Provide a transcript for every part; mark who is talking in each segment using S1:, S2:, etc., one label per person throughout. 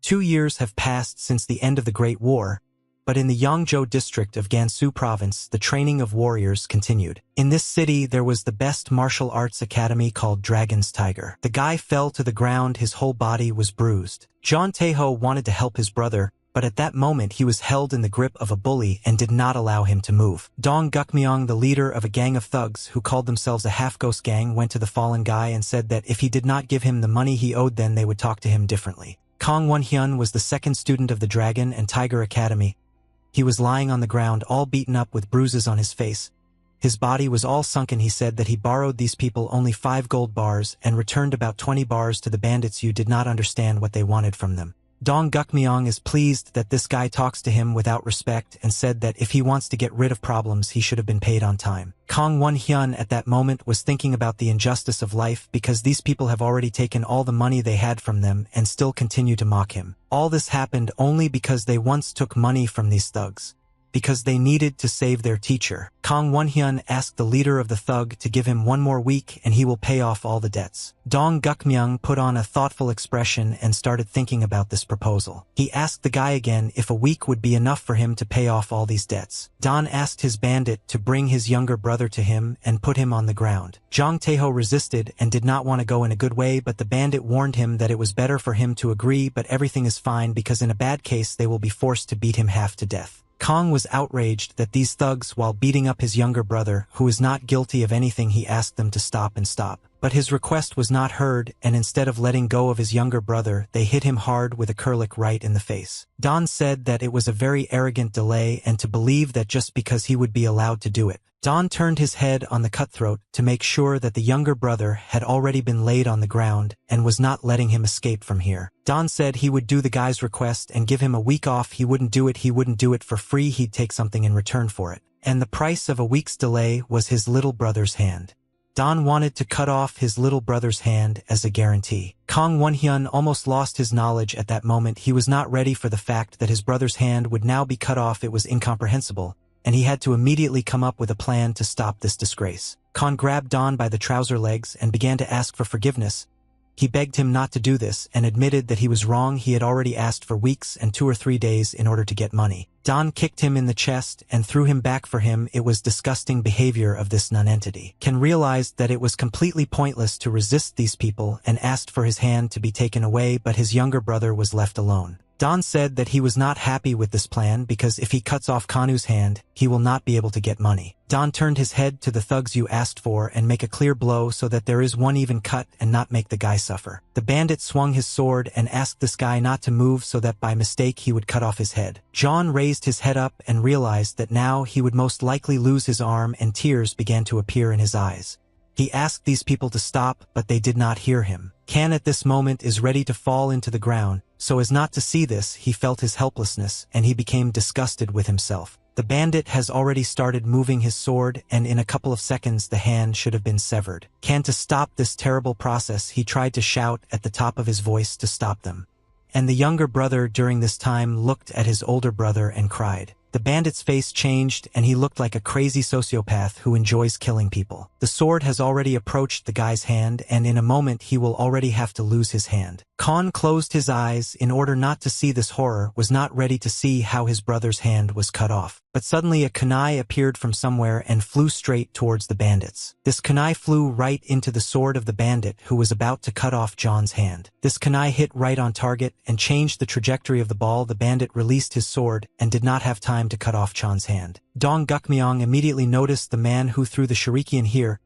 S1: 2 years have passed since the end of the Great War, but in the Yangzhou district of Gansu province, the training of warriors continued. In this city, there was the best martial arts academy called Dragon's Tiger. The guy fell to the ground, his whole body was bruised. John Taeho wanted to help his brother, but at that moment he was held in the grip of a bully and did not allow him to move. Dong Gukmyong, the leader of a gang of thugs who called themselves a half-ghost gang, went to the fallen guy and said that if he did not give him the money he owed, then they would talk to him differently. Kong Won-hyun was the second student of the Dragon and Tiger Academy. He was lying on the ground, all beaten up with bruises on his face. His body was all sunken. He said that he borrowed these people only 5 gold bars and returned about 20 bars to the bandits. You did not understand what they wanted from them. Dong Gukmyong is pleased that this guy talks to him without respect and said that if he wants to get rid of problems, he should have been paid on time. Kong Won-hyun at that moment was thinking about the injustice of life because these people have already taken all the money they had from them and still continue to mock him. All this happened only because they once took money from these thugs, because they needed to save their teacher. Kong Won-hyun asked the leader of the thug to give him 1 more week and he will pay off all the debts. Dong Gukmyong put on a thoughtful expression and started thinking about this proposal. He asked the guy again if a week would be enough for him to pay off all these debts. Don asked his bandit to bring his younger brother to him and put him on the ground. Jong Taeho resisted and did not want to go in a good way, but the bandit warned him that it was better for him to agree, but everything is fine because in a bad case they will be forced to beat him half to death. Kong was outraged that these thugs, while beating up his younger brother, who is not guilty of anything, he asked them to stop and stop. But his request was not heard, and instead of letting go of his younger brother, they hit him hard with a curlic right in the face. Don said that it was a very arrogant delay and to believe that just because he would be allowed to do it. Don turned his head on the cutthroat to make sure that the younger brother had already been laid on the ground and was not letting him escape from here. Don said he would do the guy's request and give him a week off. He wouldn't do it for free. He'd take something in return for it. And the price of a week's delay was his little brother's hand. Don wanted to cut off his little brother's hand as a guarantee. Kong Won-hyun almost lost his knowledge at that moment. He was not ready for the fact that his brother's hand would now be cut off. It was incomprehensible, and he had to immediately come up with a plan to stop this disgrace. Kong grabbed Don by the trouser legs and began to ask for forgiveness. He begged him not to do this and admitted that he was wrong. He had already asked for weeks and 2 or 3 days in order to get money. Don kicked him in the chest and threw him back for him. It was disgusting behavior of this nonentity. Ken realized that it was completely pointless to resist these people and asked for his hand to be taken away, but his younger brother was left alone. Don said that he was not happy with this plan because if he cuts off Kanu's hand, he will not be able to get money. Don turned his head to the thugs. You asked for and make a clear blow so that there is one even cut and not make the guy suffer. The bandit swung his sword and asked this guy not to move so that by mistake he would cut off his head. John raised his head up and realized that now he would most likely lose his arm, and tears began to appear in his eyes. He asked these people to stop, but they did not hear him. Kan at this moment is ready to fall into the ground. So as not to see this, he felt his helplessness, and he became disgusted with himself. The bandit has already started moving his sword, and in a couple of seconds the hand should have been severed. Kan, to stop this terrible process, he tried to shout at the top of his voice to stop them. And the younger brother during this time looked at his older brother and cried. The bandit's face changed, and he looked like a crazy sociopath who enjoys killing people. The sword has already approached the guy's hand, and in a moment he will already have to lose his hand. Khan closed his eyes in order not to see this horror, was not ready to see how his brother's hand was cut off. But suddenly a kunai appeared from somewhere and flew straight towards the bandits. This kunai flew right into the sword of the bandit who was about to cut off John's hand. This kunai hit right on target and changed the trajectory of the ball. The bandit released his sword and did not have time to cut off John's hand. Dong Gukmyong immediately noticed the man who threw the shuriken here.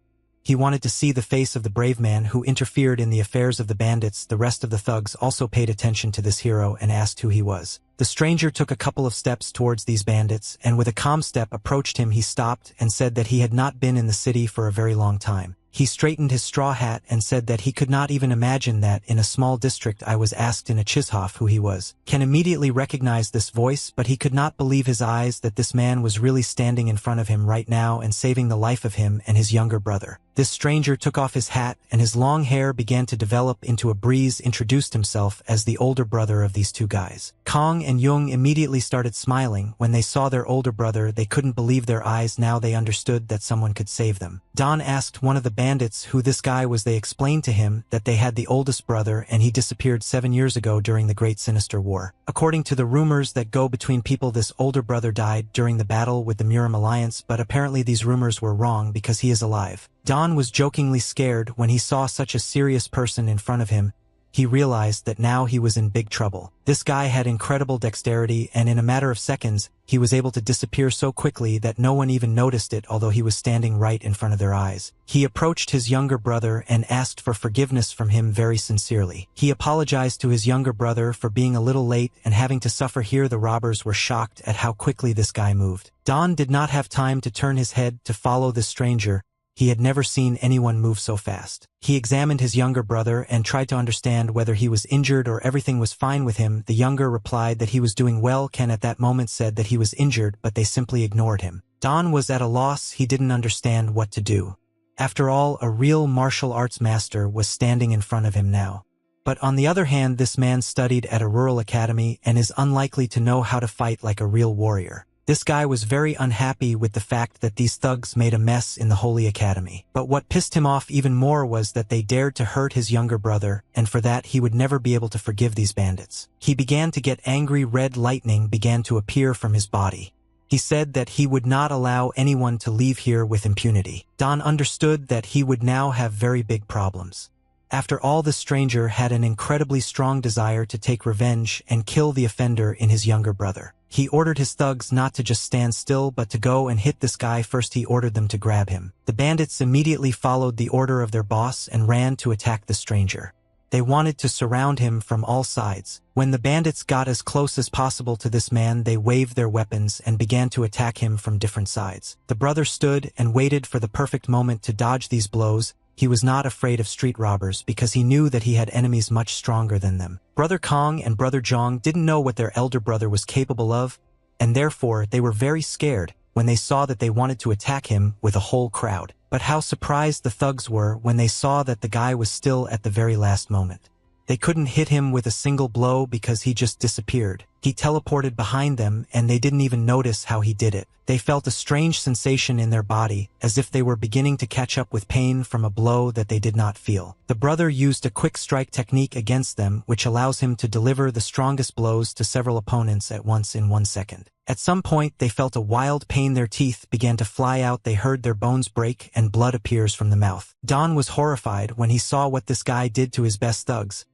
S1: He wanted to see the face of the brave man who interfered in the affairs of the bandits. The rest of the thugs also paid attention to this hero and asked who he was. The stranger took a couple of steps towards these bandits, and with a calm step approached him. He stopped and said that he had not been in the city for a very long time. He straightened his straw hat and said that he could not even imagine that in a small district. I was asked in a Chishoff who he was. Ken immediately recognized this voice, but he could not believe his eyes that this man was really standing in front of him right now and saving the life of him and his younger brother. This stranger took off his hat and his long hair began to develop into a breeze, introduced himself as the older brother of these two guys. Kong and Jung immediately started smiling. When they saw their older brother, they couldn't believe their eyes. Now they understood that someone could save them. Don asked one of the bandits who this guy was. They explained to him that they had the oldest brother and he disappeared 7 years ago during the Great Sinister War. According to the rumors that go between people, this older brother died during the battle with the Murim Alliance, but apparently these rumors were wrong because he is alive. Don was jokingly scared when he saw such a serious person in front of him. He realized that now he was in big trouble. This guy had incredible dexterity, and in a matter of seconds, he was able to disappear so quickly that no one even noticed it, although he was standing right in front of their eyes. He approached his younger brother and asked for forgiveness from him very sincerely. He apologized to his younger brother for being a little late and having to suffer here. The robbers were shocked at how quickly this guy moved. Don did not have time to turn his head to follow this stranger. He had never seen anyone move so fast. He examined his younger brother and tried to understand whether he was injured or everything was fine with him. The younger replied that he was doing well. Ken at that moment said that he was injured, but they simply ignored him. Don was at a loss. He didn't understand what to do. After all, a real martial arts master was standing in front of him now. But on the other hand, this man studied at a rural academy and is unlikely to know how to fight like a real warrior. This guy was very unhappy with the fact that these thugs made a mess in the Holy Academy. But what pissed him off even more was that they dared to hurt his younger brother, and for that he would never be able to forgive these bandits. He began to get angry. Red lightning began to appear from his body. He said that he would not allow anyone to leave here with impunity. Don understood that he would now have very big problems. After all, the stranger had an incredibly strong desire to take revenge and kill the offender in his younger brother. He ordered his thugs not to just stand still but to go and hit this guy. First he ordered them to grab him. The bandits immediately followed the order of their boss and ran to attack the stranger. They wanted to surround him from all sides. When the bandits got as close as possible to this man, they waved their weapons and began to attack him from different sides. The brother stood and waited for the perfect moment to dodge these blows. He was not afraid of street robbers because he knew that he had enemies much stronger than them. Brother Kong and Brother Zhang didn't know what their elder brother was capable of, and therefore they were very scared when they saw that they wanted to attack him with a whole crowd. But how surprised the thugs were when they saw that the guy was still at the very last moment. They couldn't hit him with a single blow because he just disappeared. He teleported behind them and they didn't even notice how he did it. They felt a strange sensation in their body, as if they were beginning to catch up with pain from a blow that they did not feel. The brother used a quick strike technique against them, which allows him to deliver the strongest blows to several opponents at once in 1 second. At some point, they felt a wild pain. Their teeth began to fly out. They heard their bones break and blood appears from the mouth. Don was horrified when he saw what this guy did to his best thugs.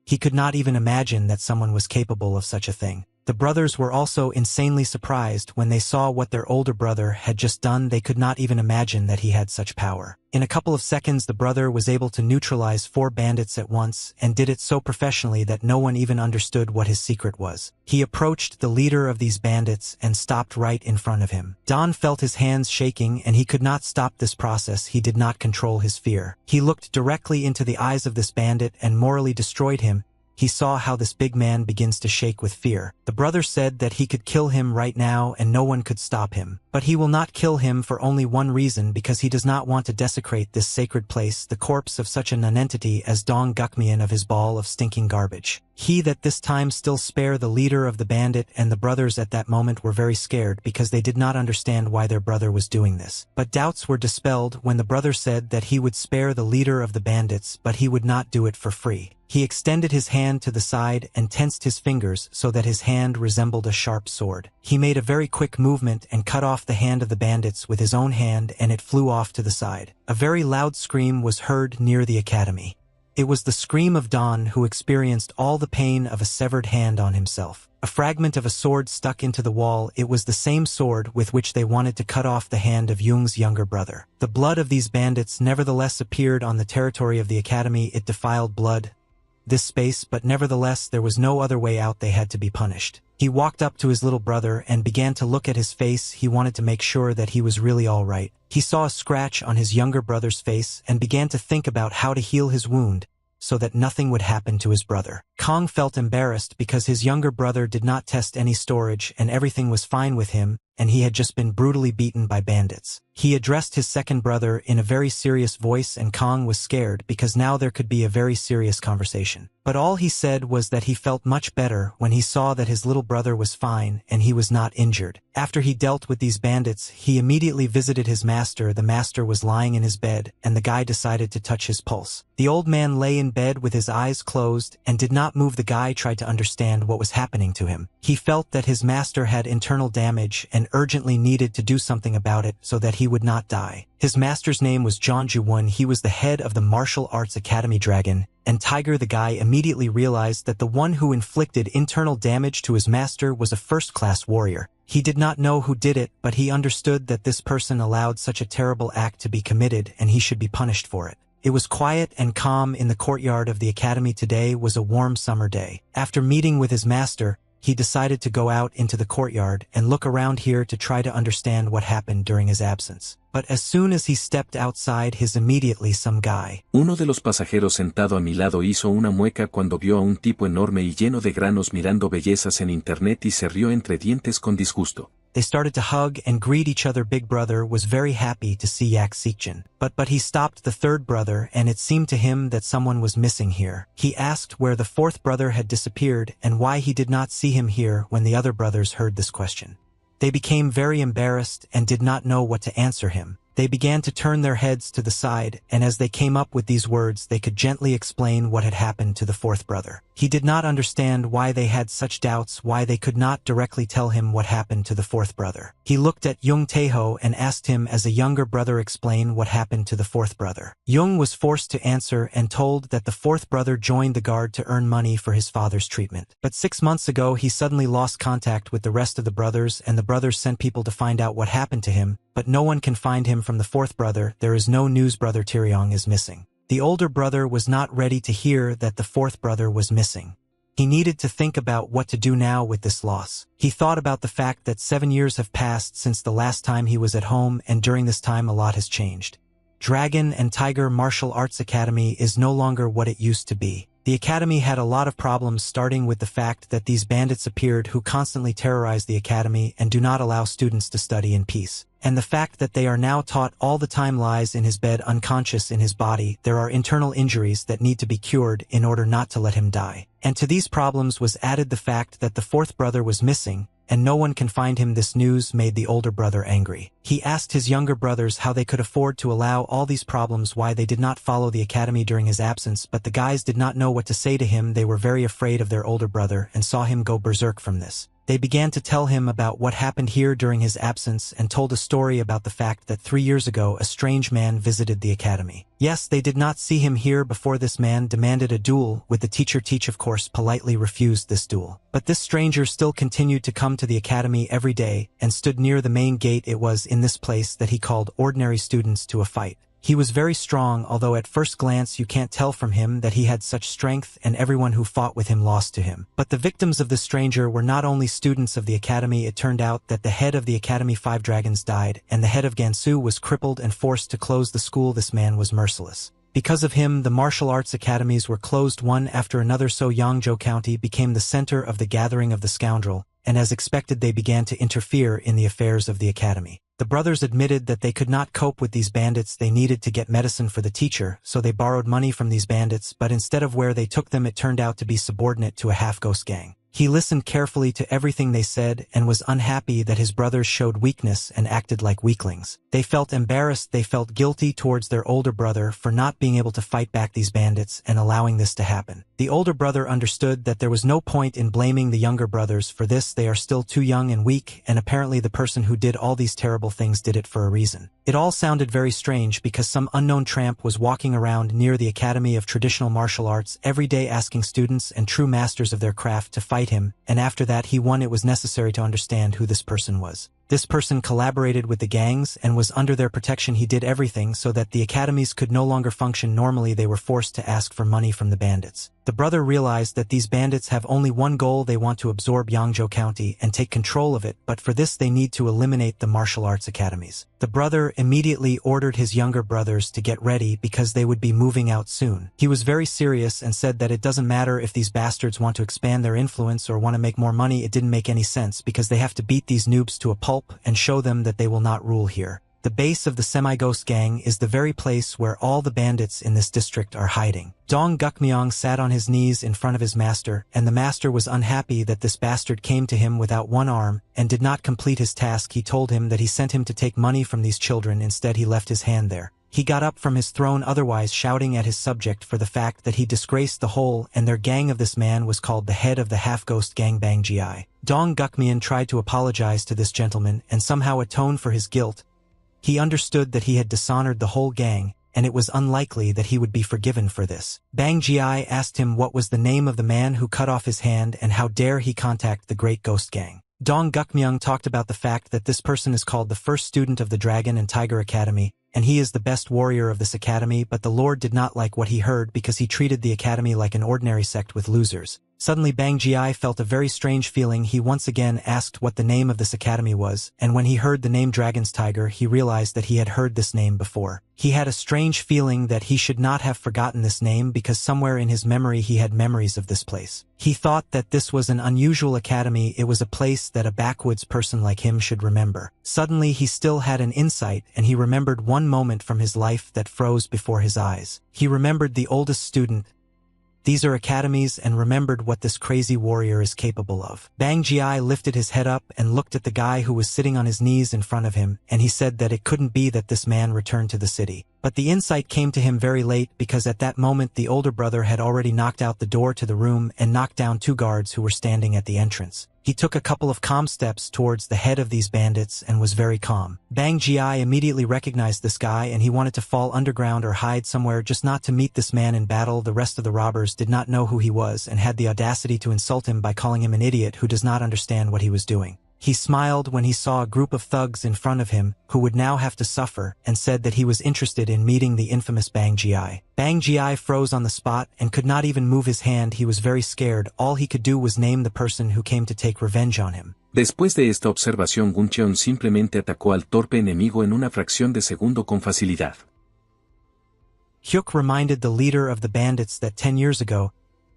S1: He could not even imagine that someone was capable of such a thing. The brothers were also insanely surprised when they saw what their older brother had just done. They could not even imagine that he had such power. In a couple of seconds, the brother was able to neutralize 4 bandits at once and did it so professionally that no one even understood what his secret was. He approached the leader of these bandits and stopped right in front of him. Don felt his hands shaking and he could not stop this process. He did not control his fear. He looked directly into the eyes of this bandit and morally destroyed him. He saw how this big man begins to shake with fear. The brother said that he could kill him right now and no one could stop him. But he will not kill him for only one reason, because he does not want to desecrate this sacred place, the corpse of such a nonentity as Dong Gukmian of his ball of stinking garbage. He that this time still spare the leader of the bandit, and the brothers at that moment were very scared because they did not understand why their brother was doing this. But doubts were dispelled when the brother said that he would spare the leader of the bandits, but he would not do it for free. He extended his hand to the side and tensed his fingers so that his hand resembled a sharp sword. He made a very quick movement and cut off the hand of the bandits with his own hand, and it flew off to the side. A very loud scream was heard near the academy. It was the scream of Don, who experienced all the pain of a severed hand on himself. A fragment of a sword stuck into the wall. It was the same sword with which they wanted to cut off the hand of Jung's younger brother. The blood of these bandits nevertheless appeared on the territory of the academy. It defiled this space, but nevertheless there was no other way out. They had to be punished. He walked up to his little brother and began to look at his face. He wanted to make sure that he was really all right. He saw a scratch on his younger brother's face and began to think about how to heal his wound so that nothing would happen to his brother. Kong felt embarrassed because his younger brother did not test any storage and everything was fine with him. and he had just been brutally beaten by bandits. He addressed his second brother in a very serious voice, and Kong was scared because now there could be a very serious conversation. But all he said was that he felt much better when he saw that his little brother was fine and he was not injured. After he dealt with these bandits, he immediately visited his master. The master was lying in his bed, and the guy decided to touch his pulse. The old man lay in bed with his eyes closed and did not move. The guy tried to understand what was happening to him. He felt that his master had internal damage and urgently needed to do something about it so that he would not die. His master's name was John Ju-won. He was the head of the martial arts academy Dragon, and Tiger, the guy, immediately realized that the one who inflicted internal damage to his master was a first-class warrior. He did not know who did it, but he understood that this person allowed such a terrible act to be committed and he should be punished for it. It was quiet and calm in the courtyard of the academy. Today was a warm summer day. After meeting with his master, he decided to go out into the courtyard and look around here to try to understand what happened during his absence. But as soon as he stepped outside, immediately some guy.
S2: Uno de los pasajeros sentado a mi lado hizo una mueca cuando vio a un tipo enorme y lleno de granos mirando bellezas en internet y se rió entre dientes con disgusto.
S1: They started to hug and greet each other. Big brother was very happy to see Yak Seekjin. But he stopped the third brother, and it seemed to him that someone was missing here. He asked where the fourth brother had disappeared and why he did not see him here. When the other brothers heard this question, they became very embarrassed and did not know what to answer him. They began to turn their heads to the side, and as they came up with these words, they could gently explain what had happened to the fourth brother. He did not understand why they had such doubts, why they could not directly tell him what happened to the fourth brother. He looked at Jung Taeho and asked him as a younger brother explain what happened to the fourth brother. Jung was forced to answer and told that the fourth brother joined the guard to earn money for his father's treatment. But 6 months ago, he suddenly lost contact with the rest of the brothers, and the brothers sent people to find out what happened to him, but no one can find him. From the fourth brother, there is no news. Brother Taeyong is missing. The older brother was not ready to hear that the fourth brother was missing. He needed to think about what to do now with this loss. He thought about the fact that 7 years have passed since the last time he was at home, and during this time a lot has changed. Dragon and Tiger Martial Arts Academy is no longer what it used to be. The academy had a lot of problems, starting with the fact that these bandits appeared who constantly terrorize the academy and do not allow students to study in peace. And the fact that they are now taught all the time lies in his bed, unconscious in his body. There are internal injuries that need to be cured in order not to let him die. And to these problems was added the fact that the fourth brother was missing, and no one can find him. This news made the older brother angry. He asked his younger brothers how they could afford to allow all these problems, why they did not follow the academy during his absence, but the guys did not know what to say to him. They were very afraid of their older brother and saw him go berserk from this. They began to tell him about what happened here during his absence and told a story about the fact that 3 years ago a strange man visited the academy. Yes, they did not see him here before. This man demanded a duel with the teacher. Teach, of course, politely refused this duel. But this stranger still continued to come to the academy every day and stood near the main gate. It was in this place that he called ordinary students to a fight. He was very strong, although at first glance you can't tell from him that he had such strength, and everyone who fought with him lost to him. But the victims of the stranger were not only students of the academy. It turned out that the head of the academy 5 dragons died, and the head of Gansu was crippled and forced to close the school. This man was merciless. Because of him, the martial arts academies were closed one after another, so Yangzhou County became the center of the gathering of the scoundrel, and as expected they began to interfere in the affairs of the academy. The brothers admitted that they could not cope with these bandits. They needed to get medicine for the teacher, so they borrowed money from these bandits, but instead of where they took them, it turned out to be subordinate to a half-ghost gang. He listened carefully to everything they said and was unhappy that his brothers showed weakness and acted like weaklings. They felt embarrassed. They felt guilty towards their older brother for not being able to fight back these bandits and allowing this to happen. The older brother understood that there was no point in blaming the younger brothers for this. They are still too young and weak, and apparently the person who did all these terrible things did it for a reason. It all sounded very strange because some unknown tramp was walking around near the Academy of Traditional Martial Arts every day asking students and true masters of their craft to fight him, and after that he won. It was necessary to understand who this person was. This person collaborated with the gangs and was under their protection. He did everything so that the academies could no longer function normally. They were forced to ask for money from the bandits. The brother realized that these bandits have only one goal. They want to absorb Yangzhou County and take control of it, but for this they need to eliminate the martial arts academies. The brother immediately ordered his younger brothers to get ready because they would be moving out soon. He was very serious and said that it doesn't matter if these bastards want to expand their influence or want to make more money. It didn't make any sense because they have to beat these noobs to a pulp. help and show them that they will not rule here. The base of the semi-ghost gang is the very place where all the bandits in this district are hiding. Dong Gukmyong sat on his knees in front of his master, and the master was unhappy that this bastard came to him without one arm and did not complete his task. He told him that he sent him to take money from these children. Instead, he left his hand there. He got up from his throne, otherwise shouting at his subject for the fact that he disgraced the whole and their gang. Of this man was called the head of the half-ghost gang, Bang Gi. Dong Gukmyeon tried to apologize to this gentleman and somehow atone for his guilt. He understood that he had dishonored the whole gang, and it was unlikely that he would be forgiven for this. Bang Gi asked him what was the name of the man who cut off his hand and how dare he contact the Great Ghost Gang. Dong Gukmyeong talked about the fact that this person is called the first student of the Dragon and Tiger Academy, and he is the best warrior of this academy, but the Lord did not like what he heard because he treated the academy like an ordinary sect with losers. Suddenly Bang Gi felt a very strange feeling. He once again asked what the name of this academy was, and when he heard the name Dragon's Tiger, he realized that he had heard this name before. He had a strange feeling that he should not have forgotten this name because somewhere in his memory he had memories of this place. He thought that this was an unusual academy. It was a place that a backwoods person like him should remember. Suddenly he still had an insight, and he remembered one moment from his life that froze before his eyes. He remembered the oldest student. These are academies, and remembered what this crazy warrior is capable of. Bang Gi lifted his head up and looked at the guy who was sitting on his knees in front of him, and he said that it couldn't be that this man returned to the city. But the insight came to him very late, because at that moment the older brother had already knocked out the door to the room and knocked down 2 guards who were standing at the entrance. He took a couple of calm steps towards the head of these bandits and was very calm. Bang Gi immediately recognized this guy, and he wanted to fall underground or hide somewhere just not to meet this man in battle. The rest of the robbers did not know who he was and had the audacity to insult him by calling him an idiot who does not understand what he was doing. He smiled when he saw a group of thugs in front of him who would now have to suffer, and said that he was interested in meeting the infamous Bang Gi. Bang Gi froze on the spot and could not even move his hand. He was very scared. All he could do was name the person who came to take revenge on him.
S2: Después de esta observación, Guncheon simplemente atacó al torpe enemigo en una fracción de segundo con facilidad.
S1: Hyuk reminded the leader of the bandits that 10 years ago,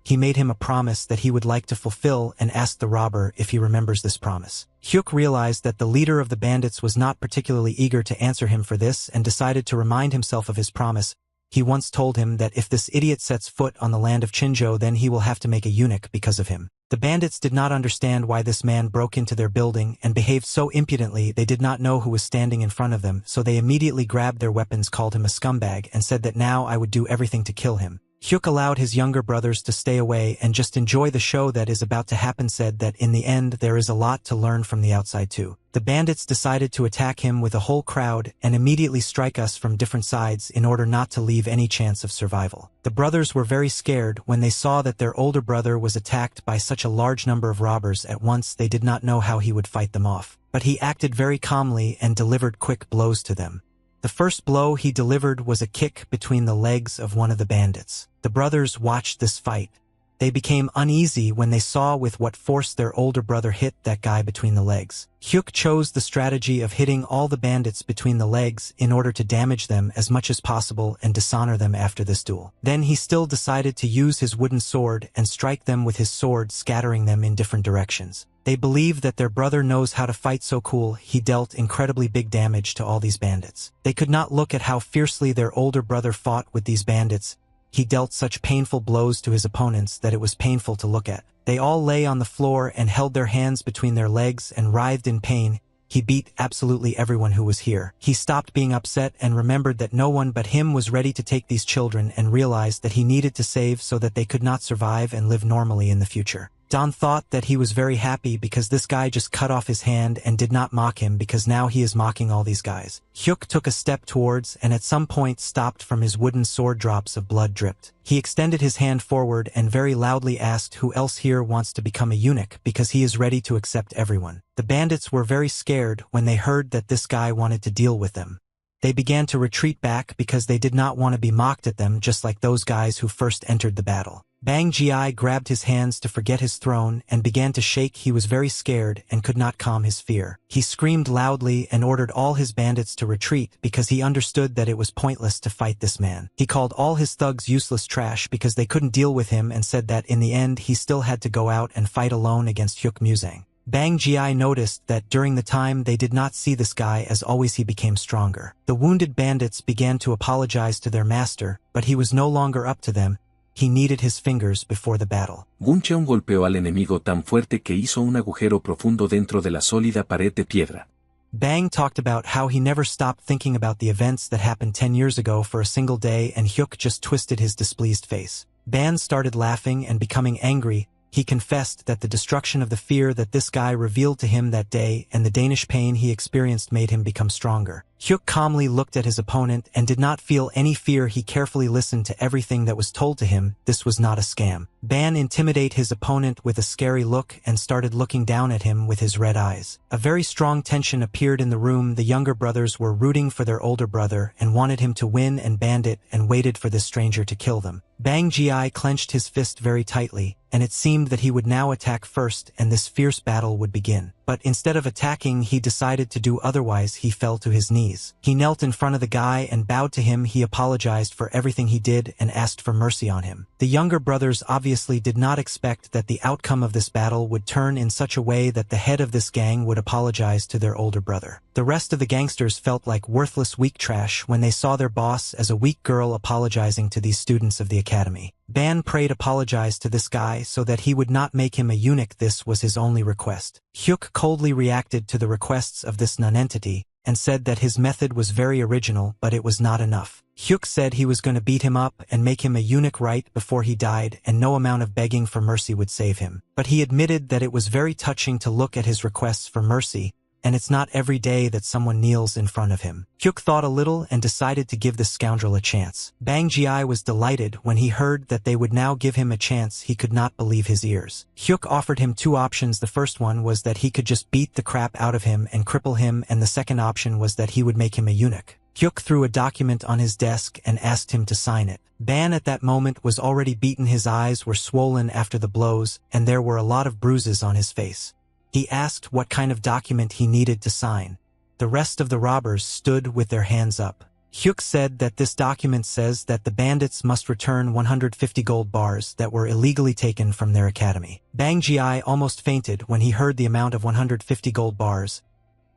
S1: he made him a promise that he would like to fulfill and asked the robber if he remembers this promise. Hyuk realized that the leader of the bandits was not particularly eager to answer him for this and decided to remind himself of his promise. He once told him that if this idiot sets foot on the land of Chinjo, then he will have to make a eunuch because of him. The bandits did not understand why this man broke into their building and behaved so impudently. They did not know who was standing in front of them, so they immediately grabbed their weapons, called him a scumbag, and said that now I would do everything to kill him. Hyuk allowed his younger brothers to stay away and just enjoy the show that is about to happen, said that in the end there is a lot to learn from the outside too. The bandits decided to attack him with a whole crowd and immediately strike us from different sides in order not to leave any chance of survival. The brothers were very scared when they saw that their older brother was attacked by such a large number of robbers at once. They did not know how he would fight them off, but he acted very calmly and delivered quick blows to them. The first blow he delivered was a kick between the legs of one of the bandits. The brothers watched this fight. They became uneasy when they saw with what force their older brother hit that guy between the legs. Hyuk chose the strategy of hitting all the bandits between the legs in order to damage them as much as possible and dishonor them after this duel. Then he still decided to use his wooden sword and strike them with his sword, scattering them in different directions. They believe that their brother knows how to fight so cool. He dealt incredibly big damage to all these bandits. They could not look at how fiercely their older brother fought with these bandits. He dealt such painful blows to his opponents that it was painful to look at. They all lay on the floor and held their hands between their legs and writhed in pain. He beat absolutely everyone who was here. He stopped being upset and remembered that no one but him was ready to take these children and realized that he needed to save so that they could not survive and live normally in the future. Don thought that he was very happy because this guy just cut off his hand and did not mock him, because now he is mocking all these guys. Hyuk took a step towards and at some point stopped from his wooden sword. Drops of blood dripped. He extended his hand forward and very loudly asked who else here wants to become a eunuch, because he is ready to accept everyone. The bandits were very scared when they heard that this guy wanted to deal with them. They began to retreat back because they did not want to be mocked at them, just like those guys who first entered the battle. Bang Gi grabbed his hands to forget his throne and began to shake. He was very scared and could not calm his fear. He screamed loudly and ordered all his bandits to retreat because he understood that it was pointless to fight this man. He called all his thugs useless trash because they couldn't deal with him and said that in the end he still had to go out and fight alone against Hyuk Musang. Bang Ji noticed that during the time they did not see this guy as always he became stronger. The wounded bandits began to apologize to their master, but he was no longer up to them. He needed his fingers before the battle.
S2: Guncheon golpeó al enemigo tan fuerte que hizo un agujero profundo dentro de la sólida pared de piedra.
S1: Bang talked about how he never stopped thinking about the events that happened 10 years ago for a single day, and Hyuk just twisted his displeased face. Ban started laughing and becoming angry. He confessed that the destruction of the fear that this guy revealed to him that day and the Danish pain he experienced made him become stronger. Hyuk calmly looked at his opponent and did not feel any fear. He carefully listened to everything that was told to him. This was not a scam. Ban intimidated his opponent with a scary look and started looking down at him with his red eyes. A very strong tension appeared in the room. The younger brothers were rooting for their older brother and wanted him to win, and Bandit and waited for this stranger to kill them. Bang Ji clenched his fist very tightly, and it seemed that he would now attack first and this fierce battle would begin. But instead of attacking, he decided to do otherwise. He fell to his knees. He knelt in front of the guy and bowed to him. He apologized for everything he did and asked for mercy on him. The younger brothers obviously did not expect that the outcome of this battle would turn in such a way that the head of this gang would apologize to their older brother. The rest of the gangsters felt like worthless weak trash when they saw their boss as a weak girl apologizing to these students of the academy. Ban prayed apologize to this guy so that he would not make him a eunuch. This was his only request. Hyuk coldly reacted to the requests of this nonentity and said that his method was very original, but it was not enough. Hyuk said he was going to beat him up and make him a eunuch right before he died, and no amount of begging for mercy would save him. But he admitted that it was very touching to look at his requests for mercy, and it's not every day that someone kneels in front of him. Hyuk thought a little and decided to give this scoundrel a chance. Bang Ji was delighted when he heard that they would now give him a chance. He could not believe his ears. Hyuk offered him two options. The first one was that he could just beat the crap out of him and cripple him, and the second option was that he would make him a eunuch. Hyuk threw a document on his desk and asked him to sign it. Ban at that moment was already beaten. His eyes were swollen after the blows, and there were a lot of bruises on his face. He asked what kind of document he needed to sign. The rest of the robbers stood with their hands up. Hyuk said that this document says that the bandits must return 150 gold bars that were illegally taken from their academy. Bang Ji almost fainted when he heard the amount of 150 gold bars.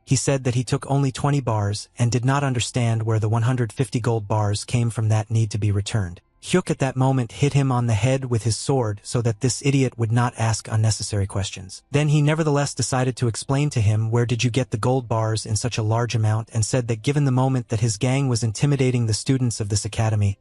S1: He said that he took only 20 bars and did not understand where the 150 gold bars came from that need to be returned. Hyuk at that moment hit him on the head with his sword so that this idiot would not ask unnecessary questions. Then he nevertheless decided to explain to him where did you get the gold bars in such a large amount, and said that given the moment that his gang was intimidating the students of this academy,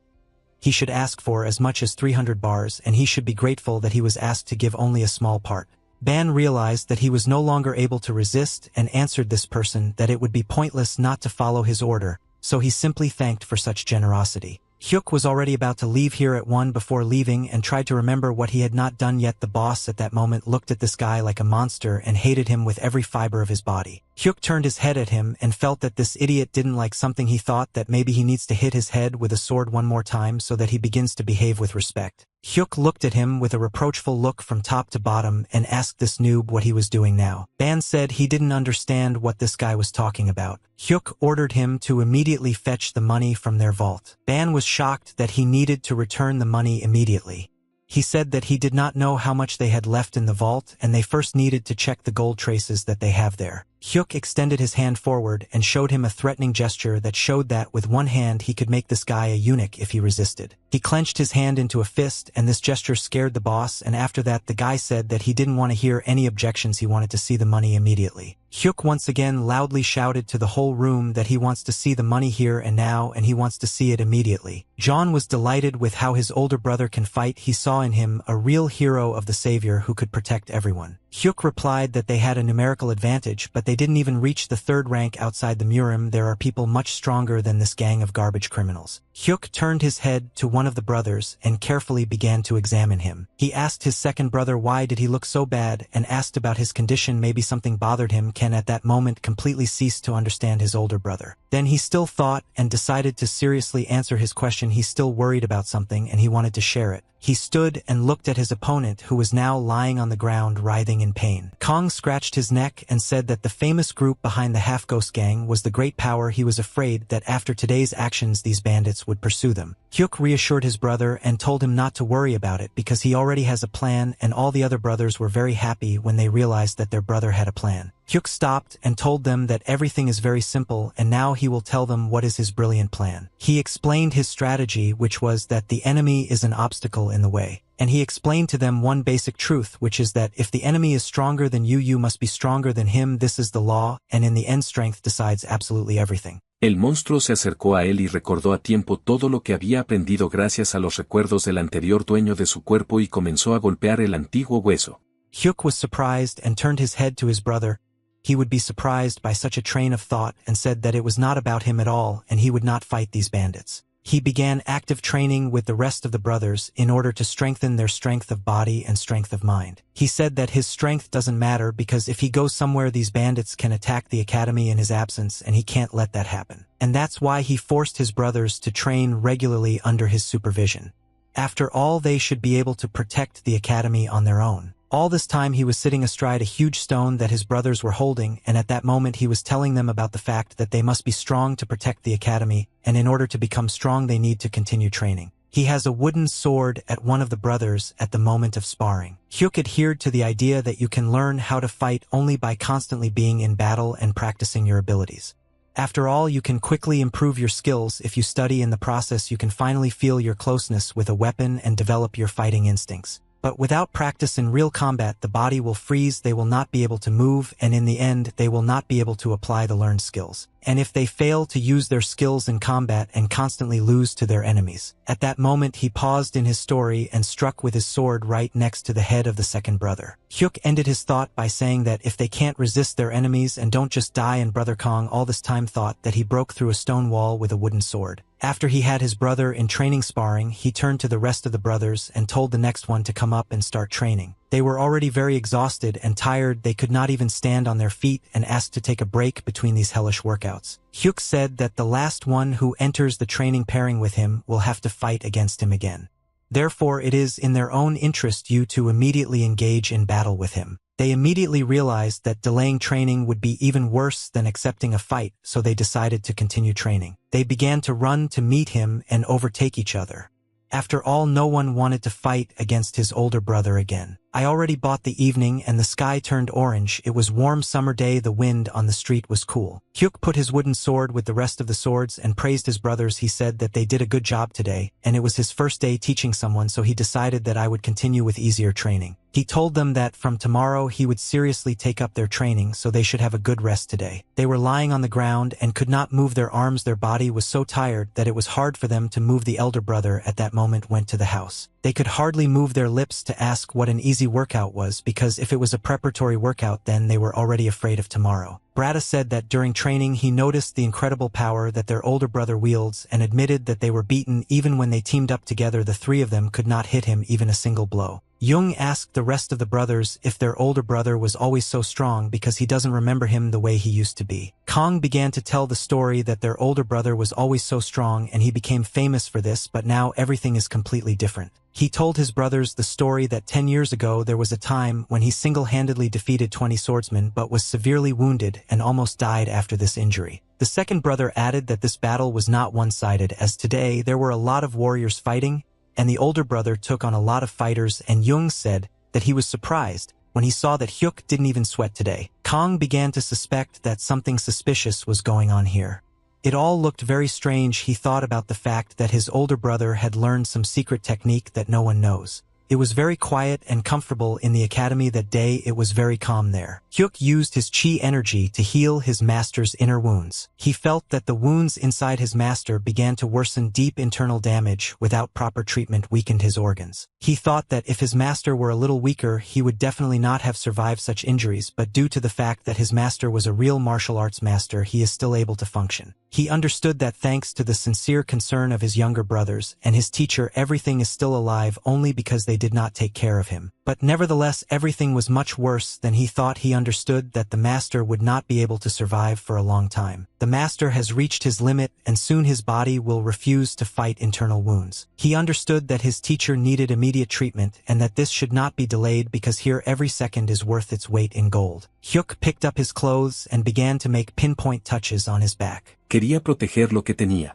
S1: he should ask for as much as 300 bars, and he should be grateful that he was asked to give only a small part. Ban realized that he was no longer able to resist and answered this person that it would be pointless not to follow his order, so he simply thanked for such generosity. Hyuk was already about to leave here at 1 before leaving and tried to remember what he had not done yet. The boss at that moment looked at this guy like a monster and hated him with every fiber of his body. Hyuk turned his head at him and felt that this idiot didn't like something. He thought that maybe he needs to hit his head with a sword one more time so that he begins to behave with respect. Hyuk looked at him with a reproachful look from top to bottom and asked this noob what he was doing now. Ban said he didn't understand what this guy was talking about. Hyuk ordered him to immediately fetch the money from their vault. Ban was shocked that he needed to return the money immediately. He said that he did not know how much they had left in the vault, and they first needed to check the gold traces that they have there. Hyuk extended his hand forward and showed him a threatening gesture that showed that with one hand he could make this guy a eunuch if he resisted. He clenched his hand into a fist, and this gesture scared the boss, and after that the guy said that he didn't want to hear any objections. He wanted to see the money immediately. Hyuk once again loudly shouted to the whole room that he wants to see the money here and now, and he wants to see it immediately. John was delighted with how his older brother can fight. He saw in him a real hero of the savior who could protect everyone. Hyuk replied that they had a numerical advantage, but they didn't even reach the 3rd rank outside the Murim. There are people much stronger than this gang of garbage criminals. Hyuk turned his head to one of the brothers and carefully began to examine him. He asked his second brother why did he look so bad and asked about his condition. Maybe something bothered him. Ken at that moment completely ceased to understand his older brother. Then he still thought and decided to seriously answer his question. He still worried about something and he wanted to share it. He stood and looked at his opponent, who was now lying on the ground writhing in in pain. Kong scratched his neck and said that the famous group behind the half-ghost gang was the great power. He was afraid that after today's actions these bandits would pursue them. Hyuk reassured his brother and told him not to worry about it because he already has a plan, and all the other brothers were very happy when they realized that their brother had a plan. Hyuk stopped and told them that everything is very simple, and now he will tell them what is his brilliant plan. He explained his strategy, which was that the enemy is an obstacle in the way. And he explained to them one basic truth, which is that if the enemy is stronger than you must be stronger than him. This is the law, and in the end strength decides absolutely everything.
S2: El monstruo se acercó a él y recordó a tiempo todo lo que había aprendido gracias a los recuerdos del anterior dueño de su cuerpo y comenzó a golpear el antiguo hueso.
S1: Hyuk was surprised and turned his head to his brother. He would be surprised by such a train of thought and said that it was not about him at all and he would not fight these bandits. He began active training with the rest of the brothers in order to strengthen their strength of body and strength of mind. He said that his strength doesn't matter because if he goes somewhere these bandits can attack the academy in his absence and he can't let that happen. And that's why he forced his brothers to train regularly under his supervision. After all, they should be able to protect the academy on their own. All this time he was sitting astride a huge stone that his brothers were holding, and at that moment he was telling them about the fact that they must be strong to protect the academy, and in order to become strong they need to continue training. He has a wooden sword at one of the brothers at the moment of sparring. Hyuk adhered to the idea that you can learn how to fight only by constantly being in battle and practicing your abilities. After all, you can quickly improve your skills if you study. In the process you can finally feel your closeness with a weapon and develop your fighting instincts. But without practice in real combat, the body will freeze, they will not be able to move, and in the end, they will not be able to apply the learned skills. And if they fail to use their skills in combat and constantly lose to their enemies. At that moment, he paused in his story and struck with his sword right next to the head of the second brother. Hyuk ended his thought by saying that if they can't resist their enemies and don't just die, and brother Kong all this time thought that he broke through a stone wall with a wooden sword. After he had his brother in training sparring, he turned to the rest of the brothers and told the next one to come up and start training. They were already very exhausted and tired, they could not even stand on their feet, and asked to take a break between these hellish workouts. Hyuk said that the last one who enters the training pairing with him will have to fight against him again. Therefore it is in their own interest you to immediately engage in battle with him. They immediately realized that delaying training would be even worse than accepting a fight, so they decided to continue training. They began to run to meet him and overtake each other. After all, no one wanted to fight against his older brother again. I already bought the evening and the sky turned orange. It was warm summer day, the wind on the street was cool. Hyuk put his wooden sword with the rest of the swords and praised his brothers. He said that they did a good job today, and it was his first day teaching someone, so he decided that I would continue with easier training. He told them that from tomorrow he would seriously take up their training, so they should have a good rest today. They were lying on the ground and could not move their arms. Their body was so tired that it was hard for them to move. The elder brother at that moment went to the house. They could hardly move their lips to ask what an easy workout was, because if it was a preparatory workout then they were already afraid of tomorrow. Brada said that during training he noticed the incredible power that their older brother wields and admitted that they were beaten even when they teamed up together. The three of them could not hit him even a single blow. Jung asked the rest of the brothers if their older brother was always so strong because he doesn't remember him the way he used to be. Kong began to tell the story that their older brother was always so strong and he became famous for this, but now everything is completely different. He told his brothers the story that 10 years ago there was a time when he single-handedly defeated 20 swordsmen but was severely wounded and almost died after this injury. The second brother added that this battle was not one-sided, as today there were a lot of warriors fighting, and the older brother took on a lot of fighters, and Jung said that he was surprised when he saw that Hyuk didn't even sweat today. Kong began to suspect that something suspicious was going on here. It all looked very strange. He thought about the fact that his older brother had learned some secret technique that no one knows. It was very quiet and comfortable in the academy that day. It was very calm there. Hyuk used his chi energy to heal his master's inner wounds. He felt that the wounds inside his master began to worsen. Deep internal damage without proper treatment weakened his organs. He thought that if his master were a little weaker, he would definitely not have survived such injuries, but due to the fact that his master was a real martial arts master, he is still able to function. He understood that thanks to the sincere concern of his younger brothers and his teacher, everything is still alive only because they they did not take care of him. But nevertheless everything was much worse than he thought. He understood that the master would not be able to survive for a long time. The master has reached his limit and soon his body will refuse to fight internal wounds. He understood that his teacher needed immediate treatment and that this should not be delayed because here every second is worth its weight in gold. Hyuk picked up his clothes and began to make pinpoint touches on his back.
S2: Quería proteger lo que tenía.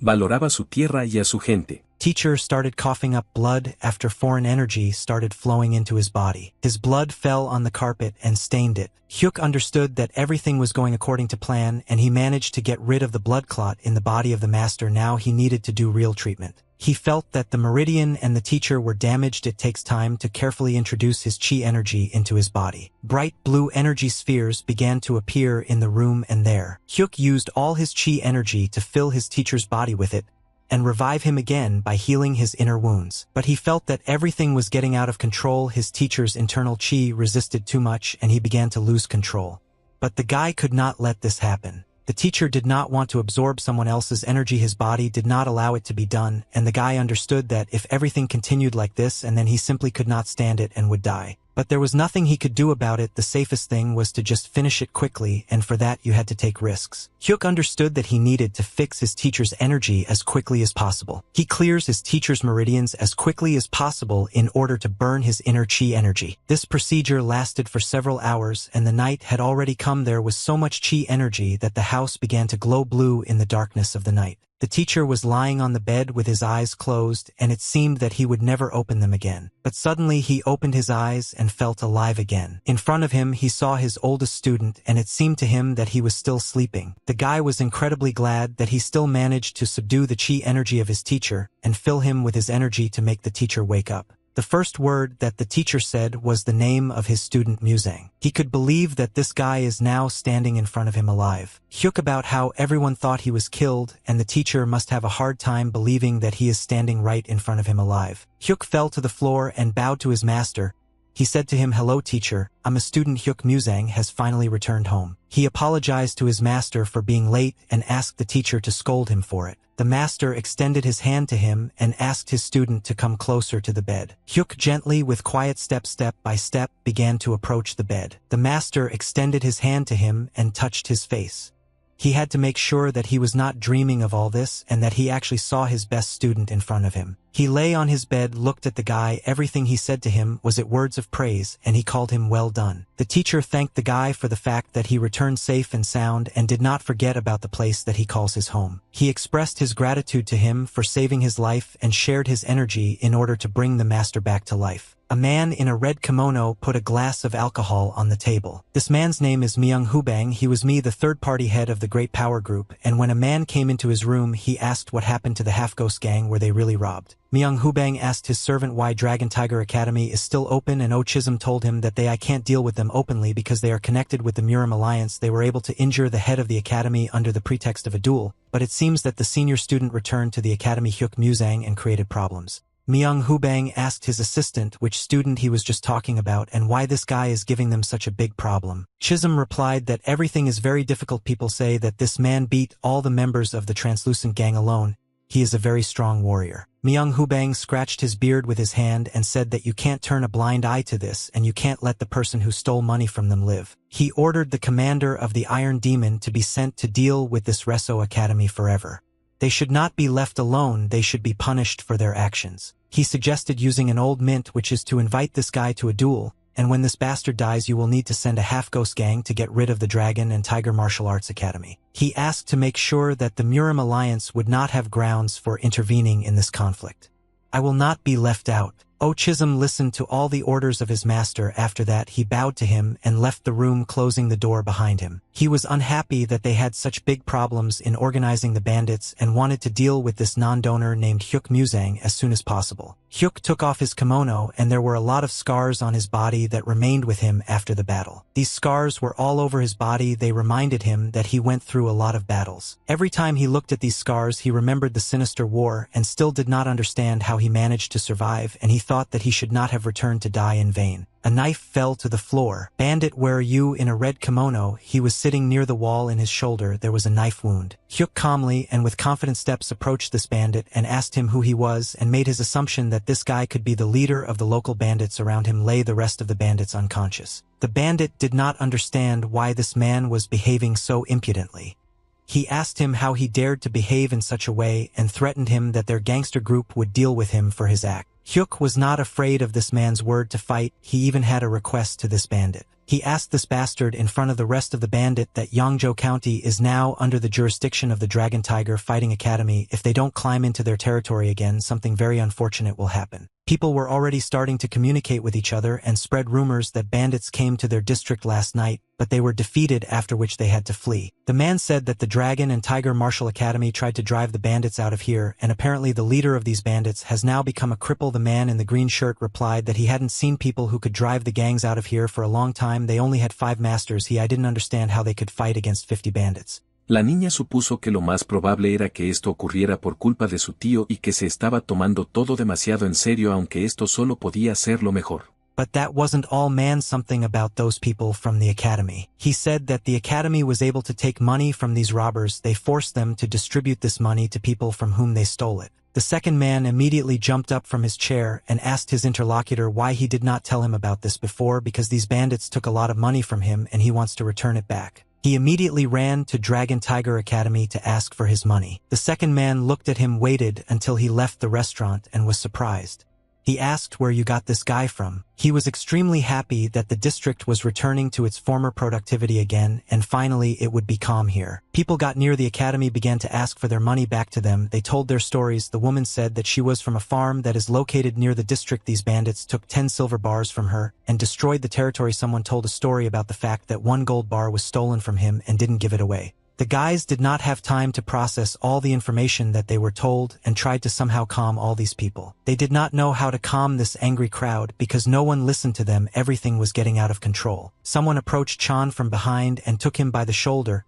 S2: Valoraba su tierra y a su gente.
S1: Teacher started coughing up blood after foreign energy started flowing into his body. His blood fell on the carpet and stained it. Hyuk understood that everything was going according to plan and he managed to get rid of the blood clot in the body of the master. Now he needed to do real treatment. He felt that the meridian and the teacher were damaged. It takes time to carefully introduce his chi energy into his body. Bright blue energy spheres began to appear in the room and there. Hyuk used all his chi energy to fill his teacher's body with it and revive him again by healing his inner wounds. But he felt that everything was getting out of control. His teacher's internal chi resisted too much and he began to lose control. But the guy could not let this happen. The teacher did not want to absorb someone else's energy. His body did not allow it to be done, and the guy understood that if everything continued like this and then he simply could not stand it and would die. But there was nothing he could do about it. The safest thing was to just finish it quickly, and for that you had to take risks. Hyuk understood that he needed to fix his teacher's energy as quickly as possible. He clears his teacher's meridians as quickly as possible in order to burn his inner chi energy. This procedure lasted for several hours, and the night had already come. There was so much chi energy that the house began to glow blue in the darkness of the night. The teacher was lying on the bed with his eyes closed, and it seemed that he would never open them again. But suddenly he opened his eyes and felt alive again. In front of him he saw his oldest student, and it seemed to him that he was still sleeping. The guy was incredibly glad that he still managed to subdue the chi energy of his teacher and fill him with his energy to make the teacher wake up. The first word that the teacher said was the name of his student Musang. He could believe that this guy is now standing in front of him alive. Hyuk about how everyone thought he was killed, and the teacher must have a hard time believing that he is standing right in front of him alive. Hyuk fell to the floor and bowed to his master. He said to him, "Hello teacher, I'm a student." Hyuk Musang has finally returned home. He apologized to his master for being late and asked the teacher to scold him for it. The master extended his hand to him and asked his student to come closer to the bed. Hyuk gently, with quiet step by step, began to approach the bed. The master extended his hand to him and touched his face. He had to make sure that he was not dreaming of all this and that he actually saw his best student in front of him. He lay on his bed, looked at the guy. Everything he said to him was at words of praise, and he called him well done. The teacher thanked the guy for the fact that he returned safe and sound and did not forget about the place that he calls his home. He expressed his gratitude to him for saving his life and shared his energy in order to bring the master back to life. A man in a red kimono put a glass of alcohol on the table. This man's name is Myung Hubang. He was the third-party head of the Great Power Group, and when a man came into his room, he asked what happened to the half-ghost gang. Were they really robbed? Myung Hubang asked his servant why Dragon Tiger Academy is still open, and Oh Chisholm told him that I can't deal with them openly because they are connected with the Murim Alliance. They were able to injure the head of the academy under the pretext of a duel, but it seems that the senior student returned to the academy Hyuk Musang and created problems. Myung Hubang asked his assistant which student he was just talking about and why this guy is giving them such a big problem. Chisholm replied that everything is very difficult. People say that this man beat all the members of the translucent gang alone. He is a very strong warrior. Myung Hubang scratched his beard with his hand and said that you can't turn a blind eye to this and you can't let the person who stole money from them live. He ordered the commander of the Iron Demon to be sent to deal with this Reso Academy forever. They should not be left alone, they should be punished for their actions. He suggested using an old mint, which is to invite this guy to a duel, and when this bastard dies you will need to send a half-ghost gang to get rid of the Dragon and Tiger Martial Arts Academy. He asked to make sure that the Murim Alliance would not have grounds for intervening in this conflict. I will not be left out. Oh Chisholm listened to all the orders of his master. After that he bowed to him and left the room, closing the door behind him. He was unhappy that they had such big problems in organizing the bandits and wanted to deal with this non-donor named Hyuk Musang as soon as possible. Hyuk took off his kimono and there were a lot of scars on his body that remained with him after the battle. These scars were all over his body. They reminded him that he went through a lot of battles. Every time he looked at these scars he remembered the sinister war and still did not understand how he managed to survive, and he thought that he should not have returned to die in vain. A knife fell to the floor. "Bandit, where are you?" In a red kimono, he was sitting near the wall. In his shoulder there was a knife wound. Hyuk calmly and with confident steps approached this bandit and asked him who he was and made his assumption that this guy could be the leader of the local bandits. Around him lay the rest of the bandits unconscious. The bandit did not understand why this man was behaving so impudently. He asked him how he dared to behave in such a way and threatened him that their gangster group would deal with him for his act. Hyuk was not afraid of this man's word to fight. He even had a request to this bandit. He asked this bastard in front of the rest of the bandit that Yangzhou County is now under the jurisdiction of the Dragon Tiger Fighting Academy. If they don't climb into their territory again, something very unfortunate will happen. People were already starting to communicate with each other and spread rumors that bandits came to their district last night, but they were defeated, after which they had to flee. The man said that the Dragon and Tiger Martial Academy tried to drive the bandits out of here, and apparently the leader of these bandits has now become a cripple. The man in the green shirt replied that he hadn't seen people who could drive the gangs out of here for a long time. They only had 5 masters. I didn't understand how they could fight against 50 bandits.
S2: La niña supuso que lo más probable era que esto ocurriera por culpa de su tío y que se estaba tomando todo demasiado en serio, aunque esto solo podía ser lo mejor.
S1: But that wasn't all. Man, something about those people from the academy. He said that the academy was able to take money from these robbers. They forced them to distribute this money to people from whom they stole it. The second man immediately jumped up from his chair and asked his interlocutor why he did not tell him about this before, because these bandits took a lot of money from him and he wants to return it back. He immediately ran to Dragon Tiger Academy to ask for his money. The second man looked at him, waited until he left the restaurant, and was surprised. He asked where you got this guy from. He was extremely happy that the district was returning to its former productivity again, and finally it would be calm here. People got near the academy, began to ask for their money back to them. They told their stories. The woman said that she was from a farm that is located near the district. These bandits took 10 silver bars from her and destroyed the territory. Someone told a story about the fact that 1 gold bar was stolen from him and didn't give it away. The guys did not have time to process all the information that they were told and tried to somehow calm all these people. They did not know how to calm this angry crowd because no one listened to them. Everything was getting out of control. Someone approached Chan from behind and took him by the shoulder.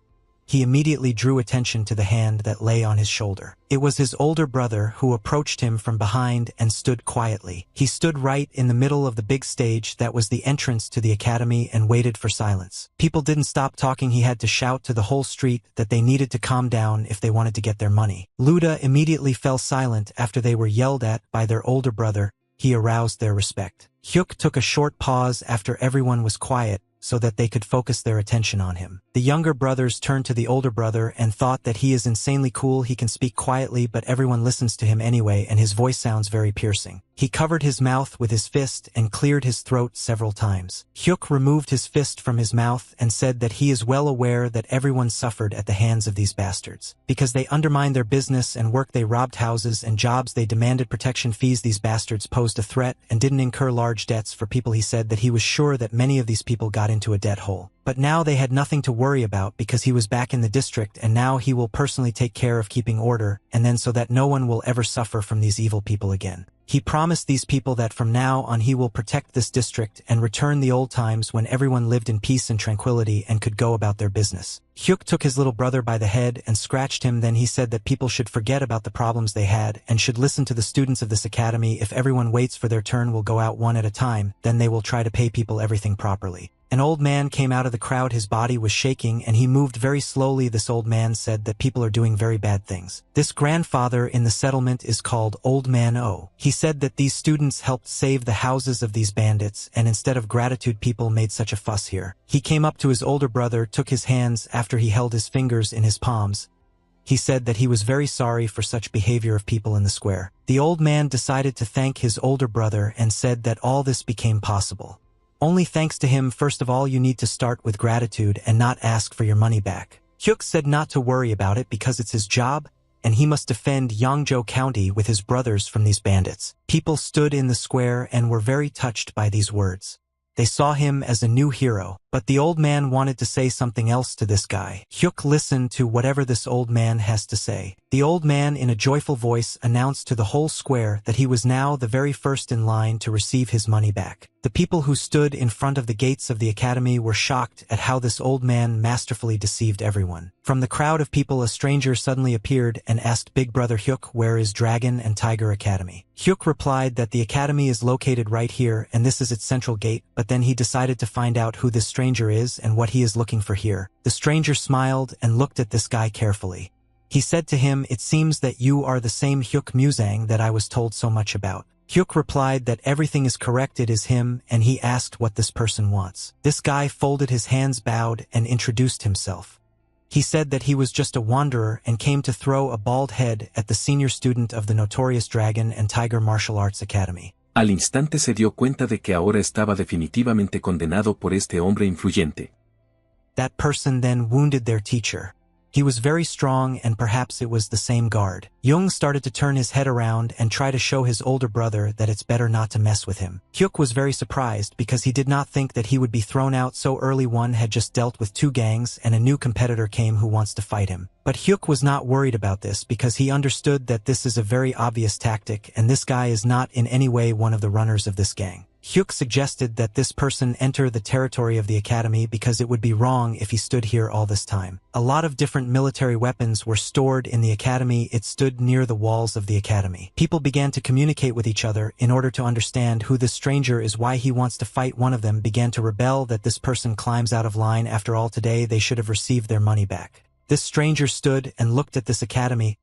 S1: He immediately drew attention to the hand that lay on his shoulder. It was his older brother, who approached him from behind and stood quietly. He stood right in the middle of the big stage that was the entrance to the academy and waited for silence. People didn't stop talking. He had to shout to the whole street that they needed to calm down if they wanted to get their money. Luda immediately fell silent after they were yelled at by their older brother. He aroused their respect. Hyuk took a short pause after everyone was quiet, so that they could focus their attention on him. The younger brothers turned to the older brother and thought that he is insanely cool. He can speak quietly, but everyone listens to him anyway, and his voice sounds very piercing. He covered his mouth with his fist and cleared his throat several times. Hyuk removed his fist from his mouth and said that he is well aware that everyone suffered at the hands of these bastards. Because they undermined their business and work, they robbed houses and jobs, they demanded protection fees. These bastards posed a threat and didn't incur large debts for people. He said that he was sure that many of these people got into a debt hole. But now they had nothing to worry about because he was back in the district, and now he will personally take care of keeping order, and then so that no one will ever suffer from these evil people again. He promised these people that from now on he will protect this district and return the old times when everyone lived in peace and tranquility and could go about their business. Hyuk took his little brother by the head and scratched him. Then he said that people should forget about the problems they had and should listen to the students of this academy. If everyone waits for their turn, will go out one at a time, then they will try to pay people everything properly. An old man came out of the crowd. His body was shaking and he moved very slowly. This old man said that people are doing very bad things. This grandfather in the settlement is called Old Man O. He said that these students helped save the houses of these bandits, and instead of gratitude, people made such a fuss here. He came up to his older brother, took his hands after he held his fingers in his palms. He said that he was very sorry for such behavior of people in the square. The old man decided to thank his older brother and said that all this became possible only thanks to him. First of all, you need to start with gratitude and not ask for your money back. Hyuk said not to worry about it because it's his job, and he must defend Yangzhou County with his brothers from these bandits. People stood in the square and were very touched by these words. They saw him as a new hero, but But the old man wanted to say something else to this guy. Hyuk listened to whatever this old man has to say. The old man in a joyful voice announced to the whole square that he was now the very first in line to receive his money back. The people who stood in front of the gates of the academy were shocked at how this old man masterfully deceived everyone. From the crowd of people, a stranger suddenly appeared and asked Big Brother Hyuk, where is Dragon and Tiger Academy? Hyuk replied that the academy is located right here and this is its central gate, but then he decided to find out who this stranger is and what he is looking for here. The stranger smiled and looked at this guy carefully. He said to him, "It seems that you are the same Hyuk Musang that I was told so much about." Hyuk replied that everything is correct, it is him, and he asked what this person wants. This guy folded his hands, bowed, and introduced himself. He said that he was just a wanderer and came to throw a bald head at the senior student of the notorious Dragon and Tiger Martial Arts Academy.
S2: Al instante se dio cuenta de que ahora estaba definitivamente condenado por este hombre influyente.
S1: That person then wounded their teacher. He was very strong and perhaps it was the same guard. Jung started to turn his head around and try to show his older brother that it's better not to mess with him. Hyuk was very surprised because he did not think that he would be thrown out so early. One had just dealt with 2 gangs and a new competitor came who wants to fight him. But Hyuk was not worried about this because he understood that this is a very obvious tactic and this guy is not in any way one of the runners of this gang. Hyuk suggested that this person enter the territory of the academy because it would be wrong if he stood here all this time. A lot of different military weapons were stored in the academy. It stood near the walls of the academy. People began to communicate with each other in order to understand who this stranger is, why he wants to fight. One of them began to rebel that this person climbs out of line. After all, today they should have received their money back. This stranger stood and looked at this academy.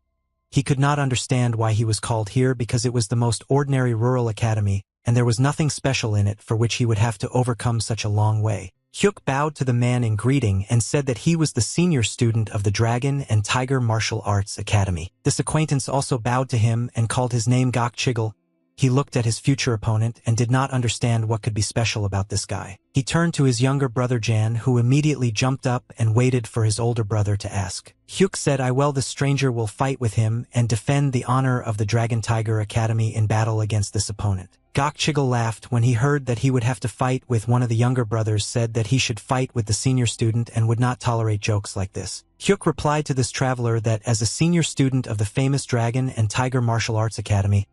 S1: He could not understand why he was called here because it was the most ordinary rural academy, and there was nothing special in it for which he would have to overcome such a long way. Hyuk bowed to the man in greeting and said that he was the senior student of the Dragon and Tiger Martial Arts Academy. This acquaintance also bowed to him and called his name Gok Chigil. He looked at his future opponent and did not understand what could be special about this guy. He turned to his younger brother Jan, who immediately jumped up and waited for his older brother to ask. Hyuk said, the stranger will fight with him and defend the honor of the Dragon Tiger Academy in battle against this opponent. Gok Chigil laughed when he heard that he would have to fight with one of the younger brothers, said that he should fight with the senior student and would not tolerate jokes like this. Hyuk replied to this traveler that as a senior student of the famous Dragon and Tiger Martial Arts Academy,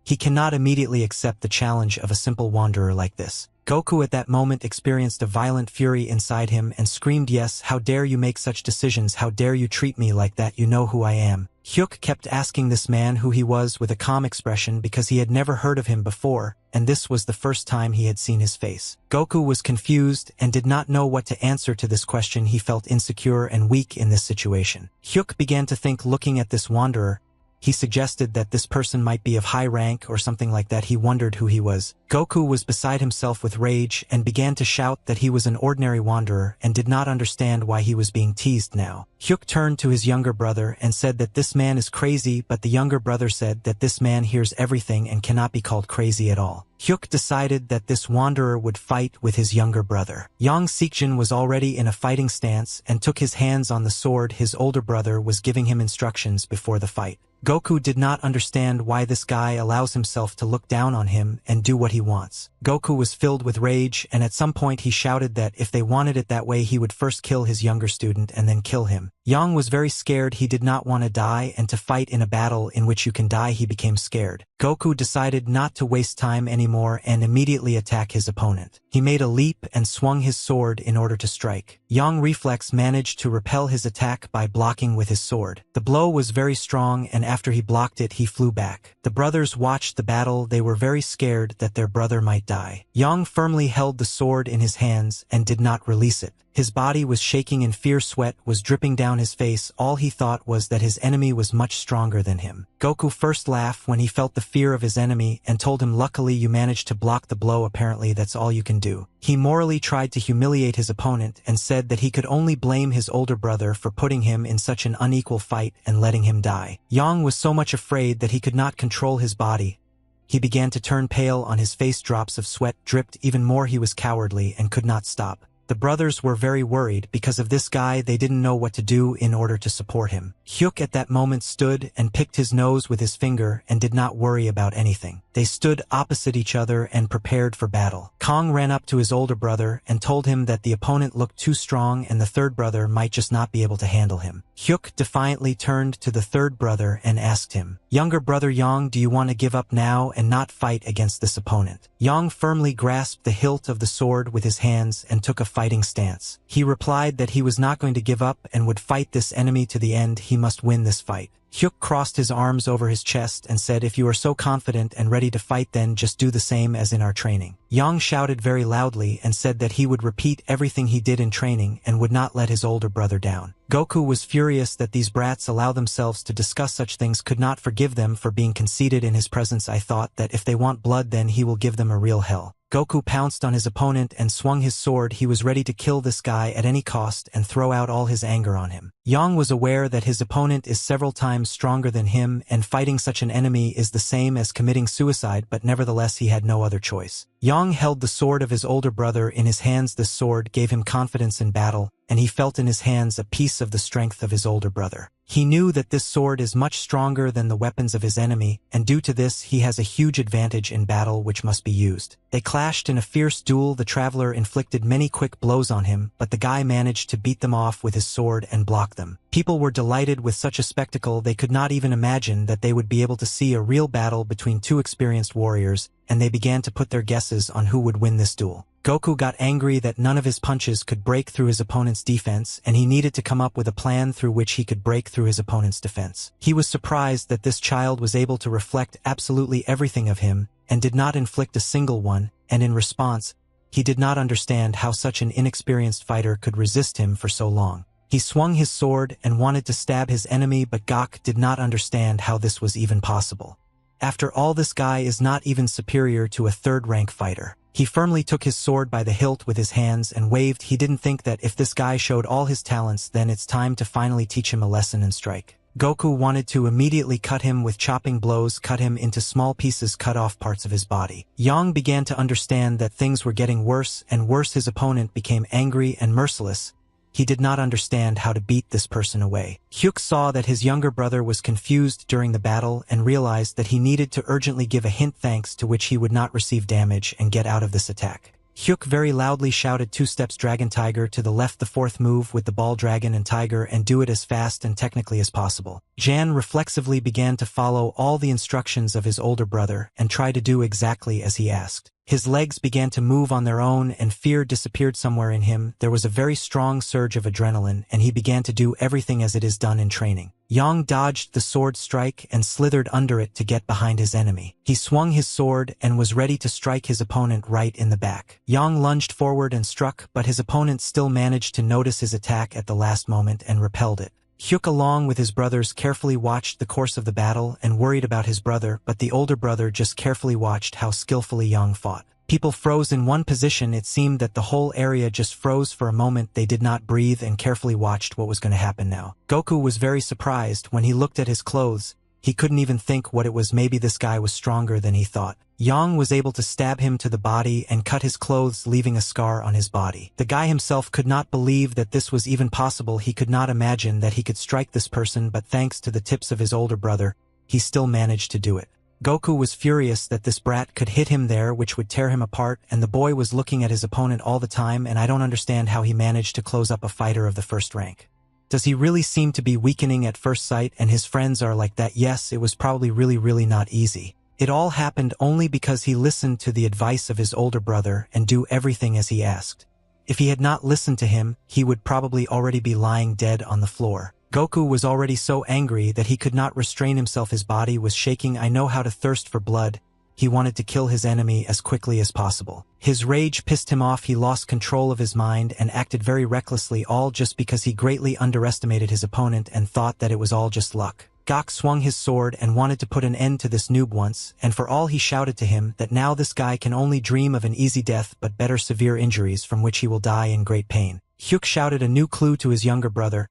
S1: he cannot immediately accept the challenge of a simple wanderer like this. Goku at that moment experienced a violent fury inside him and screamed, "Yes, how dare you make such decisions, how dare you treat me like that, you know who I am." Hyuk kept asking this man who he was with a calm expression because he had never heard of him before, and this was the first time he had seen his face. Goku was confused and did not know what to answer to this question. He felt insecure and weak in this situation. Hyuk began to think, looking at this wanderer, he suggested that this person might be of high rank or something like that. He wondered who he was. Goku was beside himself with rage and began to shout that he was an ordinary wanderer and did not understand why he was being teased now. Hyuk turned to his younger brother and said that this man is crazy, but the younger brother said that this man hears everything and cannot be called crazy at all. Hyuk decided that this wanderer would fight with his younger brother. Yang Seekjin was already in a fighting stance and took his hands on the sword. His older brother was giving him instructions before the fight. Goku did not understand why this guy allows himself to look down on him and do what he wants. Goku was filled with rage, and at some point he shouted that if they wanted it that way he would first kill his younger student and then kill him. Yang was very scared. He did not want to die, and to fight in a battle in which you can die, he became scared. Goku decided not to waste time anymore and immediately attack his opponent. He made a leap and swung his sword in order to strike. Yang Reflex managed to repel his attack by blocking with his sword. The blow was very strong, and after he blocked it, he flew back. The brothers watched the battle. They were very scared that their brother might die. Yang firmly held the sword in his hands and did not release it. His body was shaking in fear. Sweat was dripping down his face. All he thought was that his enemy was much stronger than him. Goku first laughed when he felt the fear of his enemy and told him, "Luckily you managed to block the blow. Apparently that's all you can do." He morally tried to humiliate his opponent and said that he could only blame his older brother for putting him in such an unequal fight and letting him die. Yang was so much afraid that he could not control his body. He began to turn pale. On his face drops of sweat dripped even more. He was cowardly and could not stop. The brothers were very worried because of this guy. They didn't know what to do in order to support him. Hyuk at that moment stood and picked his nose with his finger and did not worry about anything. They stood opposite each other and prepared for battle. Kong ran up to his older brother and told him that the opponent looked too strong and the third brother might just not be able to handle him. Hyuk defiantly turned to the third brother and asked him, "Younger brother Yong, do you want to give up now and not fight against this opponent?" Yong firmly grasped the hilt of the sword with his hands and took a fighting stance. He replied that he was not going to give up and would fight this enemy to the end. He must win this fight. Hyuk crossed his arms over his chest and said, "If you are so confident and ready to fight, then just do the same as in our training." Yang shouted very loudly and said that he would repeat everything he did in training and would not let his older brother down. Goku was furious that these brats allow themselves to discuss such things, could not forgive them for being conceited in his presence. I thought that if they want blood, then he will give them a real hell. Goku pounced on his opponent and swung his sword. He was ready to kill this guy at any cost and throw out all his anger on him. Yang was aware that his opponent is several times stronger than him, and fighting such an enemy is the same as committing suicide, but nevertheless he had no other choice. Yang held the sword of his older brother in his hands. This sword gave him confidence in battle, and he felt in his hands a piece of the strength of his older brother. He knew that this sword is much stronger than the weapons of his enemy, and due to this he has a huge advantage in battle which must be used. They clashed in a fierce duel. The traveler inflicted many quick blows on him, but the guy managed to beat them off with his sword and block them. People were delighted with such a spectacle. They could not even imagine that they would be able to see a real battle between two experienced warriors, and they began to put their guesses on who would win this duel. Goku got angry that none of his punches could break through his opponent's defense, and he needed to come up with a plan through which he could break through his opponent's defense. He was surprised that this child was able to reflect absolutely everything of him, and did not inflict a single one, and in response, he did not understand how such an inexperienced fighter could resist him for so long. He swung his sword and wanted to stab his enemy, but Gok did not understand how this was even possible. After all, this guy is not even superior to a third-rank fighter. He firmly took his sword by the hilt with his hands and waved. He didn't think that if this guy showed all his talents, then it's time to finally teach him a lesson and strike. Goku wanted to immediately cut him with chopping blows, cut him into small pieces, cut off parts of his body. Yang began to understand that things were getting worse and worse. His opponent became angry and merciless. He did not understand how to beat this person away. Hyuk saw that his younger brother was confused during the battle and realized that he needed to urgently give a hint, thanks to which he would not receive damage and get out of this attack. Hyuk very loudly shouted, "2 steps Dragon Tiger to the left, the fourth move with the ball dragon and tiger, and do it as fast and technically as possible." Jan reflexively began to follow all the instructions of his older brother and try to do exactly as he asked. His legs began to move on their own and fear disappeared somewhere in him. There was a very strong surge of adrenaline and he began to do everything as it is done in training. Yang dodged the sword strike and slithered under it to get behind his enemy. He swung his sword and was ready to strike his opponent right in the back. Yang lunged forward and struck, but his opponent still managed to notice his attack at the last moment and repelled it. Hyuk, along with his brothers, carefully watched the course of the battle and worried about his brother, but the older brother just carefully watched how skillfully Yang fought. People froze in one position. It seemed that the whole area just froze for a moment. They did not breathe and carefully watched what was going to happen now. Goku was very surprised when he looked at his clothes. He couldn't even think what it was. Maybe this guy was stronger than he thought. Yang was able to stab him to the body and cut his clothes, leaving a scar on his body. The guy himself could not believe that this was even possible. He could not imagine that he could strike this person, but thanks to the tips of his older brother, he still managed to do it. Goku was furious that this brat could hit him there, which would tear him apart, and the boy was looking at his opponent all the time, and I don't understand how he managed to close up a fighter of the first rank. Does he really seem to be weakening at first sight, and his friends are like that? Yes, it was probably really not easy. It all happened only because he listened to the advice of his older brother and do everything as he asked. If he had not listened to him, he would probably already be lying dead on the floor. Goku was already so angry that he could not restrain himself. His body was shaking. I know how to thirst for blood. He wanted to kill his enemy as quickly as possible. His rage pissed him off. He lost control of his mind and acted very recklessly, all just because he greatly underestimated his opponent and thought that it was all just luck. Gok swung his sword and wanted to put an end to this noob once and for all. He shouted to him that now this guy can only dream of an easy death but better severe injuries from which he will die in great pain. Hyuk shouted a new clue to his younger brother.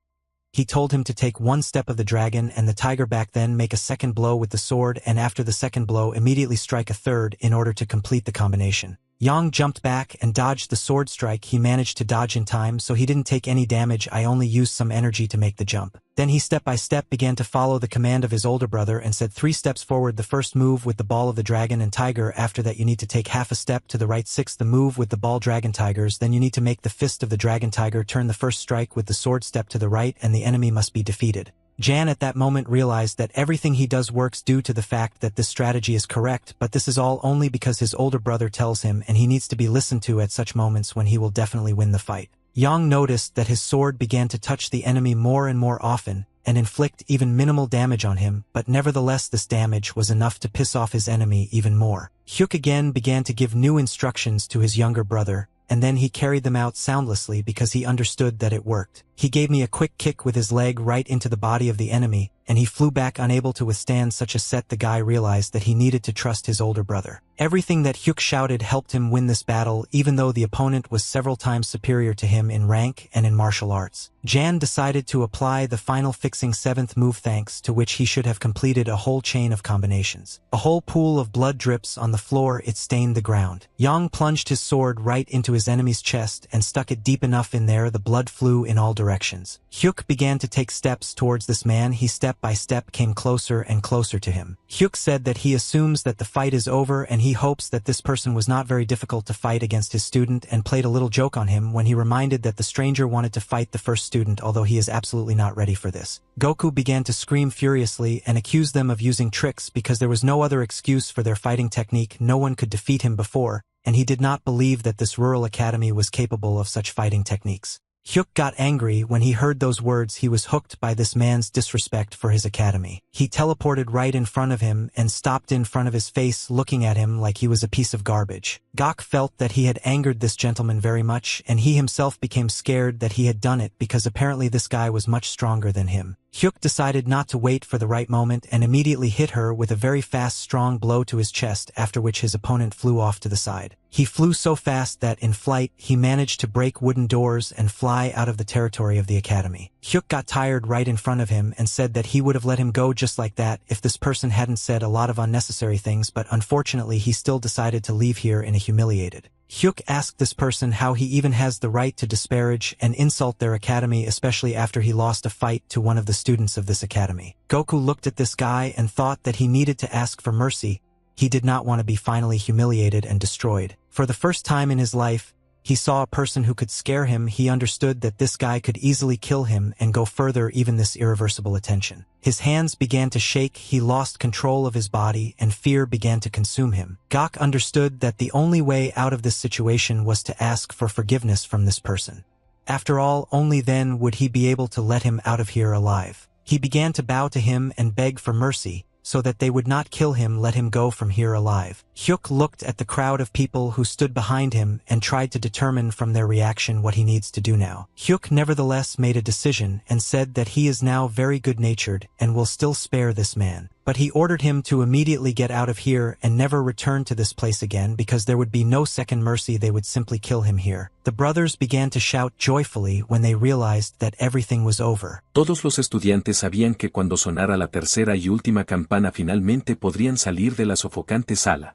S1: He told him to take 1 step of the dragon and the tiger back, then make a second blow with the sword, and after the second blow immediately strike a third in order to complete the combination. Yang jumped back and dodged the sword strike. He managed to dodge in time, so he didn't take any damage. I only used some energy to make the jump. Then he step by step began to follow the command of his older brother and said 3 steps forward the first move with the ball of the dragon and tiger. After that you need to take half a step to the right. 6 the move with the ball dragon tigers. Then you need to make the fist of the dragon tiger turn the first strike with the sword step to the right and the enemy must be defeated. Jan at that moment realized that everything he does works due to the fact that this strategy is correct, but this is all only because his older brother tells him and he needs to be listened to at such moments when he will definitely win the fight. Yang noticed that his sword began to touch the enemy more and more often and inflict even minimal damage on him, but nevertheless this damage was enough to piss off his enemy even more. Hyuk again began to give new instructions to his younger brother, and then he carried them out soundlessly because he understood that it worked. He gave me a quick kick with his leg right into the body of the enemy, and he flew back unable to withstand such a set. The guy realized that he needed to trust his older brother. Everything that Hyuk shouted helped him win this battle, even though the opponent was several times superior to him in rank and in martial arts. Jan decided to apply the final fixing 7th move, thanks to which he should have completed a whole chain of combinations. A whole pool of blood drips on the floor. It stained the ground. Yang plunged his sword right into his enemy's chest and stuck it deep enough in there the blood flew in all directions. Hyuk began to take steps towards this man. He step by step came closer and closer to him. Hyuk said that he assumes that the fight is over and he hopes that this person was not very difficult to fight against his student, and played a little joke on him when he reminded that the stranger wanted to fight the first student, although he is absolutely not ready for this. Goku began to scream furiously and accuse them of using tricks because there was no other excuse for their fighting technique. No one could defeat him before, and he did not believe that this rural academy was capable of such fighting techniques. Hyuk got angry when he heard those words. He was hooked by this man's disrespect for his academy. He teleported right in front of him and stopped in front of his face, looking at him like he was a piece of garbage. Gok felt that he had angered this gentleman very much, and he himself became scared that he had done it because apparently this guy was much stronger than him. Hyuk decided not to wait for the right moment and immediately hit her with a very fast, strong blow to his chest, after which his opponent flew off to the side. He flew so fast that in flight he managed to break wooden doors and fly out of the territory of the academy. Hyuk got tired right in front of him and said that he would have let him go just like that if this person hadn't said a lot of unnecessary things, but unfortunately he still decided to leave here in a humiliated. Hyuk asked this person how he even has the right to disparage and insult their academy, especially after he lost a fight to one of the students of this academy. Goku looked at this guy and thought that he needed to ask for mercy. He did not want to be finally humiliated and destroyed. For the first time in his life, he saw a person who could scare him. He understood that this guy could easily kill him and go further, even this irreversible attention. His hands began to shake, he lost control of his body, and fear began to consume him. Gok understood that the only way out of this situation was to ask for forgiveness from this person. After all, only then would he be able to let him out of here alive. He began to bow to him and beg for mercy, so that they would not kill him, let him go from here alive. Hyuk looked at the crowd of people who stood behind him and tried to determine from their reaction what he needs to do now. Hyuk nevertheless made a decision and said that he is now very good-natured and will still spare this man. But he ordered him to immediately get out of here and never return to this place again, because there would be no second mercy. They would simply kill him here. The brothers began to shout joyfully when they realized that everything was over.
S2: Todos los estudiantes sabían que cuando sonara la tercera y última campana finalmente podrían salir de la sofocante sala.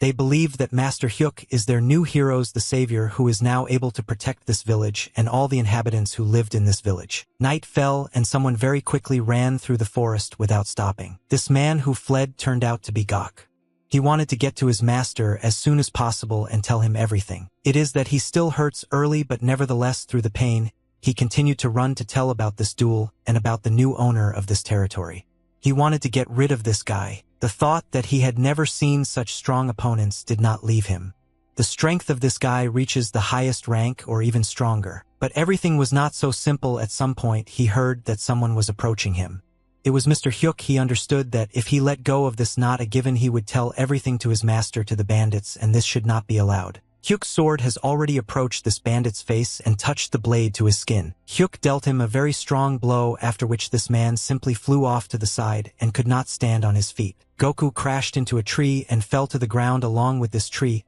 S1: They believed that Master Hyuk is their new heroes, the savior who is now able to protect this village and all the inhabitants who lived in this village. Night fell and someone very quickly ran through the forest without stopping. This man who fled turned out to be Gok. He wanted to get to his master as soon as possible and tell him everything. It is that he still hurts early, but nevertheless through the pain, he continued to run to tell about this duel and about the new owner of this territory. He wanted to get rid of this guy. The thought that he had never seen such strong opponents did not leave him. The strength of this guy reaches the highest rank or even stronger. But everything was not so simple. At some point he heard that someone was approaching him. It was Mr. Hyuk. He understood that if he let go of this not a given, he would tell everything to his master, to the bandits, and this should not be allowed. Hyuk's sword has already approached this bandit's face and touched the blade to his skin. Hyuk dealt him a very strong blow, after which this man simply flew off to the side and could not stand on his feet. Goku crashed into a tree and fell to the ground along with this tree.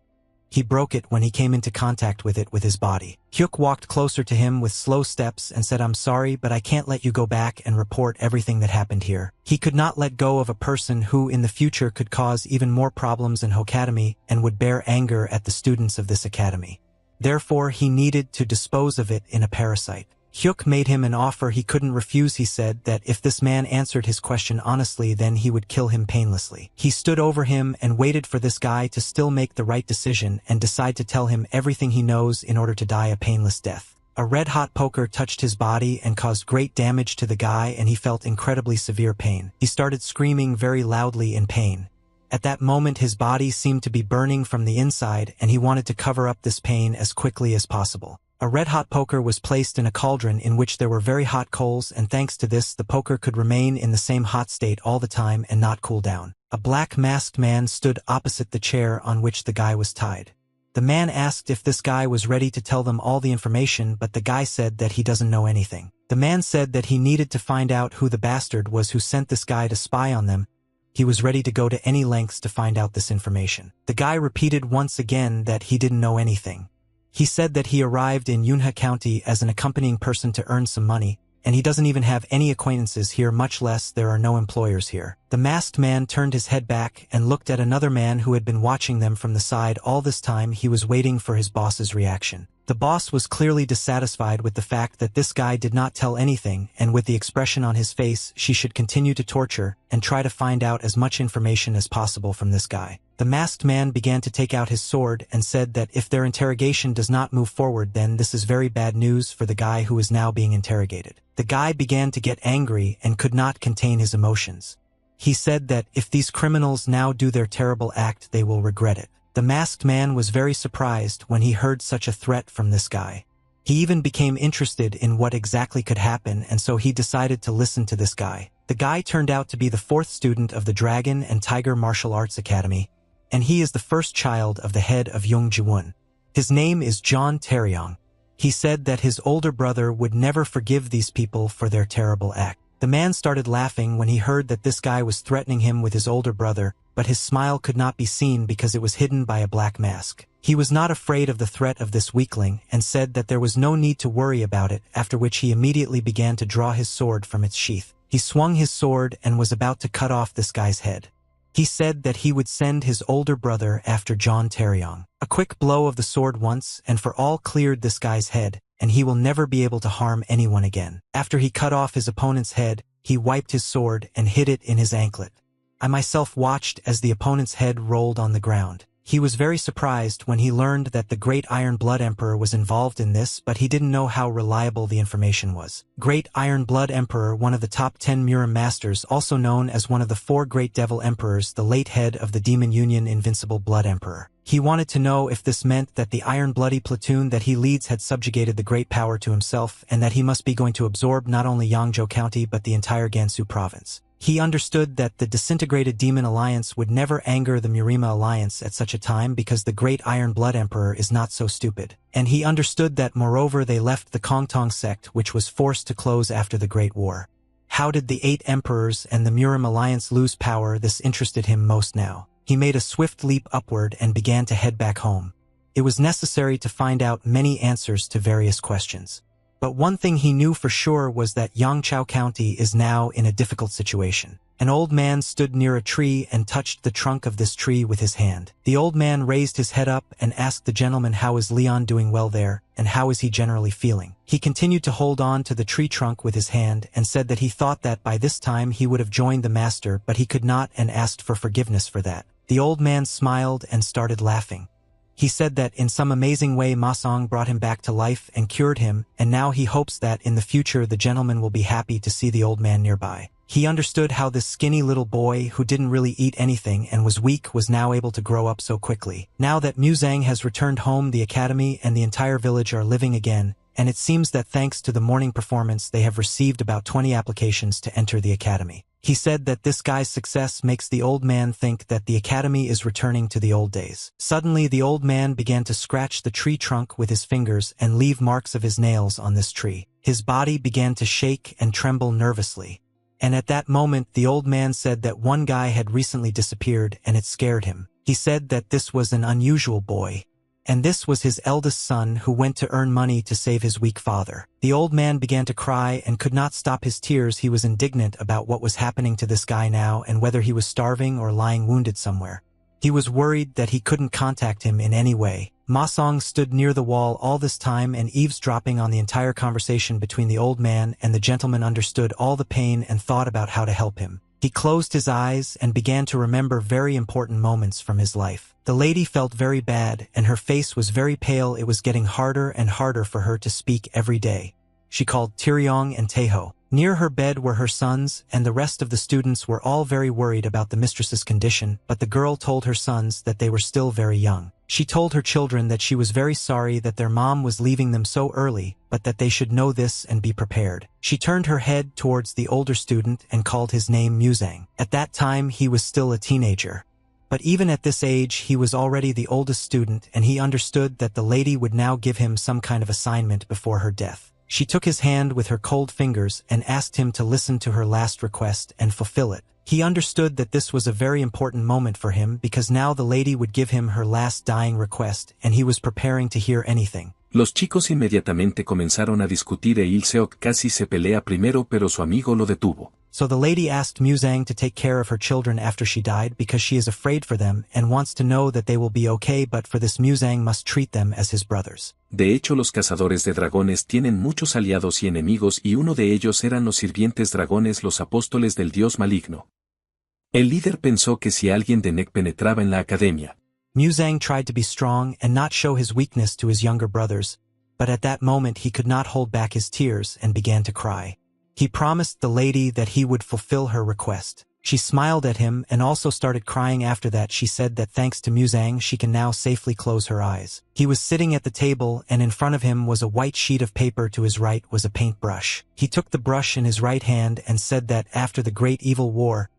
S1: He broke it when he came into contact with it with his body. Hyuk walked closer to him with slow steps and said, "I'm sorry, but I can't let you go back and report everything that happened here." He could not let go of a person who in the future could cause even more problems in Hokatami and would bear anger at the students of this academy. Therefore, he needed to dispose of it in a parasite. Hyuk made him an offer he couldn't refuse. He said that if this man answered his question honestly, then he would kill him painlessly. He stood over him and waited for this guy to still make the right decision and decide to tell him everything he knows in order to die a painless death. A red-hot poker touched his body and caused great damage to the guy, and he felt incredibly severe pain. He started screaming very loudly in pain. At that moment, his body seemed to be burning from the inside, and he wanted to cover up this pain as quickly as possible. A red-hot poker was placed in a cauldron in which there were very hot coals, and thanks to this, the poker could remain in the same hot state all the time and not cool down. A black masked man stood opposite the chair on which the guy was tied. The man asked if this guy was ready to tell them all the information, but the guy said that he doesn't know anything. The man said that he needed to find out who the bastard was who sent this guy to spy on them. He was ready to go to any lengths to find out this information. The guy repeated once again that he didn't know anything. He said that he arrived in Yunha County as an accompanying person to earn some money, and he doesn't even have any acquaintances here, much less there are no employers here. The masked man turned his head back and looked at another man who had been watching them from the side all this time. He was waiting for his boss's reaction. The boss was clearly dissatisfied with the fact that this guy did not tell anything, and with the expression on his face, she should continue to torture and try to find out as much information as possible from this guy. The masked man began to take out his sword and said that if their interrogation does not move forward, then this is very bad news for the guy who is now being interrogated. The guy began to get angry and could not contain his emotions. He said that if these criminals now do their terrible act, they will regret it. The masked man was very surprised when he heard such a threat from this guy. He even became interested in what exactly could happen, and so he decided to listen to this guy. The guy turned out to be the 4th student of the Dragon and Tiger Martial Arts Academy, and he is the first child of the head of Yongjiwon. His name is John Taeyong. He said that his older brother would never forgive these people for their terrible act. The man started laughing when he heard that this guy was threatening him with his older brother, but his smile could not be seen because it was hidden by a black mask. He was not afraid of the threat of this weakling and said that there was no need to worry about it, after which he immediately began to draw his sword from its sheath. He swung his sword and was about to cut off this guy's head. He said that he would send his older brother after John Taeyong. A quick blow of the sword once and for all cleared this guy's head, and he will never be able to harm anyone again. After he cut off his opponent's head, he wiped his sword and hid it in his anklet. I myself watched as the opponent's head rolled on the ground. He was very surprised when he learned that the Great Iron Blood Emperor was involved in this, but he didn't know how reliable the information was. Great Iron Blood Emperor, one of the top 10 Murim Masters, also known as one of the 4 Great Devil Emperors, the late head of the Demon Union Invincible Blood Emperor. He wanted to know if this meant that the Iron Bloody platoon that he leads had subjugated the great power to himself, and that he must be going to absorb not only Yangzhou County but the entire Gansu province. He understood that the disintegrated Demon Alliance would never anger the Murima Alliance at such a time because the Great Iron Blood Emperor is not so stupid. And he understood that moreover they left the Kongtong sect, which was forced to close after the Great War. How did the 8 emperors and the Murim Alliance lose power? This interested him most now. He made a swift leap upward and began to head back home. It was necessary to find out many answers to various questions. But one thing he knew for sure was that Yangzhou County is now in a difficult situation. An old man stood near a tree and touched the trunk of this tree with his hand. The old man raised his head up and asked the gentleman, "How is Leon doing? Well there, and how is he generally feeling?" He continued to hold on to the tree trunk with his hand and said that he thought that by this time he would have joined the master, but he could not, and asked for forgiveness for that. The old man smiled and started laughing. He said that in some amazing way Ma Song brought him back to life and cured him, and now he hopes that in the future the gentleman will be happy to see the old man nearby. He understood how this skinny little boy who didn't really eat anything and was weak was now able to grow up so quickly. Now that Muzang has returned home, the academy and the entire village are living again, and it seems that thanks to the morning performance they have received about 20 applications to enter the academy. He said that this guy's success makes the old man think that the academy is returning to the old days. Suddenly the old man began to scratch the tree trunk with his fingers and leave marks of his nails on this tree. His body began to shake and tremble nervously. And at that moment the old man said that one guy had recently disappeared and it scared him. He said that this was an unusual boy. and this was his eldest son who went to earn money to save his weak father. The old man began to cry and could not stop his tears. He was indignant about what was happening to this guy now and whether he was starving or lying wounded somewhere. He was worried that he couldn't contact him in any way. Ma Song stood near the wall all this time and eavesdropping on the entire conversation between the old man and the gentleman, understood all the pain and thought about how to help him. He closed his eyes and began to remember very important moments from his life. The lady felt very bad and her face was very pale. It was getting harder and harder for her to speak every day. She called Taeyong and Taeho. Near her bed were her sons, and the rest of the students were all very worried about the mistress's condition, but the girl told her sons that they were still very young. She told her children that she was very sorry that their mom was leaving them so early, but that they should know this and be prepared. She turned her head towards the older student and called his name Musang. At that time he was still a teenager. But even at this age he was already the oldest student, and he understood that the lady would now give him some kind of assignment before her death. She took his hand with her cold fingers and asked him to listen to her last request and fulfill it. He understood that this was a very important moment for him because now the lady would give him her last dying request and he was preparing to hear anything.
S2: Los chicos inmediatamente comenzaron a discutir Il Seok casi se pelea primero pero su amigo lo detuvo.
S1: So the lady asked Musang to take care of her children after she died because she is afraid for them and wants to know that they will be okay, but for this Musang must treat them as his brothers.
S2: De hecho, los cazadores de dragones tienen muchos aliados y enemigos y uno de ellos eran los sirvientes dragones, los apóstoles del dios maligno. El líder pensó que si alguien de Nek penetraba en la academia,
S1: Musang tried to be strong and not show his weakness to his younger brothers, but at that moment he could not hold back his tears and began to cry. He promised the lady that he would fulfill her request. She smiled at him and also started crying. After that she said that thanks to Musang she can now safely close her eyes. He was sitting at the table and in front of him was a white sheet of paper. To his right was a paintbrush. He took the brush in his right hand and said that after the Great Evil War,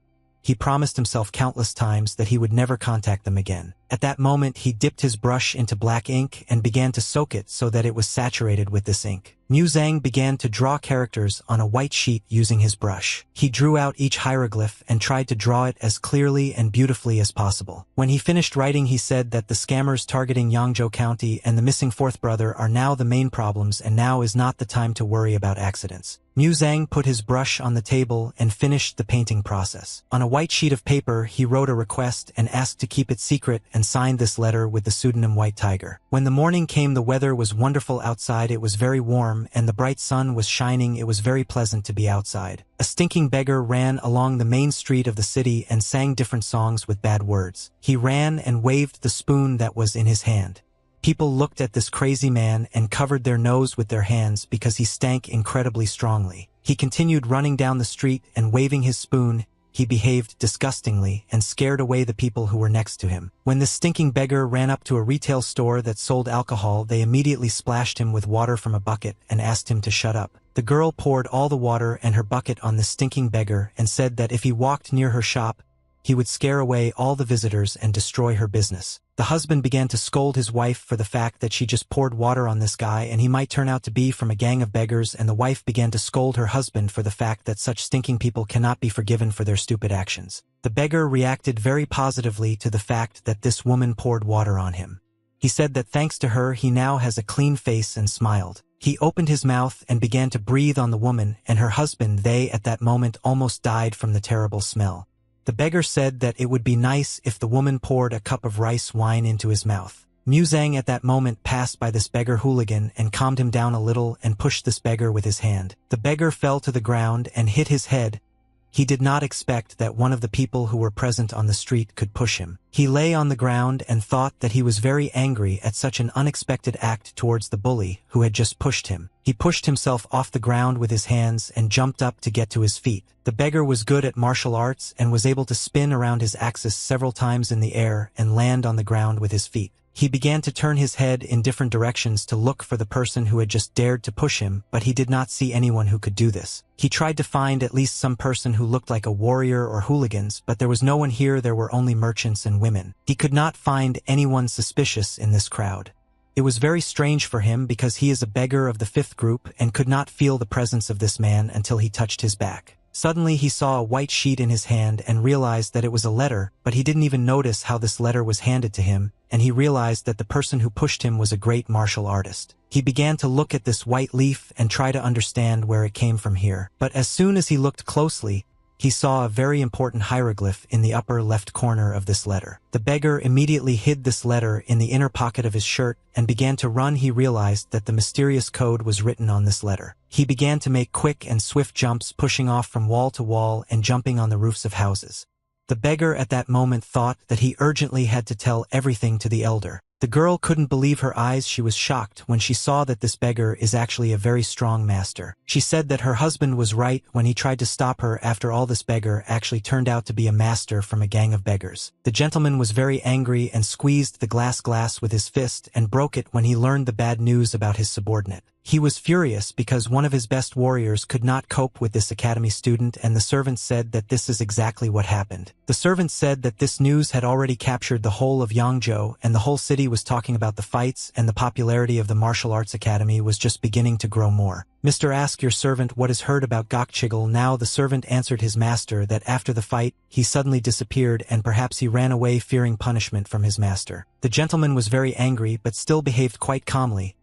S1: he promised himself countless times that he would never contact them again. At that moment he dipped his brush into black ink and began to soak it so that it was saturated with this ink. Musang began to draw characters on a white sheet using his brush. He drew out each hieroglyph and tried to draw it as clearly and beautifully as possible. When he finished writing he said that the scammers targeting Yangzhou County and the missing fourth brother are now the main problems and now is not the time to worry about accidents. Musang put his brush on the table and finished the painting process. On a white sheet of paper he wrote a request and asked to keep it secret and signed this letter with the pseudonym White Tiger. When the morning came the weather was wonderful outside. It was very warm and the bright sun was shining. It was very pleasant to be outside. A stinking beggar ran along the main street of the city and sang different songs with bad words. He ran and waved the spoon that was in his hand. People looked at this crazy man and covered their nose with their hands because he stank incredibly strongly. He continued running down the street and waving his spoon. He behaved disgustingly and scared away the people who were next to him. When the stinking beggar ran up to a retail store that sold alcohol, they immediately splashed him with water from a bucket and asked him to shut up. The girl poured all the water and her bucket on the stinking beggar and said that if he walked near her shop, he would scare away all the visitors and destroy her business. The husband began to scold his wife for the fact that she just poured water on this guy and he might turn out to be from a gang of beggars, and the wife began to scold her husband for the fact that such stinking people cannot be forgiven for their stupid actions. The beggar reacted very positively to the fact that this woman poured water on him. He said that thanks to her he now has a clean face and smiled. He opened his mouth and began to breathe on the woman and her husband. They at that moment almost died from the terrible smell. The beggar said that it would be nice if the woman poured a cup of rice wine into his mouth. Musang at that moment passed by this beggar hooligan and calmed him down a little and pushed this beggar with his hand. The beggar fell to the ground and hit his head. He did not expect that one of the people who were present on the street could push him. He lay on the ground and thought that he was very angry at such an unexpected act towards the bully who had just pushed him. He pushed himself off the ground with his hands and jumped up to get to his feet. The beggar was good at martial arts and was able to spin around his axis several times in the air and land on the ground with his feet. He began to turn his head in different directions to look for the person who had just dared to push him, but he did not see anyone who could do this. He tried to find at least some person who looked like a warrior or hooligans, but there was no one here. There were only merchants and women. He could not find anyone suspicious in this crowd. It was very strange for him because he is a beggar of the fifth group and could not feel the presence of this man until he touched his back. Suddenly he saw a white sheet in his hand and realized that it was a letter, but he didn't even notice how this letter was handed to him, and he realized that the person who pushed him was a great martial artist. He began to look at this white leaf and try to understand where it came from here. But as soon as he looked closely, he saw a very important hieroglyph in the upper left corner of this letter. The beggar immediately hid this letter in the inner pocket of his shirt and began to run. He realized that the mysterious code was written on this letter. He began to make quick and swift jumps, pushing off from wall to wall and jumping on the roofs of houses. The beggar at that moment thought that he urgently had to tell everything to the elder. The girl couldn't believe her eyes. She was shocked when she saw that this beggar is actually a very strong master. She said that her husband was right when he tried to stop her. After all, this beggar actually turned out to be a master from a gang of beggars. The gentleman was very angry and squeezed the glass with his fist and broke it when he learned the bad news about his subordinate. He was furious because one of his best warriors could not cope with this academy student, and the servant said that this is exactly what happened. The servant said that this news had already captured the whole of Yangzhou, and the whole city was talking about the fights, and the popularity of the martial arts academy was just beginning to grow more. "Mr. Ask your servant what is heard about Gokchigel now." The servant answered his master that after the fight, he suddenly disappeared and perhaps he ran away fearing punishment from his master. The gentleman was very angry but still behaved quite calmly.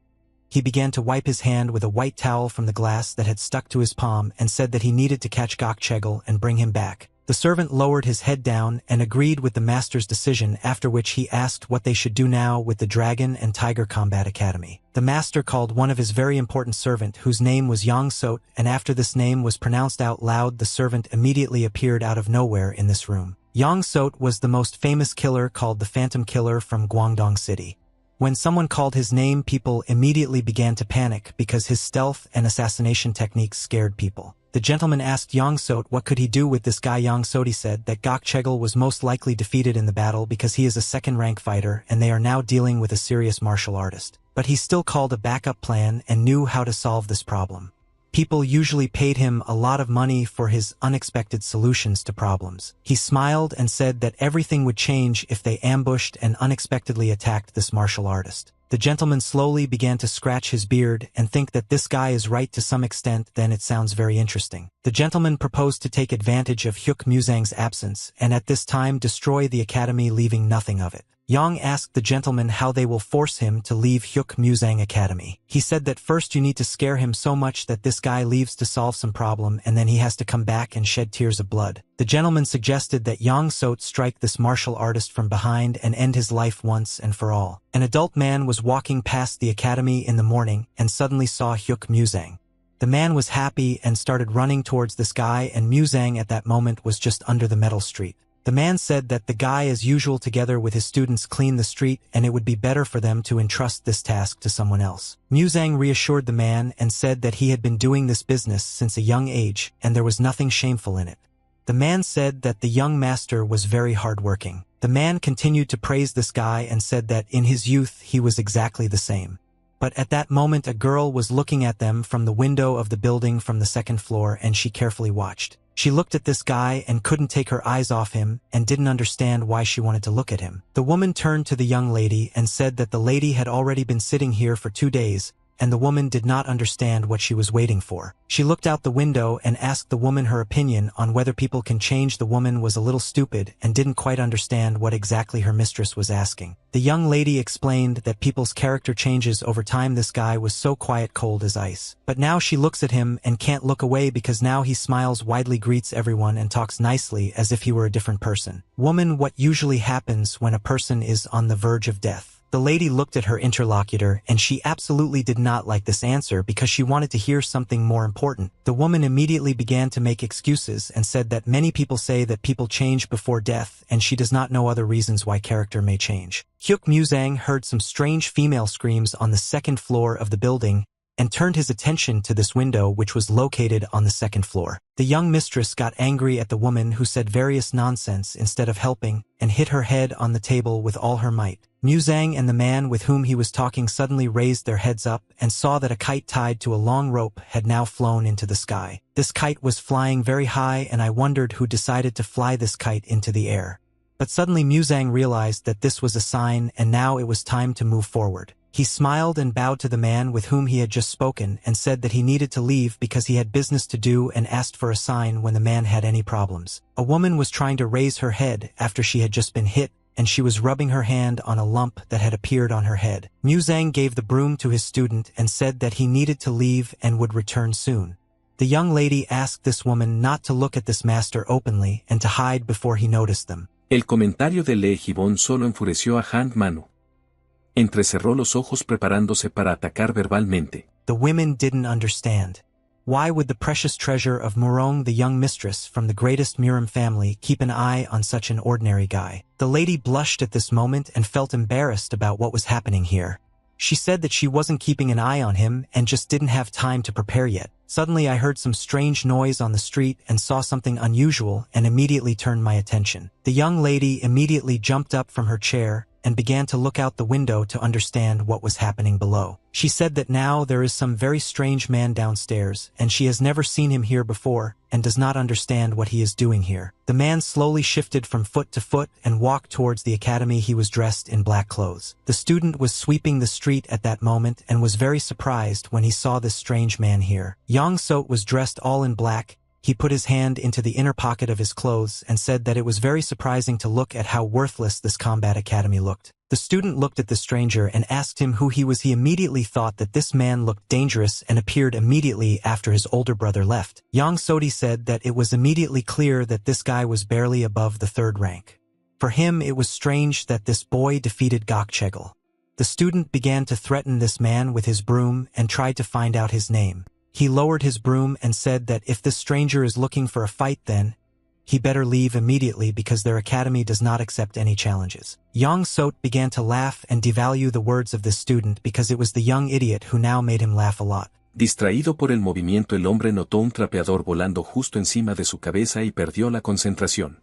S1: He began to wipe his hand with a white towel from the glass that had stuck to his palm and said that he needed to catch Gokchegel and bring him back. The servant lowered his head down and agreed with the master's decision, after which he asked what they should do now with the Dragon and Tiger Combat Academy. The master called one of his very important servant, whose name was Yang Sot, and after this name was pronounced out loud, the servant immediately appeared out of nowhere in this room. Yang Sot was the most famous killer called the Phantom Killer from Guangdong City. When someone called his name, people immediately began to panic because his stealth and assassination techniques scared people. The gentleman asked Yang Sot what could he do with this guy. Yang Sot said that Gokchegel was most likely defeated in the battle because he is a second-rank fighter and they are now dealing with a serious martial artist. But he still called a backup plan and knew how to solve this problem. People usually paid him a lot of money for his unexpected solutions to problems. He smiled and said that everything would change if they ambushed and unexpectedly attacked this martial artist. The gentleman slowly began to scratch his beard and think that this guy is right to some extent. Then it sounds very interesting. The gentleman proposed to take advantage of Hyuk Muzang's absence and at this time destroy the academy, leaving nothing of it. Yang asked the gentleman how they will force him to leave Hyuk Muzang Academy. He said that first you need to scare him so much that this guy leaves to solve some problem and then he has to come back and shed tears of blood. The gentleman suggested that Yang Sot strike this martial artist from behind and end his life once and for all. An adult man was walking past the academy in the morning and suddenly saw Hyuk Muzang. The man was happy and started running towards this guy, and Muzang at that moment was just under the metal street. The man said that the guy as usual together with his students cleaned the street and it would be better for them to entrust this task to someone else. Muzang reassured the man and said that he had been doing this business since a young age and there was nothing shameful in it. The man said that the young master was very hardworking. The man continued to praise this guy and said that in his youth he was exactly the same. But at that moment a girl was looking at them from the window of the building from the second floor and she carefully watched. She looked at this guy and couldn't take her eyes off him and didn't understand why she wanted to look at him. The woman turned to the young lady and said that the lady had already been sitting here for 2 days, and the woman did not understand what she was waiting for. She looked out the window and asked the woman her opinion on whether people can change. The woman was a little stupid and didn't quite understand what exactly her mistress was asking. The young lady explained that people's character changes over time. This guy was so quiet, cold as ice. But now she looks at him and can't look away because now he smiles widely, greets everyone and talks nicely as if he were a different person. Woman, what usually happens when a person is on the verge of death? The lady looked at her interlocutor and she absolutely did not like this answer because she wanted to hear something more important. The woman immediately began to make excuses and said that many people say that people change before death and she does not know other reasons why character may change. Hyuk Muzang heard some strange female screams on the second floor of the building and turned his attention to this window which was located on the second floor. The young mistress got angry at the woman who said various nonsense instead of helping and hit her head on the table with all her might. Muzang and the man with whom he was talking suddenly raised their heads up and saw that a kite tied to a long rope had now flown into the sky. This kite was flying very high and I wondered who decided to fly this kite into the air. But suddenly Muzang realized that this was a sign and now it was time to move forward. He smiled and bowed to the man with whom he had just spoken and said that he needed to leave because he had business to do and asked for a sign when the man had any problems. A woman was trying to raise her head after she had just been hit, and she was rubbing her hand on a lump that had appeared on her head. Muzang gave the broom to his student and said that he needed to leave and would return soon. The young lady asked this woman not to look at this master openly and to hide before he noticed them.
S2: El comentario de Lee Gibbon solo enfureció a Han Manu. Entrecerró los ojos preparándose para atacar verbalmente.
S1: The women didn't understand. Why would the precious treasure of Murong, the young mistress from the greatest Murim family, keep an eye on such an ordinary guy? The lady blushed at this moment and felt embarrassed about what was happening here. She said that she wasn't keeping an eye on him and just didn't have time to prepare yet. Suddenly I heard some strange noise on the street and saw something unusual and immediately turned my attention. The young lady immediately jumped up from her chair and began to look out the window to understand what was happening below. She said that now there is some very strange man downstairs, and she has never seen him here before, and does not understand what he is doing here. The man slowly shifted from foot to foot and walked towards the academy. He was dressed in black clothes. The student was sweeping the street at that moment and was very surprised when he saw this strange man here. Yang Sot was dressed all in black. He put his hand into the inner pocket of his clothes and said that it was very surprising to look at how worthless this combat academy looked. The student looked at the stranger and asked him who he was. He immediately thought that this man looked dangerous and appeared immediately after his older brother left. Yang Soti said that it was immediately clear that this guy was barely above the 3rd rank. For him it was strange that this boy defeated Gokchegel. The student began to threaten this man with his broom and tried to find out his name. He lowered his broom and said that if this stranger is looking for a fight, then he better leave immediately because their academy does not accept any challenges. Yang Sot began to laugh and devalue the words of this student because it was the young idiot who now made him laugh a lot.
S2: Distraído por el movimiento, el hombre notó un trapeador volando justo encima de su cabeza y perdió la concentración.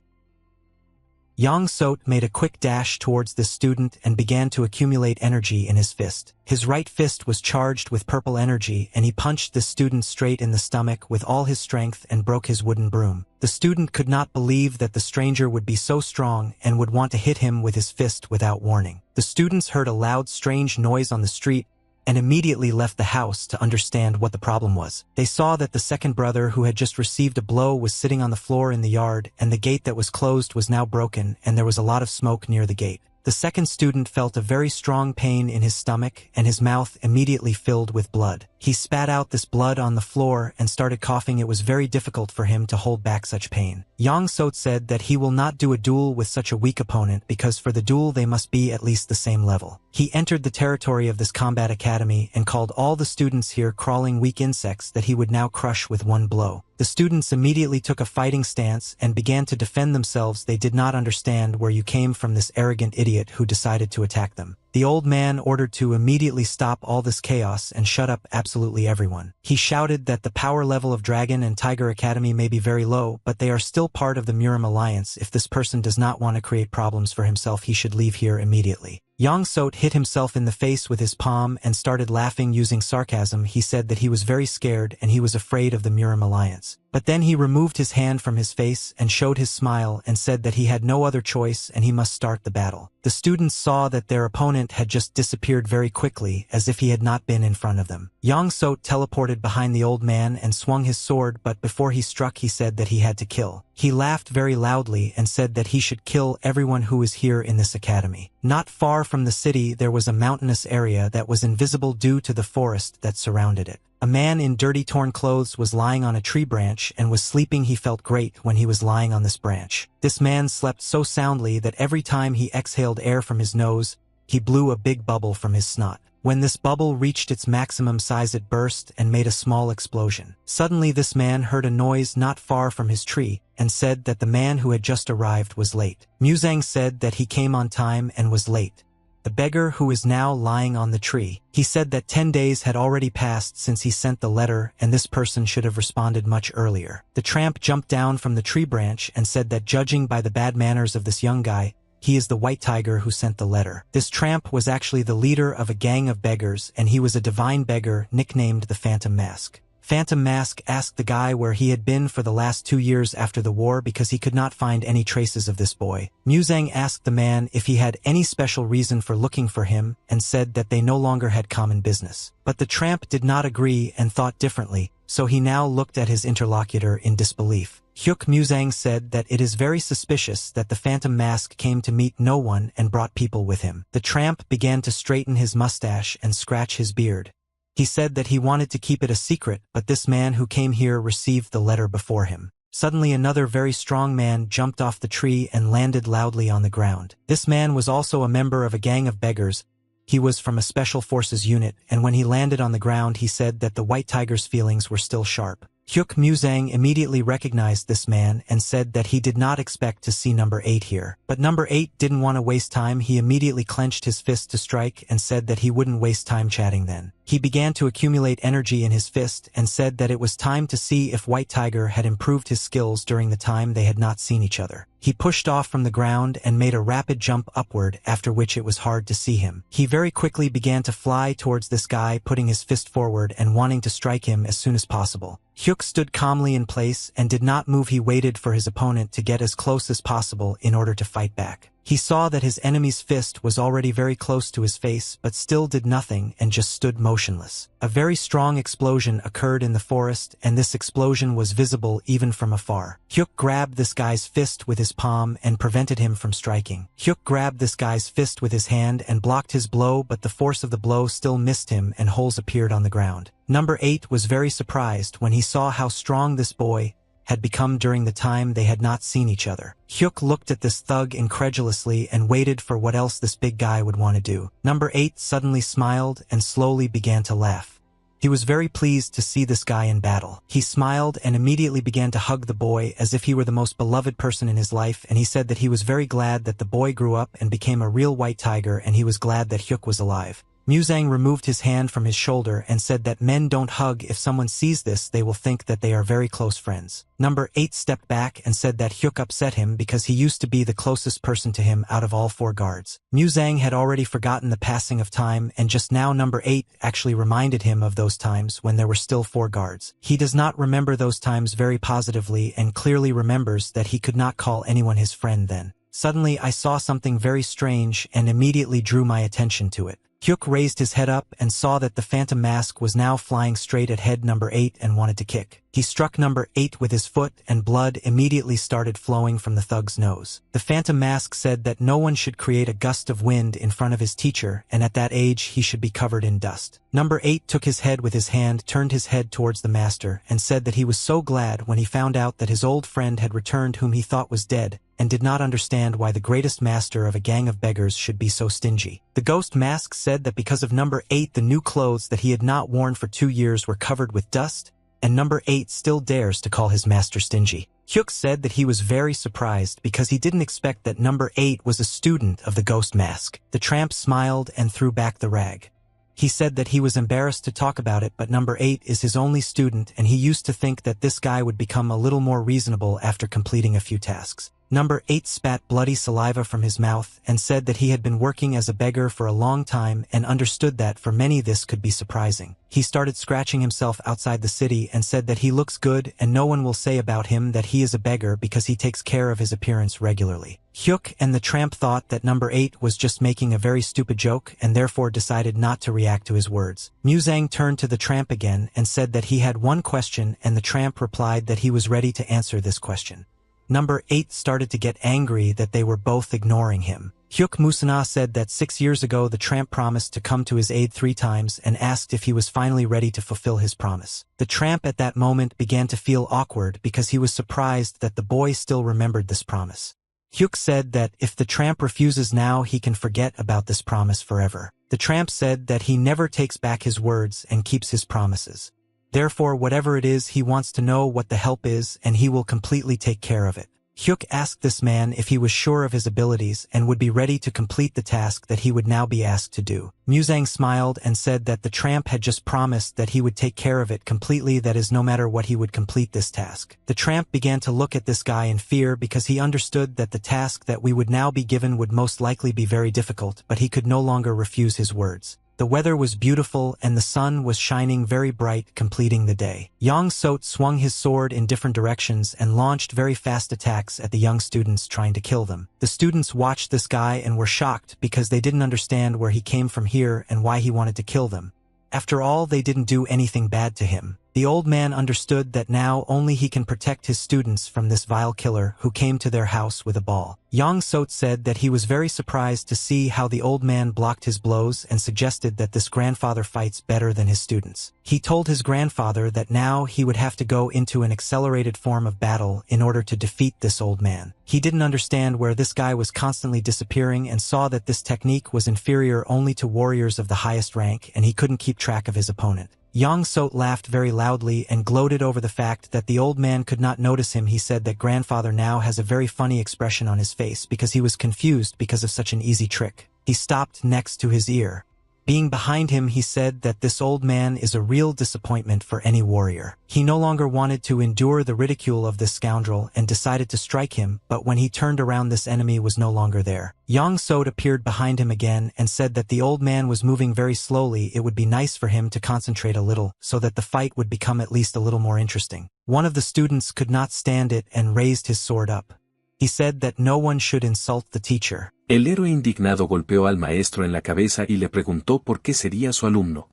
S1: Yang Sot made a quick dash towards the student and began to accumulate energy in his fist. His right fist was charged with purple energy and he punched the student straight in the stomach with all his strength and broke his wooden broom. The student could not believe that the stranger would be so strong and would want to hit him with his fist without warning. The students heard a loud strange noise on the street and immediately left the house to understand what the problem was. They saw that the second brother who had just received a blow was sitting on the floor in the yard, and the gate that was closed was now broken, and there was a lot of smoke near the gate. The second student felt a very strong pain in his stomach, and his mouth immediately filled with blood. He spat out this blood on the floor and started coughing. It was very difficult for him to hold back such pain. Yang Sot said that he will not do a duel with such a weak opponent because for the duel they must be at least the same level. He entered the territory of this combat academy and called all the students here crawling weak insects that he would now crush with one blow. The students immediately took a fighting stance and began to defend themselves. They did not understand where you came from, this arrogant idiot who decided to attack them. The old man ordered to immediately stop all this chaos and shut up absolutely everyone. He shouted that the power level of Dragon and Tiger Academy may be very low, but they are still part of the Murim Alliance. If this person does not want to create problems for himself, he should leave here immediately. Yang Sot hit himself in the face with his palm and started laughing using sarcasm. He said that he was very scared and he was afraid of the Murim Alliance. But then he removed his hand from his face and showed his smile and said that he had no other choice and he must start the battle. The students saw that their opponent had just disappeared very quickly, as if he had not been in front of them. Yang Sot teleported behind the old man and swung his sword, but before he struck he said that he had to kill. He laughed very loudly and said that he should kill everyone who is here in this academy. Not far from the city there was a mountainous area that was invisible due to the forest that surrounded it. A man in dirty torn clothes was lying on a tree branch and was sleeping. He felt great when he was lying on this branch. This man slept so soundly that every time he exhaled air from his nose, he blew a big bubble from his snot. When this bubble reached its maximum size, it burst and made a small explosion. Suddenly this man heard a noise not far from his tree and said that the man who had just arrived was late. Muzang said that he came on time and was late. The beggar who is now lying on the tree. He said that 10 days had already passed since he sent the letter and this person should have responded much earlier. The tramp jumped down from the tree branch and said that judging by the bad manners of this young guy, he is the white tiger who sent the letter. This tramp was actually the leader of a gang of beggars and he was a divine beggar nicknamed the Phantom Mask. Phantom Mask asked the guy where he had been for the last 2 years after the war because he could not find any traces of this boy. Muzang asked the man if he had any special reason for looking for him and said that they no longer had common business. But the tramp did not agree and thought differently, so he now looked at his interlocutor in disbelief. Hyuk Muzang said that it is very suspicious that the Phantom Mask came to meet no one and brought people with him. The tramp began to straighten his mustache and scratch his beard. He said that he wanted to keep it a secret, but this man who came here received the letter before him. Suddenly another very strong man jumped off the tree and landed loudly on the ground. This man was also a member of a gang of beggars. He was from a special forces unit, and when he landed on the ground he said that the White Tiger's feelings were still sharp. Hyuk Muzang immediately recognized this man and said that he did not expect to see number 8 here. But number 8 didn't want to waste time. He immediately clenched his fist to strike and said that he wouldn't waste time chatting then. He began to accumulate energy in his fist and said that it was time to see if White Tiger had improved his skills during the time they had not seen each other. He pushed off from the ground and made a rapid jump upward, after which it was hard to see him. He very quickly began to fly towards this guy, putting his fist forward and wanting to strike him as soon as possible. Hyuk stood calmly in place and did not move. He waited for his opponent to get as close as possible in order to fight back. He saw that his enemy's fist was already very close to his face, but still did nothing and just stood motionless. A very strong explosion occurred in the forest, and this explosion was visible even from afar. Hyuk grabbed this guy's fist with his palm and prevented him from striking. Hyuk grabbed this guy's fist with his hand and blocked his blow, but the force of the blow still missed him and holes appeared on the ground. Number 8 was very surprised when he saw how strong this boy had become during the time they had not seen each other. Hyuk looked at this thug incredulously and waited for what else this big guy would want to do. Number 8 suddenly smiled and slowly began to laugh. He was very pleased to see this guy in battle. He smiled and immediately began to hug the boy as if he were the most beloved person in his life, and he said that he was very glad that the boy grew up and became a real white tiger, and he was glad that Hyuk was alive. Muzang removed his hand from his shoulder and said that men don't hug. If someone sees this, they will think that they are very close friends. Number 8 stepped back and said that Hyuk upset him because he used to be the closest person to him out of all 4 guards. Muzang had already forgotten the passing of time, and just now number 8 actually reminded him of those times when there were still 4 guards. He does not remember those times very positively and clearly remembers that he could not call anyone his friend then. Suddenly I saw something very strange and immediately drew my attention to it. Hyuk raised his head up and saw that the Phantom Mask was now flying straight at head number 8 and wanted to kick. He struck number 8 with his foot and blood immediately started flowing from the thug's nose. The Phantom Mask said that no one should create a gust of wind in front of his teacher, and at that age he should be covered in dust. Number 8 took his head with his hand, turned his head towards the master, and said that he was so glad when he found out that his old friend had returned whom he thought was dead, and did not understand why the greatest master of a gang of beggars should be so stingy. The Ghost Mask said that because of number 8 the new clothes that he had not worn for 2 years were covered with dust, and number 8 still dares to call his master stingy. Hyuk said that he was very surprised because he didn't expect that number 8 was a student of the Ghost Mask. The tramp smiled and threw back the rag. He said that he was embarrassed to talk about it, but number 8 is his only student and he used to think that this guy would become a little more reasonable after completing a few tasks. Number 8 spat bloody saliva from his mouth and said that he had been working as a beggar for a long time and understood that for many this could be surprising. He started scratching himself outside the city and said that he looks good and no one will say about him that he is a beggar because he takes care of his appearance regularly. Hyuk and the tramp thought that number 8 was just making a very stupid joke and therefore decided not to react to his words. Muzang turned to the tramp again and said that he had one question, and the tramp replied that he was ready to answer this question. Number 8 started to get angry that they were both ignoring him. Hyuk Musana said that 6 years ago the tramp promised to come to his aid 3 times and asked if he was finally ready to fulfill his promise. The tramp at that moment began to feel awkward because he was surprised that the boy still remembered this promise. Hyuk said that if the tramp refuses now he can forget about this promise forever. The tramp said that he never takes back his words and keeps his promises. Therefore, whatever it is, he wants to know what the help is, and he will completely take care of it. Hyuk asked this man if he was sure of his abilities and would be ready to complete the task that he would now be asked to do. Muzang smiled and said that the tramp had just promised that he would take care of it completely, that is, no matter what he would complete this task. The tramp began to look at this guy in fear because he understood that the task that we would now be given would most likely be very difficult, but he could no longer refuse his words. The weather was beautiful and the sun was shining very bright, completing the day. Yang Sot swung his sword in different directions and launched very fast attacks at the young students, trying to kill them. The students watched this guy and were shocked because they didn't understand where he came from here and why he wanted to kill them. After all, they didn't do anything bad to him. The old man understood that now only he can protect his students from this vile killer who came to their house with a ball. Yang Sot said that he was very surprised to see how the old man blocked his blows and suggested that this grandfather fights better than his students. He told his grandfather that now he would have to go into an accelerated form of battle in order to defeat this old man. He didn't understand where this guy was constantly disappearing and saw that this technique was inferior only to warriors of the highest rank, and he couldn't keep track of his opponent. Yang Sot laughed very loudly and gloated over the fact that the old man could not notice him. He said that grandfather now has a very funny expression on his face because he was confused because of such an easy trick. He stopped next to his ear. Being behind him, he said that this old man is a real disappointment for any warrior. He no longer wanted to endure the ridicule of this scoundrel and decided to strike him, but when he turned around, this enemy was no longer there. Yang Sot appeared behind him again and said that the old man was moving very slowly. It would be nice for him to concentrate a little so that the fight would become at least a little more interesting. One of the students could not stand it and raised his sword up. He said that no one should insult the teacher.
S2: El héroe indignado golpeó al maestro en la cabeza y le preguntó por qué sería su alumno.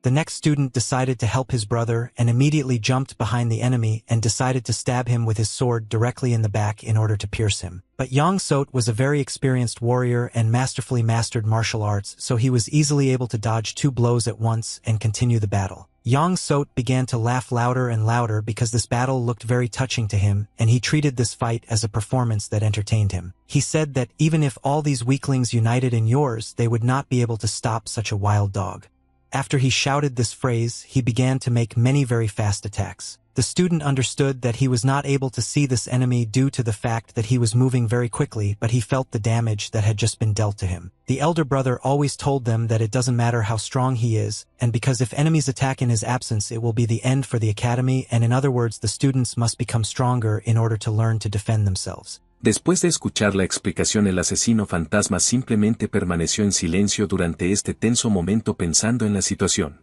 S1: The next student decided to help his brother and immediately jumped behind the enemy and decided to stab him with his sword directly in the back in order to pierce him. But Yang Sot was a very experienced warrior and masterfully mastered martial arts, so he was easily able to dodge 2 blows at once and continue the battle. Yang Sot began to laugh louder and louder because this battle looked very touching to him, and he treated this fight as a performance that entertained him. He said that even if all these weaklings united in yours, they would not be able to stop such a wild dog. After he shouted this phrase, he began to make many very fast attacks. The student understood that he was not able to see this enemy due to the fact that he was moving very quickly, but he felt the damage that had just been dealt to him. The elder brother always told them that it doesn't matter how strong he is, and because if enemies attack in his absence, it will be the end for the academy, and in other words, the students must become stronger in order to learn to defend themselves.
S2: Después de escuchar la explicación, el asesino fantasma simplemente permaneció en silencio durante este tenso momento pensando en la situación.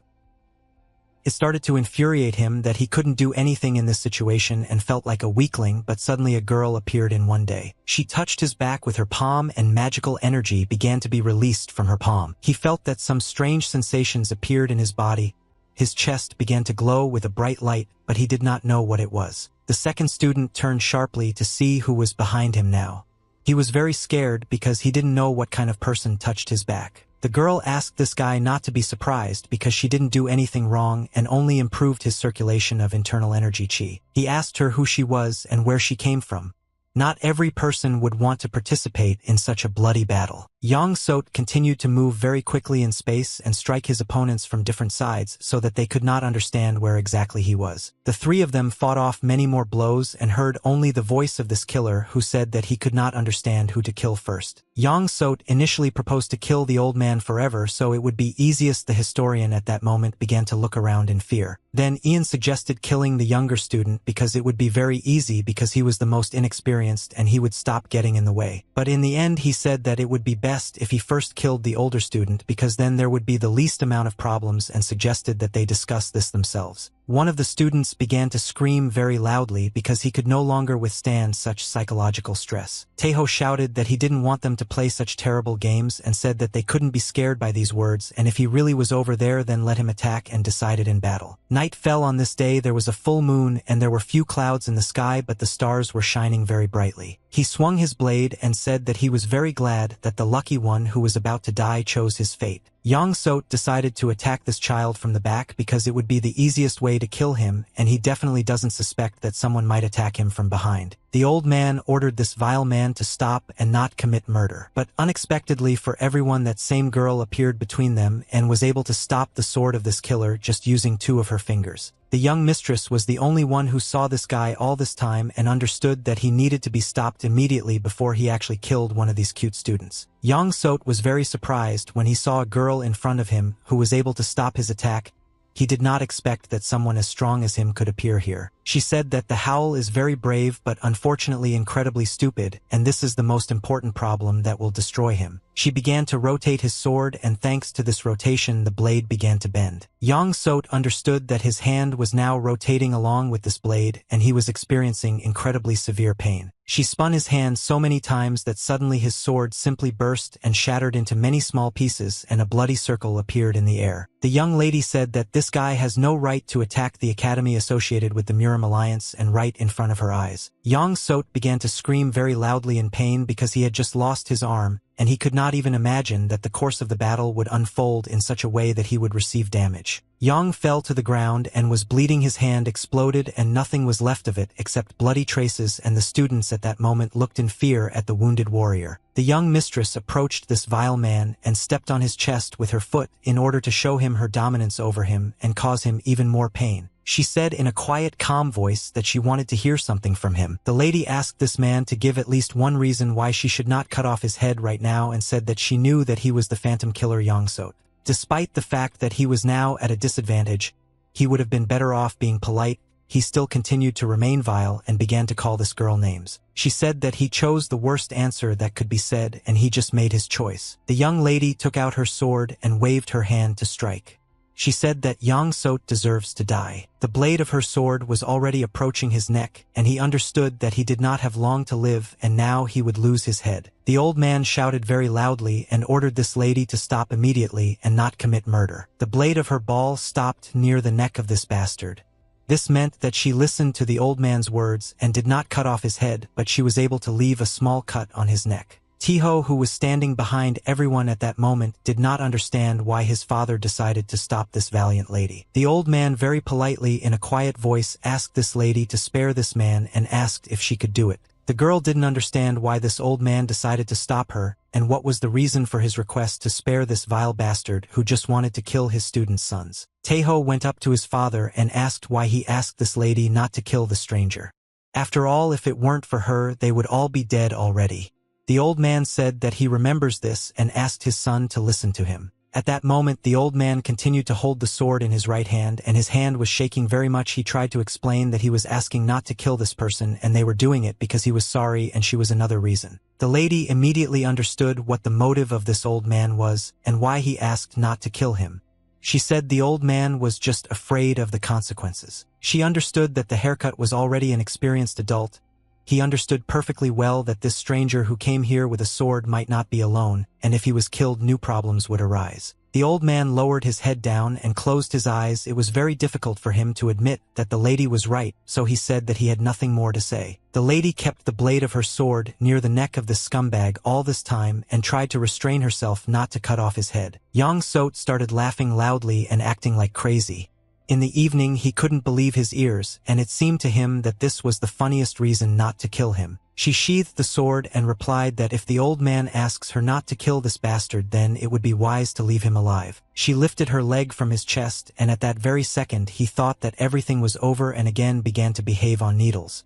S1: It started to infuriate him that he couldn't do anything in this situation and felt like a weakling, but suddenly a girl appeared in one day. She touched his back with her palm and magical energy began to be released from her palm. He felt that some strange sensations appeared in his body. His chest began to glow with a bright light, but he did not know what it was. The second student turned sharply to see who was behind him now. He was very scared because he didn't know what kind of person touched his back. The girl asked this guy not to be surprised because she didn't do anything wrong and only improved his circulation of internal energy chi. He asked her who she was and where she came from. Not every person would want to participate in such a bloody battle. Yang Sot continued to move very quickly in space and strike his opponents from different sides so that they could not understand where exactly he was. The 3 of them fought off many more blows and heard only the voice of this killer who said that he could not understand who to kill first. Yang Sot initially proposed to kill the old man forever so it would be easiest. The historian at that moment began to look around in fear. Then Ian suggested killing the younger student because it would be very easy because he was the most inexperienced and he would stop getting in the way. But in the end he said that it would be best if he first killed the older student because then there would be the least amount of problems and suggested that they discuss this themselves. One of the students began to scream very loudly because he could no longer withstand such psychological stress. Taeho shouted that he didn't want them to play such terrible games and said that they couldn't be scared by these words, and if he really was over there then let him attack, and decided in battle. Night fell on this day. There was a full moon and there were few clouds in the sky, but the stars were shining very brightly. He swung his blade and said that he was very glad that the lucky one who was about to die chose his fate. Yang Sot decided to attack this child from the back because it would be the easiest way to kill him, and he definitely doesn't suspect that someone might attack him from behind. The old man ordered this vile man to stop and not commit murder. But unexpectedly for everyone, that same girl appeared between them and was able to stop the sword of this killer just using 2 of her fingers. The young mistress was the only one who saw this guy all this time and understood that he needed to be stopped immediately before he actually killed one of these cute students. Yang Sot was very surprised when he saw a girl in front of him who was able to stop his attack. He did not expect that someone as strong as him could appear here. She said that the howl is very brave but unfortunately incredibly stupid, and this is the most important problem that will destroy him. She began to rotate his sword, and thanks to this rotation the blade began to bend. Yang Sot understood that his hand was now rotating along with this blade, and he was experiencing incredibly severe pain. She spun his hand so many times that suddenly his sword simply burst and shattered into many small pieces, and a bloody circle appeared in the air. The young lady said that this guy has no right to attack the academy associated with the Murim Alliance, and right in front of her eyes. Yang Sot began to scream very loudly in pain because he had just lost his arm, and he could not even imagine that the course of the battle would unfold in such a way that he would receive damage. Yang fell to the ground and was bleeding. His hand exploded and nothing was left of it except bloody traces, and the students at that moment looked in fear at the wounded warrior. The young mistress approached this vile man and stepped on his chest with her foot in order to show him her dominance over him and cause him even more pain. She said in a quiet, calm voice that she wanted to hear something from him. The lady asked this man to give at least one reason why she should not cut off his head right now, and said that she knew that he was the phantom killer Yang Sot. Despite the fact that he was now at a disadvantage, he would have been better off being polite. He still continued to remain vile and began to call this girl names. She said that he chose the worst answer that could be said, and he just made his choice. The young lady took out her sword and waved her hand to strike. She said that Yang Sot deserves to die. The blade of her sword was already approaching his neck, and he understood that he did not have long to live, and now he would lose his head. The old man shouted very loudly and ordered this lady to stop immediately and not commit murder. The blade of her ball stopped near the neck of this bastard. This meant that she listened to the old man's words and did not cut off his head, but she was able to leave a small cut on his neck. Tiho, who was standing behind everyone at that moment, did not understand why his father decided to stop this valiant lady. The old man very politely in a quiet voice asked this lady to spare this man and asked if she could do it. The girl didn't understand why this old man decided to stop her, and what was the reason for his request to spare this vile bastard who just wanted to kill his students' sons. Taeho went up to his father and asked why he asked this lady not to kill the stranger. After all, if it weren't for her, they would all be dead already. The old man said that he remembers this and asked his son to listen to him. At that moment, the old man continued to hold the sword in his right hand, and his hand was shaking very much. He tried to explain that he was asking not to kill this person, and they were doing it because he was sorry, and she was another reason. The lady immediately understood what the motive of this old man was, and why he asked not to kill him. She said the old man was just afraid of the consequences. She understood that the haircut was already an experienced adult. He understood perfectly well that this stranger who came here with a sword might not be alone, and if he was killed, new problems would arise. The old man lowered his head down and closed his eyes. It was very difficult for him to admit that the lady was right, so he said that he had nothing more to say. The lady kept the blade of her sword near the neck of the scumbag all this time and tried to restrain herself not to cut off his head. Yang Sot started laughing loudly and acting like crazy. In the evening, he couldn't believe his ears, and it seemed to him that this was the funniest reason not to kill him. She sheathed the sword and replied that if the old man asks her not to kill this bastard, then it would be wise to leave him alive. She lifted her leg from his chest, and at that very second he thought that everything was over and again began to behave on needles.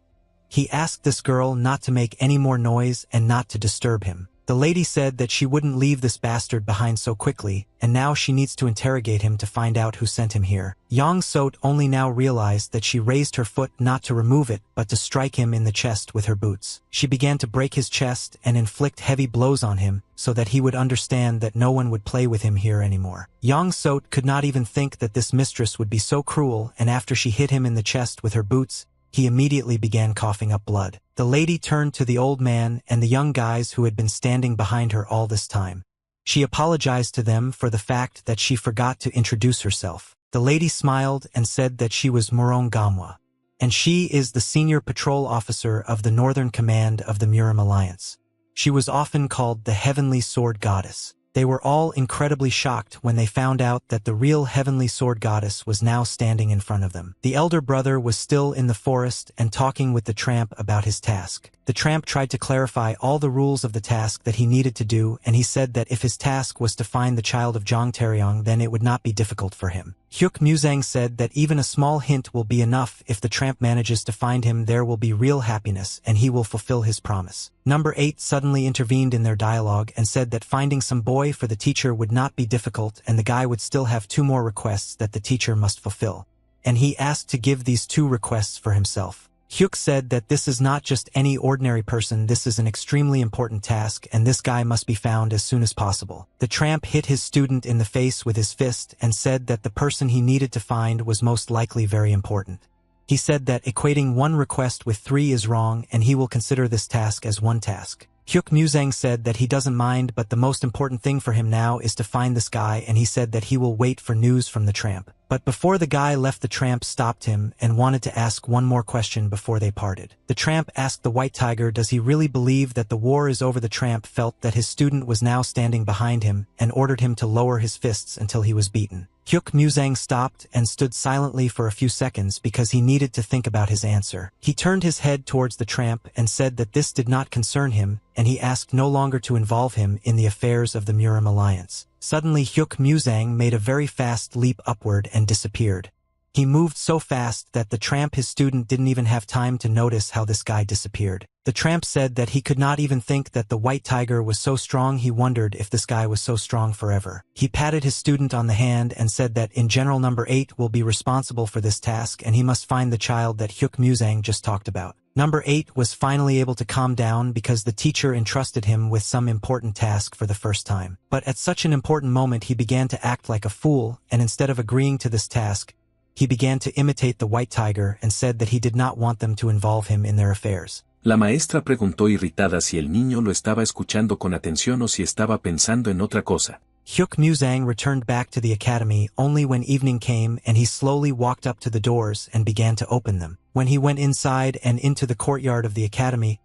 S1: He asked this girl not to make any more noise and not to disturb him. The lady said that she wouldn't leave this bastard behind so quickly, and now she needs to interrogate him to find out who sent him here. Yang Sot only now realized that she raised her foot not to remove it, but to strike him in the chest with her boots. She began to break his chest and inflict heavy blows on him, so that he would understand that no one would play with him here anymore. Yang Sot could not even think that this mistress would be so cruel, and after she hit him in the chest with her boots, he immediately began coughing up blood. The lady turned to the old man and the young guys who had been standing behind her all this time. She apologized to them for the fact that she forgot to introduce herself. The lady smiled and said that she was Morong Gamwa, and she is the senior patrol officer of the Northern Command of the Murim Alliance. She was often called the Heavenly Sword Goddess. They were all incredibly shocked when they found out that the real Heavenly Sword Goddess was now standing in front of them. The elder brother was still in the forest and talking with the tramp about his task. The tramp tried to clarify all the rules of the task that he needed to do, and he said that if his task was to find the child of Zhang Taryong, then it would not be difficult for him. Hyuk Muzang said that even a small hint will be enough. If the tramp manages to find him, there will be real happiness, and he will fulfill his promise. Number 8 suddenly intervened in their dialogue and said that finding some boy for the teacher would not be difficult, and the guy would still have 2 more requests that the teacher must fulfill. and he asked to give these 2 requests for himself. Hyuk said that this is not just any ordinary person, this is an extremely important task, and this guy must be found as soon as possible. The tramp hit his student in the face with his fist and said that the person he needed to find was most likely very important. He said that equating 1 request with 3 is wrong, and he will consider this task as 1 task. Hyuk Musang said that he doesn't mind, but the most important thing for him now is to find this guy, and he said that he will wait for news from the tramp. But before the guy left, the tramp stopped him and wanted to ask 1 more question before they parted. The tramp asked the white tiger does he really believe that the war is over. The tramp felt that his student was now standing behind him and ordered him to lower his fists until he was beaten. Hyuk Musang stopped and stood silently for a few seconds because he needed to think about his answer. He turned his head towards the tramp and said that this did not concern him, and he asked no longer to involve him in the affairs of the Murim alliance. Suddenly Hyuk Musang made a very fast leap upward and disappeared. He moved so fast that the tramp, his student, didn't even have time to notice how this guy disappeared. The tramp said that he could not even think that the white tiger was so strong. He wondered if this guy was so strong forever. He patted his student on the hand and said that in general number 8 will be responsible for this task, and he must find the child that Hyuk Musang just talked about. Number 8 was finally able to calm down because the teacher entrusted him with some important task for the first time. But at such an important moment he began to act like a fool, and instead of agreeing to this task, he began to imitate the white tiger and said that he did not want them to involve him in their affairs.
S2: La maestra preguntó irritada si el niño lo estaba escuchando con atención o si estaba pensando en otra cosa.
S1: Hyuk Musang returned back to the academy only when evening came, and he slowly walked up to the doors and began to open them. When he went inside and into the courtyard of the academy,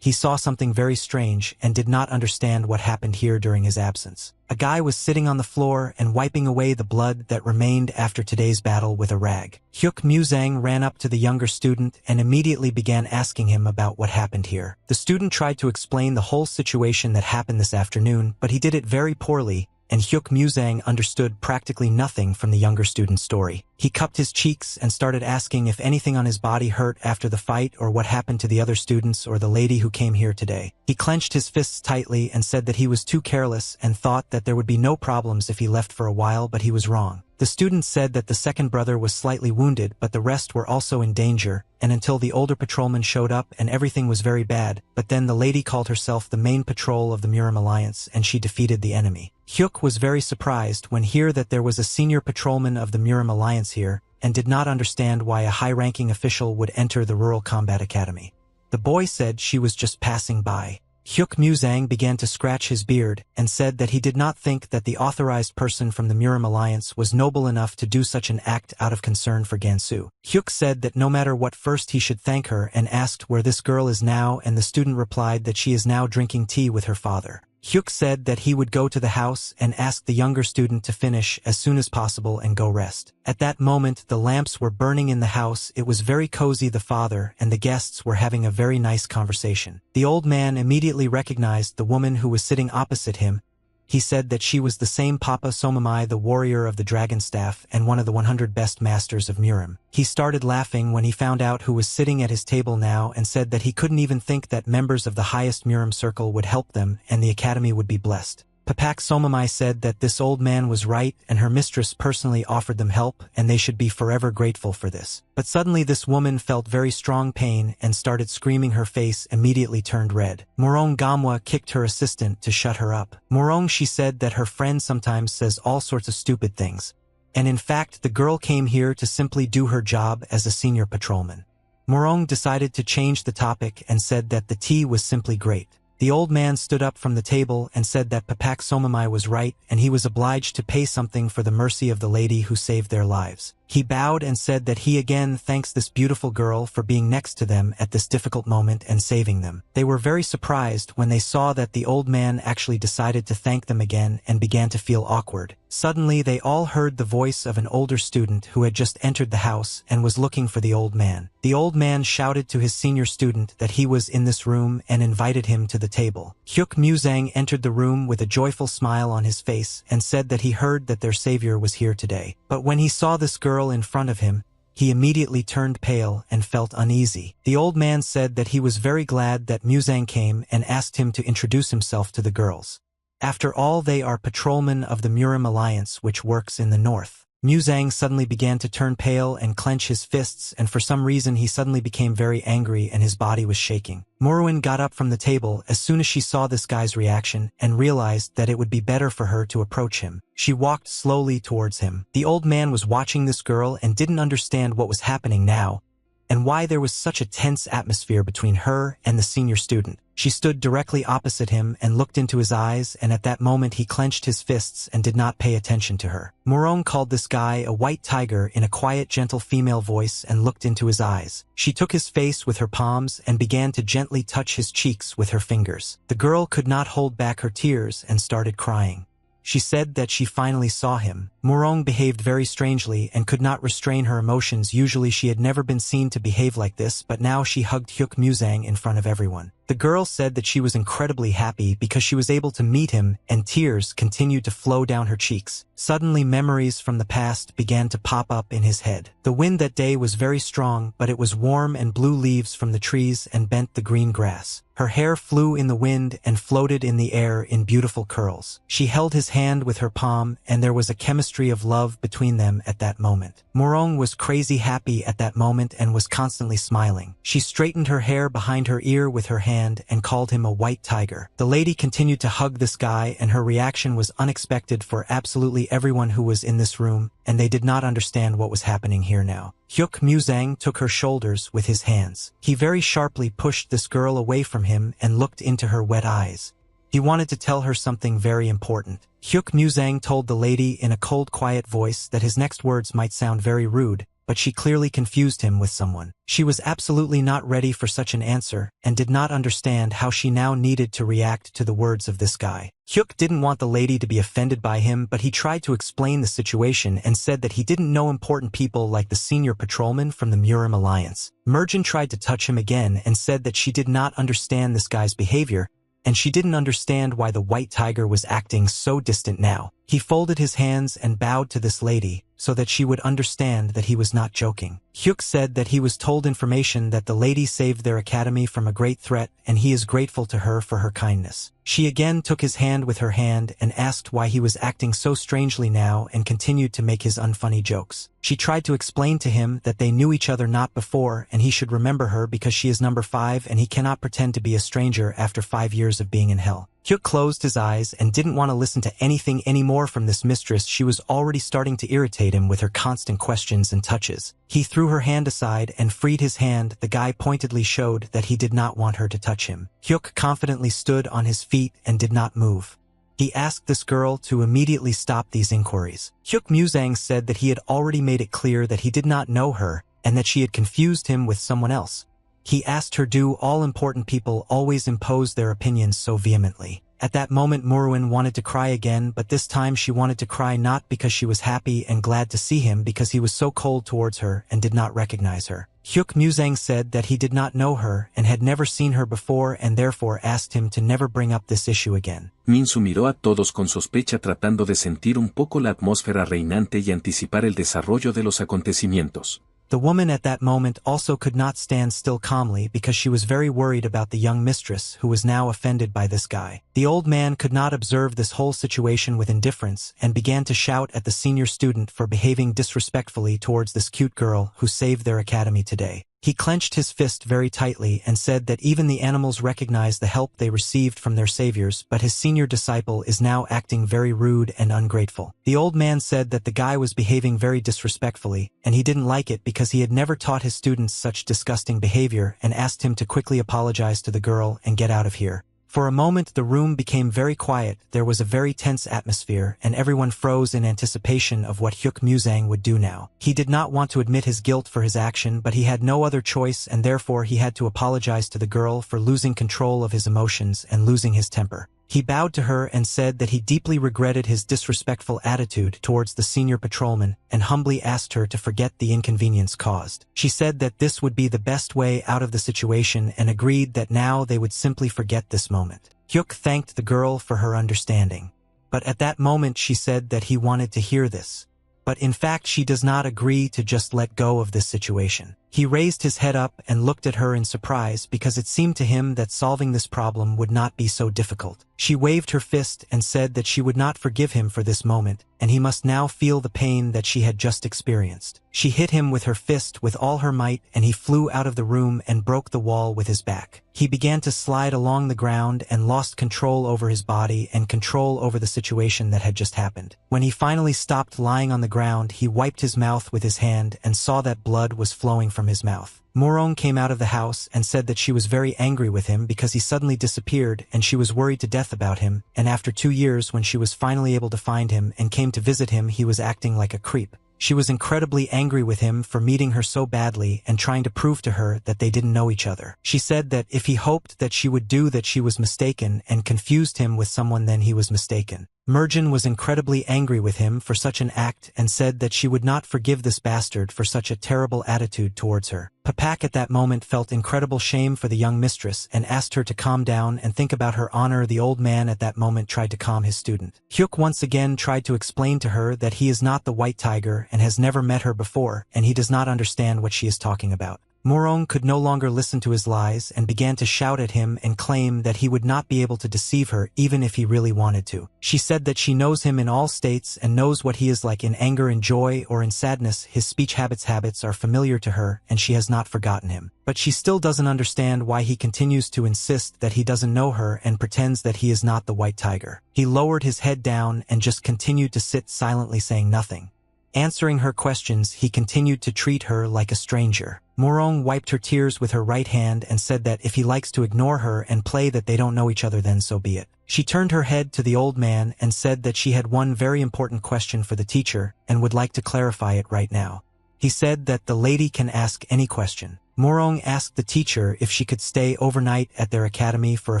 S1: he saw something very strange and did not understand what happened here during his absence. A guy was sitting on the floor and wiping away the blood that remained after today's battle with a rag. Hyuk Musang ran up to the younger student and immediately began asking him about what happened here. The student tried to explain the whole situation that happened this afternoon, but he did it very poorly, and Hyuk Musang understood practically nothing from the younger student's story. He cupped his cheeks and started asking if anything on his body hurt after the fight or what happened to the other students or the lady who came here today. He clenched his fists tightly and said that he was too careless and thought that there would be no problems if he left for a while, but he was wrong. The student said that the second brother was slightly wounded, but the rest were also in danger, and until the older patrolman showed up and everything was very bad, but then the lady called herself the main patrol of the Murim Alliance and she defeated the enemy. Hyuk was very surprised when hear that there was a senior patrolman of the Murim Alliance here, and did not understand why a high-ranking official would enter the Rural Combat Academy. The boy said she was just passing by. Hyuk Musang began to scratch his beard and said that he did not think that the authorized person from the Murim Alliance was noble enough to do such an act out of concern for Gansu. Hyuk said that no matter what, first he should thank her and asked where this girl is now, and the student replied that she is now drinking tea with her father. Hyuk said that he would go to the house and ask the younger student to finish as soon as possible and go rest. At that moment the lamps were burning in the house. It was very cozy. The father and the guests were having a very nice conversation. The old man immediately recognized the woman who was sitting opposite him. He said that she was the same Papa Somamai, the warrior of the dragon staff and one of the 100 best masters of Murim. He started laughing when he found out who was sitting at his table now and said that he couldn't even think that members of the highest Murim circle would help them and the academy would be blessed. Papak Somamai said that this old man was right and her mistress personally offered them help and they should be forever grateful for this. But suddenly this woman felt very strong pain and started screaming. Her face immediately turned red. Morong Gamwa kicked her assistant to shut her up. Morong, she said that her friend sometimes says all sorts of stupid things. And in fact the girl came here to simply do her job as a senior patrolman. Morong decided to change the topic and said that the tea was simply great. The old man stood up from the table and said that Papak Somamai was right and he was obliged to pay something for the mercy of the lady who saved their lives. He bowed and said that he again thanks this beautiful girl for being next to them at this difficult moment and saving them. They were very surprised when they saw that the old man actually decided to thank them again and began to feel awkward. Suddenly they all heard the voice of an older student who had just entered the house and was looking for the old man. The old man shouted to his senior student that he was in this room and invited him to the table. Hyuk Musang entered the room with a joyful smile on his face and said that he heard that their savior was here today. But when he saw this girl in front of him, he immediately turned pale and felt uneasy. The old man said that he was very glad that Musang came and asked him to introduce himself to the girls. After all, they are patrolmen of the Murim Alliance, which works in the north. Muzang suddenly began to turn pale and clench his fists, and for some reason he suddenly became very angry and his body was shaking. Muruin got up from the table as soon as she saw this guy's reaction and realized that it would be better for her to approach him. She walked slowly towards him. The old man was watching this girl and didn't understand what was happening now, and why there was such a tense atmosphere between her and the senior student. She stood directly opposite him and looked into his eyes, and at that moment he clenched his fists and did not pay attention to her. Morong called this guy a white tiger in a quiet, gentle female voice and looked into his eyes. She took his face with her palms and began to gently touch his cheeks with her fingers. The girl could not hold back her tears and started crying. She said that she finally saw him. Morong behaved very strangely and could not restrain her emotions. Usually she had never been seen to behave like this, but now she hugged Hyuk Muzang in front of everyone. The girl said that she was incredibly happy because she was able to meet him, and tears continued to flow down her cheeks. Suddenly memories from the past began to pop up in his head. The wind that day was very strong, but it was warm, and blew leaves from the trees and bent the green grass. Her hair flew in the wind and floated in the air in beautiful curls. She held his hand with her palm, and there was a chemistry of love between them at that moment. Morong was crazy happy at that moment and was constantly smiling. She straightened her hair behind her ear with her hand and called him a white tiger. The lady continued to hug this guy, and her reaction was unexpected for absolutely everyone who was in this room, and they did not understand what was happening here now. Hyuk Muzang took her shoulders with his hands. He very sharply pushed this girl away from him and looked into her wet eyes. He wanted to tell her something very important. Hyuk Muzang told the lady in a cold, quiet voice that his next words might sound very rude, but she clearly confused him with someone. She was absolutely not ready for such an answer and did not understand how she now needed to react to the words of this guy. Hyuk didn't want the lady to be offended by him, but he tried to explain the situation and said that he didn't know important people like the senior patrolman from the Murim Alliance. Merjin tried to touch him again and said that she did not understand this guy's behavior, and she didn't understand why the white tiger was acting so distant now. He folded his hands and bowed to this lady, so that she would understand that he was not joking. Hyuk said that he was told information that the lady saved their academy from a great threat, and he is grateful to her for her kindness. She again took his hand with her hand and asked why he was acting so strangely now and continued to make his unfunny jokes. She tried to explain to him that they knew each other not before and he should remember her because she is number 5 and he cannot pretend to be a stranger after 5 years of being in hell. Hyuk closed his eyes and didn't want to listen to anything anymore from this mistress. She was already starting to irritate him with her constant questions and touches. He threw her hand aside and freed his hand. The guy pointedly showed that he did not want her to touch him. Hyuk confidently stood on his feet and did not move. He asked this girl to immediately stop these inquiries. Hyuk Muzang said that he had already made it clear that he did not know her and that she had confused him with someone else. He asked her, do all important people always impose their opinions so vehemently? At that moment Muruin wanted to cry again, but this time she wanted to cry not because she was happy and glad to see him, because he was so cold towards her and did not recognize her. Hyuk Muzang said that he did not know her and had never seen her before and therefore asked him to never bring up this issue again.
S2: Minsu miró a todos con sospecha tratando de sentir un poco la atmósfera reinante y anticipar el desarrollo de los acontecimientos.
S1: The woman at that moment also could not stand still calmly because she was very worried about the young mistress who was now offended by this guy. The old man could not observe this whole situation with indifference and began to shout at the senior student for behaving disrespectfully towards this cute girl who saved their academy today. He clenched his fist very tightly and said that even the animals recognize the help they received from their saviors, but his senior disciple is now acting very rude and ungrateful. The old man said that the guy was behaving very disrespectfully, and he didn't like it because he had never taught his students such disgusting behavior and asked him to quickly apologize to the girl and get out of here. For a moment the room became very quiet. There was a very tense atmosphere and everyone froze in anticipation of what Hyuk Muzang would do now. He did not want to admit his guilt for his action, but he had no other choice and therefore he had to apologize to the girl for losing control of his emotions and losing his temper. He bowed to her and said that he deeply regretted his disrespectful attitude towards the senior patrolman and humbly asked her to forget the inconvenience caused. She said that this would be the best way out of the situation and agreed that now they would simply forget this moment. Hyuk thanked the girl for her understanding. But at that moment she said that he wanted to hear this. But in fact she does not agree to just let go of this situation. He raised his head up and looked at her in surprise because it seemed to him that solving this problem would not be so difficult. She waved her fist and said that she would not forgive him for this moment, and he must now feel the pain that she had just experienced. She hit him with her fist with all her might, and he flew out of the room and broke the wall with his back. He began to slide along the ground and lost control over his body and control over the situation that had just happened. When he finally stopped lying on the ground, he wiped his mouth with his hand and saw that blood was flowing from his mouth. Morong came out of the house and said that she was very angry with him because he suddenly disappeared and she was worried to death about him, and after 2 years when she was finally able to find him and came to visit him, he was acting like a creep. She was incredibly angry with him for meeting her so badly and trying to prove to her that they didn't know each other. She said that if he hoped that she would do that, she was mistaken and confused him with someone, then he was mistaken. Merjin was incredibly angry with him for such an act and said that she would not forgive this bastard for such a terrible attitude towards her. Papak at that moment felt incredible shame for the young mistress and asked her to calm down and think about her honor. The old man at that moment tried to calm his student. Hyuk once again tried to explain to her that he is not the white tiger and has never met her before, and he does not understand what she is talking about. Morong could no longer listen to his lies and began to shout at him and claim that he would not be able to deceive her even if he really wanted to. She said that she knows him in all states and knows what he is like in anger, in joy, or in sadness. His speech habits are familiar to her and she has not forgotten him. But she still doesn't understand why he continues to insist that he doesn't know her and pretends that he is not the white tiger. He lowered his head down and just continued to sit silently, saying nothing. Answering her questions, he continued to treat her like a stranger. Morong wiped her tears with her right hand and said that if he likes to ignore her and play that they don't know each other, then so be it. She turned her head to the old man and said that she had one very important question for the teacher and would like to clarify it right now. He said that the lady can ask any question. Morong asked the teacher if she could stay overnight at their academy for a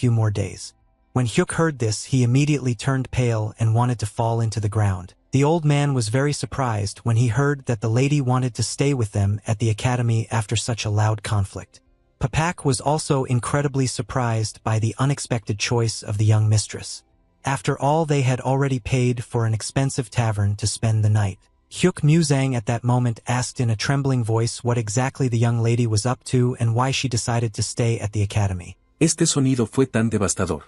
S1: few more days. When Hyuk heard this, he immediately turned pale and wanted to fall into the ground. The old man was very surprised when he heard that the lady wanted to stay with them at the academy after such a loud conflict. Papak was also incredibly surprised by the unexpected choice of the young mistress. After all, they had already paid for an expensive tavern to spend the night. Hyuk Musang at that moment asked in a trembling voice what exactly the young lady was up to and why she decided to stay at the academy.
S2: Este sonido fue tan devastador.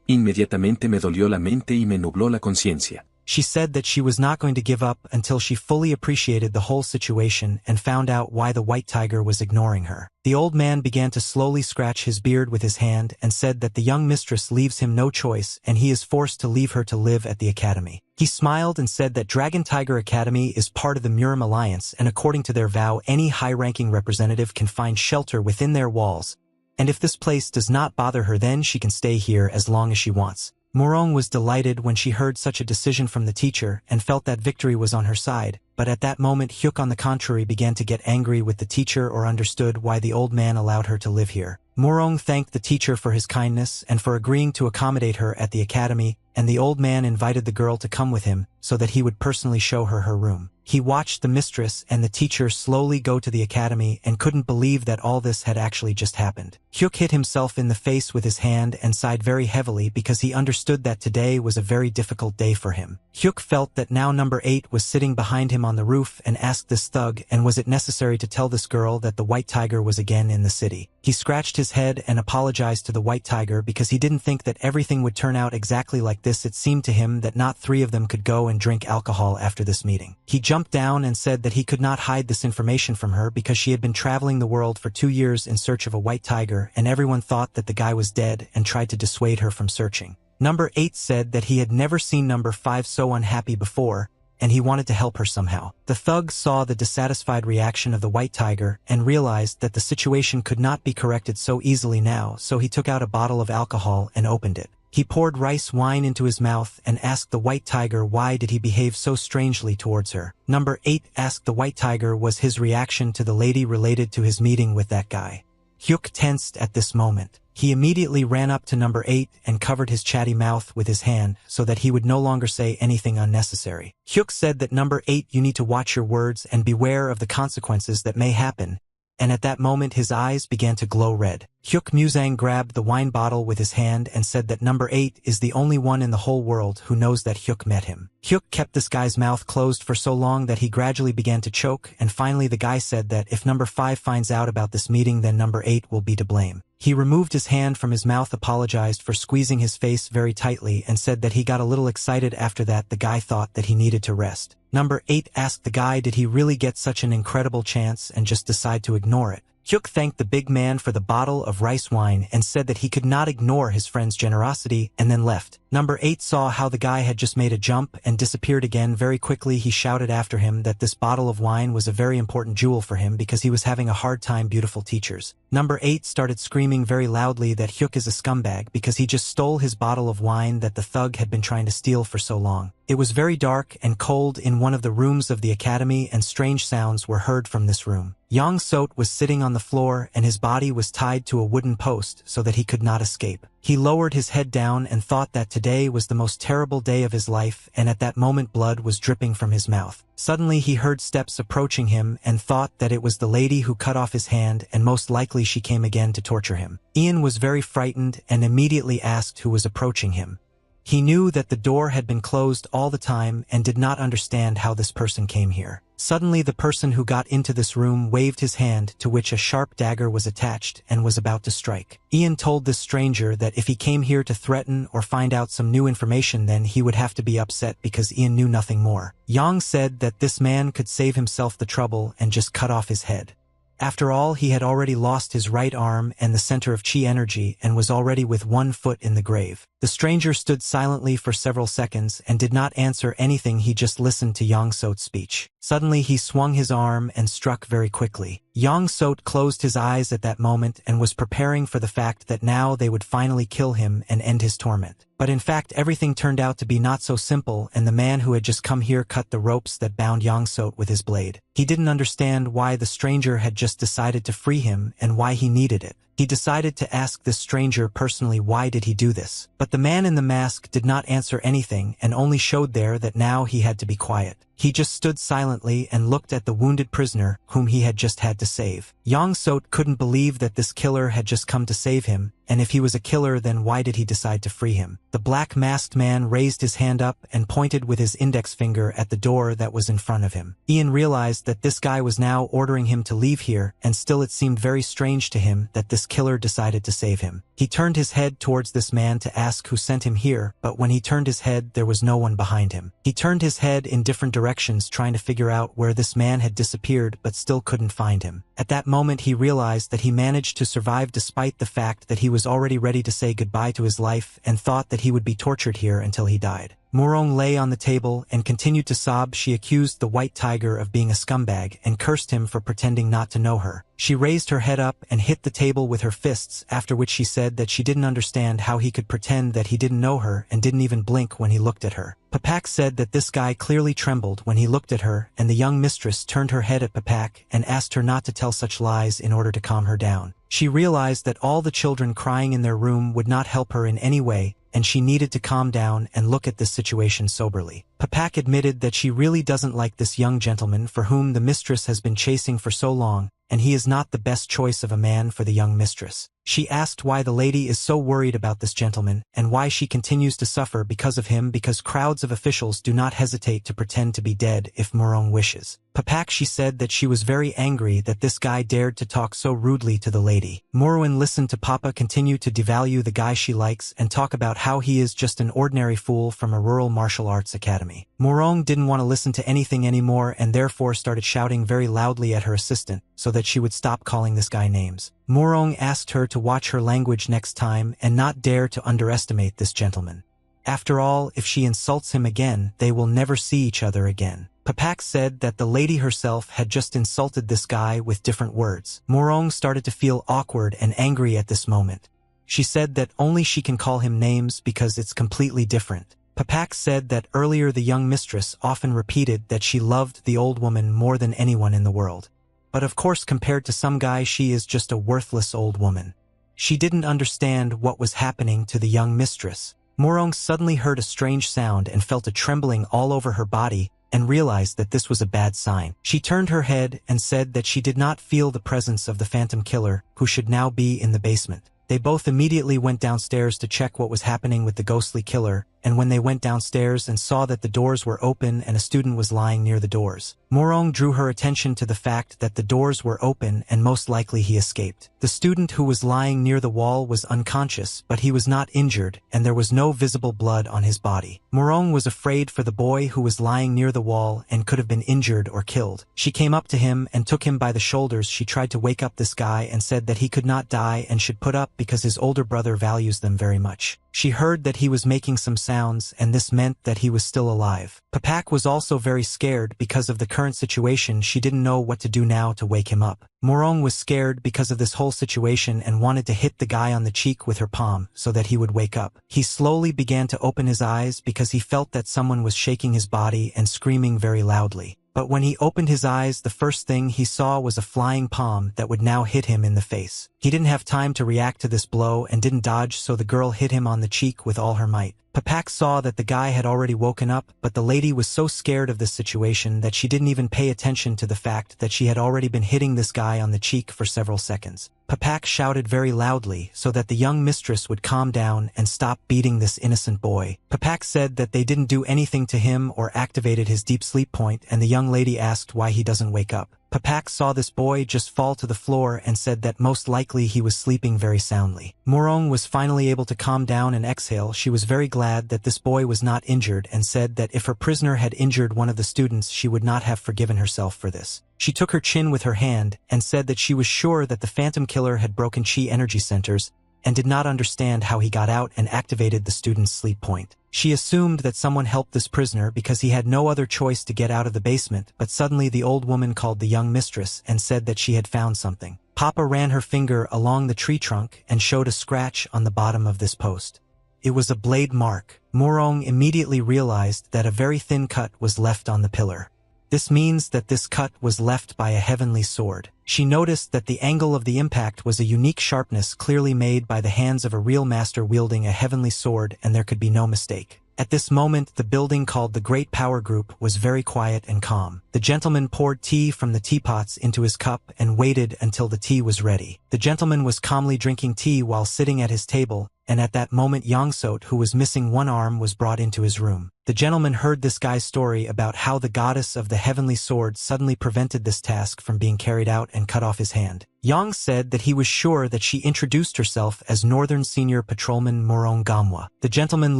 S2: Inmediatamente me dolió la mente y me nubló la conciencia.
S1: She said that she was not going to give up until she fully appreciated the whole situation and found out why the white tiger was ignoring her. The old man began to slowly scratch his beard with his hand and said that the young mistress leaves him no choice and he is forced to leave her to live at the academy. He smiled and said that Dragon Tiger Academy is part of the Murim Alliance, and according to their vow, any high-ranking representative can find shelter within their walls, and if this place does not bother her, then she can stay here as long as she wants. Morong was delighted when she heard such a decision from the teacher and felt that victory was on her side, but at that moment Hyuk on the contrary began to get angry with the teacher or understood why the old man allowed her to live here. Morong thanked the teacher for his kindness and for agreeing to accommodate her at the academy, and the old man invited the girl to come with him so that he would personally show her her room. He watched the mistress and the teacher slowly go to the academy and couldn't believe that all this had actually just happened. Hyuk hit himself in the face with his hand and sighed very heavily because he understood that today was a very difficult day for him. Hyuk felt that now number 8 was sitting behind him on the roof and asked this thug, and was it necessary to tell this girl that the white tiger was again in the city? He scratched his head and apologized to the white tiger because he didn't think that everything would turn out exactly like this. It seemed to him that not 3 of them could go and drink alcohol after this meeting. He jumped down and said that he could not hide this information from her because she had been traveling the world for 2 years in search of a white tiger, and everyone thought that the guy was dead and tried to dissuade her from searching. Number 8 said that he had never seen number 5 so unhappy before, and he wanted to help her somehow. The thug saw the dissatisfied reaction of the white tiger and realized that the situation could not be corrected so easily now, so he took out a bottle of alcohol and opened it. He poured rice wine into his mouth and asked the white tiger why did he behave so strangely towards her. Number 8 asked the white tiger was his reaction to the lady related to his meeting with that guy. Hyuk tensed at this moment. He immediately ran up to number 8 and covered his chatty mouth with his hand so that he would no longer say anything unnecessary. Hyuk said that number 8, you need to watch your words and beware of the consequences that may happen, and at that moment his eyes began to glow red. Hyuk Musang grabbed the wine bottle with his hand and said that number 8 is the only one in the whole world who knows that Hyuk met him. Hyuk kept this guy's mouth closed for so long that he gradually began to choke, and finally the guy said that if number 5 finds out about this meeting, then number 8 will be to blame. He removed his hand from his mouth, apologized for squeezing his face very tightly, and said that he got a little excited after that. The guy thought that he needed to rest. Number 8 asked the guy did he really get such an incredible chance and just decide to ignore it. Hyuk thanked the big man for the bottle of rice wine and said that he could not ignore his friend's generosity, and then left. Number 8 saw how the guy had just made a jump and disappeared again very quickly. He shouted after him that this bottle of wine was a very important jewel for him because he was having a hard time. Beautiful teachers. Number 8 started screaming very loudly that Hyuk is a scumbag because he just stole his bottle of wine that the thug had been trying to steal for so long. It was very dark and cold in one of the rooms of the academy, and strange sounds were heard from this room. Yang Sot was sitting on the floor and his body was tied to a wooden post so that he could not escape. He lowered his head down and thought that today was the most terrible day of his life, and at that moment blood was dripping from his mouth. Suddenly he heard steps approaching him and thought that it was the lady who cut off his hand, and most likely she came again to torture him. Ian was very frightened and immediately asked who was approaching him. He knew that the door had been closed all the time and did not understand how this person came here. Suddenly the person who got into this room waved his hand to which a sharp dagger was attached and was about to strike. Ian told this stranger that if he came here to threaten or find out some new information, then he would have to be upset because Ian knew nothing more. Yang said that this man could save himself the trouble and just cut off his head. After all, he had already lost his right arm and the center of chi energy and was already with one foot in the grave. The stranger stood silently for several seconds and did not answer anything. He just listened to Yang Sot's speech. Suddenly he swung his arm and struck very quickly. Yang Sot closed his eyes at that moment and was preparing for the fact that now they would finally kill him and end his torment. But in fact everything turned out to be not so simple, and the man who had just come here cut the ropes that bound Yang Sot with his blade. He didn't understand why the stranger had just decided to free him and why he needed it. He decided to ask this stranger personally why did he do this. But the man in the mask did not answer anything and only showed there that now he had to be quiet. He just stood silently and looked at the wounded prisoner whom he had just had to save. Yang Sot couldn't believe that this killer had just come to save him, and if he was a killer, then why did he decide to free him? The black masked man raised his hand up and pointed with his index finger at the door that was in front of him. Ian realized that this guy was now ordering him to leave here, and still it seemed very strange to him that this killer decided to save him. He turned his head towards this man to ask who sent him here, but when he turned his head there was no one behind him. He turned his head in different directions trying to figure out where this man had disappeared but still couldn't find him. At that moment he realized that he managed to survive despite the fact that he was already ready to say goodbye to his life and thought that he would be tortured here until he died. Morong lay on the table and continued to sob. She accused the white tiger of being a scumbag and cursed him for pretending not to know her. She raised her head up and hit the table with her fists, after which she said that she didn't understand how he could pretend that he didn't know her and didn't even blink when he looked at her. Papak said that this guy clearly trembled when he looked at her, and the young mistress turned her head at Papak and asked her not to tell such lies in order to calm her down. She realized that all the children crying in their room would not help her in any way, and she needed to calm down and look at this situation soberly. Papak admitted that she really doesn't like this young gentleman for whom the mistress has been chasing for so long, and he is not the best choice of a man for the young mistress. She asked why the lady is so worried about this gentleman, and why she continues to suffer because of him, because crowds of officials do not hesitate to pretend to be dead if Morong wishes. Papak, she said that she was very angry that this guy dared to talk so rudely to the lady. Morwen listened to Papa continue to devalue the guy she likes and talk about how he is just an ordinary fool from a rural martial arts academy. Morong didn't want to listen to anything anymore and therefore started shouting very loudly at her assistant so that she would stop calling this guy names. Morong asked her to watch her language next time and not dare to underestimate this gentleman. After all, if she insults him again, they will never see each other again. Papak said that the lady herself had just insulted this guy with different words. Morong started to feel awkward and angry at this moment. She said that only she can call him names because it's completely different. Papak said that earlier the young mistress often repeated that she loved the old woman more than anyone in the world. But of course, compared to some guy, she is just a worthless old woman. She didn't understand what was happening to the young mistress. Morong suddenly heard a strange sound and felt a trembling all over her body, and realized that this was a bad sign. She turned her head and said that she did not feel the presence of the phantom killer, who should now be in the basement. They both immediately went downstairs to check what was happening with the ghostly killer, and when they went downstairs and saw that the doors were open and a student was lying near the doors, Morong drew her attention to the fact that the doors were open and most likely he escaped. The student who was lying near the wall was unconscious, but he was not injured, and there was no visible blood on his body. Morong was afraid for the boy who was lying near the wall and could have been injured or killed. She came up to him and took him by the shoulders. She tried to wake up this guy and said that he could not die and should put up because his older brother values them very much. She heard that he was making some sounds, and this meant that he was still alive. Papak was also very scared because of the current situation. She didn't know what to do now to wake him up. Morong was scared because of this whole situation and wanted to hit the guy on the cheek with her palm so that he would wake up. He slowly began to open his eyes because he felt that someone was shaking his body and screaming very loudly. But when he opened his eyes, the first thing he saw was a flying palm that would now hit him in the face. He didn't have time to react to this blow and didn't dodge, so the girl hit him on the cheek with all her might. Papak saw that the guy had already woken up, but the lady was so scared of this situation that she didn't even pay attention to the fact that she had already been hitting this guy on the cheek for several seconds. Papak shouted very loudly so that the young mistress would calm down and stop beating this innocent boy. Papak said that they didn't do anything to him or activated his deep sleep point, and the young lady asked why he doesn't wake up. Papak saw this boy just fall to the floor and said that most likely he was sleeping very soundly. Morong was finally able to calm down and exhale. She was very glad that this boy was not injured and said that if her prisoner had injured one of the students, she would not have forgiven herself for this. She took her chin with her hand and said that she was sure that the phantom killer had broken chi energy centers and did not understand how he got out and activated the student's sleep point. She assumed that someone helped this prisoner because he had no other choice to get out of the basement, but suddenly the old woman called the young mistress and said that she had found something. Papa ran her finger along the tree trunk and showed a scratch on the bottom of this post. It was a blade mark. Morong immediately realized that a very thin cut was left on the pillar. This means that this cut was left by a heavenly sword. She noticed that the angle of the impact was a unique sharpness clearly made by the hands of a real master wielding a heavenly sword, and there could be no mistake. At this moment, the building called the Great Power Group was very quiet and calm. The gentleman poured tea from the teapots into his cup and waited until the tea was ready. The gentleman was calmly drinking tea while sitting at his table, and at that moment Yongsot, who was missing one arm, was brought into his room. The gentleman heard this guy's story about how the goddess of the heavenly sword suddenly prevented this task from being carried out and cut off his hand. Yang said that he was sure that she introduced herself as Northern Senior Patrolman Morong Gamwa. The gentleman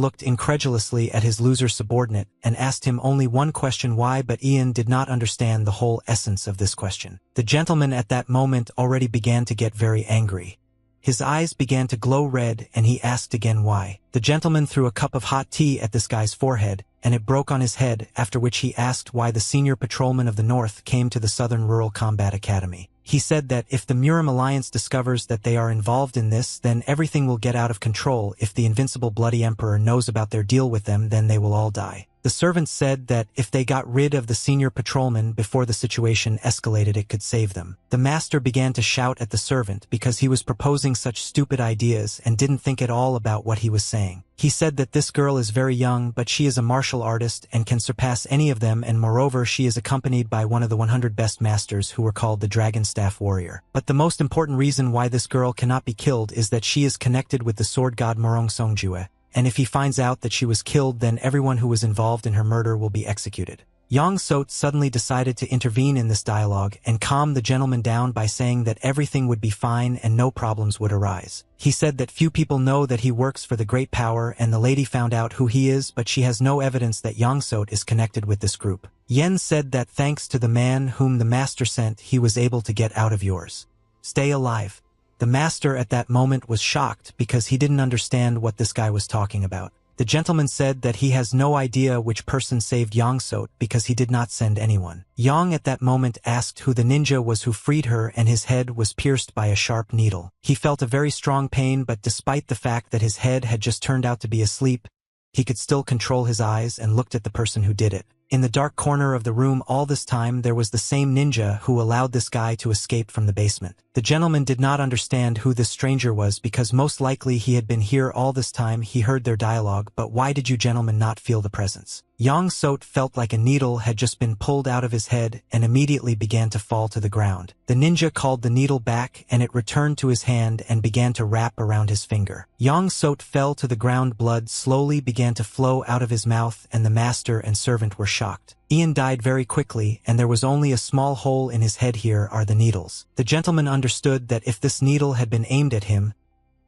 S1: looked incredulously at his loser subordinate and asked him only one question, why, but Ian did not understand the whole essence of this question. The gentleman at that moment already began to get very angry. His eyes began to glow red, and he asked again why. The gentleman threw a cup of hot tea at this guy's forehead, and it broke on his head, after which he asked why the senior patrolman of the North came to the Southern Rural Combat Academy. He said that if the Murim Alliance discovers that they are involved in this, then everything will get out of control. If the invincible Bloody Emperor knows about their deal with them, then they will all die. The servant said that if they got rid of the senior patrolman before the situation escalated, it could save them. The master began to shout at the servant because he was proposing such stupid ideas and didn't think at all about what he was saying. He said that this girl is very young, but she is a martial artist and can surpass any of them, and moreover she is accompanied by one of the 100 best masters who were called the Dragon Staff Warrior. But the most important reason why this girl cannot be killed is that she is connected with the sword god Morong Songjue, and if he finds out that she was killed, then everyone who was involved in her murder will be executed. Yang Sot suddenly decided to intervene in this dialogue and calm the gentleman down by saying that everything would be fine and no problems would arise. He said that few people know that he works for the Great Power, and the lady found out who he is, but she has no evidence that Yang Sot is connected with this group. Yen said that thanks to the man whom the master sent, he was able to get out of yours. Stay alive. The master at that moment was shocked because he didn't understand what this guy was talking about. The gentleman said that he has no idea which person saved Yang Sot because he did not send anyone. Yang at that moment asked who the ninja was who freed her, and his head was pierced by a sharp needle. He felt a very strong pain, but despite the fact that his head had just turned out to be asleep, he could still control his eyes and looked at the person who did it. In the dark corner of the room all this time there was the same ninja who allowed this guy to escape from the basement. The gentleman did not understand who this stranger was because most likely he had been here all this time. He heard their dialogue, but why did you gentlemen not feel the presence? Yang Sot felt like a needle had just been pulled out of his head and immediately began to fall to the ground. The ninja called the needle back and it returned to his hand and began to wrap around his finger. Yang Sot fell to the ground. Blood slowly began to flow out of his mouth and the master and servant were shocked. Ian died very quickly and there was only a small hole in his head. Here are the needles. The gentleman understood that if this needle had been aimed at him,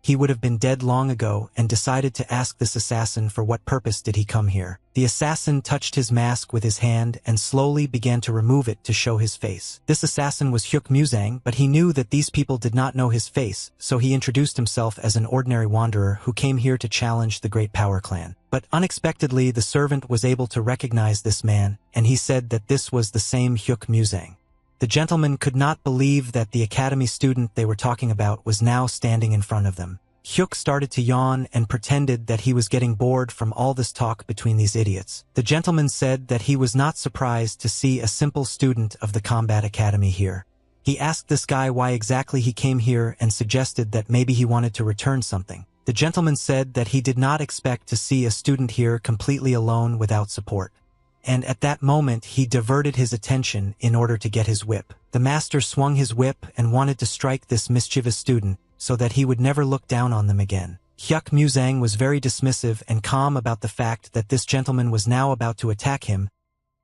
S1: he would have been dead long ago and decided to ask this assassin for what purpose did he come here. The assassin touched his mask with his hand and slowly began to remove it to show his face. This assassin was Hyuk Muzang, but he knew that these people did not know his face, so he introduced himself as an ordinary wanderer who came here to challenge the Great Power Clan. But unexpectedly the servant was able to recognize this man, and he said that this was the same Hyuk Muzang. The gentleman could not believe that the academy student they were talking about was now standing in front of them. Hyuk started to yawn and pretended that he was getting bored from all this talk between these idiots. The gentleman said that he was not surprised to see a simple student of the combat academy here. He asked this guy why exactly he came here and suggested that maybe he wanted to return something. The gentleman said that he did not expect to see a student here completely alone without support. And at that moment he diverted his attention in order to get his whip. The master swung his whip and wanted to strike this mischievous student so that he would never look down on them again. Hyuk Muzang was very dismissive and calm about the fact that this gentleman was now about to attack him.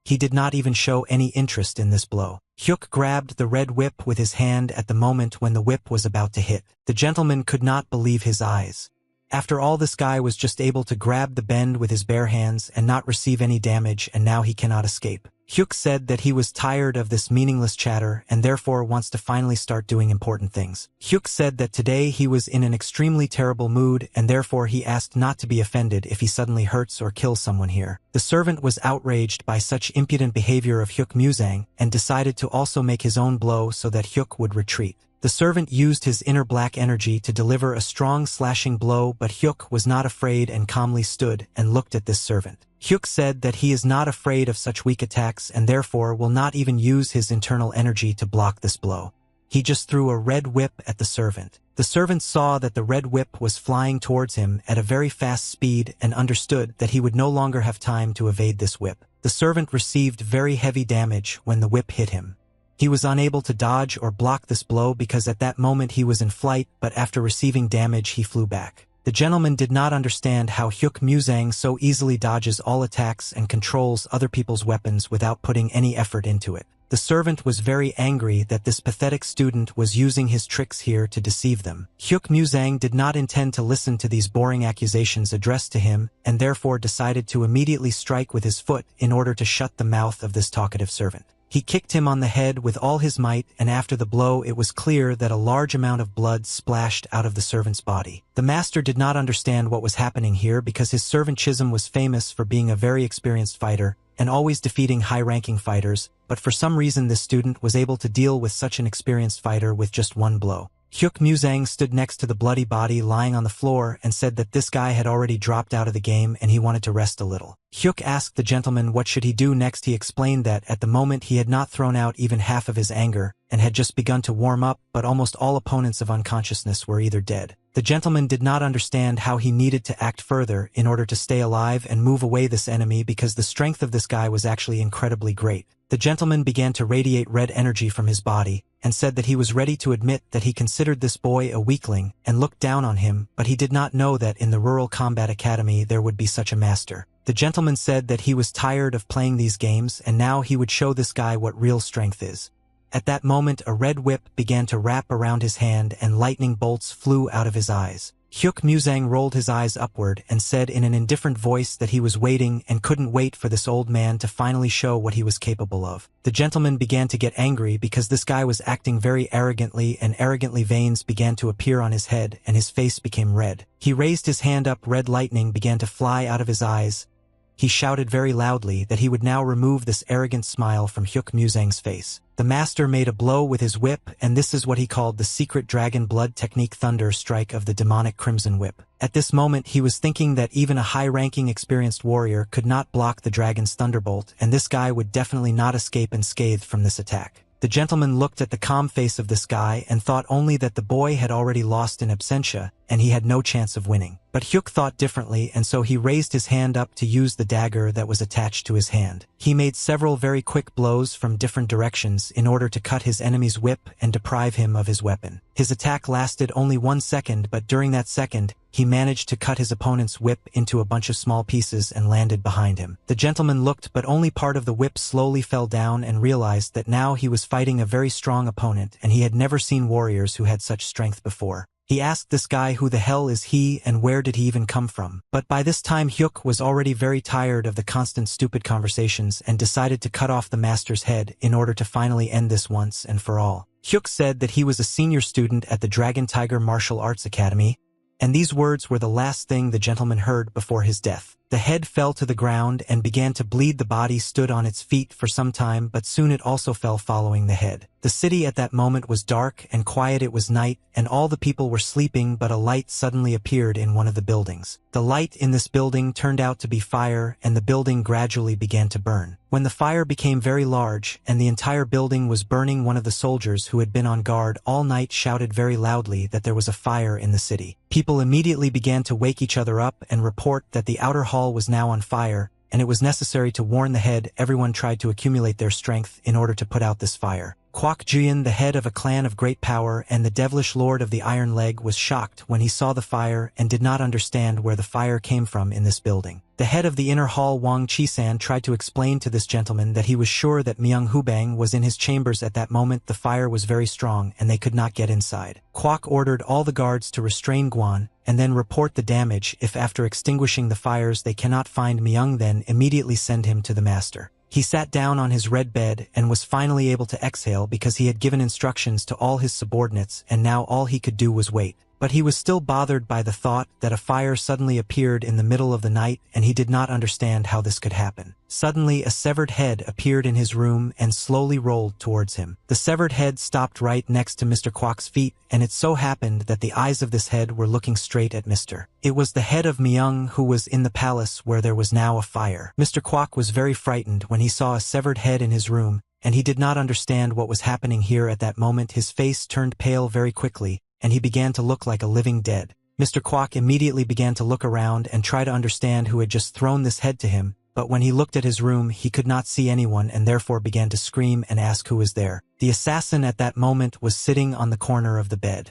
S1: He did not even show any interest in this blow. Hyuk grabbed the red whip with his hand at the moment when the whip was about to hit. The gentleman could not believe his eyes. After all, this guy was just able to grab the bend with his bare hands and not receive any damage, and now he cannot escape. Hyuk said that he was tired of this meaningless chatter and therefore wants to finally start doing important things. Hyuk said that today he was in an extremely terrible mood and therefore he asked not to be offended if he suddenly hurts or kills someone here. The servant was outraged by such impudent behavior of Hyuk Muzang and decided to also make his own blow so that Hyuk would retreat. The servant used his inner black energy to deliver a strong slashing blow, but Hyuk was not afraid and calmly stood and looked at this servant. Hyuk said that he is not afraid of such weak attacks and therefore will not even use his internal energy to block this blow. He just threw a red whip at the servant. The servant saw that the red whip was flying towards him at a very fast speed and understood that he would no longer have time to evade this whip. The servant received very heavy damage when the whip hit him. He was unable to dodge or block this blow because at that moment he was in flight, but after receiving damage he flew back. The gentleman did not understand how Hyuk Muzang so easily dodges all attacks and controls other people's weapons without putting any effort into it. The servant was very angry that this pathetic student was using his tricks here to deceive them. Hyuk Muzang did not intend to listen to these boring accusations addressed to him and therefore decided to immediately strike with his foot in order to shut the mouth of this talkative servant. He kicked him on the head with all his might, and after the blow it was clear that a large amount of blood splashed out of the servant's body. The master did not understand what was happening here because his servant Chisholm was famous for being a very experienced fighter and always defeating high-ranking fighters, but for some reason this student was able to deal with such an experienced fighter with just one blow. Hyuk Muzang stood next to the bloody body lying on the floor and said that this guy had already dropped out of the game and he wanted to rest a little. Hyuk asked the gentleman what should he do next. He explained that at the moment he had not thrown out even half of his anger and had just begun to warm up, but almost all opponents of unconsciousness were either dead. The gentleman did not understand how he needed to act further in order to stay alive and move away this enemy because the strength of this guy was actually incredibly great. The gentleman began to radiate red energy from his body and said that he was ready to admit that he considered this boy a weakling and looked down on him, but he did not know that in the Rural Combat Academy there would be such a master. The gentleman said that he was tired of playing these games and now he would show this guy what real strength is. At that moment a red whip began to wrap around his hand and lightning bolts flew out of his eyes. Hyuk Muzang rolled his eyes upward and said in an indifferent voice that he was waiting and couldn't wait for this old man to finally show what he was capable of. The gentleman began to get angry because this guy was acting very arrogantly and arrogantly veins began to appear on his head and his face became red. He raised his hand up, red lightning began to fly out of his eyes. He shouted very loudly that he would now remove this arrogant smile from Hyuk Muzang's face. The master made a blow with his whip, and this is what he called the secret dragon blood technique, thunder strike of the demonic crimson whip. At this moment he was thinking that even a high-ranking experienced warrior could not block the dragon's thunderbolt, and this guy would definitely not escape unscathed from this attack. The gentleman looked at the calm face of this guy and thought only that the boy had already lost in absentia, and he had no chance of winning. But Hyuk thought differently, and so he raised his hand up to use the dagger that was attached to his hand. He made several very quick blows from different directions in order to cut his enemy's whip and deprive him of his weapon. His attack lasted only 1 second, but during that second, he managed to cut his opponent's whip into a bunch of small pieces and landed behind him. The gentleman looked, but only part of the whip slowly fell down and realized that now he was fighting a very strong opponent, and he had never seen warriors who had such strength before. He asked this guy who the hell is he and where did he even come from. But by this time Hyuk was already very tired of the constant stupid conversations and decided to cut off the master's head in order to finally end this once and for all. Hyuk said that he was a senior student at the Dragon Tiger Martial Arts Academy, and these words were the last thing the gentleman heard before his death. The head fell to the ground and began to bleed. The body stood on its feet for some time, but soon it also fell following the head. The city at that moment was dark and quiet. It was night, and all the people were sleeping, but a light suddenly appeared in one of the buildings. The light in this building turned out to be fire, and the building gradually began to burn. When the fire became very large and the entire building was burning, one of the soldiers who had been on guard all night shouted very loudly that there was a fire in the city. People immediately began to wake each other up and report that the outer hall was now on fire, and it was necessary to warn the head. Everyone tried to accumulate their strength in order to put out this fire. Kwak Jian, the head of a clan of great power and the devilish lord of the Iron Leg, was shocked when he saw the fire and did not understand where the fire came from in this building. The head of the inner hall, Wang Chisan, tried to explain to this gentleman that he was sure that Myung Hubang was in his chambers at that moment. The fire was very strong and they could not get inside. Kwak ordered all the guards to restrain Guan and then report the damage. If after extinguishing the fires they cannot find Myung, then immediately send him to the master. He sat down on his red bed and was finally able to exhale because he had given instructions to all his subordinates, and now all he could do was wait. But he was still bothered by the thought that a fire suddenly appeared in the middle of the night, and he did not understand how this could happen. Suddenly a severed head appeared in his room and slowly rolled towards him. The severed head stopped right next to Mr. Kwak's feet, and it so happened that the eyes of this head were looking straight at Mr. It was the head of Myung, who was in the palace where there was now a fire. Mr. Kwak was very frightened when he saw a severed head in his room, and he did not understand what was happening here. At that moment his face turned pale very quickly, and he began to look like a living dead. Mr. Kwak immediately began to look around and try to understand who had just thrown this head to him, but when he looked at his room he could not see anyone and therefore began to scream and ask who was there. The assassin at that moment was sitting on the corner of the bed.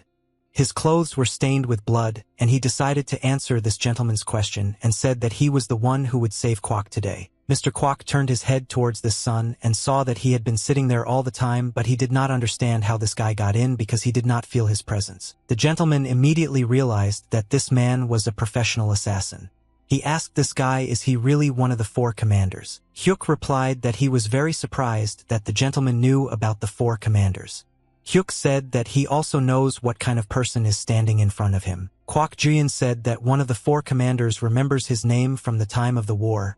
S1: His clothes were stained with blood, and he decided to answer this gentleman's question and said that he was the one who would save Kwak today. Mr. Kwak turned his head towards the sun and saw that he had been sitting there all the time, but he did not understand how this guy got in because he did not feel his presence. The gentleman immediately realized that this man was a professional assassin. He asked this guy, is he really one of the 4 commanders? Hyuk replied that he was very surprised that the gentleman knew about the 4 commanders. Hyuk said that he also knows what kind of person is standing in front of him. Kwak Jian said that one of the 4 commanders remembers his name from the time of the war.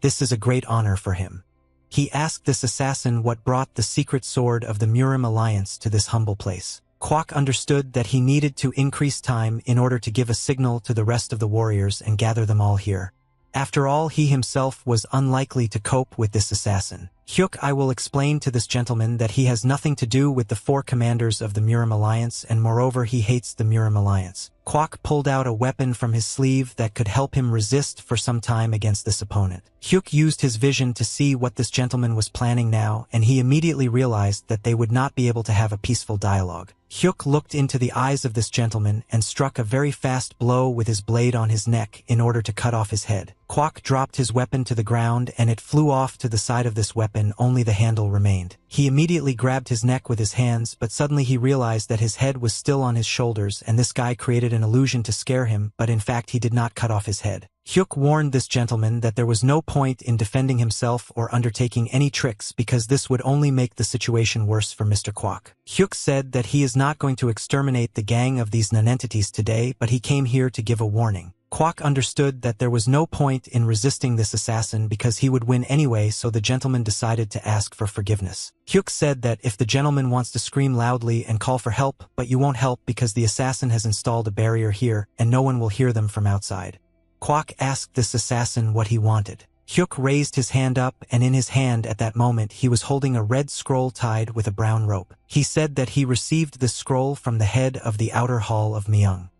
S1: This is a great honor for him. He asked this assassin what brought the secret sword of the Murim Alliance to this humble place. Kwak understood that he needed to increase time in order to give a signal to the rest of the warriors and gather them all here. After all, he himself was unlikely to cope with this assassin. Hyuk, I will explain to this gentleman that he has nothing to do with the 4 commanders of the Murim Alliance, and moreover he hates the Murim Alliance. Kwak pulled out a weapon from his sleeve that could help him resist for some time against this opponent. Hyuk used his vision to see what this gentleman was planning now, and he immediately realized that they would not be able to have a peaceful dialogue. Hyuk looked into the eyes of this gentleman and struck a very fast blow with his blade on his neck in order to cut off his head. Kwak dropped his weapon to the ground and it flew off to the side of this weapon, only the handle remained. He immediately grabbed his neck with his hands, but suddenly he realized that his head was still on his shoulders and this guy created an illusion to scare him, but in fact he did not cut off his head. Hyuk warned this gentleman that there was no point in defending himself or undertaking any tricks because this would only make the situation worse for Mr. Kwak. Hyuk said that he is not going to exterminate the gang of these nonentities today, but he came here to give a warning. Kwak understood that there was no point in resisting this assassin because he would win anyway, so the gentleman decided to ask for forgiveness. Hyuk said that if the gentleman wants to scream loudly and call for help, but you won't help because the assassin has installed a barrier here and no one will hear them from outside. Kwak asked this assassin what he wanted. Hyuk raised his hand up, and in his hand at that moment he was holding a red scroll tied with a brown rope. He said that he received this scroll from the head of the outer hall of Myung.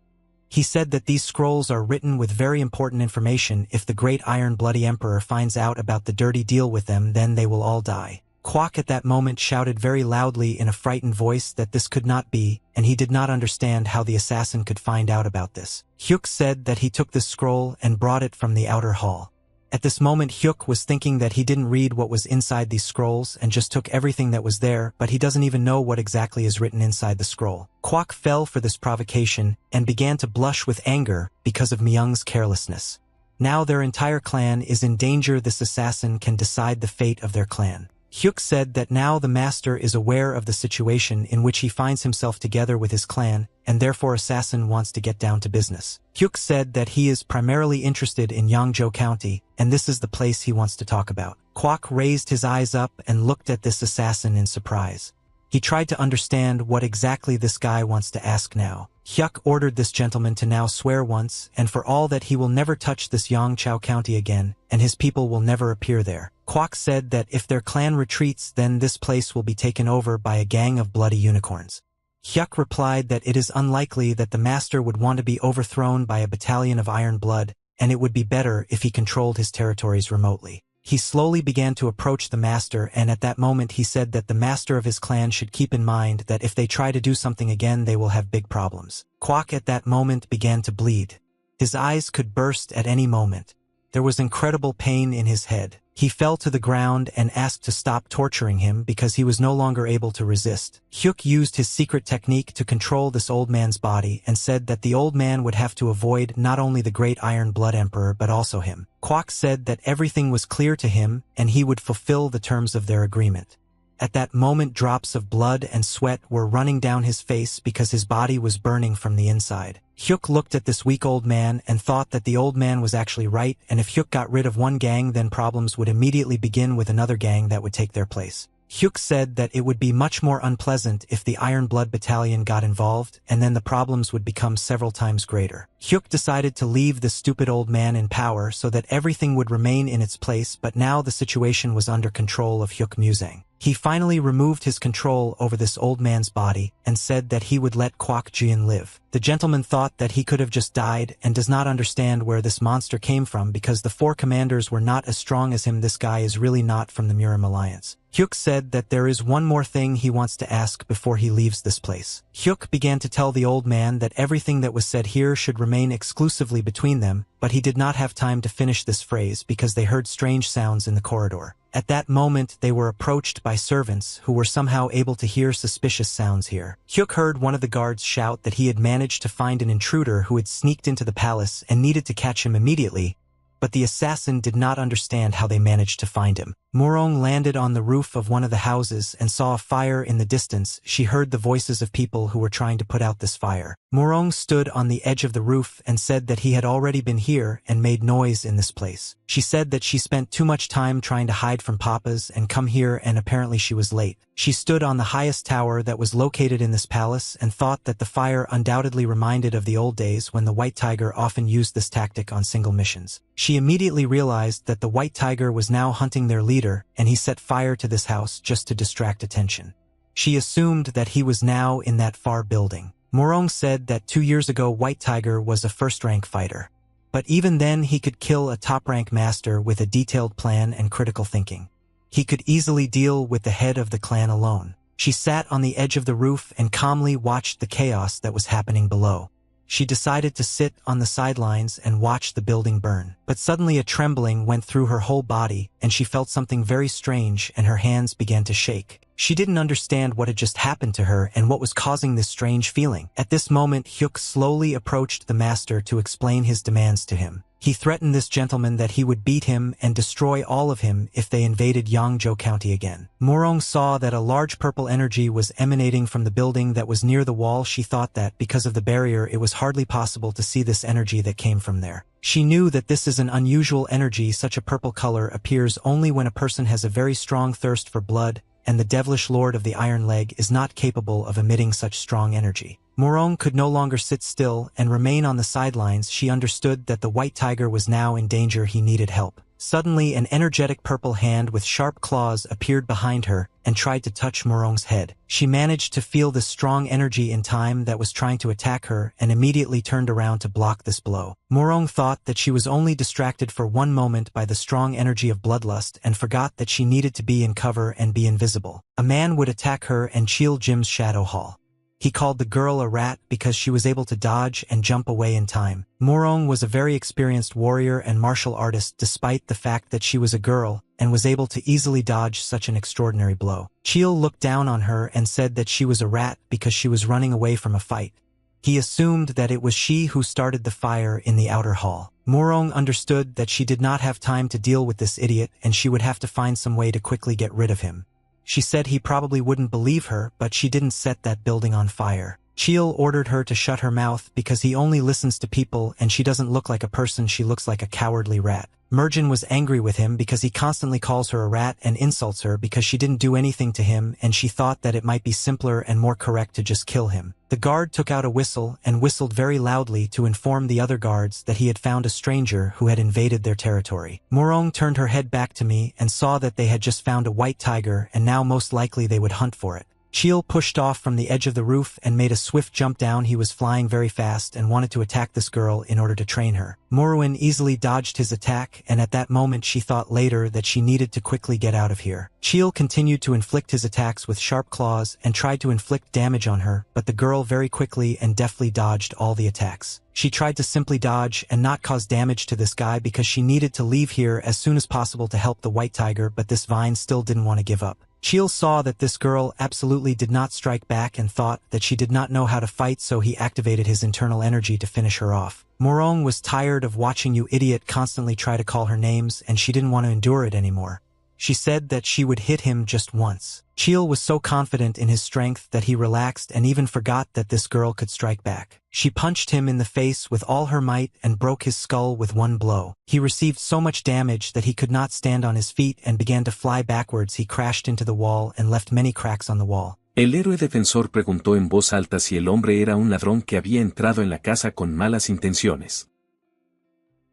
S1: He said that these scrolls are written with very important information. If the great Iron Bloody Emperor finds out about the dirty deal with them, then they will all die. Kwok at that moment shouted very loudly in a frightened voice that this could not be, and he did not understand how the assassin could find out about this. Hyuk said that he took this scroll and brought it from the outer hall. At this moment Hyuk was thinking that he didn't read what was inside these scrolls and just took everything that was there, but he doesn't even know what exactly is written inside the scroll. Kwok fell for this provocation and began to blush with anger because of Myung's carelessness. Now their entire clan is in danger. This assassin can decide the fate of their clan. Hyuk said that now the master is aware of the situation in which he finds himself together with his clan, and therefore assassin wants to get down to business. Hyuk said that he is primarily interested in Yangzhou County, and this is the place he wants to talk about. Kwok raised his eyes up and looked at this assassin in surprise. He tried to understand what exactly this guy wants to ask now. Hyuk ordered this gentleman to now swear once and for all that he will never touch this Yangzhou County again, and his people will never appear there. Kwok said that if their clan retreats, then this place will be taken over by a gang of bloody unicorns. Hyuk replied that it is unlikely that the master would want to be overthrown by a battalion of iron blood, and it would be better if he controlled his territories remotely. He slowly began to approach the master, and at that moment he said that the master of his clan should keep in mind that if they try to do something again they will have big problems. Kwok at that moment began to bleed. His eyes could burst at any moment. There was incredible pain in his head. He fell to the ground and asked to stop torturing him because he was no longer able to resist. Hyuk used his secret technique to control this old man's body and said that the old man would have to avoid not only the great Iron Blood Emperor but also him. Kwok said that everything was clear to him and he would fulfill the terms of their agreement. At that moment drops of blood and sweat were running down his face because his body was burning from the inside. Hyuk looked at this weak old man and thought that the old man was actually right, and if Hyuk got rid of one gang then problems would immediately begin with another gang that would take their place. Hyuk said that it would be much more unpleasant if the Iron Blood Battalion got involved, and then the problems would become several times greater. Hyuk decided to leave the stupid old man in power so that everything would remain in its place, but now the situation was under control of Hyuk Musang. He finally removed his control over this old man's body and said that he would let Kwok Jian live. The gentleman thought that he could have just died and does not understand where this monster came from because the four commanders were not as strong as him. This guy is really not from the Murim Alliance. Hyuk said that there is one more thing he wants to ask before he leaves this place. Hyuk began to tell the old man that everything that was said here should remain exclusively between them, but he did not have time to finish this phrase because they heard strange sounds in the corridor. At that moment they were approached by servants who were somehow able to hear suspicious sounds here. Hyuk heard one of the guards shout that he had managed to find an intruder who had sneaked into the palace and needed to catch him immediately, but the assassin did not understand how they managed to find him. Morong landed on the roof of one of the houses and saw a fire in the distance. She heard the voices of people who were trying to put out this fire. Morong stood on the edge of the roof and said that he had already been here and made noise in this place. She said that she spent too much time trying to hide from Papas and come here, and apparently she was late. She stood on the highest tower that was located in this palace and thought that the fire undoubtedly reminded of the old days when the White Tiger often used this tactic on single missions. She immediately realized that the White Tiger was now hunting their leader, and he set fire to this house just to distract attention. She assumed that he was now in that far building. Morong said that 2 years ago White Tiger was a first-rank fighter. But even then he could kill a top-rank master with a detailed plan and critical thinking. He could easily deal with the head of the clan alone. She sat on the edge of the roof and calmly watched the chaos that was happening below. She decided to sit on the sidelines and watch the building burn. But suddenly a trembling went through her whole body, and she felt something very strange and her hands began to shake. She didn't understand what had just happened to her and what was causing this strange feeling. At this moment, Hyuk slowly approached the master to explain his demands to him. He threatened this gentleman that he would beat him and destroy all of him if they invaded Yangzhou County again. Morong saw that a large purple energy was emanating from the building that was near the wall. She thought that, because of the barrier, it was hardly possible to see this energy that came from there. She knew that this is an unusual energy. Such a purple color appears only when a person has a very strong thirst for blood, and the devilish lord of the Iron Leg is not capable of emitting such strong energy. Morong could no longer sit still and remain on the sidelines. She understood that the White Tiger was now in danger. He needed help. Suddenly an energetic purple hand with sharp claws appeared behind her and tried to touch Morong's head. She managed to feel the strong energy in time that was trying to attack her and immediately turned around to block this blow. Morong thought that she was only distracted for one moment by the strong energy of bloodlust and forgot that she needed to be in cover and be invisible. A man would attack her and Cheol Jim's shadow hall. He called the girl a rat because she was able to dodge and jump away in time. Morong was a very experienced warrior and martial artist despite the fact that she was a girl and was able to easily dodge such an extraordinary blow. Cheol looked down on her and said that she was a rat because she was running away from a fight. He assumed that it was she who started the fire in the outer hall. Morong understood that she did not have time to deal with this idiot and she would have to find some way to quickly get rid of him. She said he probably wouldn't believe her, but she didn't set that building on fire. Cheol ordered her to shut her mouth because he only listens to people and she doesn't look like a person, she looks like a cowardly rat. Merjin was angry with him because he constantly calls her a rat and insults her because she didn't do anything to him and she thought that it might be simpler and more correct to just kill him. The guard took out a whistle and whistled very loudly to inform the other guards that he had found a stranger who had invaded their territory. Morong turned her head back to me and saw that they had just found a white tiger and now most likely they would hunt for it. Cheol pushed off from the edge of the roof and made a swift jump down. He was flying very fast and wanted to attack this girl in order to train her. Morwen easily dodged his attack and at that moment she thought later that she needed to quickly get out of here. Cheol continued to inflict his attacks with sharp claws and tried to inflict damage on her, but the girl very quickly and deftly dodged all the attacks. She tried to simply dodge and not cause damage to this guy because she needed to leave here as soon as possible to help the white tiger, but this vine still didn't want to give up. Cheol saw that this girl absolutely did not strike back and thought that she did not know how to fight, so he activated his internal energy to finish her off. Morong was tired of watching you idiot constantly try to call her names and she didn't want to endure it anymore. She said that she would hit him just once. Cheol was so confident in his strength that he relaxed and even forgot that this girl could strike back. She punched him in the face with all her might and broke his skull with one blow. He received so much damage that he could not stand on his feet and began to fly backwards. He crashed into the wall and left many cracks on the wall.
S2: El héroe defensor preguntó en voz alta si el hombre era un ladrón que había entrado en la casa con malas intenciones.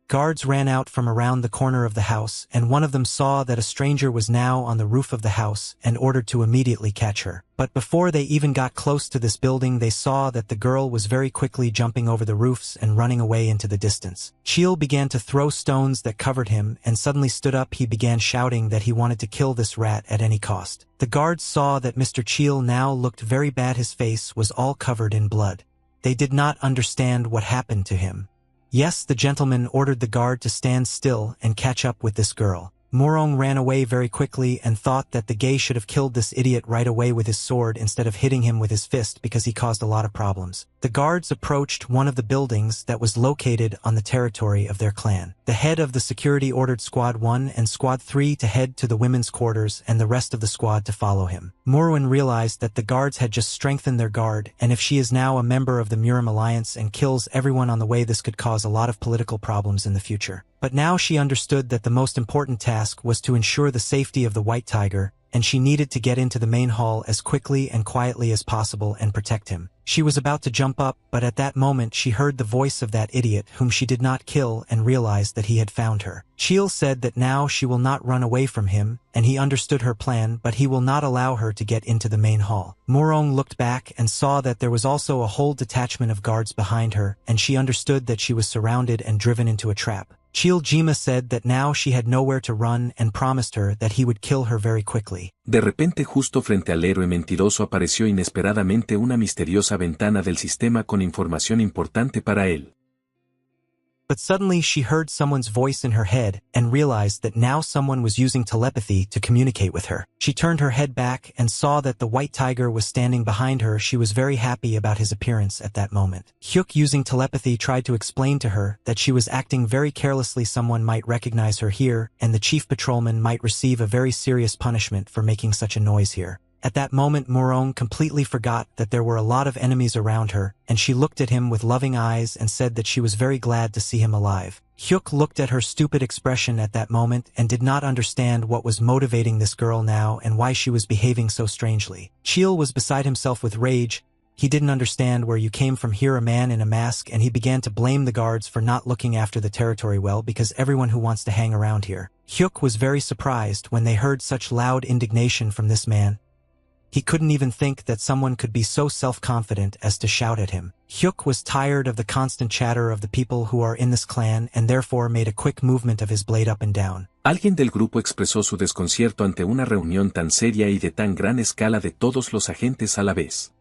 S1: Guards ran out from around the corner of the house, and one of them saw that a stranger was now on the roof of the house and ordered to immediately catch her. But before they even got close to this building, they saw that the girl was very quickly jumping over the roofs and running away into the distance. Cheol began to throw stones that covered him and suddenly stood up. He began shouting that he wanted to kill this rat at any cost. The guards saw that Mr. Cheol now looked very bad. His face was all covered in blood. They did not understand what happened to him. Yes, the gentleman ordered the guard to stand still and catch up with this girl. Morong ran away very quickly and thought that the gay should have killed this idiot right away with his sword instead of hitting him with his fist because he caused a lot of problems. The guards approached one of the buildings that was located on the territory of their clan. The head of the security ordered Squad 1 and Squad 3 to head to the women's quarters and the rest of the squad to follow him. Morwen realized that the guards had just strengthened their guard, and if she is now a member of the Murim Alliance and kills everyone on the way, this could cause a lot of political problems in the future. But now she understood that the most important task was to ensure the safety of the white tiger, and she needed to get into the main hall as quickly and quietly as possible and protect him. She was about to jump up, but at that moment she heard the voice of that idiot whom she did not kill and realized that he had found her. Cheol said that now she will not run away from him, and he understood her plan, but he will not allow her to get into the main hall. Morong looked back and saw that there was also a whole detachment of guards behind her, and she understood that she was surrounded and driven into a trap. Cheol Jima said that now she had nowhere to run and promised her that he would kill her very quickly.
S2: De repente, justo frente al héroe mentiroso, apareció inesperadamente una misteriosa ventana del sistema con información importante para él.
S1: But suddenly she heard someone's voice in her head and realized that now someone was using telepathy to communicate with her. She turned her head back and saw that the white tiger was standing behind her. She was very happy about his appearance at that moment. Hyuk, using telepathy, tried to explain to her that she was acting very carelessly. Someone might recognize her here, and the chief patrolman might receive a very serious punishment for making such a noise here. At that moment, Morong completely forgot that there were a lot of enemies around her, and she looked at him with loving eyes and said that she was very glad to see him alive. Hyuk looked at her stupid expression at that moment and did not understand what was motivating this girl now and why she was behaving so strangely. Cheol was beside himself with rage, He didn't understand where you came from here, a man in a mask, and he began to blame the guards for not looking after the territory well because everyone who wants to hang around here. Hyuk was very surprised when they heard such loud indignation from this man. He couldn't even think that someone could be so self-confident as to shout at him. Hyuk was tired of the constant chatter of the people who are in this clan and therefore made a quick movement of his blade up and down.
S2: Alguien del grupo expresó su desconcierto ante una reunión tan seria y de tan gran escala de todos los agentes a la vez.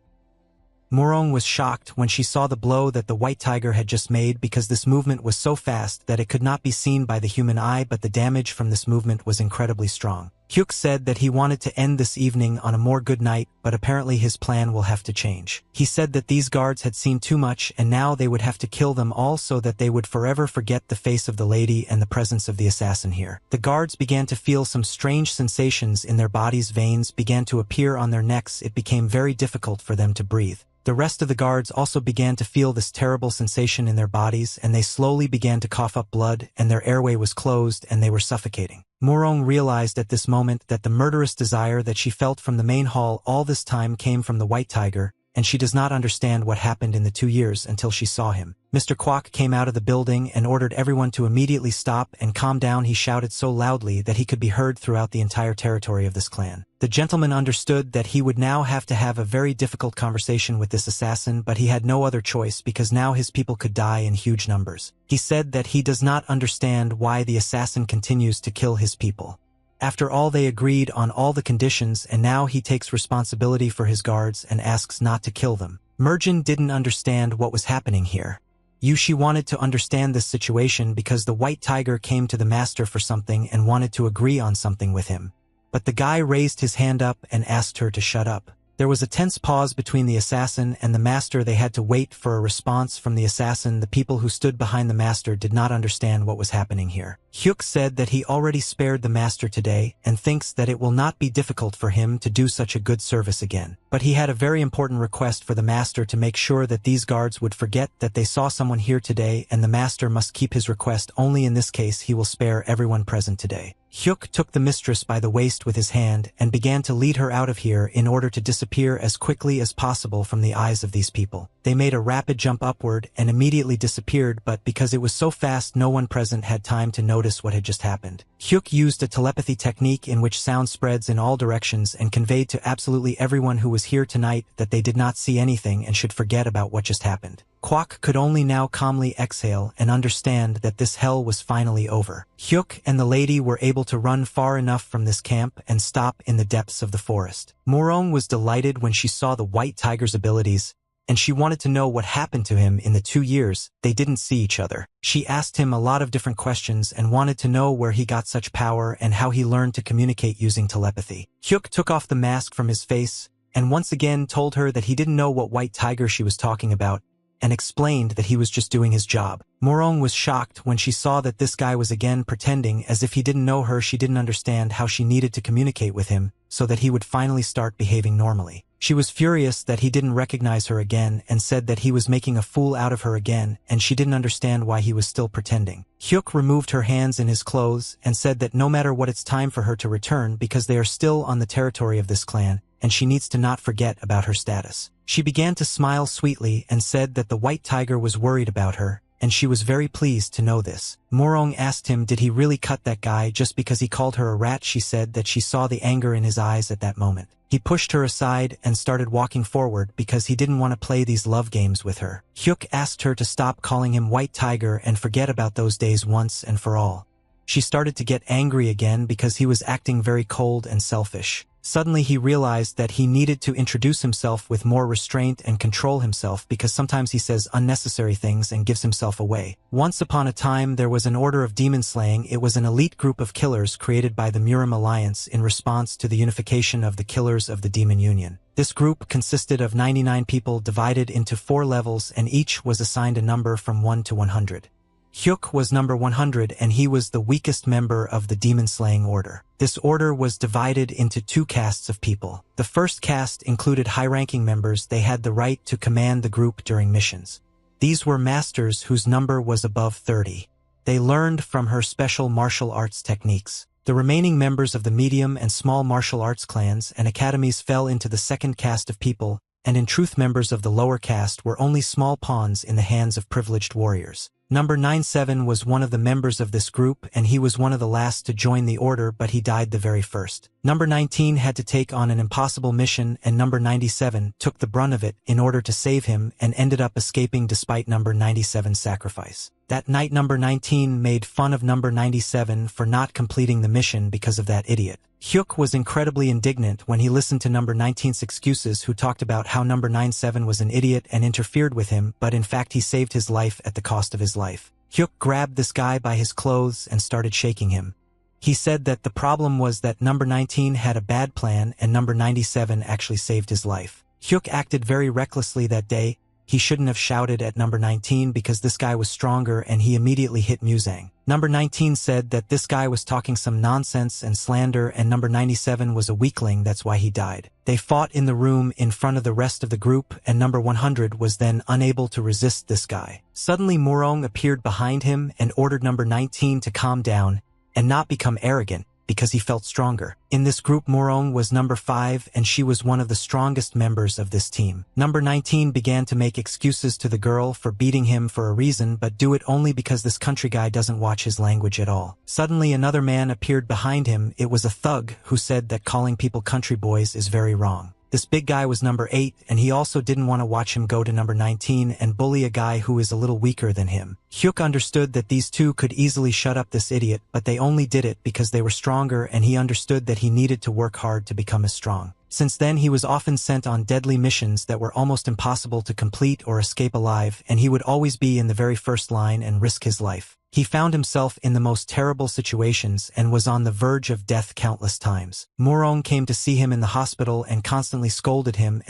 S1: Morong was shocked when she saw the blow that the white tiger had just made because this movement was so fast that it could not be seen by the human eye, but the damage from this movement was incredibly strong. Hyuk said that he wanted to end this evening on a more good night, but apparently his plan will have to change. He said that these guards had seen too much and now they would have to kill them all so that they would forever forget the face of the lady and the presence of the assassin here. The guards began to feel some strange sensations in their bodies. Veins began to appear on their necks. It became very difficult for them to breathe. The rest of the guards also began to feel this terrible sensation in their bodies, and they slowly began to cough up blood, and their airway was closed and they were suffocating. Morong realized at this moment that the murderous desire that she felt from the main hall all this time came from the white tiger, and she does not understand what happened in the 2 years until she saw him. Mr. Kwok came out of the building and ordered everyone to immediately stop and calm down. He shouted so loudly that he could be heard throughout the entire territory of this clan. The gentleman understood that he would now have to have a very difficult conversation with this assassin, but he had no other choice because now his people could die in huge numbers. He said that he does not understand why the assassin continues to kill his people. After all, they agreed on all the conditions, and now he takes responsibility for his guards and asks not to kill them. Merjin didn't understand what was happening here. Yushi wanted to understand this situation because the white tiger came to the master for something and wanted to agree on something with him. But the guy raised his hand up and asked her to shut up. There was a tense pause between the assassin and the master. They had to wait for a response from the assassin. The people who stood behind the master did not understand what was happening here. Hyuk said that he already spared the master today and thinks that it will not be difficult for him to do such a good service again. But he had a very important request for the master to make sure that these guards would forget that they saw someone here today, and the master must keep his request. Only in this case he will spare everyone present today. Hyuk took the mistress by the waist with his hand and began to lead her out of here in order to disappear as quickly as possible from the eyes of these people. They made a rapid jump upward and immediately disappeared, but because it was so fast no one present had time to notice what had just happened. Hyuk used a telepathy technique in which sound spreads in all directions and conveyed to absolutely everyone who was here tonight that they did not see anything and should forget about what just happened. Kwok could only now calmly exhale and understand that this hell was finally over. Hyuk and the lady were able to run far enough from this camp and stop in the depths of the forest. Morong was delighted when she saw the white tiger's abilities, and she wanted to know what happened to him in the 2 years they didn't see each other. She asked him a lot of different questions and wanted to know where he got such power and how he learned to communicate using telepathy. Hyuk took off the mask from his face and once again told her that he didn't know what white tiger she was talking about, and explained that he was just doing his job. Morong was shocked when she saw that this guy was again pretending as if he didn't know her. She didn't understand how she needed to communicate with him so that he would finally start behaving normally. She was furious that he didn't recognize her again and said that he was making a fool out of her again, and she didn't understand why he was still pretending. Hyuk removed her hands in his clothes and said that no matter what, it's time for her to return because they are still on the territory of this clan, and she needs to not forget about her status. She began to smile sweetly and said that the white tiger was worried about her, and she was very pleased to know this. Morong asked him did he really cut that guy just because he called her a rat. She said that she saw the anger in his eyes at that moment. He pushed her aside and started walking forward because he didn't want to play these love games with her. Hyuk asked her to stop calling him white tiger and forget about those days once and for all. She started to get angry again because he was acting very cold and selfish. Suddenly he realized that he needed to introduce himself with more restraint and control himself because sometimes he says unnecessary things and gives himself away. Once upon a time there was an order of demon slaying. It was an elite group of killers created by the Murim Alliance in response to the unification of the killers of the Demon Union. This group consisted of 99 people divided into 4 levels, and each was assigned a number from 1 to 100. Hyuk was number 100 and he was the weakest member of the demon-slaying order. This order was divided into 2 castes of people. The first caste included high-ranking members. They had the right to command the group during missions. These were masters whose number was above 30. They learned from her special martial arts techniques. The remaining members of the medium and small martial arts clans and academies fell into the second caste of people, and in truth members of the lower caste were only small pawns in the hands of privileged warriors. Number 97 was one of the members of this group, and he was one of the last to join the order, but he died the very first. Number 19 had to take on an impossible mission, and number 97 took the brunt of it in order to save him and ended up escaping despite number 97's sacrifice. That night number 19 made fun of number 97 for not completing the mission because of that idiot. Hyuk was incredibly indignant when he listened to number 19's excuses, who talked about how number 97 was an idiot and interfered with him, but in fact he saved his life at the cost of his life. Hyuk grabbed this guy by his clothes and started shaking him. He said that the problem was that number 19 had a bad plan and number 97 actually saved his life. Hyuk acted very recklessly that day. He shouldn't have shouted at number 19 because this guy was stronger, and he immediately hit Muzang. Number 19 said that this guy was talking some nonsense and slander, and number 97 was a weakling, that's why he died. They fought in the room in front of the rest of the group, and number 100 was then unable to resist this guy. Suddenly Morong appeared behind him and ordered number 19 to calm down and not become arrogant, because he felt stronger. In this group, Morong was number 5, and she was one of the strongest members of this team. Number 19 began to make excuses to the girl for beating him for a reason, but do it only because this country guy doesn't watch his language at all. Suddenly another man appeared behind him. It was a thug who said that calling people country boys is very wrong. This big guy was number 8, and he also didn't want to watch him go to number 19 and bully a guy who is a little weaker than him. Hyuk understood that these two could easily shut up this idiot, but they only did it because they were stronger, and he understood that he needed to work hard to become as strong. Since then he was often sent on deadly missions that were almost impossible to complete or escape alive, and he would always be in the very first line and risk his life. He found himself in the most terrible situations and was on the verge of death countless times. Morong came to see him in the hospital and constantly scolded him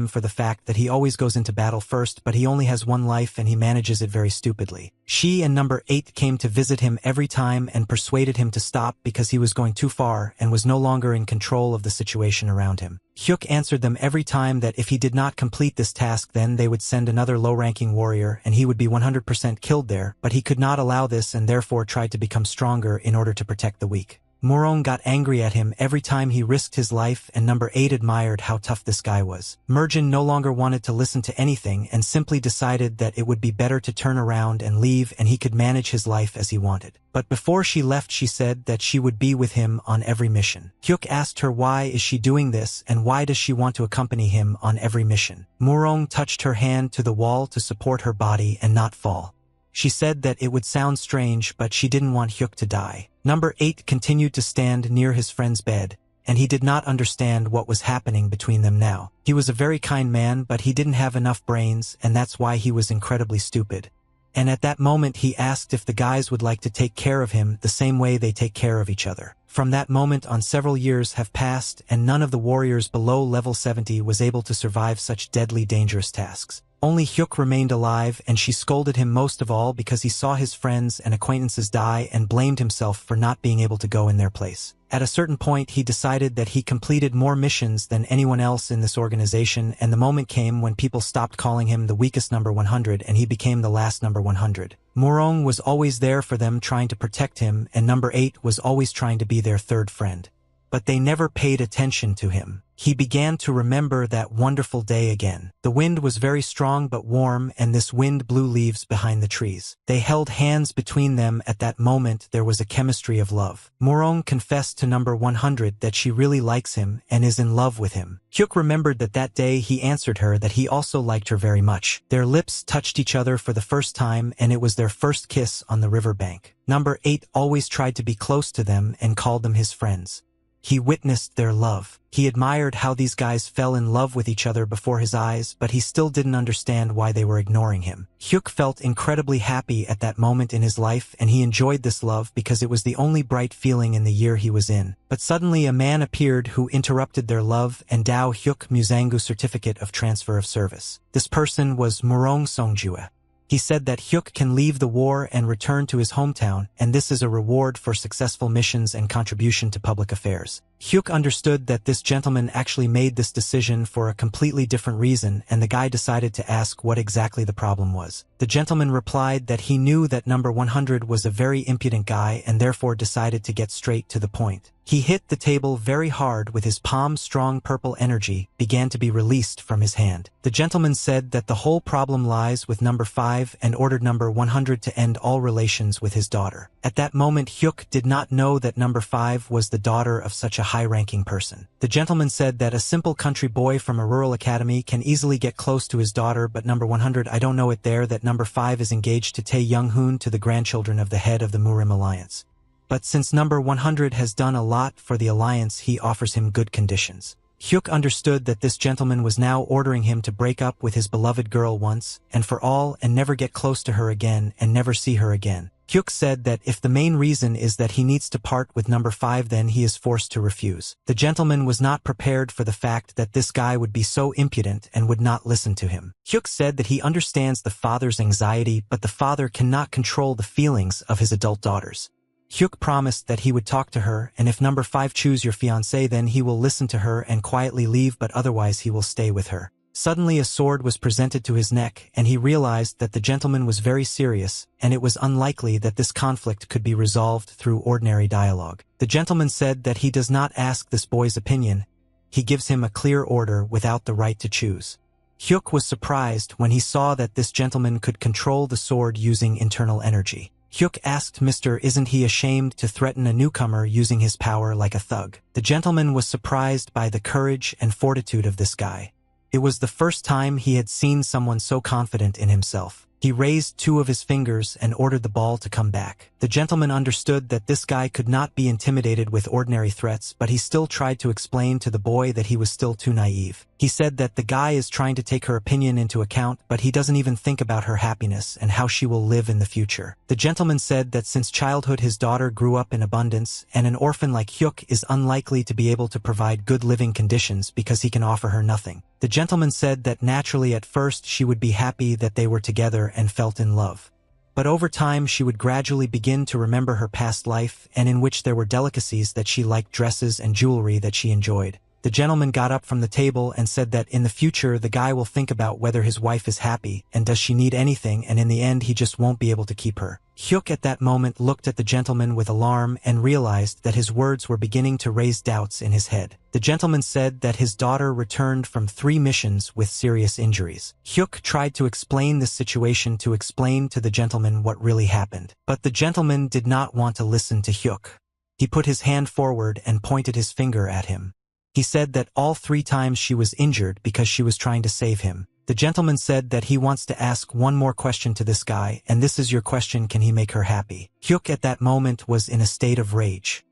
S1: for the fact that he always goes into battle first, but he only has one life and he manages it very stupidly. She and number 8 came to visit him every time and persuaded him to stop because he was going too far and was no longer in control of the situation around him. Hyuk answered them every time that if he did not complete this task, then they would send another low-ranking warrior and he would be 100% killed there, but he could not allow this and therefore tried to become stronger in order to protect the weak. Morong got angry at him every time he risked his life, and number 8 admired how tough this guy was. Merjin no longer wanted to listen to anything and simply decided that it would be better to turn around and leave, and he could manage his life as he wanted. But before she left, she said that she would be with him on every mission. Hyuk asked her why is she doing this and why does she want to accompany him on every mission. Morong touched her hand to the wall to support her body and not fall. She said that it would sound strange, but she didn't want Hyuk to die. Number 8 continued to stand near his friend's bed, and he did not understand what was happening between them now. He was a very kind man, but he didn't have enough brains, and that's why he was incredibly stupid. And at that moment he asked if the guys would like to take care of him the same way they take care of each other. From that moment on, several years have passed, and none of the warriors below level 70 was able to survive such deadly dangerous tasks. Only Hyuk remained alive, and she scolded him most of all because he saw his friends and acquaintances die and blamed himself for not being able to go in their place. At a certain point he decided that he completed more missions than anyone else in this organization, and the moment came when people stopped calling him the weakest number 100 and he became the last number 100. Morong was always there for them, trying to protect him, and number 8 was always trying to be their third friend. But they never paid attention to him. He began to remember that wonderful day again. The wind was very strong but warm, and this wind blew leaves behind the trees. They held hands between them. At that moment there was a chemistry of love. Morong confessed to number 100 that she really likes him and is in love with him. Hyuk remembered that that day he answered her that he also liked her very much. Their lips touched each other for the first time, and it was their first kiss on the river bank. Number 8 always tried to be close to them and called them his friends. He witnessed their love. He admired how these guys fell in love with each other before his eyes, but he still didn't understand why they were ignoring him. Hyuk felt incredibly happy at that moment in his life, and he enjoyed this love because it was the only bright feeling in the year he was in. But suddenly a man appeared who interrupted their love and Dao Hyuk Muzangu certificate of transfer of service. This person was Morong Songjue. He said that Hyuk can leave the war and return to his hometown, and this is a reward for successful missions and contribution to public affairs. Hyuk understood that this gentleman actually made this decision for a completely different reason, and the guy decided to ask what exactly the problem was. The gentleman replied that he knew that number 100 was a very impudent guy and therefore decided to get straight to the point. He hit the table very hard with his palm. Strong purple energy began to be released from his hand. The gentleman said that the whole problem lies with number 5 and ordered number 100 to end all relations with his daughter. At that moment Hyuk did not know that number 5 was the daughter of such a high-ranking person. The gentleman said that a simple country boy from a rural academy can easily get close to his daughter, but number 100, I don't know it there that number 5 is engaged to Tae Young-hoon, to the grandchildren of the head of the Murim alliance. But since number 100 has done a lot for the alliance, he offers him good conditions. Hyuk understood that this gentleman was now ordering him to break up with his beloved girl once and for all and never get close to her again and never see her again. Hyuk said that if the main reason is that he needs to part with number 5, then he is forced to refuse. The gentleman was not prepared for the fact that this guy would be so impudent and would not listen to him. Hyuk said that he understands the father's anxiety, but the father cannot control the feelings of his adult daughters. Hyuk promised that he would talk to her, and if number 5 choose your fiancée, then he will listen to her and quietly leave, but otherwise he will stay with her. Suddenly a sword was presented to his neck, and he realized that the gentleman was very serious, and it was unlikely that this conflict could be resolved through ordinary dialogue. The gentleman said that he does not ask this boy's opinion, he gives him a clear order without the right to choose. Hyuk was surprised when he saw that this gentleman could control the sword using internal energy. Hyuk asked Mr. Isn't he ashamed to threaten a newcomer using his power like a thug? The gentleman was surprised by the courage and fortitude of this guy. It was the first time he had seen someone so confident in himself. He raised 2 of his fingers and ordered the ball to come back. The gentleman understood that this guy could not be intimidated with ordinary threats, but he still tried to explain to the boy that he was still too naive. He said that the guy is trying to take her opinion into account, but he doesn't even think about her happiness and how she will live in the future. The gentleman said that since childhood his daughter grew up in abundance, and an orphan like Hyuk is unlikely to be able to provide good living conditions because he can offer her nothing. The gentleman said that naturally at first she would be happy that they were together and felt in love. But over time she would gradually begin to remember her past life, and in which there were delicacies that she liked, dresses and jewelry that she enjoyed. The gentleman got up from the table and said that in the future the guy will think about whether his wife is happy and does she need anything, and in the end he just won't be able to keep her. Hyuk at that moment looked at the gentleman with alarm and realized that his words were beginning to raise doubts in his head. The gentleman said that his daughter returned from 3 missions with serious injuries. Hyuk tried to explain this situation to explain to the gentleman what really happened. But the gentleman did not want to listen to Hyuk. He put his hand forward and pointed his finger at him. He said that all 3 times she was injured because she was trying to save him. The gentleman said that he wants to ask one more question to this guy, and this is your question: can he make her happy? Hyuk at that moment was in a state of rage.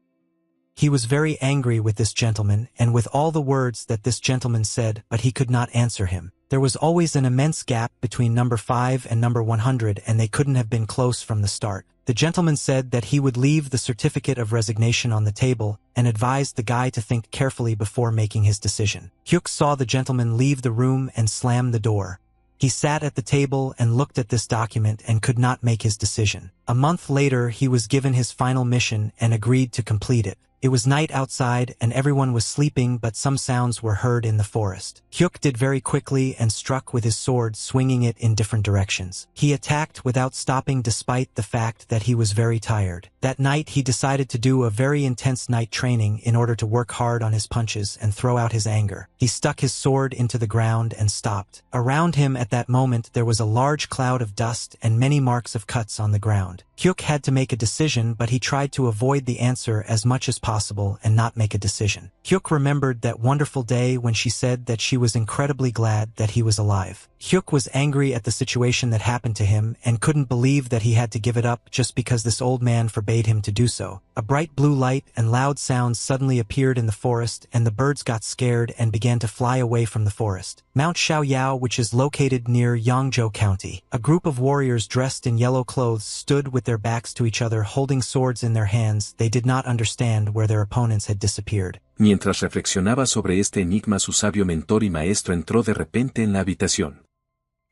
S1: He was very angry with this gentleman and with all the words that this gentleman said, but he could not answer him. There was always an immense gap between number 5 and number 100, and they couldn't have been close from the start. The gentleman said that he would leave the certificate of resignation on the table and advised the guy to think carefully before making his decision. Hyuk saw the gentleman leave the room and slam the door. He sat at the table and looked at this document and could not make his decision. A month later he was given his final mission and agreed to complete it. It was night outside and everyone was sleeping, but some sounds were heard in the forest. Hyuk did very quickly and struck with his sword, swinging it in different directions. He attacked without stopping despite the fact that he was very tired. That night he decided to do a very intense night training in order to work hard on his punches and throw out his anger. He stuck his sword into the ground and stopped. Around him at that moment there was a large cloud of dust and many marks of cuts on the ground. Hyuk had to make a decision, but he tried to avoid the answer as much as possible and not make a decision. Hyuk remembered that wonderful day when she said that she was incredibly glad that he was alive. Hyuk was angry at the situation that happened to him and couldn't believe that he had to give it up just because this old man forbade him to do so. A bright blue light and loud sounds suddenly appeared in the forest, and the birds got scared and began to fly away from the forest. Mount Xiaoyao, which is located near Yangzhou County. A group of warriors dressed in yellow clothes stood with their backs to each other, holding swords in their hands. They did not understand where their opponents had disappeared.
S2: Mientras reflexionaba sobre este enigma, su sabio mentor y maestro entró de repente en la habitación.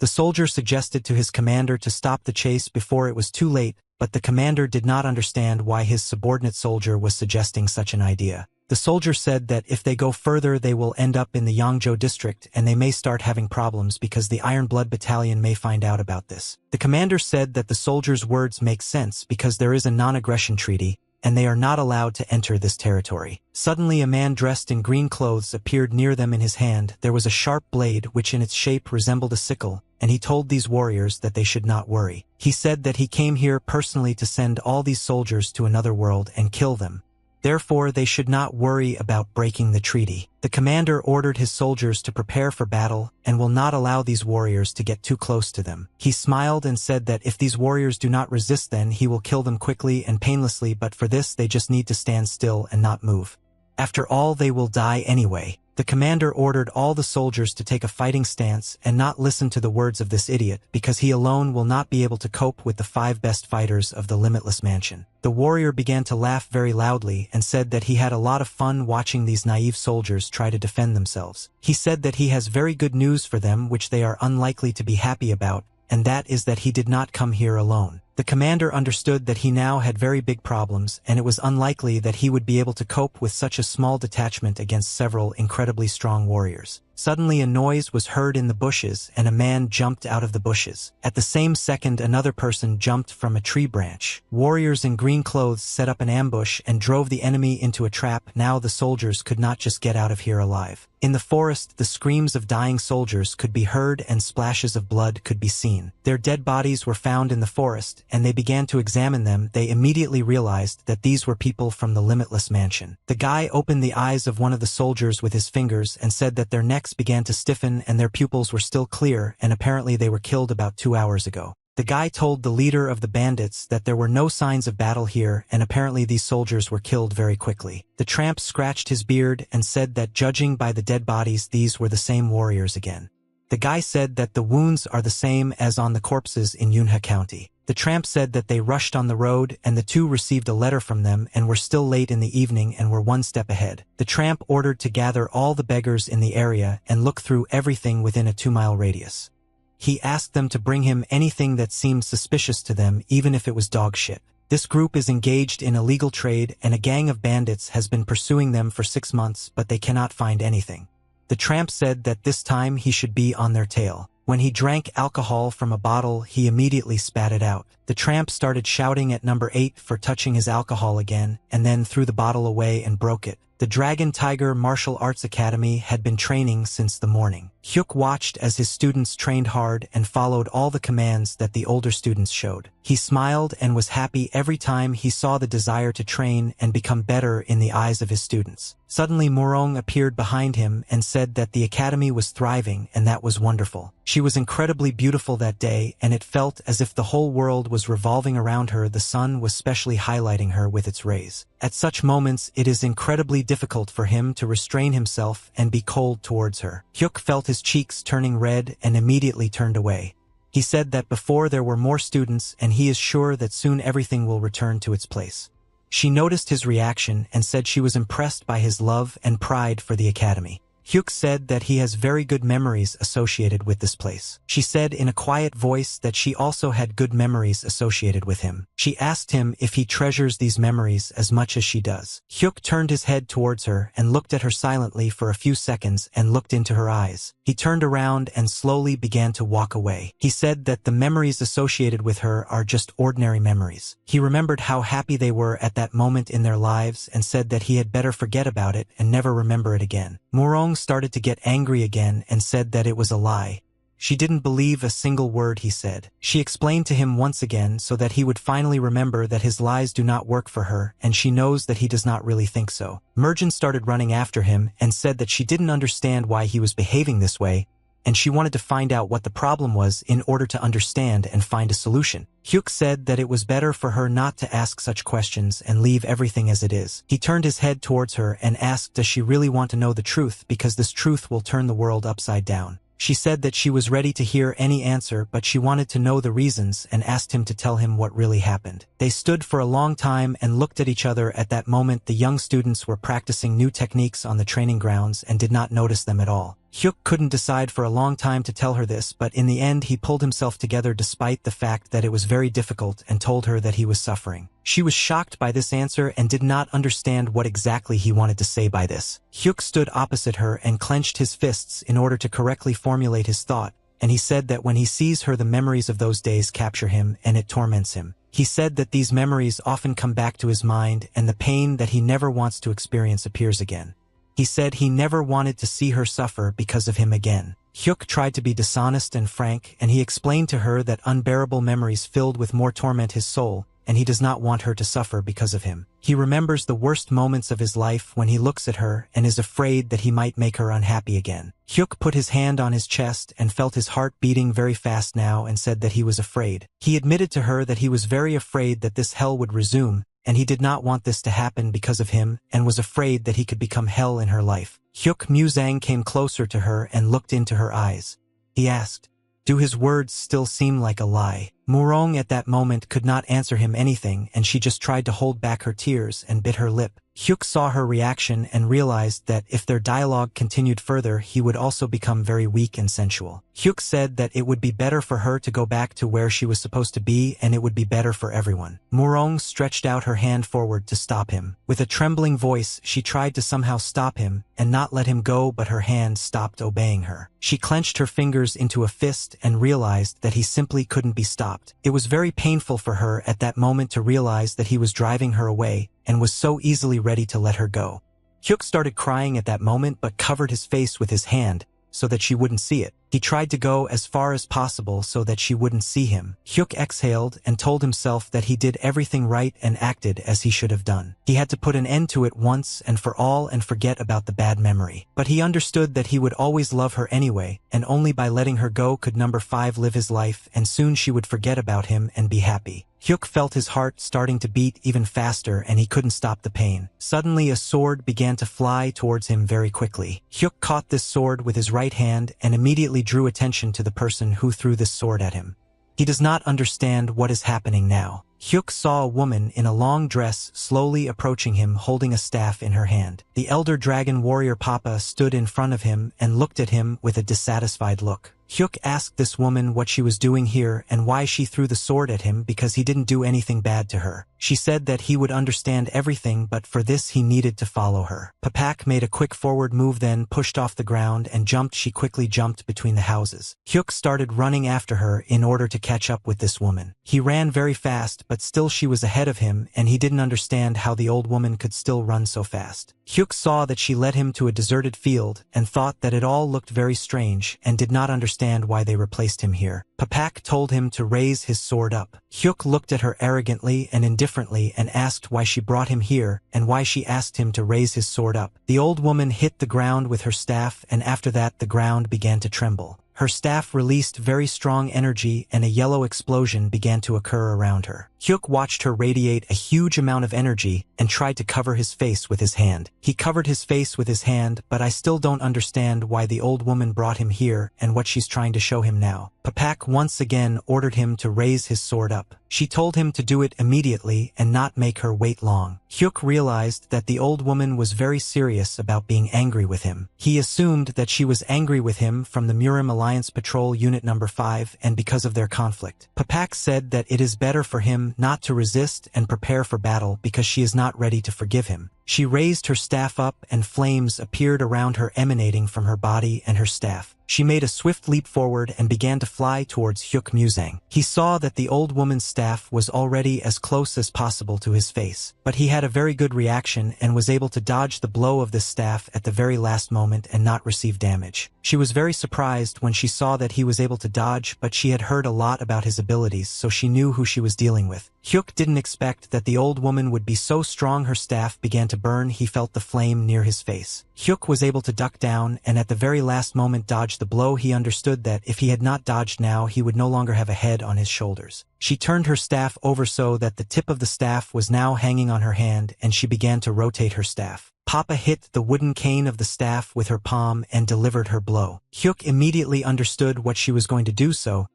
S1: The soldier suggested to his commander to stop the chase before it was too late, but the commander did not understand why his subordinate soldier was suggesting such an idea. The soldier said that if they go further they will end up in the Yangzhou district and they may start having problems because the Iron Blood Battalion may find out about this. The commander said that the soldier's words make sense because there is a non-aggression treaty, and they are not allowed to enter this territory. Suddenly a man dressed in green clothes appeared near them. In his hand there was a sharp blade which in its shape resembled a sickle, and he told these warriors that they should not worry. He said that he came here personally to send all these soldiers to another world and kill them. Therefore, they should not worry about breaking the treaty. The commander ordered his soldiers to prepare for battle and will not allow these warriors to get too close to them. He smiled and said that if these warriors do not resist, then he will kill them quickly and painlessly, but for this they just need to stand still and not move. After all, they will die anyway. The commander ordered all the soldiers to take a fighting stance and not listen to the words of this idiot, because he alone will not be able to cope with the 5 best fighters of the Limitless Mansion. The warrior began to laugh very loudly and said that he had a lot of fun watching these naive soldiers try to defend themselves. He said that he has very good news for them which they are unlikely to be happy about, and that is that he did not come here alone. The commander understood that he now had very big problems, and it was unlikely that he would be able to cope with such a small detachment against several incredibly strong warriors. Suddenly a noise was heard in the bushes, and a man jumped out of the bushes. At the same second, another person jumped from a tree branch. Warriors in green clothes set up an ambush and drove the enemy into a trap. Now the soldiers could not just get out of here alive. In the forest, the screams of dying soldiers could be heard and splashes of blood could be seen. Their dead bodies were found in the forest, and they began to examine them. They immediately realized that these were people from the Limitless Mansion. The guy opened the eyes of one of the soldiers with his fingers and said that their necks began to stiffen and their pupils were still clear, and apparently they were killed about 2 hours ago. The guy told the leader of the bandits that there were no signs of battle here, and apparently these soldiers were killed very quickly. The tramp scratched his beard and said that judging by the dead bodies, these were the same warriors again. The guy said that the wounds are the same as on the corpses in Yunhe County. The tramp said that they rushed on the road and the two received a letter from them and were still late in the evening and were 1 step ahead. The tramp ordered to gather all the beggars in the area and look through everything within a 2-mile radius. He asked them to bring him anything that seemed suspicious to them, even if it was dog shit. This group is engaged in illegal trade and a gang of bandits has been pursuing them for 6 months, but they cannot find anything. The tramp said that this time he should be on their tail. When he drank alcohol from a bottle, he immediately spat it out. The tramp started shouting at number 8 for touching his alcohol again, and then threw the bottle away and broke it. The Dragon Tiger Martial Arts Academy had been training since the morning. Hyuk watched as his students trained hard and followed all the commands that the older students showed. He smiled and was happy every time he saw the desire to train and become better in the eyes of his students. Suddenly Morong appeared behind him and said that the academy was thriving, and that was wonderful. She was incredibly beautiful that day, and it felt as if the whole world was revolving around her. The sun was specially highlighting her with its rays. At such moments, it is incredibly difficult for him to restrain himself and be cold towards her. Hyuk felt his cheeks turning red and immediately turned away. He said that before there were more students, and he is sure that soon everything will return to its place. She noticed his reaction and said she was impressed by his love and pride for the academy. Hyuk said that he has very good memories associated with this place. She said in a quiet voice that she also had good memories associated with him. She asked him if he treasures these memories as much as she does. Hyuk turned his head towards her and looked at her silently for a few seconds and looked into her eyes. He turned around and slowly began to walk away. He said that the memories associated with her are just ordinary memories. He remembered how happy they were at that moment in their lives and said that he had better forget about it and never remember it again. Morong started to get angry again and said that it was a lie. She didn't believe a single word he said. She explained to him once again so that he would finally remember that his lies do not work for her, and she knows that he does not really think so. Mergen started running after him and said that she didn't understand why he was behaving this way, and she wanted to find out what the problem was in order to understand and find a solution. Hyuk said that it was better for her not to ask such questions and leave everything as it is. He turned his head towards her and asked, does she really want to know the truth, because this truth will turn the world upside down. She said that she was ready to hear any answer, but she wanted to know the reasons and asked him to tell him what really happened. They stood for a long time and looked at each other. At that moment, the young students were practicing new techniques on the training grounds and did not notice them at all. Hyuk couldn't decide for a long time to tell her this, but in the end he pulled himself together despite the fact that it was very difficult and told her that he was suffering. She was shocked by this answer and did not understand what exactly he wanted to say by this. Hyuk stood opposite her and clenched his fists in order to correctly formulate his thought, and he said that when he sees her the memories of those days capture him and it torments him. He said that these memories often come back to his mind and the pain that he never wants to experience appears again. He said he never wanted to see her suffer because of him again. Hyuk tried to be dishonest and frank, and he explained to her that unbearable memories filled with more torment his soul, and he does not want her to suffer because of him. He remembers the worst moments of his life when he looks at her and is afraid that he might make her unhappy again. Hyuk put his hand on his chest and felt his heart beating very fast now and said that he was afraid. He admitted to her that he was very afraid that this hell would resume, and he did not want this to happen because of him and was afraid that he could become hell in her life. Hyuk Muzang came closer to her and looked into her eyes. He asked, "Do his words still seem like a lie?" Murong at that moment could not answer him anything, and she just tried to hold back her tears and bit her lip. Hyuk saw her reaction and realized that if their dialogue continued further he would also become very weak and sensual. Hyuk said that it would be better for her to go back to where she was supposed to be and it would be better for everyone. Murong stretched out her hand forward to stop him. With a trembling voice she tried to somehow stop him and not let him go, but her hand stopped obeying her. She clenched her fingers into a fist and realized that he simply couldn't be stopped. It was very painful for her at that moment to realize that he was driving her away and was so easily ready to let her go. Hyuk started crying at that moment but covered his face with his hand so that she wouldn't see it. He tried to go as far as possible so that she wouldn't see him. Hyuk exhaled and told himself that he did everything right and acted as he should have done. He had to put an end to it once and for all and forget about the bad memory. But he understood that he would always love her anyway, and only by letting her go could number 5 live his life, and soon she would forget about him and be happy. Hyuk felt his heart starting to beat even faster and he couldn't stop the pain. Suddenly a sword began to fly towards him very quickly. Hyuk caught this sword with his right hand and immediately drew attention to the person who threw this sword at him. He does not understand what is happening now. Hyuk saw a woman in a long dress slowly approaching him holding a staff in her hand. The elder dragon warrior Papa stood in front of him and looked at him with a dissatisfied look. Hyuk asked this woman what she was doing here and why she threw the sword at him because he didn't do anything bad to her. She said that he would understand everything, but for this he needed to follow her. Papak made a quick forward move, then pushed off the ground and jumped. She quickly jumped between the houses. Hyuk started running after her in order to catch up with this woman. He ran very fast, but still she was ahead of him and he didn't understand how the old woman could still run so fast. Hyuk saw that she led him to a deserted field and thought that it all looked very strange and did not understand why they replaced him here. Papak told him to raise his sword up. Hyuk looked at her arrogantly and indifferently and asked why she brought him here and why she asked him to raise his sword up. The old woman hit the ground with her staff and after that the ground began to tremble. Her staff released very strong energy and a yellow explosion began to occur around her. Hyuk watched her radiate a huge amount of energy and tried to cover his face with his hand. He covered his face with his hand, but I still don't understand why the old woman brought him here and what she's trying to show him now. Papak once again ordered him to raise his sword up. She told him to do it immediately and not make her wait long. Hyuk realized that the old woman was very serious about being angry with him. He assumed that she was angry with him from the Murim Alliance Patrol Unit Number 5 and because of their conflict. Papak said that it is better for him not to resist and prepare for battle because she is not ready to forgive him. She raised her staff up and flames appeared around her emanating from her body and her staff. She made a swift leap forward and began to fly towards Hyuk Muzang. He saw that the old woman's staff was already as close as possible to his face, but he had a very good reaction and was able to dodge the blow of this staff at the very last moment and not receive damage. She was very surprised when she saw that he was able to dodge, but she had heard a lot about his abilities, so she knew who she was dealing with. Hyuk didn't expect that the old woman would be so strong. Her staff began to burn. He felt the flame near his face. Hyuk was able to duck down and at the very last moment dodge the blow. He understood that if he had not dodged now, he would no longer have a head on his shoulders. She turned her staff over so that the tip of the staff was now hanging on her hand and she began to rotate her staff. Papa hit the wooden cane of the staff with her palm and delivered her blow. Hyuk immediately understood what she was going to do, so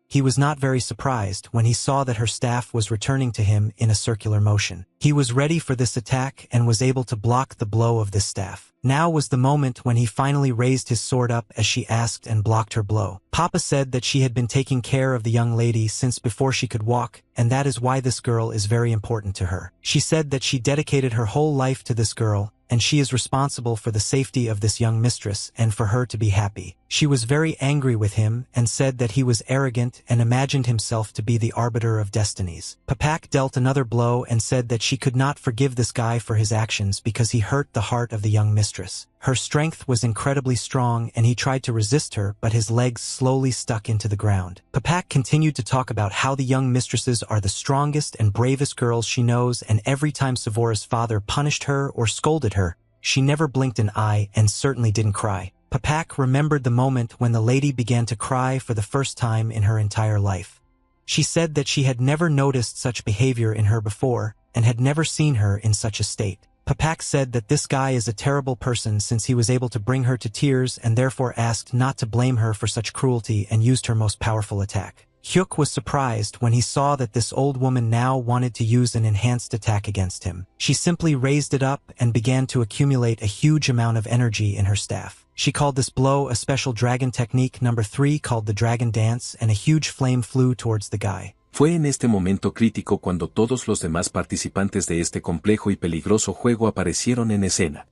S1: He was not very surprised when he saw that her staff was returning to him in a circular motion. He was ready for this attack and was able to block the blow of this staff. Now was the moment when he finally raised his sword up as she asked and blocked her blow. Papa said that she had been taking care of the young lady since before she could walk, and that is why this girl is very important to her. She said that she dedicated her whole life to this girl, and she is responsible for the safety of this young mistress and for her to be happy. She was very angry with him and said that he was arrogant and imagined himself to be the arbiter of destinies. Papak dealt another blow and said that she could not forgive this guy for his actions because he hurt the heart of the young mistress. Her strength was incredibly strong and he tried to resist her, but his legs slowly stuck into the ground. Papak continued to talk about how the young mistresses are the strongest and bravest girls she knows, and every time Savora's father punished her or scolded her, she never blinked an eye and certainly didn't cry. Papak remembered the moment when the lady began to cry for the first time in her entire life. She said that she had never noticed such behavior in her before and had never seen her in such a state. Papak said that this guy is a terrible person since he was able to bring her to tears and therefore asked not to blame her for such cruelty and used her most powerful attack. Hyuk was surprised when he saw that this old woman now wanted to use an enhanced attack against him. She simply raised it up and began to accumulate a huge amount of energy in her staff. She called this blow a special dragon technique number 3 called the dragon dance, and a huge flame flew towards the guy.
S2: Fue en este momento crítico cuando todos los demás participantes de este complejo y peligroso juego aparecieron en escena.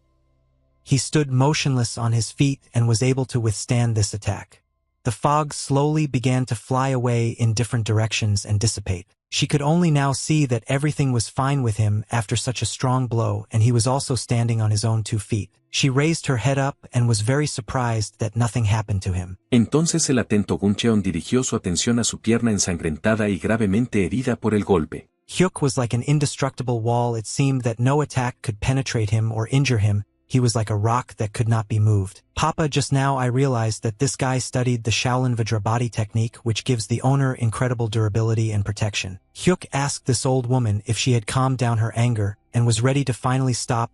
S1: He stood motionless on his feet and was able to withstand this attack. The fog slowly began to fly away in different directions and dissipate. She could only now see that everything was fine with him after such a strong blow, and he was also standing on his own 2 feet. She raised her head up and was very surprised that nothing happened to him.
S2: Entonces el atento Guncheon dirigió su atención a su pierna ensangrentada y gravemente herida por el golpe.
S1: Hyuk was like an indestructible wall. It seemed that no attack could penetrate him or injure him. He was like a rock that could not be moved. Papa, just now I realized that this guy studied the Shaolin Vajrabhati technique, which gives the owner incredible durability and protection. Hyuk asked this old woman if she had calmed down her anger and was ready to finally stop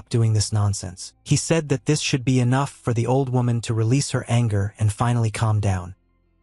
S1: doing this nonsense. He said that this should be enough for the old woman to release her anger and finally calm down.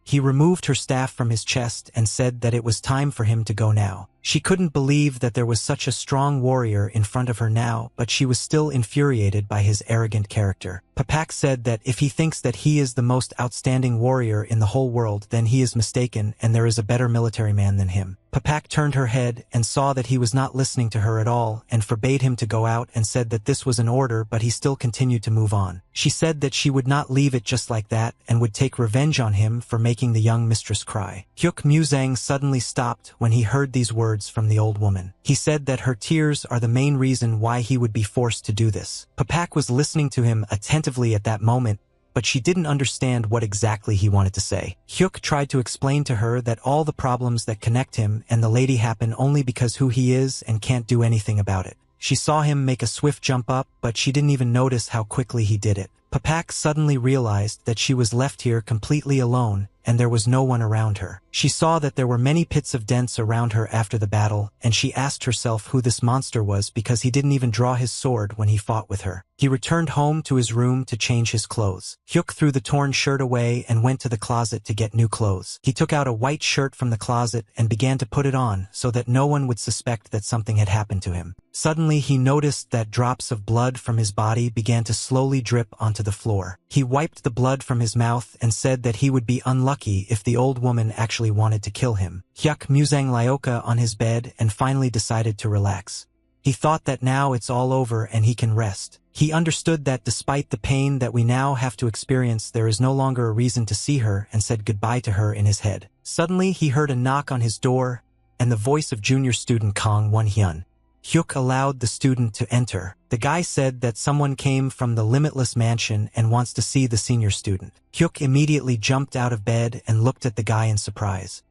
S1: He removed her staff from his chest and said that it was time for him to go now. She couldn't believe that there was such a strong warrior in front of her now, but she was still infuriated by his arrogant character. Papak said that if he thinks that he is the most outstanding warrior in the whole world, then he is mistaken and there is a better military man than him. Papak turned her head and saw that he was not listening to her at all and forbade him to go out and said that this was an order, but he still continued to move on. She said that she would not leave it just like that and would take revenge on him for making the young mistress cry. Hyuk Muzang suddenly stopped when he heard these words from the old woman. He said that her tears are the main reason why he would be forced to do this. Papak was listening to him attentively at that moment, but she didn't understand what exactly he wanted to say. Hyuk tried to explain to her that all the problems that connect him and the lady happen only because who he is and can't do anything about it. She saw him make a swift jump up, but she didn't even notice how quickly he did it. Papak suddenly realized that she was left here completely alone, and there was no one around her. She saw that there were many pits of dents around her after the battle, and she asked herself who this monster was because he didn't even draw his sword when he fought with her. He returned home to his room to change his clothes. Hyuk threw the torn shirt away and went to the closet to get new clothes. He took out a white shirt from the closet and began to put it on so that no one would suspect that something had happened to him. Suddenly he noticed that drops of blood from his body began to slowly drip onto the floor. He wiped the blood from his mouth and said that he would be unlucky if the old woman actually wanted to kill him. Hyuk Muzang Lyoka on his bed and finally decided to relax. He thought that now it's all over and he can rest. He understood that despite the pain that we now have to experience, there is no longer a reason to see her, and said goodbye to her in his head. Suddenly he heard a knock on his door and the voice of junior student Kang Won-hyun. Hyuk allowed the student to enter. The guy said that someone came from the Limitless Mansion and wants to see the senior student. Hyuk immediately jumped out of bed and looked at the guy in surprise.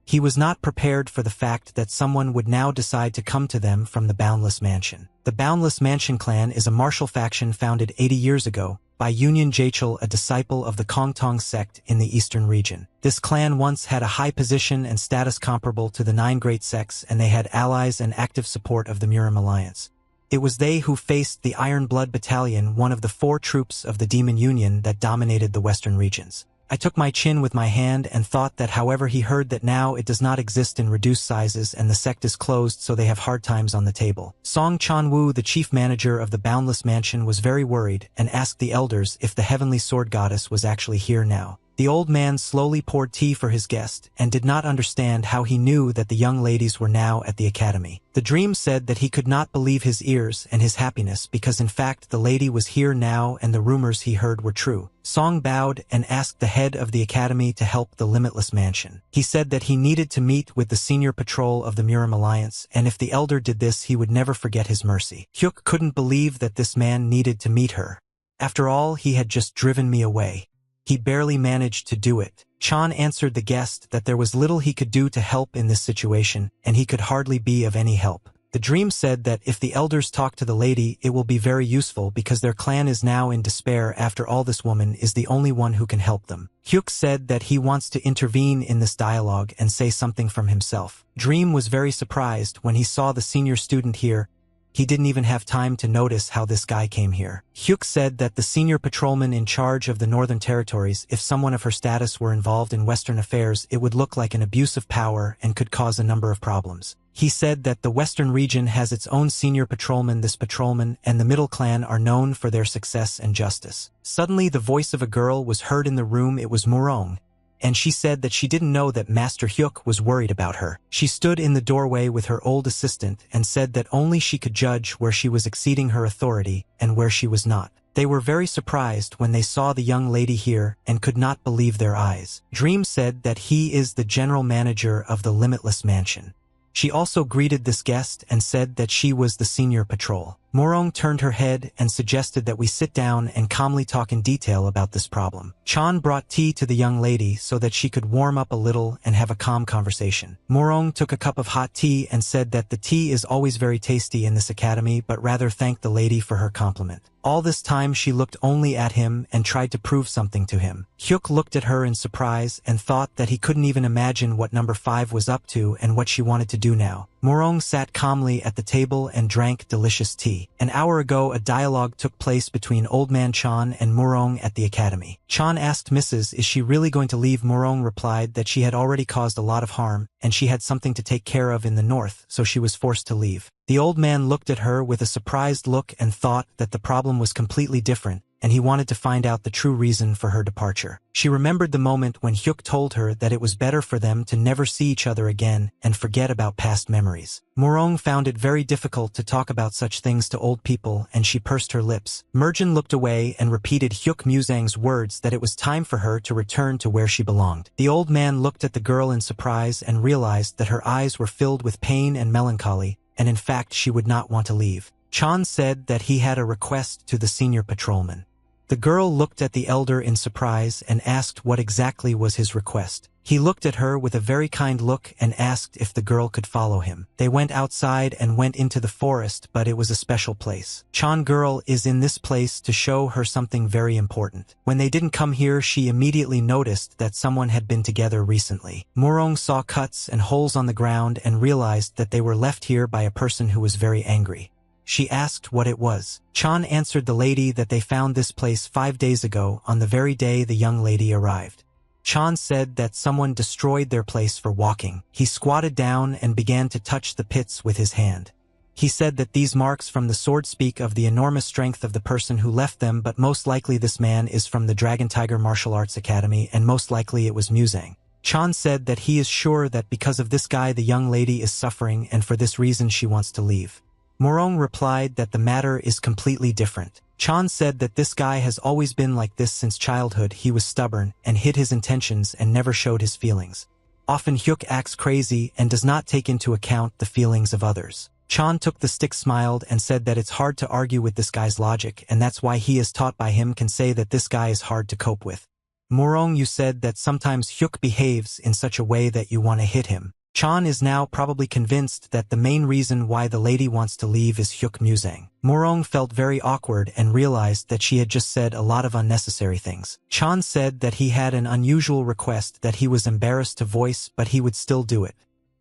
S1: He was not prepared for the fact that someone would now decide to come to them from the Boundless Mansion. The Boundless Mansion clan is a martial faction founded 80 years ago by Union Jachel, a disciple of the Kongtong sect in the eastern region. This clan once had a high position and status comparable to the 9 great sects, and they had allies and active support of the Murim Alliance. It was they who faced the Iron Blood Battalion, one of the 4 troops of the Demon Union that dominated the western regions. I took my chin with my hand and thought that however he heard that now it does not exist in reduced sizes and the sect is closed so they have hard times on the table. Song Chan-woo, the chief manager of the Boundless Mansion, was very worried and asked the elders if the heavenly sword goddess was actually here now. The old man slowly poured tea for his guest and did not understand how he knew that the young ladies were now at the academy. The dream said that he could not believe his ears and his happiness because in fact the lady was here now and the rumors he heard were true. Song bowed and asked the head of the academy to help the Limitless Mansion. He said that he needed to meet with the senior patrol of the Murim Alliance, and if the elder did this he would never forget his mercy. Hyuk couldn't believe that this man needed to meet her. After all, he had just driven me away. He barely managed to do it. Chan answered the guest that there was little he could do to help in this situation, and he could hardly be of any help. The dream said that if the elders talk to the lady, it will be very useful because their clan is now in despair. After all, this woman is the only one who can help them. Hyuk said that he wants to intervene in this dialogue and say something from himself. Dream was very surprised when he saw the senior student here. He didn't even have time to notice how this guy came here. Hyuk said that the senior patrolman in charge of the Northern Territories, if someone of her status were involved in Western affairs, it would look like an abuse of power and could cause a number of problems. He said that the Western region has its own senior patrolman. This patrolman and the Middle Clan are known for their success and justice. Suddenly, the voice of a girl was heard in the room. It was Murong, and she said that she didn't know that Master Hyuk was worried about her. She stood in the doorway with her old assistant and said that only she could judge where she was exceeding her authority and where she was not. They were very surprised when they saw the young lady here and could not believe their eyes. Dream said that he is the general manager of the Limitless Mansion. She also greeted this guest and said that she was the senior patrol. Morong turned her head and suggested that we sit down and calmly talk in detail about this problem. Chan brought tea to the young lady so that she could warm up a little and have a calm conversation. Morong took a cup of hot tea and said that the tea is always very tasty in this academy, but rather thanked the lady for her compliment. All this time she looked only at him and tried to prove something to him. Hyuk looked at her in surprise and thought that he couldn't even imagine what number 5 was up to and what she wanted to do now. Morong sat calmly at the table and drank delicious tea. An hour ago, a dialogue took place between Old Man Chan and Morong at the academy. Chan asked Mrs. is she really going to leave? Morong replied that she had already caused a lot of harm, and she had something to take care of in the north, so she was forced to leave. The old man looked at her with a surprised look and thought that the problem was completely different, and he wanted to find out the true reason for her departure. She remembered the moment when Hyuk told her that it was better for them to never see each other again and forget about past memories. Morong found it very difficult to talk about such things to old people, and she pursed her lips. Merjin looked away and repeated Hyuk Musang's words that it was time for her to return to where she belonged. The old man looked at the girl in surprise and realized that her eyes were filled with pain and melancholy, and in fact she would not want to leave. Chan said that he had a request to the senior patrolman. The girl looked at the elder in surprise and asked what exactly was his request. He looked at her with a very kind look and asked if the girl could follow him. They went outside and went into the forest, but it was a special place. Chan girl is in this place to show her something very important. When they didn't come here, she immediately noticed that someone had been together recently. Morong saw cuts and holes on the ground and realized that they were left here by a person who was very angry. She asked what it was. Chan answered the lady that they found this place 5 days ago on the very day the young lady arrived. Chan said that someone destroyed their place for walking. He squatted down and began to touch the pits with his hand. He said that these marks from the sword speak of the enormous strength of the person who left them, but most likely this man is from the Dragon Tiger Martial Arts Academy, and most likely it was Musang. Chan said that he is sure that because of this guy the young lady is suffering, and for this reason she wants to leave. Morong replied that the matter is completely different. Chan said that this guy has always been like this since childhood. He was stubborn and hid his intentions and never showed his feelings. Often Hyuk acts crazy and does not take into account the feelings of others. Chan took the stick, smiled, and said that it's hard to argue with this guy's logic, and that's why he is taught by him can say that this guy is hard to cope with. Morong, you said that sometimes Hyuk behaves in such a way that you want to hit him. Chan is now probably convinced that the main reason why the lady wants to leave is Hyuk Musang. Morong felt very awkward and realized that she had just said a lot of unnecessary things. Chan said that he had an unusual request that he was embarrassed to voice, but he would still do it.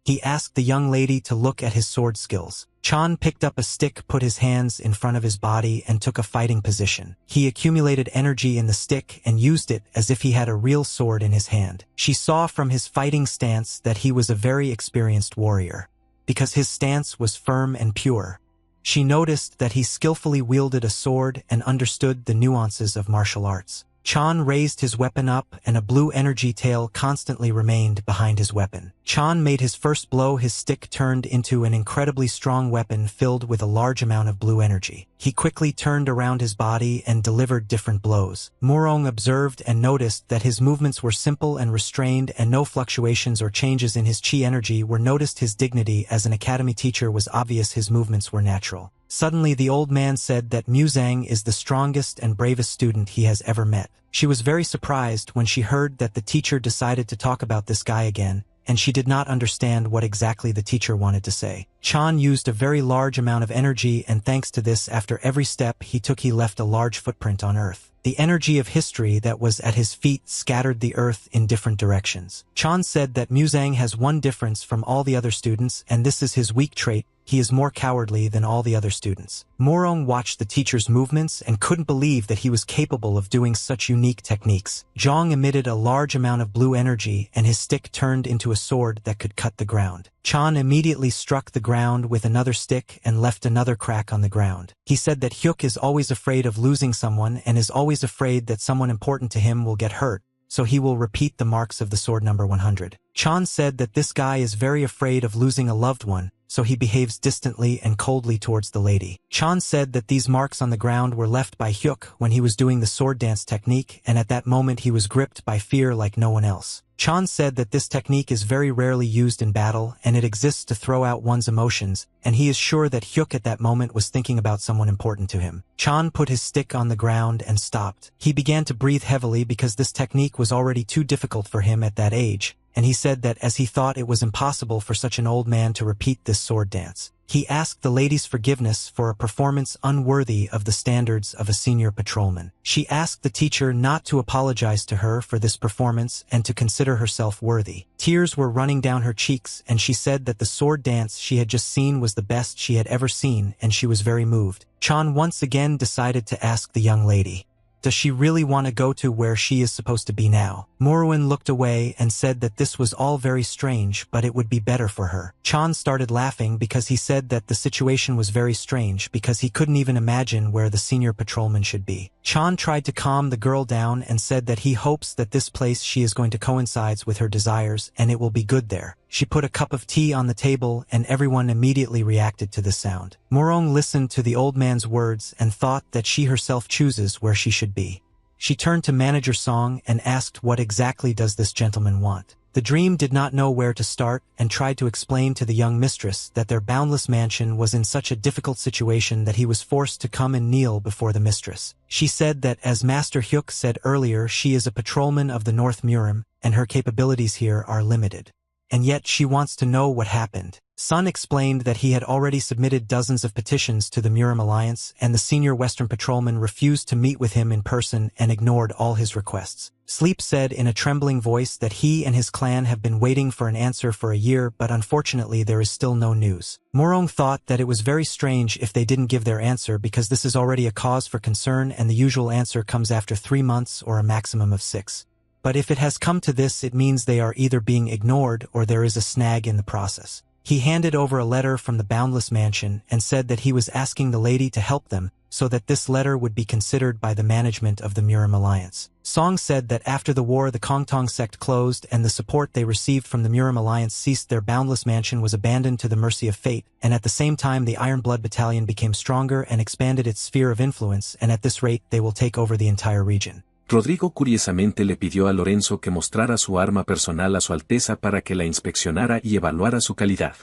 S1: He asked the young lady to look at his sword skills. Chan picked up a stick, put his hands in front of his body, and took a fighting position. He accumulated energy in the stick and used it as if he had a real sword in his hand. She saw from his fighting stance that he was a very experienced warrior, because his stance was firm and pure. She noticed that he skillfully wielded a sword and understood the nuances of martial arts. Chan raised his weapon up, and a blue energy tail constantly remained behind his weapon. Chan made his first blow. His stick turned into an incredibly strong weapon filled with a large amount of blue energy. He quickly turned around his body and delivered different blows. Morong observed and noticed that his movements were simple and restrained, and no fluctuations or changes in his chi energy were noticed. His dignity as an academy teacher was obvious. His movements were natural. Suddenly the old man said that Muzang is the strongest and bravest student he has ever met. She was very surprised when she heard that the teacher decided to talk about this guy again, and she did not understand what exactly the teacher wanted to say. Chan used a very large amount of energy, and thanks to this, after every step he took, he left a large footprint on earth. The energy of history that was at his feet scattered the earth in different directions. Chan said that Muzang has one difference from all the other students, and this is his weak trait. He is more cowardly than all the other students. Morong watched the teacher's movements and couldn't believe that he was capable of doing such unique techniques. Zhang emitted a large amount of blue energy, and his stick turned into a sword that could cut the ground. Chan immediately struck the ground with another stick and left another crack on the ground. He said that Hyuk is always afraid of losing someone and is always afraid that someone important to him will get hurt, so he will repeat the marks of the sword number 100. Chan said that this guy is very afraid of losing a loved one, so he behaves distantly and coldly towards the lady. Chan said that these marks on the ground were left by Hyuk when he was doing the sword dance technique, and at that moment he was gripped by fear like no one else. Chan said that this technique is very rarely used in battle, and it exists to throw out one's emotions, and he is sure that Hyuk at that moment was thinking about someone important to him. Chan put his stick on the ground and stopped. He began to breathe heavily because this technique was already too difficult for him at that age, and he said that as he thought it was impossible for such an old man to repeat this sword dance. He asked the lady's forgiveness for a performance unworthy of the standards of a senior patrolman. She asked the teacher not to apologize to her for this performance and to consider herself worthy. Tears were running down her cheeks, and she said that the sword dance she had just seen was the best she had ever seen, and she was very moved. Chan once again decided to ask the young lady, does she really want to go to where she is supposed to be now? Morwen looked away and said that this was all very strange, but it would be better for her. Chan started laughing because he said that the situation was very strange because he couldn't even imagine where the senior patrolman should be. Chan tried to calm the girl down and said that he hopes that this place she is going to coincides with her desires and it will be good there. She put a cup of tea on the table and everyone immediately reacted to the sound. Morong listened to the old man's words and thought that she herself chooses where she should be. She turned to Manager Song and asked what exactly does this gentleman want. The dream did not know where to start and tried to explain to the young mistress that their boundless mansion was in such a difficult situation that he was forced to come and kneel before the mistress. She said that as Master Hyuk said earlier, she is a patrolman of the North Murim and her capabilities here are limited. And yet she wants to know what happened. Sun explained that he had already submitted dozens of petitions to the Murim Alliance, and the senior Western patrolman refused to meet with him in person and ignored all his requests. Sleep said in a trembling voice that he and his clan have been waiting for an answer for a year, but unfortunately there is still no news. Morong thought that it was very strange if they didn't give their answer because this is already a cause for concern and the usual answer comes after 3 months or a maximum of 6. But if it has come to this, it means they are either being ignored or there is a snag in the process. He handed over a letter from the Boundless Mansion and said that he was asking the lady to help them so that this letter would be considered by the management of the Murim Alliance. Song said that after the war the Kongtong sect closed and the support they received from the Murim Alliance ceased. Their Boundless Mansion was abandoned to the mercy of fate, and at the same time the Iron Blood Battalion became stronger and expanded its sphere of influence, and at this rate they will take over the entire region.
S2: Rodrigo curiosamente le pidió a Lorenzo que mostrara su arma personal a su Alteza para que la inspeccionara y evaluara su calidad.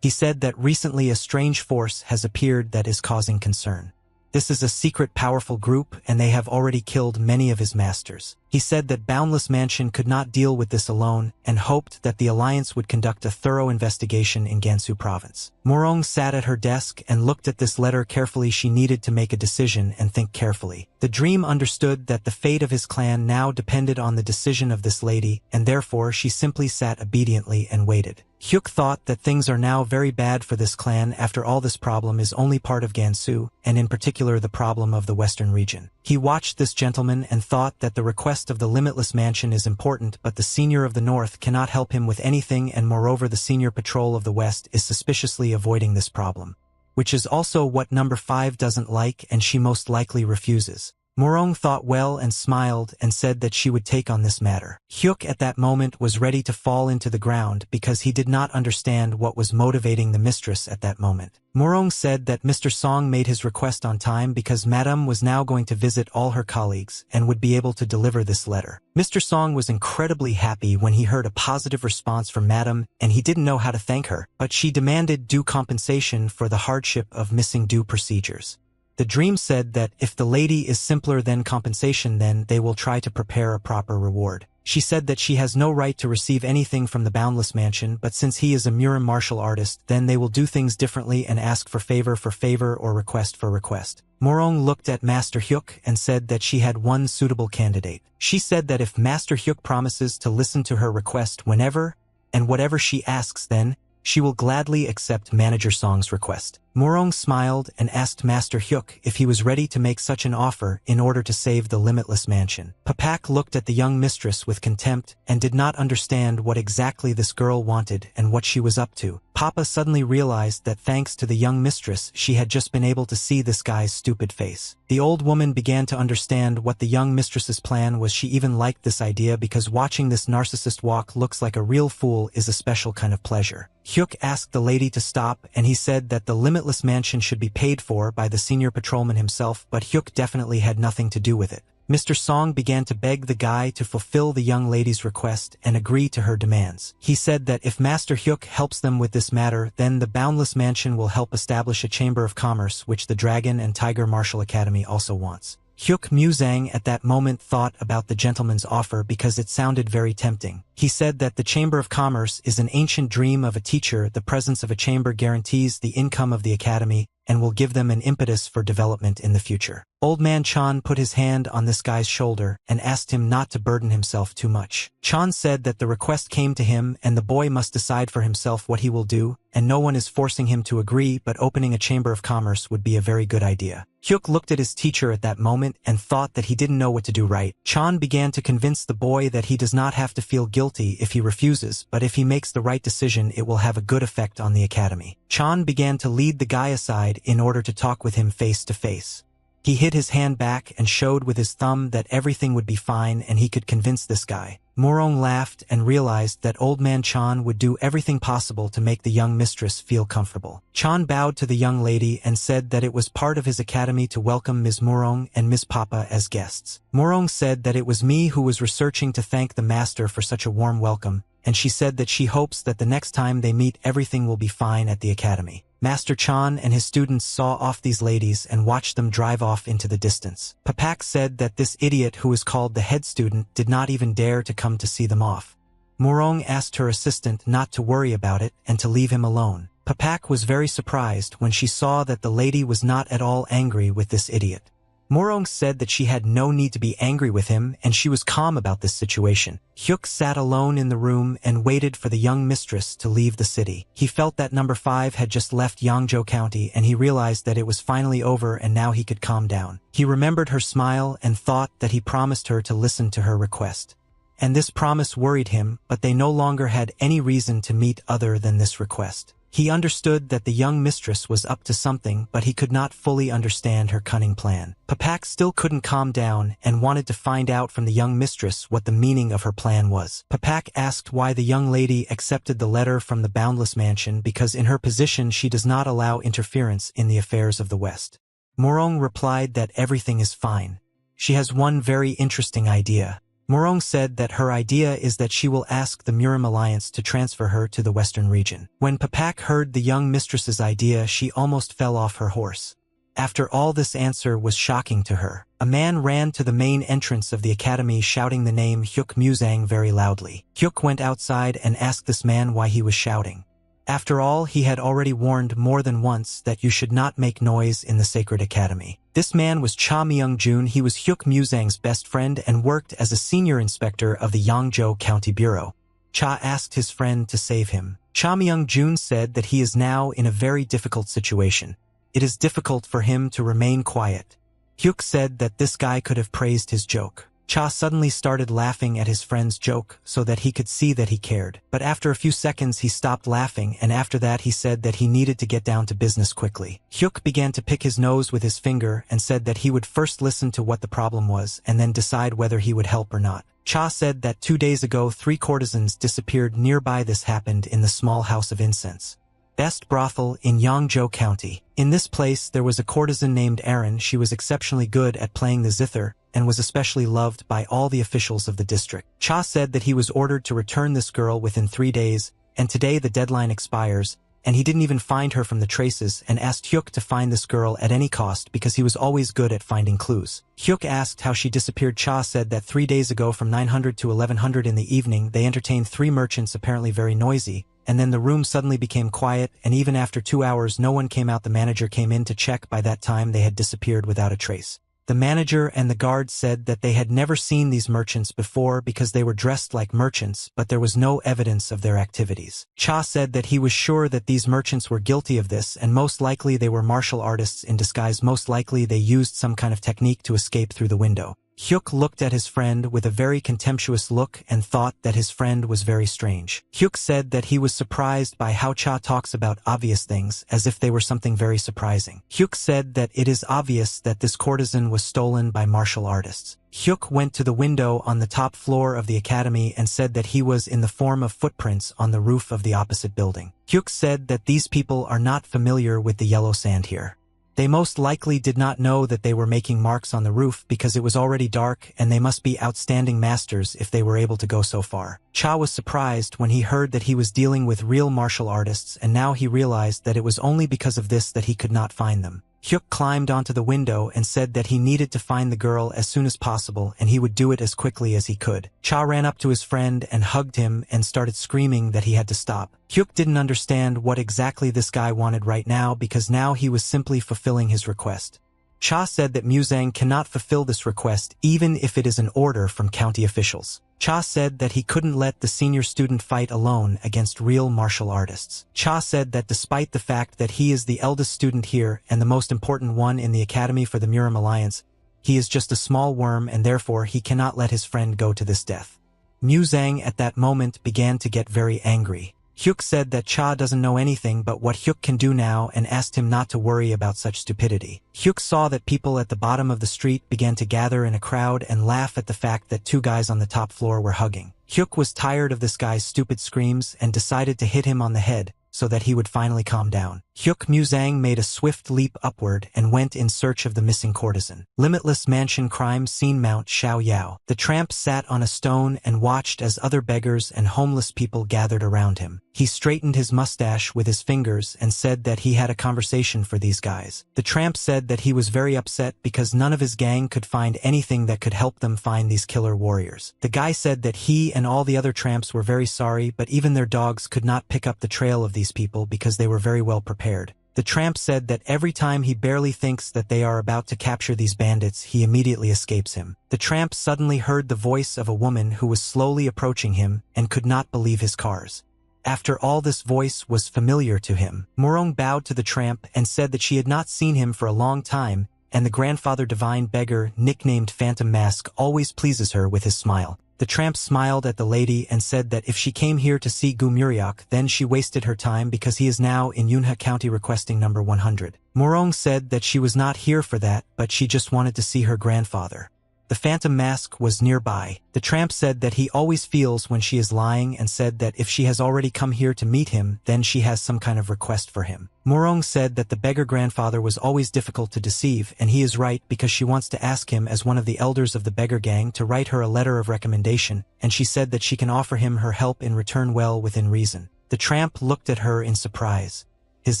S1: He said that recently a strange force has appeared that is causing concern. This is a secret powerful group and they have already killed many of his masters. He said that Boundless Mansion could not deal with this alone and hoped that the alliance would conduct a thorough investigation in Gansu province. Morong sat at her desk and looked at this letter carefully. She needed to make a decision and think carefully. The dream understood that the fate of his clan now depended on the decision of this lady, and therefore she simply sat obediently and waited. Hyuk thought that things are now very bad for this clan. After all, this problem is only part of Gansu, and in particular the problem of the western region. He watched this gentleman and thought that the request of the Limitless Mansion is important, but the senior of the north cannot help him with anything, and moreover the senior patrol of the west is suspiciously avoiding this problem, which is also what number 5 doesn't like, and she most likely refuses. Morong thought well and smiled and said that she would take on this matter. Hyuk at that moment was ready to fall into the ground because he did not understand what was motivating the mistress at that moment. Morong said that Mr. Song made his request on time because Madame was now going to visit all her colleagues and would be able to deliver this letter. Mr. Song was incredibly happy when he heard a positive response from Madame, and he didn't know how to thank her, but she demanded due compensation for the hardship of missing due procedures. The dream said that if the lady is simpler than compensation, then they will try to prepare a proper reward. She said that she has no right to receive anything from the Boundless Mansion, but since he is a Murim martial artist, then they will do things differently and ask for favor or request for request. Morong looked at Master Hyuk and said that she had one suitable candidate. She said that if Master Hyuk promises to listen to her request whenever and whatever she asks, then she will gladly accept Manager Song's request. Morong smiled and asked Master Hyuk if he was ready to make such an offer in order to save the Limitless Mansion. Papak looked at the young mistress with contempt and did not understand what exactly this girl wanted and what she was up to. Papa suddenly realized that thanks to the young mistress, she had just been able to see this guy's stupid face. The old woman began to understand what the young mistress's plan was. She even liked this idea because watching this narcissist walk looks like a real fool is a special kind of pleasure. Hyuk asked the lady to stop, and he said that the Limitless Mansion should be paid for by the senior patrolman himself, but Hyuk definitely had nothing to do with it. Mr. Song began to beg the guy to fulfill the young lady's request and agree to her demands. He said that if Master Hyuk helps them with this matter, then the Boundless Mansion will help establish a chamber of commerce, which the Dragon and Tiger Martial Academy also wants. Hyuk Muzang at that moment thought about the gentleman's offer because it sounded very tempting. He said that the Chamber of Commerce is an ancient dream of a teacher. The presence of a chamber guarantees the income of the academy and will give them an impetus for development in the future. Old man Chan put his hand on this guy's shoulder and asked him not to burden himself too much. Chan said that the request came to him and the boy must decide for himself what he will do, and no one is forcing him to agree, but opening a chamber of commerce would be a very good idea. Hyuk looked at his teacher at that moment and thought that he didn't know what to do right. Chan began to convince the boy that he does not have to feel guilty if he refuses, but if he makes the right decision, it will have a good effect on the academy. Chan began to lead the guy aside in order to talk with him face to face. He hid his hand back and showed with his thumb that everything would be fine and he could convince this guy. Morong laughed and realized that old man Chan would do everything possible to make the young mistress feel comfortable. Chan bowed to the young lady and said that it was part of his academy to welcome Ms. Morong and Ms. Papa as guests. Morong said that it was me who was researching to thank the master for such a warm welcome, and she said that she hopes that the next time they meet everything will be fine at the academy. Master Chan and his students saw off these ladies and watched them drive off into the distance. Papak said that this idiot who is called the head student did not even dare to come to see them off. Morong asked her assistant not to worry about it and to leave him alone. Papak was very surprised when she saw that the lady was not at all angry with this idiot. Morong said that she had no need to be angry with him and she was calm about this situation. Hyuk sat alone in the room and waited for the young mistress to leave the city. He felt that number 5 had just left Yangzhou County and he realized that it was finally over and now he could calm down. He remembered her smile and thought that he promised her to listen to her request. And this promise worried him, but they no longer had any reason to meet other than this request. He understood that the young mistress was up to something, but he could not fully understand her cunning plan. Papak still couldn't calm down and wanted to find out from the young mistress what the meaning of her plan was. Papak asked why the young lady accepted the letter from the Boundless Mansion because in her position she does not allow interference in the affairs of the West. Morong replied that everything is fine. She has one very interesting idea. Morong said that her idea is that she will ask the Murim Alliance to transfer her to the western region. When Papak heard the young mistress's idea, she almost fell off her horse. After all, this answer was shocking to her. A man ran to the main entrance of the academy shouting the name Hyuk Musang very loudly. Hyuk went outside and asked this man why he was shouting. After all, he had already warned more than once that you should not make noise in the sacred academy. This man was Cha Myung-jun. He was Hyuk Musang's best friend and worked as a senior inspector of the Yangzhou County Bureau. Cha asked his friend to save him. Cha Myung-jun said that he is now in a very difficult situation. It is difficult for him to remain quiet. Hyuk said that this guy could have praised his joke. Cha suddenly started laughing at his friend's joke so that he could see that he cared. But after a few seconds he stopped laughing, and after that he said that he needed to get down to business quickly. Hyuk began to pick his nose with his finger and said that he would first listen to what the problem was and then decide whether he would help or not. Cha said that 2 days ago 3 courtesans disappeared nearby. This happened in the small house of incense. Best brothel in Yangzhou County. In this place there was a courtesan named Erin. She was exceptionally good at playing the zither and was especially loved by all the officials of the district. Cha said that he was ordered to return this girl within 3 days, and today the deadline expires, and he didn't even find her from the traces and asked Hyuk to find this girl at any cost because he was always good at finding clues. Hyuk asked how she disappeared. Cha said that 3 days ago from 900 to 1100 in the evening they entertained 3 merchants apparently very noisy, and then the room suddenly became quiet, and even after 2 hours no one came out. The manager came in to check. By that time they had disappeared without a trace. The manager and the guards said that they had never seen these merchants before because they were dressed like merchants, but there was no evidence of their activities. Cha said that he was sure that these merchants were guilty of this, and most likely they were martial artists in disguise. Most likely they used some kind of technique to escape through the window. Hyuk looked at his friend with a very contemptuous look and thought that his friend was very strange. Hyuk said that he was surprised by how Cha talks about obvious things as if they were something very surprising. Hyuk said that it is obvious that this courtesan was stolen by martial artists. Hyuk went to the window on the top floor of the academy and said that he was in the form of footprints on the roof of the opposite building. Hyuk said that these people are not familiar with the yellow sand here. They most likely did not know that they were making marks on the roof because it was already dark, and they must be outstanding masters if they were able to go so far. Cha was surprised when he heard that he was dealing with real martial artists, and now he realized that it was only because of this that he could not find them. Hyuk climbed onto the window and said that he needed to find the girl as soon as possible and he would do it as quickly as he could. Cha ran up to his friend and hugged him and started screaming that he had to stop. Hyuk didn't understand what exactly this guy wanted right now because now he was simply fulfilling his request. Cha said that Musang cannot fulfill this request even if it is an order from county officials. Cha said that he couldn't let the senior student fight alone against real martial artists. Cha said that despite the fact that he is the eldest student here and the most important one in the academy for the Murim Alliance, he is just a small worm and therefore he cannot let his friend go to this death. Musang at that moment began to get very angry. Hyuk said that Cha doesn't know anything but what Hyuk can do now and asked him not to worry about such stupidity. Hyuk saw that people at the bottom of the street began to gather in a crowd and laugh at the fact that 2 guys on the top floor were hugging. Hyuk was tired of this guy's stupid screams and decided to hit him on the head so that he would finally calm down. Hyuk Musang made a swift leap upward and went in search of the missing courtesan. Limitless Mansion Crime Scene Mount Xiao Yao. The tramp sat on a stone and watched as other beggars and homeless people gathered around him. He straightened his mustache with his fingers and said that he had a conversation for these guys. The tramp said that he was very upset because none of his gang could find anything that could help them find these killer warriors. The guy said that he and all the other tramps were very sorry, but even their dogs could not pick up the trail of these people because they were very well prepared. The tramp said that every time he barely thinks that they are about to capture these bandits, he immediately escapes him. The tramp suddenly heard the voice of a woman who was slowly approaching him and could not believe his cars. After all, this voice was familiar to him. Morong bowed to the tramp and said that she had not seen him for a long time, and the grandfather divine beggar, nicknamed Phantom Mask, always pleases her with his smile. The tramp smiled at the lady and said that if she came here to see Gu Muriok, then she wasted her time because he is now in Yunha County requesting number 100. Morong said that she was not here for that, but she just wanted to see her grandfather. The Phantom Mask was nearby. The tramp said that he always feels when she is lying and said that if she has already come here to meet him, then she has some kind of request for him. Morong said that the beggar grandfather was always difficult to deceive, and he is right because she wants to ask him as one of the elders of the beggar gang to write her a letter of recommendation, and she said that she can offer him her help in return well within reason. The tramp looked at her in surprise. His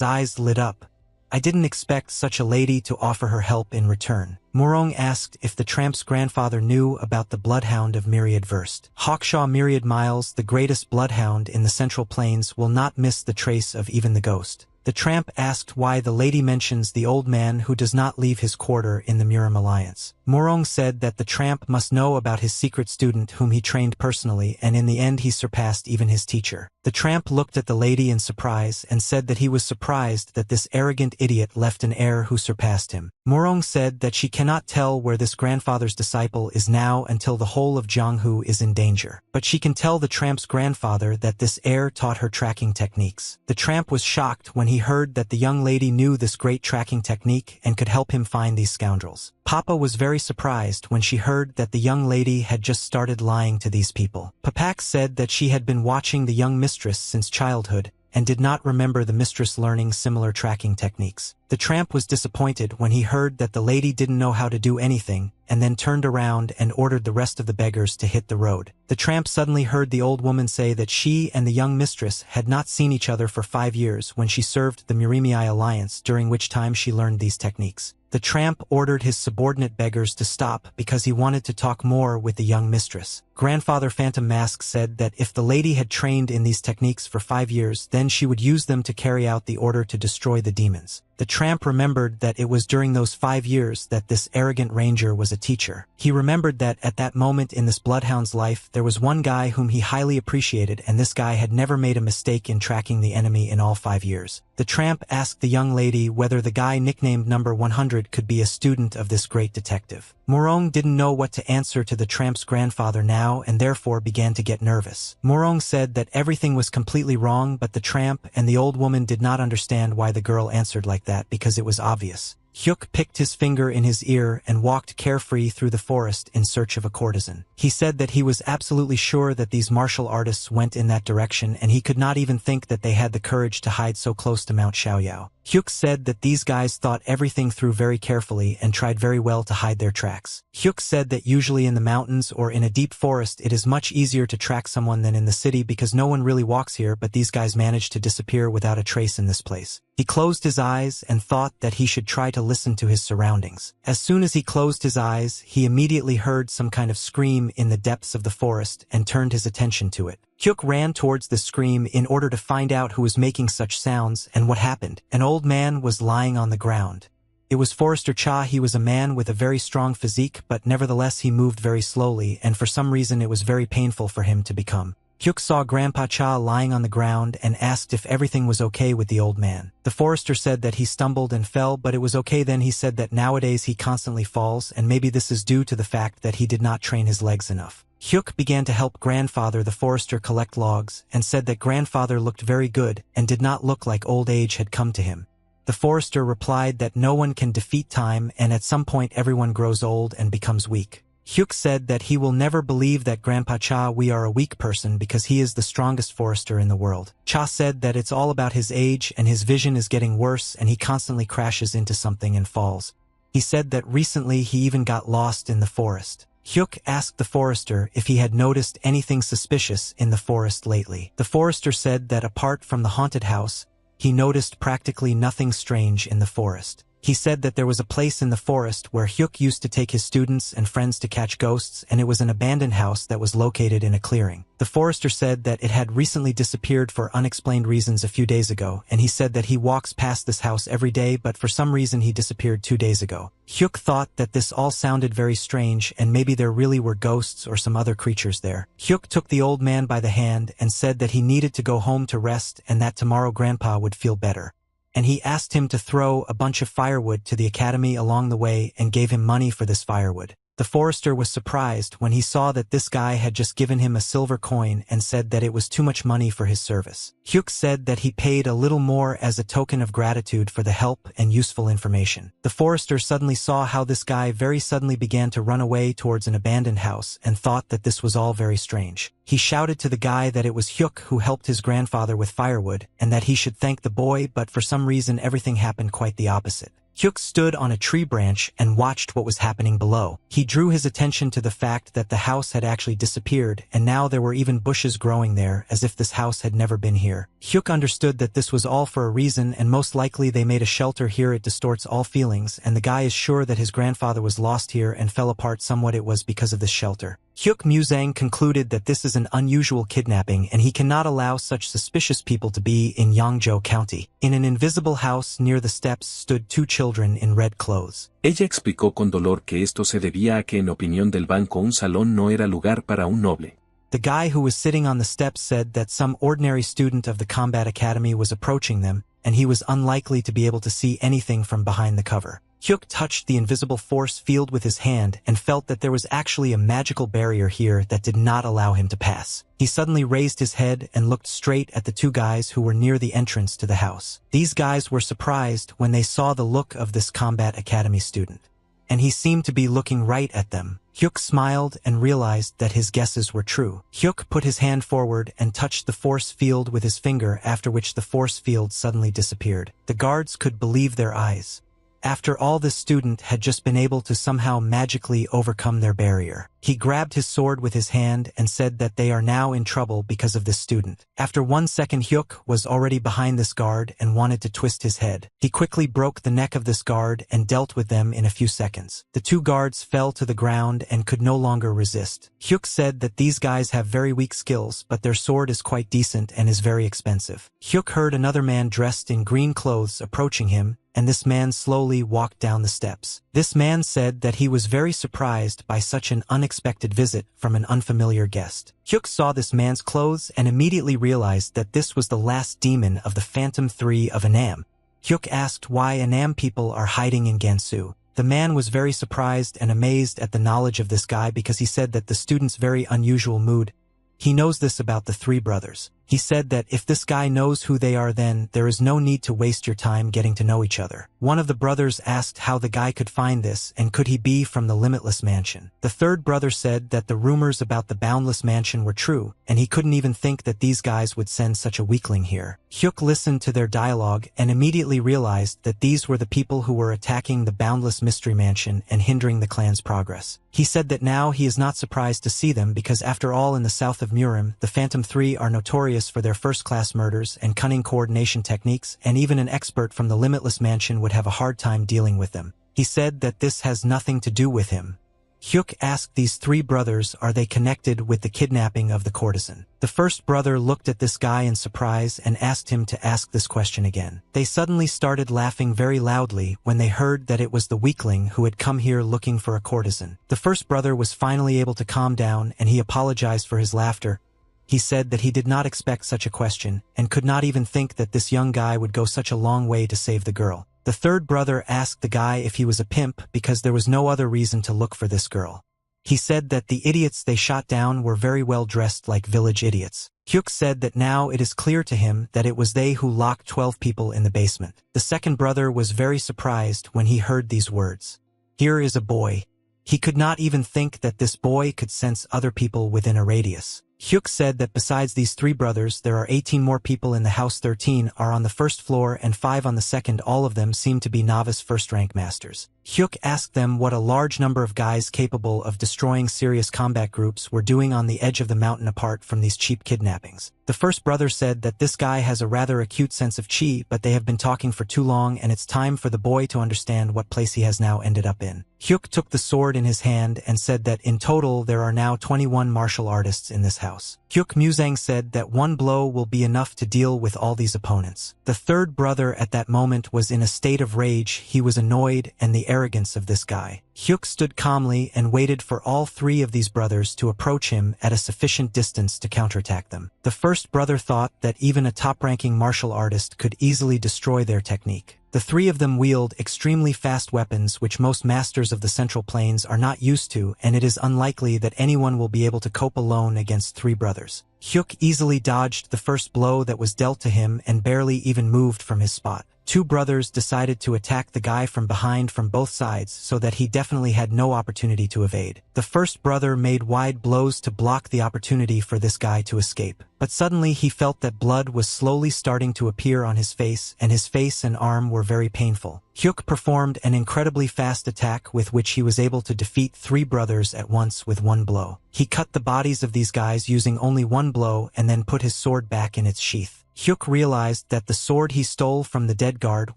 S1: eyes lit up. I didn't expect such a lady to offer her help in return. Morong asked if the tramp's grandfather knew about the bloodhound of Myriad Verst. Hawkshaw Myriad Miles, the greatest bloodhound in the Central Plains, will not miss the trace of even the ghost. The tramp asked why the lady mentions the old man who does not leave his quarter in the Murim Alliance. Morong said that the tramp must know about his secret student whom he trained personally, and in the end he surpassed even his teacher. The tramp looked at the lady in surprise and said that he was surprised that this arrogant idiot left an heir who surpassed him. Morong said that she cannot tell where this grandfather's disciple is now until the whole of Jianghu is in danger. But she can tell the tramp's grandfather that this heir taught her tracking techniques. The tramp was shocked when he heard that the young lady knew this great tracking technique and could help him find these scoundrels. Papa was very surprised when she heard that the young lady had just started lying to these people. Papak said that she had been watching the young mistress since childhood and did not remember the mistress learning similar tracking techniques. The tramp was disappointed when he heard that the lady didn't know how to do anything, and then turned around and ordered the rest of the beggars to hit the road. The tramp suddenly heard the old woman say that she and the young mistress had not seen each other for 5 years when she served the Murimii Alliance, during which time she learned these techniques. The tramp ordered his subordinate beggars to stop because he wanted to talk more with the young mistress. Grandfather Phantom Mask said that if the lady had trained in these techniques for 5 years, then she would use them to carry out the order to destroy the demons. The tramp remembered that it was during those 5 years that this arrogant ranger was a teacher. He remembered that at that moment in this bloodhound's life there was one guy whom he highly appreciated, and this guy had never made a mistake in tracking the enemy in all 5 years. The tramp asked the young lady whether the guy nicknamed Number 100 could be a student of this great detective. Morong didn't know what to answer to the tramp's grandfather now and therefore began to get nervous. Morong said that everything was completely wrong, but the tramp and the old woman did not understand why the girl answered like that because it was obvious. Hyuk picked his finger in his ear and walked carefree through the forest in search of a courtesan. He said that he was absolutely sure that these martial artists went in that direction, and he could not even think that they had the courage to hide so close to Mount Xiaoyao. Hyuk said that these guys thought everything through very carefully and tried very well to hide their tracks. Hyuk said that usually in the mountains or in a deep forest it is much easier to track someone than in the city because no one really walks here, but these guys managed to disappear without a trace in this place. He closed his eyes and thought that he should try to listen to his surroundings. As soon as he closed his eyes, he immediately heard some kind of scream in the depths of the forest and turned his attention to it. Hyuk ran towards the scream in order to find out who was making such sounds and what happened. An old man was lying on the ground. It was Forester Cha. He was a man with a very strong physique, but nevertheless he moved very slowly, and for some reason it was very painful for him to become. Hyuk saw Grandpa Cha lying on the ground and asked if everything was okay with the old man. The forester said that he stumbled and fell, but it was okay. Then he said that nowadays he constantly falls, and maybe this is due to the fact that he did not train his legs enough. Hyuk began to help grandfather the forester collect logs and said that grandfather looked very good and did not look like old age had come to him. The forester replied that no one can defeat time, and at some point everyone grows old and becomes weak. Hyuk said that he will never believe that Grandpa Cha we are a weak person because he is the strongest forester in the world. Cha said that it's all about his age and his vision is getting worse and he constantly crashes into something and falls. He said that recently he even got lost in the forest. Hyuk asked the forester if he had noticed anything suspicious in the forest lately. The forester said that apart from the haunted house, he noticed practically nothing strange in the forest. He said that there was a place in the forest where Hyuk used to take his students and friends to catch ghosts, and it was an abandoned house that was located in a clearing. The forester said that it had recently disappeared for unexplained reasons a few days ago, and he said that he walks past this house every day, but for some reason he disappeared 2 days ago. Hyuk thought that this all sounded very strange, and maybe there really were ghosts or some other creatures there. Hyuk took the old man by the hand and said that he needed to go home to rest and that tomorrow Grandpa would feel better. And he asked him to throw a bunch of firewood to the academy along the way and gave him money for this firewood. The forester was surprised when he saw that this guy had just given him a silver coin and said that it was too much money for his service. Hyuk said that he paid a little more as a token of gratitude for the help and useful information. The forester suddenly saw how this guy very suddenly began to run away towards an abandoned house and thought that this was all very strange. He shouted to the guy that it was Hyuk who helped his grandfather with firewood and that he should thank the boy, but for some reason everything happened quite the opposite. Hyuk stood on a tree branch and watched what was happening below. He drew his attention to the fact that the house had actually disappeared, and now there were even bushes growing there, as if this house had never been here. Hyuk understood that this was all for a reason, and most likely they made a shelter here. It distorts all feelings, and the guy is sure that his grandfather was lost here and fell apart somewhat. It was because of this shelter. Hyuk Muzang concluded that this is an unusual kidnapping and he cannot allow such suspicious people to be in Yangzhou County. In an invisible house near the steps stood two children in red clothes.
S2: Ella explicó con dolor que esto se debía a que en opinión del banco un salón no era lugar para un noble.
S1: The guy who was sitting on the steps said that some ordinary student of the combat academy was approaching them, and he was unlikely to be able to see anything from behind the cover. Hyuk touched the invisible force field with his hand and felt that there was actually a magical barrier here that did not allow him to pass. He suddenly raised his head and looked straight at the two guys who were near the entrance to the house. These guys were surprised when they saw the look of this combat academy student, and he seemed to be looking right at them. Hyuk smiled and realized that his guesses were true. Hyuk put his hand forward and touched the force field with his finger, after which the force field suddenly disappeared. The guards could believe their eyes. After all, this student had just been able to somehow magically overcome their barrier. He grabbed his sword with his hand and said that they are now in trouble because of this student. After 1 second, Hyuk was already behind this guard and wanted to twist his head. He quickly broke the neck of this guard and dealt with them in a few seconds. The two guards fell to the ground and could no longer resist. Hyuk said that these guys have very weak skills, but their sword is quite decent and is very expensive. Hyuk heard another man dressed in green clothes approaching him, and this man slowly walked down the steps. This man said that he was very surprised by such an unexpected visit from an unfamiliar guest. Hyuk saw this man's clothes and immediately realized that this was the last demon of the Phantom 3 of Annam. Hyuk asked why Annam people are hiding in Gansu. The man was very surprised and amazed at the knowledge of this guy because he said that the student's very unusual mood. He knows this about the three brothers. He said that if this guy knows who they are, then there is no need to waste your time getting to know each other. One of the brothers asked how the guy could find this and could he be from the Limitless Mansion. The third brother said that the rumors about the Boundless Mansion were true, and he couldn't even think that these guys would send such a weakling here. Hyuk listened to their dialogue and immediately realized that these were the people who were attacking the Boundless Mystery Mansion and hindering the clan's progress. He said that now he is not surprised to see them because after all, in the south of Murim, the Phantom 3 are notorious for their first-class murders and cunning coordination techniques, and even an expert from the Limitless Mansion would have a hard time dealing with them. He said that this has nothing to do with him. Hyuk asked these three brothers, are they connected with the kidnapping of the courtesan? The first brother looked at this guy in surprise and asked him to ask this question again. They suddenly started laughing very loudly when they heard that it was the weakling who had come here looking for a courtesan. The first brother was finally able to calm down and he apologized for his laughter. He said that he did not expect such a question and could not even think that this young guy would go such a long way to save the girl. The third brother asked the guy if he was a pimp because there was no other reason to look for this girl. He said that the idiots they shot down were very well dressed like village idiots. Hyuk said that now it is clear to him that it was they who locked 12 people in the basement. The second brother was very surprised when he heard these words. Here is a boy. He could not even think that this boy could sense other people within a radius. Hyuk said that besides these three brothers, there are 18 more people in the house. 13 are on the first floor and 5 on the second. All of them seem to be novice first-rank masters. Hyuk asked them what a large number of guys capable of destroying serious combat groups were doing on the edge of the mountain apart from these cheap kidnappings. The first brother said that this guy has a rather acute sense of chi, but they have been talking for too long and it's time for the boy to understand what place he has now ended up in. Hyuk took the sword in his hand and said that in total there are now 21 martial artists in this house. Hyuk Muzang said that one blow will be enough to deal with all these opponents. The third brother at that moment was in a state of rage. He was annoyed and the arrogance of this guy. Hyuk stood calmly and waited for all three of these brothers to approach him at a sufficient distance to counterattack them. The first brother thought that even a top-ranking martial artist could easily destroy their technique. The three of them wield extremely fast weapons which most masters of the Central Plains are not used to, and it is unlikely that anyone will be able to cope alone against three brothers. Hyuk easily dodged the first blow that was dealt to him and barely even moved from his spot. Two brothers decided to attack the guy from behind from both sides so that he definitely had no opportunity to evade. The first brother made wide blows to block the opportunity for this guy to escape. But suddenly he felt that blood was slowly starting to appear on his face, and his face and arm were very painful. Hyuk performed an incredibly fast attack with which he was able to defeat 3 brothers at once with one blow. He cut the bodies of these guys using only one blow and then put his sword back in its sheath. Hyuk realized that the sword he stole from the dead guard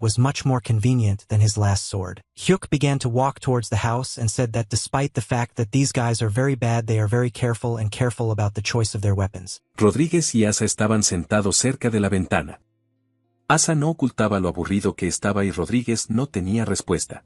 S1: was much more convenient than his last sword. Hyuk began to walk towards the house and said that despite the fact that these guys are very bad, they are very careful about the choice of their weapons.
S2: Rodríguez y Asa estaban sentados cerca de la ventana. Asa no ocultaba lo aburrido que estaba y Rodríguez no tenía respuesta.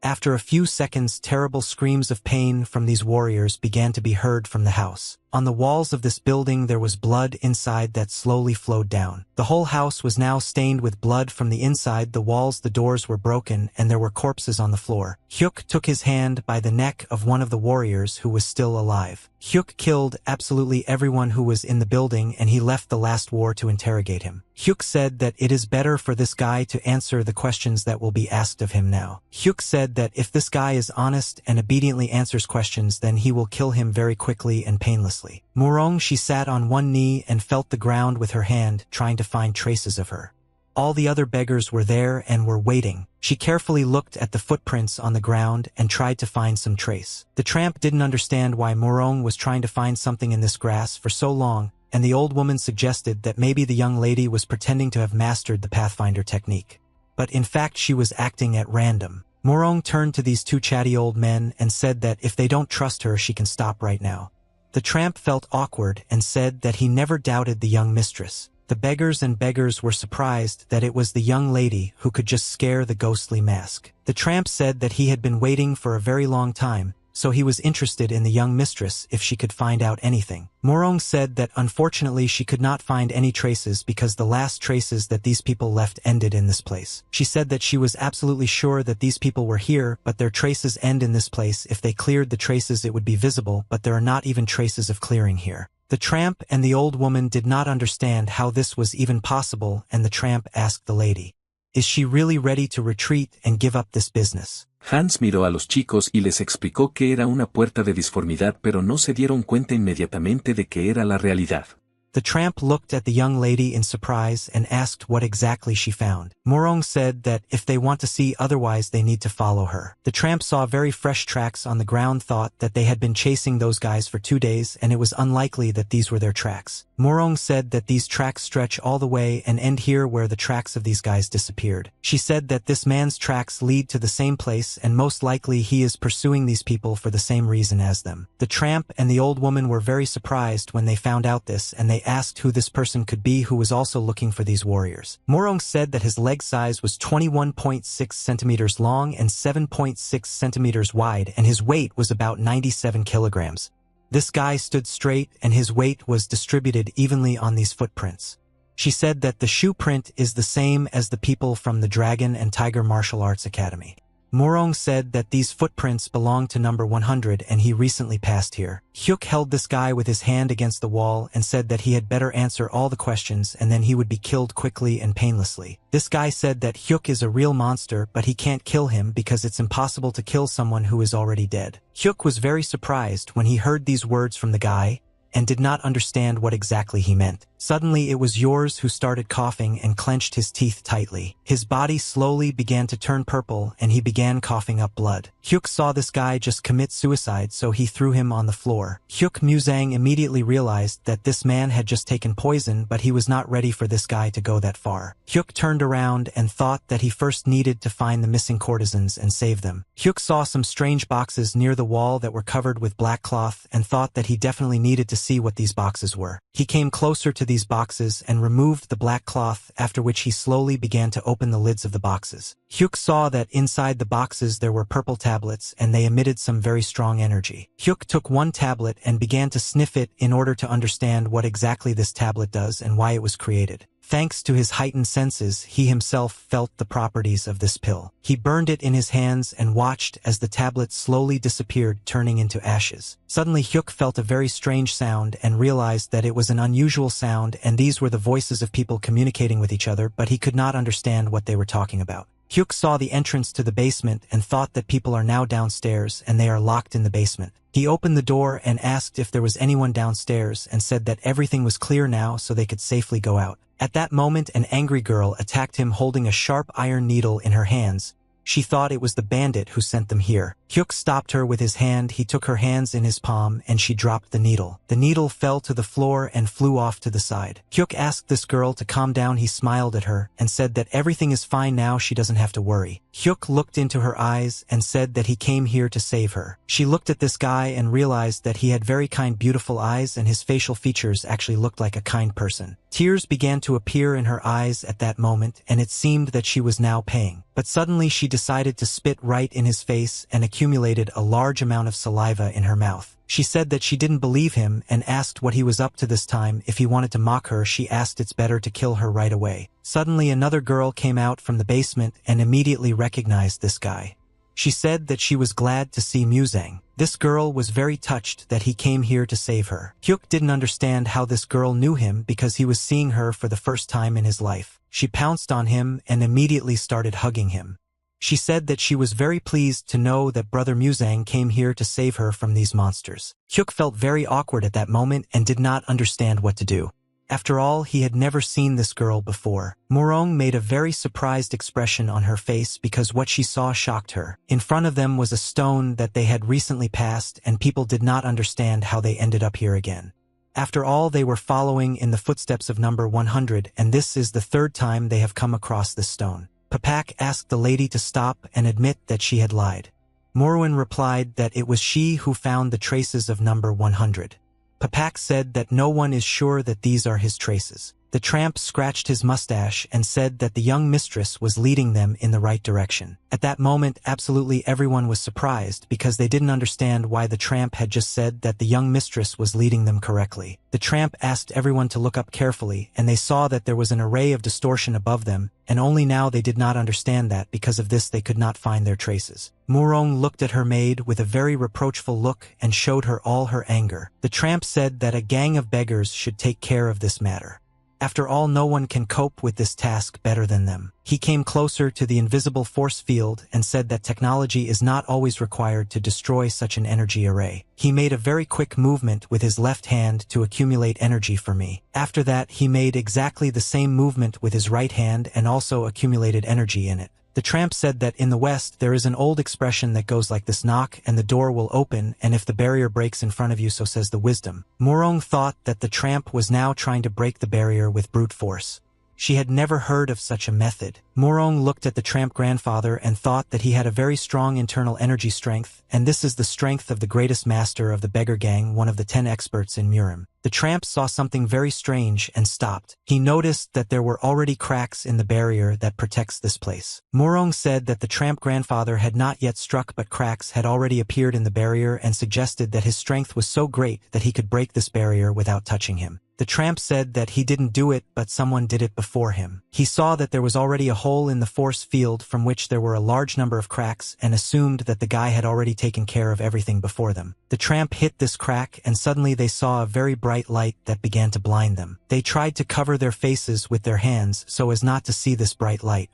S1: After a few seconds, terrible screams of pain from these warriors began to be heard from the house. On the walls of this building there was blood inside that slowly flowed down. The whole house was now stained with blood from the inside, the walls, the doors were broken, and there were corpses on the floor. Hyuk took his hand by the neck of one of the warriors who was still alive. Hyuk killed absolutely everyone who was in the building, and he left the last war to interrogate him. Hyuk said that it is better for this guy to answer the questions that will be asked of him now. Hyuk said that if this guy is honest and obediently answers questions, then he will kill him very quickly and painlessly. Murong, she sat on one knee and felt the ground with her hand, trying to find traces of her. All the other beggars were there and were waiting. She carefully looked at the footprints on the ground and tried to find some trace. The tramp didn't understand why Murong was trying to find something in this grass for so long, and the old woman suggested that maybe the young lady was pretending to have mastered the Pathfinder technique. But in fact she was acting at random. Murong turned to these 2 chatty old men and said that if they don't trust her, she can stop right now. The tramp felt awkward and said that he never doubted the young mistress. The beggars were surprised that it was the young lady who could just scare the ghostly mask. The tramp said that he had been waiting for a very long time, so he was interested in the young mistress if she could find out anything. Murong said that unfortunately she could not find any traces because the last traces that these people left ended in this place. She said that she was absolutely sure that these people were here, but their traces end in this place. If they cleared the traces it would be visible, but there are not even traces of clearing here. The tramp and the old woman did not understand how this was even possible, and the tramp asked the lady, "Is she really ready to retreat and give up this business?"
S2: Hans miró a los chicos y les explicó que era una puerta de disformidad, pero no se dieron cuenta inmediatamente de que era la realidad.
S1: The tramp looked at the young lady in surprise and asked what exactly she found. Murong said that if they want to see otherwise they need to follow her. The tramp saw very fresh tracks on the ground, thought that they had been chasing those guys for 2 days and it was unlikely that these were their tracks. Murong said that these tracks stretch all the way and end here where the tracks of these guys disappeared. She said that this man's tracks lead to the same place and most likely he is pursuing these people for the same reason as them. The tramp and the old woman were very surprised when they found out this, and they asked who this person could be who was also looking for these warriors. Murong said that his leg size was 21.6 centimeters long and 7.6 centimeters wide, and his weight was about 97 kilograms. This guy stood straight and his weight was distributed evenly on these footprints. She said that the shoe print is the same as the people from the Dragon and Tiger Martial Arts Academy. Murong said that these footprints belong to number 100 and he recently passed here. Hyuk held this guy with his hand against the wall and said that he had better answer all the questions and then he would be killed quickly and painlessly. This guy said that Hyuk is a real monster, but he can't kill him because it's impossible to kill someone who is already dead. Hyuk was very surprised when he heard these words from the guy and did not understand what exactly he meant. Suddenly it was Yours who started coughing and clenched his teeth tightly. His body slowly began to turn purple and he began coughing up blood. Hyuk saw this guy just commit suicide, so he threw him on the floor. Hyuk Muzang immediately realized that this man had just taken poison, but he was not ready for this guy to go that far. Hyuk turned around and thought that he first needed to find the missing courtesans and save them. Hyuk saw some strange boxes near the wall that were covered with black cloth and thought that he definitely needed to see what these boxes were. He came closer to these boxes and removed the black cloth, after which he slowly began to open the lids of the boxes. Hyuk saw that inside the boxes there were purple tablets and they emitted some very strong energy. Hyuk took one tablet and began to sniff it in order to understand what exactly this tablet does and why it was created. Thanks to his heightened senses, he himself felt the properties of this pill. He burned it in his hands and watched as the tablet slowly disappeared, turning into ashes. Suddenly Hyuk felt a very strange sound and realized that it was an unusual sound, and these were the voices of people communicating with each other, but he could not understand what they were talking about. Hyuk saw the entrance to the basement and thought that people are now downstairs and they are locked in the basement. He opened the door and asked if there was anyone downstairs and said that everything was clear now so they could safely go out. At that moment, an angry girl attacked him holding a sharp iron needle in her hands. She thought it was the bandit who sent them here. Hyuk stopped her with his hand. He took her hands in his palm and she dropped the needle. The needle fell to the floor and flew off to the side. Hyuk asked this girl to calm down. He smiled at her and said that everything is fine now, she doesn't have to worry. Hyuk looked into her eyes and said that he came here to save her. She looked at this guy and realized that he had very kind, beautiful eyes and his facial features actually looked like a kind person. Tears began to appear in her eyes at that moment and it seemed that she was now paying. But suddenly she decided to spit right in his face and accumulated a large amount of saliva in her mouth. She said that she didn't believe him and asked what he was up to this time. If he wanted to mock her, she asked it's better to kill her right away. Suddenly another girl came out from the basement and immediately recognized this guy. She said that she was glad to see Muzang. This girl was very touched that he came here to save her. Hyuk didn't understand how this girl knew him because he was seeing her for the first time in his life. She pounced on him and immediately started hugging him. She said that she was very pleased to know that brother Muzang came here to save her from these monsters. Hyuk felt very awkward at that moment and did not understand what to do. After all, he had never seen this girl before. Morong made a very surprised expression on her face because what she saw shocked her. In front of them was a stone that they had recently passed and people did not understand how they ended up here again. After all, they were following in the footsteps of number 100 and this is the third time they have come across this stone. Papak asked the lady to stop and admit that she had lied. Morwin replied that it was she who found the traces of number 100. Papak said that no one is sure that these are his traces. The tramp scratched his mustache and said that the young mistress was leading them in the right direction. At that moment, absolutely everyone was surprised because they didn't understand why the tramp had just said that the young mistress was leading them correctly. The tramp asked everyone to look up carefully and they saw that there was an array of distortion above them, and only now they did not understand that because of this they could not find their traces. Murong looked at her maid with a very reproachful look and showed her all her anger. The tramp said that a gang of beggars should take care of this matter. After all, no one can cope with this task better than them. He came closer to the invisible force field and said that technology is not always required to destroy such an energy array. He made a very quick movement with his left hand to accumulate energy for me. After that, he made exactly the same movement with his right hand and also accumulated energy in it. The tramp said that in the West there is an old expression that goes like this: knock and the door will open, and if the barrier breaks in front of you, so says the wisdom. Morong thought that the tramp was now trying to break the barrier with brute force. She had never heard of such a method. Morong looked at the tramp grandfather and thought that he had a very strong internal energy strength, and this is the strength of the greatest master of the beggar gang, one of the 10 experts in Murim. The tramp saw something very strange and stopped. He noticed that there were already cracks in the barrier that protects this place. Morong said that the tramp grandfather had not yet struck, but cracks had already appeared in the barrier and suggested that his strength was so great that he could break this barrier without touching him. The tramp said that he didn't do it, but someone did it before him. He saw that there was already a hole in the force field from which there were a large number of cracks and assumed that the guy had already taken care of everything before them. The tramp hit this crack and suddenly they saw a very bright light that began to blind them. They tried to cover their faces with their hands so as not to see this bright light.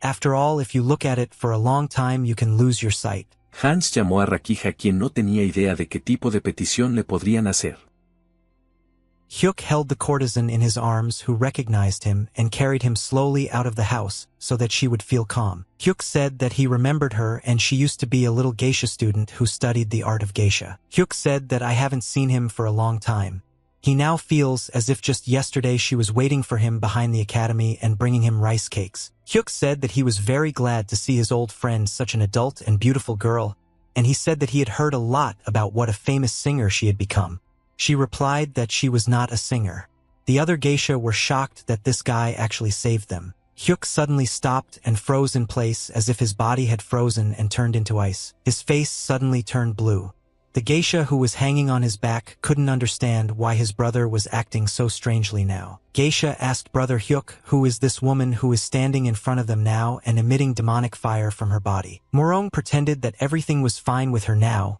S1: After all, if you look at it for a long time, you can lose your sight.
S2: Hans llamó a Rakija, quien no tenía idea de qué tipo de petición le podrían hacer.
S1: Hyuk held the courtesan in his arms who recognized him and carried him slowly out of the house so that she would feel calm. Hyuk said that he remembered her and she used to be a little geisha student who studied the art of geisha. Hyuk said that I haven't seen him for a long time. He now feels as if just yesterday she was waiting for him behind the academy and bringing him rice cakes. Hyuk said that he was very glad to see his old friend, such an adult and beautiful girl, and he said that he had heard a lot about what a famous singer she had become. She replied that she was not a singer. The other geisha were shocked that this guy actually saved them. Hyuk suddenly stopped and froze in place as if his body had frozen and turned into ice. His face suddenly turned blue. The geisha who was hanging on his back couldn't understand why his brother was acting so strangely now. Geisha asked brother Hyuk, who is this woman who is standing in front of them now and emitting demonic fire from her body. Morong pretended that everything was fine with her now,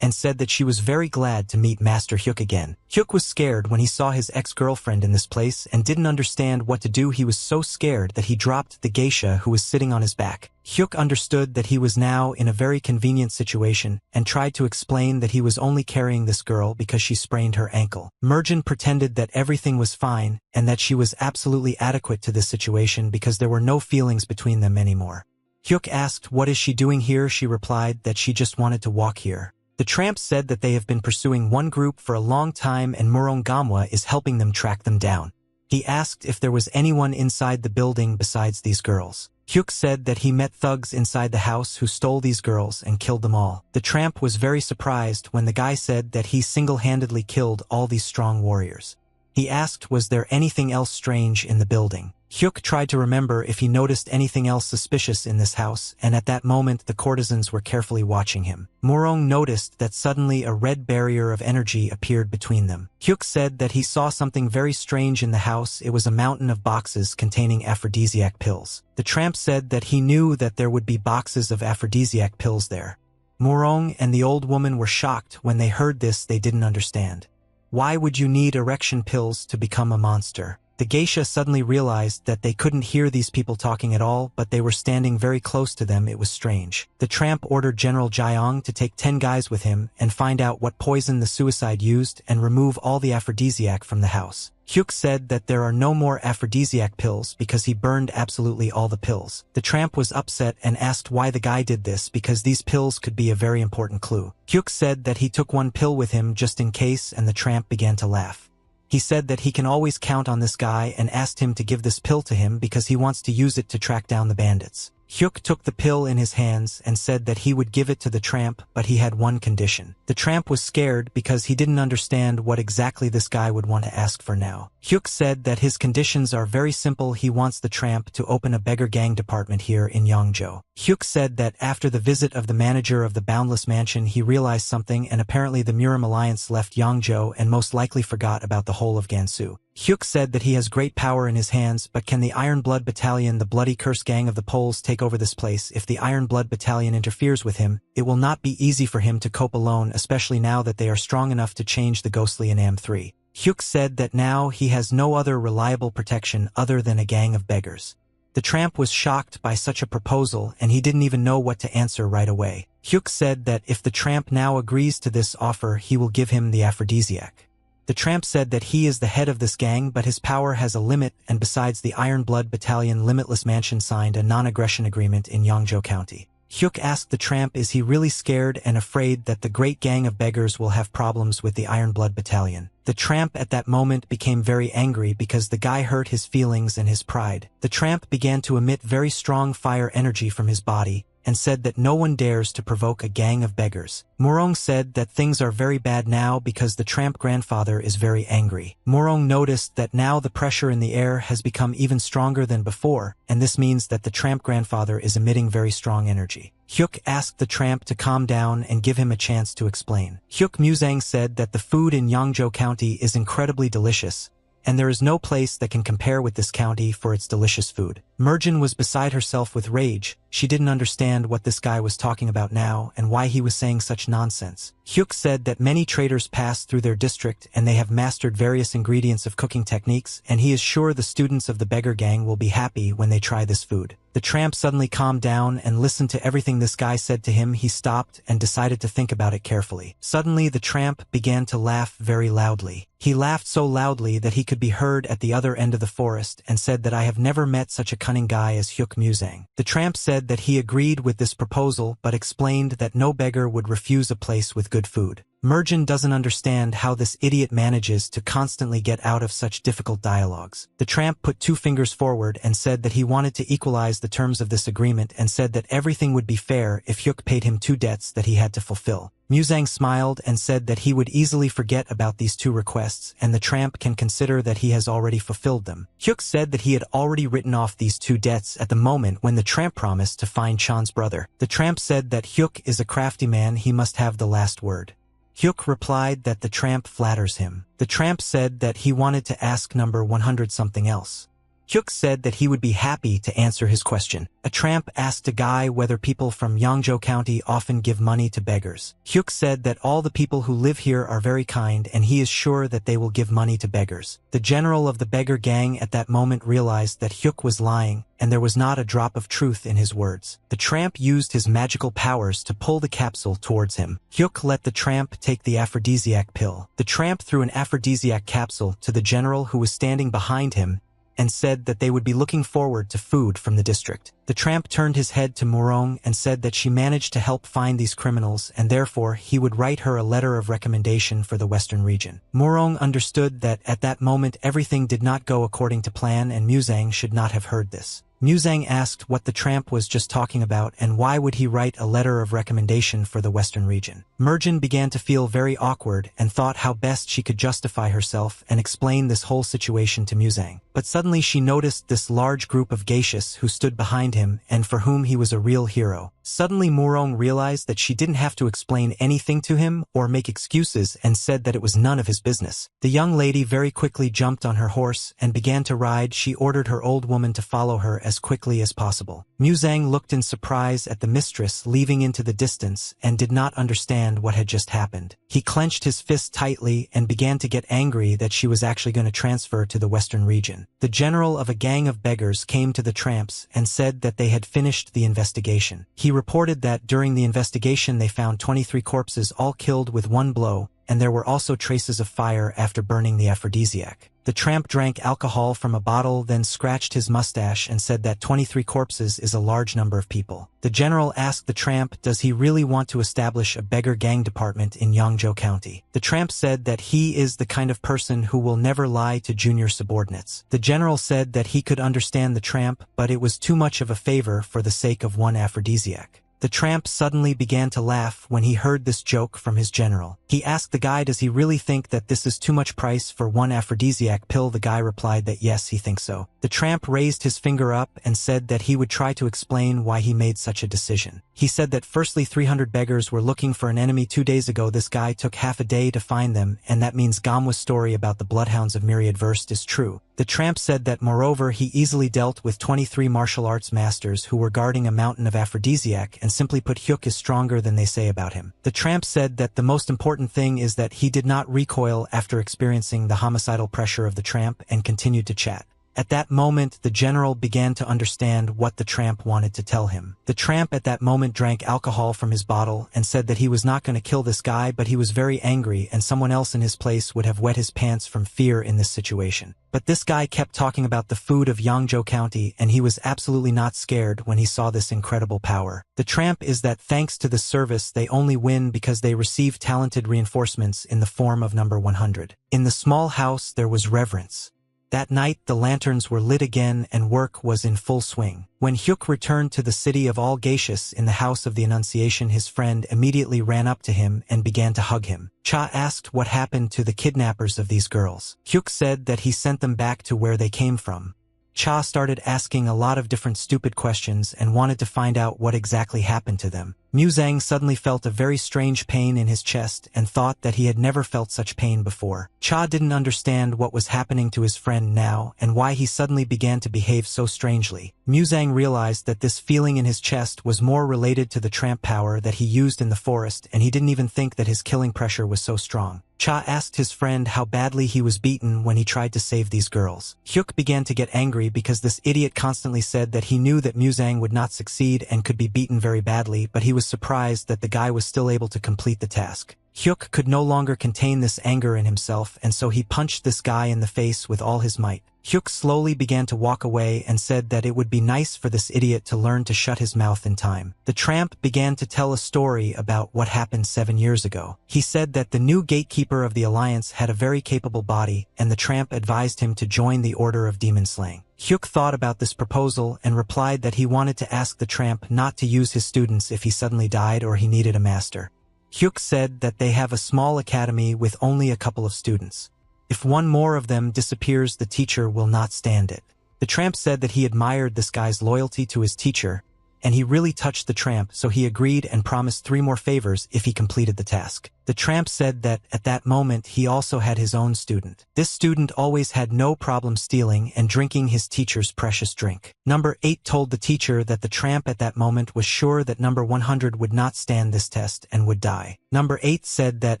S1: and said that she was very glad to meet Master Hyuk again. Hyuk was scared when he saw his ex-girlfriend in this place and didn't understand what to do. He was so scared that he dropped the geisha who was sitting on his back. Hyuk understood that he was now in a very convenient situation and tried to explain that he was only carrying this girl because she sprained her ankle. Merjin pretended that everything was fine and that she was absolutely adequate to this situation because there were no feelings between them anymore. Hyuk asked, "What is she doing here?" She replied that she just wanted to walk here. The tramps said that they have been pursuing one group for a long time and Gamwa is helping them track them down. He asked if there was anyone inside the building besides these girls. Hyuk said that he met thugs inside the house who stole these girls and killed them all. The tramp was very surprised when the guy said that he single-handedly killed all these strong warriors. He asked was there anything else strange in the building. Hyuk tried to remember if he noticed anything else suspicious in this house, and at that moment the courtesans were carefully watching him. Morong noticed that suddenly a red barrier of energy appeared between them. Hyuk said that he saw something very strange in the house. It was a mountain of boxes containing aphrodisiac pills. The tramp said that he knew that there would be boxes of aphrodisiac pills there. Morong and the old woman were shocked when they heard this. They didn't understand. Why would you need erection pills to become a monster? The geisha suddenly realized that they couldn't hear these people talking at all, but they were standing very close to them. It was strange. The tramp ordered General Jiang to take 10 guys with him and find out what poison the suicide used and remove all the aphrodisiac from the house. Hyuk said that there are no more aphrodisiac pills because he burned absolutely all the pills. The tramp was upset and asked why the guy did this because these pills could be a very important clue. Hyuk said that he took one pill with him just in case, and the tramp began to laugh. He said that he can always count on this guy and asked him to give this pill to him because he wants to use it to track down the bandits. Hyuk took the pill in his hands and said that he would give it to the tramp, but he had one condition. The tramp was scared because he didn't understand what exactly this guy would want to ask for now. Hyuk said that his conditions are very simple. He wants the tramp to open a beggar gang department here in Yangzhou. Hyuk said that after the visit of the manager of the Boundless Mansion, he realized something, and apparently the Murim Alliance left Yangzhou and most likely forgot about the whole of Gansu. Hyuk said that he has great power in his hands, but can the Iron Blood Battalion, the bloody curse gang of the Poles, take over this place? If the Iron Blood Battalion interferes with him, it will not be easy for him to cope alone, especially now that they are strong enough to change the ghostly in AM3. Hyuk said that now he has no other reliable protection other than a gang of beggars. The tramp was shocked by such a proposal and he didn't even know what to answer right away. Hyuk said that if the tramp now agrees to this offer, he will give him the aphrodisiac. The tramp said that he is the head of this gang, but his power has a limit, and besides, the Iron Blood Battalion Limitless Mansion signed a non-aggression agreement in Yangzhou County. Hyuk asked the tramp is he really scared and afraid that the great gang of beggars will have problems with the Iron Blood Battalion. The tramp at that moment became very angry because the guy hurt his feelings and his pride. The tramp began to emit very strong fire energy from his body, and said that no one dares to provoke a gang of beggars. Morong said that things are very bad now because the tramp grandfather is very angry. Morong noticed that now the pressure in the air has become even stronger than before, and this means that the tramp grandfather is emitting very strong energy. Hyuk asked the tramp to calm down and give him a chance to explain. Hyuk Muzang said that the food in Yangzhou County is incredibly delicious, and there is no place that can compare with this county for its delicious food. Merjin was beside herself with rage. She didn't understand what this guy was talking about now and why he was saying such nonsense. Hyuk said that many traders pass through their district and they have mastered various ingredients of cooking techniques, and he is sure the students of the beggar gang will be happy when they try this food. The tramp suddenly calmed down and listened to everything this guy said to him. He stopped and decided to think about it carefully. Suddenly the tramp began to laugh very loudly. He laughed so loudly that he could be heard at the other end of the forest and said that I have never met such a cunning guy as Hyuk Muzang. The tramp said that he agreed with this proposal but explained that no beggar would refuse a place with good food. Merjin doesn't understand how this idiot manages to constantly get out of such difficult dialogues. The tramp put 2 fingers forward and said that he wanted to equalize the terms of this agreement and said that everything would be fair if Hyuk paid him 2 debts that he had to fulfill. Muzang smiled and said that he would easily forget about these 2 requests and the tramp can consider that he has already fulfilled them. Hyuk said that he had already written off these 2 debts at the moment when the tramp promised to find Chan's brother. The tramp said that Hyuk is a crafty man, he must have the last word. Hyuk replied that the tramp flatters him. The tramp said that he wanted to ask number 100 something else. Hyuk said that he would be happy to answer his question. A tramp asked a guy whether people from Yangzhou County often give money to beggars. Hyuk said that all the people who live here are very kind and he is sure that they will give money to beggars. The general of the beggar gang at that moment realized that Hyuk was lying, and there was not a drop of truth in his words. The tramp used his magical powers to pull the capsule towards him. Hyuk let the tramp take the aphrodisiac pill. The tramp threw an aphrodisiac capsule to the general who was standing behind him and said that they would be looking forward to food from the district. The tramp turned his head to Murong and said that she managed to help find these criminals and therefore he would write her a letter of recommendation for the western region. Murong understood that at that moment everything did not go according to plan and Muzang should not have heard this. Muzang asked what the tramp was just talking about and why would he write a letter of recommendation for the western region. Merjin began to feel very awkward and thought how best she could justify herself and explain this whole situation to Muzang. But suddenly she noticed this large group of geishas who stood behind him and for whom he was a real hero. Suddenly Murong realized that she didn't have to explain anything to him or make excuses and said that it was none of his business. The young lady very quickly jumped on her horse and began to ride. She ordered her old woman to follow her as quickly as possible. Muzang looked in surprise at the mistress leaving into the distance and did not understand what had just happened. He clenched his fist tightly and began to get angry that she was actually going to transfer to the western region. The general of a gang of beggars came to the tramps and said that they had finished the investigation. He reported that during the investigation they found 23 corpses all killed with one blow, and there were also traces of fire after burning the aphrodisiac. The tramp drank alcohol from a bottle, then scratched his mustache and said that 23 corpses is a large number of people. The general asked the tramp, does he really want to establish a beggar gang department in Yangzhou County? The tramp said that he is the kind of person who will never lie to junior subordinates. The general said that he could understand the tramp, but it was too much of a favor for the sake of one aphrodisiac. The tramp suddenly began to laugh when he heard this joke from his general. He asked the guy, does he really think that this is too much price for one aphrodisiac pill? The guy replied that yes, he thinks so. The tramp raised his finger up and said that he would try to explain why he made such a decision. He said that firstly 300 beggars were looking for an enemy 2 days ago. This guy took half a day to find them, and that means Gamwa's story about the bloodhounds of Myriad Verse is true. The tramp said that moreover he easily dealt with 23 martial arts masters who were guarding a mountain of aphrodisiac, and simply put Hyuk is stronger than they say about him. The tramp said that the most important thing is that he did not recoil after experiencing the homicidal pressure of the tramp and continued to chat. At that moment, the general began to understand what the tramp wanted to tell him. The tramp at that moment drank alcohol from his bottle and said that he was not going to kill this guy, but he was very angry and someone else in his place would have wet his pants from fear in this situation. But this guy kept talking about the food of Yangzhou County and he was absolutely not scared when he saw this incredible power. The tramp is that thanks to the service they only win because they receive talented reinforcements in the form of number 100. In the small house there was reverence. That night the lanterns were lit again and work was in full swing. When Hyuk returned to the city of all geishas in the house of the Annunciation, his friend immediately ran up to him and began to hug him. Cha asked what happened to the kidnappers of these girls. Hyuk said that he sent them back to where they came from. Cha started asking a lot of different stupid questions and wanted to find out what exactly happened to them. Muzang suddenly felt a very strange pain in his chest and thought that he had never felt such pain before. Cha didn't understand what was happening to his friend now and why he suddenly began to behave so strangely. Muzang realized that this feeling in his chest was more related to the tramp power that he used in the forest, and he didn't even think that his killing pressure was so strong. Cha asked his friend how badly he was beaten when he tried to save these girls. Hyuk began to get angry because this idiot constantly said that he knew that Muzang would not succeed and could be beaten very badly, but he was surprised that the guy was still able to complete the task. Hyuk could no longer contain this anger in himself, and so he punched this guy in the face with all his might. Hyuk slowly began to walk away and said that it would be nice for this idiot to learn to shut his mouth in time. The tramp began to tell a story about what happened 7 years ago. He said that the new gatekeeper of the alliance had a very capable body, and the tramp advised him to join the Order of Demon Slaying. Hyuk thought about this proposal and replied that he wanted to ask the tramp not to use his students if he suddenly died or he needed a master. Hyuk said that they have a small academy with only a couple of students. If one more of them disappears, the teacher will not stand it. The tramp said that he admired this guy's loyalty to his teacher, and he really touched the tramp, so he agreed and promised 3 more favors if he completed the task. The tramp said that, at that moment, he also had his own student. This student always had no problem stealing and drinking his teacher's precious drink. Number 8 told the teacher that the tramp at that moment was sure that number 100 would not stand this test and would die. Number 8 said that,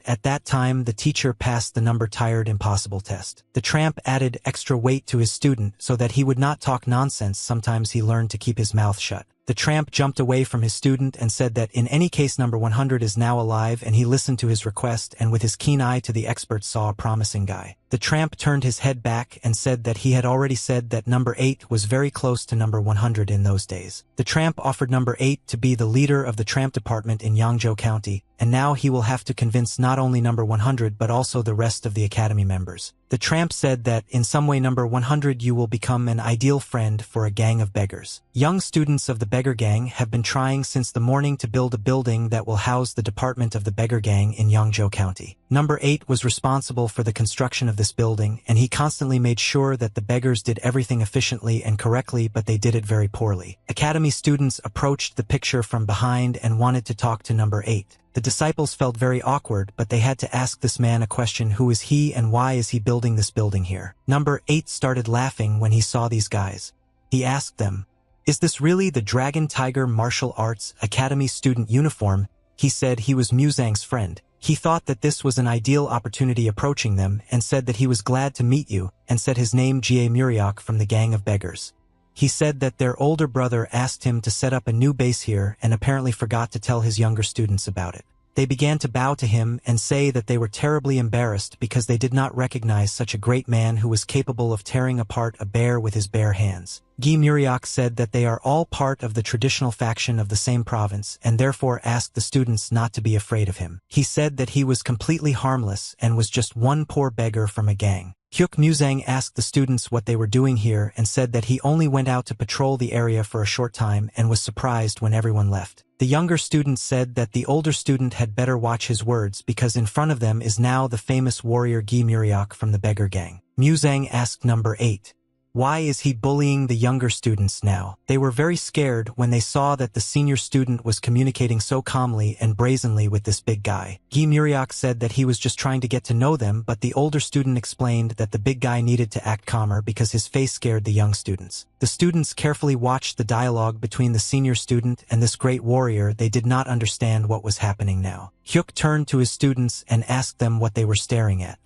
S1: at that time, the teacher passed the number tired impossible test. The tramp added extra weight to his student so that he would not talk nonsense. Sometimes he learned to keep his mouth shut. The tramp jumped away from his student and said that in any case number 100 is now alive, and he listened to his request and with his keen eye to the expert saw a promising guy. The tramp turned his head back and said that he had already said that number 8 was very close to number 100 in those days. The tramp offered number 8 to be the leader of the tramp department in Yangzhou County, and now he will have to convince not only number 100 but also the rest of the academy members. The tramp said that in some way number 100 you will become an ideal friend for a gang of beggars. Young students of the beggar gang have been trying since the morning to build a building that will house the department of the beggar gang in Yangzhou County. Number 8 was responsible for the construction of this building, and he constantly made sure that the beggars did everything efficiently and correctly, but they did it very poorly. Academy students approached the picture from behind and wanted to talk to number 8. The disciples felt very awkward, but they had to ask this man a question: who is he and why is he building this building here? Number 8 started laughing when he saw these guys. He asked them, "Is this really the Dragon Tiger Martial Arts Academy student uniform?" He said he was Muzang's friend. He thought that this was an ideal opportunity approaching them and said that he was glad to meet you and said his name Jie Muriok from the gang of beggars. He said that their older brother asked him to set up a new base here and apparently forgot to tell his younger students about it. They began to bow to him and say that they were terribly embarrassed because they did not recognize such a great man who was capable of tearing apart a bear with his bare hands. Guy Muriok said that they are all part of the traditional faction of the same province and therefore asked the students not to be afraid of him. He said that he was completely harmless and was just one poor beggar from a gang. Hyuk Muzang asked the students what they were doing here and said that he only went out to patrol the area for a short time and was surprised when everyone left. The younger student said that the older student had better watch his words because in front of them is now the famous warrior Guy Muriok from the beggar gang. Muzang asked number 8, "Why is he bullying the younger students now?" They were very scared when they saw that the senior student was communicating so calmly and brazenly with this big guy. Guy Muriok said that he was just trying to get to know them, but the older student explained that the big guy needed to act calmer because his face scared the young students. The students carefully watched the dialogue between the senior student and this great warrior. They did not understand what was happening now. Hyuk turned to his students and asked them what they were staring at.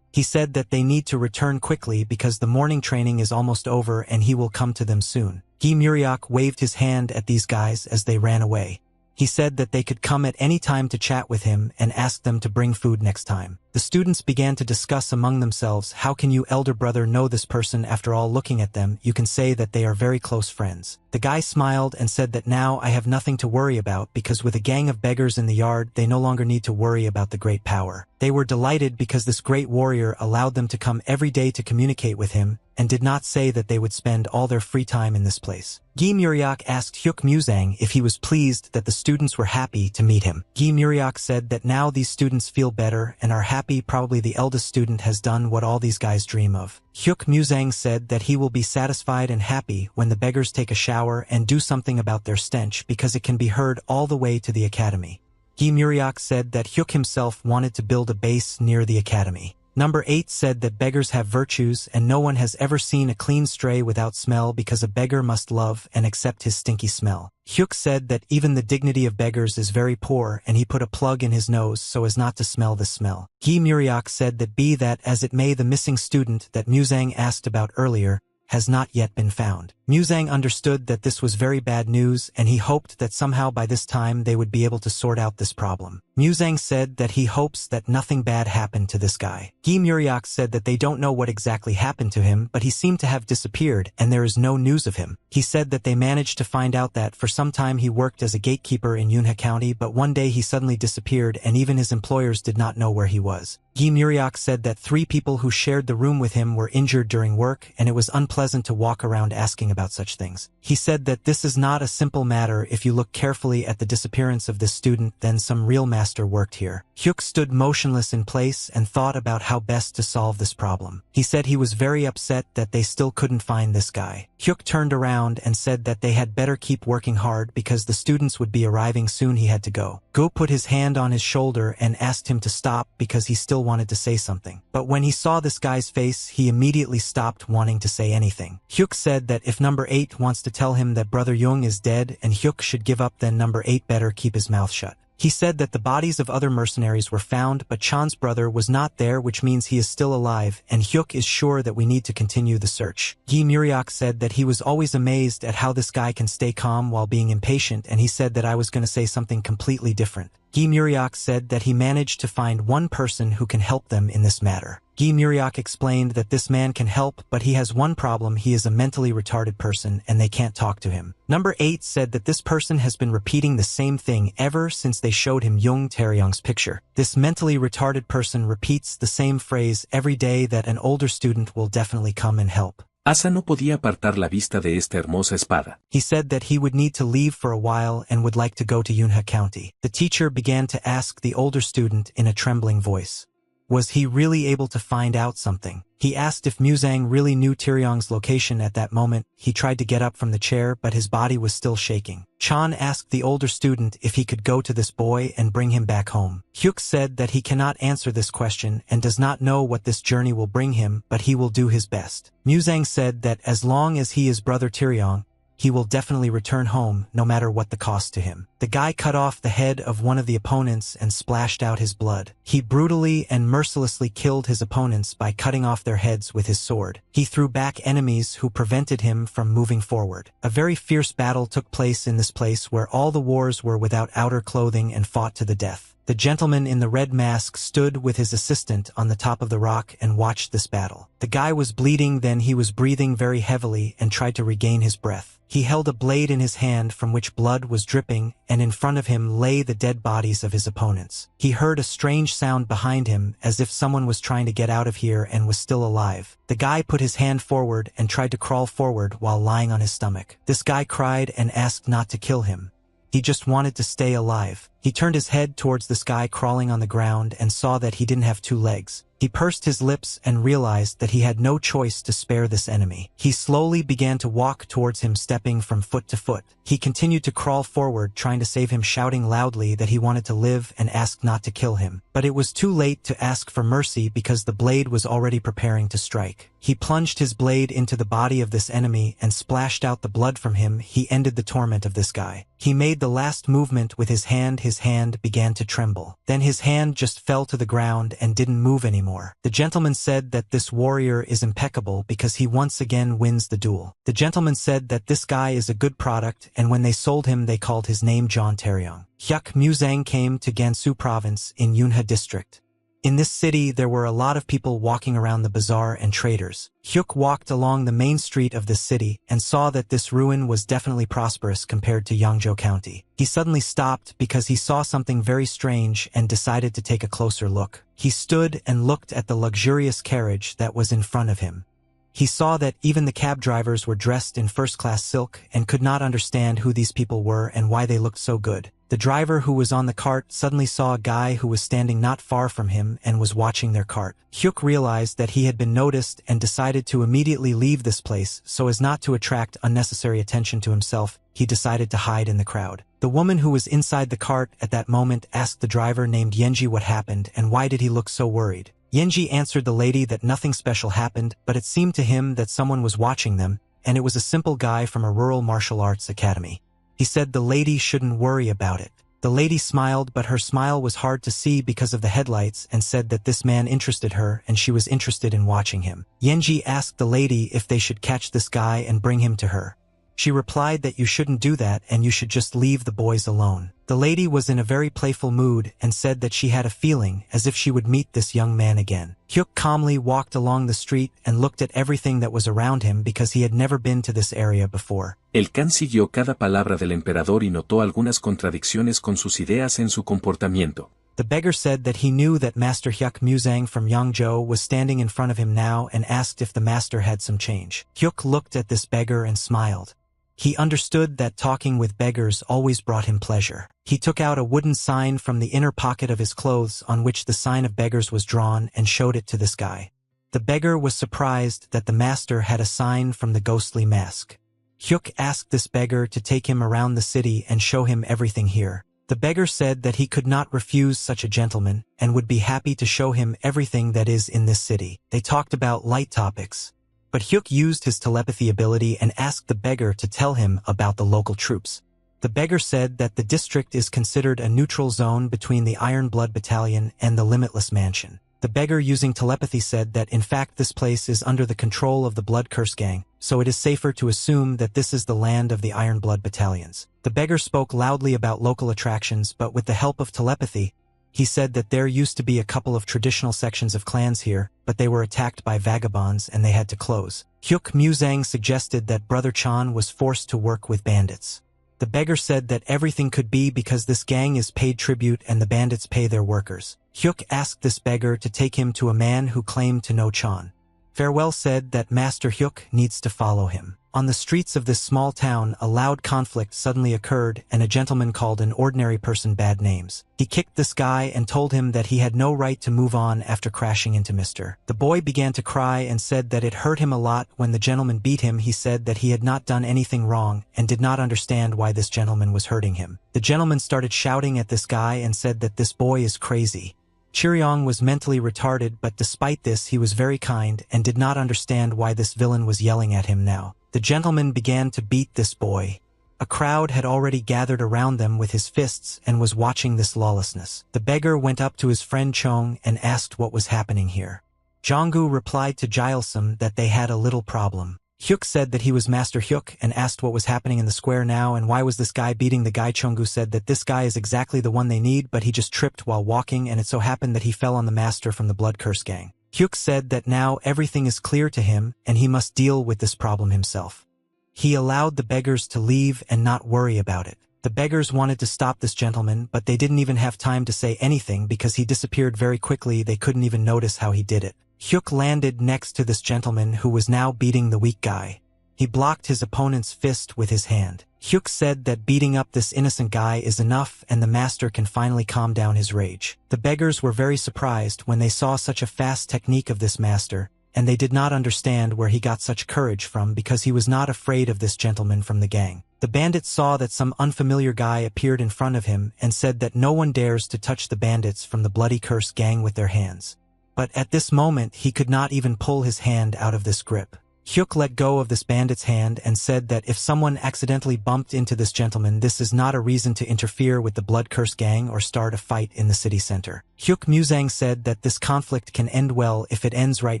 S1: He said that they need to return quickly because the morning training is almost over and he will come to them soon. Guy Muriok waved his hand at these guys as they ran away. He said that they could come at any time to chat with him and asked them to bring food next time. The students began to discuss among themselves, how can you elder brother know this person? After all, looking at them, you can say that they are very close friends. The guy smiled and said that now I have nothing to worry about because with a gang of beggars in the yard, they no longer need to worry about the great power. They were delighted because this great warrior allowed them to come every day to communicate with him and did not say that they would spend all their free time in this place. Guy Muriok asked Hyuk Muzang if he was pleased that the students were happy to meet him. Guy Muriok said that now these students feel better and are happy. Probably the eldest student has done what all these guys dream of. Hyuk Muzang said that he will be satisfied and happy when the beggars take a shower and do something about their stench because it can be heard all the way to the academy. Guy Muriok said that Hyuk himself wanted to build a base near the academy. Number 8 said that beggars have virtues and no one has ever seen a clean stray without smell because a beggar must love and accept his stinky smell. Hyuk said that even the dignity of beggars is very poor and he put a plug in his nose so as not to smell the smell. Guy Muriok said that be that as it may, the missing student that Muzang asked about earlier has not yet been found. Muzang understood that this was very bad news and he hoped that somehow by this time they would be able to sort out this problem. Muzang said that he hopes that nothing bad happened to this guy. Guy Muriok said that they don't know what exactly happened to him, but he seemed to have disappeared and there is no news of him. He said that they managed to find out that for some time he worked as a gatekeeper in Yunha County, but one day he suddenly disappeared and even his employers did not know where he was. Guy Muriok said that 3 people who shared the room with him were injured during work and it was unpleasant to walk around asking about such things. He said that this is not a simple matter. If you look carefully at the disappearance of this student, then some real master worked here. Hyuk stood motionless in place and thought about how best to solve this problem. He said he was very upset that they still couldn't find this guy. Hyuk turned around and said that they had better keep working hard because the students would be arriving soon. He had to go. Go put his hand on his shoulder and asked him to stop because he still wanted to say something. But when he saw this guy's face, he immediately stopped wanting to say anything. Hyuk said that if number 8 wants to tell him that brother Jung is dead and Hyuk should give up, then number 8 better keep his mouth shut. He said that the bodies of other mercenaries were found, but Chan's brother was not there, which means he is still alive, and Hyuk is sure that we need to continue the search. Yi Muriok said that he was always amazed at how this guy can stay calm while being impatient, and he said that I was going to say something completely different. Yi Muriok said that he managed to find one person who can help them in this matter. Yi Muriok explained that this man can help, but he has one problem: he is a mentally retarded person and they can't talk to him. Number 8 said that this person has been repeating the same thing ever since they showed him Jung Taeryong's picture. This mentally retarded person repeats the same phrase every day that an older student will definitely come and help.
S2: Asa no podía apartar la vista de esta hermosa espada.
S1: He said that he would need to leave for a while and would like to go to Yunha County. The teacher began to ask the older student in a trembling voice, was he really able to find out something? He asked if Muzang really knew Taeryong's location at that moment. He tried to get up from the chair, but his body was still shaking. Chan asked the older student if he could go to this boy and bring him back home. Hyuk said that he cannot answer this question and does not know what this journey will bring him, but he will do his best. Muzang said that as long as he is brother Taeryong, he will definitely return home, no matter what the cost to him. The guy cut off the head of one of the opponents and splashed out his blood. He brutally and mercilessly killed his opponents by cutting off their heads with his sword. He threw back enemies who prevented him from moving forward. A very fierce battle took place in this place where all the wars were without outer clothing and fought to the death. The gentleman in the red mask stood with his assistant on the top of the rock and watched this battle. The guy was bleeding, then he was breathing very heavily and tried to regain his breath. He held a blade in his hand from which blood was dripping, and in front of him lay the dead bodies of his opponents. He heard a strange sound behind him, as if someone was trying to get out of here and was still alive. The guy put his hand forward and tried to crawl forward while lying on his stomach. This guy cried and asked not to kill him. He just wanted to stay alive. He turned his head towards this guy crawling on the ground and saw that he didn't have 2 legs. He pursed his lips and realized that he had no choice to spare this enemy. He slowly began to walk towards him, stepping from foot to foot. He continued to crawl forward, trying to save him, shouting loudly that he wanted to live and asked not to kill him. But it was too late to ask for mercy because the blade was already preparing to strike. He plunged his blade into the body of this enemy and splashed out the blood from him. He ended the torment of this guy. He made the last movement with his hand. His hand began to tremble. Then his hand just fell to the ground and didn't move anymore. The gentleman said that this warrior is impeccable because he once again wins the duel. The gentleman said that this guy is a good product, and when they sold him they called his name John Taeryong. Hyuk Muzang came to Gansu province in Yunha district. In this city there were a lot of people walking around the bazaar and traders. Hyuk walked along the main street of this city and saw that this ruin was definitely prosperous compared to Yangzhou County. He suddenly stopped because he saw something very strange and decided to take a closer look. He stood and looked at the luxurious carriage that was in front of him. He saw that even the cab drivers were dressed in first-class silk and could not understand who these people were and why they looked so good. The driver who was on the cart suddenly saw a guy who was standing not far from him and was watching their cart. Hyuk realized that he had been noticed and decided to immediately leave this place so as not to attract unnecessary attention to himself. He decided to hide in the crowd. The woman who was inside the cart at that moment asked the driver named Yenji what happened and why did he look so worried. Yenji answered the lady that nothing special happened, but it seemed to him that someone was watching them, and it was a simple guy from a rural martial arts academy. He said the lady shouldn't worry about it. The lady smiled, but her smile was hard to see because of the headlights, and said that this man interested her and she was interested in watching him. Yenji asked the lady if they should catch this guy and bring him to her. She replied that you shouldn't do that and you should just leave the boys alone. The lady was in a very playful mood and said that she had a feeling as if she would meet this young man again. Hyuk calmly walked along the street and looked at everything that was around him because he had never been to this area before.
S2: El Khan siguió cada palabra del emperador y notó algunas contradicciones con sus ideas en su comportamiento.
S1: The beggar said that he knew that Master Hyuk Muzang from Yangzhou was standing in front of him now and asked if the master had some change. Hyuk looked at this beggar and smiled. He understood that talking with beggars always brought him pleasure. He took out a wooden sign from the inner pocket of his clothes on which the sign of beggars was drawn and showed it to this guy. The beggar was surprised that the master had a sign from the ghostly mask. Hyuk asked this beggar to take him around the city and show him everything here. The beggar said that he could not refuse such a gentleman and would be happy to show him everything that is in this city. They talked about light topics, but Hyuk used his telepathy ability and asked the beggar to tell him about the local troops. The beggar said that the district is considered a neutral zone between the Iron Blood Battalion and the Limitless Mansion. The beggar using telepathy said that in fact this place is under the control of the Blood Curse Gang, so it is safer to assume that this is the land of the Iron Blood Battalions. The beggar spoke loudly about local attractions, but with the help of telepathy, he said that there used to be a couple of traditional sections of clans here, but they were attacked by vagabonds and they had to close. Hyuk Muzang suggested that Brother Chan was forced to work with bandits. The beggar said that everything could be because this gang is paid tribute and the bandits pay their workers. Hyuk asked this beggar to take him to a man who claimed to know Chan. Farewell said that Master Hyuk needs to follow him. On the streets of this small town, a loud conflict suddenly occurred and a gentleman called an ordinary person bad names. He kicked this guy and told him that he had no right to move on after crashing into Mr. The boy began to cry and said that it hurt him a lot when the gentleman beat him. He said that he had not done anything wrong and did not understand why this gentleman was hurting him. The gentleman started shouting at this guy and said that this boy is crazy. Chiryong was mentally retarded, but despite this he was very kind and did not understand why this villain was yelling at him now. The gentleman began to beat this boy. A crowd had already gathered around them with his fists and was watching this lawlessness. The beggar went up to his friend Chong and asked what was happening here. Jonggu replied to Jilsum that they had a little problem. Hyuk said that he was Master Hyuk and asked what was happening in the square now and why was this guy beating the guy. Chonggu said that this guy is exactly the one they need, but he just tripped while walking and it so happened that he fell on the master from the Blood Curse Gang. Hyuk said that now everything is clear to him and he must deal with this problem himself. He allowed the beggars to leave and not worry about it. The beggars wanted to stop this gentleman, but they didn't even have time to say anything because he disappeared very quickly. They couldn't even notice how he did it. Hyuk landed next to this gentleman who was now beating the weak guy. He blocked his opponent's fist with his hand. Hyuk said that beating up this innocent guy is enough and the master can finally calm down his rage. The beggars were very surprised when they saw such a fast technique of this master, and they did not understand where he got such courage from because he was not afraid of this gentleman from the gang. The bandits saw that some unfamiliar guy appeared in front of him and said that no one dares to touch the bandits from the Bloody Curse Gang with their hands. But at this moment he could not even pull his hand out of this grip. Hyuk let go of this bandit's hand and said that if someone accidentally bumped into this gentleman, this is not a reason to interfere with the Blood Curse Gang or start a fight in the city center. Hyuk Muzang said that this conflict can end well if it ends right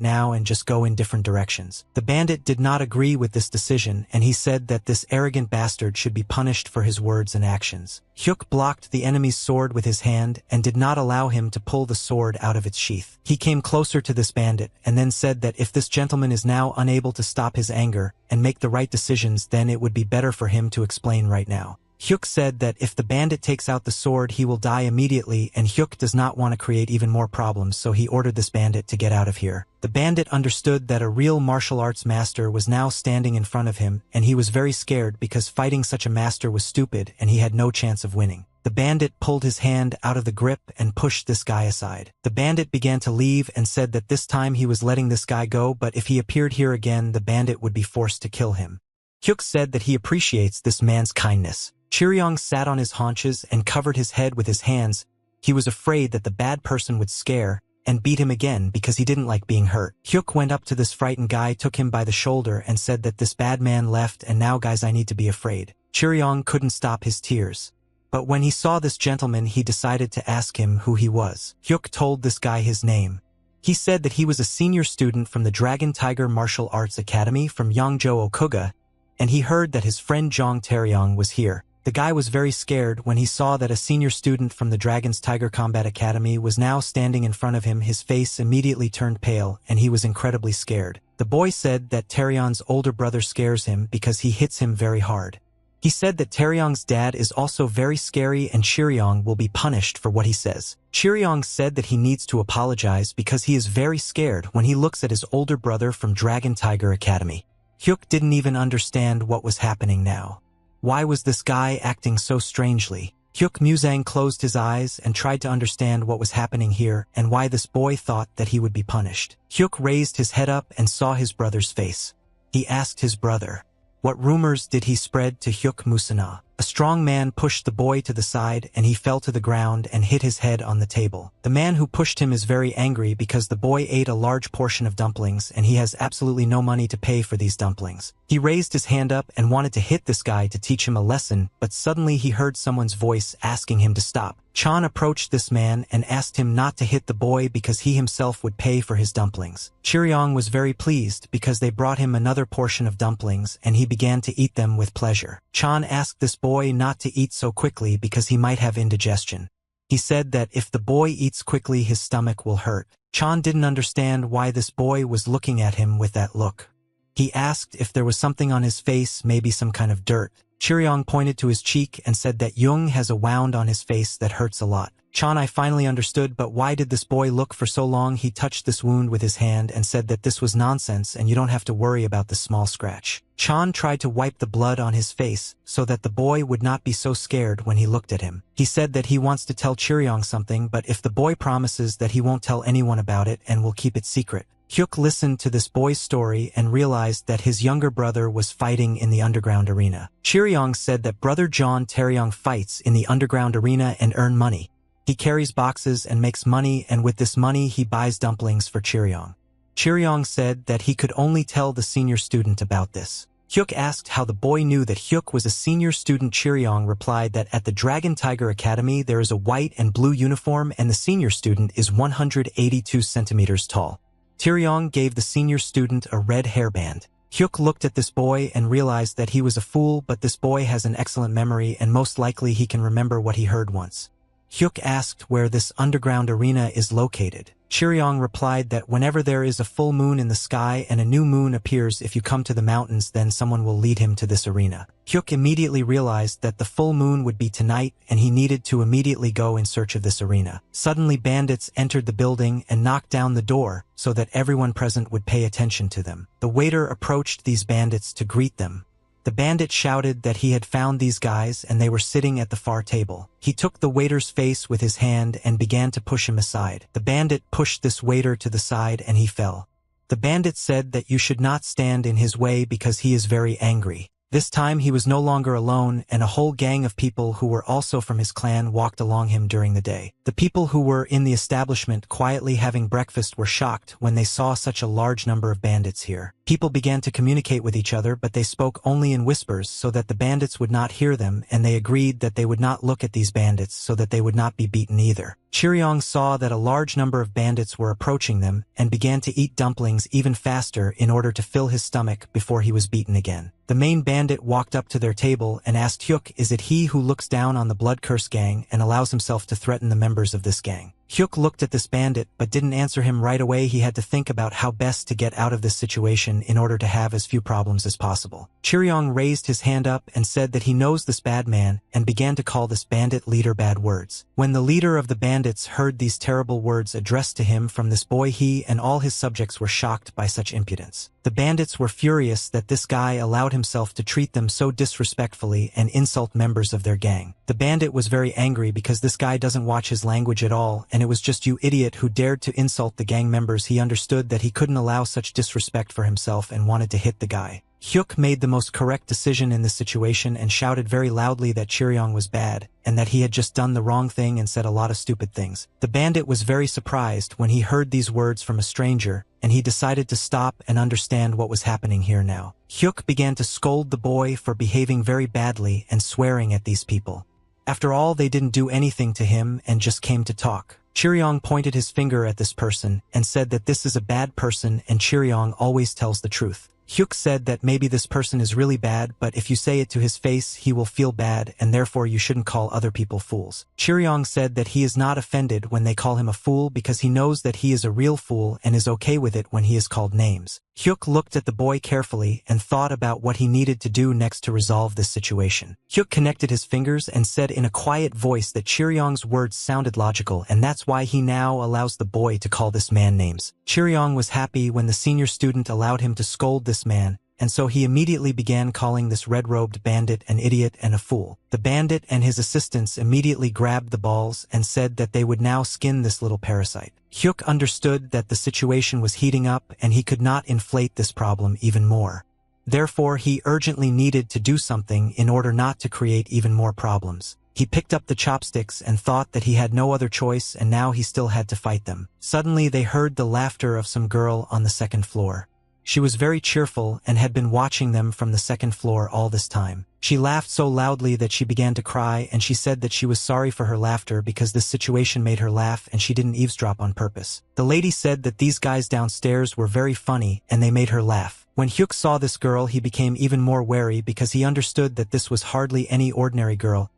S1: now and just go in different directions. The bandit did not agree with this decision and he said that this arrogant bastard should be punished for his words and actions. Hyuk blocked the enemy's sword with his hand and did not allow him to pull the sword out of its sheath. He came closer to this bandit and then said that if this gentleman is now unable to stop his anger and make the right decisions, then it would be better for him to explain right now. Hyuk said that if the bandit takes out the sword he will die immediately and Hyuk does not want to create even more problems, so he ordered this bandit to get out of here. The bandit understood that a real martial arts master was now standing in front of him and he was very scared because fighting such a master was stupid and he had no chance of winning. The bandit pulled his hand out of the grip and pushed this guy aside. The bandit began to leave and said that this time he was letting this guy go, but if he appeared here again the bandit would be forced to kill him. Hyuk said that he appreciates this man's kindness. Chiryong sat on his haunches and covered his head with his hands. He was afraid that the bad person would scare and beat him again because he didn't like being hurt. Hyuk went up to this frightened guy, took him by the shoulder and said that this bad man left and now guys I need to be afraid. Chiryong couldn't stop his tears. But when he saw this gentleman he decided to ask him who he was. Hyuk told this guy his name. He said that he was a senior student from the Dragon Tiger Martial Arts Academy from Yongjo Okuga, and he heard that his friend Jong Taeryong was here. The guy was very scared when he saw that a senior student from the Dragon's Tiger Combat Academy was now standing in front of him. His face immediately turned pale and he was incredibly scared. The boy said that Taeryong's older brother scares him because he hits him very hard. He said that Taeryong's dad is also very scary and Chiryong will be punished for what he says. Chiryong said that he needs to apologize because he is very scared when he looks at his older brother from Dragon Tiger Academy. Hyuk didn't even understand what was happening now. Why was this guy acting so strangely? Hyuk Musang closed his eyes and tried to understand what was happening here and why this boy thought that he would be punished. Hyuk raised his head up and saw his brother's face. He asked his brother, "What rumors did he spread to Hyuk Musana?" A strong man pushed the boy to the side and he fell to the ground and hit his head on the table. The man who pushed him is very angry because the boy ate a large portion of dumplings and he has absolutely no money to pay for these dumplings. He raised his hand up and wanted to hit this guy to teach him a lesson, but suddenly he heard someone's voice asking him to stop. Chan approached this man and asked him not to hit the boy because he himself would pay for his dumplings. Chiryong was very pleased because they brought him another portion of dumplings and he began to eat them with pleasure. Chan asked this boy not to eat so quickly because he might have indigestion. He said that if the boy eats quickly his stomach will hurt. Chan didn't understand why this boy was looking at him with that look. He asked if there was something on his face, maybe some kind of dirt. Chiryong pointed to his cheek and said that Jung has a wound on his face that hurts a lot. Chan, I finally understood, but why did this boy look for so long? He touched this wound with his hand and said that this was nonsense and you don't have to worry about the small scratch. Chan tried to wipe the blood on his face so that the boy would not be so scared when he looked at him. He said that he wants to tell Chiryong something, but if the boy promises that he won't tell anyone about it and will keep it secret. Hyuk listened to this boy's story and realized that his younger brother was fighting in the underground arena. Chiryong said that brother John Taryong fights in the underground arena and earn money. He carries boxes and makes money, and with this money he buys dumplings for Chiryong. Chiryong said that he could only tell the senior student about this. Hyuk asked how the boy knew that Hyuk was a senior student. Chiryong replied that at the Dragon Tiger Academy there is a white and blue uniform and the senior student is 182 centimeters tall. Chiryong gave the senior student a red hairband. Hyuk looked at this boy and realized that he was a fool, but this boy has an excellent memory and most likely he can remember what he heard once. Hyuk asked where this underground arena is located. Chiryong replied that whenever there is a full moon in the sky and a new moon appears, if you come to the mountains, then someone will lead him to this arena. Hyuk immediately realized that the full moon would be tonight and he needed to immediately go in search of this arena. Suddenly bandits entered the building and knocked down the door so that everyone present would pay attention to them. The waiter approached these bandits to greet them. The bandit shouted that he had found these guys and they were sitting at the far table. He took the waiter's face with his hand and began to push him aside. The bandit pushed this waiter to the side and he fell. The bandit said that you should not stand in his way because he is very angry. This time he was no longer alone and a whole gang of people who were also from his clan walked along him during the day. The people who were in the establishment quietly having breakfast were shocked when they saw such a large number of bandits here. People began to communicate with each other, but they spoke only in whispers so that the bandits would not hear them, and they agreed that they would not look at these bandits so that they would not be beaten either. Chiryong saw that a large number of bandits were approaching them and began to eat dumplings even faster in order to fill his stomach before he was beaten again. The main bandit walked up to their table and asked Hyuk, is it he who looks down on the Blood Curse gang and allows himself to threaten the members of this gang? Hyuk looked at this bandit but didn't answer him right away. He had to think about how best to get out of this situation in order to have as few problems as possible. Chiryong raised his hand up and said that he knows this bad man and began to call this bandit leader bad words. When the leader of the bandits heard these terrible words addressed to him from this boy, he and all his subjects were shocked by such impudence. The bandits were furious that this guy allowed himself to treat them so disrespectfully and insult members of their gang. The bandit was very angry because this guy doesn't watch his language at all, and it was just you idiot who dared to insult the gang members. He understood that he couldn't allow such disrespect for himself and wanted to hit the guy. Hyuk made the most correct decision in this situation and shouted very loudly that Chiryong was bad and that he had just done the wrong thing and said a lot of stupid things. The bandit was very surprised when he heard these words from a stranger, and he decided to stop and understand what was happening here now. Hyuk began to scold the boy for behaving very badly and swearing at these people. After all, they didn't do anything to him and just came to talk. Chiryong pointed his finger at this person and said that this is a bad person and Chiryong always tells the truth. Hyuk said that maybe this person is really bad, but if you say it to his face, he will feel bad, and therefore you shouldn't call other people fools. Chiryong said that he is not offended when they call him a fool because he knows that he is a real fool and is okay with it when he is called names. Hyuk looked at the boy carefully and thought about what he needed to do next to resolve this situation. Hyuk connected his fingers and said in a quiet voice that Chiryong's words sounded logical, and that's why he now allows the boy to call this man names. Chiryong was happy when the senior student allowed him to scold this man, and so he immediately began calling this red-robed bandit an idiot and a fool. The bandit and his assistants immediately grabbed the balls and said that they would now skin this little parasite. Hyuk understood that the situation was heating up and he could not inflate this problem even more. Therefore, he urgently needed to do something in order not to create even more problems. He picked up the chopsticks and thought that he had no other choice, and now he still had to fight them. Suddenly they heard the laughter of some girl on the second floor. She was very cheerful and had been watching them from the second floor all this time. She laughed so loudly that she began to cry, and she said that she was sorry for her laughter because this situation made her laugh and she didn't eavesdrop on purpose. The lady said that these guys downstairs were very funny and they made her laugh. When Hyuk saw this girl, he became even more wary because he understood that this was hardly any ordinary girl.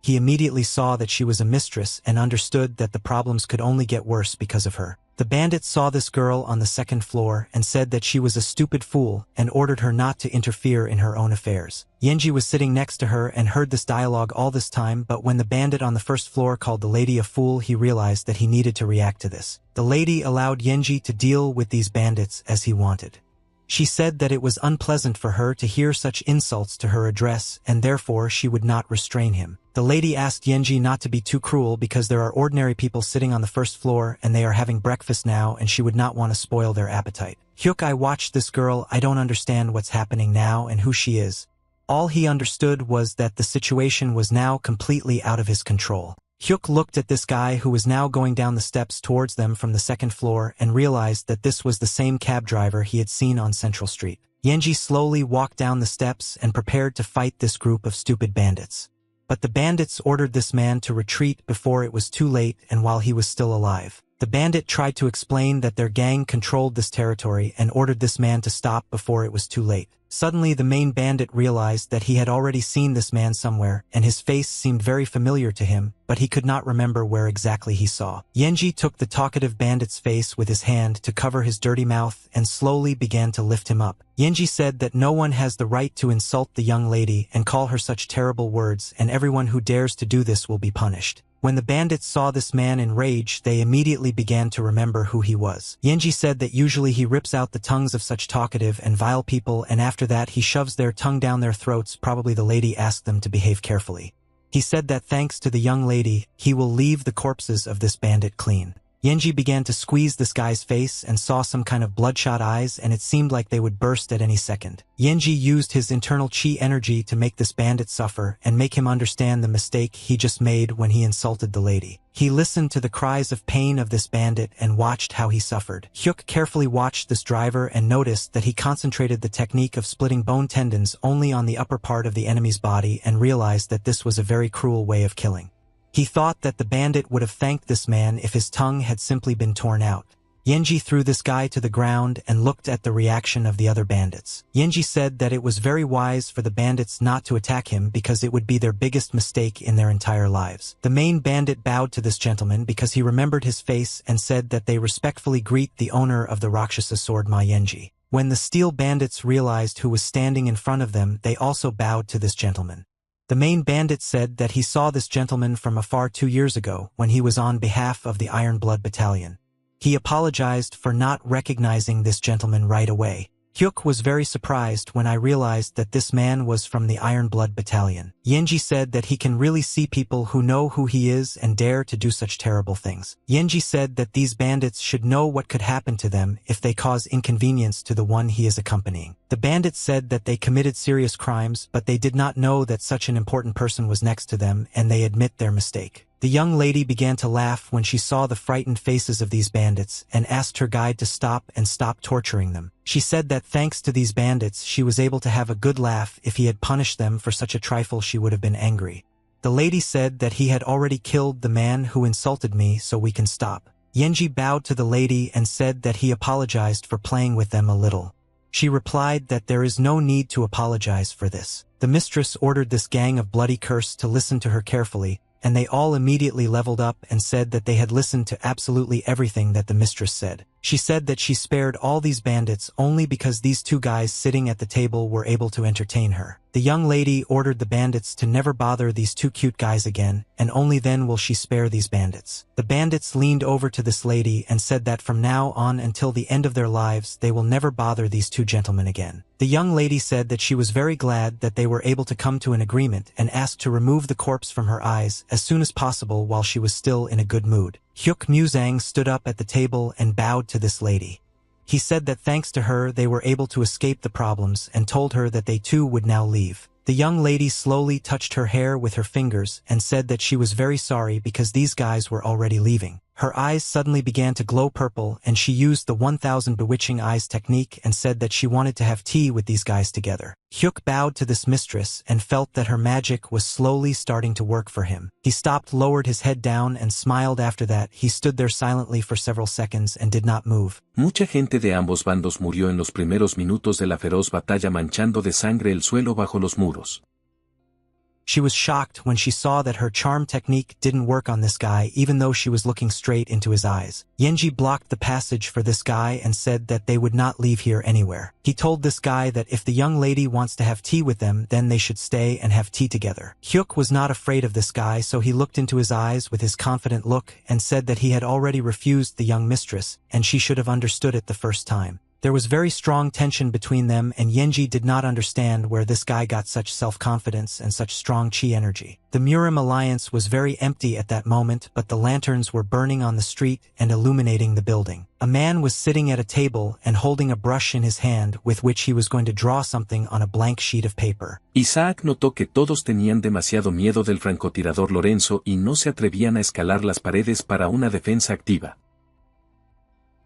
S1: He immediately saw that she was a mistress and understood that the problems could only get worse because of her. The bandits saw this girl on the second floor and said that she was a stupid fool and ordered her not to interfere in her own affairs. Yenji was sitting next to her and heard this dialogue all this time, but when the bandit on the first floor called the lady a fool, he realized that he needed to react to this. The lady allowed Yenji to deal with these bandits as he wanted. She said that it was unpleasant for her to hear such insults to her address, and therefore she would not restrain him. The lady asked Yenji not to be too cruel because there are ordinary people sitting on the first floor and they are having breakfast now, and she would not want to spoil their appetite. Hyuk, I watched this girl, I don't understand what's happening now and who she is. All he understood was that the situation was now completely out of his control. Hyuk looked at this guy who was now going down the steps towards them from the second floor and realized that this was the same cab driver he had seen on Central Street. Yenji slowly walked down the steps and prepared to fight this group of stupid bandits. But the bandits ordered this man to retreat before it was too late and while he was still alive. The bandit tried to explain that their gang controlled this territory and ordered this man to stop before it was too late. Suddenly the main bandit realized that he had already seen this man somewhere, and his face seemed very familiar to him, but he could not remember where exactly he saw. Yenji took the talkative bandit's face with his hand to cover his dirty mouth and slowly began to lift him up. Yenji said that no one has the right to insult the young lady and call her such terrible words, and everyone who dares to do this will be punished. When the bandits saw this man in rage, they immediately began to remember who he was. Yenji said that usually he rips out the tongues of such talkative and vile people, and after that he shoves their tongue down their throats. Probably the lady asked them to behave carefully. He said that thanks to the young lady, he will leave the corpses of this bandit clean. Yenji began to squeeze this guy's face and saw some kind of bloodshot eyes, and it seemed like they would burst at any second. Yenji used his internal chi energy to make this bandit suffer and make him understand the mistake he just made when he insulted the lady. He listened to the cries of pain of this bandit and watched how he suffered. Hyuk carefully watched this driver and noticed that he concentrated the technique of splitting bone tendons only on the upper part of the enemy's body and realized that this was a very cruel way of killing. He thought that the bandit would have thanked this man if his tongue had simply been torn out. Yenji threw this guy to the ground and looked at the reaction of the other bandits. Yenji said that it was very wise for the bandits not to attack him because it would be their biggest mistake in their entire lives. The main bandit bowed to this gentleman because he remembered his face and said that they respectfully greet the owner of the Rakshasa sword Ma Yenji. When the steel bandits realized who was standing in front of them, they also bowed to this gentleman. The main bandit said that he saw this gentleman from afar 2 years ago when he was on behalf of the Iron Blood Battalion. He apologized for not recognizing this gentleman right away. Hyuk was very surprised when I realized that this man was from the Iron Blood Battalion. Yenji said that he can really see people who know who he is and dare to do such terrible things. Yenji said that these bandits should know what could happen to them if they cause inconvenience to the one he is accompanying. The bandits said that they committed serious crimes, but they did not know that such an important person was next to them, and they admit their mistake. The young lady began to laugh when she saw the frightened faces of these bandits and asked her guide to stop and stop torturing them. She said that thanks to these bandits she was able to have a good laugh. If he had punished them for such a trifle she would have been angry. The lady said that he had already killed the man who insulted me, so we can stop. Yenji bowed to the lady and said that he apologized for playing with them a little. She replied that there is no need to apologize for this. The mistress ordered this gang of bloody curse to listen to her carefully, and they all immediately leveled up and said that they had listened to absolutely everything that the mistress said. She said that she spared all these bandits only because these two guys sitting at the table were able to entertain her. The young lady ordered the bandits to never bother these two cute guys again, and only then will she spare these bandits. The bandits leaned over to this lady and said that from now on until the end of their lives they will never bother these two gentlemen again. The young lady said that she was very glad that they were able to come to an agreement and asked to remove the corpse from her eyes as soon as possible while she was still in a good mood. Hyuk Muzang stood up at the table and bowed to this lady. He said that thanks to her they were able to escape the problems and told her that they too would now leave. The young lady slowly touched her hair with her fingers and said that she was very sorry because these guys were already leaving. Her eyes suddenly began to glow purple and she used the 1000 bewitching eyes technique and said that she wanted to have tea with these guys together. Hyuk bowed to this mistress and felt that her magic was slowly starting to work for him. He stopped, lowered his head down and smiled. After that, he stood there silently for several seconds and did not move.
S2: Mucha gente de ambos bandos murió en los primeros minutos de la feroz batalla manchando de sangre el suelo bajo los muros.
S1: She was shocked when she saw that her charm technique didn't work on this guy even though she was looking straight into his eyes. Yenji blocked the passage for this guy and said that they would not leave here anywhere. He told this guy that if the young lady wants to have tea with them then they should stay and have tea together. Hyuk was not afraid of this guy, so he looked into his eyes with his confident look and said that he had already refused the young mistress and she should have understood it the first time. There was very strong tension between them and Yenji did not understand where this guy got such self-confidence and such strong chi energy. The Murim alliance was very empty at that moment, but the lanterns were burning on the street and illuminating the building. A man was sitting at a table and holding a brush in his hand with which he was going to draw something on a blank sheet of paper.
S2: Isaac notó que todos tenían demasiado miedo del francotirador Lorenzo y no se atrevían a escalar las paredes para una defensa activa.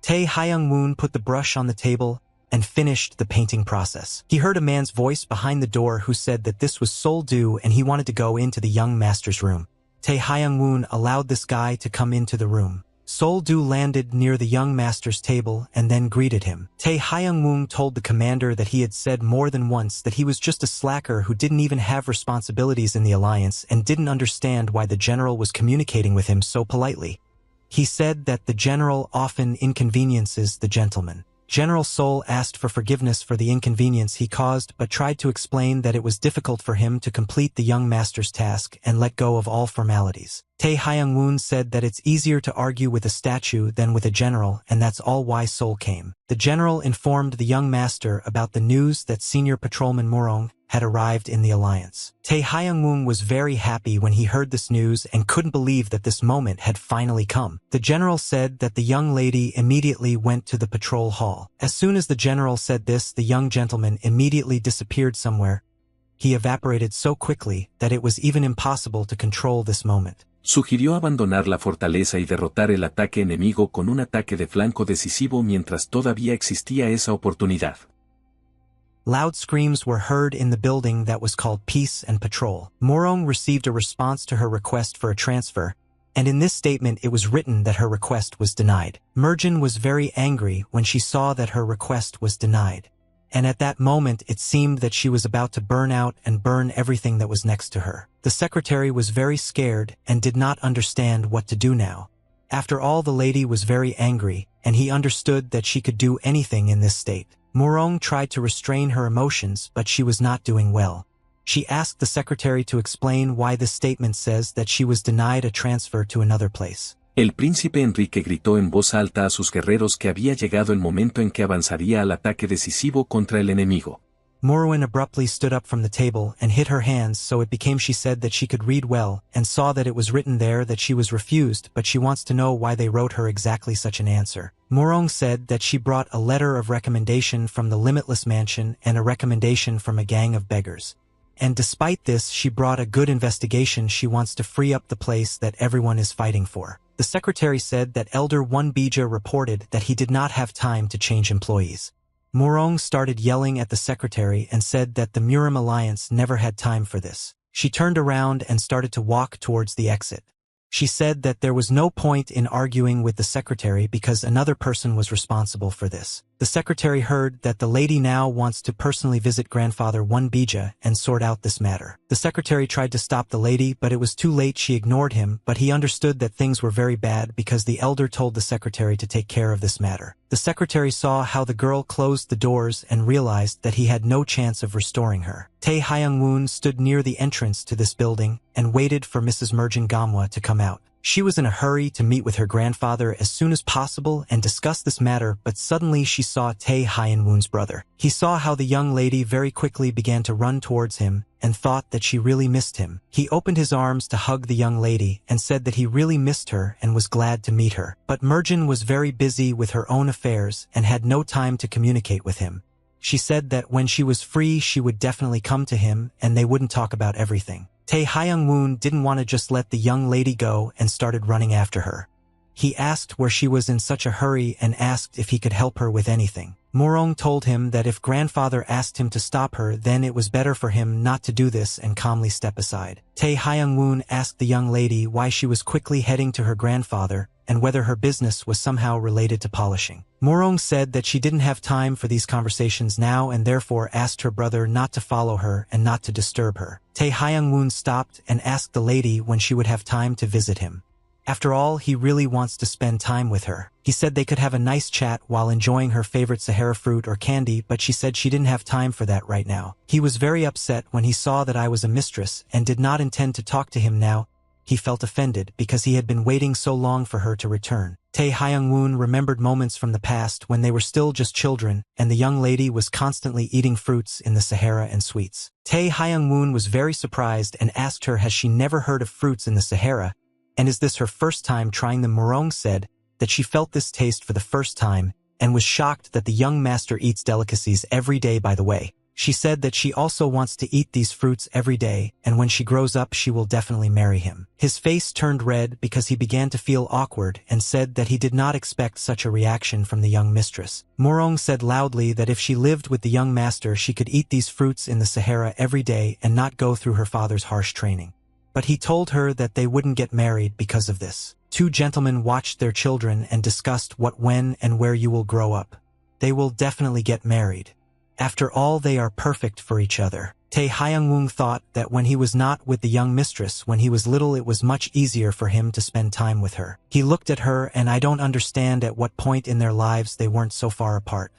S1: Tae Hyung-moon put the brush on the table and finished the painting process. He heard a man's voice behind the door who said that this was Sol-do and he wanted to go into the young master's room. Tae Hyung-moon allowed this guy to come into the room. Sol-do landed near the young master's table and then greeted him. Tae Hyung-moon told the commander that he had said more than once that he was just a slacker who didn't even have responsibilities in the alliance and didn't understand why the general was communicating with him so politely. He said that the general often inconveniences the gentleman. General Sol asked for forgiveness for the inconvenience he caused but tried to explain that it was difficult for him to complete the young master's task and let go of all formalities. Tae Hyung-moon said that it's easier to argue with a statue than with a general and that's all why Sol came. The general informed the young master about the news that senior patrolman Morong had arrived in the alliance. Tae Hyung-moon was very happy when he heard this news and couldn't believe that this moment had finally come. The general said that the young lady immediately went to the patrol hall. As soon as the general said this, the young gentleman immediately disappeared somewhere. He evaporated so quickly that it was even impossible to control this moment.
S2: Sugirió abandonar la fortaleza y derrotar el ataque enemigo con un ataque de flanco decisivo mientras todavía existía esa oportunidad.
S1: Loud screams were heard in the building that was called Peace and Patrol. Morong received a response to her request for a transfer, and in this statement it was written that her request was denied. Merjin was very angry when she saw that her request was denied, and at that moment it seemed that she was about to burn out and burn everything that was next to her. The secretary was very scared and did not understand what to do now. After all, the lady was very angry, and he understood that she could do anything in this state. Morong tried to restrain her emotions, but she was not doing well. She asked the secretary to explain why this statement says that she was denied a transfer to another place.
S2: El príncipe Enrique gritó en voz alta a sus guerreros que había llegado el momento en que avanzaría al ataque decisivo contra el enemigo.
S1: Morwen abruptly stood up from the table and hid her hands, so it became she said that she could read well and saw that it was written there that she was refused, but she wants to know why they wrote her exactly such an answer. Morong said that she brought a letter of recommendation from the Limitless Mansion and a recommendation from a gang of beggars. And despite this, she brought a good investigation. She wants to free up the place that everyone is fighting for. The secretary said that Elder One Bija reported that he did not have time to change employees. Morong started yelling at the secretary and said that the Murim alliance never had time for this. She turned around and started to walk towards the exit. She said that there was no point in arguing with the secretary because another person was responsible for this. The secretary heard that the lady now wants to personally visit grandfather Bija and sort out this matter. The secretary tried to stop the lady, but it was too late. She ignored him, but he understood that things were very bad because the elder told the secretary to take care of this matter. The secretary saw how the girl closed the doors and realized that he had no chance of restoring her. Tae Hyung-woon stood near the entrance to this building and waited for Mrs. Merjin Gamwa to come out. She was in a hurry to meet with her grandfather as soon as possible and discuss this matter, but suddenly she saw Tae Hyun-woon's brother. He saw how the young lady very quickly began to run towards him and thought that she really missed him. He opened his arms to hug the young lady and said that he really missed her and was glad to meet her. But Merjin was very busy with her own affairs and had no time to communicate with him. She said that when she was free she would definitely come to him and they wouldn't talk about everything. Tae Hyung-woon didn't want to just let the young lady go and started running after her. He asked where she was in such a hurry and asked if he could help her with anything. Morong told him that if grandfather asked him to stop her, then it was better for him not to do this and calmly step aside. Tae Hyung-woon asked the young lady why she was quickly heading to her grandfather and whether her business was somehow related to polishing. Morong said that she didn't have time for these conversations now and therefore asked her brother not to follow her and not to disturb her. Tae Hyung-woon stopped and asked the lady when she would have time to visit him. After all, he really wants to spend time with her. He said they could have a nice chat while enjoying her favorite Sahara fruit or candy, but she said she didn't have time for that right now. He was very upset when he saw that I was a mistress and did not intend to talk to him now. He felt offended because he had been waiting so long for her to return. Tae Hyung-woon remembered moments from the past when they were still just children and the young lady was constantly eating fruits in the Sahara and sweets. Tae Hyung-woon was very surprised and asked her has she never heard of fruits in the Sahara, and is this her first time trying them? Morong said that she felt this taste for the first time and was shocked that the young master eats delicacies every day. By the way, she said that she also wants to eat these fruits every day, and when she grows up she will definitely marry him. His face turned red because he began to feel awkward and said that he did not expect such a reaction from the young mistress. Morong said loudly that if she lived with the young master she could eat these fruits in the Sahara every day and not go through her father's harsh training. But he told her that they wouldn't get married because of this. Two gentlemen watched their children and discussed what, when, and where you will grow up. They will definitely get married. After all, they are perfect for each other. Tae Hyung-woon thought that when he was not with the young mistress when he was little it was much easier for him to spend time with her. He looked at her and I don't understand at what point in their lives they weren't so far apart.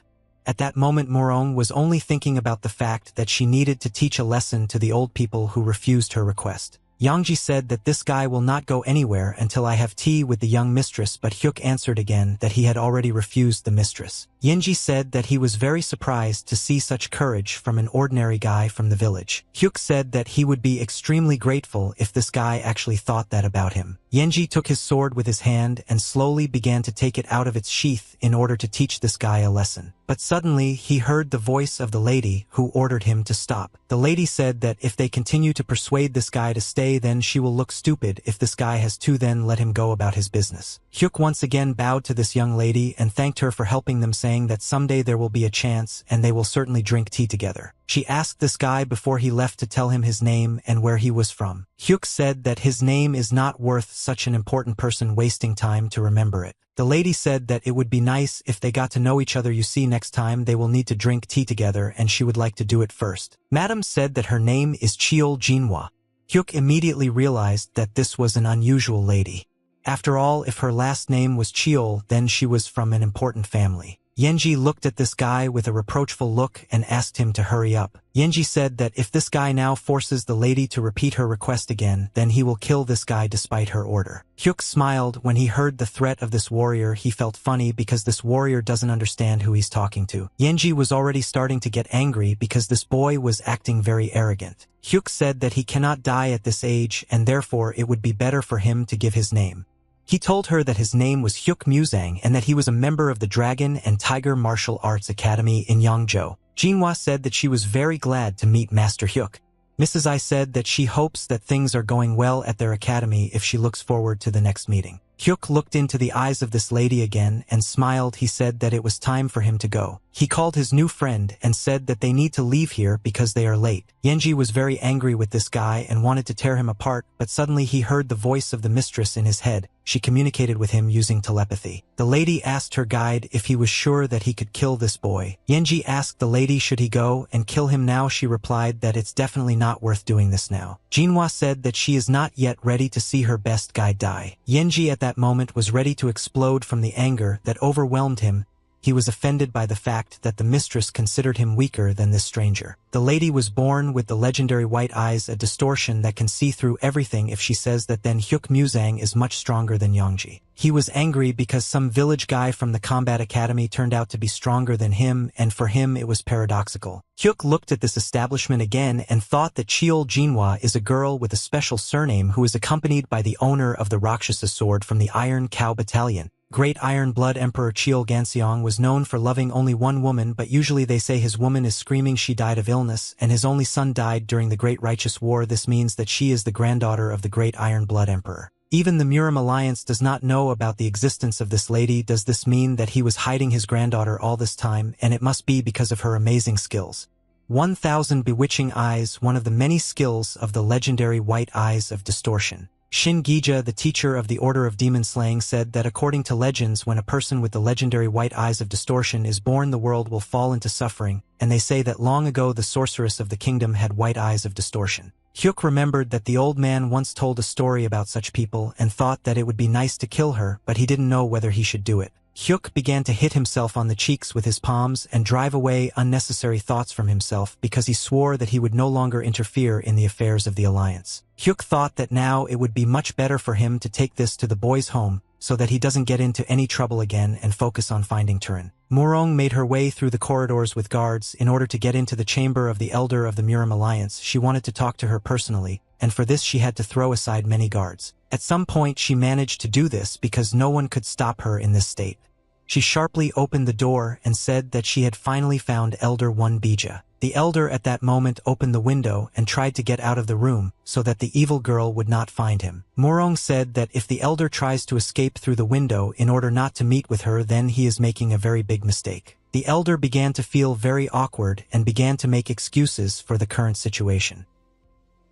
S1: At that moment Morong was only thinking about the fact that she needed to teach a lesson to the old people who refused her request. Yangji said that this guy will not go anywhere until I have tea with the young mistress, but Hyuk answered again that he had already refused the mistress. Yinji said that he was very surprised to see such courage from an ordinary guy from the village. Hyuk said that he would be extremely grateful if this guy actually thought that about him. Yenji took his sword with his hand and slowly began to take it out of its sheath in order to teach this guy a lesson. But suddenly he heard the voice of the lady who ordered him to stop. The lady said that if they continue to persuade this guy to stay then she will look stupid. If this guy has to then let him go about his business. Hyuk once again bowed to this young lady and thanked her for helping them, saying that someday there will be a chance and they will certainly drink tea together. She asked this guy before he left to tell him his name and where he was from. Hyuk said that his name is not worth such an important person wasting time to remember it. The lady said that it would be nice if they got to know each other. You see, next time they will need to drink tea together and she would like to do it first. Madam said that her name is Cheol Jinhwa. Hyuk immediately realized that this was an unusual lady. After all, if her last name was Cheol, then she was from an important family. Yenji looked at this guy with a reproachful look and asked him to hurry up. Yenji said that if this guy now forces the lady to repeat her request again, then he will kill this guy despite her order. Hyuk smiled when he heard the threat of this warrior. He felt funny because this warrior doesn't understand who he's talking to. Yenji was already starting to get angry because this boy was acting very arrogant. Hyuk said that he cannot die at this age and therefore it would be better for him to give his name. He told her that his name was Hyuk Musang and that he was a member of the Dragon and Tiger Martial Arts Academy in Yangzhou. Jinhwa said that she was very glad to meet Master Hyuk. Mrs. I said that she hopes that things are going well at their academy if she looks forward to the next meeting. Hyuk looked into the eyes of this lady again and smiled. He said that it was time for him to go. He called his new friend and said that they need to leave here because they are late. Yenji was very angry with this guy and wanted to tear him apart, but suddenly he heard the voice of the mistress in his head. She communicated with him using telepathy. The lady asked her guide if he was sure that he could kill this boy. Yenji asked the lady should he go and kill him now. She replied that it's definitely not worth doing this now. Jinhua said that she is not yet ready to see her best guy die. Yenji at that moment was ready to explode from the anger that overwhelmed him. He was offended by the fact that the mistress considered him weaker than this stranger. The lady was born with the legendary white eyes, a distortion that can see through everything. If she says that, then Hyuk Muzang is much stronger than Yongji. He was angry because some village guy from the combat academy turned out to be stronger than him, and for him it was paradoxical. Hyuk looked at this establishment again and thought that Cheol Jinhwa is a girl with a special surname who is accompanied by the owner of the Rakshasa sword from the Iron Cow Battalion. Great Iron Blood Emperor Cheol Ganseong was known for loving only one woman, but usually they say his woman is screaming she died of illness, and his only son died during the Great Righteous War. This means that she is the granddaughter of the Great Iron Blood Emperor. Even the Murim Alliance does not know about the existence of this lady. Does this mean that he was hiding his granddaughter all this time? And it must be because of her amazing skills. 1,000 Bewitching Eyes, one of the many skills of the legendary White Eyes of Distortion. Shin Gija, the teacher of the Order of Demon Slaying, said that according to legends, when a person with the legendary White Eyes of Distortion is born, the world will fall into suffering, and they say that long ago the sorceress of the kingdom had White Eyes of Distortion. Hyuk remembered that the old man once told a story about such people and thought that it would be nice to kill her, but he didn't know whether he should do it. Hyuk began to hit himself on the cheeks with his palms and drive away unnecessary thoughts from himself because he swore that he would no longer interfere in the affairs of the alliance. Hyuk thought that now it would be much better for him to take this to the boys' home so that he doesn't get into any trouble again and focus on finding Turin. Morong made her way through the corridors with guards in order to get into the chamber of the elder of the Murim Alliance. She wanted to talk to her personally, and for this she had to throw aside many guards. At some point she managed to do this because no one could stop her in this state. She sharply opened the door and said that she had finally found Elder 1 Bija. The elder at that moment opened the window and tried to get out of the room so that the evil girl would not find him. Morong said that if the elder tries to escape through the window in order not to meet with her, then he is making a very big mistake. The elder began to feel very awkward and began to make excuses for the current situation.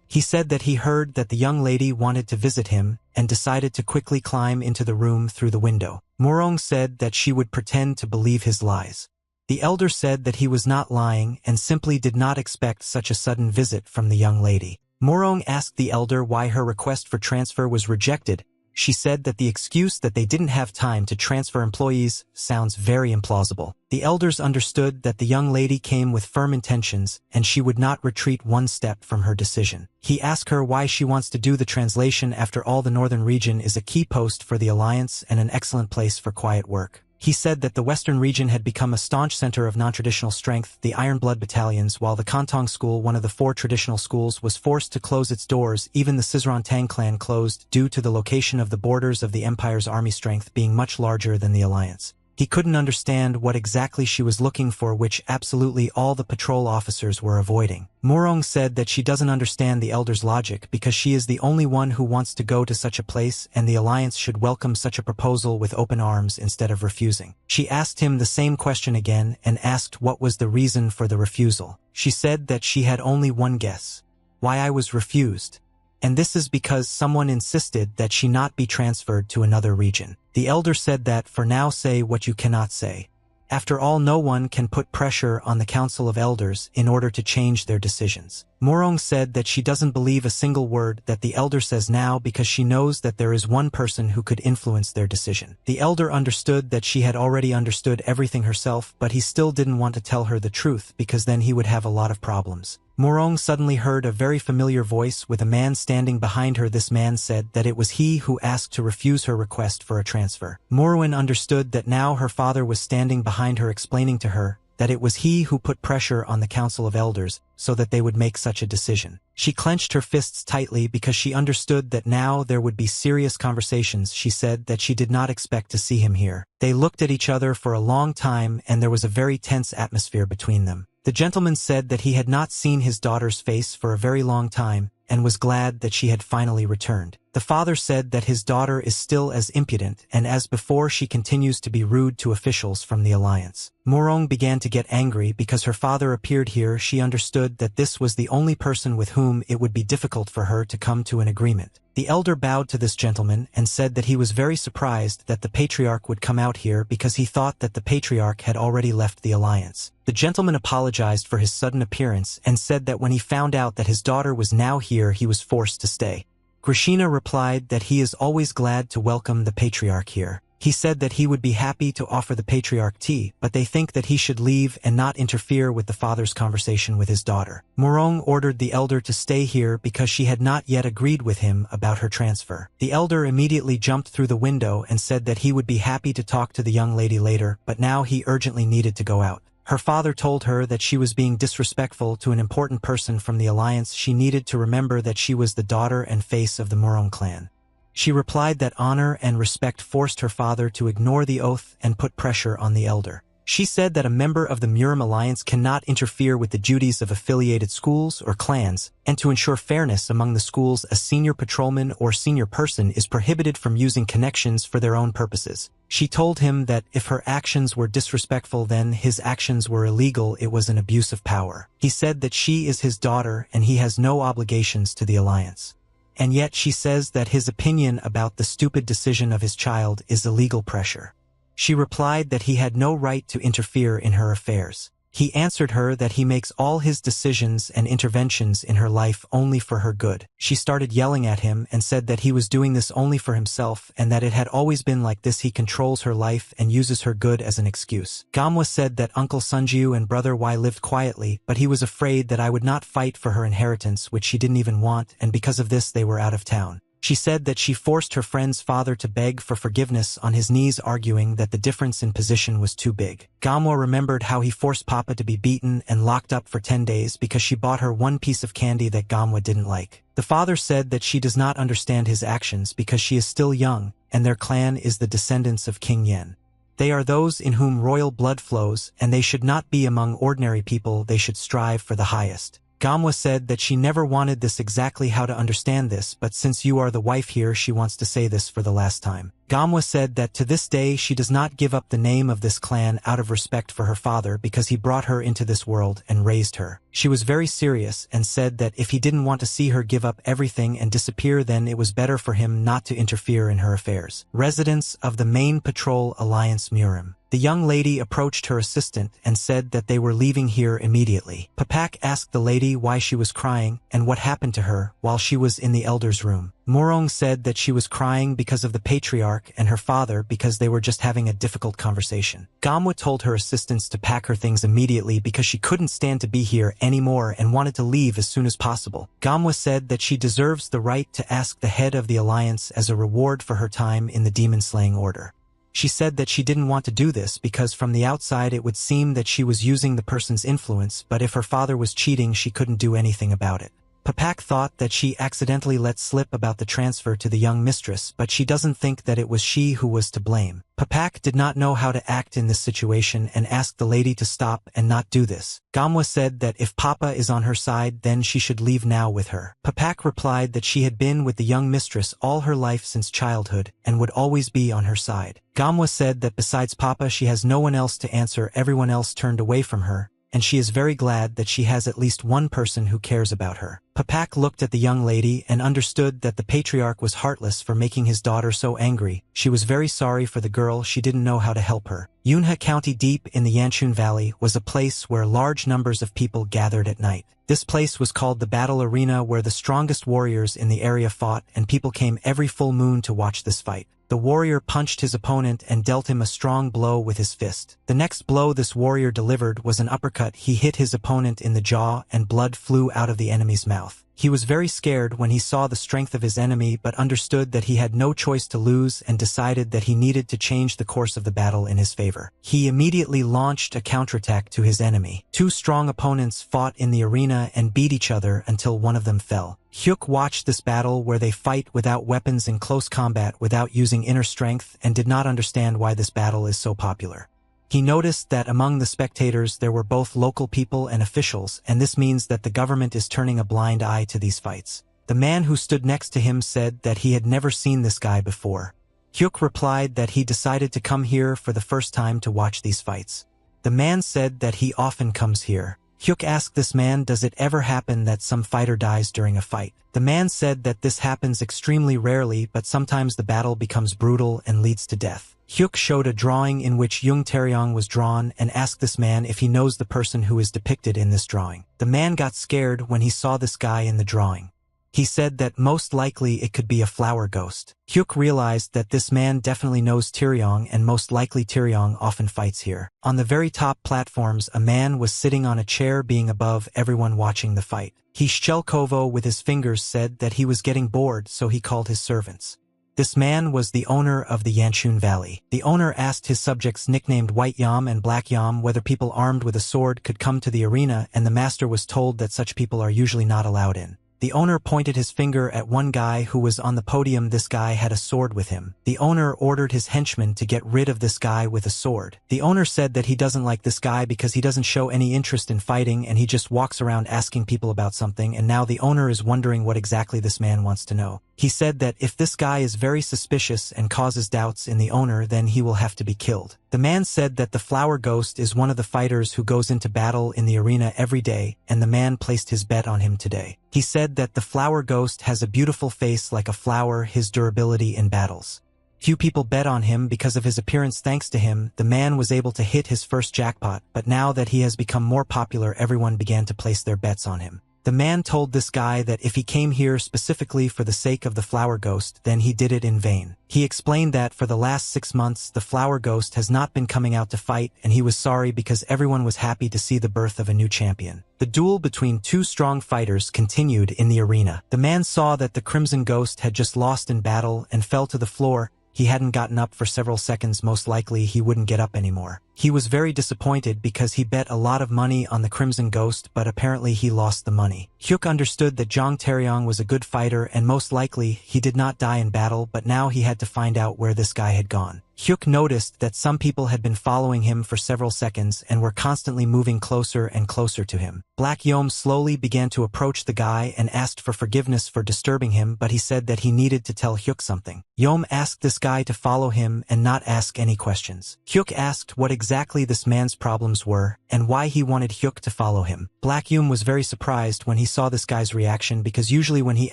S1: He said that he heard that the young lady wanted to visit him and decided to quickly climb into the room through the window. Morong said that she would pretend to believe his lies. The elder said that he was not lying and simply did not expect such a sudden visit from the young lady. Morong asked the elder why her request for transfer was rejected. She said that the excuse that they didn't have time to transfer employees sounds very implausible. The elders understood that the young lady came with firm intentions and she would not retreat one step from her decision. He asked her why she wants to do the translation. After all, the northern region is a key post for the alliance and an excellent place for quiet work. He said that the western region had become a staunch center of non-traditional strength, the Iron Blood battalions, while the Kantong school, one of the 4 traditional schools, was forced to close its doors. Even the Sizran Tang clan closed due to the location of the borders of the Empire's army strength being much larger than the alliance. He couldn't understand what exactly she was looking for, which absolutely all the patrol officers were avoiding. Morong said that she doesn't understand the elder's logic because she is the only one who wants to go to such a place, and the alliance should welcome such a proposal with open arms instead of refusing. She asked him the same question again and asked what was the reason for the refusal. She said that she had only one guess: why I was refused. And this is because someone insisted that she not be transferred to another region. The elder said that, for now, say what you cannot say. After all, no one can put pressure on the Council of Elders in order to change their decisions. Morong said that she doesn't believe a single word that the elder says now because she knows that there is one person who could influence their decision. The elder understood that she had already understood everything herself, but he still didn't want to tell her the truth because then he would have a lot of problems. Morong suddenly heard a very familiar voice with a man standing behind her. This man said that it was he who asked to refuse her request for a transfer. Morwen understood that now her father was standing behind her, explaining to her that it was he who put pressure on the Council of Elders so that they would make such a decision. She clenched her fists tightly because she understood that now there would be serious conversations. She said that she did not expect to see him here. They looked at each other for a long time and there was a very tense atmosphere between them. The gentleman said that he had not seen his daughter's face for a very long time, and was glad that she had finally returned. The father said that his daughter is still as impudent and as before she continues to be rude to officials from the alliance. Morong began to get angry because her father appeared here. She understood that this was the only person with whom it would be difficult for her to come to an agreement. The elder bowed to this gentleman and said that he was very surprised that the patriarch would come out here because he thought that the patriarch had already left the alliance. The gentleman apologized for his sudden appearance and said that when he found out that his daughter was now here he was forced to stay. Grishina replied that he is always glad to welcome the patriarch here. He said that he would be happy to offer the patriarch tea, but they think that he should leave and not interfere with the father's conversation with his daughter. Morong ordered the elder to stay here because she had not yet agreed with him about her transfer. The elder immediately jumped through the window and said that he would be happy to talk to the young lady later, but now he urgently needed to go out. Her father told her that she was being disrespectful to an important person from the alliance. She needed to remember that she was the daughter and face of the Morong clan. She replied that honor and respect forced her father to ignore the oath and put pressure on the elder. She said that a member of the Murim alliance cannot interfere with the duties of affiliated schools or clans, and to ensure fairness among the schools, a senior patrolman or senior person is prohibited from using connections for their own purposes. She told him that if her actions were disrespectful then his actions were illegal. It was an abuse of power. He said that she is his daughter and he has no obligations to the alliance. And yet she says that his opinion about the stupid decision of his child is illegal pressure. She replied that he had no right to interfere in her affairs. He answered her that he makes all his decisions and interventions in her life only for her good. She started yelling at him and said that he was doing this only for himself and that it had always been like this. He controls her life and uses her good as an excuse. Gamwa said that Uncle Sunjiu and Brother Y lived quietly, but he was afraid that I would not fight for her inheritance, which she didn't even want, and because of this they were out of town. She said that she forced her friend's father to beg for forgiveness on his knees, arguing that the difference in position was too big. Gamwa remembered how he forced Papa to be beaten and locked up for 10 days because she bought her one piece of candy that Gamwa didn't like. The father said that she does not understand his actions because she is still young, and their clan is the descendants of King Yen. They are those in whom royal blood flows, and they should not be among ordinary people. They should strive for the highest. Gamwa said that she never wanted this exactly how to understand this, but since you are the wife here she wants to say this for the last time. Gamwa said that to this day she does not give up the name of this clan out of respect for her father because he brought her into this world and raised her. She was very serious and said that if he didn't want to see her give up everything and disappear then it was better for him not to interfere in her affairs. Residents of the main patrol alliance Murim. The young lady approached her assistant and said that they were leaving here immediately. Papak asked the lady why she was crying and what happened to her while she was in the elder's room. Morong said that she was crying because of the patriarch and her father because they were just having a difficult conversation. Gamwa told her assistants to pack her things immediately because she couldn't stand to be here anymore and wanted to leave as soon as possible. Gamwa said that she deserves the right to ask the head of the alliance as a reward for her time in the demon-slaying order. She said that she didn't want to do this because from the outside it would seem that she was using the person's influence, but if her father was cheating she couldn't do anything about it. Papak thought that she accidentally let slip about the transfer to the young mistress, but she doesn't think that it was she who was to blame. Papak did not know how to act in this situation and asked the lady to stop and not do this. Gamwa said that if Papa is on her side then she should leave now with her. Papak replied that she had been with the young mistress all her life since childhood and would always be on her side. Gamwa said that besides Papa she has no one else to answer. Everyone else turned away from her, and she is very glad that she has at least one person who cares about her. Papak looked at the young lady and understood that the patriarch was heartless for making his daughter so angry. She was very sorry for the girl. She didn't know how to help her. Yunha County, deep in the Yanchun Valley, was a place where large numbers of people gathered at night. This place was called the battle arena, where the strongest warriors in the area fought, and people came every full moon to watch this fight. The warrior punched his opponent and dealt him a strong blow with his fist. The next blow this warrior delivered was an uppercut. He hit his opponent in the jaw and blood flew out of the enemy's mouth. He was very scared when he saw the strength of his enemy, but understood that he had no choice to lose and decided that he needed to change the course of the battle in his favor. He immediately launched a counterattack to his enemy. Two strong opponents fought in the arena and beat each other until one of them fell. Hyuk watched this battle where they fight without weapons in close combat without using inner strength and did not understand why this battle is so popular. He noticed that among the spectators there were both local people and officials, and this means that the government is turning a blind eye to these fights. The man who stood next to him said that he had never seen this guy before. Hyuk replied that he decided to come here for the first time to watch these fights. The man said that he often comes here. Hyuk asked this man, does it ever happen that some fighter dies during a fight? The man said that this happens extremely rarely, but sometimes the battle becomes brutal and leads to death. Hyuk showed a drawing in which Jung Taeyong was drawn and asked this man if he knows the person who is depicted in this drawing. The man got scared when he saw this guy in the drawing. He said that most likely it could be a flower ghost. Hyuk realized that this man definitely knows Taeyong, and most likely Taeyong often fights here. On the very top platforms, a man was sitting on a chair being above everyone watching the fight. He Shelkovo with his fingers said that he was getting bored, so he called his servants. This man was the owner of the Yanchun Valley. The owner asked his subjects nicknamed White Yam and Black Yam whether people armed with a sword could come to the arena, and the master was told that such people are usually not allowed in. The owner pointed his finger at one guy who was on the podium. This guy had a sword with him. The owner ordered his henchmen to get rid of this guy with a sword. The owner said that he doesn't like this guy because he doesn't show any interest in fighting and he just walks around asking people about something, and now the owner is wondering what exactly this man wants to know. He said that if this guy is very suspicious and causes doubts in the owner, then he will have to be killed. The man said that the flower ghost is one of the fighters who goes into battle in the arena every day, and the man placed his bet on him today. He said that the flower ghost has a beautiful face like a flower, his durability in battles. Few people bet on him because of his appearance. Thanks to him, the man was able to hit his first jackpot, but now that he has become more popular, everyone began to place their bets on him. The man told this guy that if he came here specifically for the sake of the flower ghost, then he did it in vain. He explained that for the last 6 months, the flower ghost has not been coming out to fight, and he was sorry because everyone was happy to see the birth of a new champion. The duel between two strong fighters continued in the arena. The man saw that the Crimson Ghost had just lost in battle and fell to the floor. He hadn't gotten up for several seconds. Most likely he wouldn't get up anymore. He was very disappointed because he bet a lot of money on the Crimson Ghost, but apparently he lost the money. Hyuk understood that Jong Taeyong was a good fighter and most likely he did not die in battle, but now he had to find out where this guy had gone. Hyuk noticed that some people had been following him for several seconds and were constantly moving closer and closer to him. Black Yom slowly began to approach the guy and asked for forgiveness for disturbing him, but he said that he needed to tell Hyuk something. Yom asked this guy to follow him and not ask any questions. Hyuk asked what exactly this man's problems were and why he wanted Hyuk to follow him. Black Yum was very surprised when he saw this guy's reaction, because usually when he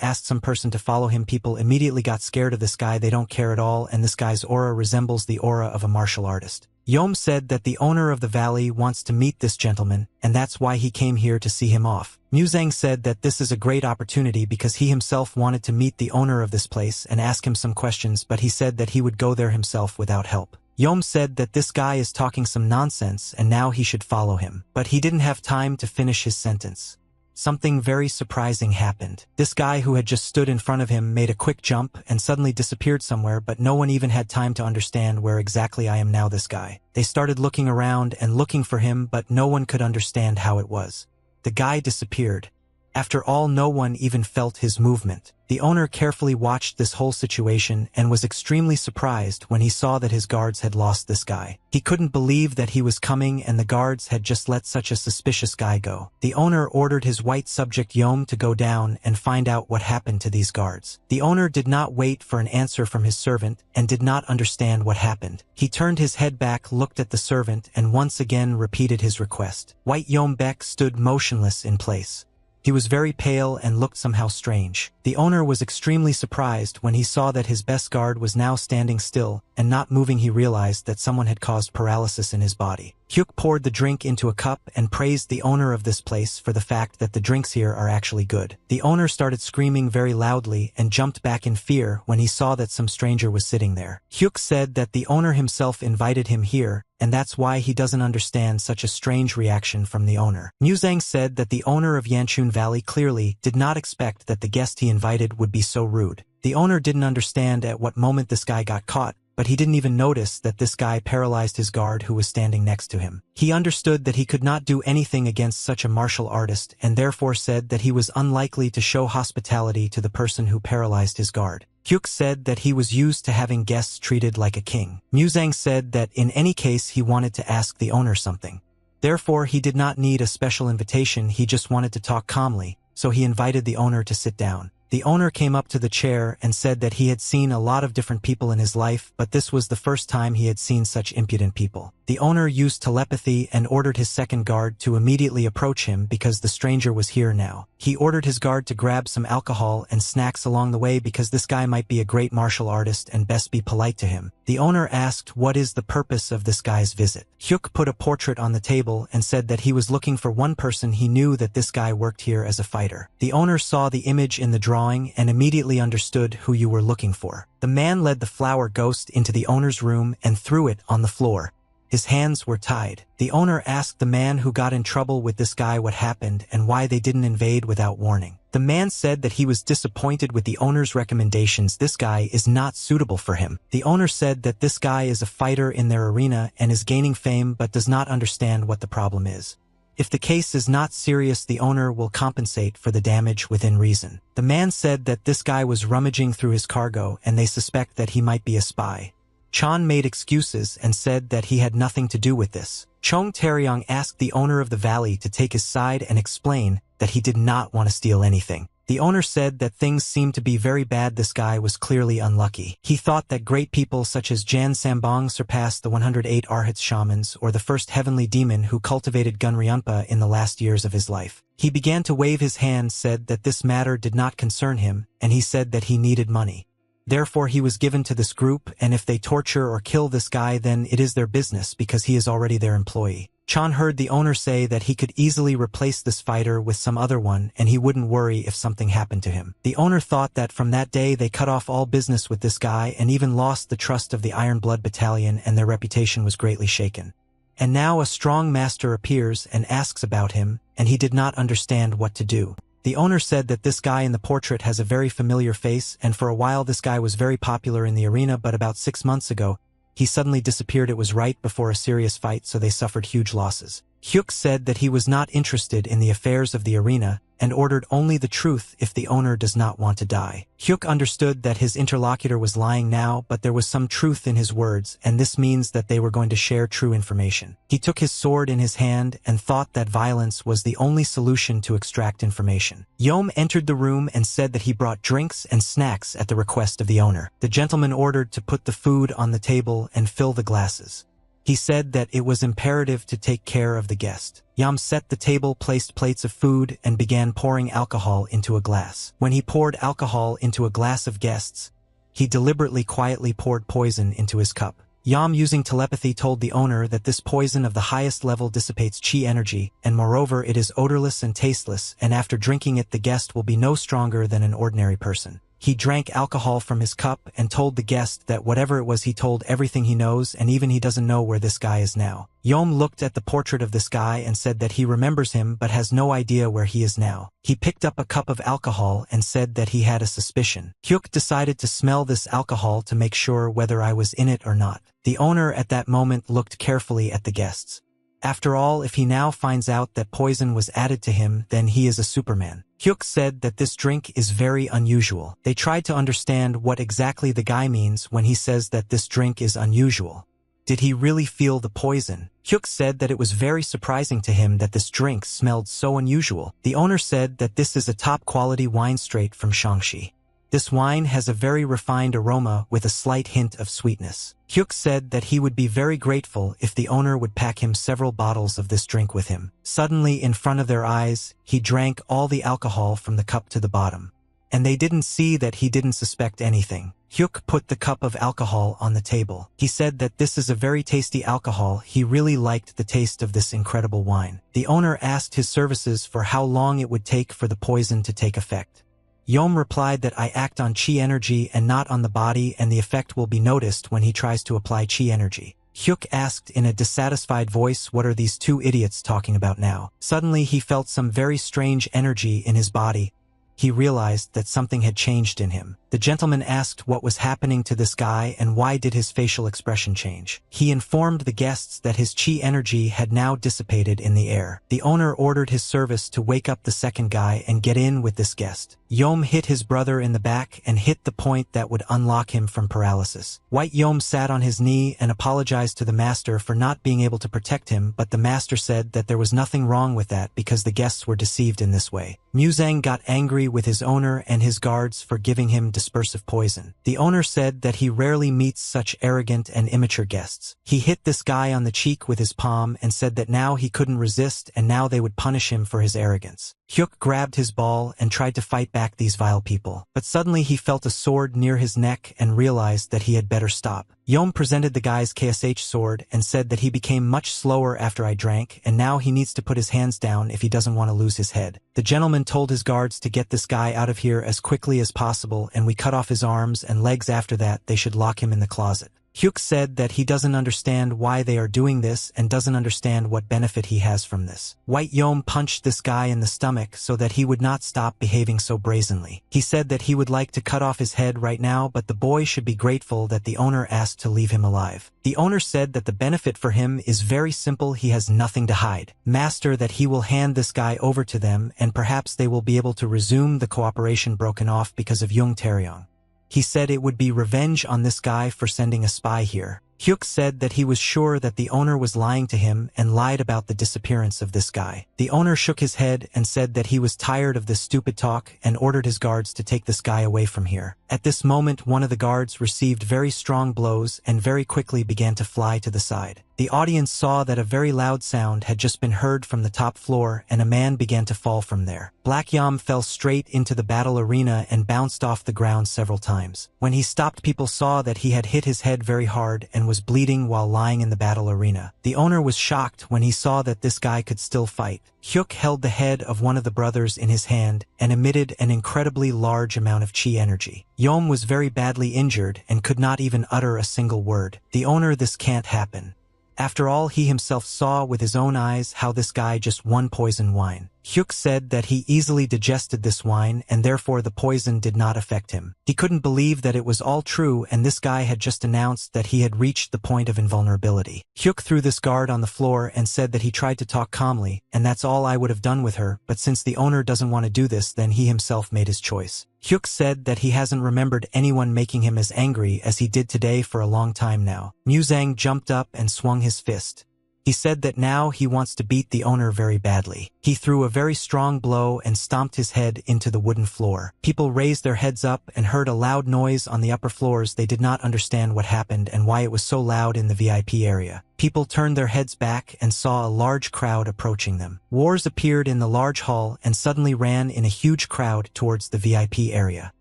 S1: asked some person to follow him, people immediately got scared of this guy. They don't care at all, and this guy's aura resembles the aura of a martial artist. Yom said that the owner of the valley wants to meet this gentleman, and that's why he came here to see him off. Muzang said that this is a great opportunity because he himself wanted to meet the owner of this place and ask him some questions, but he said that he would go there himself without help. Yom said that this guy is talking some nonsense and now he should follow him, but he didn't have time to finish his sentence. Something very surprising happened. This guy who had just stood in front of him made a quick jump and suddenly disappeared somewhere, but no one even had time to understand where exactly I am now this guy. They started looking around and looking for him, but no one could understand how it was. The guy disappeared. After all, no one even felt his movement. The owner carefully watched this whole situation and was extremely surprised when he saw that his guards had lost this guy. He couldn't believe that he was coming and the guards had just let such a suspicious guy go. The owner ordered his white subject Yom to go down and find out what happened to these guards. The owner did not wait for an answer from his servant and did not understand what happened. He turned his head back, looked at the servant, and once again repeated his request. White Yom Beck stood motionless in place. He was very pale and looked somehow strange. The owner was extremely surprised when he saw that his best guard was now standing still and not moving. He realized that someone had caused paralysis in his body. Hyuk poured the drink into a cup and praised the owner of this place for the fact that the drinks here are actually good. The owner started screaming very loudly and jumped back in fear when he saw that some stranger was sitting there. Hyuk said that the owner himself invited him here, and that's why he doesn't understand such a strange reaction from the owner. Muzang said that the owner of Yanchun Valley clearly did not expect that the guest he invited would be so rude. The owner didn't understand at what moment this guy got caught, but he didn't even notice that this guy paralyzed his guard who was standing next to him. He understood that he could not do anything against such a martial artist and therefore said that he was unlikely to show hospitality to the person who paralyzed his guard. Hyuk said that he was used to having guests treated like a king. Muzang said that in any case he wanted to ask the owner something. Therefore he did not need a special invitation, he just wanted to talk calmly, so he invited the owner to sit down. The owner came up to the chair and said that he had seen a lot of different people in his life, but this was the first time he had seen such impudent people. The owner used telepathy and ordered his second guard to immediately approach him because the stranger was here now. He ordered his guard to grab some alcohol and snacks along the way because this guy might be a great martial artist and best be polite to him. The owner asked what is the purpose of this guy's visit. Hyuk put a portrait on the table and said that he was looking for one person. He knew that this guy worked here as a fighter. The owner saw the image in the drawing and immediately understood who you were looking for. The man led the flower ghost into the owner's room and threw it on the floor. His hands were tied. The owner asked the man who got in trouble with this guy what happened and why they didn't invade without warning. The man said that he was disappointed with the owner's recommendations. This guy is not suitable for him. The owner said that this guy is a fighter in their arena and is gaining fame but does not understand what the problem is. If the case is not serious, the owner will compensate for the damage within reason. The man said that this guy was rummaging through his cargo and they suspect that he might be a spy. Chan made excuses and said that he had nothing to do with this. Chong Taeryong asked the owner of the valley to take his side and explain that he did not want to steal anything. The owner said that things seemed to be very bad. This guy was clearly unlucky. He thought that great people such as Jan Sambong surpassed the 108 Arhats shamans or the first heavenly demon who cultivated Gunryunpa in the last years of his life. He began to wave his hand, said that this matter did not concern him, and he said that he needed money. Therefore he was given to this group, and if they torture or kill this guy then it is their business because he is already their employee. Chan heard the owner say that he could easily replace this fighter with some other one and he wouldn't worry if something happened to him. The owner thought that from that day they cut off all business with this guy and even lost the trust of the Iron Blood Battalion, and their reputation was greatly shaken. And now a strong master appears and asks about him, and he did not understand what to do. The owner said that this guy in the portrait has a very familiar face, and for a while this guy was very popular in the arena, but about 6 months ago, he suddenly disappeared. It was right before a serious fight, so they suffered huge losses. Hyuk said that he was not interested in the affairs of the arena and ordered only the truth if the owner does not want to die. Hyuk understood that his interlocutor was lying now, but there was some truth in his words, and this means that they were going to share true information. He took his sword in his hand and thought that violence was the only solution to extract information. Yom entered the room and said that he brought drinks and snacks at the request of the owner. The gentleman ordered to put the food on the table and fill the glasses. He said that it was imperative to take care of the guest. Yam set the table, placed plates of food, and began pouring alcohol into a glass. When he poured alcohol into a glass of guests, he deliberately quietly poured poison into his cup. Yam, using telepathy, told the owner that this poison of the highest level dissipates chi energy, and moreover it is odorless and tasteless, and after drinking it the guest will be no stronger than an ordinary person. He drank alcohol from his cup and told the guest that whatever it was he told everything he knows, and even he doesn't know where this guy is now. Yom looked at the portrait of this guy and said that he remembers him but has no idea where he is now. He picked up a cup of alcohol and said that he had a suspicion. Hyuk decided to smell this alcohol to make sure whether I was in it or not. The owner at that moment looked carefully at the guests. After all, if he now finds out that poison was added to him, then he is a Superman. Hyuk said that this drink is very unusual. They tried to understand what exactly the guy means when he says that this drink is unusual. Did he really feel the poison? Hyuk said that it was very surprising to him that this drink smelled so unusual. The owner said that this is a top-quality wine straight from Shaanxi. This wine has a very refined aroma with a slight hint of sweetness. Hyuk said that he would be very grateful if the owner would pack him several bottles of this drink with him. Suddenly, in front of their eyes, he drank all the alcohol from the cup to the bottom. And they didn't see that he didn't suspect anything. Hyuk put the cup of alcohol on the table. He said that this is a very tasty alcohol. He really liked the taste of this incredible wine. The owner asked his services for how long it would take for the poison to take effect. Yom replied that I act on chi energy and not on the body, and the effect will be noticed when he tries to apply chi energy. Hyuk asked in a dissatisfied voice, what are these two idiots talking about now? Suddenly he felt some very strange energy in his body. He realized that something had changed in him. The gentleman asked what was happening to this guy and why did his facial expression change. He informed the guests that his chi energy had now dissipated in the air. The owner ordered his service to wake up the second guy and get in with this guest. Yom hit his brother in the back and hit the point that would unlock him from paralysis. White Yom sat on his knee and apologized to the master for not being able to protect him, but the master said that there was nothing wrong with that because the guests were deceived in this way. Muzang got angry angry with his owner and his guards for giving him dispersive poison. The owner said that he rarely meets such arrogant and immature guests. He hit this guy on the cheek with his palm and said that now he couldn't resist and now they would punish him for his arrogance. Hyuk grabbed his ball and tried to fight back these vile people, but suddenly he felt a sword near his neck and realized that he had better stop. Yom presented the guy's KSH sword and said that he became much slower after I drank and now he needs to put his hands down if he doesn't want to lose his head. The gentleman told his guards to get this guy out of here as quickly as possible and we cut off his arms and legs. After that they should lock him in the closet. Hyuk said that he doesn't understand why they are doing this and doesn't understand what benefit he has from this. White Yom punched this guy in the stomach so that he would not stop behaving so brazenly. He said that he would like to cut off his head right now, but the boy should be grateful that the owner asked to leave him alive. The owner said that the benefit for him is very simple, he has nothing to hide. Master that he will hand this guy over to them and perhaps they will be able to resume the cooperation broken off because of Jung Taeryong. He said it would be revenge on this guy for sending a spy here. Hyuk said that he was sure that the owner was lying to him and lied about the disappearance of this guy. The owner shook his head and said that he was tired of this stupid talk and ordered his guards to take this guy away from here. At this moment, one of the guards received very strong blows and very quickly began to fly to the side. The audience saw that a very loud sound had just been heard from the top floor and a man began to fall from there. Black Yam fell straight into the battle arena and bounced off the ground several times. When he stopped, people saw that he had hit his head very hard and was bleeding while lying in the battle arena. The owner was shocked when he saw that this guy could still fight. Hyuk held the head of one of the brothers in his hand and emitted an incredibly large amount of chi energy. Yom was very badly injured and could not even utter a single word. The owner, this can't happen. After all, he himself saw with his own eyes how this guy just won poison wine. Hyuk said that he easily digested this wine and therefore the poison did not affect him. He couldn't believe that it was all true and this guy had just announced that he had reached the point of invulnerability. Hyuk threw this guard on the floor and said that he tried to talk calmly, and that's all I would have done with her, but since the owner doesn't want to do this, then he himself made his choice. Hyuk said that he hasn't remembered anyone making him as angry as he did today for a long time now. Muzang jumped up and swung his fist. He said that now he wants to beat the owner very badly. He threw a very strong blow and stomped his head into the wooden floor. People raised their heads up and heard a loud noise on the upper floors. They did not understand what happened and why it was so loud in the VIP area. People turned their heads back and saw a large crowd approaching them. Wars appeared in the large hall and suddenly ran in a huge crowd towards the VIP area.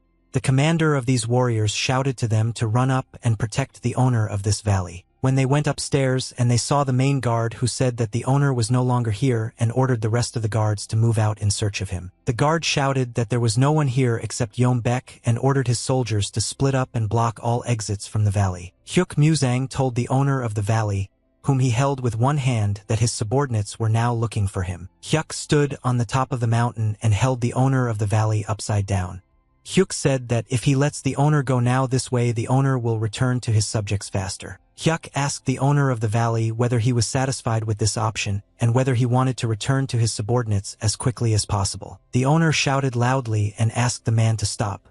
S1: The commander of these warriors shouted to them to run up and protect the owner of this valley. When they went upstairs and they saw the main guard, who said that the owner was no longer here and ordered the rest of the guards to move out in search of him. The guard shouted that there was no one here except Yom Baek and ordered his soldiers to split up and block all exits from the valley. Hyuk Muzang told the owner of the valley, whom he held with one hand, that his subordinates were now looking for him. Hyuk stood on the top of the mountain and held the owner of the valley upside down. Hyuk said that if he lets the owner go now, this way the owner will return to his subjects faster. Hyuk asked the owner of the valley whether he was satisfied with this option and whether he wanted to return to his subordinates as quickly as possible. The owner shouted loudly and asked the man to stop.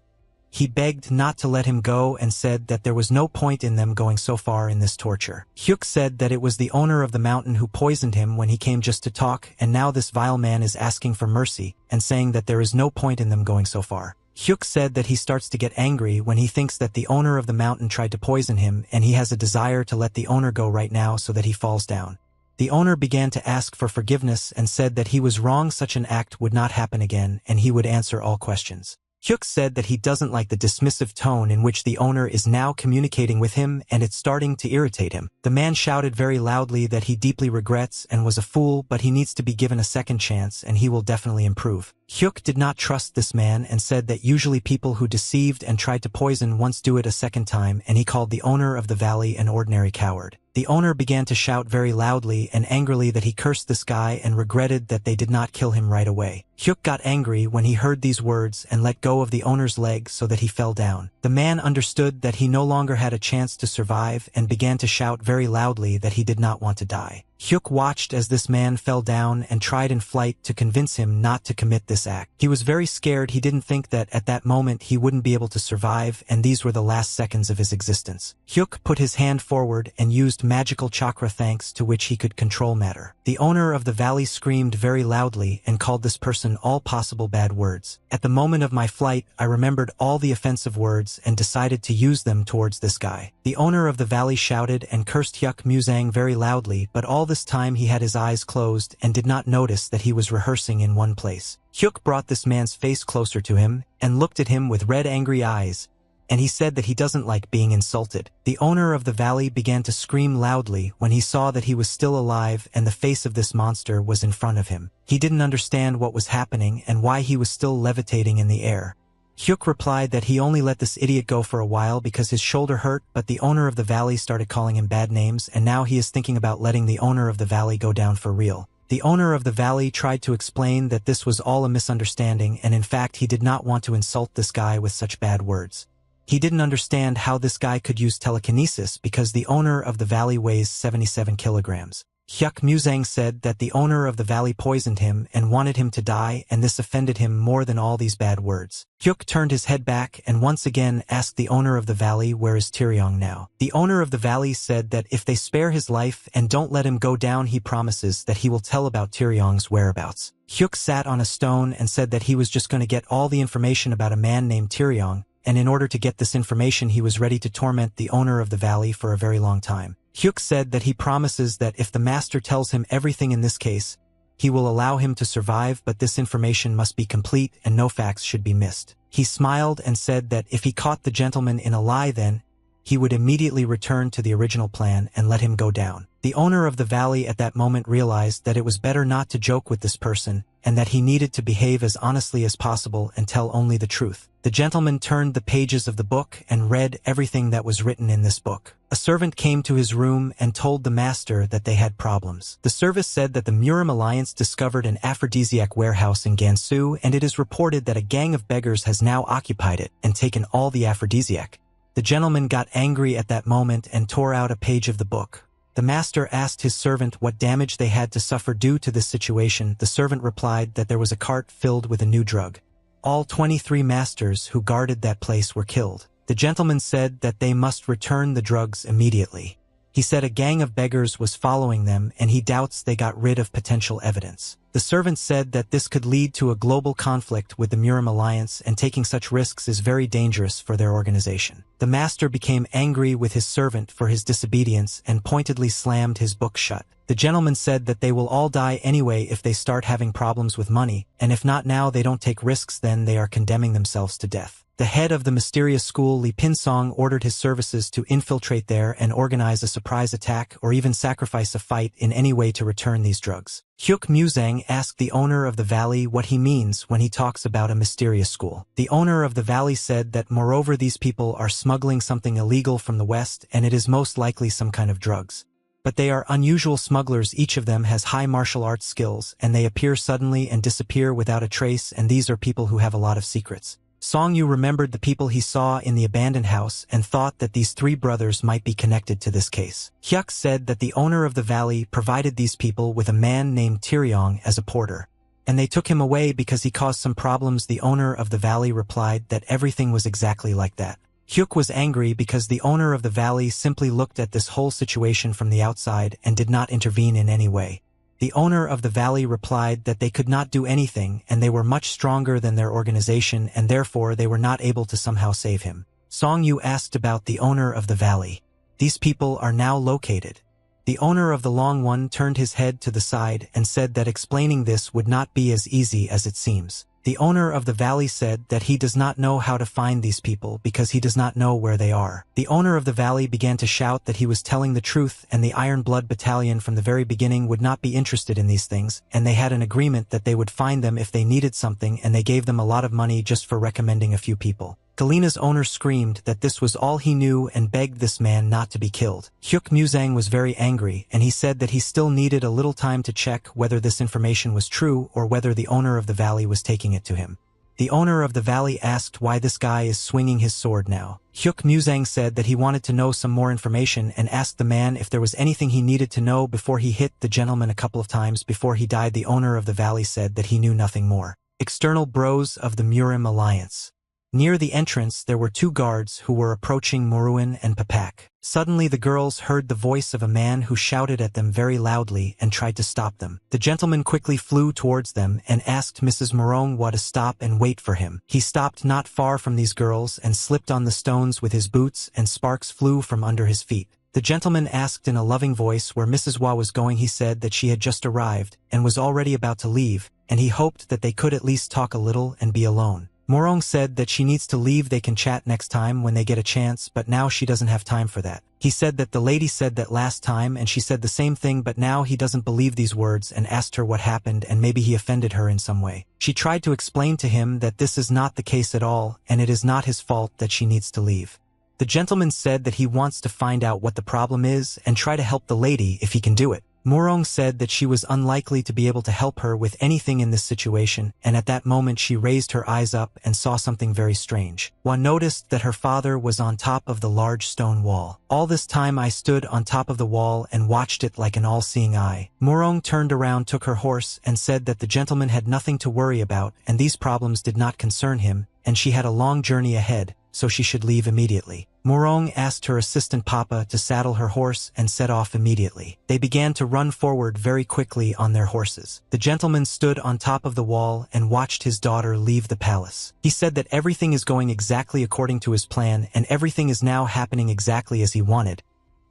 S1: He begged not to let him go and said that there was no point in them going so far in this torture. Hyuk said that it was the owner of the mountain who poisoned him when he came just to talk, and now this vile man is asking for mercy and saying that there is no point in them going so far. Hyuk said that he starts to get angry when he thinks that the owner of the mountain tried to poison him and he has a desire to let the owner go right now so that he falls down. The owner began to ask for forgiveness and said that he was wrong, such an act would not happen again and he would answer all questions. Hyuk said that he doesn't like the dismissive tone in which the owner is now communicating with him and it's starting to irritate him. The man shouted very loudly that he deeply regrets and was a fool, but he needs to be given a second chance and he will definitely improve. Hyuk did not trust this man and said that usually people who deceived and tried to poison once do it a second time, and he called the owner of the valley an ordinary coward. The owner began to shout very loudly and angrily that he cursed this guy and regretted that they did not kill him right away. Hyuk got angry when he heard these words and let go of the owner's leg so that he fell down. The man understood that he no longer had a chance to survive and began to shout very loudly that he did not want to die. Hyuk watched as this man fell down and tried in flight to convince him not to commit this act. He was very scared. He didn't think that at that moment he wouldn't be able to survive, and these were the last seconds of his existence. Hyuk put his hand forward and used magical chakra, thanks to which he could control matter. The owner of the valley screamed very loudly and called this person all possible bad words. At the moment of my flight, I remembered all the offensive words and decided to use them towards this guy. The owner of the valley shouted and cursed Hyuk Musang very loudly, but all this time he had his eyes closed and did not notice that he was rehearsing in one place. Hyuk brought this man's face closer to him and looked at him with red angry eyes, and he said that he doesn't like being insulted. The owner of the valley began to scream loudly when he saw that he was still alive and the face of this monster was in front of him. He didn't understand what was happening and why he was still levitating in the air. Hyuk replied that he only let this idiot go for a while because his shoulder hurt, but the owner of the valley started calling him bad names, and now he is thinking about letting the owner of the valley go down for real. The owner of the valley tried to explain that this was all a misunderstanding, and in fact he did not want to insult this guy with such bad words. He didn't understand how this guy could use telekinesis because the owner of the valley weighs 77 kilograms. Hyuk Musang said that the owner of the valley poisoned him and wanted him to die, and this offended him more than all these bad words. Hyuk turned his head back and once again asked the owner of the valley, where is Tyryong now? The owner of the valley said that if they spare his life and don't let him go down, he promises that he will tell about Tyryong's whereabouts. Hyuk sat on a stone and said that he was just going to get all the information about a man named Tyryong, and in order to get this information he was ready to torment the owner of the valley for a very long time. Hyuk said that he promises that if the master tells him everything in this case, he will allow him to survive, but this information must be complete and no facts should be missed. He smiled and said that if he caught the gentleman in a lie, then he would immediately return to the original plan and let him go down. The owner of the valley at that moment realized that it was better not to joke with this person and that he needed to behave as honestly as possible and tell only the truth. The gentleman turned the pages of the book and read everything that was written in this book. A servant came to his room and told the master that they had problems. The service said that the Murim Alliance discovered an aphrodisiac warehouse in Gansu, and it is reported that a gang of beggars has now occupied it and taken all the aphrodisiac. The gentleman got angry at that moment and tore out a page of the book. The master asked his servant what damage they had to suffer due to this situation. The servant replied that there was a cart filled with a new drug. All 23 masters who guarded that place were killed. The gentleman said that they must return the drugs immediately. He said a gang of beggars was following them and he doubts they got rid of potential evidence. The servant said that this could lead to a global conflict with the Murim Alliance, and taking such risks is very dangerous for their organization. The master became angry with his servant for his disobedience and pointedly slammed his book shut. The gentleman said that they will all die anyway if they start having problems with money, and if not now they don't take risks, then they are condemning themselves to death. The head of the mysterious school, Lee Pinsong, ordered his services to infiltrate there and organize a surprise attack or even sacrifice a fight in any way to return these drugs. Hyuk Musang asked the owner of the valley what he means when he talks about a mysterious school. The owner of the valley said that moreover these people are smuggling something illegal from the west, and it is most likely some kind of drugs. But they are unusual smugglers. Each of them has high martial arts skills, and they appear suddenly and disappear without a trace, and these are people who have a lot of secrets. Song Yu remembered the people he saw in the abandoned house and thought that these three brothers might be connected to this case. Hyuk said that the owner of the valley provided these people with a man named Tyryong as a porter, and they took him away because he caused some problems. The owner of the valley replied that everything was exactly like that. Hyuk was angry because the owner of the valley simply looked at this whole situation from the outside and did not intervene in any way. The owner of the valley replied that they could not do anything and they were much stronger than their organization and therefore they were not able to somehow save him. Song Yu asked about the owner of the valley. These people are now located. The owner of the long one turned his head to the side and said that explaining this would not be as easy as it seems. The owner of the valley said that he does not know how to find these people because he does not know where they are. The owner of the valley began to shout that he was telling the truth, and the Iron Blood Battalion from the very beginning would not be interested in these things, and they had an agreement that they would find them if they needed something, and they gave them a lot of money just for recommending a few people. Galina's owner screamed that this was all he knew and begged this man not to be killed. Hyuk Musang was very angry, and he said that he still needed a little time to check whether this information was true or whether the owner of the valley was taking it to him. The owner of the valley asked why this guy is swinging his sword now. Hyuk Musang said that he wanted to know some more information and asked the man if there was anything he needed to know before he hit the gentleman a couple of times before he died. The owner of the valley said that he knew nothing more. External bros of the Murim Alliance. Near the entrance there were two guards who were approaching Moruan and Papak. Suddenly the girls heard the voice of a man who shouted at them very loudly and tried to stop them. The gentleman quickly flew towards them and asked Mrs. Morongwa to stop and wait for him. He stopped not far from these girls and slipped on the stones with his boots, and sparks flew from under his feet. The gentleman asked in a loving voice where Mrs. Wa was going. He said that she had just arrived and was already about to leave, and he hoped that they could at least talk a little and be alone. Morong said that she needs to leave. They can chat next time when they get a chance, but now she doesn't have time for that. He said that the lady said that last time and she said the same thing, but now he doesn't believe these words and asked her what happened and maybe he offended her in some way. She tried to explain to him that this is not the case at all and it is not his fault that she needs to leave. The gentleman said that he wants to find out what the problem is and try to help the lady if he can do it. Morong said that she was unlikely to be able to help her with anything in this situation, and at that moment she raised her eyes up and saw something very strange. One noticed that her father was on top of the large stone wall. All this time I stood on top of the wall and watched it like an all-seeing eye. Morong turned around, took her horse, and said that the gentleman had nothing to worry about, and these problems did not concern him, and she had a long journey ahead, so she should leave immediately. Morong asked her assistant Papa to saddle her horse and set off immediately. They began to run forward very quickly on their horses. The gentleman stood on top of the wall and watched his daughter leave the palace. He said that everything is going exactly according to his plan and everything is now happening exactly as he wanted,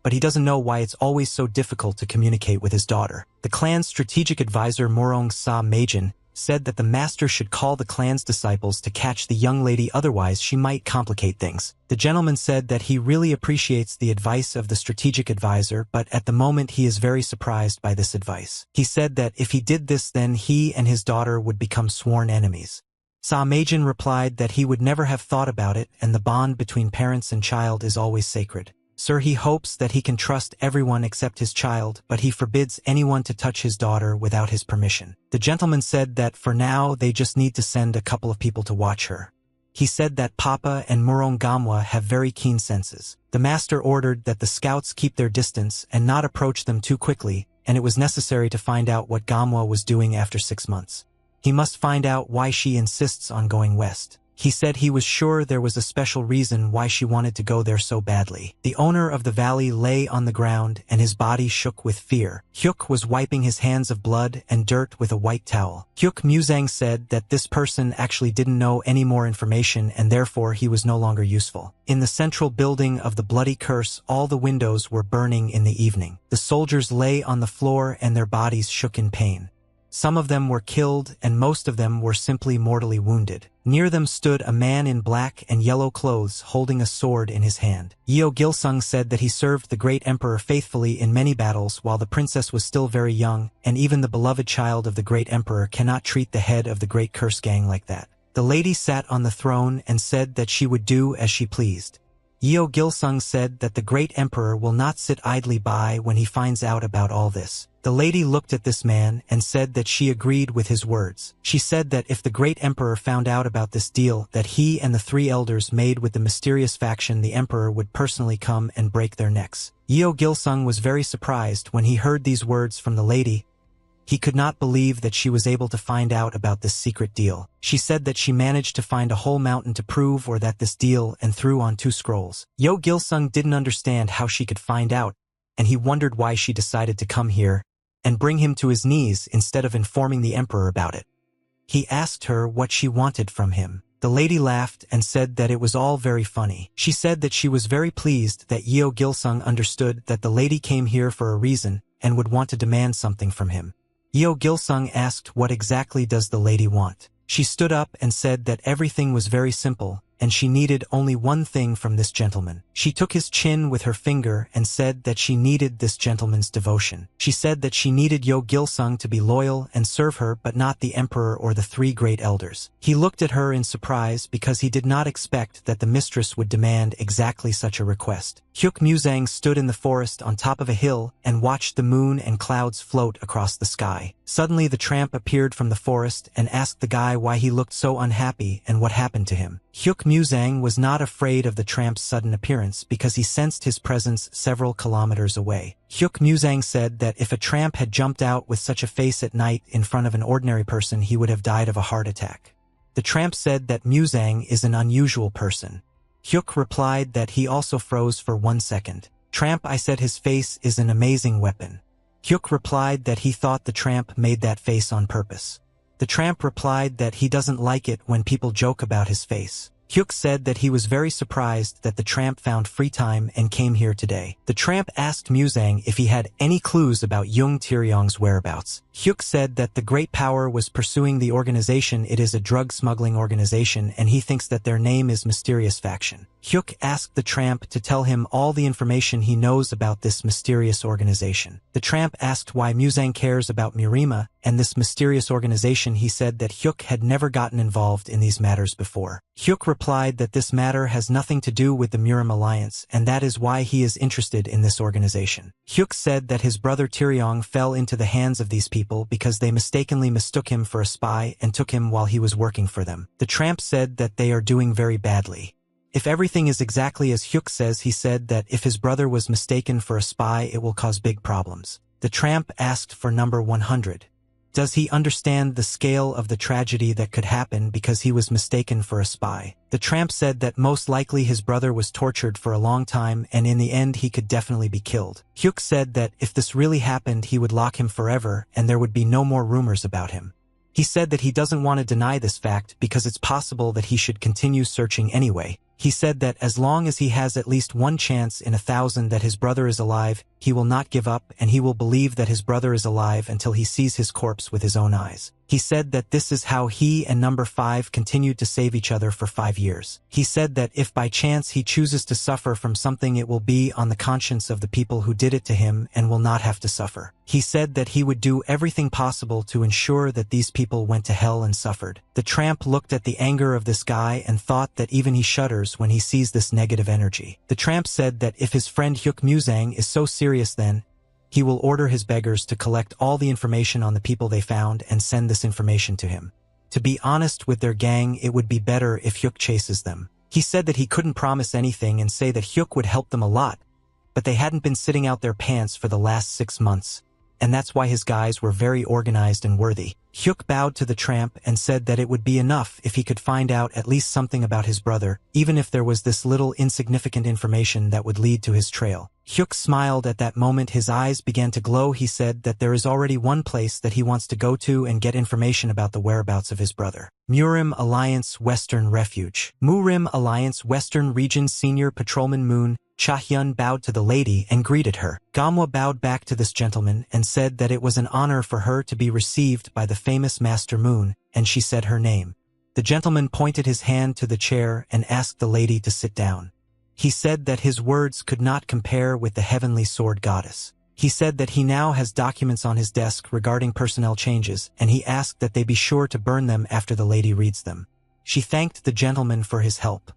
S1: but he doesn't know why it's always so difficult to communicate with his daughter. The clan's strategic advisor Morong Sa Majin said that the master should call the clan's disciples to catch the young lady, otherwise she might complicate things. The gentleman said that he really appreciates the advice of the strategic advisor, but at the moment he is very surprised by this advice. He said that if he did this then he and his daughter would become sworn enemies. Sa Majin replied that he would never have thought about it and the bond between parents and child is always sacred. Sir, he hopes that he can trust everyone except his child, but he forbids anyone to touch his daughter without his permission. The gentleman said that for now they just need to send a couple of people to watch her. He said that Papa and Murong Gamwa have very keen senses. The master ordered that the scouts keep their distance and not approach them too quickly, and it was necessary to find out what Gamwa was doing after 6 months. He must find out why she insists on going west. He said he was sure there was a special reason why she wanted to go there so badly. The owner of the valley lay on the ground and his body shook with fear. Hyuk was wiping his hands of blood and dirt with a white towel. Hyuk Musang said that this person actually didn't know any more information and therefore he was no longer useful. In the central building of the Bloody Curse, all the windows were burning in the evening. The soldiers lay on the floor and their bodies shook in pain. Some of them were killed and most of them were simply mortally wounded. Near them stood a man in black and yellow clothes holding a sword in his hand. Yeo Gilsung said that he served the great emperor faithfully in many battles while the princess was still very young, and even the beloved child of the great emperor cannot treat the head of the great curse gang like that. The lady sat on the throne and said that she would do as she pleased. Yeo Gilsung said that the great emperor will not sit idly by when he finds out about all this. The lady looked at this man and said that she agreed with his words. She said that if the great emperor found out about this deal that he and the 3 elders made with the mysterious faction, the emperor would personally come and break their necks. Yeo Gilsung was very surprised when he heard these words from the lady. He could not believe that she was able to find out about this secret deal. She said that she managed to find a whole mountain to prove or that this deal and threw on 2 scrolls. Yeo Gilsung didn't understand how she could find out, and he wondered why she decided to come here and bring him to his knees instead of informing the emperor about it. He asked her what she wanted from him. The lady laughed and said that it was all very funny. She said that she was very pleased that Yeo Gilsung understood that the lady came here for a reason and would want to demand something from him. Yeo Gilsung asked what exactly does the lady want. She stood up and said that everything was very simple, and she needed only one thing from this gentleman. She took his chin with her finger and said that she needed this gentleman's devotion. She said that she needed Yo Gilsung to be loyal and serve her but not the emperor or the three great elders. He looked at her in surprise because he did not expect that the mistress would demand exactly such a request. Hyuk Muzang stood in the forest on top of a hill and watched the moon and clouds float across the sky. Suddenly the tramp appeared from the forest and asked the guy why he looked so unhappy and what happened to him. Hyuk Muzang was not afraid of the tramp's sudden appearance because he sensed his presence several kilometers away. Hyuk Muzang said that if a tramp had jumped out with such a face at night in front of an ordinary person, he would have died of a heart attack. The tramp said that Muzang is an unusual person. Hyuk replied that he also froze for 1 second. Tramp, I said his face is an amazing weapon. Hyuk replied that he thought the tramp made that face on purpose. The tramp replied that he doesn't like it when people joke about his face. Hyuk said that he was very surprised that the tramp found free time and came here today. The tramp asked Muzang if he had any clues about Jung Taeryong's whereabouts. Hyuk said that the Great Power was pursuing the organization. It is a drug smuggling organization and he thinks that their name is Mysterious Faction. Hyuk asked the tramp to tell him all the information he knows about this mysterious organization. The tramp asked why Muzang cares about Mirima and this mysterious organization. He said that Hyuk had never gotten involved in these matters before. Hyuk replied that this matter has nothing to do with the Mirim Alliance and that is why he is interested in this organization. Hyuk said that his brother Taeryong fell into the hands of these people because they mistakenly mistook him for a spy and took him while he was working for them. The tramp said that they are doing very badly. If everything is exactly as Hyuk says, he said that if his brother was mistaken for a spy, it will cause big problems. The tramp asked for number 100. Does he understand the scale of the tragedy that could happen because he was mistaken for a spy? The tramp said that most likely his brother was tortured for a long time and in the end he could definitely be killed. Hyuk said that if this really happened, he would lock him forever and there would be no more rumors about him. He said that he doesn't want to deny this fact because it's possible that he should continue searching anyway. He said that as long as he has at least 1 chance in 1,000 that his brother is alive, he will not give up and he will believe that his brother is alive until he sees his corpse with his own eyes. He said that this is how he and number 5 continued to save each other for 5 years. He said that if by chance he chooses to suffer from something, it will be on the conscience of the people who did it to him and will not have to suffer. He said that he would do everything possible to ensure that these people went to hell and suffered. The tramp looked at the anger of this guy and thought that even he shudders when he sees this negative energy. The tramp said that if his friend Hyuk Muzang is so serious, then he will order his beggars to collect all the information on the people they found and send this information to him. To be honest with their gang, it would be better if Hyuk chases them. He said that he couldn't promise anything and say that Hyuk would help them a lot, but they hadn't been sitting out their pants for the last 6 months, and that's why his guys were very organized and worthy. Hyuk bowed to the tramp and said that it would be enough if he could find out at least something about his brother, even if there was this little insignificant information that would lead to his trail. Hyuk smiled at that moment. His eyes began to glow. He said that there is already one place that he wants to go to and get information about the whereabouts of his brother. Murim Alliance Western Refuge. Murim Alliance Western Region Senior Patrolman Moon Cha-hyun bowed to the lady and greeted her. Gamwa bowed back to this gentleman and said that it was an honor for her to be received by the famous Master Moon, and she said her name. The gentleman pointed his hand to the chair and asked the lady to sit down. He said that his words could not compare with the heavenly sword goddess. He said that he now has documents on his desk regarding personnel changes, and he asked that they be sure to burn them after the lady reads them. She thanked the gentleman for his help.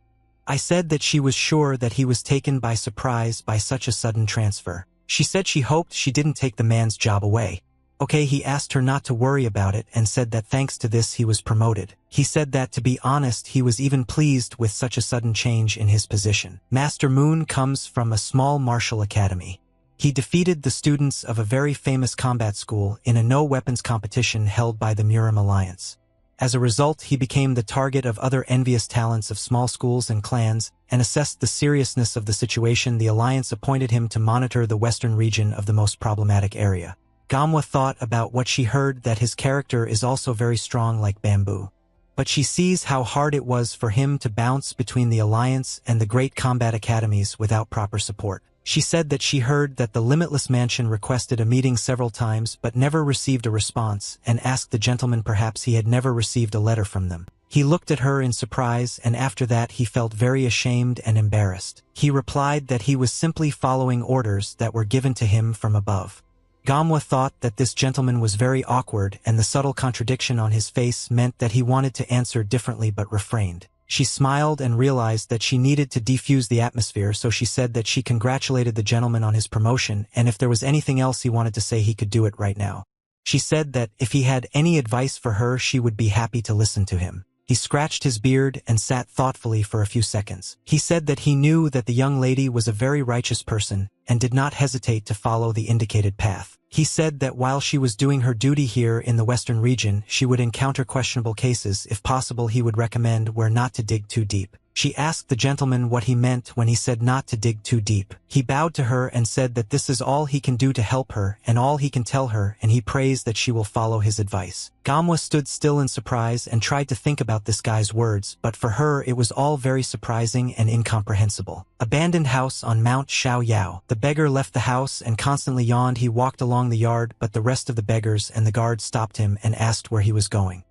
S1: I said that she was sure that he was taken by surprise by such a sudden transfer. She said she hoped she didn't take the man's job away. Okay, he asked her not to worry about it and said that thanks to this he was promoted. He said that to be honest, he was even pleased with such a sudden change in his position. Master Moon comes from a small martial academy. He defeated the students of a very famous combat school in a no-weapons competition held by the Murim Alliance. As a result, he became the target of other envious talents of small schools and clans, and assessed the seriousness of the situation. The Alliance appointed him to monitor the western region of the most problematic area. Gamwa thought about what she heard, that his character is also very strong like bamboo. But she sees how hard it was for him to bounce between the Alliance and the great combat academies without proper support. She said that she heard that the Limitless Mansion requested a meeting several times but never received a response, and asked the gentleman perhaps he had never received a letter from them. He looked at her in surprise, and after that he felt very ashamed and embarrassed. He replied that he was simply following orders that were given to him from above. Gamwa thought that this gentleman was very awkward, and the subtle contradiction on his face meant that he wanted to answer differently but refrained. She smiled and realized that she needed to defuse the atmosphere, so she said that she congratulated the gentleman on his promotion, and if there was anything else he wanted to say he could do it right now. She said that if he had any advice for her she would be happy to listen to him. He scratched his beard and sat thoughtfully for a few seconds. He said that he knew that the young lady was a very righteous person and did not hesitate to follow the indicated path. He said that while she was doing her duty here in the western region, she would encounter questionable cases. If possible, he would recommend where not to dig too deep. She asked the gentleman what he meant when he said not to dig too deep. He bowed to her and said that this is all he can do to help her and all he can tell her, and he prays that she will follow his advice. Gamwa stood still in surprise and tried to think about this guy's words, but for her it was all very surprising and incomprehensible. Abandoned house on Mount Xiaoyao. The beggar left the house and constantly yawned. He walked along the yard, but the rest of the beggars and the guards stopped him and asked where he was going.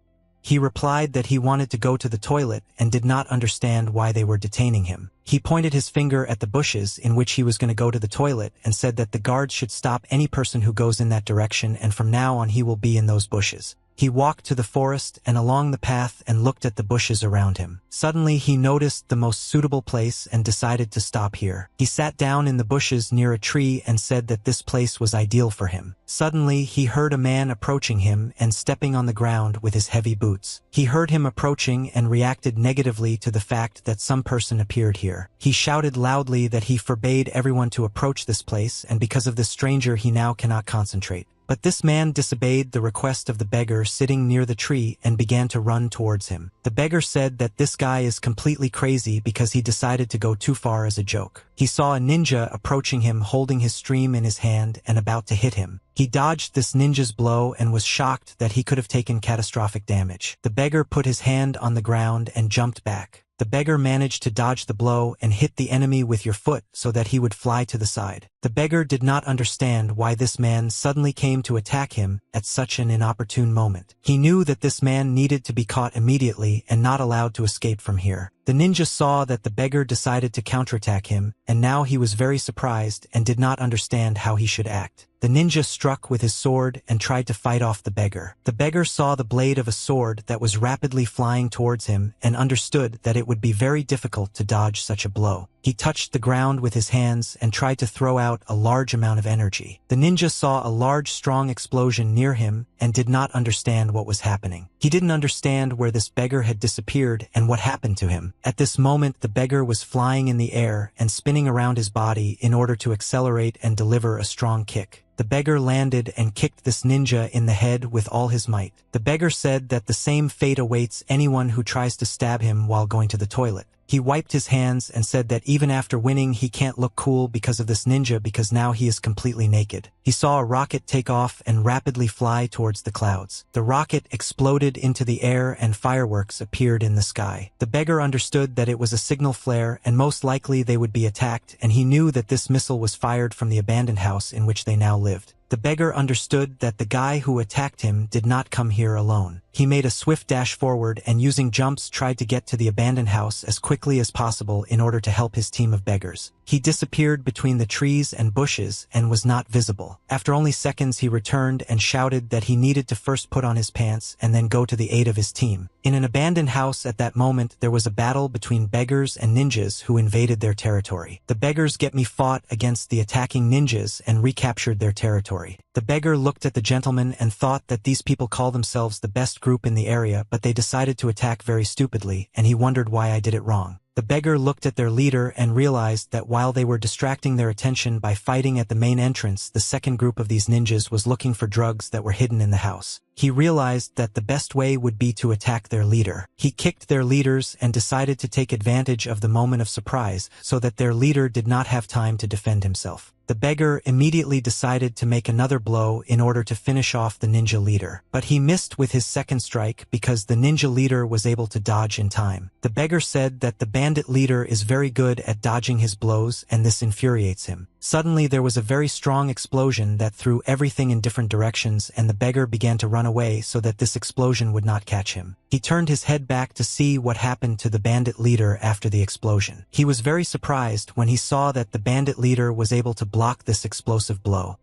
S1: He replied that he wanted to go to the toilet and did not understand why they were detaining him. He pointed his finger at the bushes in which he was going to go to the toilet and said that the guards should stop any person who goes in that direction, and from now on he will be in those bushes. He walked to the forest and along the path and looked at the bushes around him. Suddenly he noticed the most suitable place and decided to stop here. He sat down in the bushes near a tree and said that this place was ideal for him. Suddenly he heard a man approaching him and stepping on the ground with his heavy boots. He heard him approaching and reacted negatively to the fact that some person appeared here. He shouted loudly that he forbade everyone to approach this place, and because of this stranger he now cannot concentrate. But this man disobeyed the request of the beggar sitting near the tree and began to run towards him. The beggar said that this guy is completely crazy because he decided to go too far as a joke. He saw a ninja approaching him holding his stream in his hand and about to hit him. He dodged this ninja's blow and was shocked that he could have taken catastrophic damage. The beggar put his hand on the ground and jumped back. The beggar managed to dodge the blow and hit the enemy with your foot so that he would fly to the side. The beggar did not understand why this man suddenly came to attack him at such an inopportune moment. He knew that this man needed to be caught immediately and not allowed to escape from here. The ninja saw that the beggar decided to counterattack him, and now he was very surprised and did not understand how he should act. The ninja struck with his sword and tried to fight off the beggar. The beggar saw the blade of a sword that was rapidly flying towards him and understood that it would be very difficult to dodge such a blow. He touched the ground with his hands and tried to throw out a large amount of energy. The ninja saw a large, strong explosion near him and did not understand what was happening. He didn't understand where this beggar had disappeared and what happened to him. At this moment, the beggar was flying in the air and spinning around his body in order to accelerate and deliver a strong kick. The beggar landed and kicked this ninja in the head with all his might. The beggar said that the same fate awaits anyone who tries to stab him while going to the toilet. He wiped his hands and said that even after winning he can't look cool because of this ninja, because now he is completely naked. He saw a rocket take off and rapidly fly towards the clouds. The rocket exploded into the air and fireworks appeared in the sky. The beggar understood that it was a signal flare and most likely they would be attacked, and he knew that this missile was fired from the abandoned house in which they now lived. The beggar understood that the guy who attacked him did not come here alone. He made a swift dash forward and using jumps tried to get to the abandoned house as quickly as possible in order to help his team of beggars. He disappeared between the trees and bushes and was not visible. After only seconds he returned and shouted that he needed to first put on his pants and then go to the aid of his team. In an abandoned house at that moment there was a battle between beggars and ninjas who invaded their territory. The beggars fought against the attacking ninjas and recaptured their territory. The beggar looked at the gentleman and thought that these people call themselves the best group in the area, but they decided to attack very stupidly, and he wondered why I did it wrong. The beggar looked at their leader and realized that while they were distracting their attention by fighting at the main entrance, the second group of these ninjas was looking for drugs that were hidden in the house. He realized that the best way would be to attack their leader. He kicked their leaders and decided to take advantage of the moment of surprise so that their leader did not have time to defend himself. The beggar immediately decided to make another blow in order to finish off the ninja leader, but he missed with his second strike because the ninja leader was able to dodge in time. The beggar said that the bandit bandit leader is very good at dodging his blows and this infuriates him. Suddenly there was a very strong explosion that threw everything in different directions and the beggar began to run away so that this explosion would not catch him. He turned his head back to see what happened to the bandit leader after the explosion. He was very surprised when he saw that the bandit leader was able to block this explosive blow.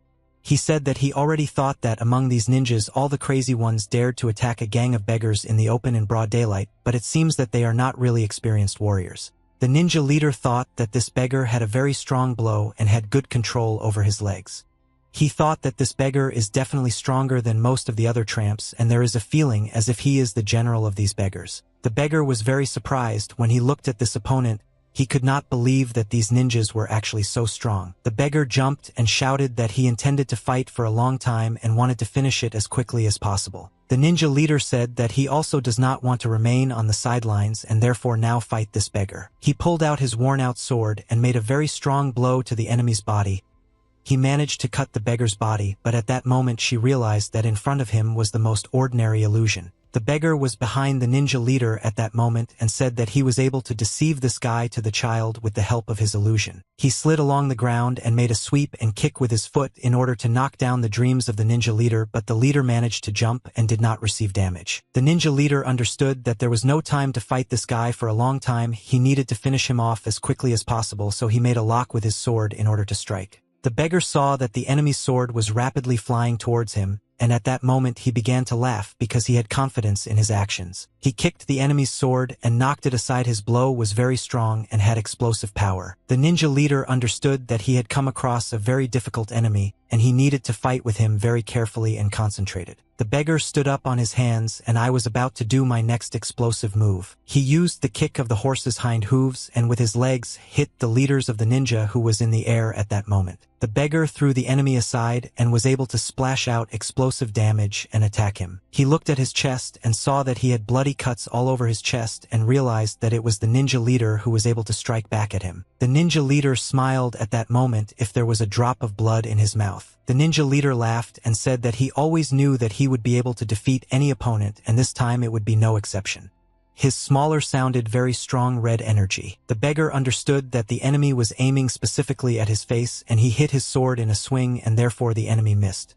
S1: He said that he already thought that among these ninjas all the crazy ones dared to attack a gang of beggars in the open in broad daylight, but it seems that they are not really experienced warriors. The ninja leader thought that this beggar had a very strong blow and had good control over his legs. He thought that this beggar is definitely stronger than most of the other tramps and there is a feeling as if he is the general of these beggars. The beggar was very surprised when he looked at this opponent. He could not believe that these ninjas were actually so strong. The beggar jumped and shouted that he intended to fight for a long time and wanted to finish it as quickly as possible. The ninja leader said that he also does not want to remain on the sidelines and therefore now fight this beggar. He pulled out his worn-out sword and made a very strong blow to the enemy's body. He managed to cut the beggar's body, but at that moment she realized that in front of him was the most ordinary illusion. The beggar was behind the ninja leader at that moment and said that he was able to deceive this guy to the child with the help of his illusion. He slid along the ground and made a sweep and kick with his foot in order to knock down the dreams of the ninja leader, but the leader managed to jump and did not receive damage. The ninja leader understood that there was no time to fight this guy for a long time. He needed to finish him off as quickly as possible, so he made a lock with his sword in order to strike. The beggar saw that the enemy's sword was rapidly flying towards him, and at that moment he began to laugh because he had confidence in his actions. He kicked the enemy's sword and knocked it aside. His blow was very strong and had explosive power. The ninja leader understood that he had come across a very difficult enemy, and he needed to fight with him very carefully and concentrated. The beggar stood up on his hands and I was about to do my next explosive move. He used the kick of the horse's hind hooves and with his legs hit the leaders of the ninja who was in the air at that moment. The beggar threw the enemy aside and was able to splash out explosive damage and attack him. He looked at his chest and saw that he had bloody cuts all over his chest and realized that it was the ninja leader who was able to strike back at him. The ninja leader smiled at that moment if there was a drop of blood in his mouth. The ninja leader laughed and said that he always knew that he would be able to defeat any opponent and this time it would be no exception. His smaller sounded very strong red energy. The beggar understood that the enemy was aiming specifically at his face and he hit his sword in a swing and therefore the enemy missed.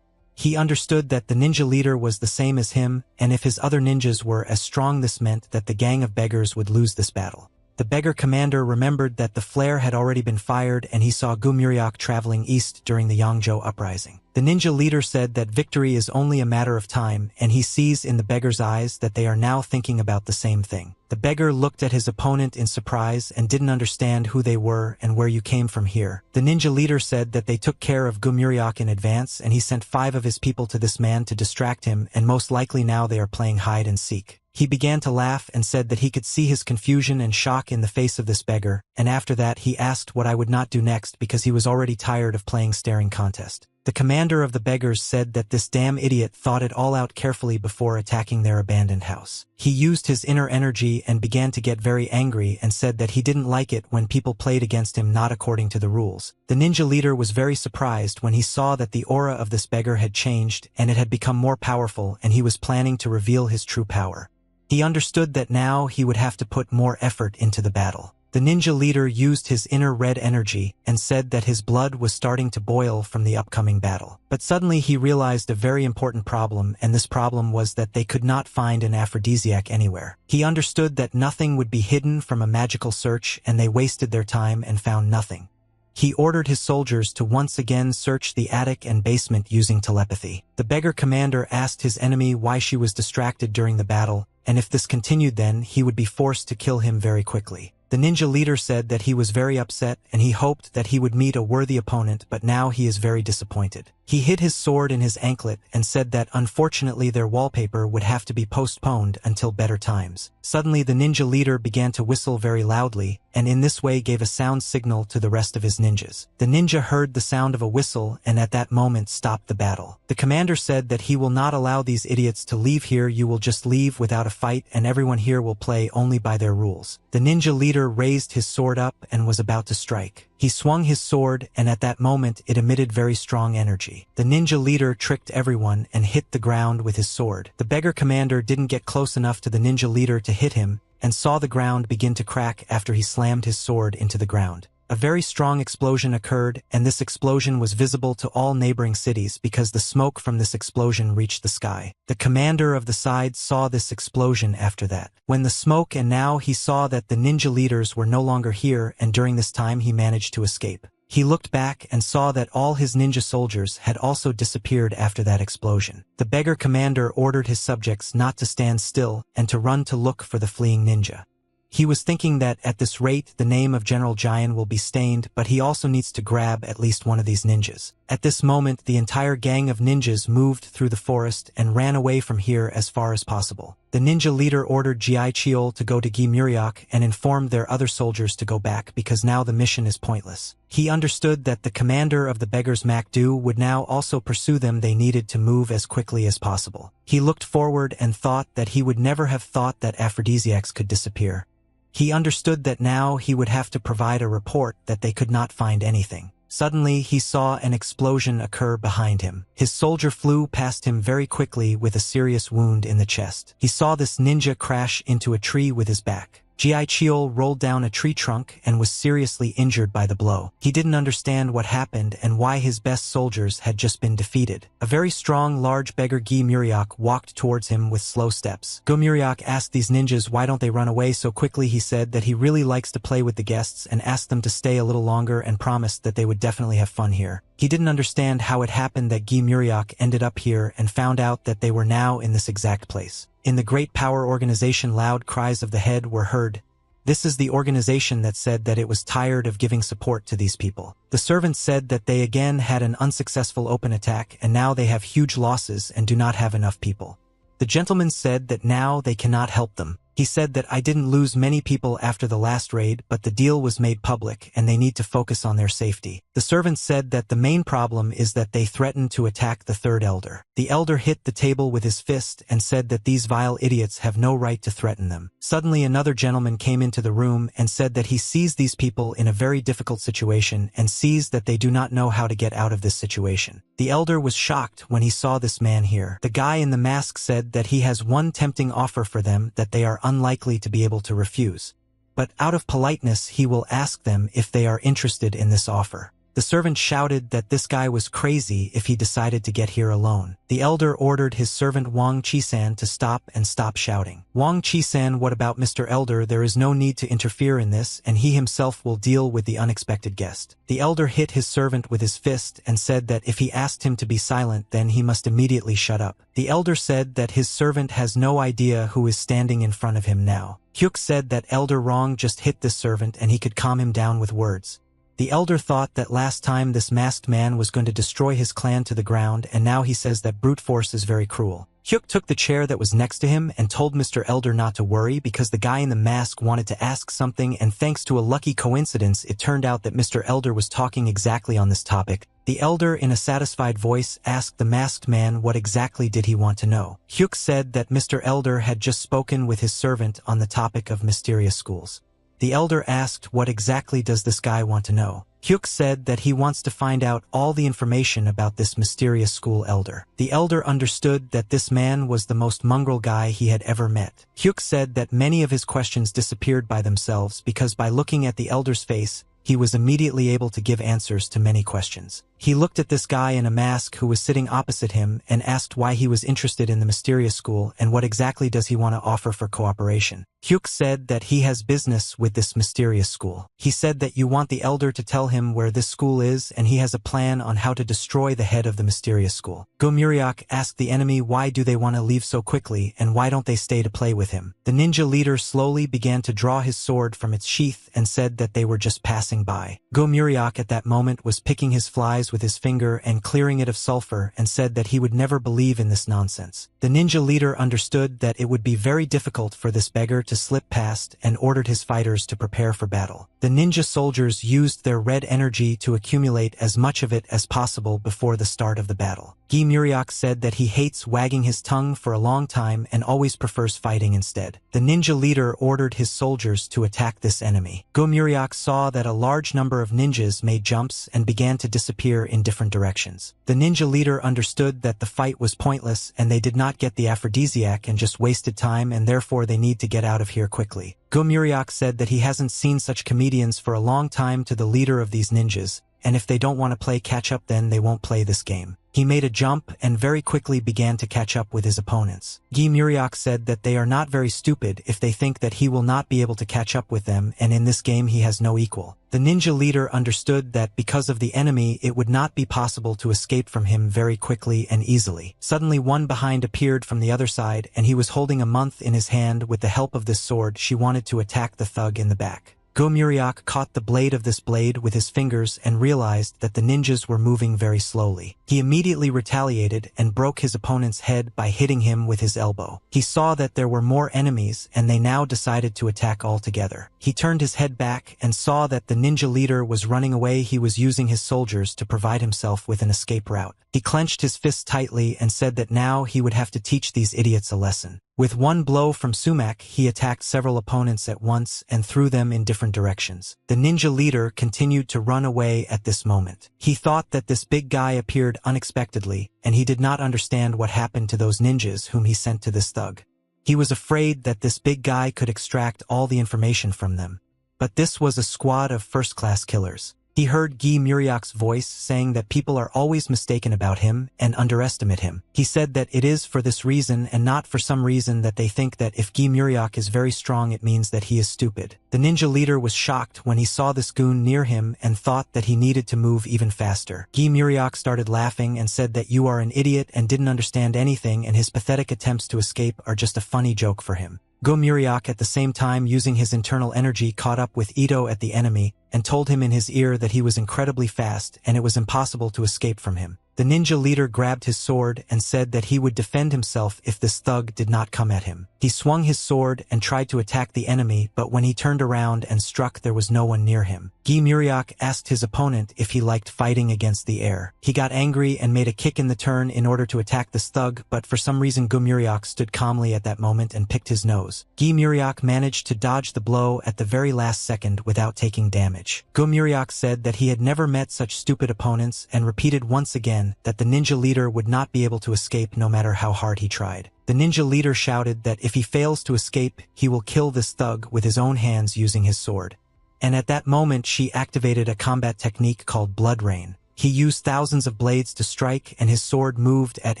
S1: He understood that the ninja leader was the same as him and if his other ninjas were as strong this meant that the gang of beggars would lose this battle. The beggar commander remembered that the flare had already been fired and he saw Gumryok traveling east during the Yangzhou uprising. The ninja leader said that victory is only a matter of time and he sees in the beggar's eyes that they are now thinking about the same thing. The beggar looked at his opponent in surprise and didn't understand who they were and where you came from here. The ninja leader said that they took care of Gumryok in advance and he sent 5 of his people to this man to distract him and most likely now they are playing hide and seek. He began to laugh and said that he could see his confusion and shock in the face of this beggar, and after that he asked what I would not do next because he was already tired of playing staring contest. The commander of the beggars said that this damn idiot thought it all out carefully before attacking their abandoned house. He used his inner energy and began to get very angry and said that he didn't like it when people played against him not according to the rules. The ninja leader was very surprised when he saw that the aura of this beggar had changed and it had become more powerful and he was planning to reveal his true power. He understood that now he would have to put more effort into the battle. The ninja leader used his inner red energy and said that his blood was starting to boil from the upcoming battle. But suddenly he realized a very important problem, and this problem was that they could not find an aphrodisiac anywhere. He understood that nothing would be hidden from a magical search and they wasted their time and found nothing. He ordered his soldiers to once again search the attic and basement using telepathy. The beggar commander asked his enemy why she was distracted during the battle, and if this continued then he would be forced to kill him very quickly. The ninja leader said that he was very upset and he hoped that he would meet a worthy opponent, but now he is very disappointed. He hid his sword in his anklet and said that unfortunately their wallpaper would have to be postponed until better times. Suddenly the ninja leader began to whistle very loudly and in this way gave a sound signal to the rest of his ninjas. The ninja heard the sound of a whistle and at that moment stopped the battle. The commander said that he will not allow these idiots to leave here. You will just leave without a fight and everyone here will play only by their rules. The ninja leader raised his sword up and was about to strike. He swung his sword, and at that moment it emitted very strong energy. The ninja leader tricked everyone and hit the ground with his sword. The beggar commander didn't get close enough to the ninja leader to hit him, and saw the ground begin to crack after he slammed his sword into the ground. A very strong explosion occurred, and this explosion was visible to all neighboring cities because the smoke from this explosion reached the sky. The commander of the side saw this explosion after that. When the smoke, and now he saw that the ninja leaders were no longer here, and during this time he managed to escape. He looked back and saw that all his ninja soldiers had also disappeared after that explosion. The beggar commander ordered his subjects not to stand still and to run to look for the fleeing ninja. He was thinking that at this rate the name of General Giant will be stained, but he also needs to grab at least one of these ninjas. At this moment the entire gang of ninjas moved through the forest and ran away from here as far as possible. The ninja leader ordered Ji Cheol to go to Gi Muriok and informed their other soldiers to go back because now the mission is pointless. He understood that the commander of the beggars Makdu would now also pursue them. They needed to move as quickly as possible. He looked forward and thought that he would never have thought that aphrodisiacs could disappear. He understood that now he would have to provide a report that they could not find anything. Suddenly he saw an explosion occur behind him. His soldier flew past him very quickly with a serious wound in the chest. He saw this ninja crash into a tree with his back. Ji Cheol rolled down a tree trunk and was seriously injured by the blow. He didn't understand what happened and why his best soldiers had just been defeated. A very strong, large beggar Gi Muriok walked towards him with slow steps. Go Muriok asked these ninjas why don't they run away so quickly. He said that he really likes to play with the guests and asked them to stay a little longer and promised that they would definitely have fun here. He didn't understand how it happened that Gi Muriok ended up here and found out that they were now in this exact place. In the Great Power Organization, loud cries of the head were heard. This is the organization that said that it was tired of giving support to these people. The servants said that they again had an unsuccessful open attack and now they have huge losses and do not have enough people. The gentleman said that now they cannot help them. He said that I didn't lose many people after the last raid, but the deal was made public and they need to focus on their safety. The servant said that the main problem is that they threatened to attack the third elder. The elder hit the table with his fist and said that these vile idiots have no right to threaten them. Suddenly another gentleman came into the room and said that he sees these people in a very difficult situation and sees that they do not know how to get out of this situation. The elder was shocked when he saw this man here. The guy in the mask said that he has one tempting offer for them that they are unlikely to be able to refuse. But out of politeness he will ask them if they are interested in this offer. The servant shouted that this guy was crazy if he decided to get here alone. The elder ordered his servant Wang Chisan to stop shouting. Wang Chisan, what about Mr. Elder? There is no need to interfere in this and he himself will deal with the unexpected guest. The elder hit his servant with his fist and said that if he asked him to be silent then he must immediately shut up. The elder said that his servant has no idea who is standing in front of him now. Hyuk said that Elder Rong just hit this servant and he could calm him down with words. The elder thought that last time this masked man was going to destroy his clan to the ground and now he says that brute force is very cruel. Hyuk took the chair that was next to him and told Mr. Elder not to worry because the guy in the mask wanted to ask something and thanks to a lucky coincidence it turned out that Mr. Elder was talking exactly on this topic. The elder in a satisfied voice asked the masked man what exactly did he want to know. Hyuk said that Mr. Elder had just spoken with his servant on the topic of mysterious schools. The elder asked what exactly does this guy want to know. Hyuk said that he wants to find out all the information about this mysterious school elder. The elder understood that this man was the most mongrel guy he had ever met. Hyuk said that many of his questions disappeared by themselves because by looking at the elder's face, he was immediately able to give answers to many questions. He looked at this guy in a mask who was sitting opposite him and asked why he was interested in the mysterious school and what exactly does he want to offer for cooperation. Hyuk said that he has business with this mysterious school. He said that you want the elder to tell him where this school is and he has a plan on how to destroy the head of the mysterious school. Go Muriok asked the enemy why do they want to leave so quickly and why don't they stay to play with him. The ninja leader slowly began to draw his sword from its sheath and said that they were just passing by. Go Muriok at that moment was picking his flies with his finger and clearing it of sulfur and said that he would never believe in this nonsense. The ninja leader understood that it would be very difficult for this beggar to slip past and ordered his fighters to prepare for battle. The ninja soldiers used their red energy to accumulate as much of it as possible before the start of the battle. Gi Muriok said that he hates wagging his tongue for a long time and always prefers fighting instead. The ninja leader ordered his soldiers to attack this enemy. Go Muriok saw that a large number of ninjas made jumps and began to disappear in different directions. The ninja leader understood that the fight was pointless and they did not get the aphrodisiac and just wasted time, and therefore they need to get out of here quickly. Gomuryak said that he hasn't seen such comedians for a long time to the leader of these ninjas, and if they don't want to play catch-up then they won't play this game. He made a jump and very quickly began to catch up with his opponents. Gomuryak said that they are not very stupid if they think that he will not be able to catch up with them, and in this game he has no equal. The ninja leader understood that because of the enemy it would not be possible to escape from him very quickly and easily. Suddenly one behind appeared from the other side, and he was holding a month in his hand. With the help of this sword she wanted to attack the thug in the back. Gomuryak caught the blade of this blade with his fingers and realized that the ninjas were moving very slowly. He immediately retaliated and broke his opponent's head by hitting him with his elbow. He saw that there were more enemies and they now decided to attack all together. He turned his head back and saw that the ninja leader was running away. He was using his soldiers to provide himself with an escape route. He clenched his fists tightly and said that now he would have to teach these idiots a lesson. With one blow from sumac, he attacked several opponents at once and threw them in different directions. The ninja leader continued to run away at this moment. He thought that this big guy appeared unexpectedly, and he did not understand what happened to those ninjas whom he sent to this thug. He was afraid that this big guy could extract all the information from them. But this was a squad of first-class killers. He heard Gomuriak's voice saying that people are always mistaken about him and underestimate him. He said that it is for this reason and not for some reason that they think that if Gomuryak is very strong it means that he is stupid. The ninja leader was shocked when he saw this goon near him and thought that he needed to move even faster. Gomuryak started laughing and said that you are an idiot and didn't understand anything, and his pathetic attempts to escape are just a funny joke for him. Gomuryak at the same time, using his internal energy, caught up with Ito at the enemy and told him in his ear that he was incredibly fast and it was impossible to escape from him. The ninja leader grabbed his sword and said that he would defend himself if this thug did not come at him. He swung his sword and tried to attack the enemy, but when he turned around and struck there was no one near him. Gomuryak asked his opponent if he liked fighting against the air. He got angry and made a kick in the turn in order to attack this thug, but for some reason Gomuryak stood calmly at that moment and picked his nose. Gomuryak managed to dodge the blow at the very last second without taking damage. Gomuryak said that he had never met such stupid opponents and repeated once again that the ninja leader would not be able to escape no matter how hard he tried. The ninja leader shouted that if he fails to escape, he will kill this thug with his own hands using his sword. And at that moment she activated a combat technique called Blood Rain. He used thousands of blades to strike, and his sword moved at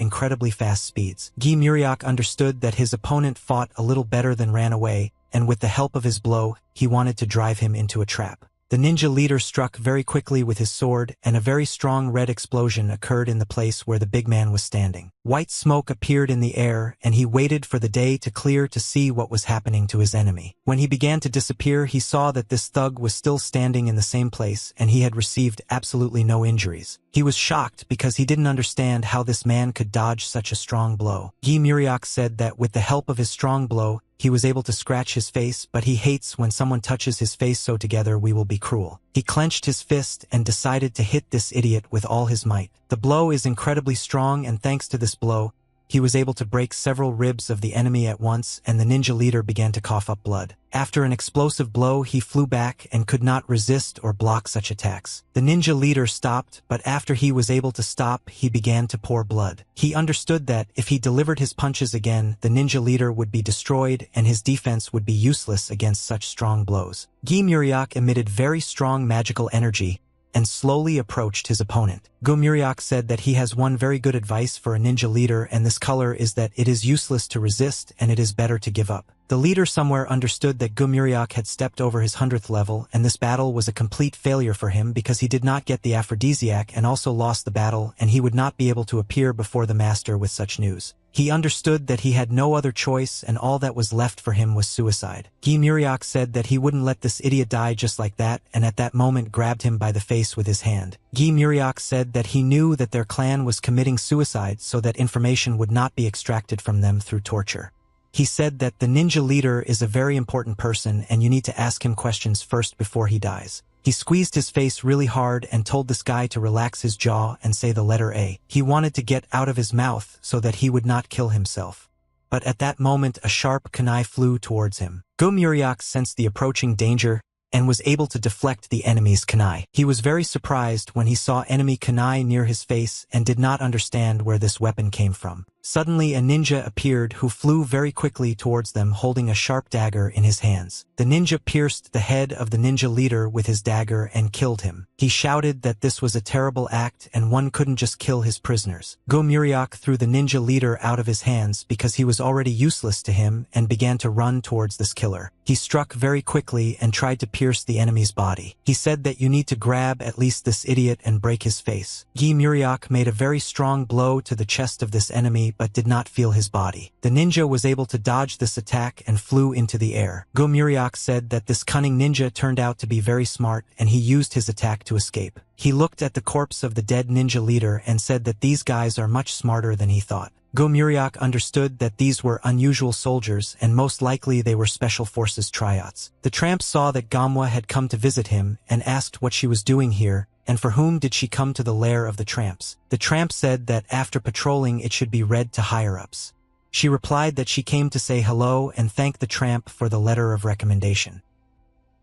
S1: incredibly fast speeds. Gomuryak understood that his opponent fought a little better than ran away, and with the help of his blow, he wanted to drive him into a trap. The ninja leader struck very quickly with his sword, and a very strong red explosion occurred in the place where the big man was standing. White smoke appeared in the air, and he waited for the day to clear to see what was happening to his enemy. When he began to disappear, he saw that this thug was still standing in the same place, and he had received absolutely no injuries. He was shocked because he didn't understand how this man could dodge such a strong blow. Gomuryak said that with the help of his strong blow, he was able to scratch his face, but he hates when someone touches his face, so together we will be cruel. He clenched his fist and decided to hit this idiot with all his might. The blow is incredibly strong, and thanks to this blow, he was able to break several ribs of the enemy at once, and the ninja leader began to cough up blood. After an explosive blow, he flew back and could not resist or block such attacks. The ninja leader stopped, but after he was able to stop, he began to pour blood. He understood that if he delivered his punches again, the ninja leader would be destroyed and his defense would be useless against such strong blows. Gomuryak emitted very strong magical energy and slowly approached his opponent. Gomuryak said that he has one very good advice for a ninja leader, and this color is that it is useless to resist and it is better to give up. The leader somewhere understood that Gomuryak had stepped over his 100th level, and this battle was a complete failure for him because he did not get the aphrodisiac and also lost the battle, and he would not be able to appear before the master with such news. He understood that he had no other choice, and all that was left for him was suicide. Gomuryak said that he wouldn't let this idiot die just like that, and at that moment grabbed him by the face with his hand. Gomuryak said that he knew that their clan was committing suicide so that information would not be extracted from them through torture. He said that the ninja leader is a very important person and you need to ask him questions first before he dies. He squeezed his face really hard and told this guy to relax his jaw and say the letter A. He wanted to get out of his mouth so that he would not kill himself. But at that moment a sharp kunai flew towards him. Gomuryak sensed the approaching danger and was able to deflect the enemy's kunai. He was very surprised when he saw enemy kunai near his face and did not understand where this weapon came from. Suddenly a ninja appeared who flew very quickly towards them holding a sharp dagger in his hands. The ninja pierced the head of the ninja leader with his dagger and killed him. He shouted that this was a terrible act and one couldn't just kill his prisoners. Go Muriok threw the ninja leader out of his hands because he was already useless to him and began to run towards this killer. He struck very quickly and tried to pierce the enemy's body. He said that you need to grab at least this idiot and break his face. Go Muriok made a very strong blow to the chest of this enemy but did not feel his body. The ninja was able to dodge this attack and flew into the air. Go Muriok said that this cunning ninja turned out to be very smart and he used his attack to escape. He looked at the corpse of the dead ninja leader and said that these guys are much smarter than he thought. Go Muriok understood that these were unusual soldiers and most likely they were special forces triots. The tramp saw that Gamwa had come to visit him and asked what she was doing here and for whom did she come to the lair of the tramps. The tramp said that after patrolling it should be read to higher-ups. She replied that she came to say hello and thank the tramp for the letter of recommendation.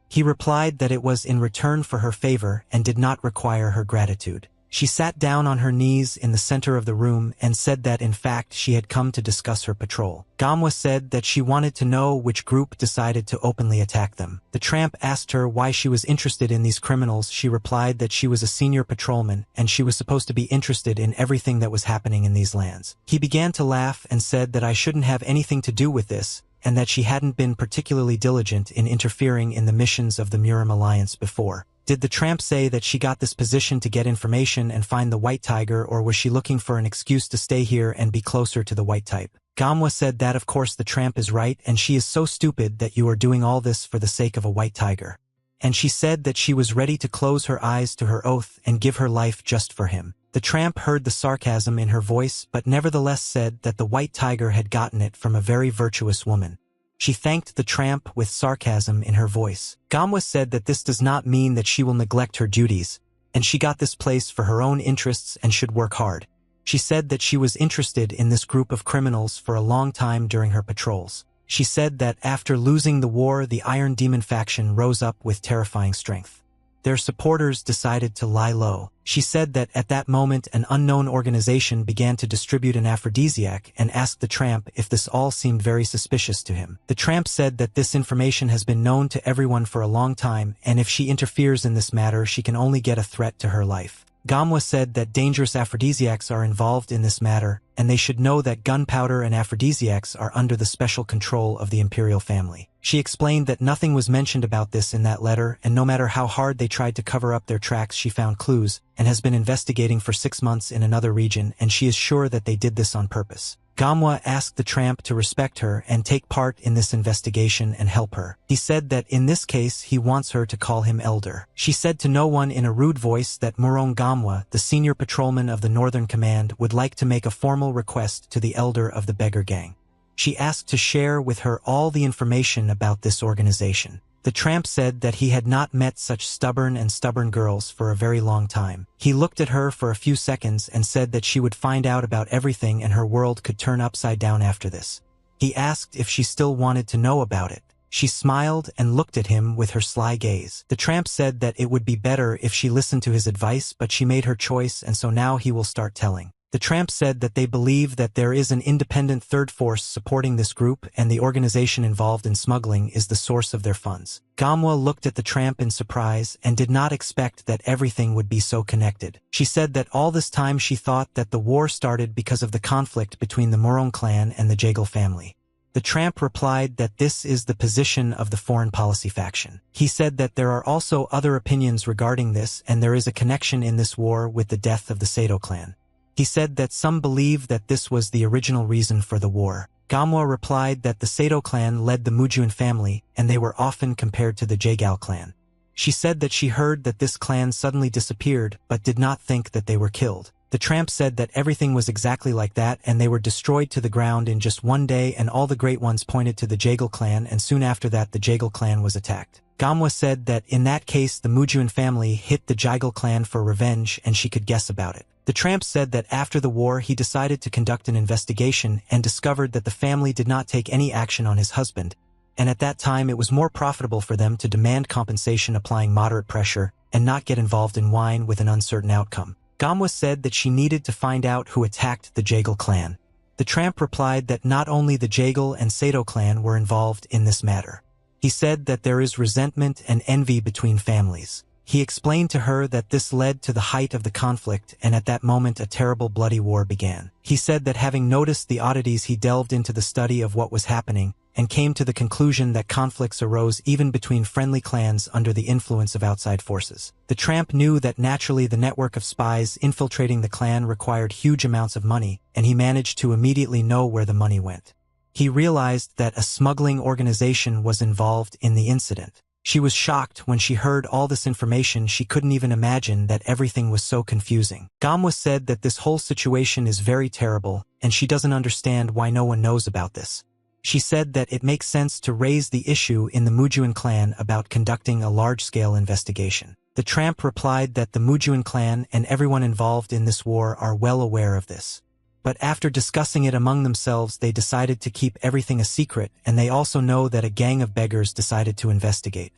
S1: He replied that it was in return for her favor and did not require her gratitude. She sat down on her knees in the center of the room and said that in fact she had come to discuss her patrol. Gamwa said that she wanted to know which group decided to openly attack them. The tramp asked her why she was interested in these criminals. She replied that she was a senior patrolman and she was supposed to be interested in everything that was happening in these lands. He began to laugh and said that I shouldn't have anything to do with this and that she hadn't been particularly diligent in interfering in the missions of the Murim Alliance before. Did the tramp say that she got this position to get information and find the white tiger, or was she looking for an excuse to stay here and be closer to the white type? Gamwa said that of course the tramp is right and she is so stupid that you are doing all this for the sake of a white tiger. And she said that she was ready to close her eyes to her oath and give her life just for him. The tramp heard the sarcasm in her voice but nevertheless said that the white tiger had gotten it from a very virtuous woman. She thanked the tramp with sarcasm in her voice. Gamwa said that this does not mean that she will neglect her duties, and she got this place for her own interests and should work hard. She said that she was interested in this group of criminals for a long time during her patrols. She said that after losing the war, the Iron Demon faction rose up with terrifying strength. Their supporters decided to lie low. She said that at that moment an unknown organization began to distribute an aphrodisiac and asked the tramp if this all seemed very suspicious to him. The tramp said that this information has been known to everyone for a long time and if she interferes in this matter she can only get a threat to her life. Gamwa said that dangerous aphrodisiacs are involved in this matter and they should know that gunpowder and aphrodisiacs are under the special control of the imperial family. She explained that nothing was mentioned about this in that letter and no matter how hard they tried to cover up their tracks she found clues and has been investigating for 6 months in another region and she is sure that they did this on purpose. Gamwa asked the tramp to respect her and take part in this investigation and help her. He said that in this case he wants her to call him elder. She said to no one in a rude voice that Murong Gamwa, the senior patrolman of the Northern Command, would like to make a formal request to the elder of the beggar gang. She asked to share with her all the information about this organization. The tramp said that he had not met such stubborn girls for a very long time. He looked at her for a few seconds and said that she would find out about everything and her world could turn upside down after this. He asked if she still wanted to know about it. She smiled and looked at him with her sly gaze. The tramp said that it would be better if she listened to his advice, but she made her choice and so now he will start telling. The tramp said that they believe that there is an independent third force supporting this group and the organization involved in smuggling is the source of their funds. Gamwa looked at the tramp in surprise and did not expect that everything would be so connected. She said that all this time she thought that the war started because of the conflict between the Murong clan and the Jagal family. The tramp replied that this is the position of the foreign policy faction. He said that there are also other opinions regarding this and there is a connection in this war with the death of the Sato clan. He said that some believe that this was the original reason for the war. Gamwa replied that the Sato clan led the Mujuan family and they were often compared to the Jagal clan. She said that she heard that this clan suddenly disappeared but did not think that they were killed. The tramp said that everything was exactly like that and they were destroyed to the ground in just one day and all the great ones pointed to the Jagal clan and soon after that the Jagal clan was attacked. Gamwa said that in that case the Mujuan family hit the Jagal clan for revenge and she could guess about it. The tramp said that after the war he decided to conduct an investigation and discovered that the family did not take any action on his husband, and at that time it was more profitable for them to demand compensation applying moderate pressure and not get involved in wine with an uncertain outcome. Gamwa said that she needed to find out who attacked the Jaegal clan. The tramp replied that not only the Jaegal and Sato clan were involved in this matter. He said that there is resentment and envy between families. He explained to her that this led to the height of the conflict, and at that moment a terrible bloody war began. He said that having noticed the oddities, he delved into the study of what was happening and came to the conclusion that conflicts arose even between friendly clans under the influence of outside forces. The tramp knew that naturally the network of spies infiltrating the clan required huge amounts of money, and he managed to immediately know where the money went. He realized that a smuggling organization was involved in the incident. She was shocked when she heard all this information. She couldn't even imagine that everything was so confusing. Gamwa said that this whole situation is very terrible, and she doesn't understand why no one knows about this. She said that it makes sense to raise the issue in the Mujuan clan about conducting a large-scale investigation. The tramp replied that the Mujuan clan and everyone involved in this war are well aware of this. But after discussing it among themselves, they decided to keep everything a secret, and they also know that a gang of beggars decided to investigate.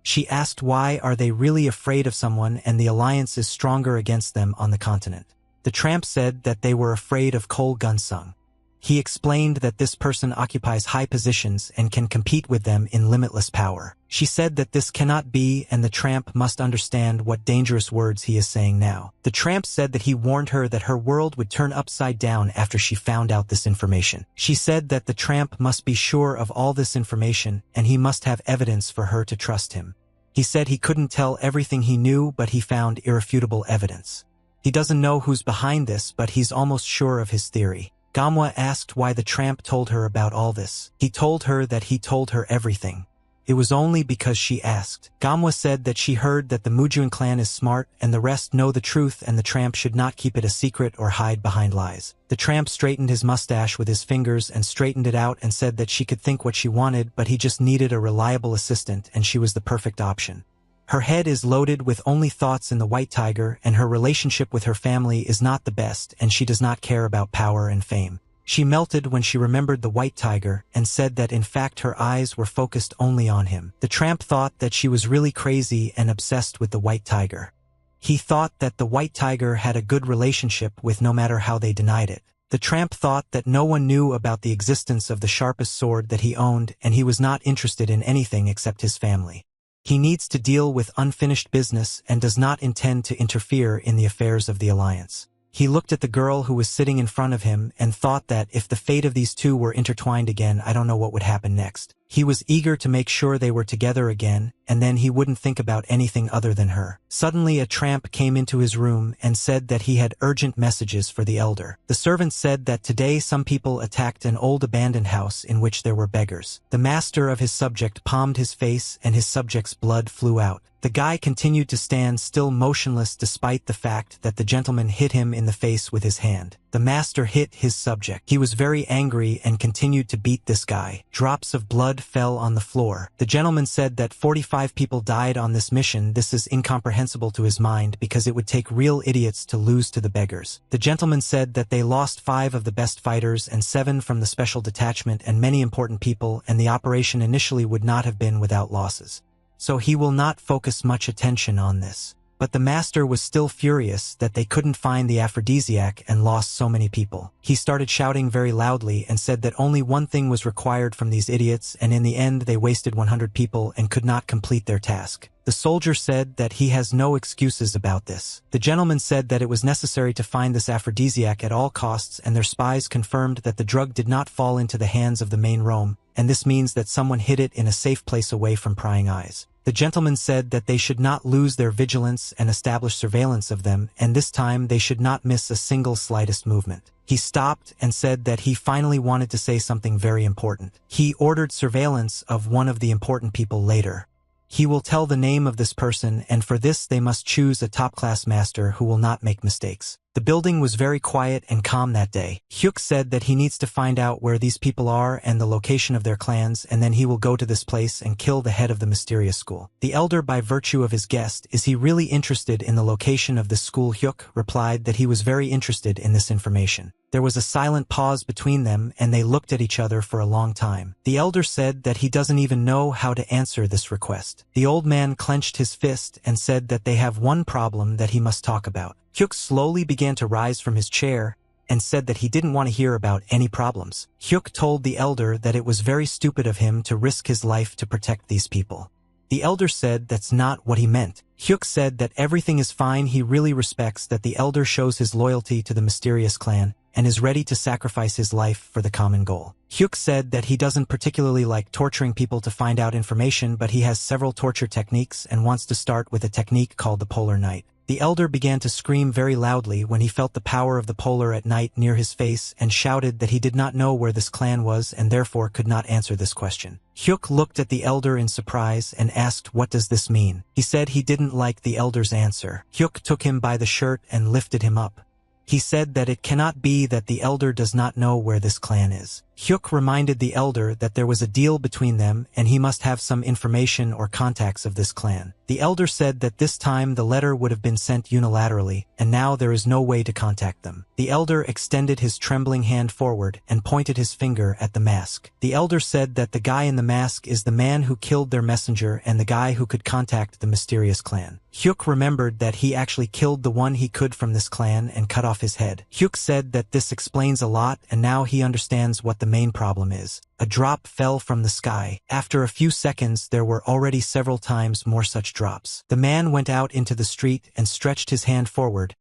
S1: She asked why are they really afraid of someone and the alliance is stronger against them on the continent. The tramp said that they were afraid of Cole Gunsung. He explained that this person occupies high positions and can compete with them in limitless power. She said that this cannot be, and the tramp must understand what dangerous words he is saying now. The tramp said that he warned her that her world would turn upside down after she found out this information. She said that the tramp must be sure of all this information, and he must have evidence for her to trust him. He said he couldn't tell everything he knew, but he found irrefutable evidence. He doesn't know who's behind this, but he's almost sure of his theory. Gamwa asked why the tramp told her about all this. He told her that he told her everything. It was only because she asked. Gamwa said that she heard that the Mujuan clan is smart and the rest know the truth, and the tramp should not keep it a secret or hide behind lies. The tramp straightened his mustache with his fingers and straightened it out and said that she could think what she wanted, but he just needed a reliable assistant, and she was the perfect option. Her head is loaded with only thoughts in the White Tiger, and her relationship with her family is not the best, and she does not care about power and fame. She melted when she remembered the White Tiger and said that in fact her eyes were focused only on him. The tramp thought that she was really crazy and obsessed with the White Tiger. He thought that the White Tiger had a good relationship with no matter how they denied it. The tramp thought that no one knew about the existence of the sharpest sword that he owned, and he was not interested in anything except his family. He needs to deal with unfinished business and does not intend to interfere in the affairs of the alliance. He looked at the girl who was sitting in front of him and thought that if the fate of these two were intertwined again, I don't know what would happen next. He was eager to make sure they were together again, and then he wouldn't think about anything other than her. Suddenly a tramp came into his room and said that he had urgent messages for the elder. The servant said that today some people attacked an old abandoned house in which there were beggars. The master of his subject palmed his face and his subject's blood flew out. The guy continued to stand still motionless despite the fact that the gentleman hit him in the face with his hand. The master hit his subject. He was very angry and continued to beat this guy. Drops of blood fell on the floor. The gentleman said that 45 people died on this mission. This is incomprehensible to his mind because it would take real idiots to lose to the beggars. The gentleman said that they lost 5 of the best fighters and 7 from the special detachment and many important people, and the operation initially would not have been without losses. So he will not focus much attention on this. But the master was still furious that they couldn't find the aphrodisiac and lost so many people. He started shouting very loudly and said that only one thing was required from these idiots, and in the end they wasted 100 people and could not complete their task. The soldier said that he has no excuses about this. The gentleman said that it was necessary to find this aphrodisiac at all costs, and their spies confirmed that the drug did not fall into the hands of the main Rome, and this means that someone hid it in a safe place away from prying eyes. The gentleman said that they should not lose their vigilance and establish surveillance of them, and this time they should not miss a single slightest movement. He stopped and said that he finally wanted to say something very important. He ordered surveillance of one of the important people later. He will tell the name of this person, and for this they must choose a top-class master who will not make mistakes. The building was very quiet and calm that day. Hyuk said that he needs to find out where these people are and the location of their clans, and then he will go to this place and kill the head of the mysterious school. The elder, by virtue of his guest, is he really interested in the location of this school? Hyuk replied that he was very interested in this information. There was a silent pause between them, and they looked at each other for a long time. The elder said that he doesn't even know how to answer this request. The old man clenched his fist and said that they have one problem that he must talk about. Hyuk slowly began to rise from his chair and said that he didn't want to hear about any problems. Hyuk told the elder that it was very stupid of him to risk his life to protect these people. The elder said that's not what he meant. Hyuk said that everything is fine. He really respects that the elder shows his loyalty to the mysterious clan and is ready to sacrifice his life for the common goal. Hyuk said that he doesn't particularly like torturing people to find out information, but he has several torture techniques and wants to start with a technique called the Polar Night. The elder began to scream very loudly when he felt the power of the polar at night near his face and shouted that he did not know where this clan was and therefore could not answer this question. Hyuk looked at the elder in surprise and asked, "What does this mean?" He said he didn't like the elder's answer. Hyuk took him by the shirt and lifted him up. He said that it cannot be that the elder does not know where this clan is. Hyuk reminded the elder that there was a deal between them and he must have some information or contacts of this clan. The elder said that this time the letter would have been sent unilaterally, and now there is no way to contact them. The elder extended his trembling hand forward and pointed his finger at the mask. The elder said that the guy in the mask is the man who killed their messenger and the guy who could contact the mysterious clan. Hyuk remembered that he actually killed the one he could from this clan and cut off his head. Hyuk said that this explains a lot, and now he understands what the main problem is. A drop fell from the sky. After a few seconds, there were already several times more such drops. The man went out into the street and stretched his hand forward.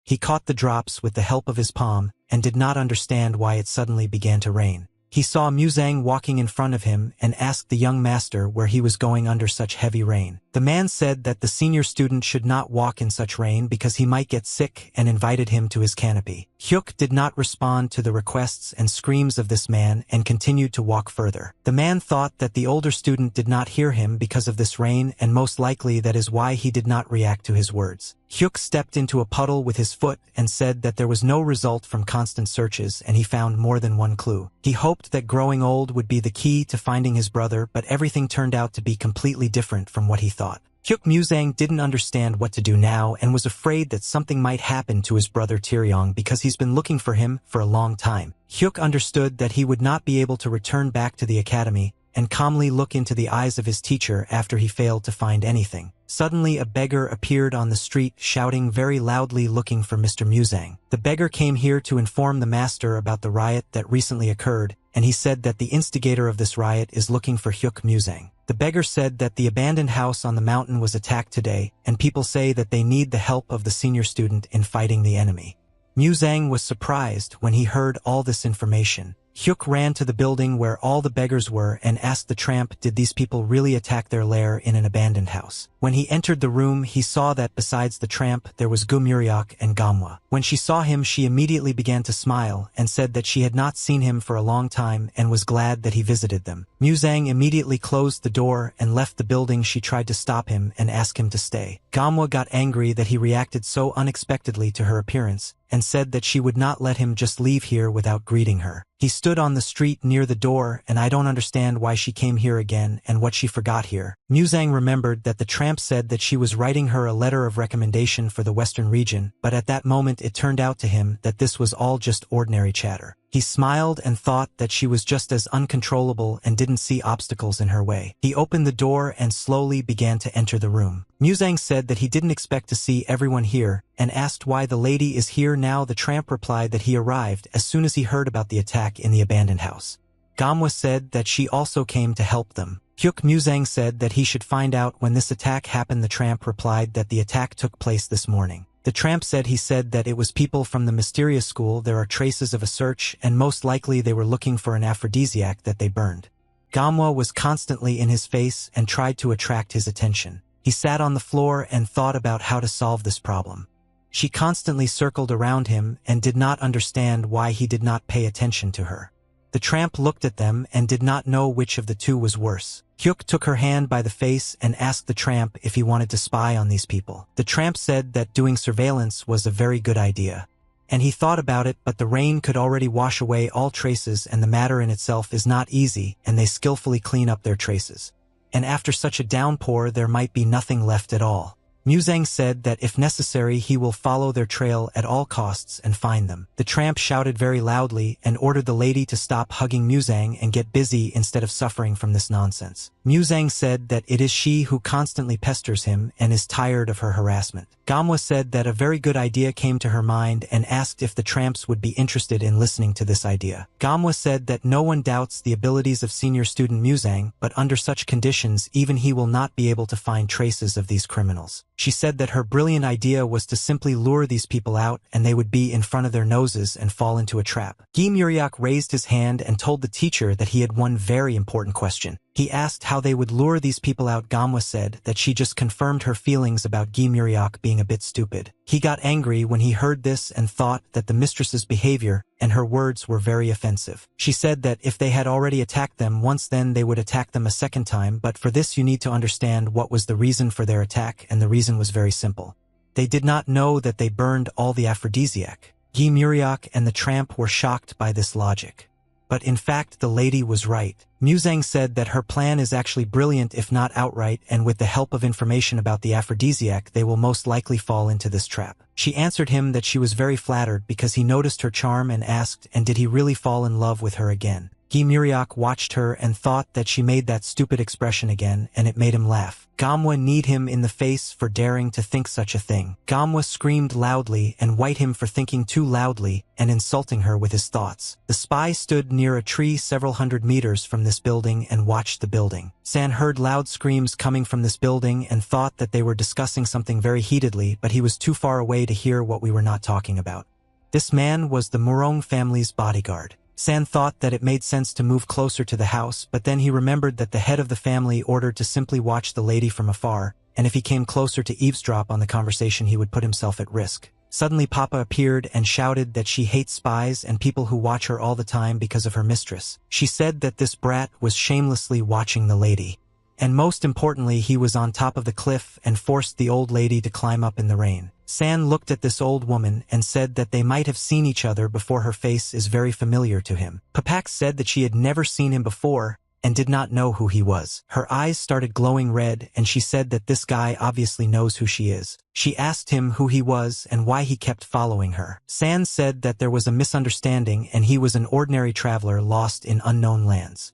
S1: He caught the drops with the help of his palm and did not understand why it suddenly began to rain. He saw Muzang walking in front of him and asked the young master where he was going under such heavy rain. The man said that the senior student should not walk in such rain because he might get sick and invited him to his canopy. Hyuk did not respond to the requests and screams of this man and continued to walk further. The man thought that the older student did not hear him because of this rain, and most likely that is why he did not react to his words. Hyuk stepped into a puddle with his foot and said that there was no result from constant searches and he found more than one clue. He hoped that growing old would be the key to finding his brother, but everything turned out to be completely different from what he thought. Hyuk Muzang didn't understand what to do now and was afraid that something might happen to his brother Taeyong because he's been looking for him for a long time. Hyuk understood that he would not be able to return back to the academy and calmly look into the eyes of his teacher after he failed to find anything. Suddenly a beggar appeared on the street shouting very loudly looking for Mr. Muzang. The beggar came here to inform the master about the riot that recently occurred, and he said that the instigator of this riot is looking for Hyuk Muzang. The beggar said that the abandoned house on the mountain was attacked today, and people say that they need the help of the senior student in fighting the enemy. Muzang was surprised when he heard all this information. Hyuk ran to the building where all the beggars were and asked the tramp, did these people really attack their lair in an abandoned house? When he entered the room, he saw that besides the tramp, there was Gumuriok and Gamwa. When she saw him, she immediately began to smile and said that she had not seen him for a long time and was glad that he visited them. Muzang immediately closed the door and left the building. She tried to stop him and ask him to stay. Gamwa got angry that he reacted so unexpectedly to her appearance and said that she would not let him just leave here without greeting her. He stood on the street near the door, and I don't understand why she came here again and what she forgot here. Muzang remembered that the tramp said that she was writing her a letter of recommendation for the western region, but at that moment it turned out to him that this was all just ordinary chatter. He smiled and thought that she was just as uncontrollable and didn't see obstacles in her way. He opened the door and slowly began to enter the room. Muzang said that he didn't expect to see everyone here and asked why the lady is here now. The tramp replied that he arrived as soon as he heard about the attack in the abandoned house. Gamwa said that she also came to help them. Hyuk Muzang said that he should find out when this attack happened. The tramp replied that the attack took place this morning. The tramp said he said that it was people from the mysterious school. There are traces of a search, and most likely they were looking for an aphrodisiac that they burned. Gamwa was constantly in his face and tried to attract his attention. He sat on the floor and thought about how to solve this problem. She constantly circled around him and did not understand why he did not pay attention to her. The tramp looked at them and did not know which of the two was worse. Hyuk took her hand by the face and asked the tramp if he wanted to spy on these people. The tramp said that doing surveillance was a very good idea. And he thought about it, but the rain could already wash away all traces, and the matter in itself is not easy, and they skillfully clean up their traces. And after such a downpour there might be nothing left at all. Muzang said that if necessary he will follow their trail at all costs and find them. The tramp shouted very loudly and ordered the lady to stop hugging Muzang and get busy instead of suffering from this nonsense. Muzang said that it is she who constantly pesters him and is tired of her harassment. Gamwa said that a very good idea came to her mind and asked if the tramps would be interested in listening to this idea. Gamwa said that no one doubts the abilities of senior student Muzang, but under such conditions even he will not be able to find traces of these criminals. She said that her brilliant idea was to simply lure these people out and they would be in front of their noses and fall into a trap. Gi Muryak raised his hand and told the teacher that he had one very important question. He asked how they would lure these people out. Gamwa said that she just confirmed her feelings about Gi Muryak being a bit stupid. He got angry when he heard this and thought that the mistress's behavior and her words were very offensive. She said that if they had already attacked them once, then they would attack them a second time, but for this you need to understand what was the reason for their attack, and the reason was very simple. They did not know that they burned all the aphrodisiac. Gi Muryak and the tramp were shocked by this logic. But in fact the lady was right. Muzang said that her plan is actually brilliant if not outright, and with the help of information about the aphrodisiac they will most likely fall into this trap. She answered him that she was very flattered because he noticed her charm and asked, and did he really fall in love with her again? Gi Muryak watched her and thought that she made that stupid expression again, and it made him laugh. Gamwa kneed him in the face for daring to think such a thing. Gamwa screamed loudly and white him for thinking too loudly and insulting her with his thoughts. The spy stood near a tree several hundred meters from this building and watched the building. San heard loud screams coming from this building and thought that they were discussing something very heatedly, but he was too far away to hear what we were not talking about. This man was the Murong family's bodyguard. San thought that it made sense to move closer to the house, but then he remembered that the head of the family ordered to simply watch the lady from afar, and if he came closer to eavesdrop on the conversation he would put himself at risk. Suddenly Papa appeared and shouted that she hates spies and people who watch her all the time because of her mistress. She said that this brat was shamelessly watching the lady. And most importantly, he was on top of the cliff and forced the old lady to climb up in the rain. San looked at this old woman and said that they might have seen each other before. Her face is very familiar to him. Papak said that she had never seen him before and did not know who he was. Her eyes started glowing red and she said that this guy obviously knows who she is. She asked him who he was and why he kept following her. San said that there was a misunderstanding and he was an ordinary traveler lost in unknown lands.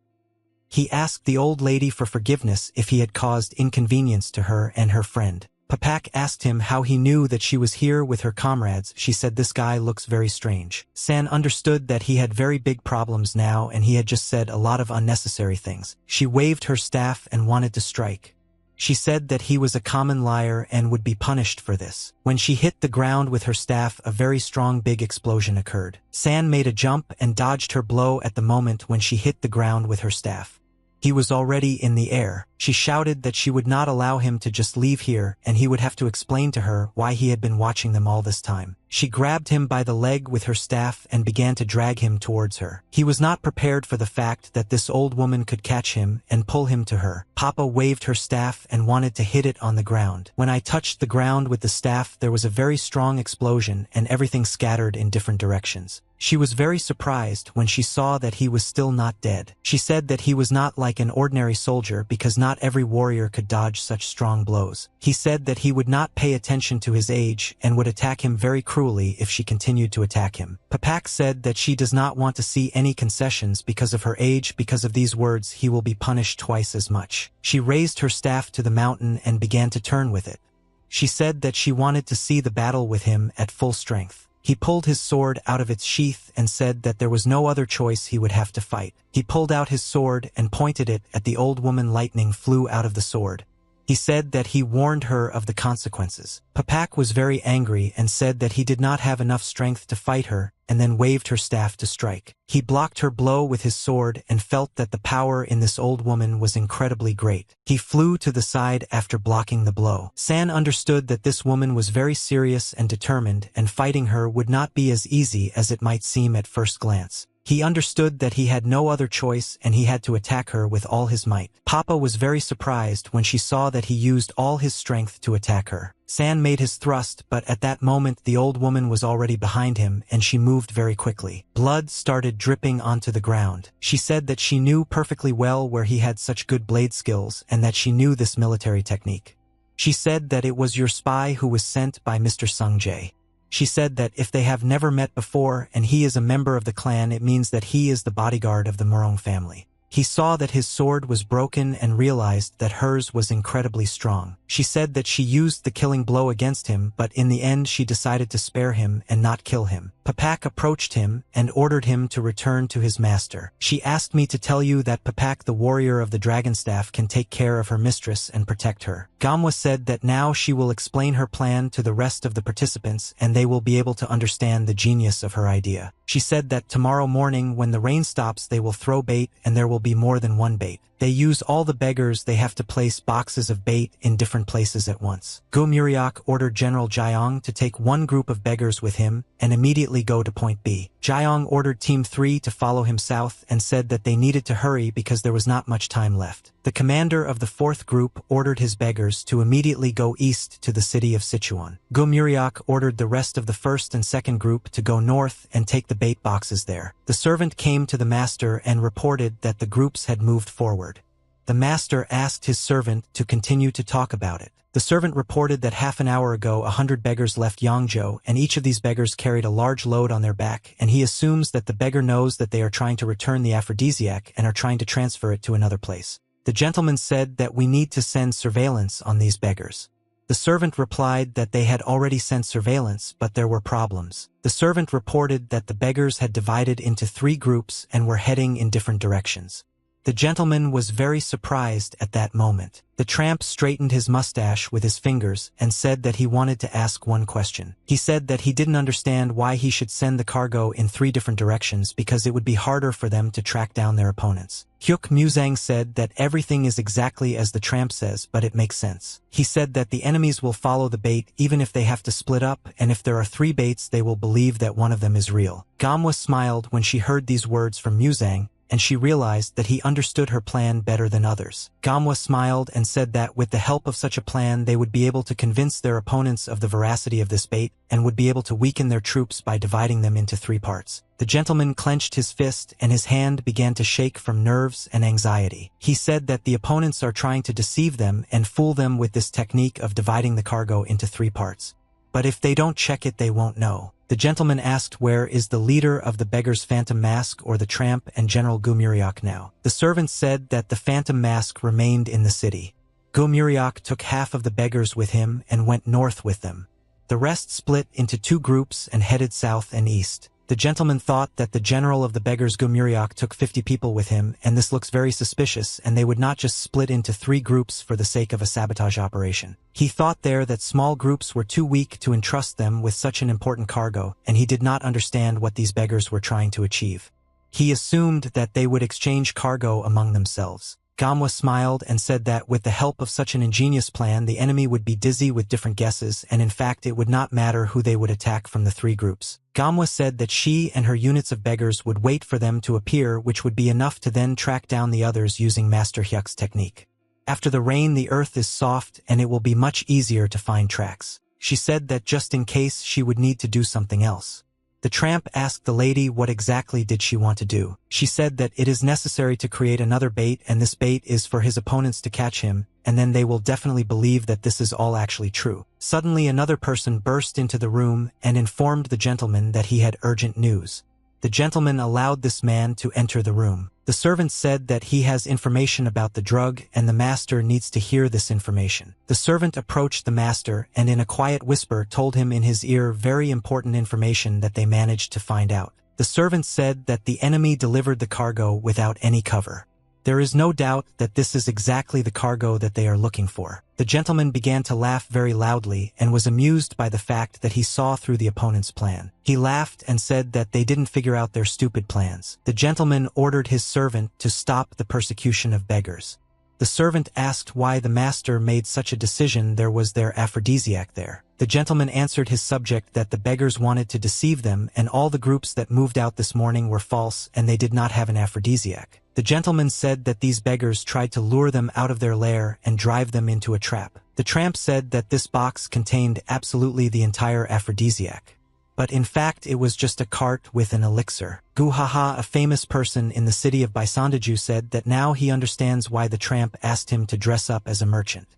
S1: He asked the old lady for forgiveness if he had caused inconvenience to her and her friend. Papak asked him how he knew that she was here with her comrades. She said this guy looks very strange. San understood that he had very big problems now and he had just said a lot of unnecessary things. She waved her staff and wanted to strike. She said that he was a common liar and would be punished for this. When she hit the ground with her staff, a very strong big explosion occurred. San made a jump and dodged her blow at the moment when she hit the ground with her staff. He was already in the air. She shouted that she would not allow him to just leave here and he would have to explain to her why he had been watching them all this time. She grabbed him by the leg with her staff and began to drag him towards her. He was not prepared for the fact that this old woman could catch him and pull him to her. Papa waved her staff and wanted to hit it on the ground. When I touched the ground with the staff, there was a very strong explosion and everything scattered in different directions. She was very surprised when she saw that he was still not dead. She said that he was not like an ordinary soldier because not every warrior could dodge such strong blows. He said that he would not pay attention to his age and would attack him very cruelly if she continued to attack him. Papak said that she does not want to see any concessions because of her age. Because of these words, he will be punished twice as much. She raised her staff to the mountain and began to turn with it. She said that she wanted to see the battle with him at full strength. He pulled his sword out of its sheath and said that there was no other choice, he would have to fight. He pulled out his sword and pointed it at the old woman. Lightning flew out of the sword. He said that he warned her of the consequences. Papak was very angry and said that he did not have enough strength to fight her, and then waved her staff to strike. He blocked her blow with his sword and felt that the power in this old woman was incredibly great. He flew to the side after blocking the blow. San understood that this woman was very serious and determined, and fighting her would not be as easy as it might seem at first glance. He understood that he had no other choice and he had to attack her with all his might. Papa was very surprised when she saw that he used all his strength to attack her. San made his thrust, but at that moment the old woman was already behind him and she moved very quickly. Blood started dripping onto the ground. She said that she knew perfectly well where he had such good blade skills and that she knew this military technique. She said that it was your spy who was sent by Mr. Sung Jae. She said that if they have never met before and he is a member of the clan, it means that he is the bodyguard of the Morong family. He saw that his sword was broken and realized that hers was incredibly strong. She said that she used the killing blow against him, but in the end she decided to spare him and not kill him. Papak approached him and ordered him to return to his master. She asked me to tell you that Papak, the warrior of the dragon staff, can take care of her mistress and protect her. Gamwa said that now she will explain her plan to the rest of the participants and they will be able to understand the genius of her idea. She said that tomorrow morning when the rain stops they will throw bait and there will be more than one bait. They use all the beggars, they have to place boxes of bait in different places at once. Go Muriak ordered General Jiang to take one group of beggars with him and immediately go to point B. Jiang ordered Team 3 to follow him south and said that they needed to hurry because there was not much time left. The commander of the fourth group ordered his beggars to immediately go east to the city of Sichuan. Go Muriak ordered the rest of the first and second group to go north and take the bait boxes there. The servant came to the master and reported that the groups had moved forward. The master asked his servant to continue to talk about it. The servant reported that half an hour ago 100 beggars left Yangzhou and each of these beggars carried a large load on their back, and he assumes that the beggar knows that they are trying to return the aphrodisiac and are trying to transfer it to another place. The gentleman said that we need to send surveillance on these beggars. The servant replied that they had already sent surveillance, but there were problems. The servant reported that the beggars had divided into 3 groups and were heading in different directions. The gentleman was very surprised at that moment. The tramp straightened his mustache with his fingers and said that he wanted to ask one question. He said that he didn't understand why he should send the cargo in 3 different directions because it would be harder for them to track down their opponents. Hyuk Muzang said that everything is exactly as the tramp says, but it makes sense. He said that the enemies will follow the bait even if they have to split up, and if there are 3 baits they will believe that one of them is real. Gamwa smiled when she heard these words from Muzang, and she realized that he understood her plan better than others. Gamwa smiled and said that with the help of such a plan they would be able to convince their opponents of the veracity of this bait and would be able to weaken their troops by dividing them into 3 parts. The gentleman clenched his fist and his hand began to shake from nerves and anxiety. He said that the opponents are trying to deceive them and fool them with this technique of dividing the cargo into 3 parts. But if they don't check it they won't know. The gentleman asked where is the leader of the beggar's phantom mask or the tramp and General Gumuriak now. The servant said that the phantom mask remained in the city. Gumuriak took half of the beggars with him and went north with them. The rest split into 2 groups and headed south and east. The gentleman thought that the general of the beggars Gumuriak took 50 people with him, and this looks very suspicious, and they would not just split into 3 groups for the sake of a sabotage operation. He thought there that small groups were too weak to entrust them with such an important cargo, and he did not understand what these beggars were trying to achieve. He assumed that they would exchange cargo among themselves. Gamwa smiled and said that with the help of such an ingenious plan the enemy would be dizzy with different guesses, and in fact it would not matter who they would attack from the 3 groups. Gamwa said that she and her units of beggars would wait for them to appear, which would be enough to then track down the others using Master Hyuk's technique. After the rain the earth is soft and it will be much easier to find tracks. She said that just in case she would need to do something else. The tramp asked the lady what exactly did she want to do. She said that it is necessary to create another bait, and this bait is for his opponents to catch him, and then they will definitely believe that this is all actually true. Suddenly another person burst into the room and informed the gentleman that he had urgent news. The gentleman allowed this man to enter the room. The servant said that he has information about the drug and the master needs to hear this information. The servant approached the master and in a quiet whisper told him in his ear very important information that they managed to find out. The servant said that the enemy delivered the cargo without any cover. There is no doubt that this is exactly the cargo that they are looking for. The gentleman began to laugh very loudly and was amused by the fact that he saw through the opponent's plan. He laughed and said that they didn't figure out their stupid plans. The gentleman ordered his servant to stop the persecution of beggars. The servant asked why the master made such a decision. There was their aphrodisiac there. The gentleman answered his subject that the beggars wanted to deceive them and all the groups that moved out this morning were false and they did not have an aphrodisiac. The gentleman said that these beggars tried to lure them out of their lair and drive them into a trap. The tramp said that this box contained absolutely the entire aphrodisiac. But in fact it was just a cart with an elixir. Gu Haha, a famous person in the city of Baisandaju, said that now he understands why the tramp asked him to dress up as a merchant.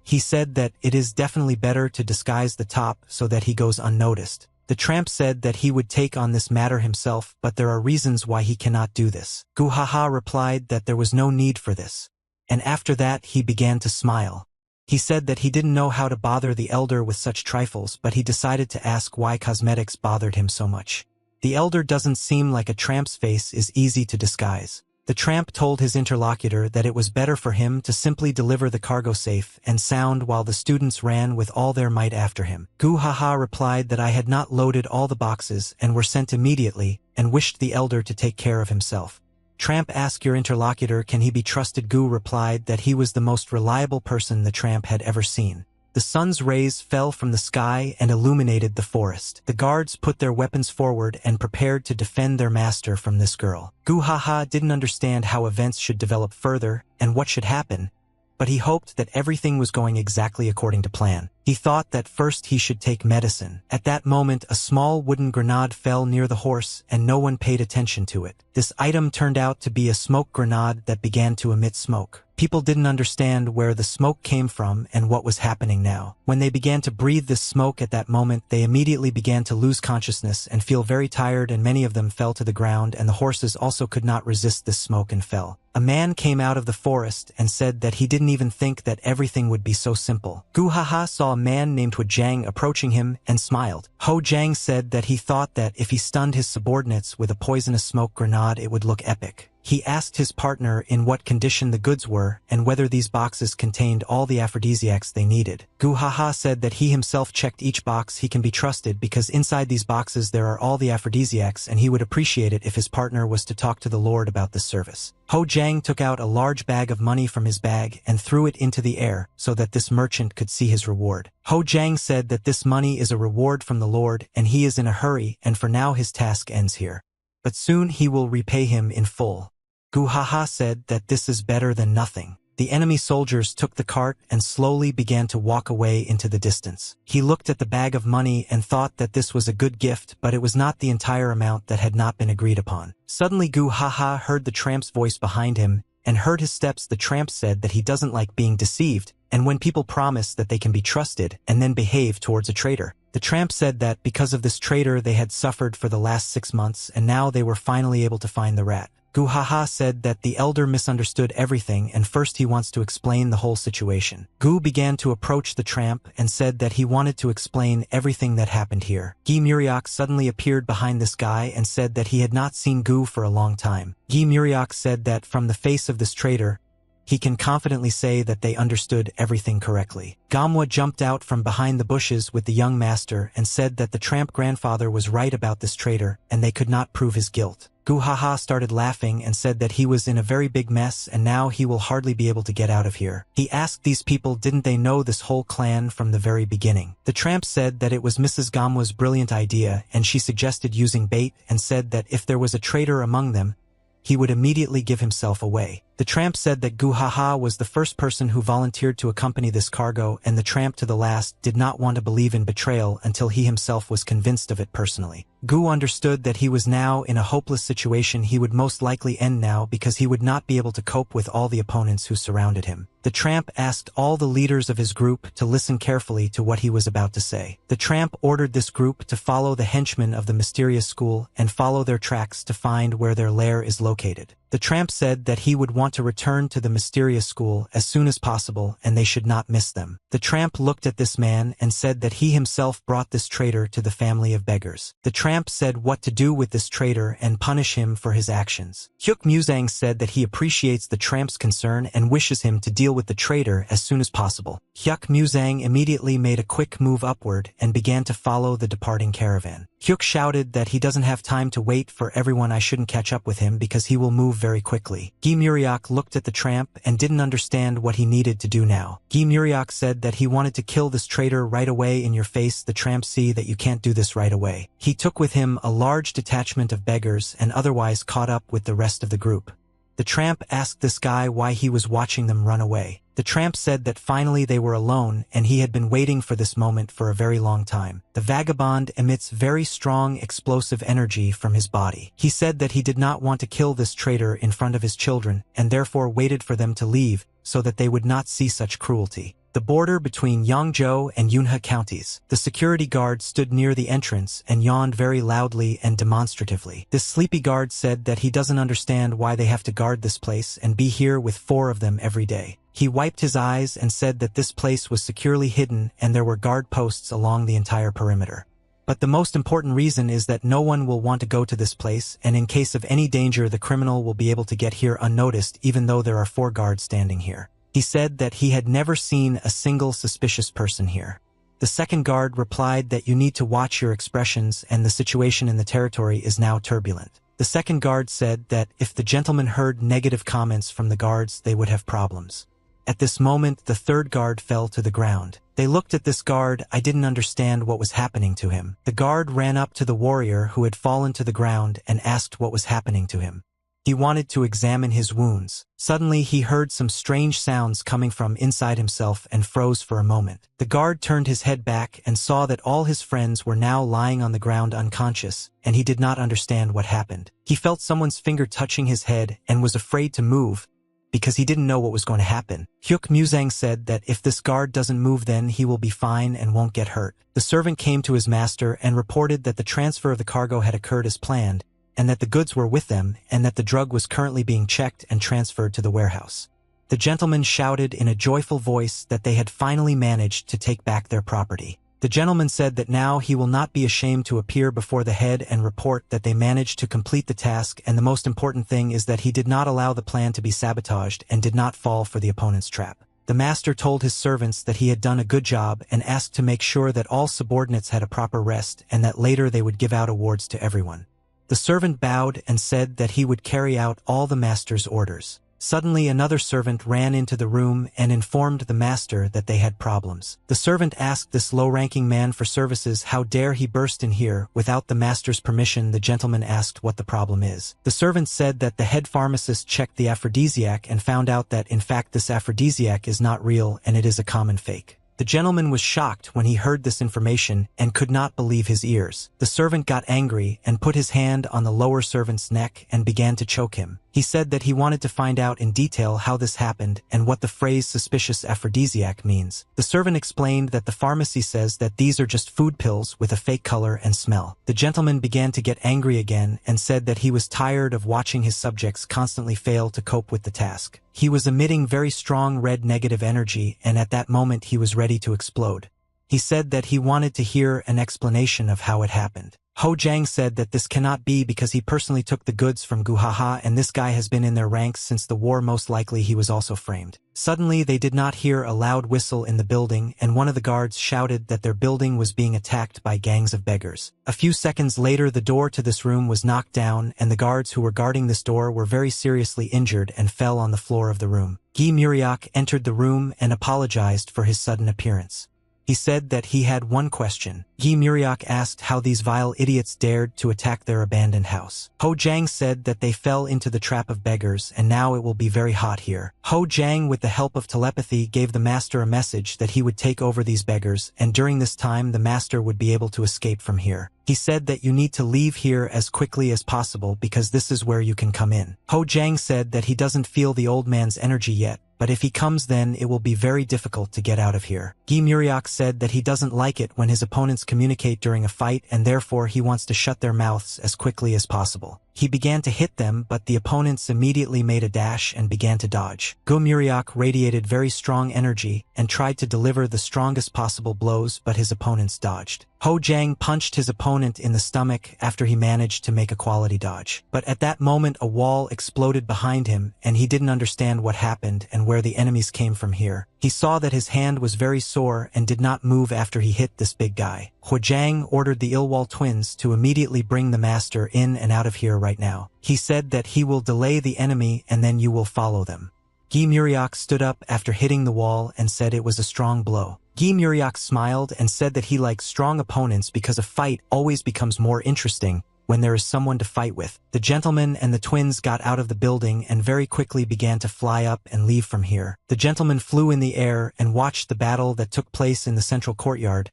S1: He said that it is definitely better to disguise the top so that he goes unnoticed. The tramp said that he would take on this matter himself, but there are reasons why he cannot do this. Gu Haha replied that there was no need for this. And after that he began to smile. He said that he didn't know how to bother the elder with such trifles, but he decided to ask why cosmetics bothered him so much. The elder doesn't seem like a tramp's face is easy to disguise. The tramp told his interlocutor that it was better for him to simply deliver the cargo safe and sound while the students ran with all their might after him. Gu Haha replied that I had not loaded all the boxes and were sent immediately, and wished the elder to take care of himself. Tramp asked your interlocutor can he be trusted. Gu replied that he was the most reliable person the tramp had ever seen. The sun's rays fell from the sky and illuminated the forest. The guards put their weapons forward and prepared to defend their master from this girl. Gu Haha didn't understand how events should develop further and what should happen, but he hoped that everything was going exactly according to plan. He thought that first he should take medicine. At that moment, a small wooden grenade fell near the horse and no one paid attention to it. This item turned out to be a smoke grenade that began to emit smoke. People didn't understand where the smoke came from and what was happening now. When they began to breathe this smoke at that moment, they immediately began to lose consciousness and feel very tired, and many of them fell to the ground, and the horses also could not resist this smoke and fell. A man came out of the forest and said that he didn't even think that everything would be so simple. Gu Haha saw a man named Ho Jiang approaching him and smiled. Ho Jiang said that he thought that if he stunned his subordinates with a poisonous smoke grenade it would look epic. He asked his partner in what condition the goods were and whether these boxes contained all the aphrodisiacs they needed. Gu Haha said that he himself checked each box. He can be trusted because inside these boxes there are all the aphrodisiacs, and he would appreciate it if his partner was to talk to the Lord about this service. Ho Jiang took out a large bag of money from his bag and threw it into the air so that this merchant could see his reward. Ho Jiang said that this money is a reward from the Lord and he is in a hurry, and for now his task ends here. But soon he will repay him in full. Gu Haha said that this is better than nothing. The enemy soldiers took the cart and slowly began to walk away into the distance. He looked at the bag of money and thought that this was a good gift, but it was not the entire amount that had not been agreed upon. Suddenly Gu Haha heard the tramp's voice behind him and heard his steps. The tramp said that he doesn't like being deceived, and when people promise that they can be trusted and then behave towards a traitor. The tramp said that because of this traitor they had suffered for the last 6 months, and now they were finally able to find the rat. Gu Haha said that the elder misunderstood everything and first he wants to explain the whole situation. Gu began to approach the tramp and said that he wanted to explain everything that happened here. Gi Muriak suddenly appeared behind this guy and said that he had not seen Gu for a long time. Gi Muriak said that from the face of this traitor, he can confidently say that they understood everything correctly. Manhwa jumped out from behind the bushes with the young master and said that the tramp grandfather was right about this traitor and they could not prove his guilt. Gu Haha started laughing and said that he was in a very big mess and now he will hardly be able to get out of here. He asked these people didn't they know this whole clan from the very beginning. The tramp said that it was Mrs. Manhwa's brilliant idea and she suggested using bait and said that if there was a traitor among them, he would immediately give himself away. The tramp said that Gu Haha was the first person who volunteered to accompany this cargo, and the tramp to the last did not want to believe in betrayal until he himself was convinced of it personally. Gu understood that he was now in a hopeless situation. He would most likely end now because he would not be able to cope with all the opponents who surrounded him. The tramp asked all the leaders of his group to listen carefully to what he was about to say. The tramp ordered this group to follow the henchmen of the mysterious school and follow their tracks to find where their lair is located. The tramp said that he would want to return to the mysterious school as soon as possible and they should not miss them. The tramp looked at this man and said that he himself brought this traitor to the family of beggars. The tramp said what to do with this traitor and punish him for his actions. Hyuk Muzang said that he appreciates the tramp's concern and wishes him to deal with the traitor as soon as possible. Hyuk Muzang immediately made a quick move upward and began to follow the departing caravan. Hyuk shouted that he doesn't have time to wait for everyone. I shouldn't catch up with him because he will move very quickly. Gi Muriak looked at the tramp and didn't understand what he needed to do now. Gi Muriak said that he wanted to kill this traitor right away in your face. The tramp see that you can't do this right away. He took with him a large detachment of beggars and otherwise caught up with the rest of the group. The tramp asked this guy why he was watching them run away. The tramp said that finally they were alone and he had been waiting for this moment for a very long time. The vagabond emits very strong explosive energy from his body. He said that he did not want to kill this traitor in front of his children and therefore waited for them to leave so that they would not see such cruelty. The border between Yangzhou and Yunhe counties. The security guard stood near the entrance and yawned very loudly and demonstratively. This sleepy guard said that he doesn't understand why they have to guard this place and be here with 4 of them every day. He wiped his eyes and said that this place was securely hidden and there were guard posts along the entire perimeter. But the most important reason is that no one will want to go to this place, and in case of any danger the criminal will be able to get here unnoticed even though there are 4 guards standing here. He said that he had never seen a single suspicious person here. The second guard replied that you need to watch your expressions and the situation in the territory is now turbulent. The second guard said that if the gentleman heard negative comments from the guards, they would have problems. At this moment, the third guard fell to the ground. They looked at this guard. I didn't understand what was happening to him. The guard ran up to the warrior who had fallen to the ground and asked what was happening to him. He wanted to examine his wounds. Suddenly, he heard some strange sounds coming from inside himself and froze for a moment. The guard turned his head back and saw that all his friends were now lying on the ground unconscious, and he did not understand what happened. He felt someone's finger touching his head and was afraid to move because he didn't know what was going to happen. Hyuk Muzang said that if this guard doesn't move then he will be fine and won't get hurt. The servant came to his master and reported that the transfer of the cargo had occurred as planned, and that the goods were with them, and that the drug was currently being checked and transferred to the warehouse. The gentleman shouted in a joyful voice that they had finally managed to take back their property. The gentleman said that now he will not be ashamed to appear before the head and report that they managed to complete the task, and the most important thing is that he did not allow the plan to be sabotaged and did not fall for the opponent's trap. The master told his servants that he had done a good job and asked to make sure that all subordinates had a proper rest and that later they would give out awards to everyone. The servant bowed and said that he would carry out all the master's orders. Suddenly another servant ran into the room and informed the master that they had problems. The servant asked this low-ranking man for services how dare he burst in here without the master's permission. The gentleman asked what the problem is. The servant said that the head pharmacist checked the aphrodisiac and found out that in fact this aphrodisiac is not real and it is a common fake. The gentleman was shocked when he heard this information and could not believe his ears. The servant got angry and put his hand on the lower servant's neck and began to choke him. He said that he wanted to find out in detail how this happened and what the phrase suspicious aphrodisiac means. The servant explained that the pharmacy says that these are just food pills with a fake color and smell. The gentleman began to get angry again and said that he was tired of watching his subjects constantly fail to cope with the task. He was emitting very strong red negative energy, and at that moment he was ready to explode. He said that he wanted to hear an explanation of how it happened. Ho Jiang said that this cannot be because he personally took the goods from Guhaha and this guy has been in their ranks since the war, most likely he was also framed. Suddenly they did not hear a loud whistle in the building and one of the guards shouted that their building was being attacked by gangs of beggars. A few seconds later the door to this room was knocked down and the guards who were guarding this door were very seriously injured and fell on the floor of the room. Guy Muriak entered the room and apologized for his sudden appearance. He said that he had one question. Guy Muriak asked how these vile idiots dared to attack their abandoned house. Ho Jiang said that they fell into the trap of beggars and now it will be very hot here. Ho Jiang, with the help of telepathy, gave the master a message that he would take over these beggars and during this time the master would be able to escape from here. He said that you need to leave here as quickly as possible because this is where you can come in. Ho Jiang said that he doesn't feel the old man's energy yet, but if he comes then it will be very difficult to get out of here. Guy Muriak said that he doesn't like it when his opponents communicate during a fight and therefore he wants to shut their mouths as quickly as possible. He began to hit them, but the opponents immediately made a dash and began to dodge. Go Muriak radiated very strong energy and tried to deliver the strongest possible blows, but his opponents dodged. Ho Jiang punched his opponent in the stomach after he managed to make a quality dodge. But at that moment a wall exploded behind him and he didn't understand what happened and where the enemies came from here. He saw that his hand was very sore and did not move after he hit this big guy. Ho Jiang ordered the Ilwal twins to immediately bring the master in and out of here right now. He said that he will delay the enemy and then you will follow them. Guy Muriak stood up after hitting the wall and said it was a strong blow. Guy Muriak smiled and said that he likes strong opponents because a fight always becomes more interesting when there is someone to fight with. The gentleman and the twins got out of the building and very quickly began to fly up and leave from here. The gentleman flew in the air and watched the battle that took place in the central courtyard.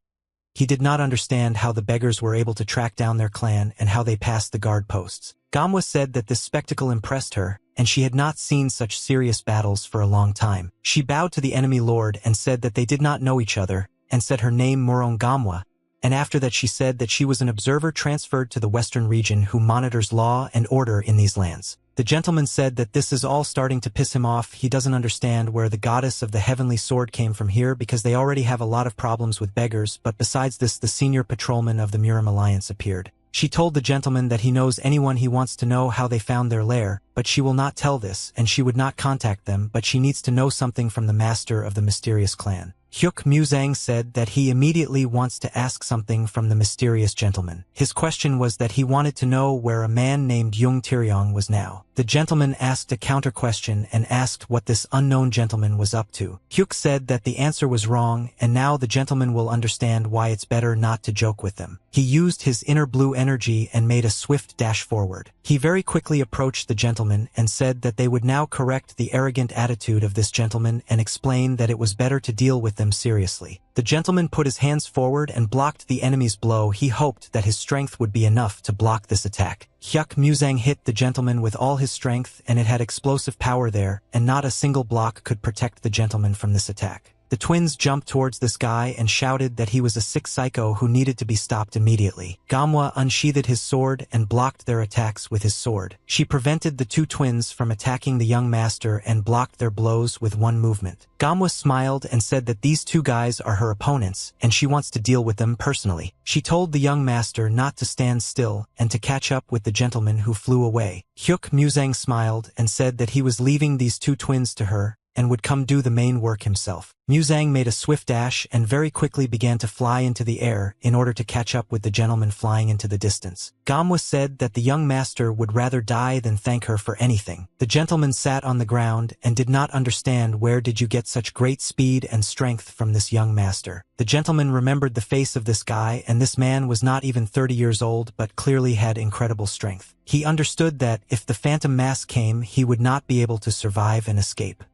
S1: He did not understand how the beggars were able to track down their clan and how they passed the guard posts. Gamwa said that this spectacle impressed her, and she had not seen such serious battles for a long time. She bowed to the enemy lord and said that they did not know each other, and said her name Murong Gamwa, and after that she said that she was an observer transferred to the western region who monitors law and order in these lands. The gentleman said that this is all starting to piss him off. He doesn't understand where the goddess of the heavenly sword came from here because they already have a lot of problems with beggars, but besides this the senior patrolman of the Muram Alliance appeared. She told the gentleman that he knows anyone he wants to know how they found their lair, but she will not tell this, and she would not contact them, but she needs to know something from the master of the mysterious clan. Hyuk Muzang said that he immediately wants to ask something from the mysterious gentleman. His question was that he wanted to know where a man named Yung Tiryong was now. The gentleman asked a counter-question and asked what this unknown gentleman was up to. Hyuk said that the answer was wrong, and now the gentleman will understand why it's better not to joke with them. He used his inner blue energy and made a swift dash forward. He very quickly approached the gentleman and said that they would now correct the arrogant attitude of this gentleman and explain that it was better to deal with them seriously. The gentleman put his hands forward and blocked the enemy's blow. He hoped that his strength would be enough to block this attack. Hyuk Muzang hit the gentleman with all his strength, and it had explosive power there, and not a single block could protect the gentleman from this attack. The twins jumped towards this guy and shouted that he was a sick psycho who needed to be stopped immediately. Gamwa unsheathed his sword and blocked their attacks with his sword. She prevented the two twins from attacking the young master and blocked their blows with one movement. Gamwa smiled and said that these two guys are her opponents, and she wants to deal with them personally. She told the young master not to stand still and to catch up with the gentleman who flew away. Hyuk Muzang smiled and said that he was leaving these two twins to her and would come do the main work himself. Muzang made a swift dash and very quickly began to fly into the air in order to catch up with the gentleman flying into the distance. Gamwa said that the young master would rather die than thank her for anything. The gentleman sat on the ground and did not understand where did you get such great speed and strength from this young master. The gentleman remembered the face of this guy, and this man was not even 30 years old but clearly had incredible strength. He understood that if the phantom mask came, he would not be able to survive and escape.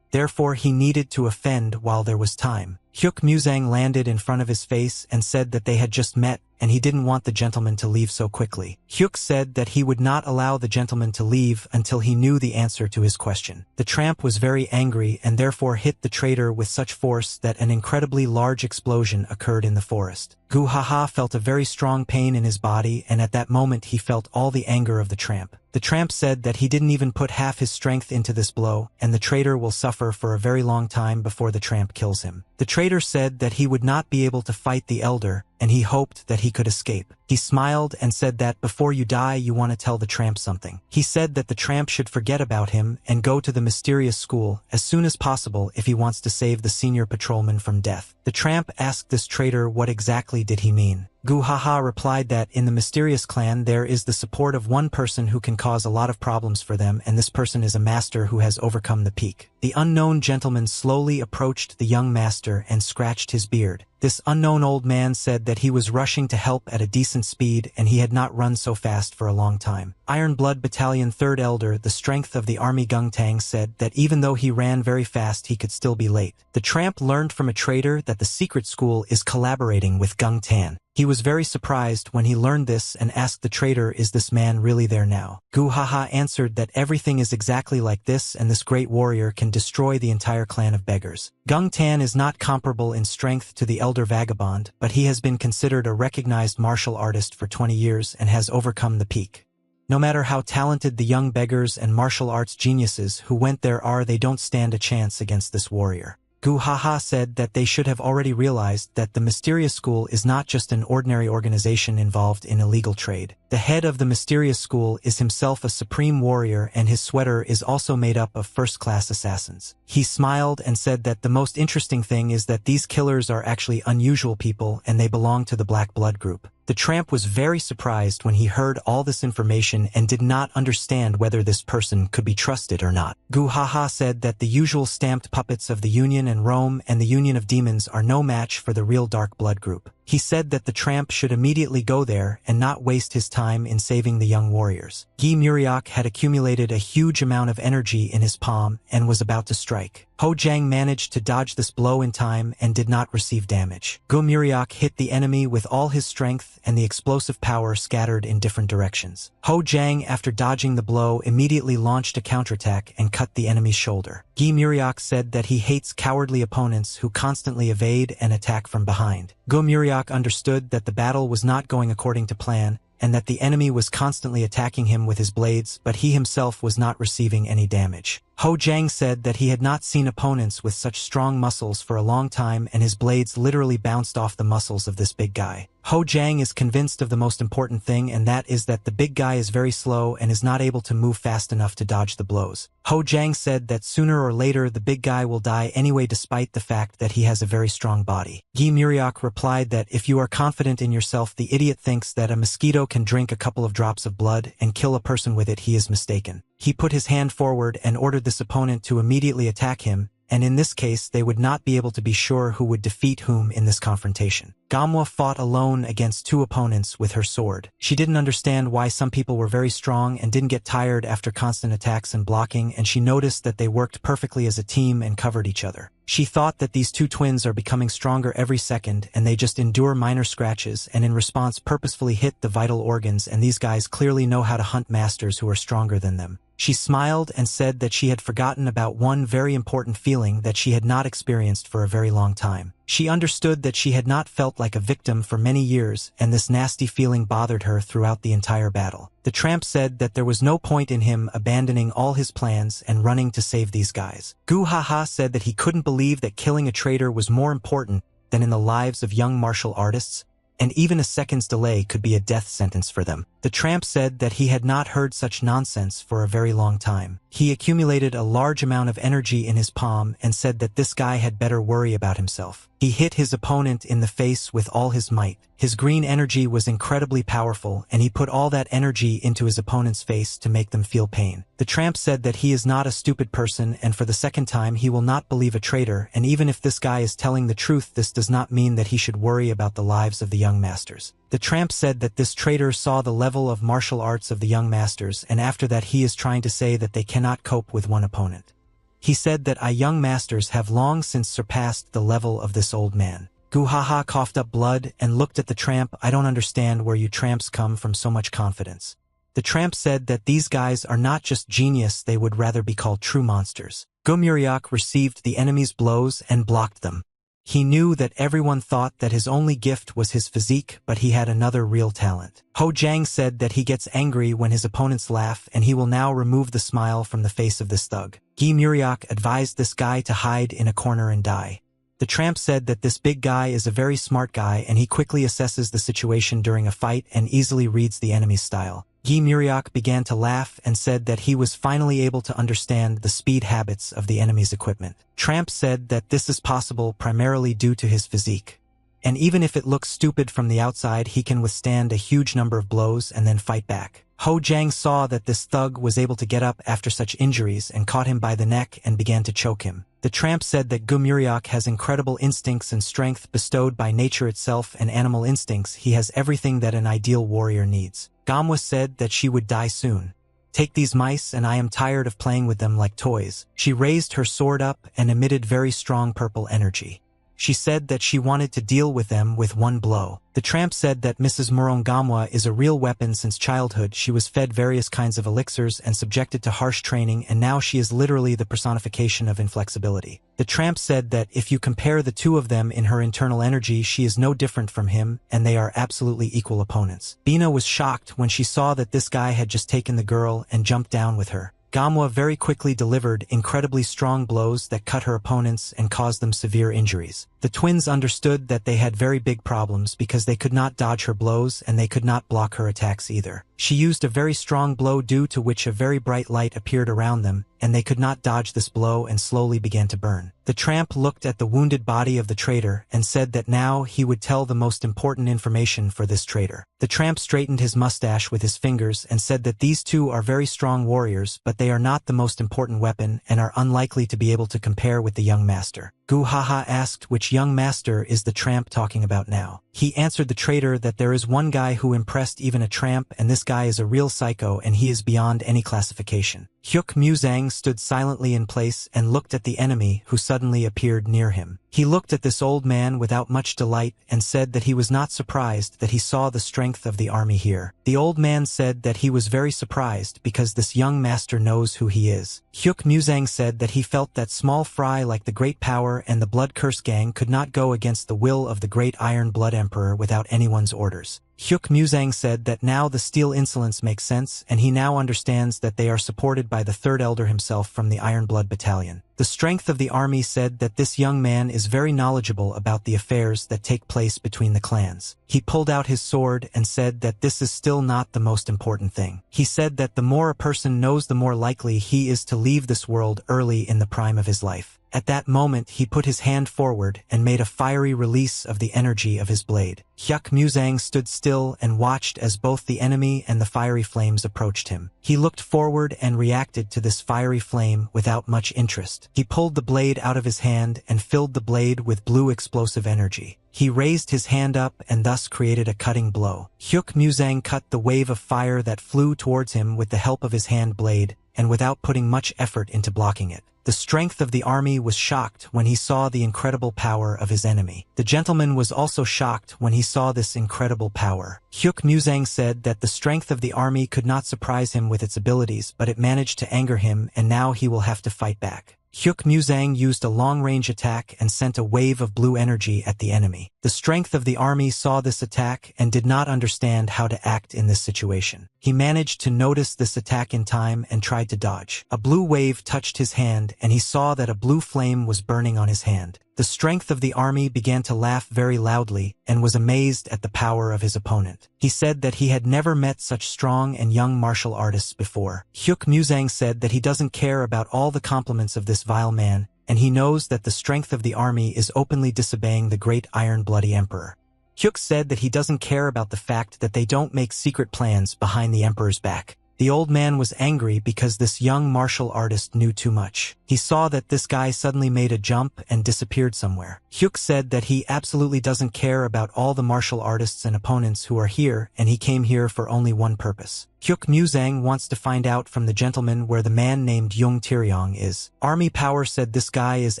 S1: Therefore he needed to offend while there was time. Hyuk Muzang landed in front of his face and said that they had just met, and he didn't want the gentleman to leave so quickly. Hyuk said that he would not allow the gentleman to leave until he knew the answer to his question. The tramp was very angry and therefore hit the traitor with such force that an incredibly large explosion occurred in the forest. Guhaha felt a very strong pain in his body, and at that moment he felt all the anger of the tramp. The tramp said that he didn't even put half his strength into this blow, and the traitor will suffer for a very long time before the tramp kills him. The traitor said that he would not be able to fight the elder, and he hoped that he could escape. He smiled and said that before you die you want to tell the tramp something. He said that the tramp should forget about him and go to the mysterious school as soon as possible if he wants to save the senior patrolman from death. The tramp asked this traitor what exactly did he mean. Guhaha replied that in the mysterious clan there is the support of one person who can cause a lot of problems for them, and this person is a master who has overcome the peak. The unknown gentleman slowly approached the young master and scratched his beard. This unknown old man said that he was rushing to help at a decent speed and he had not run so fast for a long time. Iron Blood Battalion 3rd Elder, the strength of the army Gungtang, said that even though he ran very fast he could still be late. The tramp learned from a traitor that the secret school is collaborating with Gungtan. He was very surprised when he learned this and asked the traitor, is this man really there now? Guhaha answered that everything is exactly like this and this great warrior can destroy the entire clan of beggars. Gungtan is not comparable in strength to the elder vagabond, but he has been considered a recognized martial artist for 20 years and has overcome the peak. No matter how talented the young beggars and martial arts geniuses who went there are, they don't stand a chance against this warrior. Guhaha said that they should have already realized that the mysterious school is not just an ordinary organization involved in illegal trade. The head of the mysterious school is himself a supreme warrior, and his sweater is also made up of first-class assassins. He smiled and said that the most interesting thing is that these killers are actually unusual people and they belong to the Black Blood group. The tramp was very surprised when he heard all this information and did not understand whether this person could be trusted or not. Guhaha said that the usual stamped puppets of the Union and Rome and the Union of Demons are no match for the real Dark Blood group. He said that the tramp should immediately go there and not waste his time in saving the young warriors. Gi Muriok had accumulated a huge amount of energy in his palm and was about to strike. Ho Jang managed to dodge this blow in time and did not receive damage. Gu Muriok hit the enemy with all his strength and the explosive power scattered in different directions. Ho Jang, after dodging the blow, immediately launched a counterattack and cut the enemy's shoulder. Gi Muriok said that he hates cowardly opponents who constantly evade and attack from behind. Gu Muriok understood that the battle was not going according to plan, and that the enemy was constantly attacking him with his blades, but he himself was not receiving any damage. Ho Jang said that he had not seen opponents with such strong muscles for a long time, and his blades literally bounced off the muscles of this big guy. Ho Jang is convinced of the most important thing, and that is that the big guy is very slow and is not able to move fast enough to dodge the blows. Ho Jang said that sooner or later the big guy will die anyway, despite the fact that he has a very strong body. Gi Muriok replied that if you are confident in yourself, the idiot thinks that a mosquito can drink a couple of drops of blood and kill a person with it, he is mistaken. He put his hand forward and ordered this opponent to immediately attack him, and in this case they would not be able to be sure who would defeat whom in this confrontation. Gamwa fought alone against two opponents with her sword. She didn't understand why some people were very strong and didn't get tired after constant attacks and blocking, and she noticed that they worked perfectly as a team and covered each other. She thought that these two twins are becoming stronger every second, and they just endure minor scratches and in response purposefully hit the vital organs, and these guys clearly know how to hunt masters who are stronger than them. She smiled and said that she had forgotten about one very important feeling that she had not experienced for a very long time. She understood that she had not felt like a victim for many years, and this nasty feeling bothered her throughout the entire battle. The tramp said that there was no point in him abandoning all his plans and running to save these guys. Gu Haha said that he couldn't believe that killing a traitor was more important than in the lives of young martial artists, and even a second's delay could be a death sentence for them. The tramp said that he had not heard such nonsense for a very long time. He accumulated a large amount of energy in his palm and said that this guy had better worry about himself. He hit his opponent in the face with all his might. His green energy was incredibly powerful, and he put all that energy into his opponent's face to make them feel pain. The tramp said that he is not a stupid person, and for the second time he will not believe a traitor, and even if this guy is telling the truth, this does not mean that he should worry about the lives of the young masters. The tramp said that this traitor saw the level of martial arts of the young masters, and after that he is trying to say that they cannot cope with one opponent. He said that our young masters have long since surpassed the level of this old man. Gu Haha coughed up blood and looked at the tramp. I don't understand where you tramps come from so much confidence. The tramp said that these guys are not just genius, they would rather be called true monsters. Gu Muriok received the enemy's blows and blocked them. He knew that everyone thought that his only gift was his physique, but he had another real talent. Ho Jang said that he gets angry when his opponents laugh, and he will now remove the smile from the face of this thug. Gi Muriok advised this guy to hide in a corner and die. The tramp said that this big guy is a very smart guy, and he quickly assesses the situation during a fight and easily reads the enemy's style. Gi Muriok began to laugh and said that he was finally able to understand the speed habits of the enemy's equipment. Tramp said that this is possible primarily due to his physique. And even if it looks stupid from the outside, he can withstand a huge number of blows and then fight back. Ho Jang saw that this thug was able to get up after such injuries and caught him by the neck and began to choke him. The tramp said that Gu Muriok has incredible instincts and strength bestowed by nature itself and animal instincts. He has everything that an ideal warrior needs. Gamwa said that she would die soon. Take these mice, and I am tired of playing with them like toys. She raised her sword up and emitted very strong purple energy. She said that she wanted to deal with them with one blow. The tramp said that Mrs. Morongamwa is a real weapon. Since childhood she was fed various kinds of elixirs and subjected to harsh training, and now she is literally the personification of inflexibility. The tramp said that if you compare the two of them in her internal energy, she is no different from him, and they are absolutely equal opponents. Bina was shocked when she saw that this guy had just taken the girl and jumped down with her. Gamwa very quickly delivered incredibly strong blows that cut her opponents and caused them severe injuries. The twins understood that they had very big problems because they could not dodge her blows and they could not block her attacks either. She used a very strong blow due to which a very bright light appeared around them, and they could not dodge this blow and slowly began to burn. The tramp looked at the wounded body of the traitor and said that now he would tell the most important information for this traitor. The tramp straightened his mustache with his fingers and said that these two are very strong warriors, but they are not the most important weapon and are unlikely to be able to compare with the young master. Gu Haha asked which young master is the tramp talking about now. He answered the traitor that there is one guy who impressed even a tramp, and this guy is a real psycho and he is beyond any classification. Hyuk Muzang stood silently in place and looked at the enemy who suddenly appeared near him. He looked at this old man without much delight and said that he was not surprised that he saw the strength of the army here. The old man said that he was very surprised because this young master knows who he is. Hyuk Muzang said that he felt that small fry like the Great Power and the Blood Curse Gang could not go against the will of the Great Iron Blood Emperor without anyone's orders. Hyuk Muzang said that now the Steel Insolence makes sense and he now understands that they are supported by the Third Elder himself from the Iron Blood Battalion. The strength of the army said that this young man is very knowledgeable about the affairs that take place between the clans. He pulled out his sword and said that this is still not the most important thing. He said that the more a person knows, the more likely he is to leave this world early in the prime of his life. At that moment he put his hand forward and made a fiery release of the energy of his blade. Hyuk Muzang stood still and watched as both the enemy and the fiery flames approached him. He looked forward and reacted to this fiery flame without much interest. He pulled the blade out of his hand and filled the blade with blue explosive energy. He raised his hand up and thus created a cutting blow. Hyuk Muzang cut the wave of fire that flew towards him with the help of his hand blade and without putting much effort into blocking it. The strength of the army was shocked when he saw the incredible power of his enemy. The gentleman was also shocked when he saw this incredible power. Hyuk Muzang said that the strength of the army could not surprise him with its abilities, but it managed to anger him, and now he will have to fight back. Hyuk Muzang used a long-range attack and sent a wave of blue energy at the enemy. The strength of the army saw this attack and did not understand how to act in this situation. He managed to notice this attack in time and tried to dodge. A blue wave touched his hand and he saw that a blue flame was burning on his hand. The strength of the army began to laugh very loudly and was amazed at the power of his opponent. He said that he had never met such strong and young martial artists before. Hyuk Muzang said that he doesn't care about all the compliments of this vile man, and he knows that the strength of the army is openly disobeying the Great Iron Bloody Emperor. Hyuk said that he doesn't care about the fact that they don't make secret plans behind the Emperor's back. The old man was angry because this young martial artist knew too much. He saw that this guy suddenly made a jump and disappeared somewhere. Hyuk said that he absolutely doesn't care about all the martial artists and opponents who are here, and he came here for only one purpose. Hyuk Muzang wants to find out from the gentleman where the man named Jung Taeryong is. Army Power said this guy is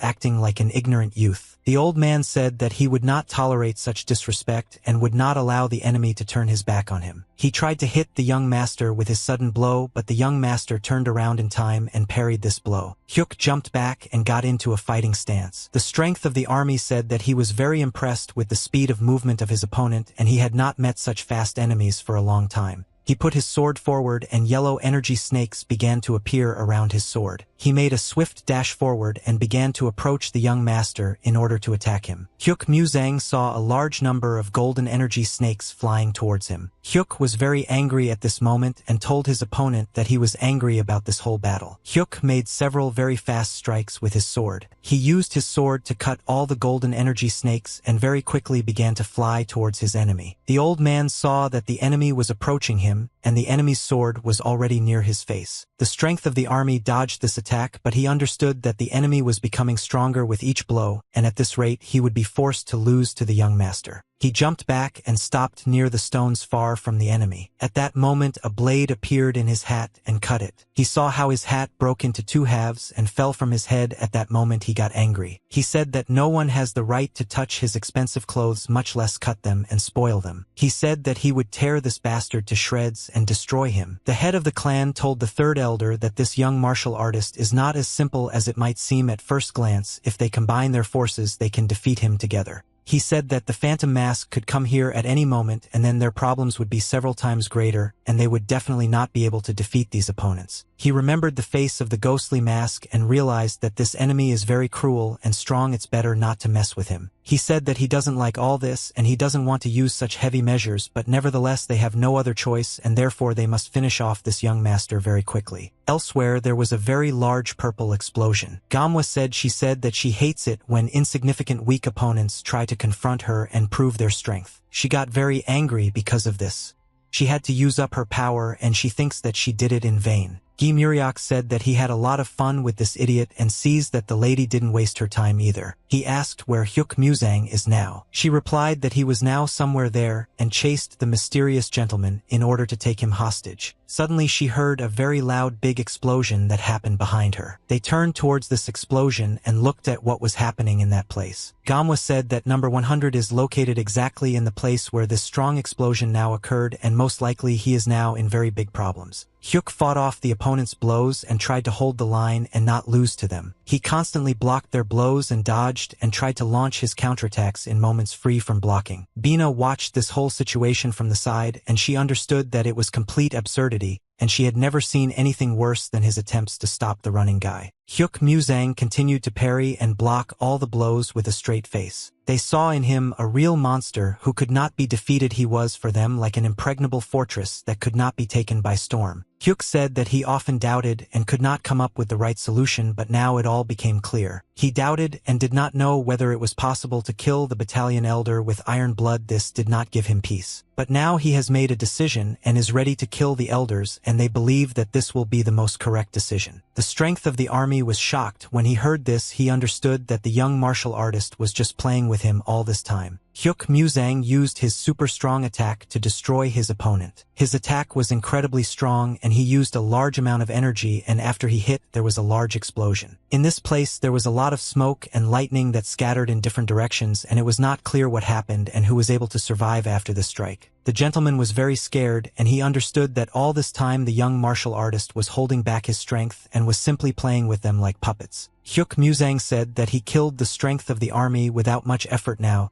S1: acting like an ignorant youth. The old man said that he would not tolerate such disrespect and would not allow the enemy to turn his back on him. He tried to hit the young master with his sudden blow, but the young master turned around in time and parried this blow. Hyuk jumped back and got into a fighting stance. The strength of the army said that he was very impressed with the speed of movement of his opponent, and he had not met such fast enemies for a long time. He put his sword forward and yellow energy snakes began to appear around his sword. He made a swift dash forward and began to approach the young master in order to attack him. Hyuk Muzang saw a large number of golden energy snakes flying towards him. Hyuk was very angry at this moment and told his opponent that he was angry about this whole battle. Hyuk made several very fast strikes with his sword. He used his sword to cut all the golden energy snakes and very quickly began to fly towards his enemy. The old man saw that the enemy was approaching him, and the enemy's sword was already near his face. The strength of the army dodged this attack, but he understood that the enemy was becoming stronger with each blow, and at this rate he would be forced to lose to the young master. He jumped back and stopped near the stones far from the enemy. At that moment a blade appeared in his hat and cut it. He saw how his hat broke into two halves and fell from his head. At that moment he got angry. He said that no one has the right to touch his expensive clothes, much less cut them and spoil them. He said that he would tear this bastard to shreds and destroy him. The head of the clan told the third elder that this young martial artist is not as simple as it might seem at first glance. If they combine their forces, they can defeat him together. He said that the Phantom Mask could come here at any moment, and then their problems would be several times greater, and they would definitely not be able to defeat these opponents. He remembered the face of the ghostly mask and realized that this enemy is very cruel and strong. It's better not to mess with him. He said that he doesn't like all this and he doesn't want to use such heavy measures, but nevertheless they have no other choice and therefore they must finish off this young master very quickly. Elsewhere there was a very large purple explosion. Gamwa said she said that she hates it when insignificant weak opponents try to confront her and prove their strength. She got very angry because of this. She had to use up her power and she thinks that she did it in vain. Gi Muriak said that he had a lot of fun with this idiot and sees that the lady didn't waste her time either. He asked where Hyuk Muzang is now. She replied that he was now somewhere there and chased the mysterious gentleman in order to take him hostage. Suddenly she heard a very loud big explosion that happened behind her. They turned towards this explosion and looked at what was happening in that place. Gamwa said that number 100 is located exactly in the place where this strong explosion now occurred, and most likely he is now in very big problems. Hyuk fought off the opponent's blows and tried to hold the line and not lose to them. He constantly blocked their blows and dodged and tried to launch his counterattacks in moments free from blocking. Bina watched this whole situation from the side, and she understood that it was complete absurdity, and she had never seen anything worse than his attempts to stop the running guy. Hyuk Muzang continued to parry and block all the blows with a straight face. They saw in him a real monster who could not be defeated. He was for them like an impregnable fortress that could not be taken by storm. Hyuk said that he often doubted and could not come up with the right solution, but now it all became clear. He doubted and did not know whether it was possible to kill the battalion elder with iron blood. This did not give him peace. But now he has made a decision and is ready to kill the elders, and they believe that this will be the most correct decision. The strength of the army was shocked. When he heard this, he understood that the young martial artist was just playing with him all this time. Hyuk Muzang used his super strong attack to destroy his opponent. His attack was incredibly strong and he used a large amount of energy, and after he hit, there was a large explosion. In this place there was a lot of smoke and lightning that scattered in different directions, and it was not clear what happened and who was able to survive after the strike. The gentleman was very scared, and he understood that all this time the young martial artist was holding back his strength and was simply playing with them like puppets. Hyuk Muzang said that he killed the strength of the army without much effort. Now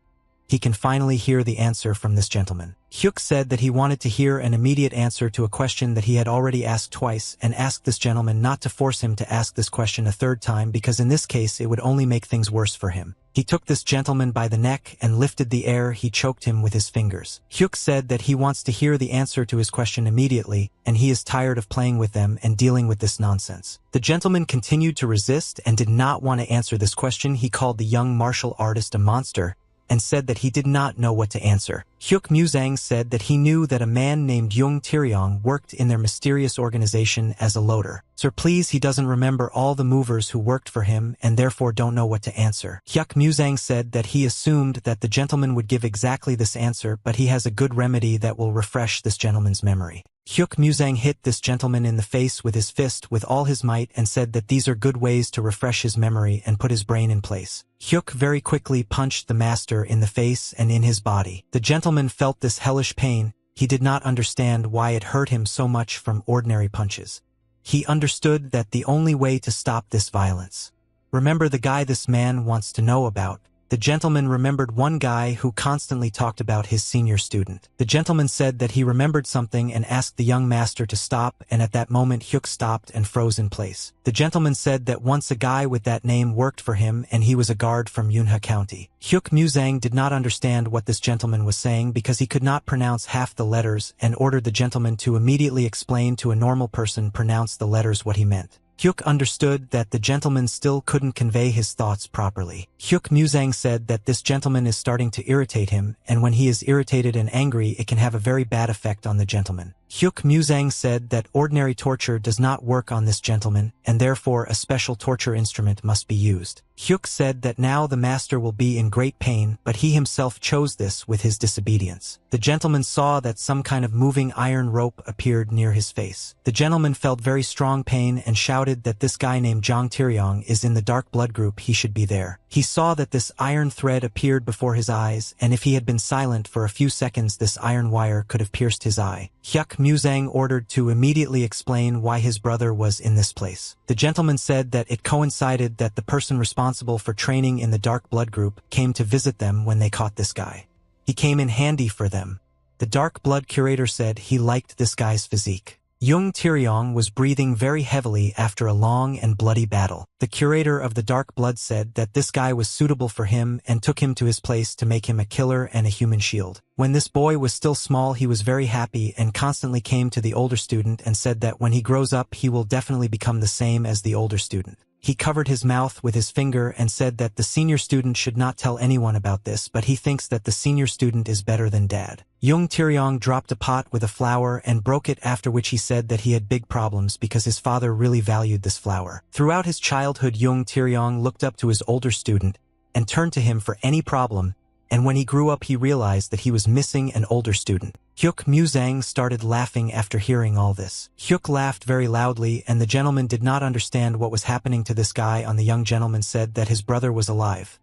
S1: he can finally hear the answer from this gentleman. Hyuk said that he wanted to hear an immediate answer to a question that he had already asked twice, and asked this gentleman not to force him to ask this question a third time, because in this case it would only make things worse for him. He took this gentleman by the neck and lifted the air. He choked him with his fingers. Hyuk said that he wants to hear the answer to his question immediately, and he is tired of playing with them and dealing with this nonsense. The gentleman continued to resist and did not want to answer this question. He called the young martial artist a monster and said that he did not know what to answer. Hyuk Muzang said that he knew that a man named Jung Taeryong worked in their mysterious organization as a loader. Sir, please, he doesn't remember all the movers who worked for him and therefore don't know what to answer. Hyuk Muzang said that he assumed that the gentleman would give exactly this answer, but he has a good remedy that will refresh this gentleman's memory. Hyuk Muzang hit this gentleman in the face with his fist with all his might and said that these are good ways to refresh his memory and put his brain in place. Hyuk very quickly punched the master in the face and in his body. The gentleman felt this hellish pain. He did not understand why it hurt him so much from ordinary punches. He understood that the only way to stop this violence. Remember the guy this man wants to know about. The gentleman remembered one guy who constantly talked about his senior student. The gentleman said that he remembered something and asked the young master to stop, and at that moment Hyuk stopped and froze in place. The gentleman said that once a guy with that name worked for him and he was a guard from Yunha County. Hyuk Muzang did not understand what this gentleman was saying because he could not pronounce half the letters, and ordered the gentleman to immediately explain to a normal person pronounce the letters what he meant. Hyuk understood that the gentleman still couldn't convey his thoughts properly. Hyuk Muzang said that this gentleman is starting to irritate him, and when he is irritated and angry it can have a very bad effect on the gentleman. Hyuk Muzang said that ordinary torture does not work on this gentleman, and therefore a special torture instrument must be used. Hyuk said that now the master will be in great pain, but he himself chose this with his disobedience. The gentleman saw that some kind of moving iron rope appeared near his face. The gentleman felt very strong pain and shouted that this guy named Jang Taeryong is in the dark blood group, he should be there. He saw that this iron thread appeared before his eyes, and if he had been silent for a few seconds this iron wire could have pierced his eye. Hyuk Muzang ordered to immediately explain why his brother was in this place. The gentleman said that it coincided that the person responsible for training in the dark blood group came to visit them when they caught this guy. He came in handy for them. The dark blood curator said he liked this guy's physique. Jung Taeryong was breathing very heavily after a long and bloody battle. The curator of the dark blood said that this guy was suitable for him and took him to his place to make him a killer and a human shield. When this boy was still small he was very happy and constantly came to the older student and said that when he grows up he will definitely become the same as the older student. He covered his mouth with his finger and said that the senior student should not tell anyone about this, but he thinks that the senior student is better than dad. Jung Taeyong dropped a pot with a flower and broke it, after which he said that he had big problems because his father really valued this flower. Throughout his childhood, Jung Taeyong looked up to his older student and turned to him for any problem, and when he grew up he realized that he was missing an older student. Hyuk Muzang started laughing after hearing all this. Hyuk laughed very loudly, and the gentleman did not understand what was happening to this guy. The young gentleman said that his brother was alive.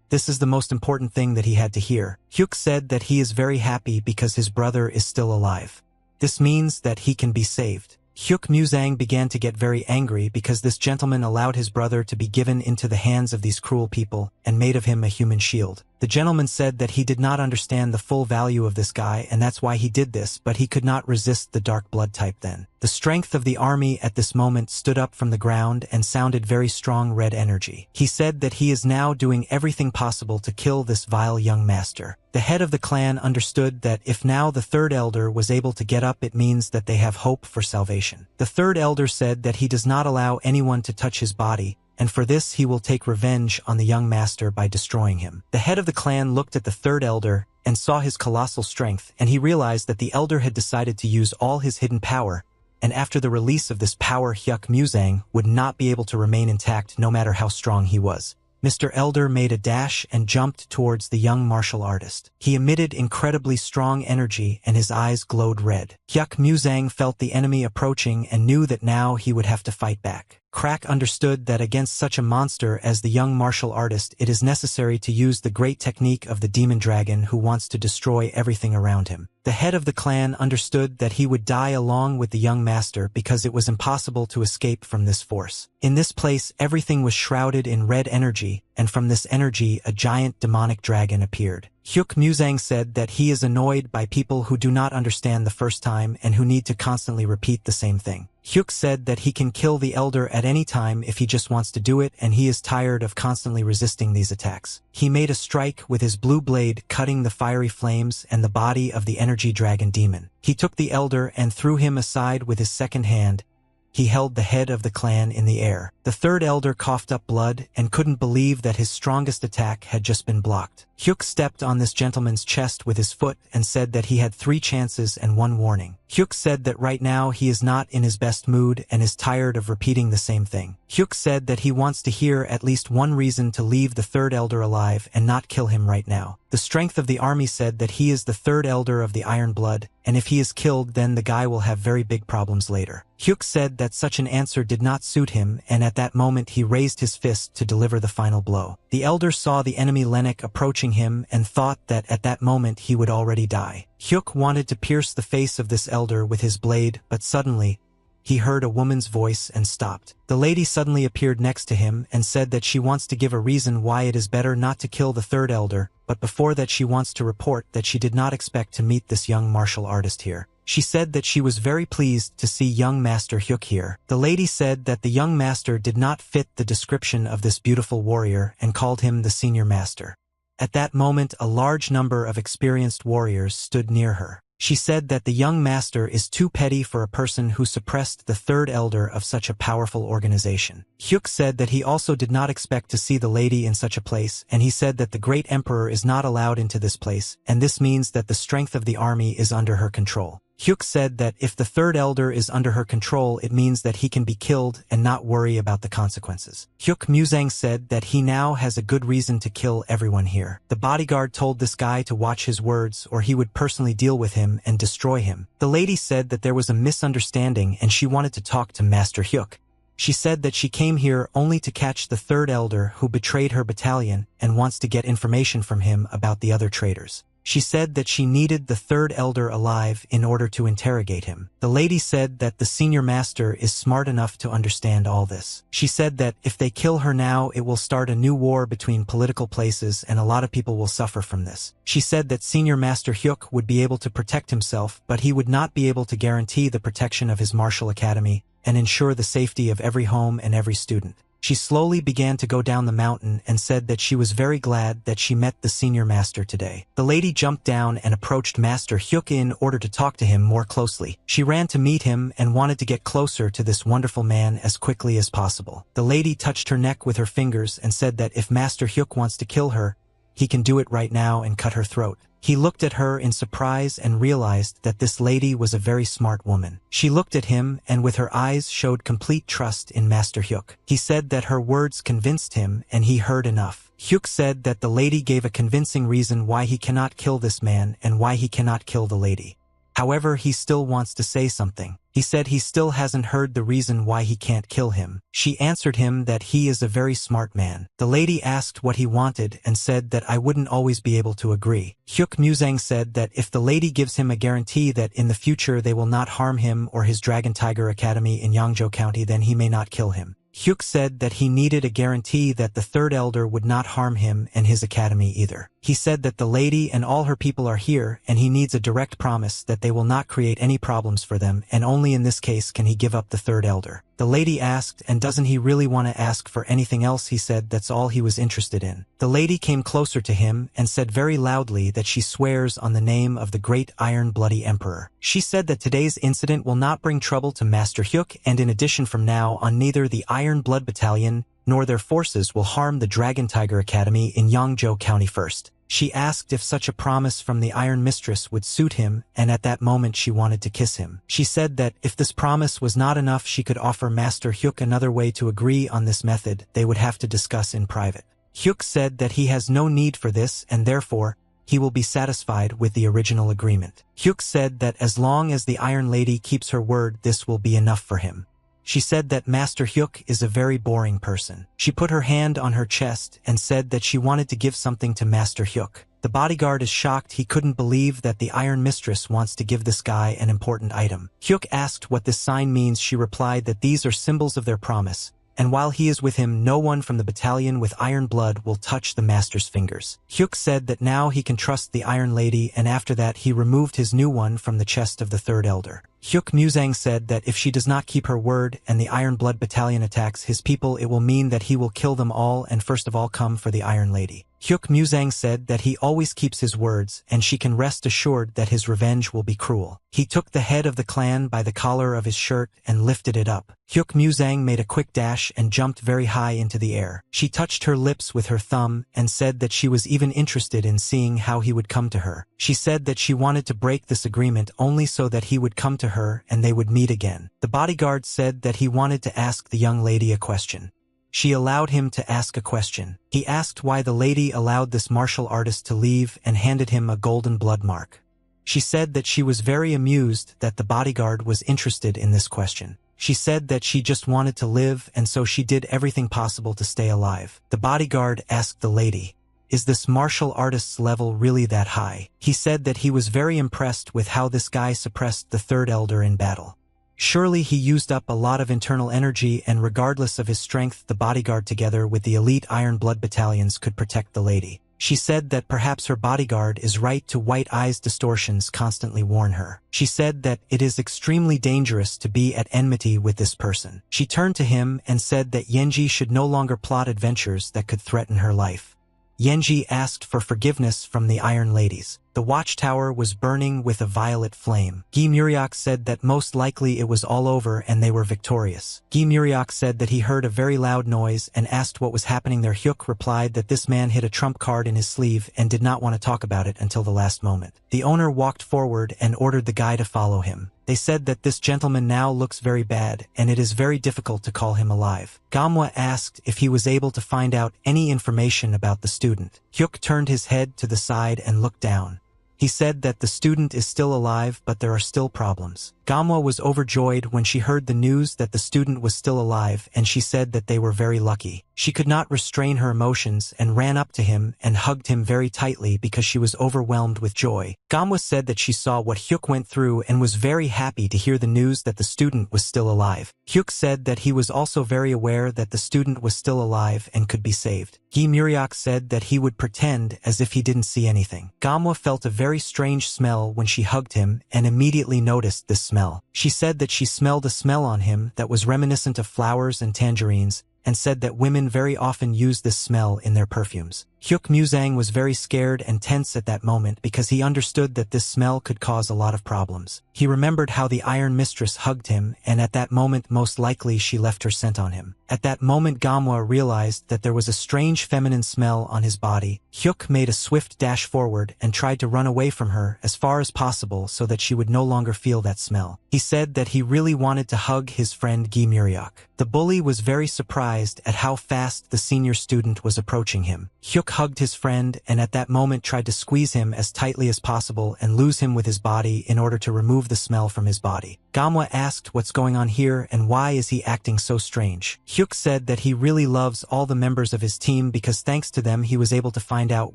S1: This is the most important thing that he had to hear. Hyuk said that he is very happy because his brother is still alive. This means that he can be saved. Hyuk Muzang began to get very angry because this gentleman allowed his brother to be given into the hands of these cruel people and made of him a human shield. The gentleman said that he did not understand the full value of this guy, and that's why he did this, but he could not resist the dark blood type then. The strength of the army at this moment stood up from the ground and sounded very strong red energy. He said that he is now doing everything possible to kill this vile young master. The head of the clan understood that if now the third elder was able to get up, it means that they have hope for salvation. The third elder said that he does not allow anyone to touch his body, and for this he will take revenge on the young master by destroying him. The head of the clan looked at the third elder and saw his colossal strength, and he realized that the elder had decided to use all his hidden power, and after the release of this power, Hyuk Muzang would not be able to remain intact no matter how strong he was. Mr. Elder made a dash and jumped towards the young martial artist. He emitted incredibly strong energy and his eyes glowed red. Hyuk Muzang felt the enemy approaching and knew that now he would have to fight back. Crack understood that against such a monster as the young martial artist, it is necessary to use the great technique of the demon dragon who wants to destroy everything around him. The head of the clan understood that he would die along with the young master because it was impossible to escape from this force. In this place, everything was shrouded in red energy, and from this energy a giant demonic dragon appeared. Hyuk Muzang said that he is annoyed by people who do not understand the first time and who need to constantly repeat the same thing. Hyuk said that he can kill the elder at any time if he just wants to do it, and he is tired of constantly resisting these attacks. He made a strike with his blue blade, cutting the fiery flames and the body of the energy dragon demon. He took the elder and threw him aside with his second hand. He held the head of the clan in the air. The third elder coughed up blood and couldn't believe that his strongest attack had just been blocked. Hyuk stepped on this gentleman's chest with his foot and said that he had 3 chances and 1 warning. Hyuk said that right now he is not in his best mood and is tired of repeating the same thing. Hyuk said that he wants to hear at least one reason to leave the third elder alive and not kill him right now. The strength of the army said that he is the third elder of the Iron Blood, and if he is killed then the guy will have very big problems later. Hyuk said that such an answer did not suit him, and at that moment he raised his fist to deliver the final blow. The elder saw the enemy Lennox approaching him and thought that at that moment he would already die. Hyuk wanted to pierce the face of this elder with his blade, but suddenly he heard a woman's voice and stopped. The lady suddenly appeared next to him and said that she wants to give a reason why it is better not to kill the third elder, but before that she wants to report that she did not expect to meet this young martial artist here. She said that she was very pleased to see young Master Hyuk here. The lady said that the young master did not fit the description of this beautiful warrior and called him the senior master. At that moment, a large number of experienced warriors stood near her. She said that the young master is too petty for a person who suppressed the third elder of such a powerful organization. Hyuk said that he also did not expect to see the lady in such a place, and he said that the great emperor is not allowed into this place, and this means that the strength of the army is under her control. Hyuk said that if the third elder is under her control, it means that he can be killed and not worry about the consequences. Hyuk Muzang said that he now has a good reason to kill everyone here. The bodyguard told this guy to watch his words or he would personally deal with him and destroy him. The lady said that there was a misunderstanding and she wanted to talk to Master Hyuk. She said that she came here only to catch the third elder who betrayed her battalion and wants to get information from him about the other traitors. She said that she needed the third elder alive in order to interrogate him. The lady said that the senior master is smart enough to understand all this. She said that if they kill her now, it will start a new war between political places and a lot of people will suffer from this. She said that senior master Hyuk would be able to protect himself, but he would not be able to guarantee the protection of his martial academy and ensure the safety of every home and every student. She slowly began to go down the mountain and said that she was very glad that she met the senior master today. The lady jumped down and approached Master Hyuk in order to talk to him more closely. She ran to meet him and wanted to get closer to this wonderful man as quickly as possible. The lady touched her neck with her fingers and said that if Master Hyuk wants to kill her, he can do it right now and cut her throat. He looked at her in surprise and realized that this lady was a very smart woman. She looked at him and with her eyes showed complete trust in Master Hyuk. He said that her words convinced him and he heard enough. Hyuk said that the lady gave a convincing reason why he cannot kill this man and why he cannot kill the lady. However, he still wants to say something. He said he still hasn't heard the reason why he can't kill him. She answered him that he is a very smart man. The lady asked what he wanted and said that I wouldn't always be able to agree. Hyuk Musang said that if the lady gives him a guarantee that in the future they will not harm him or his Dragon Tiger Academy in Yangzhou County, then he may not kill him. Hyuk said that he needed a guarantee that the third elder would not harm him and his academy either. He said that the lady and all her people are here and he needs a direct promise that they will not create any problems for them, and only in this case can he give up the third elder. The lady asked, and doesn't he really want to ask for anything else? He said that's all he was interested in. The lady came closer to him and said very loudly that she swears on the name of the great Iron Bloody Emperor. She said that today's incident will not bring trouble to Master Hyuk, and in addition from now on neither the Iron Blood Battalion nor their forces will harm the Dragon Tiger Academy in Yangzhou County first. She asked if such a promise from the Iron Mistress would suit him, and at that moment she wanted to kiss him. She said that if this promise was not enough, she could offer Master Hyuk another way to agree on this method they would have to discuss in private. Hyuk said that he has no need for this and therefore he will be satisfied with the original agreement. Hyuk said that as long as the Iron Lady keeps her word, this will be enough for him. She said that Master Hyuk is a very boring person. She put her hand on her chest and said that she wanted to give something to Master Hyuk. The bodyguard is shocked. He couldn't believe that the Iron Mistress wants to give this guy an important item. Hyuk asked what this sign means. She replied that these are symbols of their promise, and while he is with him, no one from the battalion with iron blood will touch the master's fingers. Hyuk said that now he can trust the Iron Lady, and after that he removed his new one from the chest of the third elder. Hyuk Musang said that if she does not keep her word and the Iron Blood Battalion attacks his people, it will mean that he will kill them all and first of all come for the Iron Lady. Hyuk Musang said that he always keeps his words and she can rest assured that his revenge will be cruel. He took the head of the clan by the collar of his shirt and lifted it up. Hyuk Musang made a quick dash and jumped very high into the air. She touched her lips with her thumb and said that she was even interested in seeing how he would come to her. She said that she wanted to break this agreement only so that he would come to her and they would meet again. The bodyguard said that he wanted to ask the young lady a question. She allowed him to ask a question. He asked why the lady allowed this martial artist to leave and handed him a golden blood mark. She said that she was very amused that the bodyguard was interested in this question. She said that she just wanted to live and so she did everything possible to stay alive. The bodyguard asked the lady, "Is this martial artist's level really that high?" He said that he was very impressed with how this guy suppressed the third elder in battle. Surely he used up a lot of internal energy, and regardless of his strength, the bodyguard together with the elite Iron Blood battalions could protect the lady. She said that perhaps her bodyguard is right to white eyes distortions constantly warn her. She said that it is extremely dangerous to be at enmity with this person. She turned to him and said that Yenji should no longer plot adventures that could threaten her life. Yenji asked for forgiveness from the Iron Ladies. The watchtower was burning with a violet flame. Gi Muriok said that most likely it was all over and they were victorious. Gi Muriok said that he heard a very loud noise and asked what was happening there. Hyuk replied that this man hid a trump card in his sleeve and did not want to talk about it until the last moment. The owner walked forward and ordered the guy to follow him. They said that this gentleman now looks very bad and it is very difficult to call him alive. Gamwa asked if he was able to find out any information about the student. Hyuk turned his head to the side and looked down. He said that the student is still alive, but there are still problems. Gamwa was overjoyed when she heard the news that the student was still alive, and she said that they were very lucky. She could not restrain her emotions and ran up to him and hugged him very tightly because she was overwhelmed with joy. Gamwa said that she saw what Hyuk went through and was very happy to hear the news that the student was still alive. Hyuk said that he was also very aware that the student was still alive and could be saved. Gi Muriok said that he would pretend as if he didn't see anything. Gamwa felt a very strange smell when she hugged him and immediately noticed this smell. She said that she smelled a smell on him that was reminiscent of flowers and tangerines, and said that women very often use this smell in their perfumes. Hyuk Musang was very scared and tense at that moment because he understood that this smell could cause a lot of problems. He remembered how the Iron Mistress hugged him, and at that moment most likely she left her scent on him. At that moment Gamwa realized that there was a strange feminine smell on his body. Hyuk made a swift dash forward and tried to run away from her as far as possible so that she would no longer feel that smell. He said that he really wanted to hug his friend Gi Muriok. The bully was very surprised at how fast the senior student was approaching him. Hyuk hugged his friend and at that moment tried to squeeze him as tightly as possible and lose him with his body in order to remove the smell from his body. Gamwa asked what's going on here and why is he acting so strange. Hyuk said that he really loves all the members of his team because thanks to them he was able to find out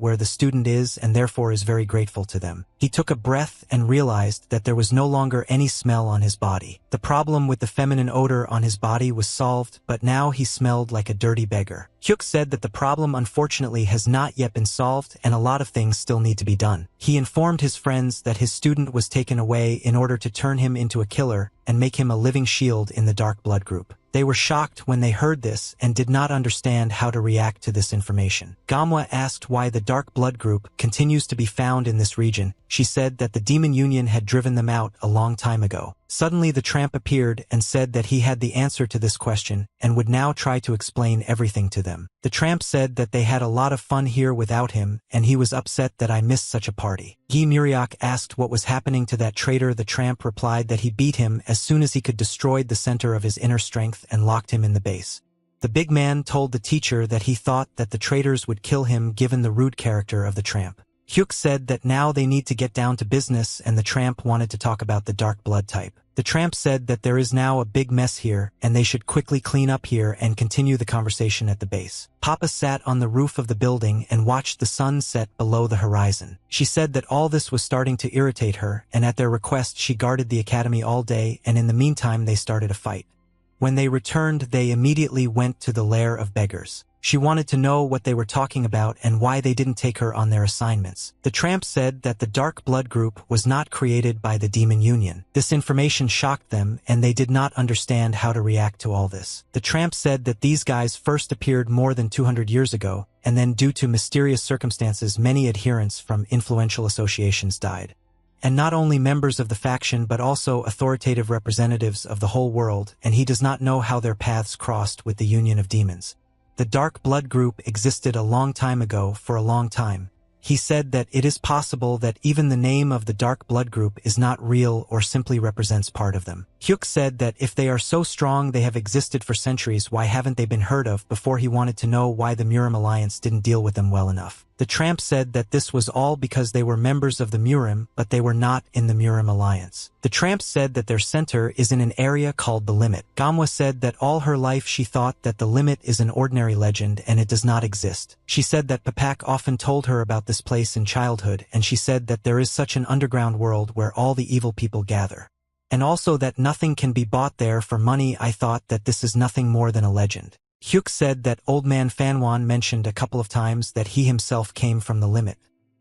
S1: where the student is and therefore is very grateful to them. He took a breath and realized that there was no longer any smell on his body. The problem with the feminine odor on his body was solved, but now he smelled like a dirty beggar. Hyuk said that the problem unfortunately has not yet been solved and a lot of things still need to be done. He informed his friends that his student was taken away in order to turn him into a killer and make him a living shield in the Dark Blood group. They were shocked when they heard this and did not understand how to react to this information. Gamwa asked why the Dark Blood group continues to be found in this region. She said that the Demon Union had driven them out a long time ago. Suddenly the tramp appeared and said that he had the answer to this question and would now try to explain everything to them. The tramp said that they had a lot of fun here without him and he was upset that I missed such a party. Gi Muriok asked what was happening to that traitor. The tramp replied that he beat him as soon as he could, destroyed the center of his inner strength and locked him in the base. The big man told the teacher that he thought that the traitors would kill him given the rude character of the tramp. Hyuk said that now they need to get down to business and the tramp wanted to talk about the Dark Blood type. The tramp said that there is now a big mess here and they should quickly clean up here and continue the conversation at the base. Papa sat on the roof of the building and watched the sun set below the horizon. She said that all this was starting to irritate her and at their request she guarded the academy all day and in the meantime they started a fight. When they returned they immediately went to the lair of beggars. She wanted to know what they were talking about and why they didn't take her on their assignments. The tramp said that the Dark Blood group was not created by the Demon Union. This information shocked them and they did not understand how to react to all this. The tramp said that these guys first appeared more than 200 years ago, and then due to mysterious circumstances many adherents from influential associations died. And not only members of the faction but also authoritative representatives of the whole world, and he does not know how their paths crossed with the Union of Demons. The Dark Blood group existed a long time ago, for a long time. He said that it is possible that even the name of the Dark Blood group is not real or simply represents part of them. Hyuk said that if they are so strong they have existed for centuries, why haven't they been heard of before? He wanted to know why the Murim Alliance didn't deal with them well enough. The tramp said that this was all because they were members of the Murim, but they were not in the Murim Alliance. The tramp said that their center is in an area called the Limit. Gamwa said that all her life she thought that the Limit is an ordinary legend and it does not exist. She said that Papak often told her about this place in childhood, and she said that there is such an underground world where all the evil people gather. And also that nothing can be bought there for money. I thought that this is nothing more than a legend. Hyuk said that Old Man Fanwan mentioned a couple of times that he himself came from the Limit.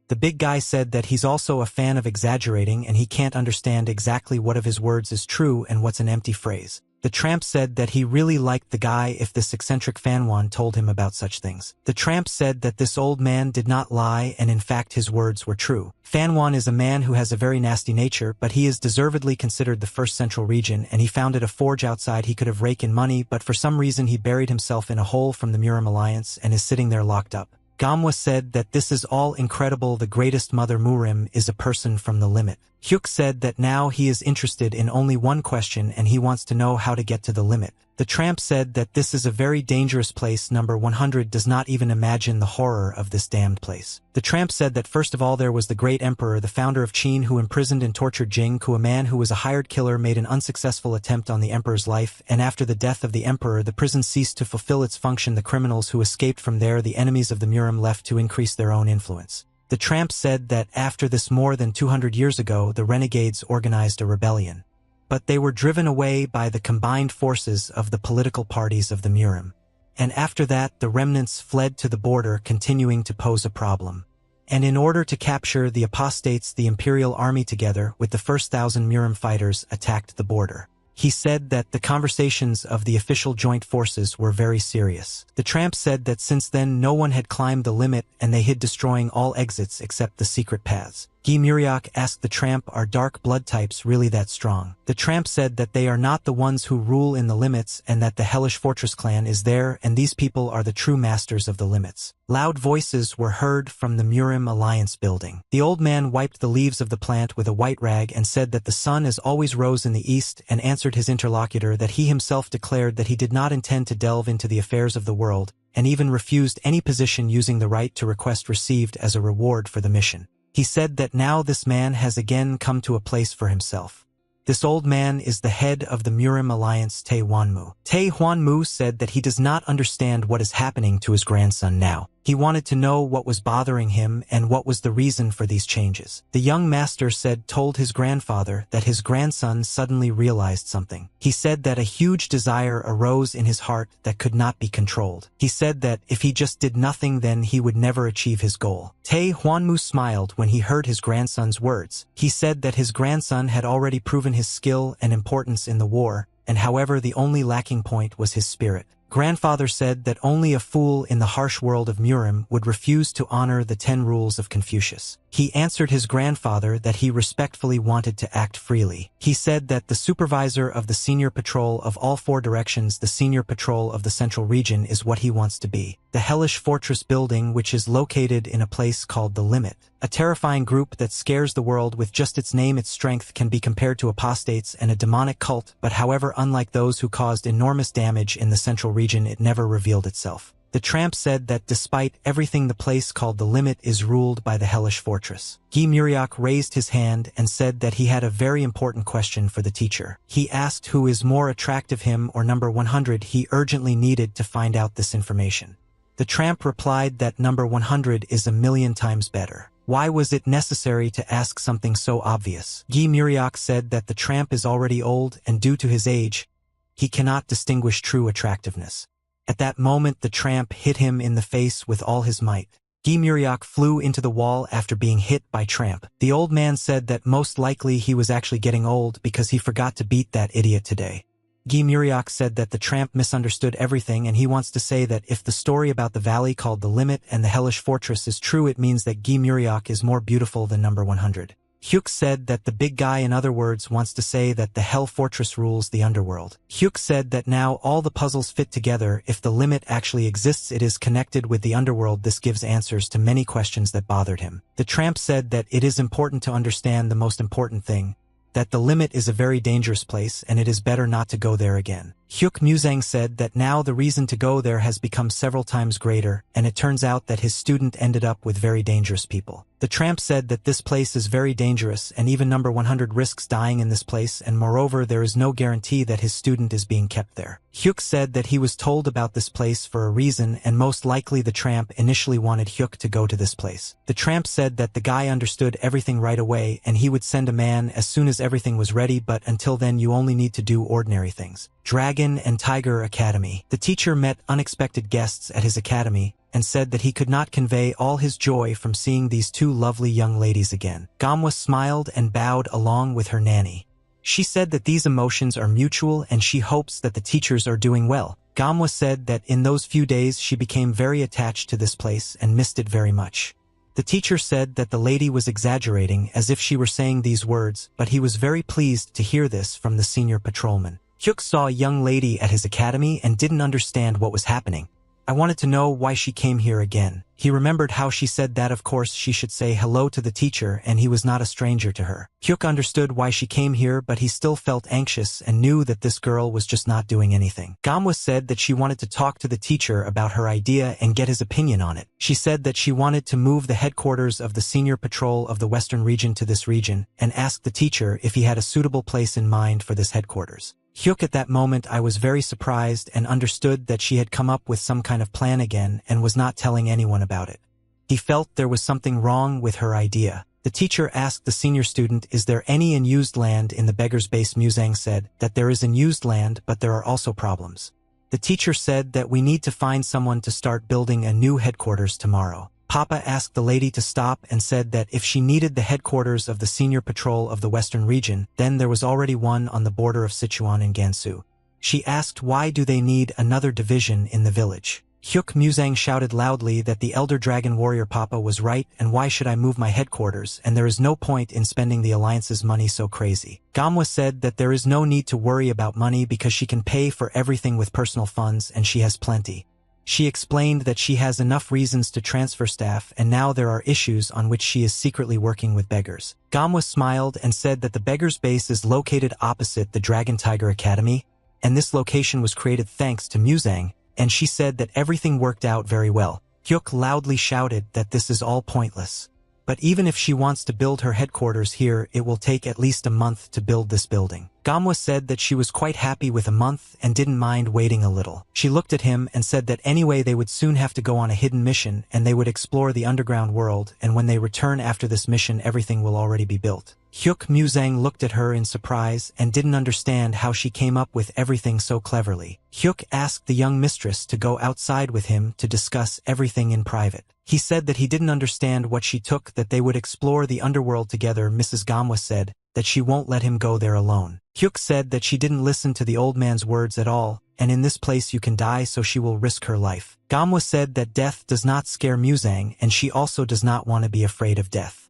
S1: The big guy said that he's also a fan of exaggerating and he can't understand exactly what of his words is true and what's an empty phrase. The tramp said that he really liked the guy if this eccentric Fanwan told him about such things. The tramp said that this old man did not lie and in fact his words were true. Fanwan is a man who has a very nasty nature, but he is deservedly considered the first central region and he founded a forge outside. He could have raked in money, but for some reason he buried himself in a hole from the Murim Alliance and is sitting there locked up. Gamwa said that this is all incredible. The greatest Mother Murim is a person from the Limit. Hyuk said that now he is interested in only one question and he wants to know how to get to the Limit. The tramp said that this is a very dangerous place. Number 100 does not even imagine the horror of this damned place. The tramp said that first of all there was the great emperor, the founder of Qin, who imprisoned and tortured Jingku, a man who was a hired killer, made an unsuccessful attempt on the emperor's life, and after the death of the emperor the prison ceased to fulfill its function. The criminals who escaped from there, the enemies of the Murim, left to increase their own influence. The tramp said that after this, more than 200 years ago, the renegades organized a rebellion. But they were driven away by the combined forces of the political parties of the Murim. And after that the remnants fled to the border, continuing to pose a problem. And in order to capture the apostates, the imperial army together with the first 1,000 Murim fighters attacked the border. He said that the conversations of the official joint forces were very serious. The tramp said that since then no one had climbed the limit and they hid destroying all exits except the secret paths. Guy Muriak asked the tramp, are dark blood types really that strong? The tramp said that they are not the ones who rule in the limits and that the Hellish Fortress clan is there and these people are the true masters of the limits. Loud voices were heard from the Murim Alliance building. The old man wiped the leaves of the plant with a white rag and said that the sun as always rose in the east and answered his interlocutor that he himself declared that he did not intend to delve into the affairs of the world and even refused any position using the right to request received as a reward for the mission. He said that now this man has again come to a place for himself. This old man is the head of the Murim Alliance, Tae Hwanmu. Tae Hwanmu said that he does not understand what is happening to his grandson now. He wanted to know what was bothering him and what was the reason for these changes. The young master told his grandfather that his grandson suddenly realized something. He said that a huge desire arose in his heart that could not be controlled. He said that if he just did nothing then he would never achieve his goal. Tae Hwanmu smiled when he heard his grandson's words. He said that his grandson had already proven his skill and importance in the war, and however the only lacking point was his spirit. Grandfather said that only a fool in the harsh world of Murim would refuse to honor the 10 rules of Confucius. He answered his grandfather that he respectfully wanted to act freely. He said that the supervisor of the senior patrol of all 4 directions, the senior patrol of the central region, is what he wants to be. The Hellish Fortress building, which is located in a place called the Limit, a terrifying group that scares the world with just its name. Its strength can be compared to apostates and a demonic cult, but however, unlike those who caused enormous damage in the central region, it never revealed itself. The tramp said that despite everything, the place called the Limit is ruled by the Hellish Fortress. Guy Muriak raised his hand and said that he had a very important question for the teacher. He asked who is more attractive, him or number 100. He urgently needed to find out this information. The tramp replied that number 100 is a million times better. Why was it necessary to ask something so obvious? Guy Muriak said that the tramp is already old and due to his age, he cannot distinguish true attractiveness. At that moment the tramp hit him in the face with all his might. Guy Muriak flew into the wall after being hit by tramp. The old man said that most likely he was actually getting old because he forgot to beat that idiot today. Guy Muriak said that the tramp misunderstood everything and he wants to say that if the story about the valley called the Limit and the Hellish Fortress is true, it means that Guy Muriak is more beautiful than number 100. Hyuk said that the big guy, in other words, wants to say that the Hell Fortress rules the underworld. Hyuk said that now all the puzzles fit together. If the Limit actually exists, it is connected with the underworld. This gives answers to many questions that bothered him. The tramp said that it is important to understand the most important thing, that the Limit is a very dangerous place and it is better not to go there again. Hyuk Musang said that now the reason to go there has become several times greater, and it turns out that his student ended up with very dangerous people. The tramp said that this place is very dangerous and even number 100 risks dying in this place, and moreover there is no guarantee that his student is being kept there. Hyuk said that he was told about this place for a reason and most likely the tramp initially wanted Hyuk to go to this place. The tramp said that the guy understood everything right away and he would send a man as soon as everything was ready, but until then you only need to do ordinary things. Dragon and Tiger Academy. The teacher met unexpected guests at his academy and said that he could not convey all his joy from seeing these 2 lovely young ladies again. Gamwa smiled and bowed along with her nanny. She said that these emotions are mutual and she hopes that the teachers are doing well. Gamwa said that in those few days she became very attached to this place and missed it very much. The teacher said that the lady was exaggerating as if she were saying these words, but he was very pleased to hear this from the senior patrolman. Hyuk saw a young lady at his academy and didn't understand what was happening. I wanted to know why she came here again. He remembered how she said that of course she should say hello to the teacher and he was not a stranger to her. Hyuk understood why she came here, but he still felt anxious and knew that this girl was just not doing anything. Gamwa said that she wanted to talk to the teacher about her idea and get his opinion on it. She said that she wanted to move the headquarters of the senior patrol of the western region to this region and asked the teacher if he had a suitable place in mind for this headquarters. Hyuk, at that moment I was very surprised and understood that she had come up with some kind of plan again and was not telling anyone about it. He felt there was something wrong with her idea. The teacher asked the senior student, is there any unused land in the beggar's base? Musang said that there is unused land, but there are also problems. The teacher said that we need to find someone to start building a new headquarters tomorrow. Papa asked the lady to stop and said that if she needed the headquarters of the senior patrol of the western region, then there was already one on the border of Sichuan and Gansu. She asked why do they need another division in the village. Hyuk Muzang shouted loudly that the elder dragon warrior Papa was right and why should I move my headquarters and there is no point in spending the alliance's money so crazy. Gamwa said that there is no need to worry about money because she can pay for everything with personal funds and she has plenty. She explained that she has enough reasons to transfer staff and now there are issues on which she is secretly working with beggars. Gamwa smiled and said that the beggars' base is located opposite the Dragon Tiger Academy, and this location was created thanks to Muzang, and she said that everything worked out very well. Hyuk loudly shouted that this is all pointless. But even if she wants to build her headquarters here, it will take at least a month to build this building. Gamwa said that she was quite happy with a month and didn't mind waiting a little. She looked at him and said that anyway they would soon have to go on a hidden mission and they would explore the underground world, and when they return after this mission everything will already be built. Hyuk Muzang looked at her in surprise and didn't understand how she came up with everything so cleverly. Hyuk asked the young mistress to go outside with him to discuss everything in private. He said that he didn't understand what she took that they would explore the underworld together. Mrs. Gamwa said that she won't let him go there alone. Hyuk said that she didn't listen to the old man's words at all, and in this place you can die so she will risk her life. Gamwa said that death does not scare Muzang and she also does not want to be afraid of death.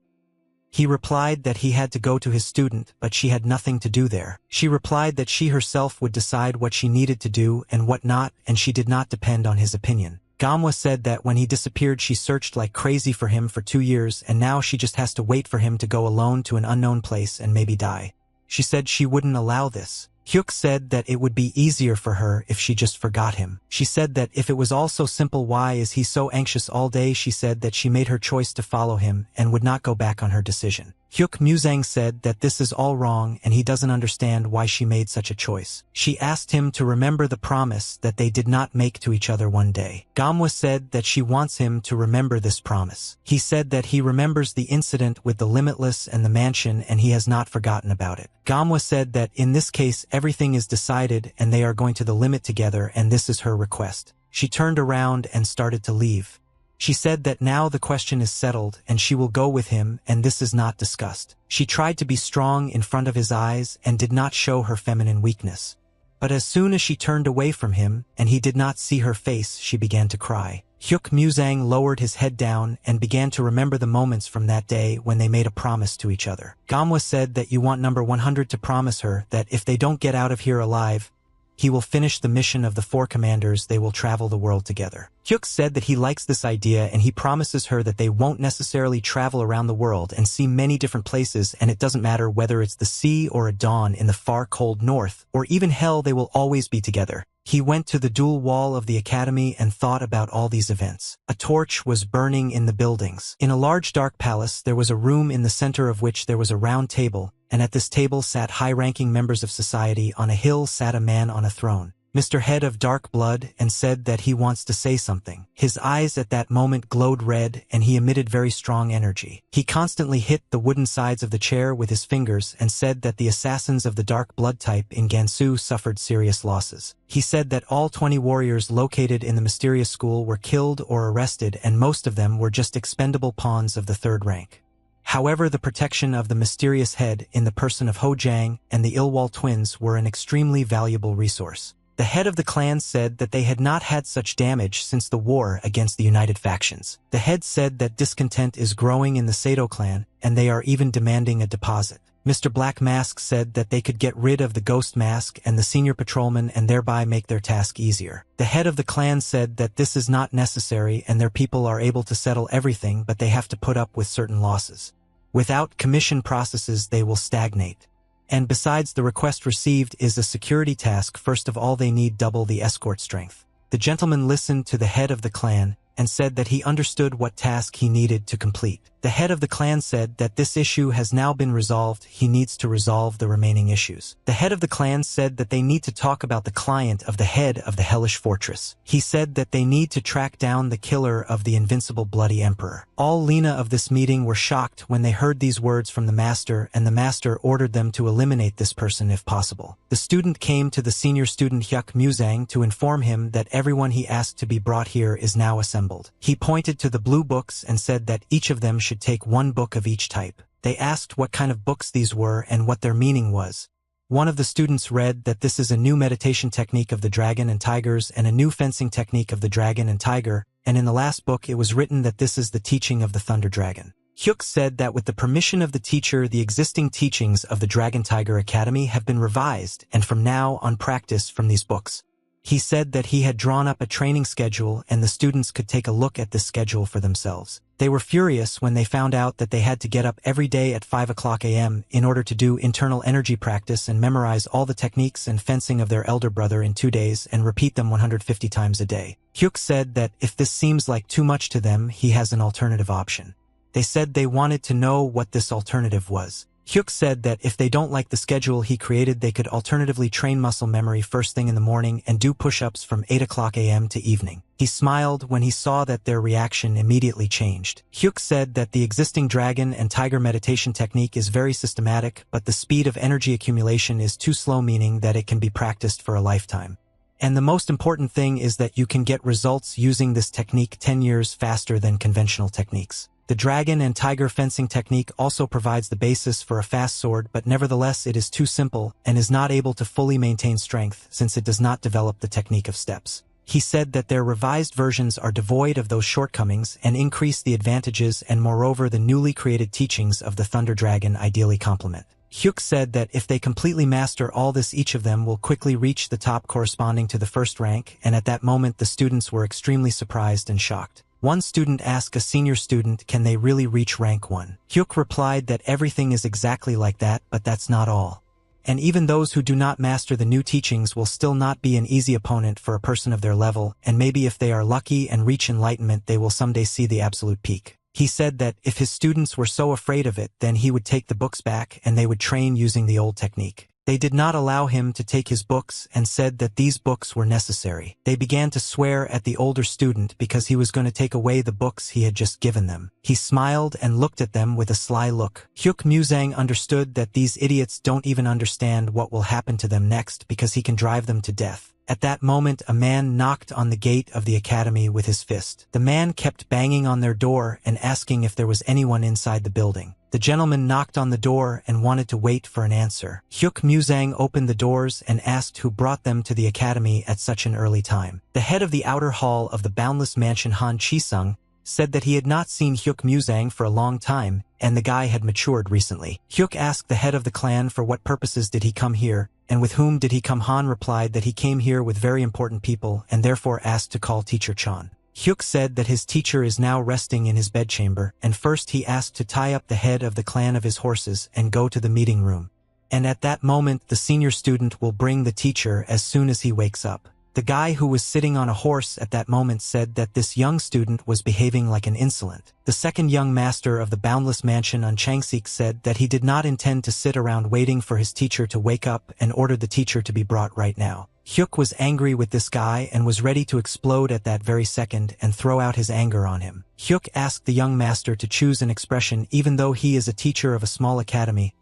S1: He replied that he had to go to his student, but she had nothing to do there. She replied that she herself would decide what she needed to do and what not, and she did not depend on his opinion. Gamwa said that when he disappeared she searched like crazy for him for 2 years and now she just has to wait for him to go alone to an unknown place and maybe die. She said she wouldn't allow this. Hyuk said that it would be easier for her if she just forgot him. She said that if it was all so simple, why is he so anxious all day? She said that she made her choice to follow him and would not go back on her decision. Hyuk Muzang said that this is all wrong and he doesn't understand why she made such a choice. She asked him to remember the promise that they did not make to each other one day. Gamwa said that she wants him to remember this promise. He said that he remembers the incident with the Limitless and the mansion and he has not forgotten about it. Gamwa said that in this case everything is decided and they are going to the limit together and this is her request. She turned around and started to leave. She said that now the question is settled and she will go with him and this is not discussed. She tried to be strong in front of his eyes and did not show her feminine weakness. But as soon as she turned away from him and he did not see her face, she began to cry. Hyuk Muzang lowered his head down and began to remember the moments from that day when they made a promise to each other. Gamwa said that you want number 100 to promise her that if they don't get out of here alive, he will finish the mission of the 4 commanders. They will travel the world together. Hyuk said that he likes this idea and he promises her that they won't necessarily travel around the world and see many different places, and it doesn't matter whether it's the sea or a dawn in the far cold north or even hell, they will always be together. He went to the dual wall of the academy and thought about all these events. A torch was burning in the buildings. In a large dark palace there was a room in the center of which there was a round table, and at this table sat high-ranking members of society. On a hill sat a man on a throne, Mr. Head of Dark Blood, and said that he wants to say something. His eyes at that moment glowed red and he emitted very strong energy. He constantly hit the wooden sides of the chair with his fingers and said that the assassins of the Dark Blood type in Gansu suffered serious losses. He said that all 20 warriors located in the mysterious school were killed or arrested and most of them were just expendable pawns of the 3rd rank. However, the protection of the mysterious head in the person of Ho Jiang and the Ilwal twins were an extremely valuable resource. The head of the clan said that they had not had such damage since the war against the united factions. The head said that discontent is growing in the Sato clan and they are even demanding a deposit. Mr. Black Mask said that they could get rid of the Ghost Mask and the senior patrolman and thereby make their task easier. The head of the clan said that this is not necessary and their people are able to settle everything, but they have to put up with certain losses. Without commission processes they will stagnate. And besides, the request received is a security task. First of all, they need double the escort strength. The gentleman listened to the head of the clan and said that he understood what task he needed to complete. The head of the clan said that this issue has now been resolved, he needs to resolve the remaining issues. The head of the clan said that they need to talk about the client of the head of the hellish fortress. He said that they need to track down the killer of the invincible bloody emperor. All Lena of this meeting were shocked when they heard these words from the master, and the master ordered them to eliminate this person if possible. The student came to the senior student Hyuk Muzang to inform him that everyone he asked to be brought here is now assembled. He pointed to the blue books and said that each of them should take one book of each type. They asked what kind of books these were and what their meaning was. One of the students read that this is a new meditation technique of the dragon and tigers and a new fencing technique of the dragon and tiger, and in the last book it was written that this is the teaching of the thunder dragon. Hyuk said that with the permission of the teacher, the existing teachings of the Dragon Tiger Academy have been revised and from now on practice from these books. He said that he had drawn up a training schedule and the students could take a look at this schedule for themselves. They were furious when they found out that they had to get up every day at 5 o'clock a.m. in order to do internal energy practice and memorize all the techniques and fencing of their elder brother in 2 days and repeat them 150 times a day. Hyuk said that if this seems like too much to them, he has an alternative option. They said they wanted to know what this alternative was. Hyuk said that if they don't like the schedule he created, they could alternatively train muscle memory first thing in the morning and do push-ups from 8 o'clock a.m. to evening. He smiled when he saw that their reaction immediately changed. Hyuk said that the existing dragon and tiger meditation technique is very systematic, but the speed of energy accumulation is too slow, meaning that it can be practiced for a lifetime. And the most important thing is that you can get results using this technique 10 years faster than conventional techniques. The dragon and tiger fencing technique also provides the basis for a fast sword, but nevertheless it is too simple and is not able to fully maintain strength since it does not develop the technique of steps. He said that their revised versions are devoid of those shortcomings and increase the advantages, and moreover the newly created teachings of the Thunder Dragon ideally complement. Hyuk said that if they completely master all this, each of them will quickly reach the top corresponding to the first rank, and at that moment the students were extremely surprised and shocked. One student asked a senior student, can they really reach rank 1? Hyuk replied that everything is exactly like that, but that's not all. And even those who do not master the new teachings will still not be an easy opponent for a person of their level, and maybe if they are lucky and reach enlightenment they will someday see the absolute peak. He said that if his students were so afraid of it, then he would take the books back and they would train using the old technique. They did not allow him to take his books and said that these books were necessary. They began to swear at the older student because he was going to take away the books he had just given them. He smiled and looked at them with a sly look. Hyuk Muzang understood that these idiots don't even understand what will happen to them next because he can drive them to death. At that moment, a man knocked on the gate of the academy with his fist. The man kept banging on their door and asking if there was anyone inside the building. The gentleman knocked on the door and wanted to wait for an answer. Hyuk Muzang opened the doors and asked who brought them to the academy at such an early time. The head of the outer hall of the boundless mansion, Han Chisung, said that he had not seen Hyuk Muzang for a long time, and the guy had matured recently. Hyuk asked the head of the clan for what purposes did he come here, and with whom did he come. Han replied that he came here with very important people and therefore asked to call Teacher Chan. Hyuk said that his teacher is now resting in his bedchamber, and first he asked to tie up the head of the clan of his horses and go to the meeting room. And at that moment the senior student will bring the teacher as soon as he wakes up. The guy who was sitting on a horse at that moment said that this young student was behaving like an insolent. The second young master of the boundless mansion on Changsik said that he did not intend to sit around waiting for his teacher to wake up and ordered the teacher to be brought right now. Hyuk was angry with this guy and was ready to explode at that very second and throw out his anger on him. Hyuk asked the young master to choose an expression. Even though he is a teacher of a small academy,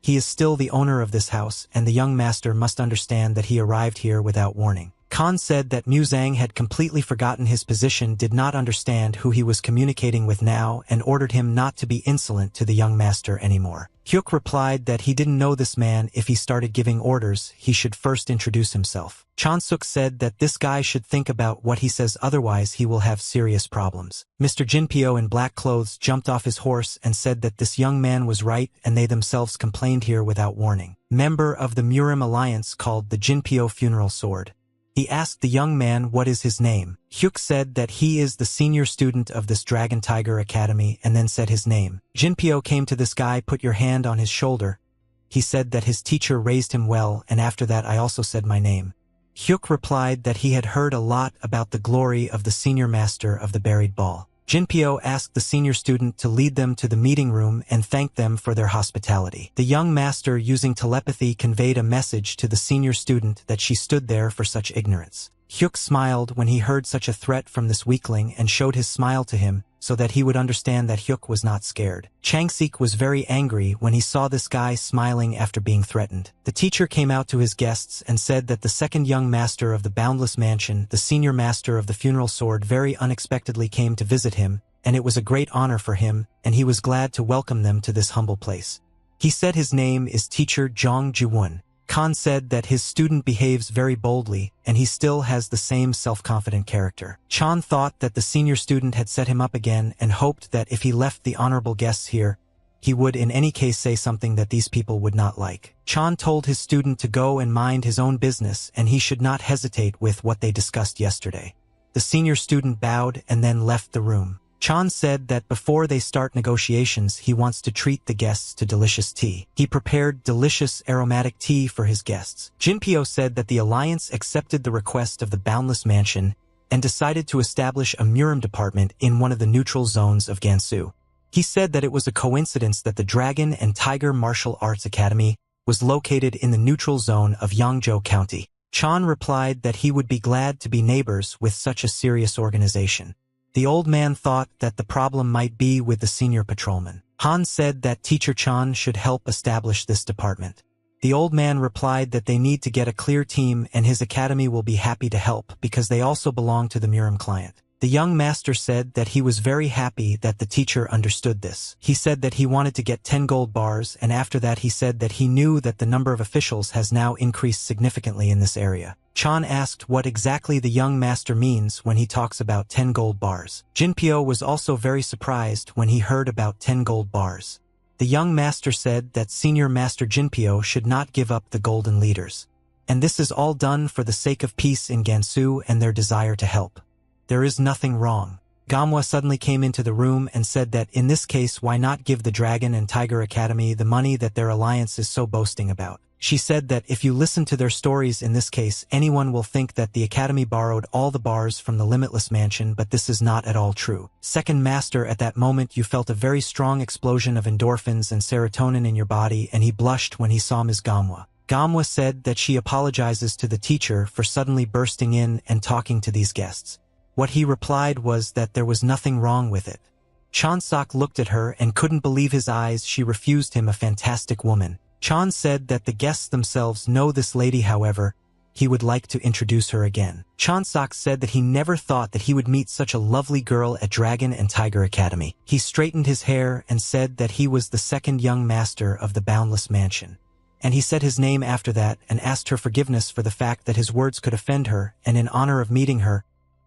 S1: he is still the owner of this house, and the young master must understand that he arrived here without warning. Khan said that Muzang had completely forgotten his position, did not understand who he was communicating with now, and ordered him not to be insolent to the young master anymore. Hyuk replied that he didn't know this man. If he started giving orders, he should first introduce himself. Chansuk said that this guy should think about what he says, otherwise he will have serious problems. Mr. Jinpyo in black clothes jumped off his horse and said that this young man was right and they themselves complained here without warning. Member of the Murim alliance called the Jinpyo funeral sword. He asked the young man what is his name. Hyuk said that he is the senior student of this Dragon Tiger Academy and then said his name. Jinpyo came to this guy, put your hand on his shoulder. He said that his teacher raised him well, and after that I also said my name. Hyuk replied that he had heard a lot about the glory of the senior master of the buried ball. Jinpyo asked the senior student to lead them to the meeting room and thank them for their hospitality. The young master, using telepathy, conveyed a message to the senior student that she stood there for such ignorance. Hyuk smiled when he heard such a threat from this weakling and showed his smile to him so that he would understand that Hyuk was not scared. Changsik was very angry when he saw this guy smiling after being threatened. The teacher came out to his guests and said that the second young master of the Boundless Mansion, the senior master of the Funeral Sword, very unexpectedly came to visit him, and it was a great honor for him, and he was glad to welcome them to this humble place. He said his name is Teacher Jong Ji-won. Khan said that his student behaves very boldly, and he still has the same self-confident character. Chan thought that the senior student had set him up again and hoped that if he left the honorable guests here, he would in any case say something that these people would not like. Chan told his student to go and mind his own business, and he should not hesitate with what they discussed yesterday. The senior student bowed and then left the room. Chan said that before they start negotiations, he wants to treat the guests to delicious tea. He prepared delicious aromatic tea for his guests. Jinpyo said that the alliance accepted the request of the Boundless Mansion and decided to establish a Murim department in one of the neutral zones of Gansu. He said that it was a coincidence that the Dragon and Tiger Martial Arts Academy was located in the neutral zone of Yangzhou County. Chan replied that he would be glad to be neighbors with such a serious organization. The old man thought that the problem might be with the senior patrolman. Han said that Teacher Chan should help establish this department. The old man replied that they need to get a clear team and his academy will be happy to help because they also belong to the Murim client. The young master said that he was very happy that the teacher understood this. He said that he wanted to get 10 gold bars, and after that he said that he knew that the number of officials has now increased significantly in this area. Chan asked what exactly the young master means when he talks about 10 gold bars. Jinpyo was also very surprised when he heard about 10 gold bars. The young master said that Senior Master Jinpyo should not give up the golden leaders. And this is all done for the sake of peace in Gansu and their desire to help. There is nothing wrong. Gamwa suddenly came into the room and said that in this case why not give the Dragon and Tiger Academy the money that their alliance is so boasting about. She said that if you listen to their stories in this case, anyone will think that the Academy borrowed all the bars from the Limitless Mansion, but this is not at all true. Second Master, at that moment you felt a very strong explosion of endorphins and serotonin in your body, and he blushed when he saw Ms. Gamwa. Gamwa said that she apologizes to the teacher for suddenly bursting in and talking to these guests. What he replied was that there was nothing wrong with it. Chansak looked at her and couldn't believe his eyes. She refused him, a fantastic woman. Chan said that the guests themselves know this lady, however, he would like to introduce her again. Chansak said that he never thought that he would meet such a lovely girl at Dragon and Tiger Academy. He straightened his hair and said that he was the second young master of the Boundless Mansion. And he said his name after that and asked her forgiveness for the fact that his words could offend her, and in honor of meeting her,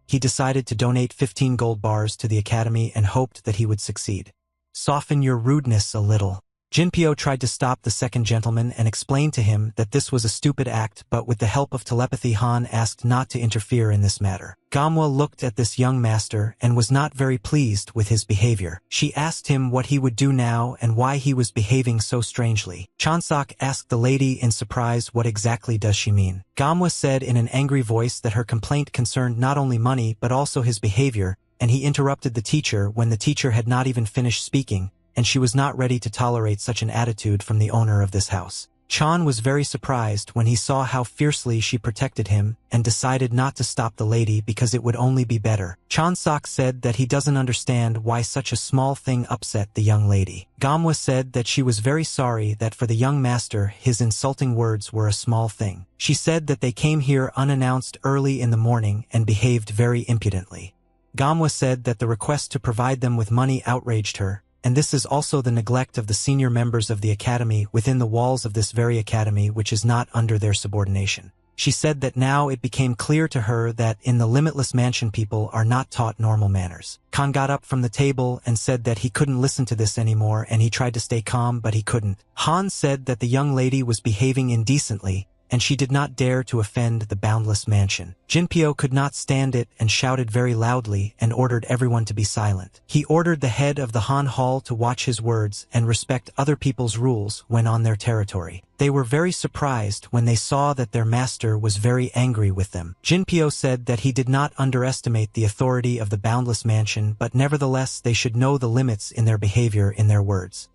S1: he decided to donate 15 gold bars to the academy and hoped that he would succeed. Soften your rudeness a little. Jinpyo tried to stop the second gentleman and explained to him that this was a stupid act, but with the help of telepathy Han asked not to interfere in this matter. Gamwa looked at this young master and was not very pleased with his behavior. She asked him what he would do now and why he was behaving so strangely. Chansak asked the lady in surprise what exactly does she mean. Gamwa said in an angry voice that her complaint concerned not only money but also his behavior, and he interrupted the teacher when the teacher had not even finished speaking, and she was not ready to tolerate such an attitude from the owner of this house. Chan was very surprised when he saw how fiercely she protected him and decided not to stop the lady because it would only be better. Chansak said that he doesn't understand why such a small thing upset the young lady. Gamwa said that she was very sorry that for the young master his insulting words were a small thing. She said that they came here unannounced early in the morning and behaved very impudently. Gamwa said that the request to provide them with money outraged her, and this is also the neglect of the senior members of the academy within the walls of this very academy, which is not under their subordination. She said that now it became clear to her that in the Limitless Mansion people are not taught normal manners. Khan got up from the table and said that he couldn't listen to this anymore, and he tried to stay calm but he couldn't. Han said that the young lady was behaving indecently, and she did not dare to offend the boundless mansion. Jinpyo could not stand it and shouted very loudly and ordered everyone to be silent. He ordered the head of the Han Hall to watch his words and respect other people's rules when on their territory. They were very surprised when they saw that their master was very angry with them. Jinpyo said that he did not underestimate the authority of the boundless mansion, but nevertheless they should know the limits in their behavior in their words.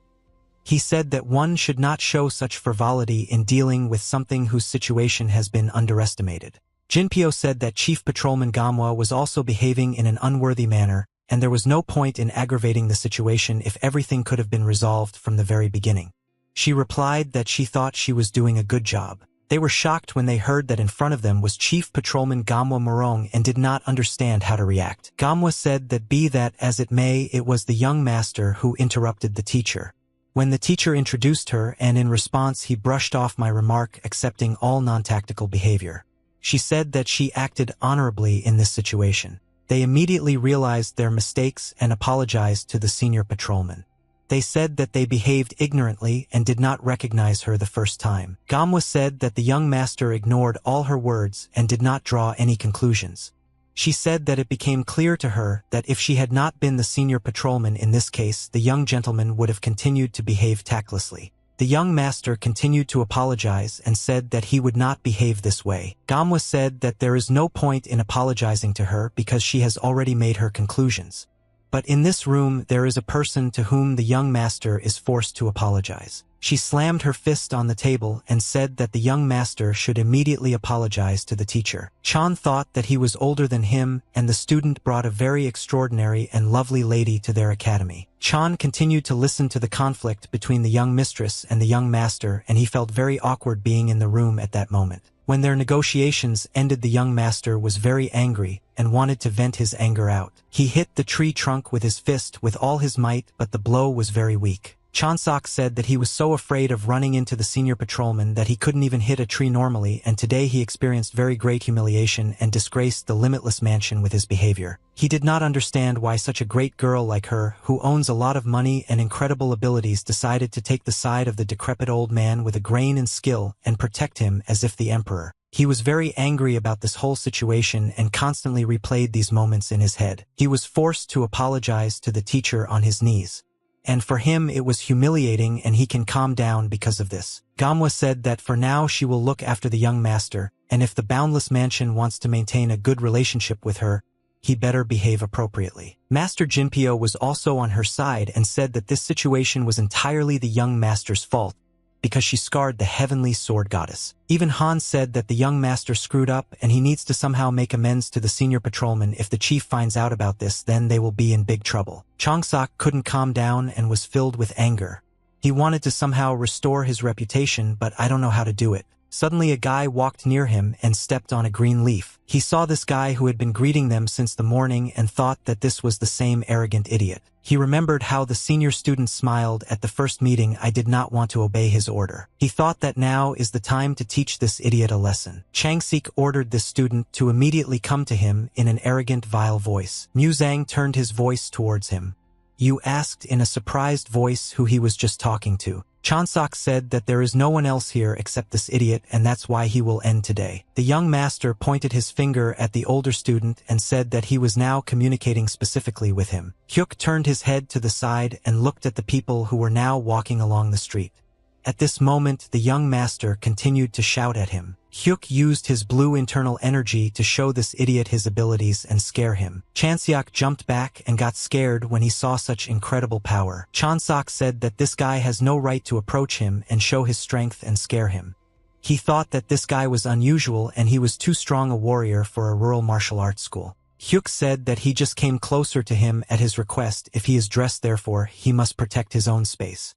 S1: He said that one should not show such frivolity in dealing with something whose situation has been underestimated. Jinpyo said that Chief Patrolman Manhwa was also behaving in an unworthy manner, and there was no point in aggravating the situation if everything could have been resolved from the very beginning. She replied that she thought she was doing a good job. They were shocked when they heard that in front of them was Chief Patrolman Manhwa Morong and did not understand how to react. Manhwa said that be that as it may, it was the young master who interrupted the teacher. When the teacher introduced her and in response he brushed off my remark accepting all non-tactical behavior. She said that she acted honorably in this situation. They immediately realized their mistakes and apologized to the senior patrolman. They said that they behaved ignorantly and did not recognize her the first time. Manhwa said that the young master ignored all her words and did not draw any conclusions. She said that it became clear to her that if she had not been the senior patrolman in this case, the young gentleman would have continued to behave tactlessly. The young master continued to apologize and said that he would not behave this way. Manhwa said that there is no point in apologizing to her because she has already made her conclusions. But in this room there is a person to whom the young master is forced to apologize. She slammed her fist on the table and said that the young master should immediately apologize to the teacher. Chan thought that he was older than him, and the student brought a very extraordinary and lovely lady to their academy. Chan continued to listen to the conflict between the young mistress and the young master, and he felt very awkward being in the room at that moment. When their negotiations ended, the young master was very angry and wanted to vent his anger out. He hit the tree trunk with his fist with all his might, but the blow was very weak. Chansok said that he was so afraid of running into the senior patrolman that he couldn't even hit a tree normally, and today he experienced very great humiliation and disgraced the limitless mansion with his behavior. He did not understand why such a great girl like her, who owns a lot of money and incredible abilities, decided to take the side of the decrepit old man with a grain and skill and protect him as if the emperor. He was very angry about this whole situation and constantly replayed these moments in his head. He was forced to apologize to the teacher on his knees. And for him it was humiliating, and he can calm down because of this. Manhwa said that for now she will look after the young master, and if the boundless mansion wants to maintain a good relationship with her, he better behave appropriately. Master Jinpyo was also on her side and said that this situation was entirely the young master's fault, because she scarred the heavenly sword goddess. Even Han said that the young master screwed up and he needs to somehow make amends to the senior patrolman. If the chief finds out about this, then they will be in big trouble. Changsok couldn't calm down and was filled with anger. He wanted to somehow restore his reputation, but I don't know how to do it. Suddenly a guy walked near him and stepped on a green leaf. He saw this guy who had been greeting them since the morning and thought that this was the same arrogant idiot. He remembered how the senior student smiled at the first meeting. I did not want to obey his order. He thought that now is the time to teach this idiot a lesson. Changsik ordered this student to immediately come to him in an arrogant, vile voice. Muzang turned his voice towards him. You asked in a surprised voice who he was just talking to. Chansok said that there is no one else here except this idiot, and that's why he will end today. The young master pointed his finger at the older student and said that he was now communicating specifically with him. Hyuk turned his head to the side and looked at the people who were now walking along the street. At this moment, the young master continued to shout at him. Hyuk used his blue internal energy to show this idiot his abilities and scare him. Chanseok jumped back and got scared when he saw such incredible power. Chansok said that this guy has no right to approach him and show his strength and scare him. He thought that this guy was unusual and he was too strong a warrior for a rural martial arts school. Hyuk said that he just came closer to him at his request. If he is dressed, therefore, he must protect his own space.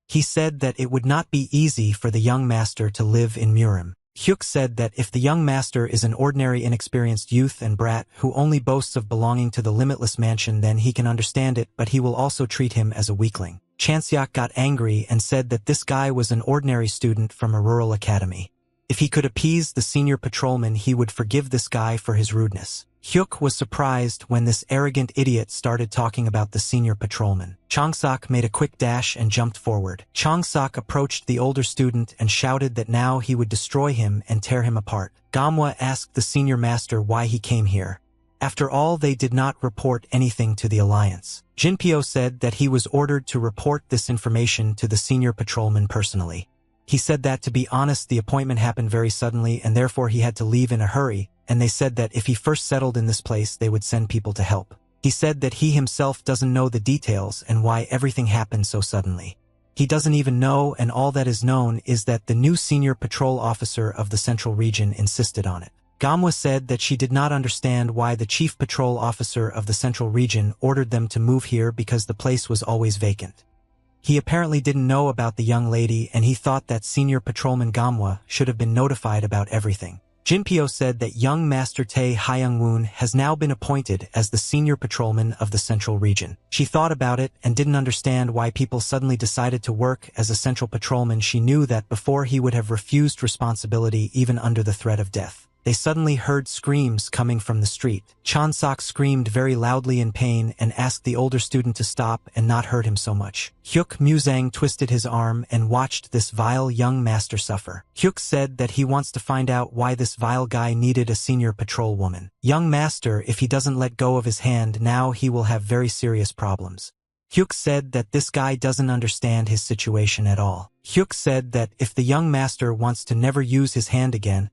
S1: He said that it would not be easy for the young master to live in Murim. Hyuk said that if the young master is an ordinary inexperienced youth and brat who only boasts of belonging to the limitless mansion, then he can understand it, but he will also treat him as a weakling. Chanseok got angry and said that this guy was an ordinary student from a rural academy. If he could appease the senior patrolman, he would forgive this guy for his rudeness. Hyuk was surprised when this arrogant idiot started talking about the senior patrolman. Changsak made a quick dash and jumped forward. Changsak approached the older student and shouted that now he would destroy him and tear him apart. Gamwa asked the senior master why he came here. After all, they did not report anything to the alliance. Jinpyo said that he was ordered to report this information to the senior patrolman personally. He said that, to be honest, the appointment happened very suddenly and therefore he had to leave in a hurry, and they said that if he first settled in this place they would send people to help. He said that he himself doesn't know the details and why everything happened so suddenly. He doesn't even know, and all that is known is that the new senior patrol officer of the central region insisted on it. Gamwa said that she did not understand why the chief patrol officer of the central region ordered them to move here because the place was always vacant. He apparently didn't know about the young lady and he thought that senior patrolman Gamwa should have been notified about everything. Jinpyo said that young Master Tae Hyung-woon has now been appointed as the senior patrolman of the central region. She thought about it and didn't understand why people suddenly decided to work as a central patrolman. She knew that before he would have refused responsibility even under the threat of death. They suddenly heard screams coming from the street. Changsak screamed very loudly in pain and asked the older student to stop and not hurt him so much. Hyuk Muzang twisted his arm and watched this vile young master suffer. Hyuk said that he wants to find out why this vile guy needed a senior patrol woman. Young master, if he doesn't let go of his hand now, he will have very serious problems. Hyuk said that this guy doesn't understand his situation at all. Hyuk said that if the young master wants to never use his hand again,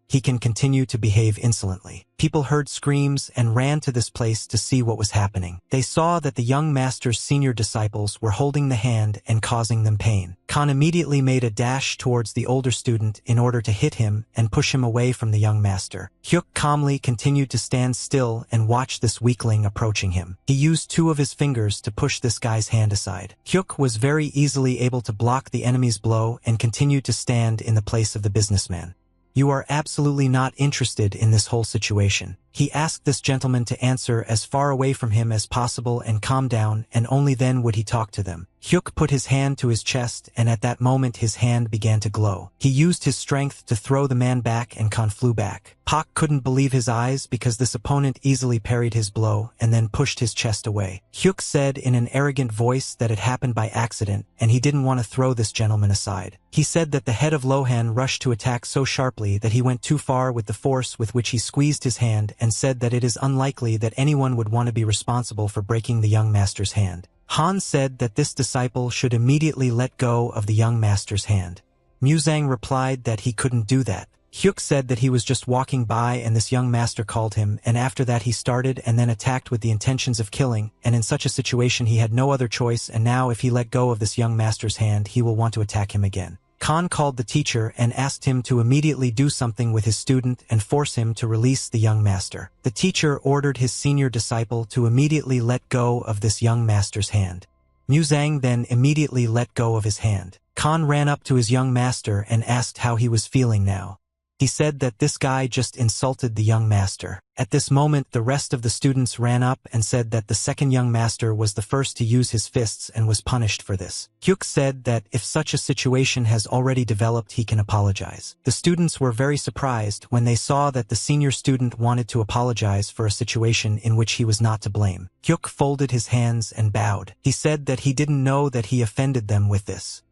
S1: he can continue to behave insolently. People heard screams and ran to this place to see what was happening. They saw that the young master's senior disciples were holding the hand and causing them pain. Khan immediately made a dash towards the older student in order to hit him and push him away from the young master. Hyuk calmly continued to stand still and watch this weakling approaching him. He used 2 of his fingers to push this guy's hand aside. Hyuk was very easily able to block the enemy's blow and continued to stand in the place of the businessman. You are absolutely not interested in this whole situation. He asked this gentleman to answer as far away from him as possible and calm down, and only then would he talk to them. Hyuk put his hand to his chest and at that moment his hand began to glow. He used his strength to throw the man back and Khan flew back. Pak couldn't believe his eyes because this opponent easily parried his blow and then pushed his chest away. Hyuk said in an arrogant voice that it happened by accident and he didn't want to throw this gentleman aside. He said that the head of Lohan rushed to attack so sharply that he went too far with the force with which he squeezed his hand and said that it is unlikely that anyone would want to be responsible for breaking the young master's hand. Han said that this disciple should immediately let go of the young master's hand. Muzang replied that he couldn't do that. Hyuk said that he was just walking by and this young master called him, and after that he started and then attacked with the intentions of killing, and in such a situation he had no other choice, and now if he let go of this young master's hand he will want to attack him again. Khan called the teacher and asked him to immediately do something with his student and force him to release the young master. The teacher ordered his senior disciple to immediately let go of this young master's hand. Muzang then immediately let go of his hand. Khan ran up to his young master and asked how he was feeling now. He said that this guy just insulted the young master. At this moment, the rest of the students ran up and said that the second young master was the first to use his fists and was punished for this. Hyuk said that if such a situation has already developed, he can apologize. The students were very surprised when they saw that the senior student wanted to apologize for a situation in which he was not to blame. Hyuk folded his hands and bowed. He said that he didn't know that he offended them with this.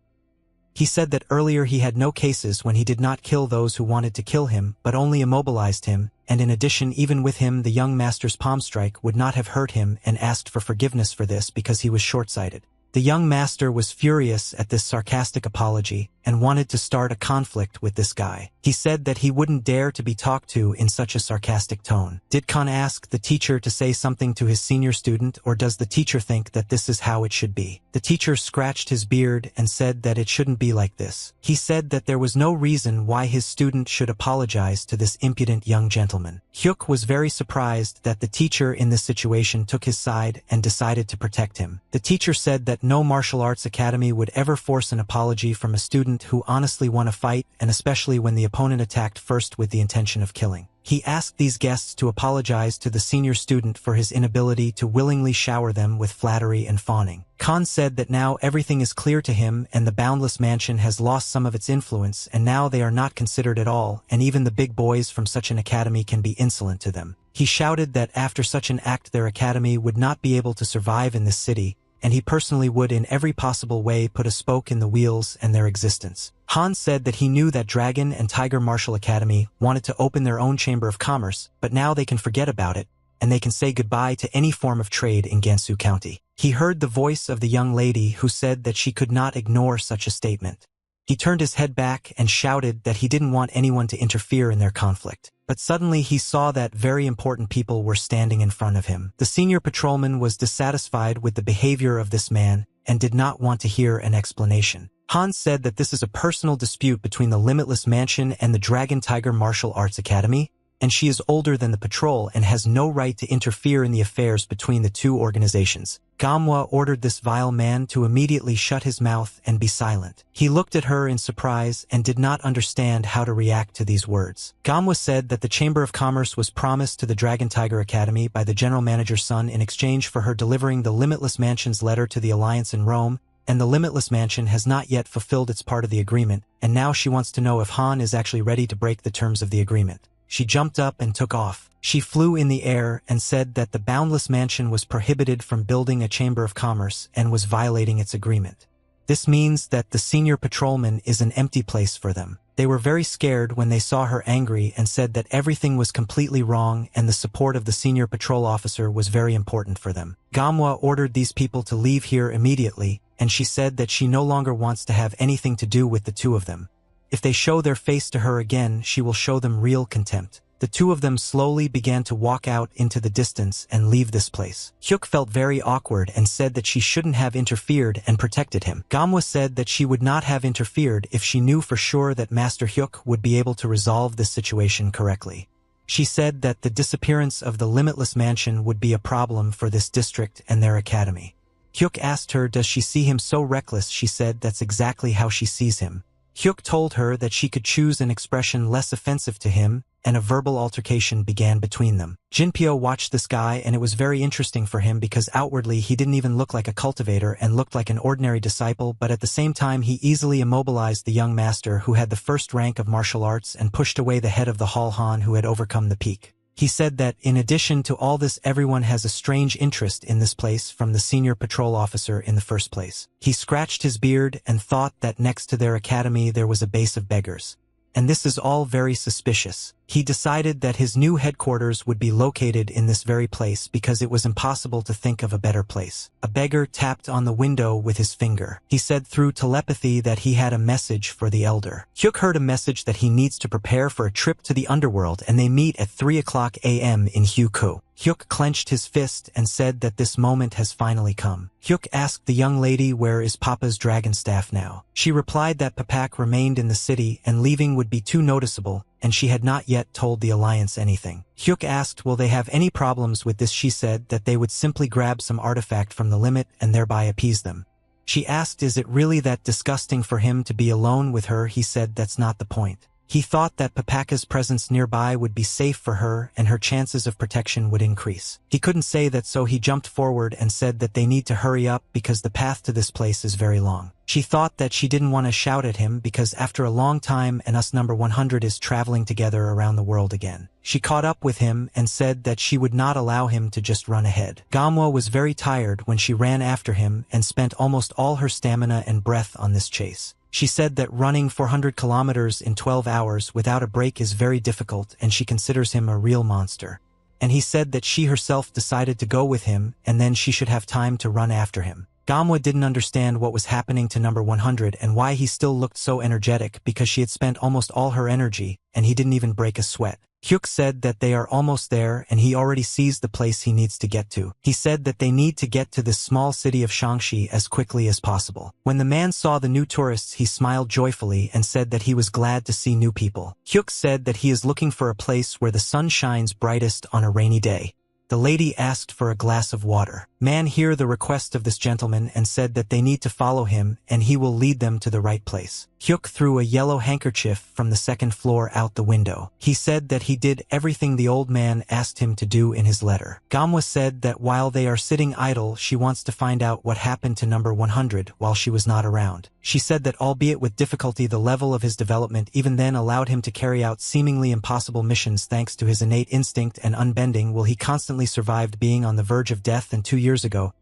S1: He said that earlier he had no cases when he did not kill those who wanted to kill him, but only immobilized him, and in addition, even with him, the young master's palm strike would not have hurt him, and asked for forgiveness for this because he was short-sighted. The young master was furious at this sarcastic apology and wanted to start a conflict with this guy. He said that he wouldn't dare to be talked to in such a sarcastic tone. Did Khan ask the teacher to say something to his senior student, or does the teacher think that this is how it should be? The teacher scratched his beard and said that it shouldn't be like this. He said that there was no reason why his student should apologize to this impudent young gentleman. Hyuk was very surprised that the teacher in this situation took his side and decided to protect him. The teacher said that no martial arts academy would ever force an apology from a student who honestly won a fight, and especially when the opponent attacked first with the intention of killing. He asked these guests to apologize to the senior student for his inability to willingly shower them with flattery and fawning. Khan said that now everything is clear to him and the boundless mansion has lost some of its influence, and now they are not considered at all, and even the big boys from such an academy can be insolent to them. He shouted that after such an act their academy would not be able to survive in this city, and he personally would in every possible way put a spoke in the wheels and their existence. Han said that he knew that Dragon and Tiger Martial Academy wanted to open their own chamber of commerce, but now they can forget about it, and they can say goodbye to any form of trade in Gansu County. He heard the voice of the young lady who said that she could not ignore such a statement. He turned his head back and shouted that he didn't want anyone to interfere in their conflict. But suddenly he saw that very important people were standing in front of him. The senior patrolman was dissatisfied with the behavior of this man and did not want to hear an explanation. Han said that this is a personal dispute between the Limitless Mansion and the Dragon Tiger Martial Arts Academy, and she is older than the patrol and has no right to interfere in the affairs between the two organizations. Manhwa ordered this vile man to immediately shut his mouth and be silent. He looked at her in surprise and did not understand how to react to these words. Manhwa said that the Chamber of Commerce was promised to the Dragon Tiger Academy by the general manager's son in exchange for her delivering the Limitless Mansion's letter to the Alliance in Rome, and the Limitless Mansion has not yet fulfilled its part of the agreement, and now she wants to know if Han is actually ready to break the terms of the agreement. She jumped up and took off. She flew in the air and said that the Boundless Mansion was prohibited from building a Chamber of Commerce and was violating its agreement. This means that the senior patrolman is an empty place for them. They were very scared when they saw her angry and said that everything was completely wrong and the support of the senior patrol officer was very important for them. Manhwa ordered these people to leave here immediately, and she said that she no longer wants to have anything to do with the two of them. If they show their face to her again, she will show them real contempt. The two of them slowly began to walk out into the distance and leave this place. Hyuk felt very awkward and said that she shouldn't have interfered and protected him. Manhwa said that she would not have interfered if she knew for sure that Master Hyuk would be able to resolve this situation correctly. She said that the disappearance of the Limitless Mansion would be a problem for this district and their academy. Hyuk asked her, does she see him so reckless? She said that's exactly how she sees him. Hyuk told her that she could choose an expression less offensive to him, and a verbal altercation began between them. Jinpyo watched this guy and it was very interesting for him because outwardly he didn't even look like a cultivator and looked like an ordinary disciple, but at the same time he easily immobilized the young master who had the first rank of martial arts and pushed away the head of the Hall Han who had overcome the peak. He said that, in addition to all this, everyone has a strange interest in this place from the senior patrol officer in the first place. He scratched his beard and thought that next to their academy there was a base of beggars. And this is all very suspicious. He decided that his new headquarters would be located in this very place because it was impossible to think of a better place. A beggar tapped on the window with his finger. He said through telepathy that he had a message for the elder. Hyuk heard a message that he needs to prepare for a trip to the underworld and they meet at 3:00 a.m. in Hyuk. Hyuk clenched his fist and said that this moment has finally come. Hyuk asked the young lady where is Papa's dragon staff now. She replied that Papak remained in the city and leaving would be too noticeable, and she had not yet told the Alliance anything. Hyuk asked will they have any problems with this. She said that they would simply grab some artifact from the limit and thereby appease them. She asked is it really that disgusting for him to be alone with her. He said that's not the point. He thought that Papaka's presence nearby would be safe for her and her chances of protection would increase. He couldn't say that, so he jumped forward and said that they need to hurry up because the path to this place is very long. She thought that she didn't want to shout at him because after a long time and us number 100 is traveling together around the world again. She caught up with him and said that she would not allow him to just run ahead. Manhwa was very tired when she ran after him and spent almost all her stamina and breath on this chase. She said that running 400 kilometers in 12 hours without a break is very difficult and she considers him a real monster. And he said that she herself decided to go with him and then she should have time to run after him. Manhwa didn't understand what was happening to number 100 and why he still looked so energetic because she had spent almost all her energy and he didn't even break a sweat. Hyuk said that they are almost there and he already sees the place he needs to get to. He said that they need to get to this small city of Shangxi as quickly as possible. When the man saw the new tourists, he smiled joyfully and said that he was glad to see new people. Hyuk said that he is looking for a place where the sun shines brightest on a rainy day. The lady asked for a glass of water. Man heard the request of this gentleman and said that they need to follow him and he will lead them to the right place. Hyuk threw a yellow handkerchief from the second floor out the window. He said that he did everything the old man asked him to do in his letter. Gamwa said that while they are sitting idle, she wants to find out what happened to number 100 while she was not around. She said that albeit with difficulty, the level of his development even then allowed him to carry out seemingly impossible missions thanks to his innate instinct and unbending will. He constantly survived being on the verge of death, and 2 years ago,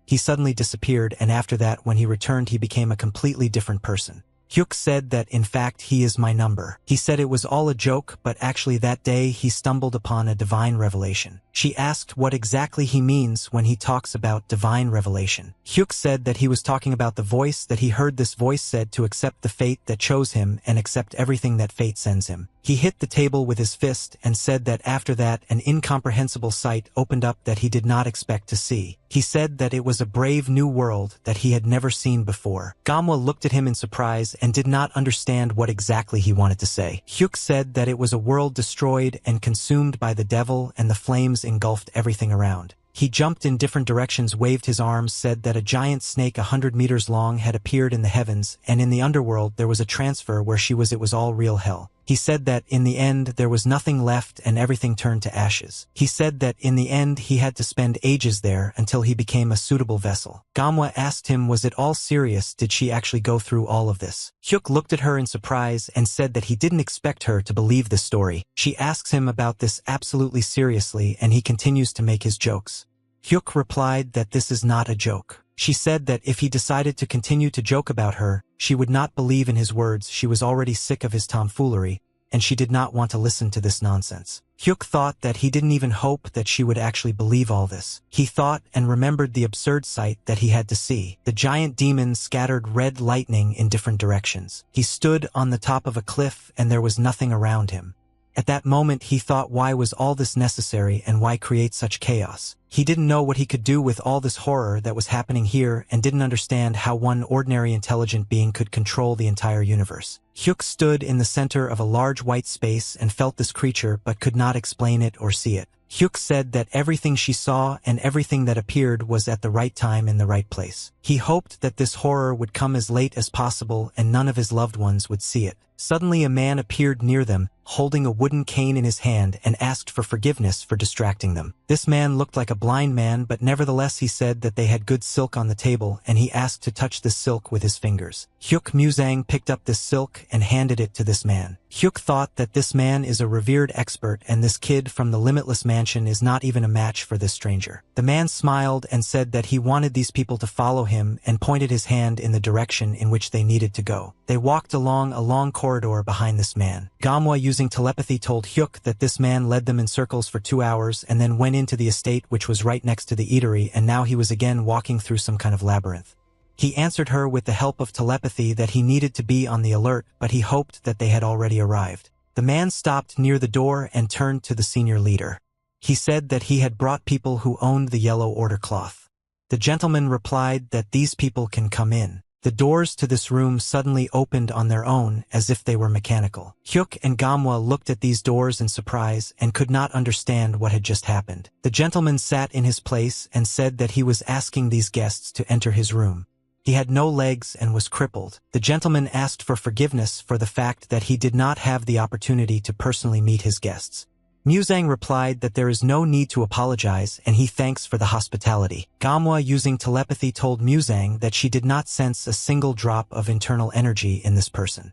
S1: he suddenly disappeared, and after that when he returned he became a completely different person. Hyuk said that in fact he is my number. He said it was all a joke, but actually that day he stumbled upon a divine revelation. She asked what exactly he means when he talks about divine revelation. Hyuk said that he was talking about the voice that he heard. This voice said to accept the fate that chose him and accept everything that fate sends him. He hit the table with his fist and said that after that an incomprehensible sight opened up that he did not expect to see. He said that it was a brave new world that he had never seen before. Gamwa looked at him in surprise and did not understand what exactly he wanted to say. Hyuk said that it was a world destroyed and consumed by the devil and the flames engulfed everything around. He jumped in different directions, waved his arms, said that a giant snake 100 meters long had appeared in the heavens, and in the underworld there was a transfer where she was. It was all real hell. He said that in the end there was nothing left and everything turned to ashes. He said that in the end he had to spend ages there until he became a suitable vessel. Gamwa asked him, was it all serious? Did she actually go through all of this? Hyuk looked at her in surprise and said that he didn't expect her to believe this story. She asks him about this absolutely seriously and he continues to make his jokes. Hyuk replied that this is not a joke. She said that if he decided to continue to joke about her, she would not believe in his words. She was already sick of his tomfoolery, and she did not want to listen to this nonsense. Hyuk thought that he didn't even hope that she would actually believe all this. He thought and remembered the absurd sight that he had to see. The giant demon scattered red lightning in different directions. He stood on the top of a cliff and there was nothing around him. At that moment he thought, why was all this necessary and why create such chaos? He didn't know what he could do with all this horror that was happening here and didn't understand how one ordinary intelligent being could control the entire universe. Hyuk stood in the center of a large white space and felt this creature but could not explain it or see it. Hyuk said that everything she saw and everything that appeared was at the right time in the right place. He hoped that this horror would come as late as possible and none of his loved ones would see it. Suddenly a man appeared near them, holding a wooden cane in his hand, and asked for forgiveness for distracting them. This man looked like a blind man, but nevertheless he said that they had good silk on the table and he asked to touch the silk with his fingers. Hyuk Musang picked up this silk and handed it to this man. Hyuk thought that this man is a revered expert and this kid from the Limitless Mansion is not even a match for this stranger. The man smiled and said that he wanted these people to follow him and pointed his hand in the direction in which they needed to go. They walked along a long corridor behind this man. Gamwa, using telepathy, told Hyuk that this man led them in circles for 2 hours and then went into the estate which was right next to the eatery, and now he was again walking through some kind of labyrinth. He answered her with the help of telepathy that he needed to be on the alert, but he hoped that they had already arrived. The man stopped near the door and turned to the senior leader. He said that he had brought people who owned the yellow order cloth. The gentleman replied that these people can come in. The doors to this room suddenly opened on their own as if they were mechanical. Hyuk and Gamwa looked at these doors in surprise and could not understand what had just happened. The gentleman sat in his place and said that he was asking these guests to enter his room. He had no legs and was crippled. The gentleman asked for forgiveness for the fact that he did not have the opportunity to personally meet his guests. Musang replied that there is no need to apologize and he thanks for the hospitality. Gamwa, using telepathy, told Musang that she did not sense a single drop of internal energy in this person.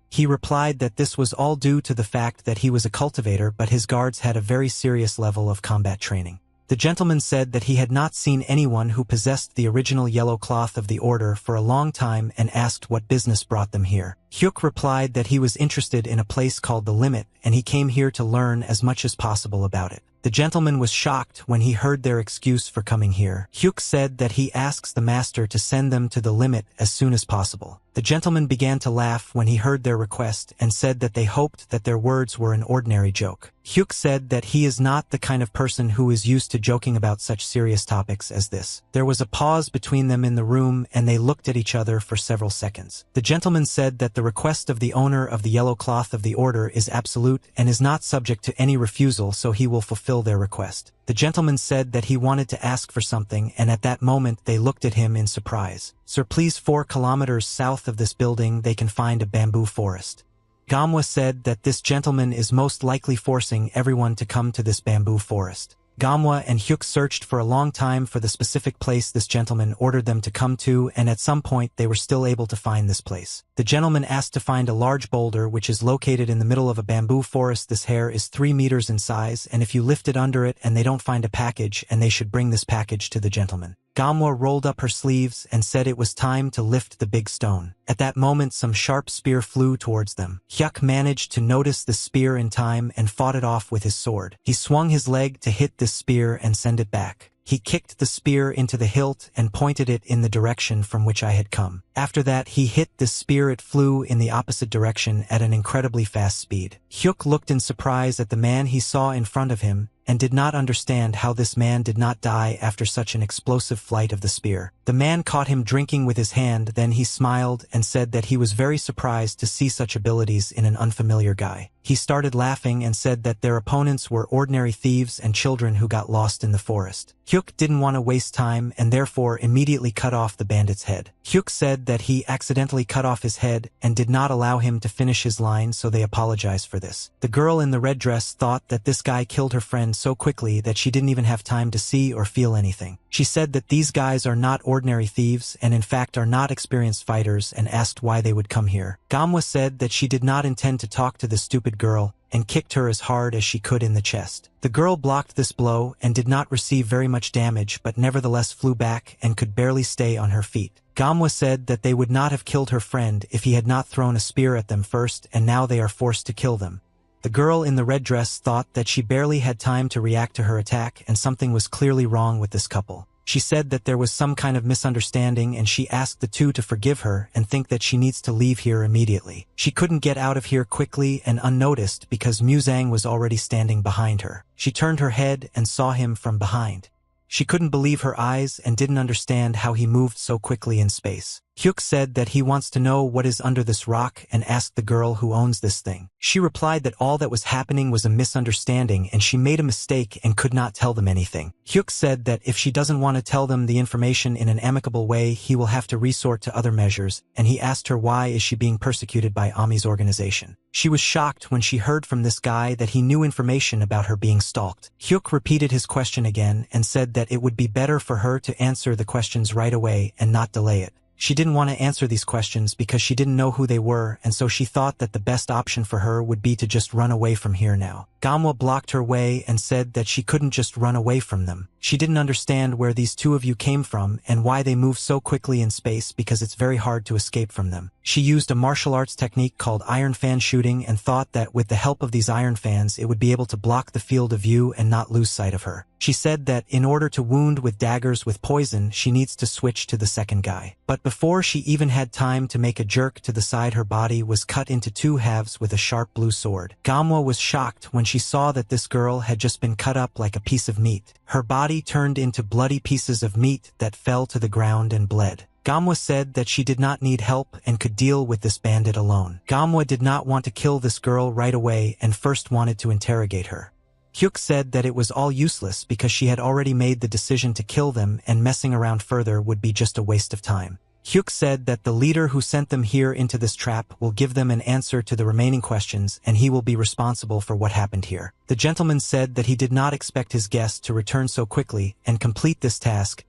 S1: He replied that this was all due to the fact that he was a cultivator, but his guards had a very serious level of combat training. The gentleman said that he had not seen anyone who possessed the original yellow cloth of the order for a long time and asked what business brought them here. Hyuk replied that he was interested in a place called the Limit and he came here to learn as much as possible about it. The gentleman was shocked when he heard their excuse for coming here. Hyuk said that he asks the master to send them to the Limit as soon as possible. The gentleman began to laugh when he heard their request and said that they hoped that their words were an ordinary joke. Hyuk said that he is not the kind of person who is used to joking about such serious topics as this. There was a pause between them in the room and they looked at each other for several seconds. The gentleman said that the request of the owner of the yellow cloth of the order is absolute and is not subject to any refusal, so he will fulfill their request. The gentleman said that he wanted to ask for something, and at that moment they looked at him in surprise. Sir, please, 4 kilometers south of this building they can find a bamboo forest. Manhwa said that this gentleman is most likely forcing everyone to come to this bamboo forest. Manhwa and Hyuk searched for a long time for the specific place this gentleman ordered them to come to, and at some point they were still able to find this place. The gentleman asked to find a large boulder which is located in the middle of a bamboo forest. This hair is 3 meters in size, and if you lift it under it and they don't find a package, and they should bring this package to the gentleman. Manhwa rolled up her sleeves and said it was time to lift the big stone. At that moment some sharp spear flew towards them. Hyuk managed to notice the spear in time and fought it off with his sword. He swung his leg to hit this spear and send it back. He kicked the spear into the hilt and pointed it in the direction from which I had come. After that he hit this spear. It flew in the opposite direction at an incredibly fast speed. Hyuk looked in surprise at the man he saw in front of him, and did not understand how this man did not die after such an explosive flight of the spear. The man caught him drinking with his hand, then he smiled and said that he was very surprised to see such abilities in an unfamiliar guy. He started laughing and said that their opponents were ordinary thieves and children who got lost in the forest. Hyuk didn't want to waste time and therefore immediately cut off the bandit's head. Hyuk said that he accidentally cut off his head and did not allow him to finish his line, so they apologized for this. The girl in the red dress thought that this guy killed her friend so quickly that she didn't even have time to see or feel anything. She said that these guys are not ordinary thieves and in fact are not experienced fighters, and asked why they would come here. Manhwa said that she did not intend to talk to the stupid girl and kicked her as hard as she could in the chest. The girl blocked this blow and did not receive very much damage, but nevertheless flew back and could barely stay on her feet. Manhwa said that they would not have killed her friend if he had not thrown a spear at them first, and now they are forced to kill them. The girl in the red dress thought that she barely had time to react to her attack, and something was clearly wrong with this couple. She said that there was some kind of misunderstanding, and she asked the two to forgive her and think that she needs to leave here immediately. She couldn't get out of here quickly and unnoticed because Muzang was already standing behind her. She turned her head and saw him from behind. She couldn't believe her eyes and didn't understand how he moved so quickly in space. Hyuk said that he wants to know what is under this rock and asked the girl who owns this thing. She replied that all that was happening was a misunderstanding and she made a mistake and could not tell them anything. Hyuk said that if she doesn't want to tell them the information in an amicable way, he will have to resort to other measures, and he asked her why is she being persecuted by Ami's organization. She was shocked when she heard from this guy that he knew information about her being stalked. Hyuk repeated his question again and said that it would be better for her to answer the questions right away and not delay it. She didn't want to answer these questions because she didn't know who they were, and so she thought that the best option for her would be to just run away from here now. Manhwa blocked her way and said that she couldn't just run away from them. She didn't understand where these two of you came from and why they move so quickly in space, because it's very hard to escape from them. She used a martial arts technique called iron fan shooting and thought that with the help of these iron fans it would be able to block the field of view and not lose sight of her. She said that in order to wound with daggers with poison, she needs to switch to the second guy. But before she even had time to make a jerk to the side, her body was cut into 2 halves with a sharp blue sword. Manhwa was shocked when she saw that this girl had just been cut up like a piece of meat. Her body turned into bloody pieces of meat that fell to the ground and bled. Manhwa said that she did not need help and could deal with this bandit alone. Manhwa did not want to kill this girl right away and first wanted to interrogate her. Hyuk said that it was all useless because she had already made the decision to kill them, and messing around further would be just a waste of time. Hyuk said that the leader who sent them here into this trap will give them an answer to the remaining questions, and he will be responsible for what happened here. The gentleman said that he did not expect his guest to return so quickly and complete this task.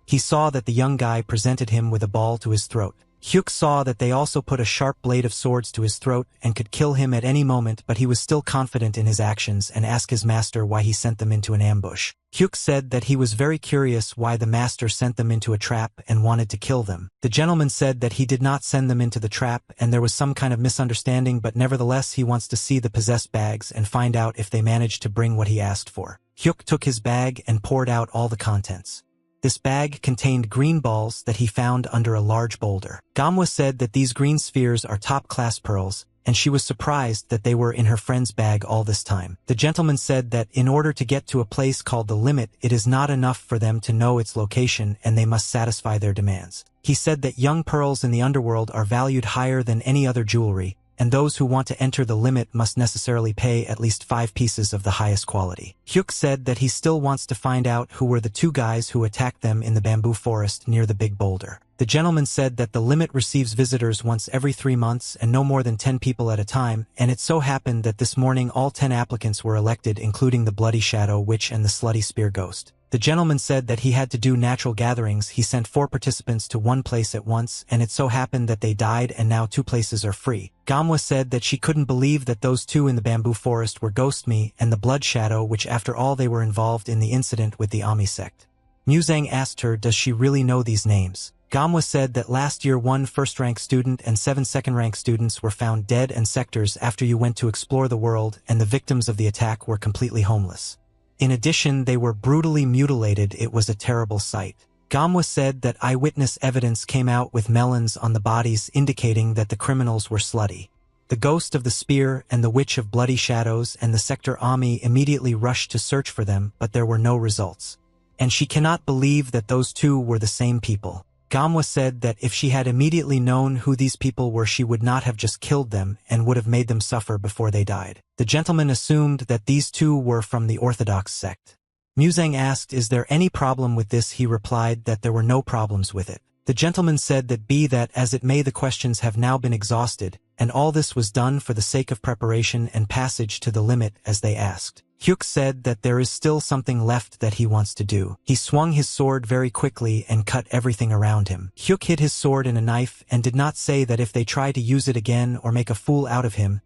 S1: He saw that the young guy presented him with a ball to his throat. Hyuk saw that they also put a sharp blade of swords to his throat and could kill him at any moment, but he was still confident in his actions and asked his master why he sent them into an ambush. Hyuk said that he was very curious why the master sent them into a trap and wanted to kill them. The gentleman said that he did not send them into the trap and there was some kind of misunderstanding, but nevertheless he wants to see the possessed bags and find out if they managed to bring what he asked for. Hyuk took his bag and poured out all the contents. This bag contained green balls that he found under a large boulder. Manhwa said that these green spheres are top-class pearls, and she was surprised that they were in her friend's bag all this time. The gentleman said that in order to get to a place called the limit, it is not enough for them to know its location and they must satisfy their demands. He said that young pearls in the underworld are valued higher than any other jewelry, and those who want to enter the limit must necessarily pay at least 5 pieces of the highest quality. Hyuk said that he still wants to find out who were the 2 guys who attacked them in the bamboo forest near the big boulder. The gentleman said that the limit receives visitors once every 3 months and no more than 10 people at a time, and it so happened that this morning all 10 applicants were elected, including the Bloody Shadow Witch and the Slutty Spear Ghost. The gentleman said that he had to do natural gatherings. He sent 4 participants to one place at once, and it so happened that they died and now 2 places are free. Gamwa said that she couldn't believe that those 2 in the bamboo forest were Ghost Me and the Blood Shadow, which after all they were involved in the incident with the Ami sect. Muzang asked her does she really know these names. Gamwa said that last year 1 first-rank student and 7 second-rank students were found dead in sectors after you went to explore the world, and the victims of the attack were completely homeless. In addition, they were brutally mutilated. It was a terrible sight. Gamwa said that eyewitness evidence came out with melons on the bodies indicating that the criminals were slutty. The ghost of the spear and the witch of bloody shadows and the sector Ami immediately rushed to search for them, but there were no results. And she cannot believe that those 2 were the same people. Gamwa said that if she had immediately known who these people were, she would not have just killed them and would have made them suffer before they died. The gentleman assumed that these 2 were from the Orthodox sect. Muzang asked, is there any problem with this? He replied that there were no problems with it. The gentleman said that be that as it may, the questions have now been exhausted, and all this was done for the sake of preparation and passage to the limit as they asked. Hyuk said that there is still something left that he wants to do. He swung his sword very quickly and cut everything around him. Hyuk hid his sword in a knife and did not say that if they try to use it again or make a fool out of him,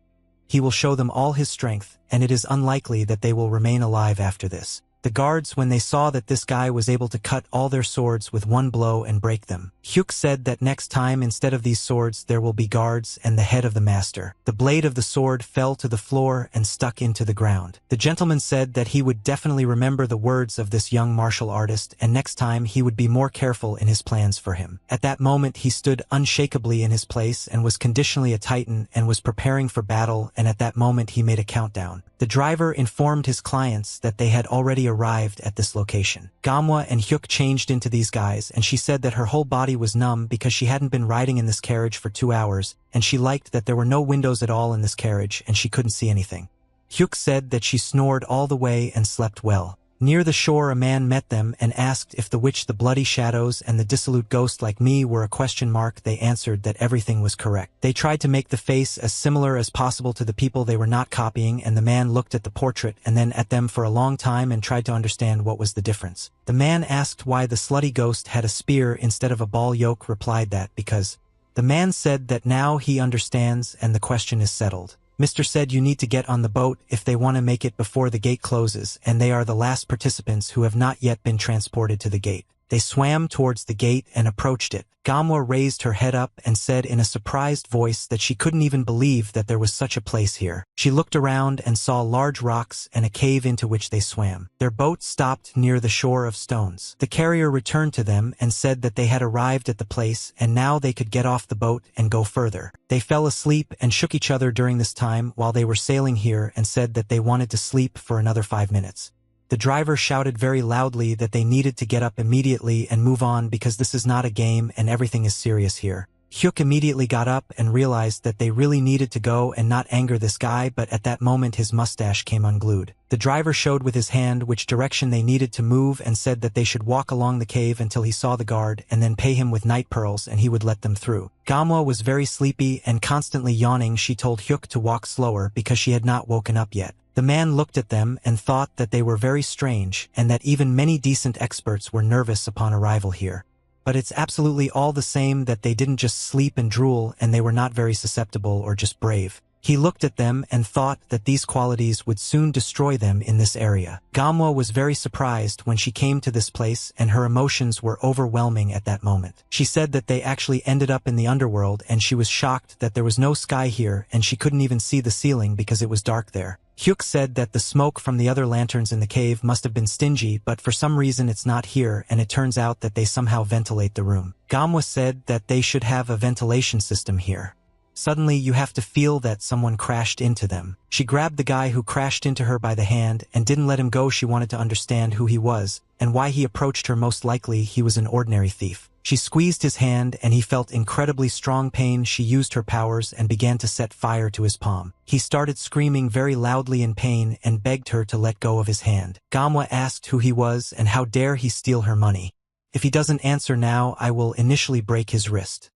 S1: he will show them all his strength, and it is unlikely that they will remain alive after this. The guards, when they saw that this guy was able to cut all their swords with 1 blow and break them, Hyuk said that next time instead of these swords there will be guards and the head of the master. The blade of the sword fell to the floor and stuck into the ground. The gentleman said that he would definitely remember the words of this young martial artist, and next time he would be more careful in his plans for him. At that moment he stood unshakably in his place and was conditionally a titan and was preparing for battle, and at that moment he made a countdown. The driver informed his clients that they had already arrived at this location. Gamwa and Hyuk changed into these guys, and she said that her whole body was numb because she hadn't been riding in this carriage for 2 hours, and she liked that there were no windows at all in this carriage and she couldn't see anything. Hyuk said that she snored all the way and slept well. Near the shore a man met them and asked if the witch, the bloody shadows, and the dissolute ghost like me were a question mark. They answered that everything was correct. They tried to make the face as similar as possible to the people they were not copying, and the man looked at the portrait and then at them for a long time and tried to understand what was the difference. The man asked why the slutty ghost had a spear instead of a ball. Yoke replied that because. The man said that now he understands and the question is settled. Mr. said you need to get on the boat if they want to make it before the gate closes, and they are the last participants who have not yet been transported to the gate. They swam towards the gate and approached it. Gamwa raised her head up and said in a surprised voice that she couldn't even believe that there was such a place here. She looked around and saw large rocks and a cave into which they swam. Their boat stopped near the shore of stones. The carrier returned to them and said that they had arrived at the place and now they could get off the boat and go further. They fell asleep and shook each other during this time while they were sailing here and said that they wanted to sleep for another 5 minutes. The driver shouted very loudly that they needed to get up immediately and move on because this is not a game and everything is serious here. Hyuk immediately got up and realized that they really needed to go and not anger this guy, but at that moment his mustache came unglued. The driver showed with his hand which direction they needed to move and said that they should walk along the cave until he saw the guard and then pay him with night pearls and he would let them through. Gamwa was very sleepy and constantly yawning. She told Hyuk to walk slower because she had not woken up yet. The man looked at them and thought that they were very strange and that even many decent experts were nervous upon arrival here. But it's absolutely all the same that they didn't just sleep and drool and they were not very susceptible or just brave. He looked at them and thought that these qualities would soon destroy them in this area. Gamwa was very surprised when she came to this place and her emotions were overwhelming at that moment. She said that they actually ended up in the underworld and she was shocked that there was no sky here and she couldn't even see the ceiling because it was dark there. Hyuk said that the smoke from the other lanterns in the cave must have been stingy, but for some reason it's not here and it turns out that they somehow ventilate the room. Gamwa said that they should have a ventilation system here. Suddenly you have to feel that someone crashed into them. She grabbed the guy who crashed into her by the hand and didn't let him go. She wanted to understand who he was and why he approached her. Most likely he was an ordinary thief. She squeezed his hand and he felt incredibly strong pain. She used her powers and began to set fire to his palm. He started screaming very loudly in pain and begged her to let go of his hand. Manhwa asked who he was and how dare he steal her money. If he doesn't answer now, I will initially break his wrist.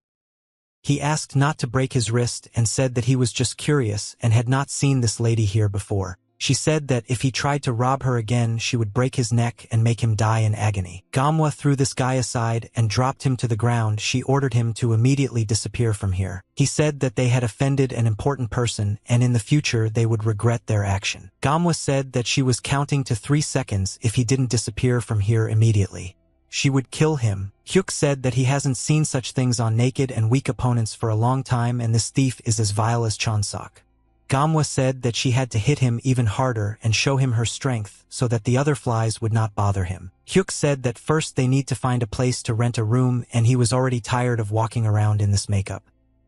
S1: He asked not to break his wrist and said that he was just curious and had not seen this lady here before. She said that if he tried to rob her again, she would break his neck and make him die in agony. Manhwa threw this guy aside and dropped him to the ground. She ordered him to immediately disappear from here. He said that they had offended an important person and in the future they would regret their action. Manhwa said that she was counting to 3 seconds if he didn't disappear from here immediately. She would kill him. Hyuk said that he hasn't seen such things on naked and weak opponents for a long time and this thief is as vile as Chonsok. Manhwa said that she had to hit him even harder and show him her strength so that the other flies would not bother him. Hyuk said that first they need to find a place to rent a room and he was already tired of walking around in this makeup.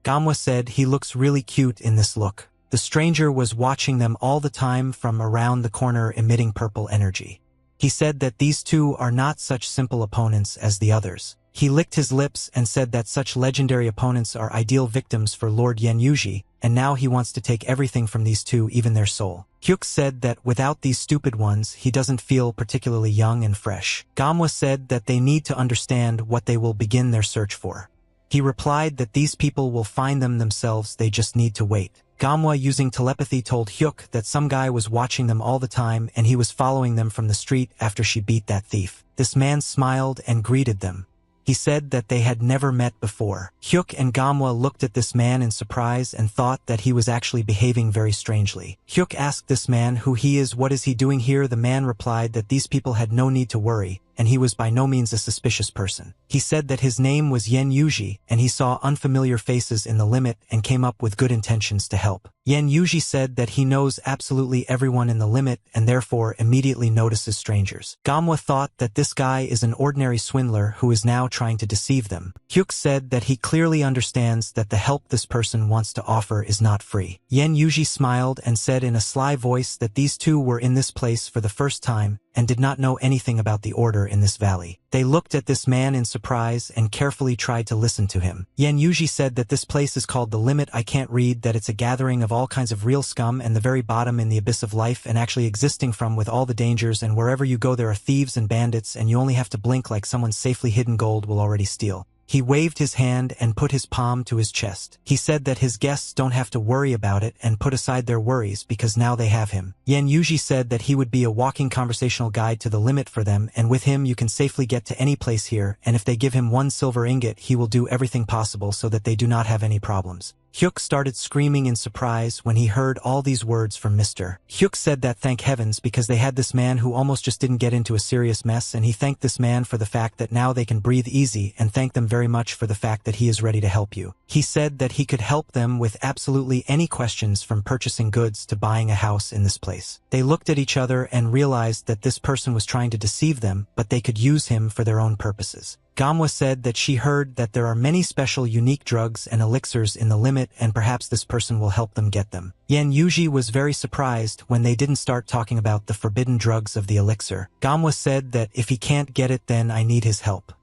S1: Manhwa said he looks really cute in this look. The stranger was watching them all the time from around the corner emitting purple energy. He said that these two are not such simple opponents as the others. He licked his lips and said that such legendary opponents are ideal victims for Lord Yen Yuji, and now he wants to take everything from these two, even their soul. Hyuk said that without these stupid ones, he doesn't feel particularly young and fresh. Manhwa said that they need to understand what they will begin their search for. He replied that these people will find them themselves, they just need to wait. Manhwa using telepathy told Hyuk that some guy was watching them all the time and he was following them from the street after she beat that thief. This man smiled and greeted them. He said that they had never met before. Hyuk and Manhwa looked at this man in surprise and thought that he was actually behaving very strangely. Hyuk asked this man who he is, what is he doing here? The man replied that these people had no need to worry, and he was by no means a suspicious person. He said that his name was Yen Yuji, and he saw unfamiliar faces in the limit and came up with good intentions to help. Yen Yuji said that he knows absolutely everyone in the limit and therefore immediately notices strangers. Manhwa thought that this guy is an ordinary swindler who is now trying to deceive them. Hyuk said that he clearly understands that the help this person wants to offer is not free. Yen Yuji smiled and said in a sly voice that these two were in this place for the first time and did not know anything about the order in this valley. They looked at this man in surprise and carefully tried to listen to him. Yen Yuji said that this place is called the Limit. I can't read that it's a gathering of all kinds of real scum and the very bottom in the abyss of life and actually existing from with all the dangers, and wherever you go there are thieves and bandits and you only have to blink like someone's safely hidden gold will already steal. He waved his hand and put his palm to his chest. He said that his guests don't have to worry about it and put aside their worries because now they have him. Yen Yuji said that he would be a walking conversational guide to the limit for them, and with him you can safely get to any place here, and if they give him 1 silver ingot he will do everything possible so that they do not have any problems. Hyuk started screaming in surprise when he heard all these words from Mr. Hyuk said that thank heavens because they had this man who almost just didn't get into a serious mess, and he thanked this man for the fact that now they can breathe easy and thanked them very much for the fact that he is ready to help you. He said that he could help them with absolutely any questions from purchasing goods to buying a house in this place. They looked at each other and realized that this person was trying to deceive them, but they could use him for their own purposes. Manhwa said that she heard that there are many special unique drugs and elixirs in the limit and perhaps this person will help them get them. Yen Yuji was very surprised when they didn't start talking about the forbidden drugs of the elixir. Manhwa said that if he can't get it then I need his help.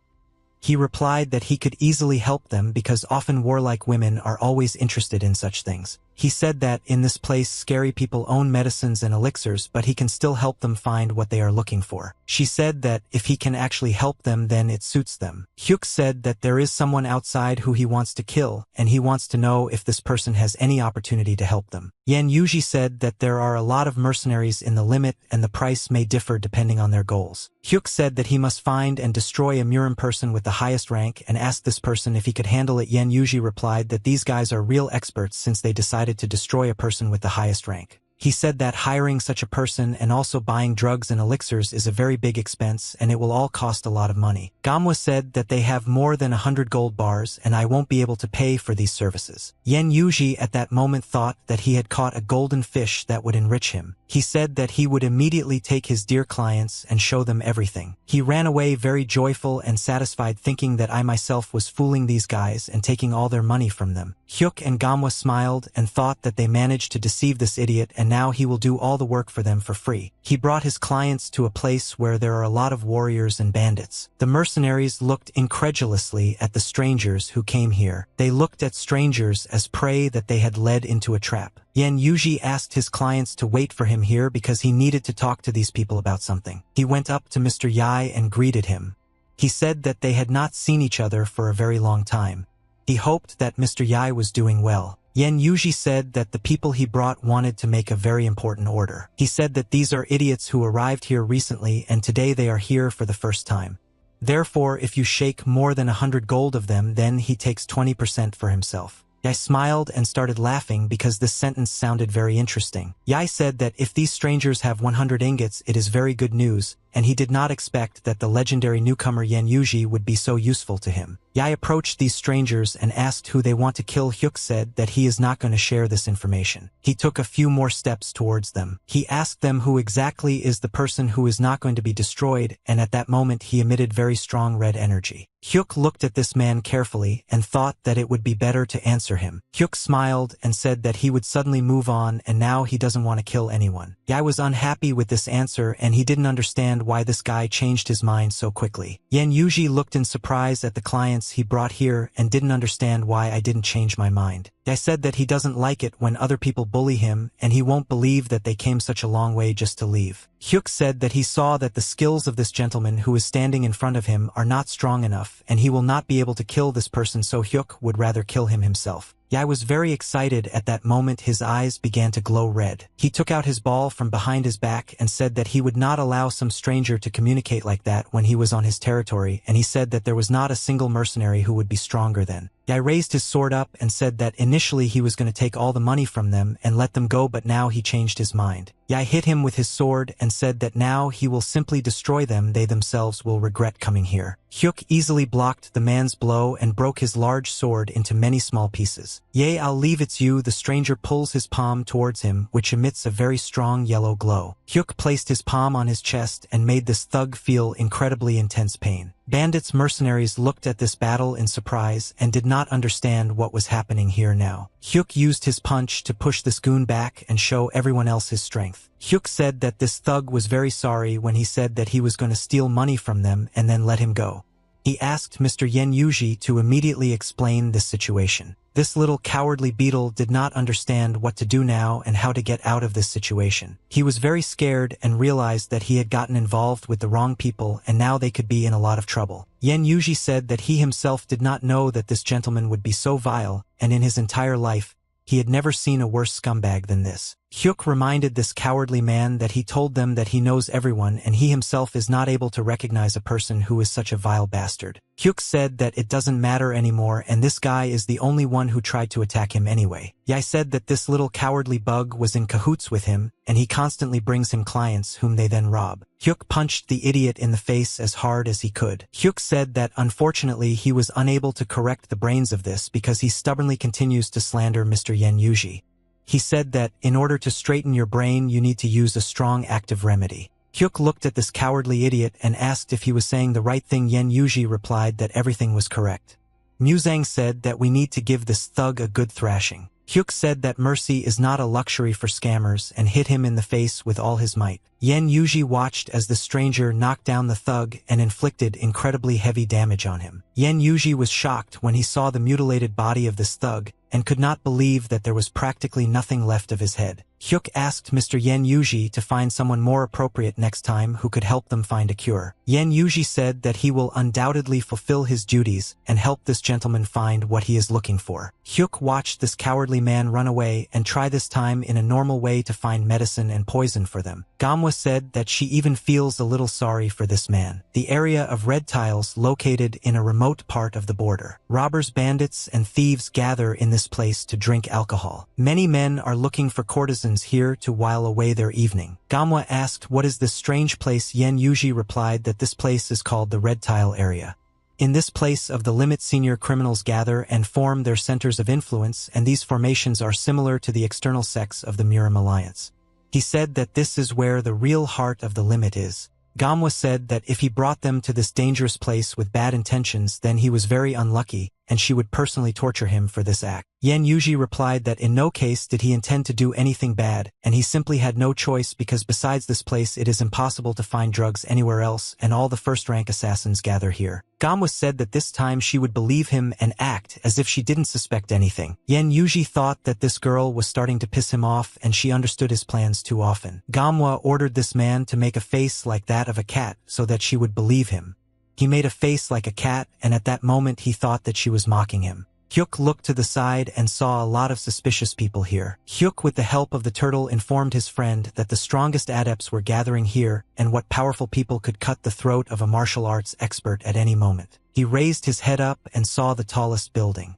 S1: He replied that he could easily help them because often warlike women are always interested in such things. He said that in this place scary people own medicines and elixirs, but he can still help them find what they are looking for. She said that if he can actually help them then it suits them. Hyuk said that there is someone outside who he wants to kill, and he wants to know if this person has any opportunity to help them. Yen Yuji said that there are a lot of mercenaries in the limit and the price may differ depending on their goals. Hyuk said that he must find and destroy a Murin person with the highest rank and asked this person if he could handle it. Yen Yuji replied that these guys are real experts since they decided to destroy a person with the highest rank. He said that hiring such a person and also buying drugs and elixirs is a very big expense and it will all cost a lot of money. Manhwa said that they have more than 100 gold bars and I won't be able to pay for these services. Yen Yuji at that moment thought that he had caught a golden fish that would enrich him. He said that he would immediately take his dear clients and show them everything. He ran away very joyful and satisfied, thinking that I myself was fooling these guys and taking all their money from them. Hyuk and Manhwa smiled and thought that they managed to deceive this idiot and and now he will do all the work for them for free. He brought his clients to a place where there are a lot of warriors and bandits. The mercenaries looked incredulously at the strangers who came here. They looked at strangers as prey that they had led into a trap. Yan Yuji asked his clients to wait for him here because he needed to talk to these people about something. He went up to Mr. Yai and greeted him. He said that they had not seen each other for a very long time. He hoped that Mr. Yai was doing well. Yan Yuji said that the people he brought wanted to make a very important order. He said that these are idiots who arrived here recently and today they are here for the first time. Therefore, if you shake more than 100 gold of them, then he takes 20% for himself. Yai smiled and started laughing because this sentence sounded very interesting. Yai said that if these strangers have 100 ingots, it is very good news, and he did not expect that the legendary newcomer Yan Yuji would be so useful to him. Yai approached these strangers and asked who they want to kill. Hyuk said that he is not going to share this information. He took a few more steps towards them. He asked them who exactly is the person who is not going to be destroyed, and at that moment he emitted very strong red energy. Hyuk looked at this man carefully and thought that it would be better to answer him. Hyuk smiled and said that he would suddenly move on and now he doesn't want to kill anyone. Yai was unhappy with this answer and he didn't understand why this guy changed his mind so quickly. Yan Yuji looked in surprise at the clients he brought here and didn't understand why I didn't change my mind. Yai said that he doesn't like it when other people bully him and he won't believe that they came such a long way just to leave. Hyuk said that he saw that the skills of this gentleman who is standing in front of him are not strong enough and he will not be able to kill this person, so Hyuk would rather kill him himself. Yai was very excited at that moment. His eyes began to glow red. He took out his ball from behind his back and said that he would not allow some stranger to communicate like that when he was on his territory, and he said that there was not a single mercenary who would be stronger than. Yai raised his sword up and said that initially he was going to take all the money from them and let them go, but now he changed his mind. Yai hit him with his sword and said that now he will simply destroy them. They themselves will regret coming here. Hyuk easily blocked the man's blow and broke his large sword into many small pieces. "Yea, I'll leave it's you." The stranger pulls his palm towards him, which emits a very strong yellow glow. Hyuk placed his palm on his chest and made this thug feel incredibly intense pain. Bandits mercenaries looked at this battle in surprise and did not understand what was happening here now. Hyuk used his punch to push this goon back and show everyone else his strength. Hyuk said that this thug was very sorry when he said that he was going to steal money from them and then let him go. He asked Mr. Yan Yuji to immediately explain this situation. This little cowardly beetle did not understand what to do now and how to get out of this situation. He was very scared and realized that he had gotten involved with the wrong people and now they could be in a lot of trouble. Yan Yuji said that he himself did not know that this gentleman would be so vile, and in his entire life, he had never seen a worse scumbag than this. Hyuk reminded this cowardly man that he told them that he knows everyone and he himself is not able to recognize a person who is such a vile bastard. Hyuk said that it doesn't matter anymore and this guy is the only one who tried to attack him anyway. Yai said that this little cowardly bug was in cahoots with him and he constantly brings him clients whom they then rob. Hyuk punched the idiot in the face as hard as he could. Hyuk said that unfortunately he was unable to correct the brains of this because he stubbornly continues to slander Mr. Yan Yuji. He said that in order to straighten your brain you need to use a strong active remedy. Hyuk looked at this cowardly idiot and asked if he was saying the right thing. Yan Yuji replied that everything was correct. Muzang said that we need to give this thug a good thrashing. Hyuk said that mercy is not a luxury for scammers and hit him in the face with all his might. Yan Yuji watched as the stranger knocked down the thug and inflicted incredibly heavy damage on him. Yan Yuji was shocked when he saw the mutilated body of this thug and could not believe that there was practically nothing left of his head. Hyuk asked Mr. Yan Yuji to find someone more appropriate next time who could help them find a cure. Yan Yuji said that he will undoubtedly fulfill his duties and help this gentleman find what he is looking for. Hyuk watched this cowardly man run away and try this time in a normal way to find medicine and poison for them. Gamwa said that she even feels a little sorry for this man. The area of red tiles located in a remote part of the border. Robbers, bandits, and thieves gather in this place to drink alcohol. Many men are looking for courtesans here to while away their evening. Gamwa asked what is this strange place. Yan Yuji replied that this place is called the Red Tile Area. In this place of the limit senior criminals gather and form their centers of influence, and these formations are similar to the external sects of the Murim Alliance. He said that this is where the real heart of the limit is. Gamwa said that if he brought them to this dangerous place with bad intentions, then he was very unlucky, and she would personally torture him for this act. Yen Yuji replied that in no case did he intend to do anything bad, and he simply had no choice because besides this place it is impossible to find drugs anywhere else and all the first-rank assassins gather here. Gamwa said that this time she would believe him and act as if she didn't suspect anything. Yen Yuji thought that this girl was starting to piss him off and she understood his plans too often. Gamwa ordered this man to make a face like that of a cat so that she would believe him. He made a face like a cat, and at that moment he thought that she was mocking him. Hyuk looked to the side and saw a lot of suspicious people here. Hyuk, with the help of the turtle, informed his friend that the strongest adepts were gathering here and what powerful people could cut the throat of a martial arts expert at any moment. He raised his head up and saw the tallest building.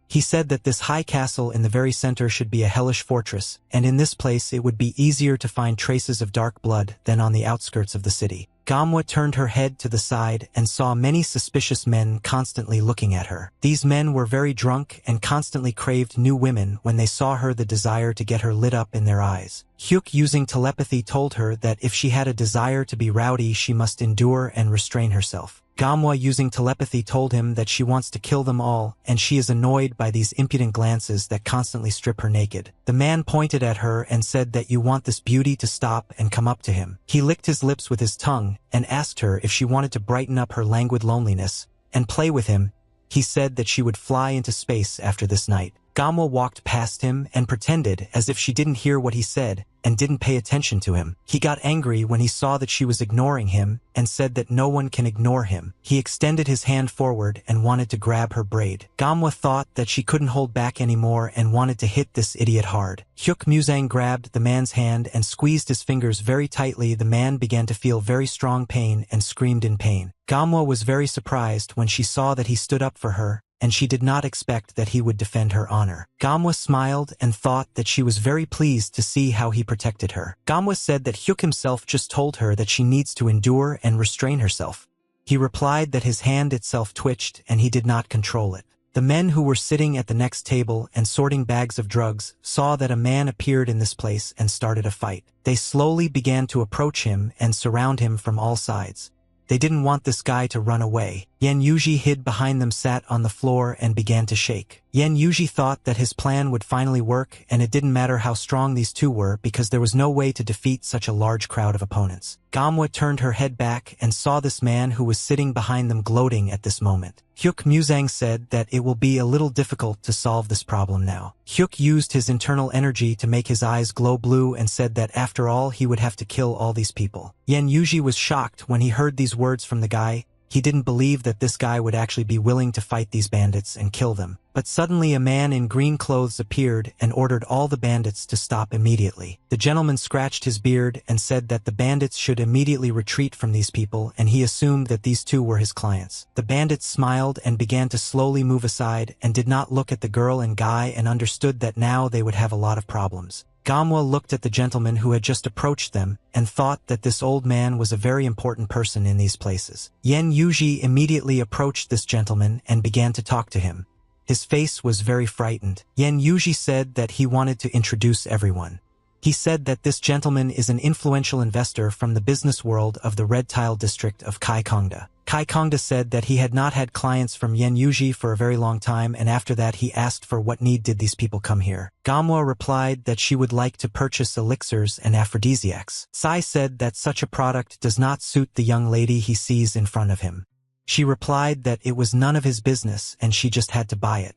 S1: He said that this high castle in the very center should be a hellish fortress, and in this place it would be easier to find traces of dark blood than on the outskirts of the city. Gamwa turned her head to the side and saw many suspicious men constantly looking at her. These men were very drunk and constantly craved new women when they saw her, the desire to get her lit up in their eyes. Hyuk, using telepathy, told her that if she had a desire to be rowdy she must endure and restrain herself. Gamwa, using telepathy, told him that she wants to kill them all and she is annoyed by these impudent glances that constantly strip her naked. The man pointed at her and said that you want this beauty to stop and come up to him. He licked his lips with his tongue and asked her if she wanted to brighten up her languid loneliness and play with him. He said that she would fly into space after this night. Gamwa walked past him and pretended as if she didn't hear what he said and didn't pay attention to him. He got angry when he saw that she was ignoring him and said that no one can ignore him. He extended his hand forward and wanted to grab her braid. Gamwa thought that she couldn't hold back anymore and wanted to hit this idiot hard. Hyuk Muzang grabbed the man's hand and squeezed his fingers very tightly. The man began to feel very strong pain and screamed in pain. Gamwa was very surprised when she saw that he stood up for her, and she did not expect that he would defend her honor. Gamwa smiled and thought that she was very pleased to see how he protected her. Gamwa said that Hyuk himself just told her that she needs to endure and restrain herself. He replied that his hand itself twitched and he did not control it. The men who were sitting at the next table and sorting bags of drugs saw that a man appeared in this place and started a fight. They slowly began to approach him and surround him from all sides. They didn't want this guy to run away. Yen Yuji hid behind them, sat on the floor and began to shake. Yen Yuji thought that his plan would finally work, and it didn't matter how strong these two were because there was no way to defeat such a large crowd of opponents. Gamwa turned her head back and saw this man who was sitting behind them gloating at this moment. Hyuk Muzang said that it will be a little difficult to solve this problem now. Hyuk used his internal energy to make his eyes glow blue and said that after all he would have to kill all these people. Yen Yuji was shocked when he heard these words from the guy. He didn't believe that this guy would actually be willing to fight these bandits and kill them. But suddenly a man in green clothes appeared and ordered all the bandits to stop immediately. The gentleman scratched his beard and said that the bandits should immediately retreat from these people, and he assumed that these two were his clients. The bandits smiled and began to slowly move aside and did not look at the girl and guy and understood that now they would have a lot of problems. Gamwa looked at the gentleman who had just approached them and thought that this old man was a very important person in these places. Yen Yuji immediately approached this gentleman and began to talk to him. His face was very frightened. Yen Yuji said that he wanted to introduce everyone. He said that this gentleman is an influential investor from the business world of the Red Tile district of Kaikongda. Kaikongda said that he had not had clients from Yen Yuji for a very long time, and after that he asked for what need did these people come here. Gamwa replied that she would like to purchase elixirs and aphrodisiacs. Sai said that such a product does not suit the young lady he sees in front of him. She replied that it was none of his business and she just had to buy it.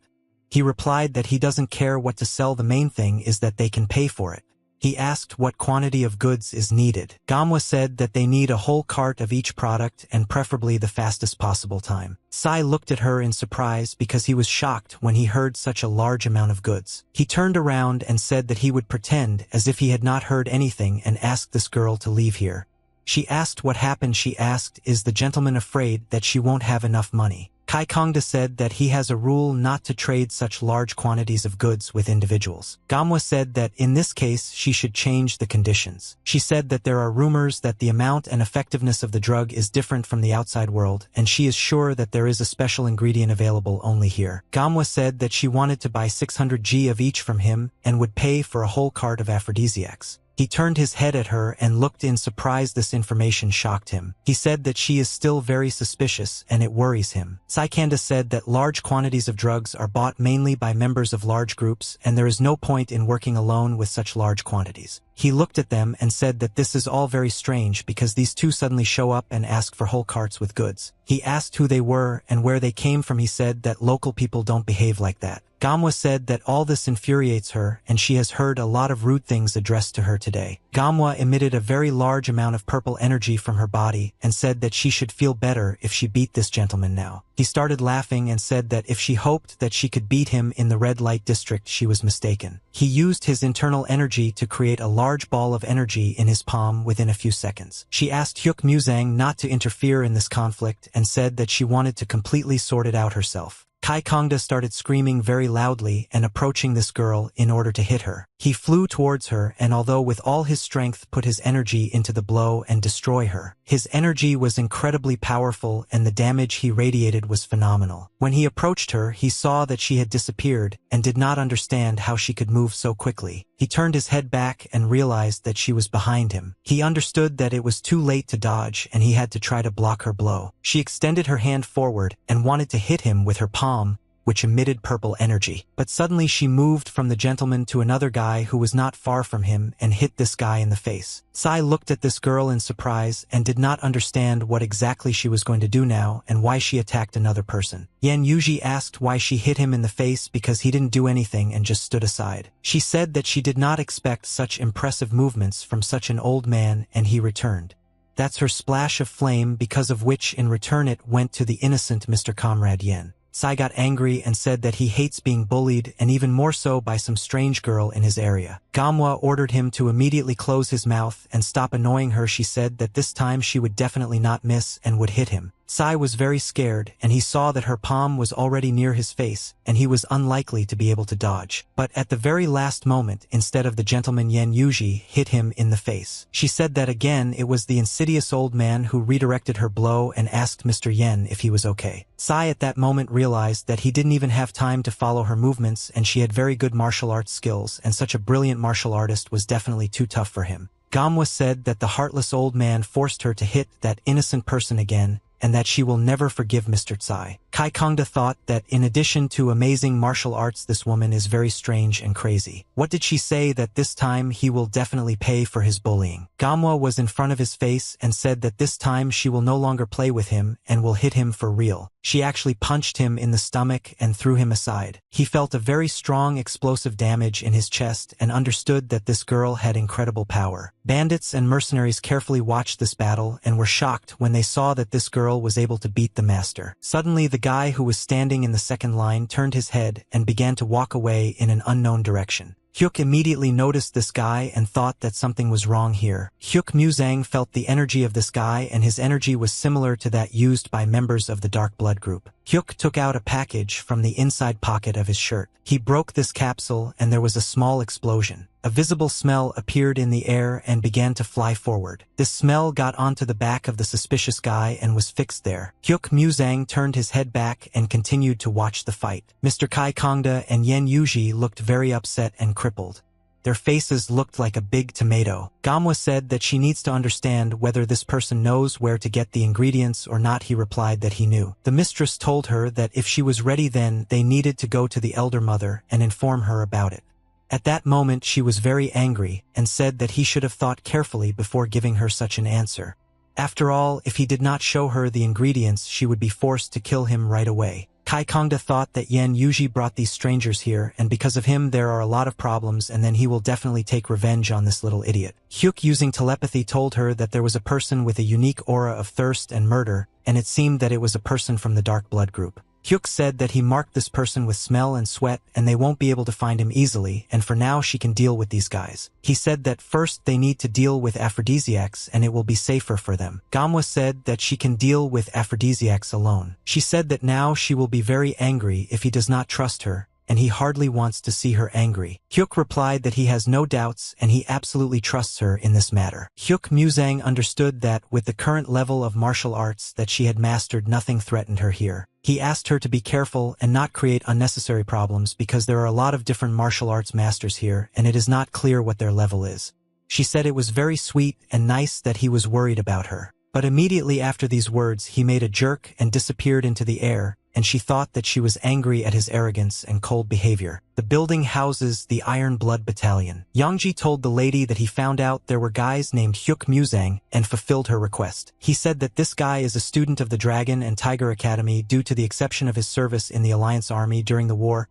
S1: He replied that he doesn't care what to sell, the main thing is that they can pay for it. He asked what quantity of goods is needed. Gamwa said that they need a whole cart of each product and preferably the fastest possible time. Sai looked at her in surprise because he was shocked when he heard such a large amount of goods. He turned around and said that he would pretend as if he had not heard anything and asked this girl to leave here. She asked what happened. She asked, is the gentleman afraid that she won't have enough money? Kaikongda said that he has a rule not to trade such large quantities of goods with individuals. Gamwa said that in this case she should change the conditions. She said that there are rumors that the amount and effectiveness of the drug is different from the outside world, and she is sure that there is a special ingredient available only here. Gamwa said that she wanted to buy 600 G of each from him and would pay for a whole cart of aphrodisiacs. He turned his head at her and looked in surprise. This information shocked him. He said that she is still very suspicious and it worries him. Saikanda said that large quantities of drugs are bought mainly by members of large groups and there is no point in working alone with such large quantities. He looked at them and said that this is all very strange because these two suddenly show up and ask for whole carts with goods. He asked who they were and where they came from. He said that local people don't behave like that. Gamwa said that all this infuriates her and she has heard a lot of rude things addressed to her today. Gamwa emitted a very large amount of purple energy from her body and said that she should feel better if she beat this gentleman now. He started laughing and said that if she hoped that she could beat him in the red light district, she was mistaken. He used his internal energy to create a large ball of energy in his palm within a few seconds. She asked Hyuk Muzang not to interfere in this conflict and said that she wanted to completely sort it out herself. Kai Kongda started screaming very loudly and approaching this girl in order to hit her. He flew towards her and although with all his strength put his energy into the blow and destroy her. His energy was incredibly powerful and the damage he radiated was phenomenal. When he approached her, he saw that she had disappeared and did not understand how she could move so quickly. He turned his head back and realized that she was behind him. He understood that it was too late to dodge and he had to try to block her blow. She extended her hand forward and wanted to hit him with her palm, which emitted purple energy. But suddenly she moved from the gentleman to another guy who was not far from him and hit this guy in the face. Sai looked at this girl in surprise and did not understand what exactly she was going to do now and why she attacked another person. Yan Yuji asked why she hit him in the face because he didn't do anything and just stood aside. She said that she did not expect such impressive movements from such an old man and he returned. That's her splash of flame because of which in return it went to the innocent Mr. Comrade Yen. Sai got angry and said that he hates being bullied and even more so by some strange girl in his area. Gamwa ordered him to immediately close his mouth and stop annoying her. She said that this time she would definitely not miss and would hit him. Sai was very scared and he saw that her palm was already near his face and he was unlikely to be able to dodge. But at the very last moment, instead of the gentleman Yen Yuji hit him in the face. She said that again it was the insidious old man who redirected her blow and asked Mr. Yen if he was okay. Sai at that moment realized that he didn't even have time to follow her movements and she had very good martial arts skills and such a brilliant martial artist was definitely too tough for him. Gamwa said that the heartless old man forced her to hit that innocent person again and that she will never forgive Mr. Tsai. Kai Kongda thought that in addition to amazing martial arts this woman is very strange and crazy. What did she say that this time he will definitely pay for his bullying? Gamwa was in front of his face and said that this time she will no longer play with him and will hit him for real. She actually punched him in the stomach and threw him aside. He felt a very strong explosive damage in his chest and understood that this girl had incredible power. Bandits and mercenaries carefully watched this battle and were shocked when they saw that this girl was able to beat the master. Suddenly the guy who was standing in the second line turned his head and began to walk away in an unknown direction. Hyuk immediately noticed this guy and thought that something was wrong here. Hyuk Muzang felt the energy of this guy and his energy was similar to that used by members of the Dark Blood group. Hyuk took out a package from the inside pocket of his shirt. He broke this capsule and there was a small explosion. A visible smell appeared in the air and began to fly forward. This smell got onto the back of the suspicious guy and was fixed there. Hyuk Muzang turned his head back and continued to watch the fight. Mr. Kai Kongda and Yen Yuji looked very upset and crippled. Their faces looked like a big tomato. Gamwa said that she needs to understand whether this person knows where to get the ingredients or not. He replied that he knew. The mistress told her that if she was ready then they needed to go to the elder mother and inform her about it. At that moment she was very angry and said that he should have thought carefully before giving her such an answer. After all, if he did not show her the ingredients she would be forced to kill him right away. Kai Kongda thought that Yen Yuji brought these strangers here and because of him there are a lot of problems and then he will definitely take revenge on this little idiot. Hyuk using telepathy told her that there was a person with a unique aura of thirst and murder and it seemed that it was a person from the Dark Blood group. Hyuk said that he marked this person with smell and sweat and they won't be able to find him easily and for now she can deal with these guys. He said that first they need to deal with aphrodisiacs and it will be safer for them. Gamwa said that she can deal with aphrodisiacs alone. She said that now she will be very angry if he does not trust her and he hardly wants to see her angry. Hyuk replied that he has no doubts and he absolutely trusts her in this matter. Hyuk Muzang understood that with the current level of martial arts that she had mastered nothing threatened her here. He asked her to be careful and not create unnecessary problems because there are a lot of different martial arts masters here and it is not clear what their level is. She said it was very sweet and nice that he was worried about her. But immediately after these words he made a jerk and disappeared into the air, and she thought that she was angry at his arrogance and cold behavior. The building houses the Iron Blood Battalion. Yangji told the lady that he found out there were guys named Hyuk Musang and fulfilled her request. He said that this guy is a student of the Dragon and Tiger Academy due to the exception of his service in the Alliance Army during the war.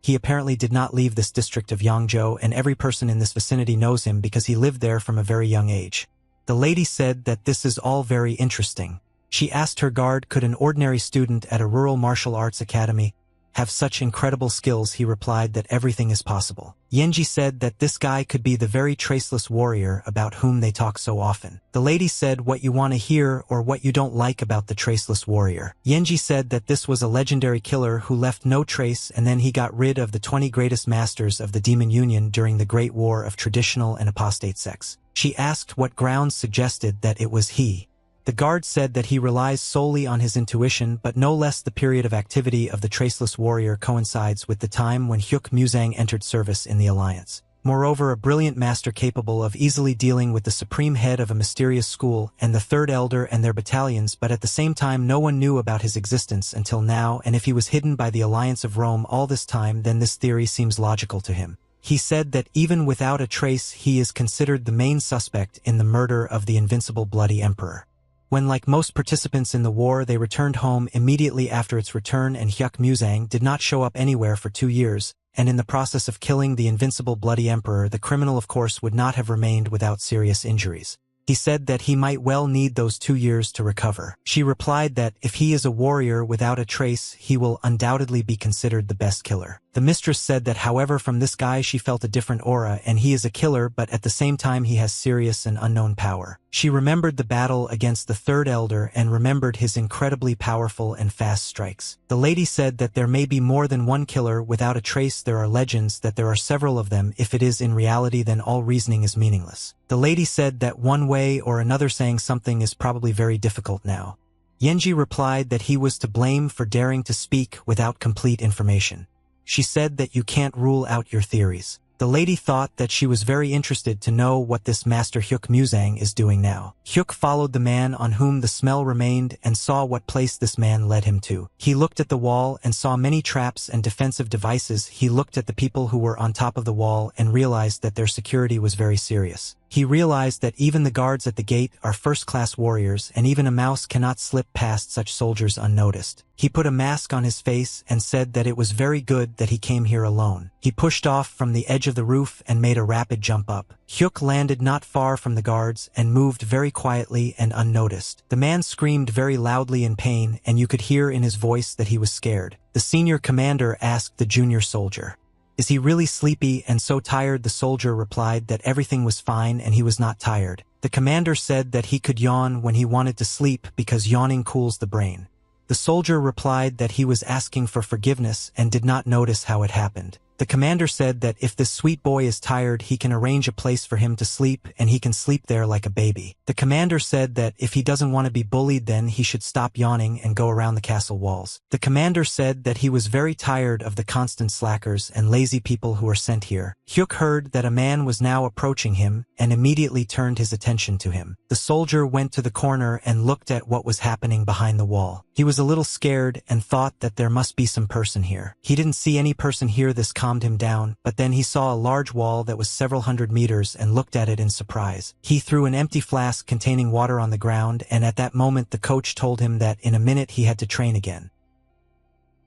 S1: He apparently did not leave this district of Yangzhou, and every person in this vicinity knows him because he lived there from a very young age. The lady said that this is all very interesting. She asked her guard, could an ordinary student at a rural martial arts academy have such incredible skills? He replied that everything is possible. Yenji said that this guy could be the very traceless warrior about whom they talk so often. The lady said what you want to hear or what you don't like about the traceless warrior. Yenji said that this was a legendary killer who left no trace, and then he got rid of the 20 greatest masters of the Demon Union during the Great War of traditional and apostate sects. She asked what grounds suggested that it was he. The guard said that he relies solely on his intuition, but no less the period of activity of the traceless warrior coincides with the time when Hyuk Musang entered service in the Alliance. Moreover, a brilliant master capable of easily dealing with the supreme head of a mysterious school and the third elder and their battalions, but at the same time no one knew about his existence until now, and if he was hidden by the Alliance of Rome all this time, then this theory seems logical to him. He said that even without a trace he is considered the main suspect in the murder of the invincible Bloody Emperor. When, like most participants in the war, they returned home immediately after its return, and Hyuk Musang did not show up anywhere for 2 years, and in the process of killing the invincible Bloody Emperor, the criminal of course would not have remained without serious injuries. He said that he might well need those 2 years to recover. She replied that if he is a warrior without a trace, he will undoubtedly be considered the best killer. The mistress said that however from this guy she felt a different aura, and he is a killer, but at the same time he has serious and unknown power. She remembered the battle against the third elder and remembered his incredibly powerful and fast strikes. The lady said that there may be more than one killer without a trace. There are legends that there are several of them. If it is in reality, then all reasoning is meaningless. The lady said that one way or another saying something is probably very difficult now. Yenji replied that he was to blame for daring to speak without complete information. She said that you can't rule out your theories. The lady thought that she was very interested to know what this Master Hyuk Musang is doing now. Hyuk followed the man on whom the smell remained and saw what place this man led him to. He looked at the wall and saw many traps and defensive devices. He looked at the people who were on top of the wall and realized that their security was very serious. He realized that even the guards at the gate are first-class warriors, and even a mouse cannot slip past such soldiers unnoticed. He put a mask on his face and said that it was very good that he came here alone. He pushed off from the edge of the roof and made a rapid jump up. Hyuk landed not far from the guards and moved very quietly and unnoticed. The man screamed very loudly in pain, and you could hear in his voice that he was scared. The senior commander asked the junior soldier, "Is he really sleepy and so tired?" The soldier replied that everything was fine and he was not tired. The commander said that he could yawn when he wanted to sleep because yawning cools the brain. The soldier replied that he was asking for forgiveness and did not notice how it happened. The commander said that if this sweet boy is tired, he can arrange a place for him to sleep and he can sleep there like a baby. The commander said that if he doesn't want to be bullied, then he should stop yawning and go around the castle walls. The commander said that he was very tired of the constant slackers and lazy people who were sent here. Hyuk heard that a man was now approaching him and immediately turned his attention to him. The soldier went to the corner and looked at what was happening behind the wall. He was a little scared and thought that there must be some person here. He didn't see any person here. This calmed him down, but then he saw a large wall that was several hundred meters and looked at it in surprise. He threw an empty flask containing water on the ground, and at that moment the coach told him that in a minute he had to train again.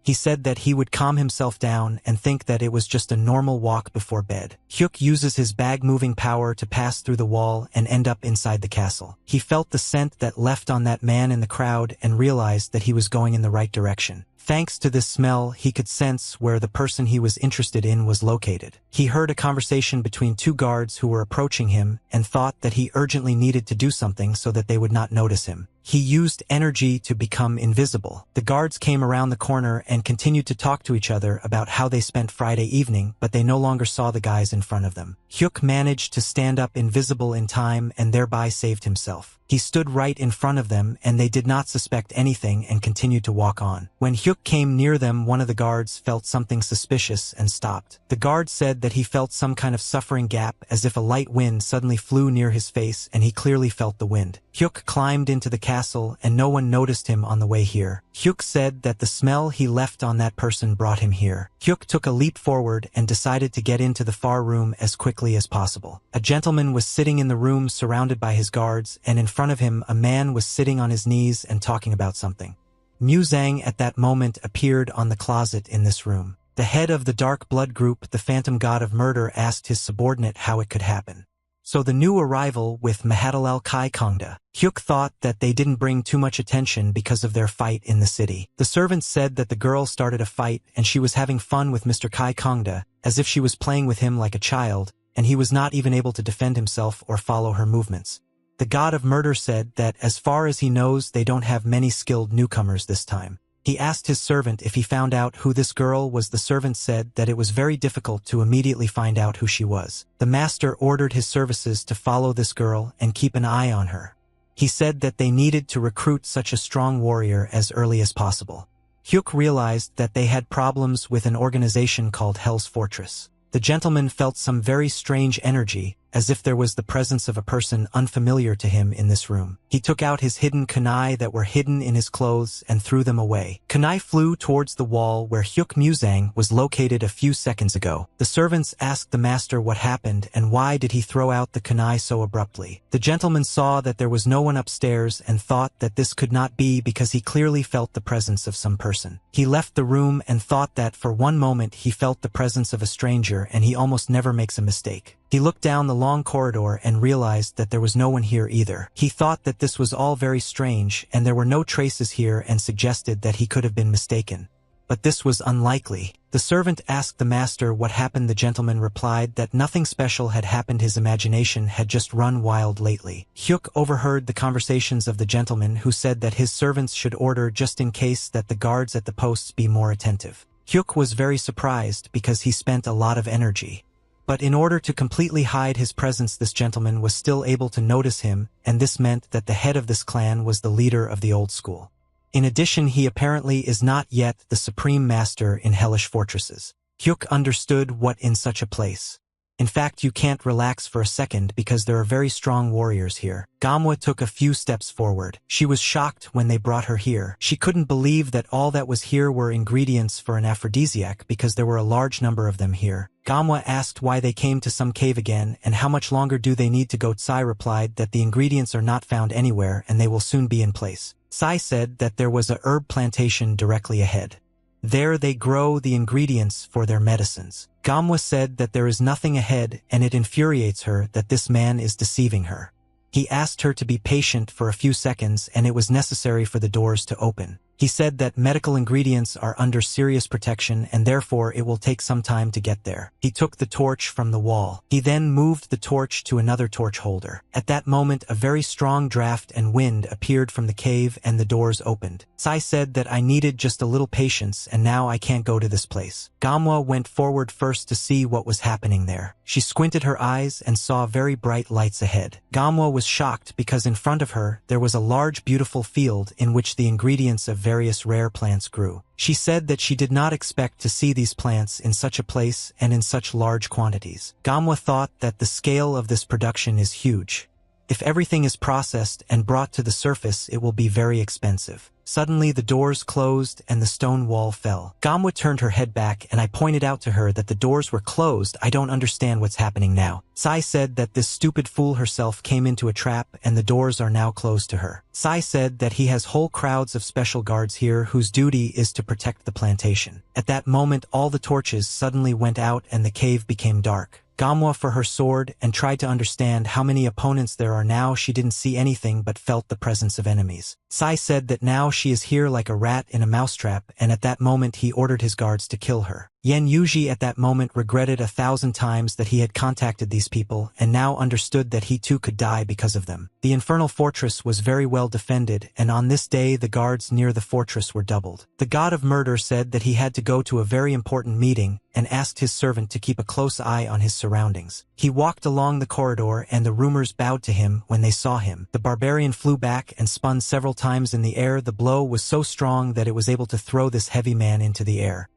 S1: He said that he would calm himself down and think that it was just a normal walk before bed. Hyuk uses his bag-moving power to pass through the wall and end up inside the castle. He felt the scent that left on that man in the crowd and realized that he was going in the right direction. Thanks to this smell, he could sense where the person he was interested in was located. He heard a conversation between two guards who were approaching him and thought that he urgently needed to do something so that they would not notice him. He used energy to become invisible. The guards came around the corner and continued to talk to each other about how they spent Friday evening, but they no longer saw the guys in front of them. Hyuk managed to stand up invisible in time and thereby saved himself. He stood right in front of them and they did not suspect anything and continued to walk on. When Hyuk came near them, one of the guards felt something suspicious and stopped. The guard said that he felt some kind of suffering gap, as if a light wind suddenly flew near his face and he clearly felt the wind. Hyuk climbed into the castle and no one noticed him on the way here. Hyuk said that the smell he left on that person brought him here. Hyuk took a leap forward and decided to get into the far room as quickly as possible. A gentleman was sitting in the room surrounded by his guards, and in front of him a man was sitting on his knees and talking about something. Muzang at that moment appeared on the closet in this room. The head of the Dark Blood group, the Phantom God of Murder, asked his subordinate how it could happen. So the new arrival with Mahatalel Kai Kongda. Hyuk thought that they didn't bring too much attention because of their fight in the city. The servant said that the girl started a fight and she was having fun with Mr. Kai Kongda, as if she was playing with him like a child, and he was not even able to defend himself or follow her movements. The God of Murder said that as far as he knows, they don't have many skilled newcomers this time. He asked his servant if he found out who this girl was. The servant said that it was very difficult to immediately find out who she was. The master ordered his services to follow this girl and keep an eye on her. He said that they needed to recruit such a strong warrior as early as possible. Hyuk realized that they had problems with an organization called Hell's Fortress. The gentleman felt some very strange energy, as if there was the presence of a person unfamiliar to him in this room. He took out his hidden kunai that were hidden in his clothes and threw them away. Kunai flew towards the wall where Hyuk Muzang was located a few seconds ago. The servants asked the master what happened and why did he throw out the kunai so abruptly. The gentleman saw that there was no one upstairs and thought that this could not be because he clearly felt the presence of some person. He left the room and thought that for one moment he felt the presence of a stranger, and he almost never makes a mistake. He looked down the long corridor and realized that there was no one here either. He thought that this was all very strange and there were no traces here and suggested that he could have been mistaken. But this was unlikely. The servant asked the master what happened. The gentleman replied that nothing special had happened. His imagination had just run wild lately. Hyuk overheard the conversations of the gentleman, who said that his servants should order just in case that the guards at the posts be more attentive. Hyuk was very surprised because he spent a lot of energy. But in order to completely hide his presence, this gentleman was still able to notice him, and this meant that the head of this clan was the leader of the old school. In addition, he apparently is not yet the supreme master in hellish fortresses. Hyuk understood what in such a place. In fact, you can't relax for a second because there are very strong warriors here. Gamwa took a few steps forward. She was shocked when they brought her here. She couldn't believe that all that was here were ingredients for an aphrodisiac because there were a large number of them here. Gamwa asked why they came to some cave again and how much longer do they need to go. Tsai replied that the ingredients are not found anywhere and they will soon be in place. Tsai said that there was a herb plantation directly ahead. There they grow the ingredients for their medicines. Gamwa said that there is nothing ahead and it infuriates her that this man is deceiving her. He asked her to be patient for a few seconds and it was necessary for the doors to open. He said that medical ingredients are under serious protection and therefore it will take some time to get there. He took the torch from the wall. He then moved the torch to another torch holder. At that moment, a very strong draft and wind appeared from the cave and the doors opened. Tsai said that I needed just a little patience and now I can't go to this place. Gamwa went forward first to see what was happening there. She squinted her eyes and saw very bright lights ahead. Gamwa was shocked because in front of her there was a large beautiful field in which the ingredients of various rare plants grew. She said that she did not expect to see these plants in such a place and in such large quantities. Gamwa thought that the scale of this production is huge. If everything is processed and brought to the surface, it will be very expensive. Suddenly the doors closed and the stone wall fell. Gamwa turned her head back and I pointed out to her that the doors were closed. I don't understand what's happening now. Tsai said that this stupid fool herself came into a trap and the doors are now closed to her. Tsai said that he has whole crowds of special guards here whose duty is to protect the plantation. At that moment all the torches suddenly went out and the cave became dark. Gamwa for her sword and tried to understand how many opponents there are now. She didn't see anything but felt the presence of enemies. Tsai said that now she is here like a rat in a mousetrap, and at that moment he ordered his guards to kill her. Yen Yuji at that moment regretted 1,000 times that he had contacted these people and now understood that he too could die because of them. The infernal fortress was very well defended, and on this day the guards near the fortress were doubled. The god of murder said that he had to go to a very important meeting and asked his servant to keep a close eye on his surroundings. He walked along the corridor and the rumors bowed to him when they saw him. The barbarian flew back and spun several times in the air. The blow was so strong that it was able to throw this heavy man into the air.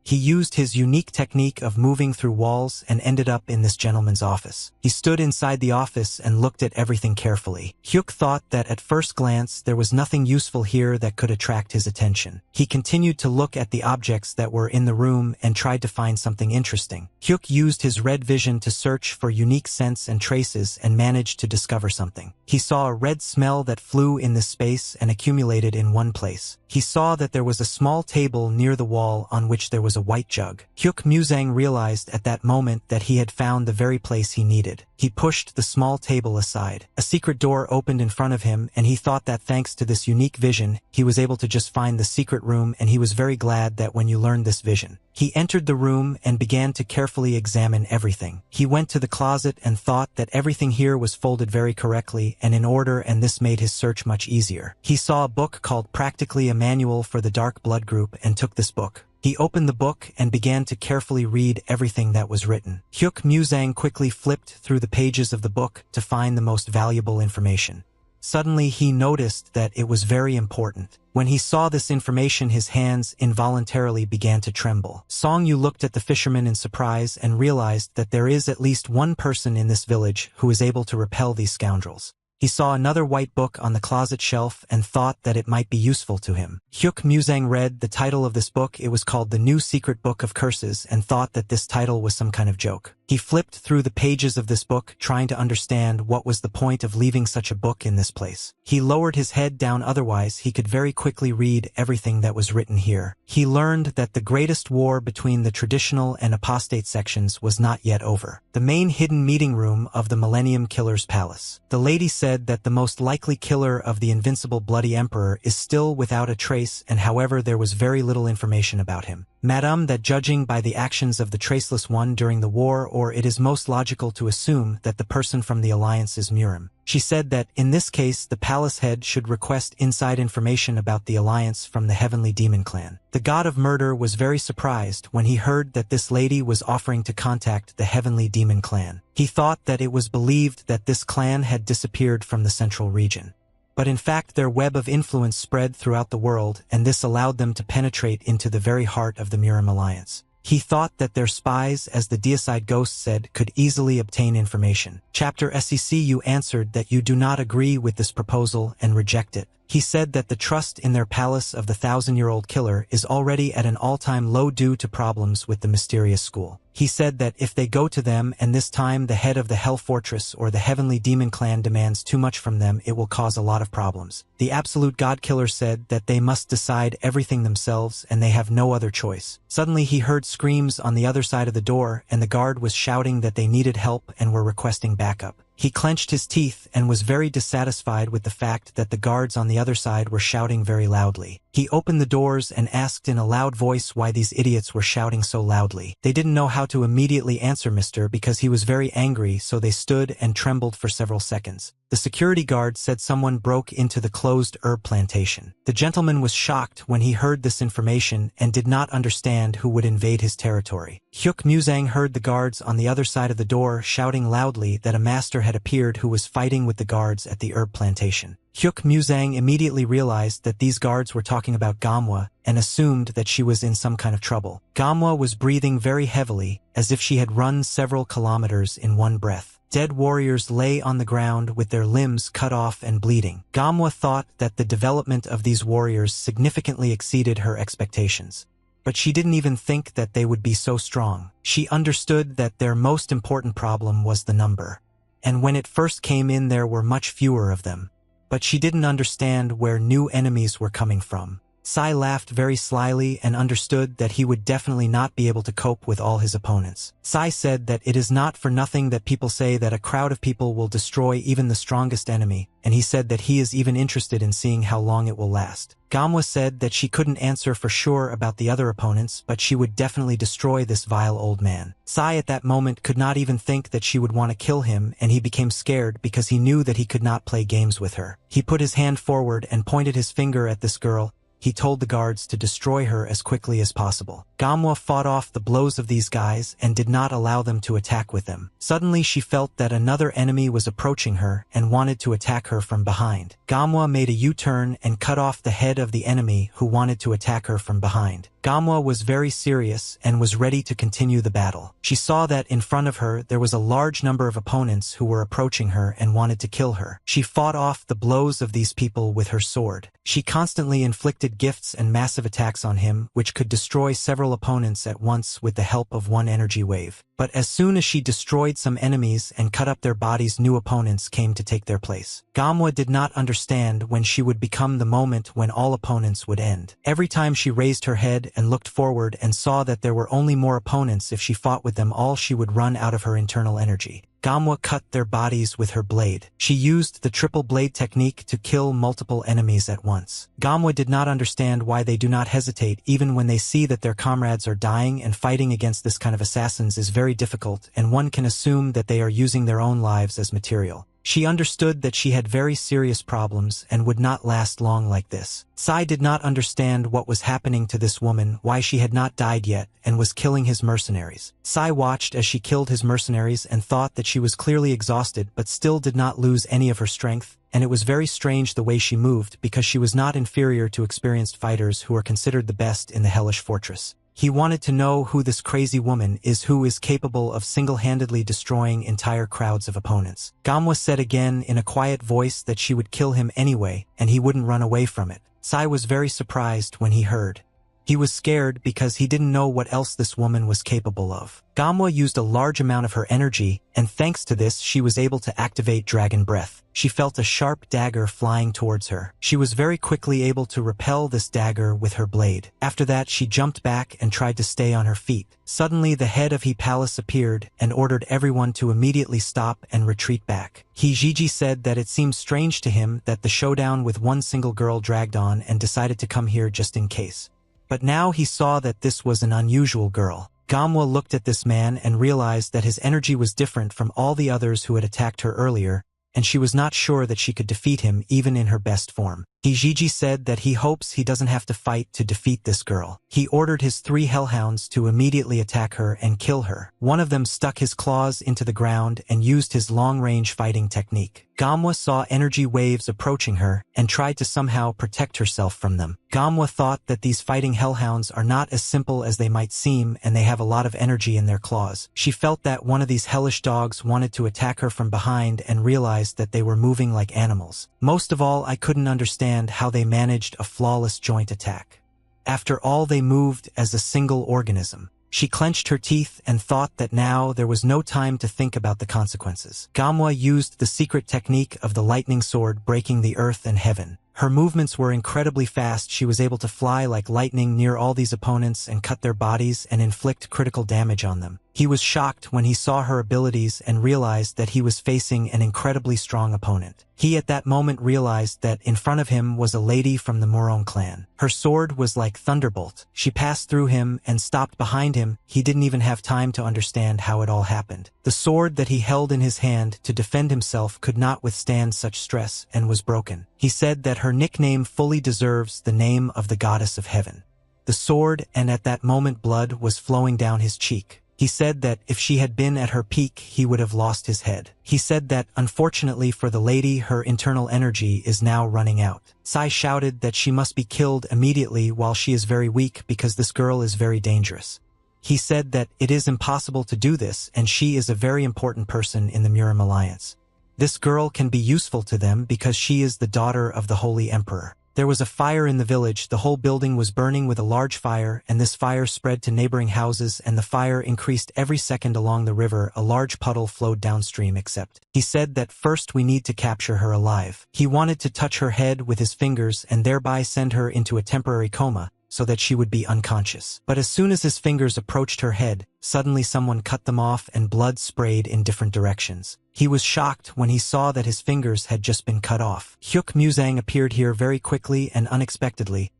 S1: He used his unique technique of moving through walls and ended up in this gentleman's office. He stood inside the office and looked at everything carefully. Hyuk thought that at first glance there was nothing useful here that could attract his attention. He continued to look at the objects that were in the room and tried to find something interesting. Hyuk used his red vision to search for unique scents and traces and managed to discover something. He saw a red smell that flew in this space and accumulated in one place. He saw that there was a small table near the wall on which there was a white jug. Hyuk Muzang realized at that moment that he had found the very place he needed. He pushed the small table aside. A secret door opened in front of him, and he thought that thanks to this unique vision, he was able to just find the secret room, and he was very glad that when you learned this vision. He entered the room and began to carefully examine everything. He went to the closet and thought that everything here was folded very correctly and in order, and this made his search much easier. He saw a book called Practically a Manual for the Dark Blood Group and took this book. He opened the book and began to carefully read everything that was written. Hyuk Muzang quickly flipped through the pages of the book to find the most valuable information. Suddenly he noticed that it was very important. When he saw this information, his hands involuntarily began to tremble. Song Yu looked at the fisherman in surprise and realized that there is at least one person in this village who is able to repel these scoundrels. He saw another white book on the closet shelf and thought that it might be useful to him. Hyuk Muzang read the title of this book. It was called The New Secret Book of Curses, and thought that this title was some kind of joke. He flipped through the pages of this book, trying to understand what was the point of leaving such a book in this place. He lowered his head down, otherwise he could very quickly read everything that was written here. He learned that the greatest war between the traditional and apostate sections was not yet over. The main hidden meeting room of the Millennium Killer's palace. The lady said that the most likely killer of the invincible Bloody Emperor is still without a trace, and however there was very little information about him. Madame, that judging by the actions of the Traceless One during the war, or it is most logical to assume that the person from the Alliance is Murim. She said that, in this case, the palace head should request inside information about the Alliance from the Heavenly Demon Clan. The god of murder was very surprised when he heard that this lady was offering to contact the Heavenly Demon Clan. He thought that it was believed that this clan had disappeared from the central region. But in fact their web of influence spread throughout the world, and this allowed them to penetrate into the very heart of the Murim Alliance. He thought that their spies, as the deicide ghost said, could easily obtain information. Chapter SECU answered that you do not agree with this proposal and reject it. He said that the trust in their palace of the 1,000-year-old killer is already at an all-time low due to problems with the mysterious school. He said that if they go to them and this time the head of the Hell Fortress or the Heavenly Demon Clan demands too much from them, it will cause a lot of problems. The Absolute God Killer said that they must decide everything themselves and they have no other choice. Suddenly he heard screams on the other side of the door, and the guard was shouting that they needed help and were requesting backup. He clenched his teeth and was very dissatisfied with the fact that the guards on the other side were shouting very loudly. He opened the doors and asked in a loud voice why these idiots were shouting so loudly. They didn't know how to immediately answer Mr. because he was very angry, so they stood and trembled for several seconds. The security guard said someone broke into the closed herb plantation. The gentleman was shocked when he heard this information and did not understand who would invade his territory. Hyuk Muzang heard the guards on the other side of the door shouting loudly that a master had appeared who was fighting with the guards at the herb plantation. Hyuk Muzang immediately realized that these guards were talking about Gamwa and assumed that she was in some kind of trouble. Gamwa was breathing very heavily, as if she had run several kilometers in one breath. Dead warriors lay on the ground with their limbs cut off and bleeding. Gamwa thought that the development of these warriors significantly exceeded her expectations. But she didn't even think that they would be so strong. She understood that their most important problem was the number. And when it first came in there were much fewer of them. But she didn't understand where new enemies were coming from. Sai laughed very slyly and understood that he would definitely not be able to cope with all his opponents. Sai said that it is not for nothing that people say that a crowd of people will destroy even the strongest enemy, and he said that he is even interested in seeing how long it will last. Gamwa said that she couldn't answer for sure about the other opponents, but she would definitely destroy this vile old man. Sai at that moment could not even think that she would want to kill him, and he became scared because he knew that he could not play games with her. He put his hand forward and pointed his finger at this girl. He told the guards to destroy her as quickly as possible. Gamwa fought off the blows of these guys and did not allow them to attack with them. Suddenly she felt that another enemy was approaching her and wanted to attack her from behind. Gamwa made a U-turn and cut off the head of the enemy who wanted to attack her from behind. Gamwa was very serious and was ready to continue the battle. She saw that in front of her there was a large number of opponents who were approaching her and wanted to kill her. She fought off the blows of these people with her sword. She constantly inflicted gifts and massive attacks on him, which could destroy several opponents at once with the help of one energy wave. But as soon as she destroyed some enemies and cut up their bodies, new opponents came to take their place. Gamwa did not understand when she would become the moment when all opponents would end. Every time she raised her head and looked forward and saw that there were only more opponents, if she fought with them all she would run out of her internal energy. Gamwa cut their bodies with her blade. She used the triple blade technique to kill multiple enemies at once. Gamwa did not understand why they do not hesitate even when they see that their comrades are dying, and fighting against this kind of assassins is very difficult, and one can assume that they are using their own lives as material. She understood that she had very serious problems and would not last long like this. Sai did not understand what was happening to this woman, why she had not died yet, and was killing his mercenaries. Sai watched as she killed his mercenaries and thought that she was clearly exhausted but still did not lose any of her strength, and it was very strange the way she moved because she was not inferior to experienced fighters who are considered the best in the hellish fortress. He wanted to know who this crazy woman is who is capable of single-handedly destroying entire crowds of opponents. Gamwa said again in a quiet voice that she would kill him anyway, and he wouldn't run away from it. Sai was very surprised when he heard. He was scared because he didn't know what else this woman was capable of. Gamwa used a large amount of her energy, and thanks to this she was able to activate Dragon Breath. She felt a sharp dagger flying towards her. She was very quickly able to repel this dagger with her blade. After that she jumped back and tried to stay on her feet. Suddenly the head of He Palace appeared and ordered everyone to immediately stop and retreat back. Hijiji said that it seemed strange to him that the showdown with one single girl dragged on and decided to come here just in case. But now he saw that this was an unusual girl. Gamwa looked at this man and realized that his energy was different from all the others who had attacked her earlier, and she was not sure that she could defeat him even in her best form. Hijiji said that he hopes he doesn't have to fight to defeat this girl. He ordered his 3 hellhounds to immediately attack her and kill her. One of them stuck his claws into the ground and used his long-range fighting technique. Gamwa saw energy waves approaching her and tried to somehow protect herself from them. Gamwa thought that these fighting hellhounds are not as simple as they might seem, and they have a lot of energy in their claws. She felt that one of these hellish dogs wanted to attack her from behind and realized that they were moving like animals. Most of all, I couldn't understand how they managed a flawless joint attack. After all, they moved as a single organism. She clenched her teeth and thought that now there was no time to think about the consequences. Gamwa used the secret technique of the lightning sword, breaking the earth and heaven. Her movements were incredibly fast. She was able to fly like lightning near all these opponents and cut their bodies and inflict critical damage on them. He was shocked when he saw her abilities and realized that he was facing an incredibly strong opponent. He at that moment realized that in front of him was a lady from the Morong clan. Her sword was like thunderbolt. She passed through him and stopped behind him. He didn't even have time to understand how it all happened. The sword that he held in his hand to defend himself could not withstand such stress and was broken. He said that her nickname fully deserves the name of the goddess of heaven. The sword, and at that moment blood was flowing down his cheek. He said that if she had been at her peak, he would have lost his head. He said that, unfortunately for the lady, her internal energy is now running out. Sai shouted that she must be killed immediately while she is very weak because this girl is very dangerous. He said that it is impossible to do this and she is a very important person in the Murim Alliance. This girl can be useful to them because she is the daughter of the Holy Emperor. There was a fire in the village, the whole building was burning with a large fire, and this fire spread to neighboring houses, and the fire increased every second along the river. A large puddle flowed downstream except. He said that first we need to capture her alive. He wanted to touch her head with his fingers and thereby send her into a temporary coma, so that she would be unconscious. But as soon as his fingers approached her head, suddenly someone cut them off and blood sprayed in different directions. He was shocked when he saw that his fingers had just been cut off. Hyuk Musang appeared here very quickly and unexpectedly.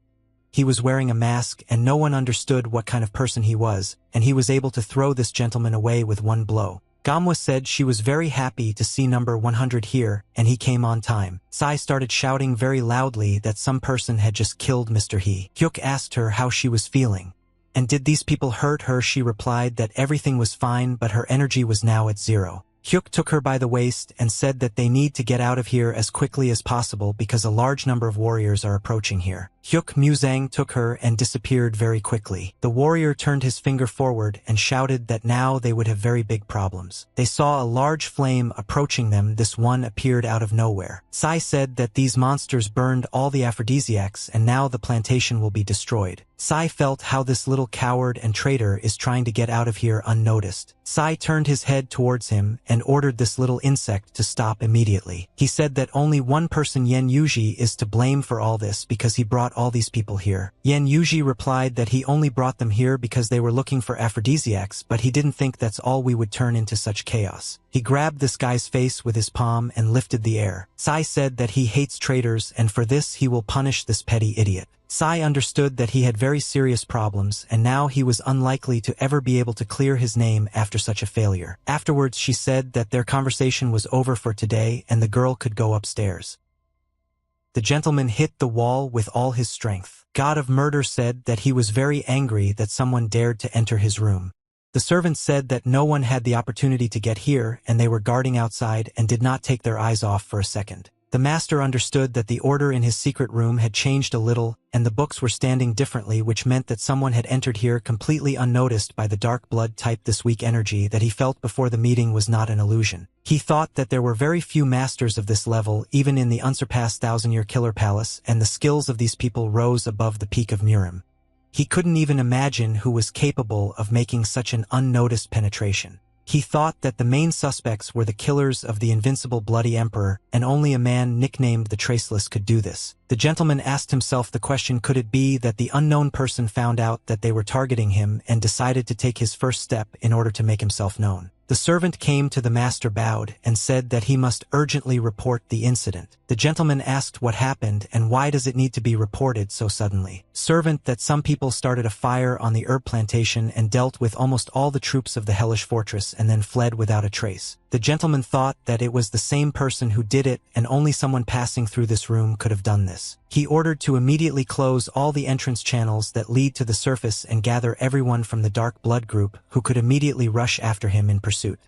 S1: He was wearing a mask and no one understood what kind of person he was, and he was able to throw this gentleman away with one blow. Gamwa said she was very happy to see number 100 here, and he came on time. Sai started shouting very loudly that some person had just killed Mr. He. Hyuk asked her how she was feeling. And did these people hurt her? She replied that everything was fine, but her energy was now at 0. Hyuk took her by the waist and said that they need to get out of here as quickly as possible because a large number of warriors are approaching here. Hyuk Musang took her and disappeared very quickly. The warrior turned his finger forward and shouted that now they would have very big problems. They saw a large flame approaching them. This one appeared out of nowhere. Sai said that these monsters burned all the aphrodisiacs and now the plantation will be destroyed. Sai felt how this little coward and traitor is trying to get out of here unnoticed. Sai turned his head towards him and ordered this little insect to stop immediately. He said that only one person, Yen Yuji, is to blame for all this because he brought all these people here. Yen Yuji replied that he only brought them here because they were looking for aphrodisiacs, but he didn't think that's all we would turn into such chaos. He grabbed this guy's face with his palm and lifted the air. Sai said that he hates traitors and for this he will punish this petty idiot. Sai understood that he had very serious problems and now he was unlikely to ever be able to clear his name after such a failure. Afterwards she said that their conversation was over for today and the girl could go upstairs. The gentleman hit the wall with all his strength. God of Murder said that he was very angry that someone dared to enter his room. The servants said that no one had the opportunity to get here and they were guarding outside and did not take their eyes off for a second. The master understood that the order in his secret room had changed a little, and the books were standing differently, which meant that someone had entered here completely unnoticed by the dark blood type. This weak energy that he felt before the meeting was not an illusion. He thought that there were very few masters of this level, even in the unsurpassed 1,000-year killer palace, and the skills of these people rose above the peak of Murim. He couldn't even imagine who was capable of making such an unnoticed penetration. He thought that the main suspects were the killers of the invincible Bloody Emperor, and only a man nicknamed the Traceless could do this. The gentleman asked himself the question, could it be that the unknown person found out that they were targeting him and decided to take his first step in order to make himself known? The servant came to the master, bowed, and said that he must urgently report the incident. The gentleman asked what happened and why does it need to be reported so suddenly. Servant, that some people started a fire on the herb plantation and dealt with almost all the troops of the hellish fortress and then fled without a trace. The gentleman thought that it was the same person who did it and only someone passing through this room could have done this. He ordered to immediately close all the entrance channels that lead to the surface and gather everyone from the Dark Blood group who could immediately rush after him in pursuit.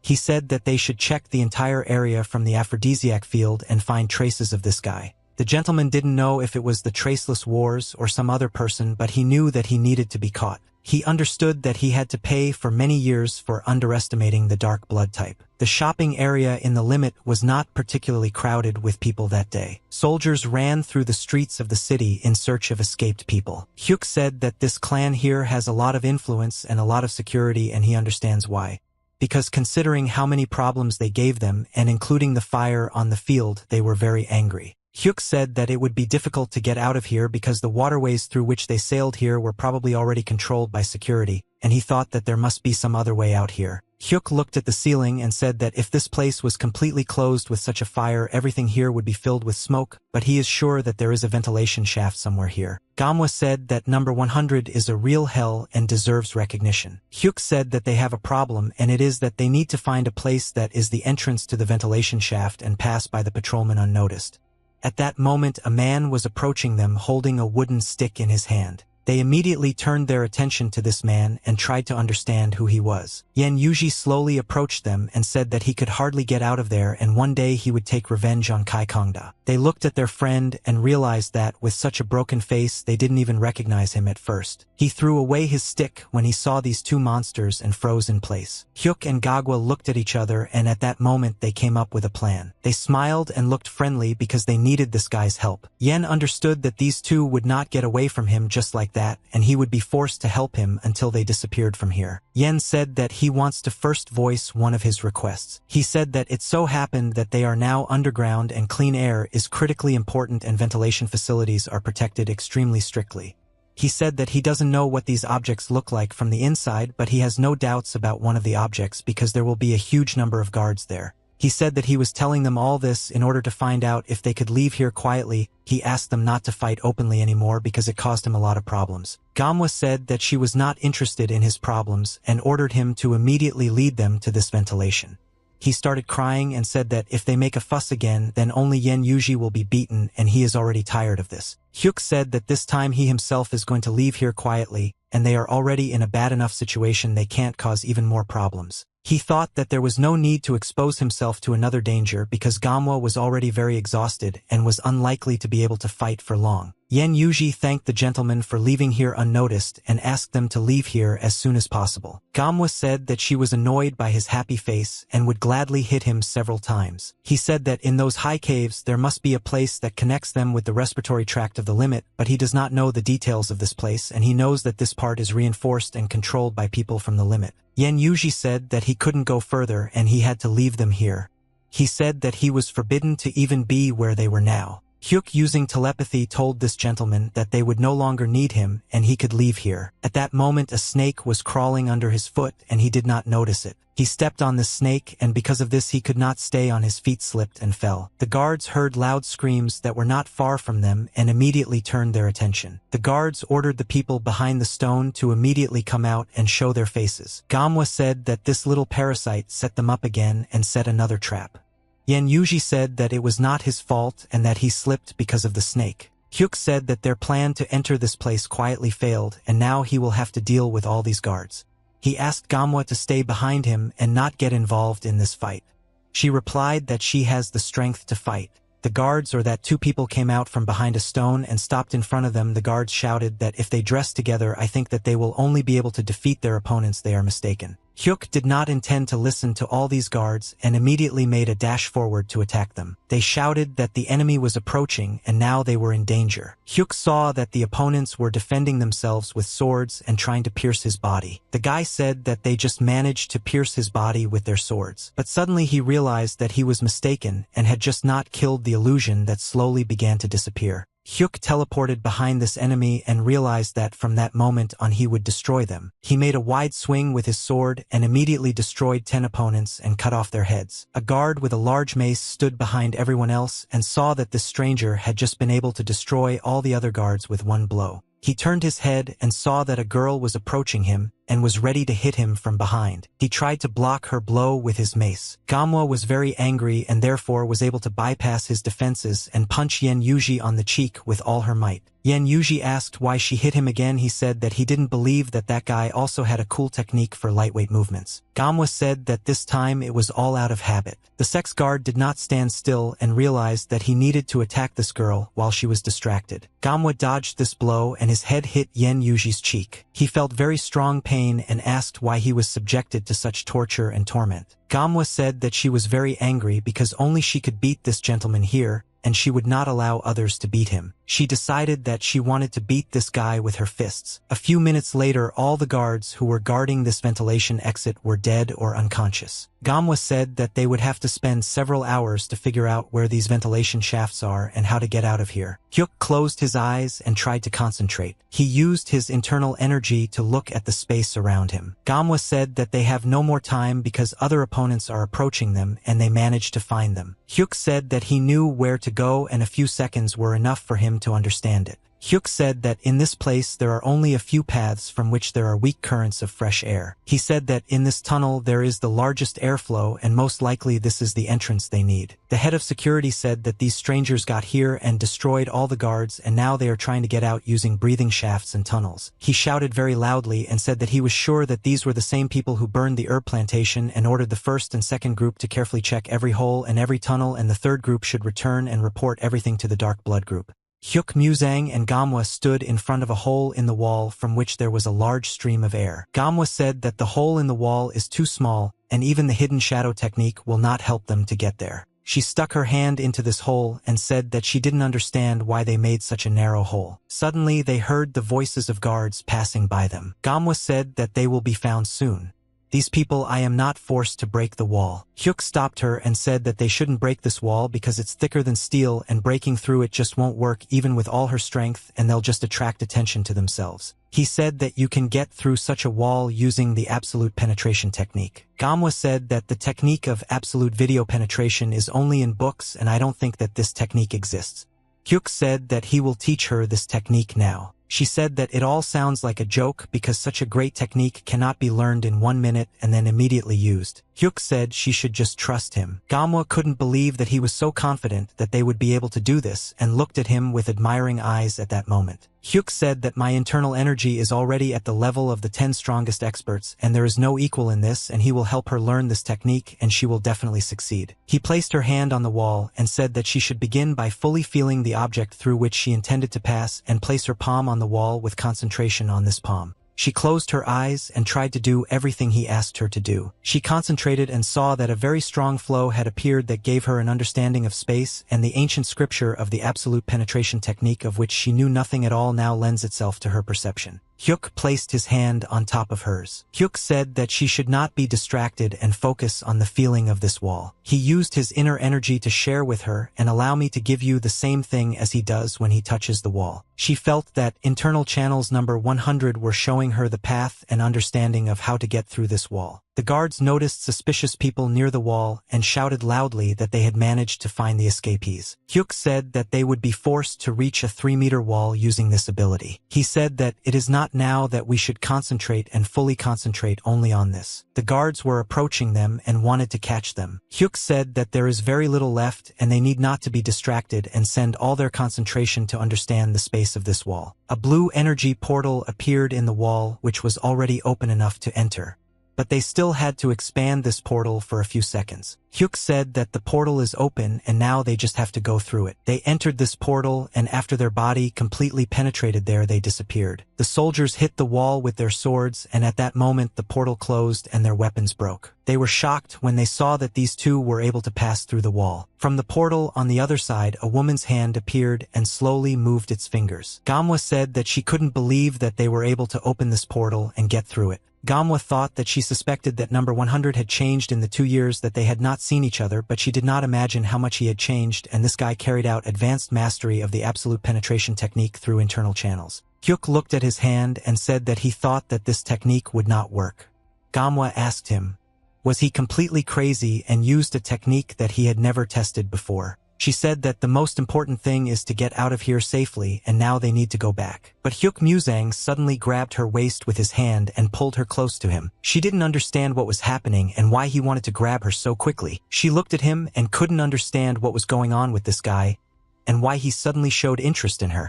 S1: He said that they should check the entire area from the aphrodisiac field and find traces of this guy. The gentleman didn't know if it was the Traceless Wars or some other person, but he knew that he needed to be caught. He understood that he had to pay for many years for underestimating the Dark Blood type. The shopping area in the limit was not particularly crowded with people that day. Soldiers ran through the streets of the city in search of escaped people. Hyuk said that this clan here has a lot of influence and a lot of security, and he understands why. Because considering how many problems they gave them, and including the fire on the field, they were very angry. Hyuk said that it would be difficult to get out of here because the waterways through which they sailed here were probably already controlled by security, and he thought that there must be some other way out here. Hyuk looked at the ceiling and said that if this place was completely closed with such a fire, everything here would be filled with smoke, but he is sure that there is a ventilation shaft somewhere here. Gamwa said that number 100 is a real hell and deserves recognition. Hyuk said that they have a problem, and it is that they need to find a place that is the entrance to the ventilation shaft and pass by the patrolman unnoticed. At that moment, a man was approaching them holding a wooden stick in his hand. They immediately turned their attention to this man and tried to understand who he was. Yen Yuji slowly approached them and said that he could hardly get out of there and one day he would take revenge on Kai Kongda. They looked at their friend and realized that, with such a broken face, they didn't even recognize him at first. He threw away his stick when he saw these two monsters and froze in place. Hyuk and Gagwa looked at each other and at that moment they came up with a plan. They smiled and looked friendly because they needed this guy's help. Yen understood that these two would not get away from him just like that, and he would be forced to help him until they disappeared from here. Yen said that he wants to first voice one of his requests. He said that it so happened that they are now underground and clean air is critically important and ventilation facilities are protected extremely strictly. He said that he doesn't know what these objects look like from the inside, but he has no doubts about one of the objects because there will be a huge number of guards there. He said that he was telling them all this in order to find out if they could leave here quietly. He asked them not to fight openly anymore because it caused him a lot of problems. Gamwa said that she was not interested in his problems and ordered him to immediately lead them to this ventilation. He started crying and said that if they make a fuss again, then only Yen Yuji will be beaten and he is already tired of this. Hyuk said that this time he himself is going to leave here quietly, and they are already in a bad enough situation they can't cause even more problems. He thought that there was no need to expose himself to another danger because Gamwa was already very exhausted and was unlikely to be able to fight for long. Yen Yuji thanked the gentleman for leaving here unnoticed and asked them to leave here as soon as possible. Gamwa said that she was annoyed by his happy face and would gladly hit him several times. He said that in those high caves there must be a place that connects them with the respiratory tract of the limit, but he does not know the details of this place and he knows that this part is reinforced and controlled by people from the limit. Yen Yuji said that he couldn't go further and he had to leave them here. He said that he was forbidden to even be where they were now. Hyuk, using telepathy, told this gentleman that they would no longer need him and he could leave here. At that moment a snake was crawling under his foot and he did not notice it. He stepped on the snake and because of this he could not stay on his feet, slipped and fell. The guards heard loud screams that were not far from them and immediately turned their attention. The guards ordered the people behind the stone to immediately come out and show their faces. Gamwa said that this little parasite set them up again and set another trap. Yen Yuji said that it was not his fault and that he slipped because of the snake. Hyuk said that their plan to enter this place quietly failed and now he will have to deal with all these guards. He asked Gamwa to stay behind him and not get involved in this fight. She replied that she has the strength to fight. The guards, or that two people, came out from behind a stone and stopped in front of them. The guards shouted that if they dress together, I think that they will only be able to defeat their opponents. They are mistaken. Hyuk did not intend to listen to all these guards and immediately made a dash forward to attack them. They shouted that the enemy was approaching and now they were in danger. Hyuk saw that the opponents were defending themselves with swords and trying to pierce his body. The guy said that they just managed to pierce his body with their swords. But suddenly he realized that he was mistaken and had just not killed the illusion that slowly began to disappear. Hyuk teleported behind this enemy and realized that from that moment on he would destroy them. He made a wide swing with his sword and immediately destroyed 10 opponents and cut off their heads. A guard with a large mace stood behind everyone else and saw that this stranger had just been able to destroy all the other guards with one blow. He turned his head and saw that a girl was approaching him and was ready to hit him from behind. He tried to block her blow with his mace. Gamwa was very angry and therefore was able to bypass his defenses and punch Yen Yuji on the cheek with all her might. Yen Yuji asked why she hit him again. He said that he didn't believe that that guy also had a cool technique for lightweight movements. Gamwa said that this time it was all out of habit. The sex guard did not stand still and realized that he needed to attack this girl while she was distracted. Gamwa dodged this blow and his head hit Yen Yuji's cheek. He felt very strong pain and asked why he was subjected to such torture and torment. Gamwa said that she was very angry because only she could beat this gentleman here, and she would not allow others to beat him. She decided that she wanted to beat this guy with her fists. A few minutes later, all the guards who were guarding this ventilation exit were dead or unconscious. Gamwa said that they would have to spend several hours to figure out where these ventilation shafts are and how to get out of here. Hyuk closed his eyes and tried to concentrate. He used his internal energy to look at the space around him. Gamwa said that they have no more time because other opponents are approaching them and they managed to find them. Hyuk said that he knew where to go and a few seconds were enough for him to understand it. Hyuk said that in this place there are only a few paths from which there are weak currents of fresh air. He said that in this tunnel there is the largest airflow and most likely this is the entrance they need. The head of security said that these strangers got here and destroyed all the guards and now they are trying to get out using breathing shafts and tunnels. He shouted very loudly and said that he was sure that these were the same people who burned the herb plantation and ordered the first and second group to carefully check every hole and every tunnel, and the third group should return and report everything to the Dark Blood group. Hyuk Muzang and Gamwa stood in front of a hole in the wall from which there was a large stream of air. Gamwa said that the hole in the wall is too small and even the hidden shadow technique will not help them to get there. She stuck her hand into this hole and said that she didn't understand why they made such a narrow hole. Suddenly they heard the voices of guards passing by them. Gamwa said that they will be found soon. These people, I am not forced to break the wall. Hyuk stopped her and said that they shouldn't break this wall because it's thicker than steel and breaking through it just won't work even with all her strength and they'll just attract attention to themselves. He said that you can get through such a wall using the absolute penetration technique. Gamwa said that the technique of absolute video penetration is only in books and I don't think that this technique exists. Hyuk said that he will teach her this technique now. She said that it all sounds like a joke because such a great technique cannot be learned in 1 minute and then immediately used. Hyuk said she should just trust him. Gamwa couldn't believe that he was so confident that they would be able to do this and looked at him with admiring eyes at that moment. Hyuk said that my internal energy is already at the level of the 10 strongest experts and there is no equal in this and he will help her learn this technique and she will definitely succeed. He placed her hand on the wall and said that she should begin by fully feeling the object through which she intended to pass and place her palm on the wall with concentration on this palm. She closed her eyes and tried to do everything he asked her to do. She concentrated and saw that a very strong flow had appeared that gave her an understanding of space, and the ancient scripture of the absolute penetration technique of which she knew nothing at all now lends itself to her perception. Hyuk placed his hand on top of hers. Hyuk said that she should not be distracted and focus on the feeling of this wall. He used his inner energy to share with her and allow me to give you the same thing as he does when he touches the wall. She felt that internal channels number 100 were showing her the path and understanding of how to get through this wall. The guards noticed suspicious people near the wall and shouted loudly that they had managed to find the escapees. Hyuk said that they would be forced to reach a 3-meter wall using this ability. He said that it is not now that we should concentrate and fully concentrate only on this. The guards were approaching them and wanted to catch them. Hyuk said that there is very little left and they need not to be distracted and send all their concentration to understand the space of this wall. A blue energy portal appeared in the wall which was already open enough to enter. But they still had to expand this portal for a few seconds. Hyuk said that the portal is open and now they just have to go through it. They entered this portal and after their body completely penetrated there, they disappeared. The soldiers hit the wall with their swords and at that moment the portal closed and their weapons broke. They were shocked when they saw that these two were able to pass through the wall. From the portal on the other side, a woman's hand appeared and slowly moved its fingers. Gamwa said that she couldn't believe that they were able to open this portal and get through it. Gamwa thought that she suspected that number 100 had changed in the 2 years that they had not seen each other, but she did not imagine how much he had changed, and this guy carried out advanced mastery of the absolute penetration technique through internal channels. Hyuk looked at his hand and said that he thought that this technique would not work. Gamwa asked him, was he completely crazy and used a technique that he had never tested before? She said that the most important thing is to get out of here safely and now they need to go back. But Hyuk Muzang suddenly grabbed her waist with his hand and pulled her close to him. She didn't understand what was happening and why he wanted to grab her so quickly. She looked at him and couldn't understand what was going on with this guy and why he suddenly showed interest in her.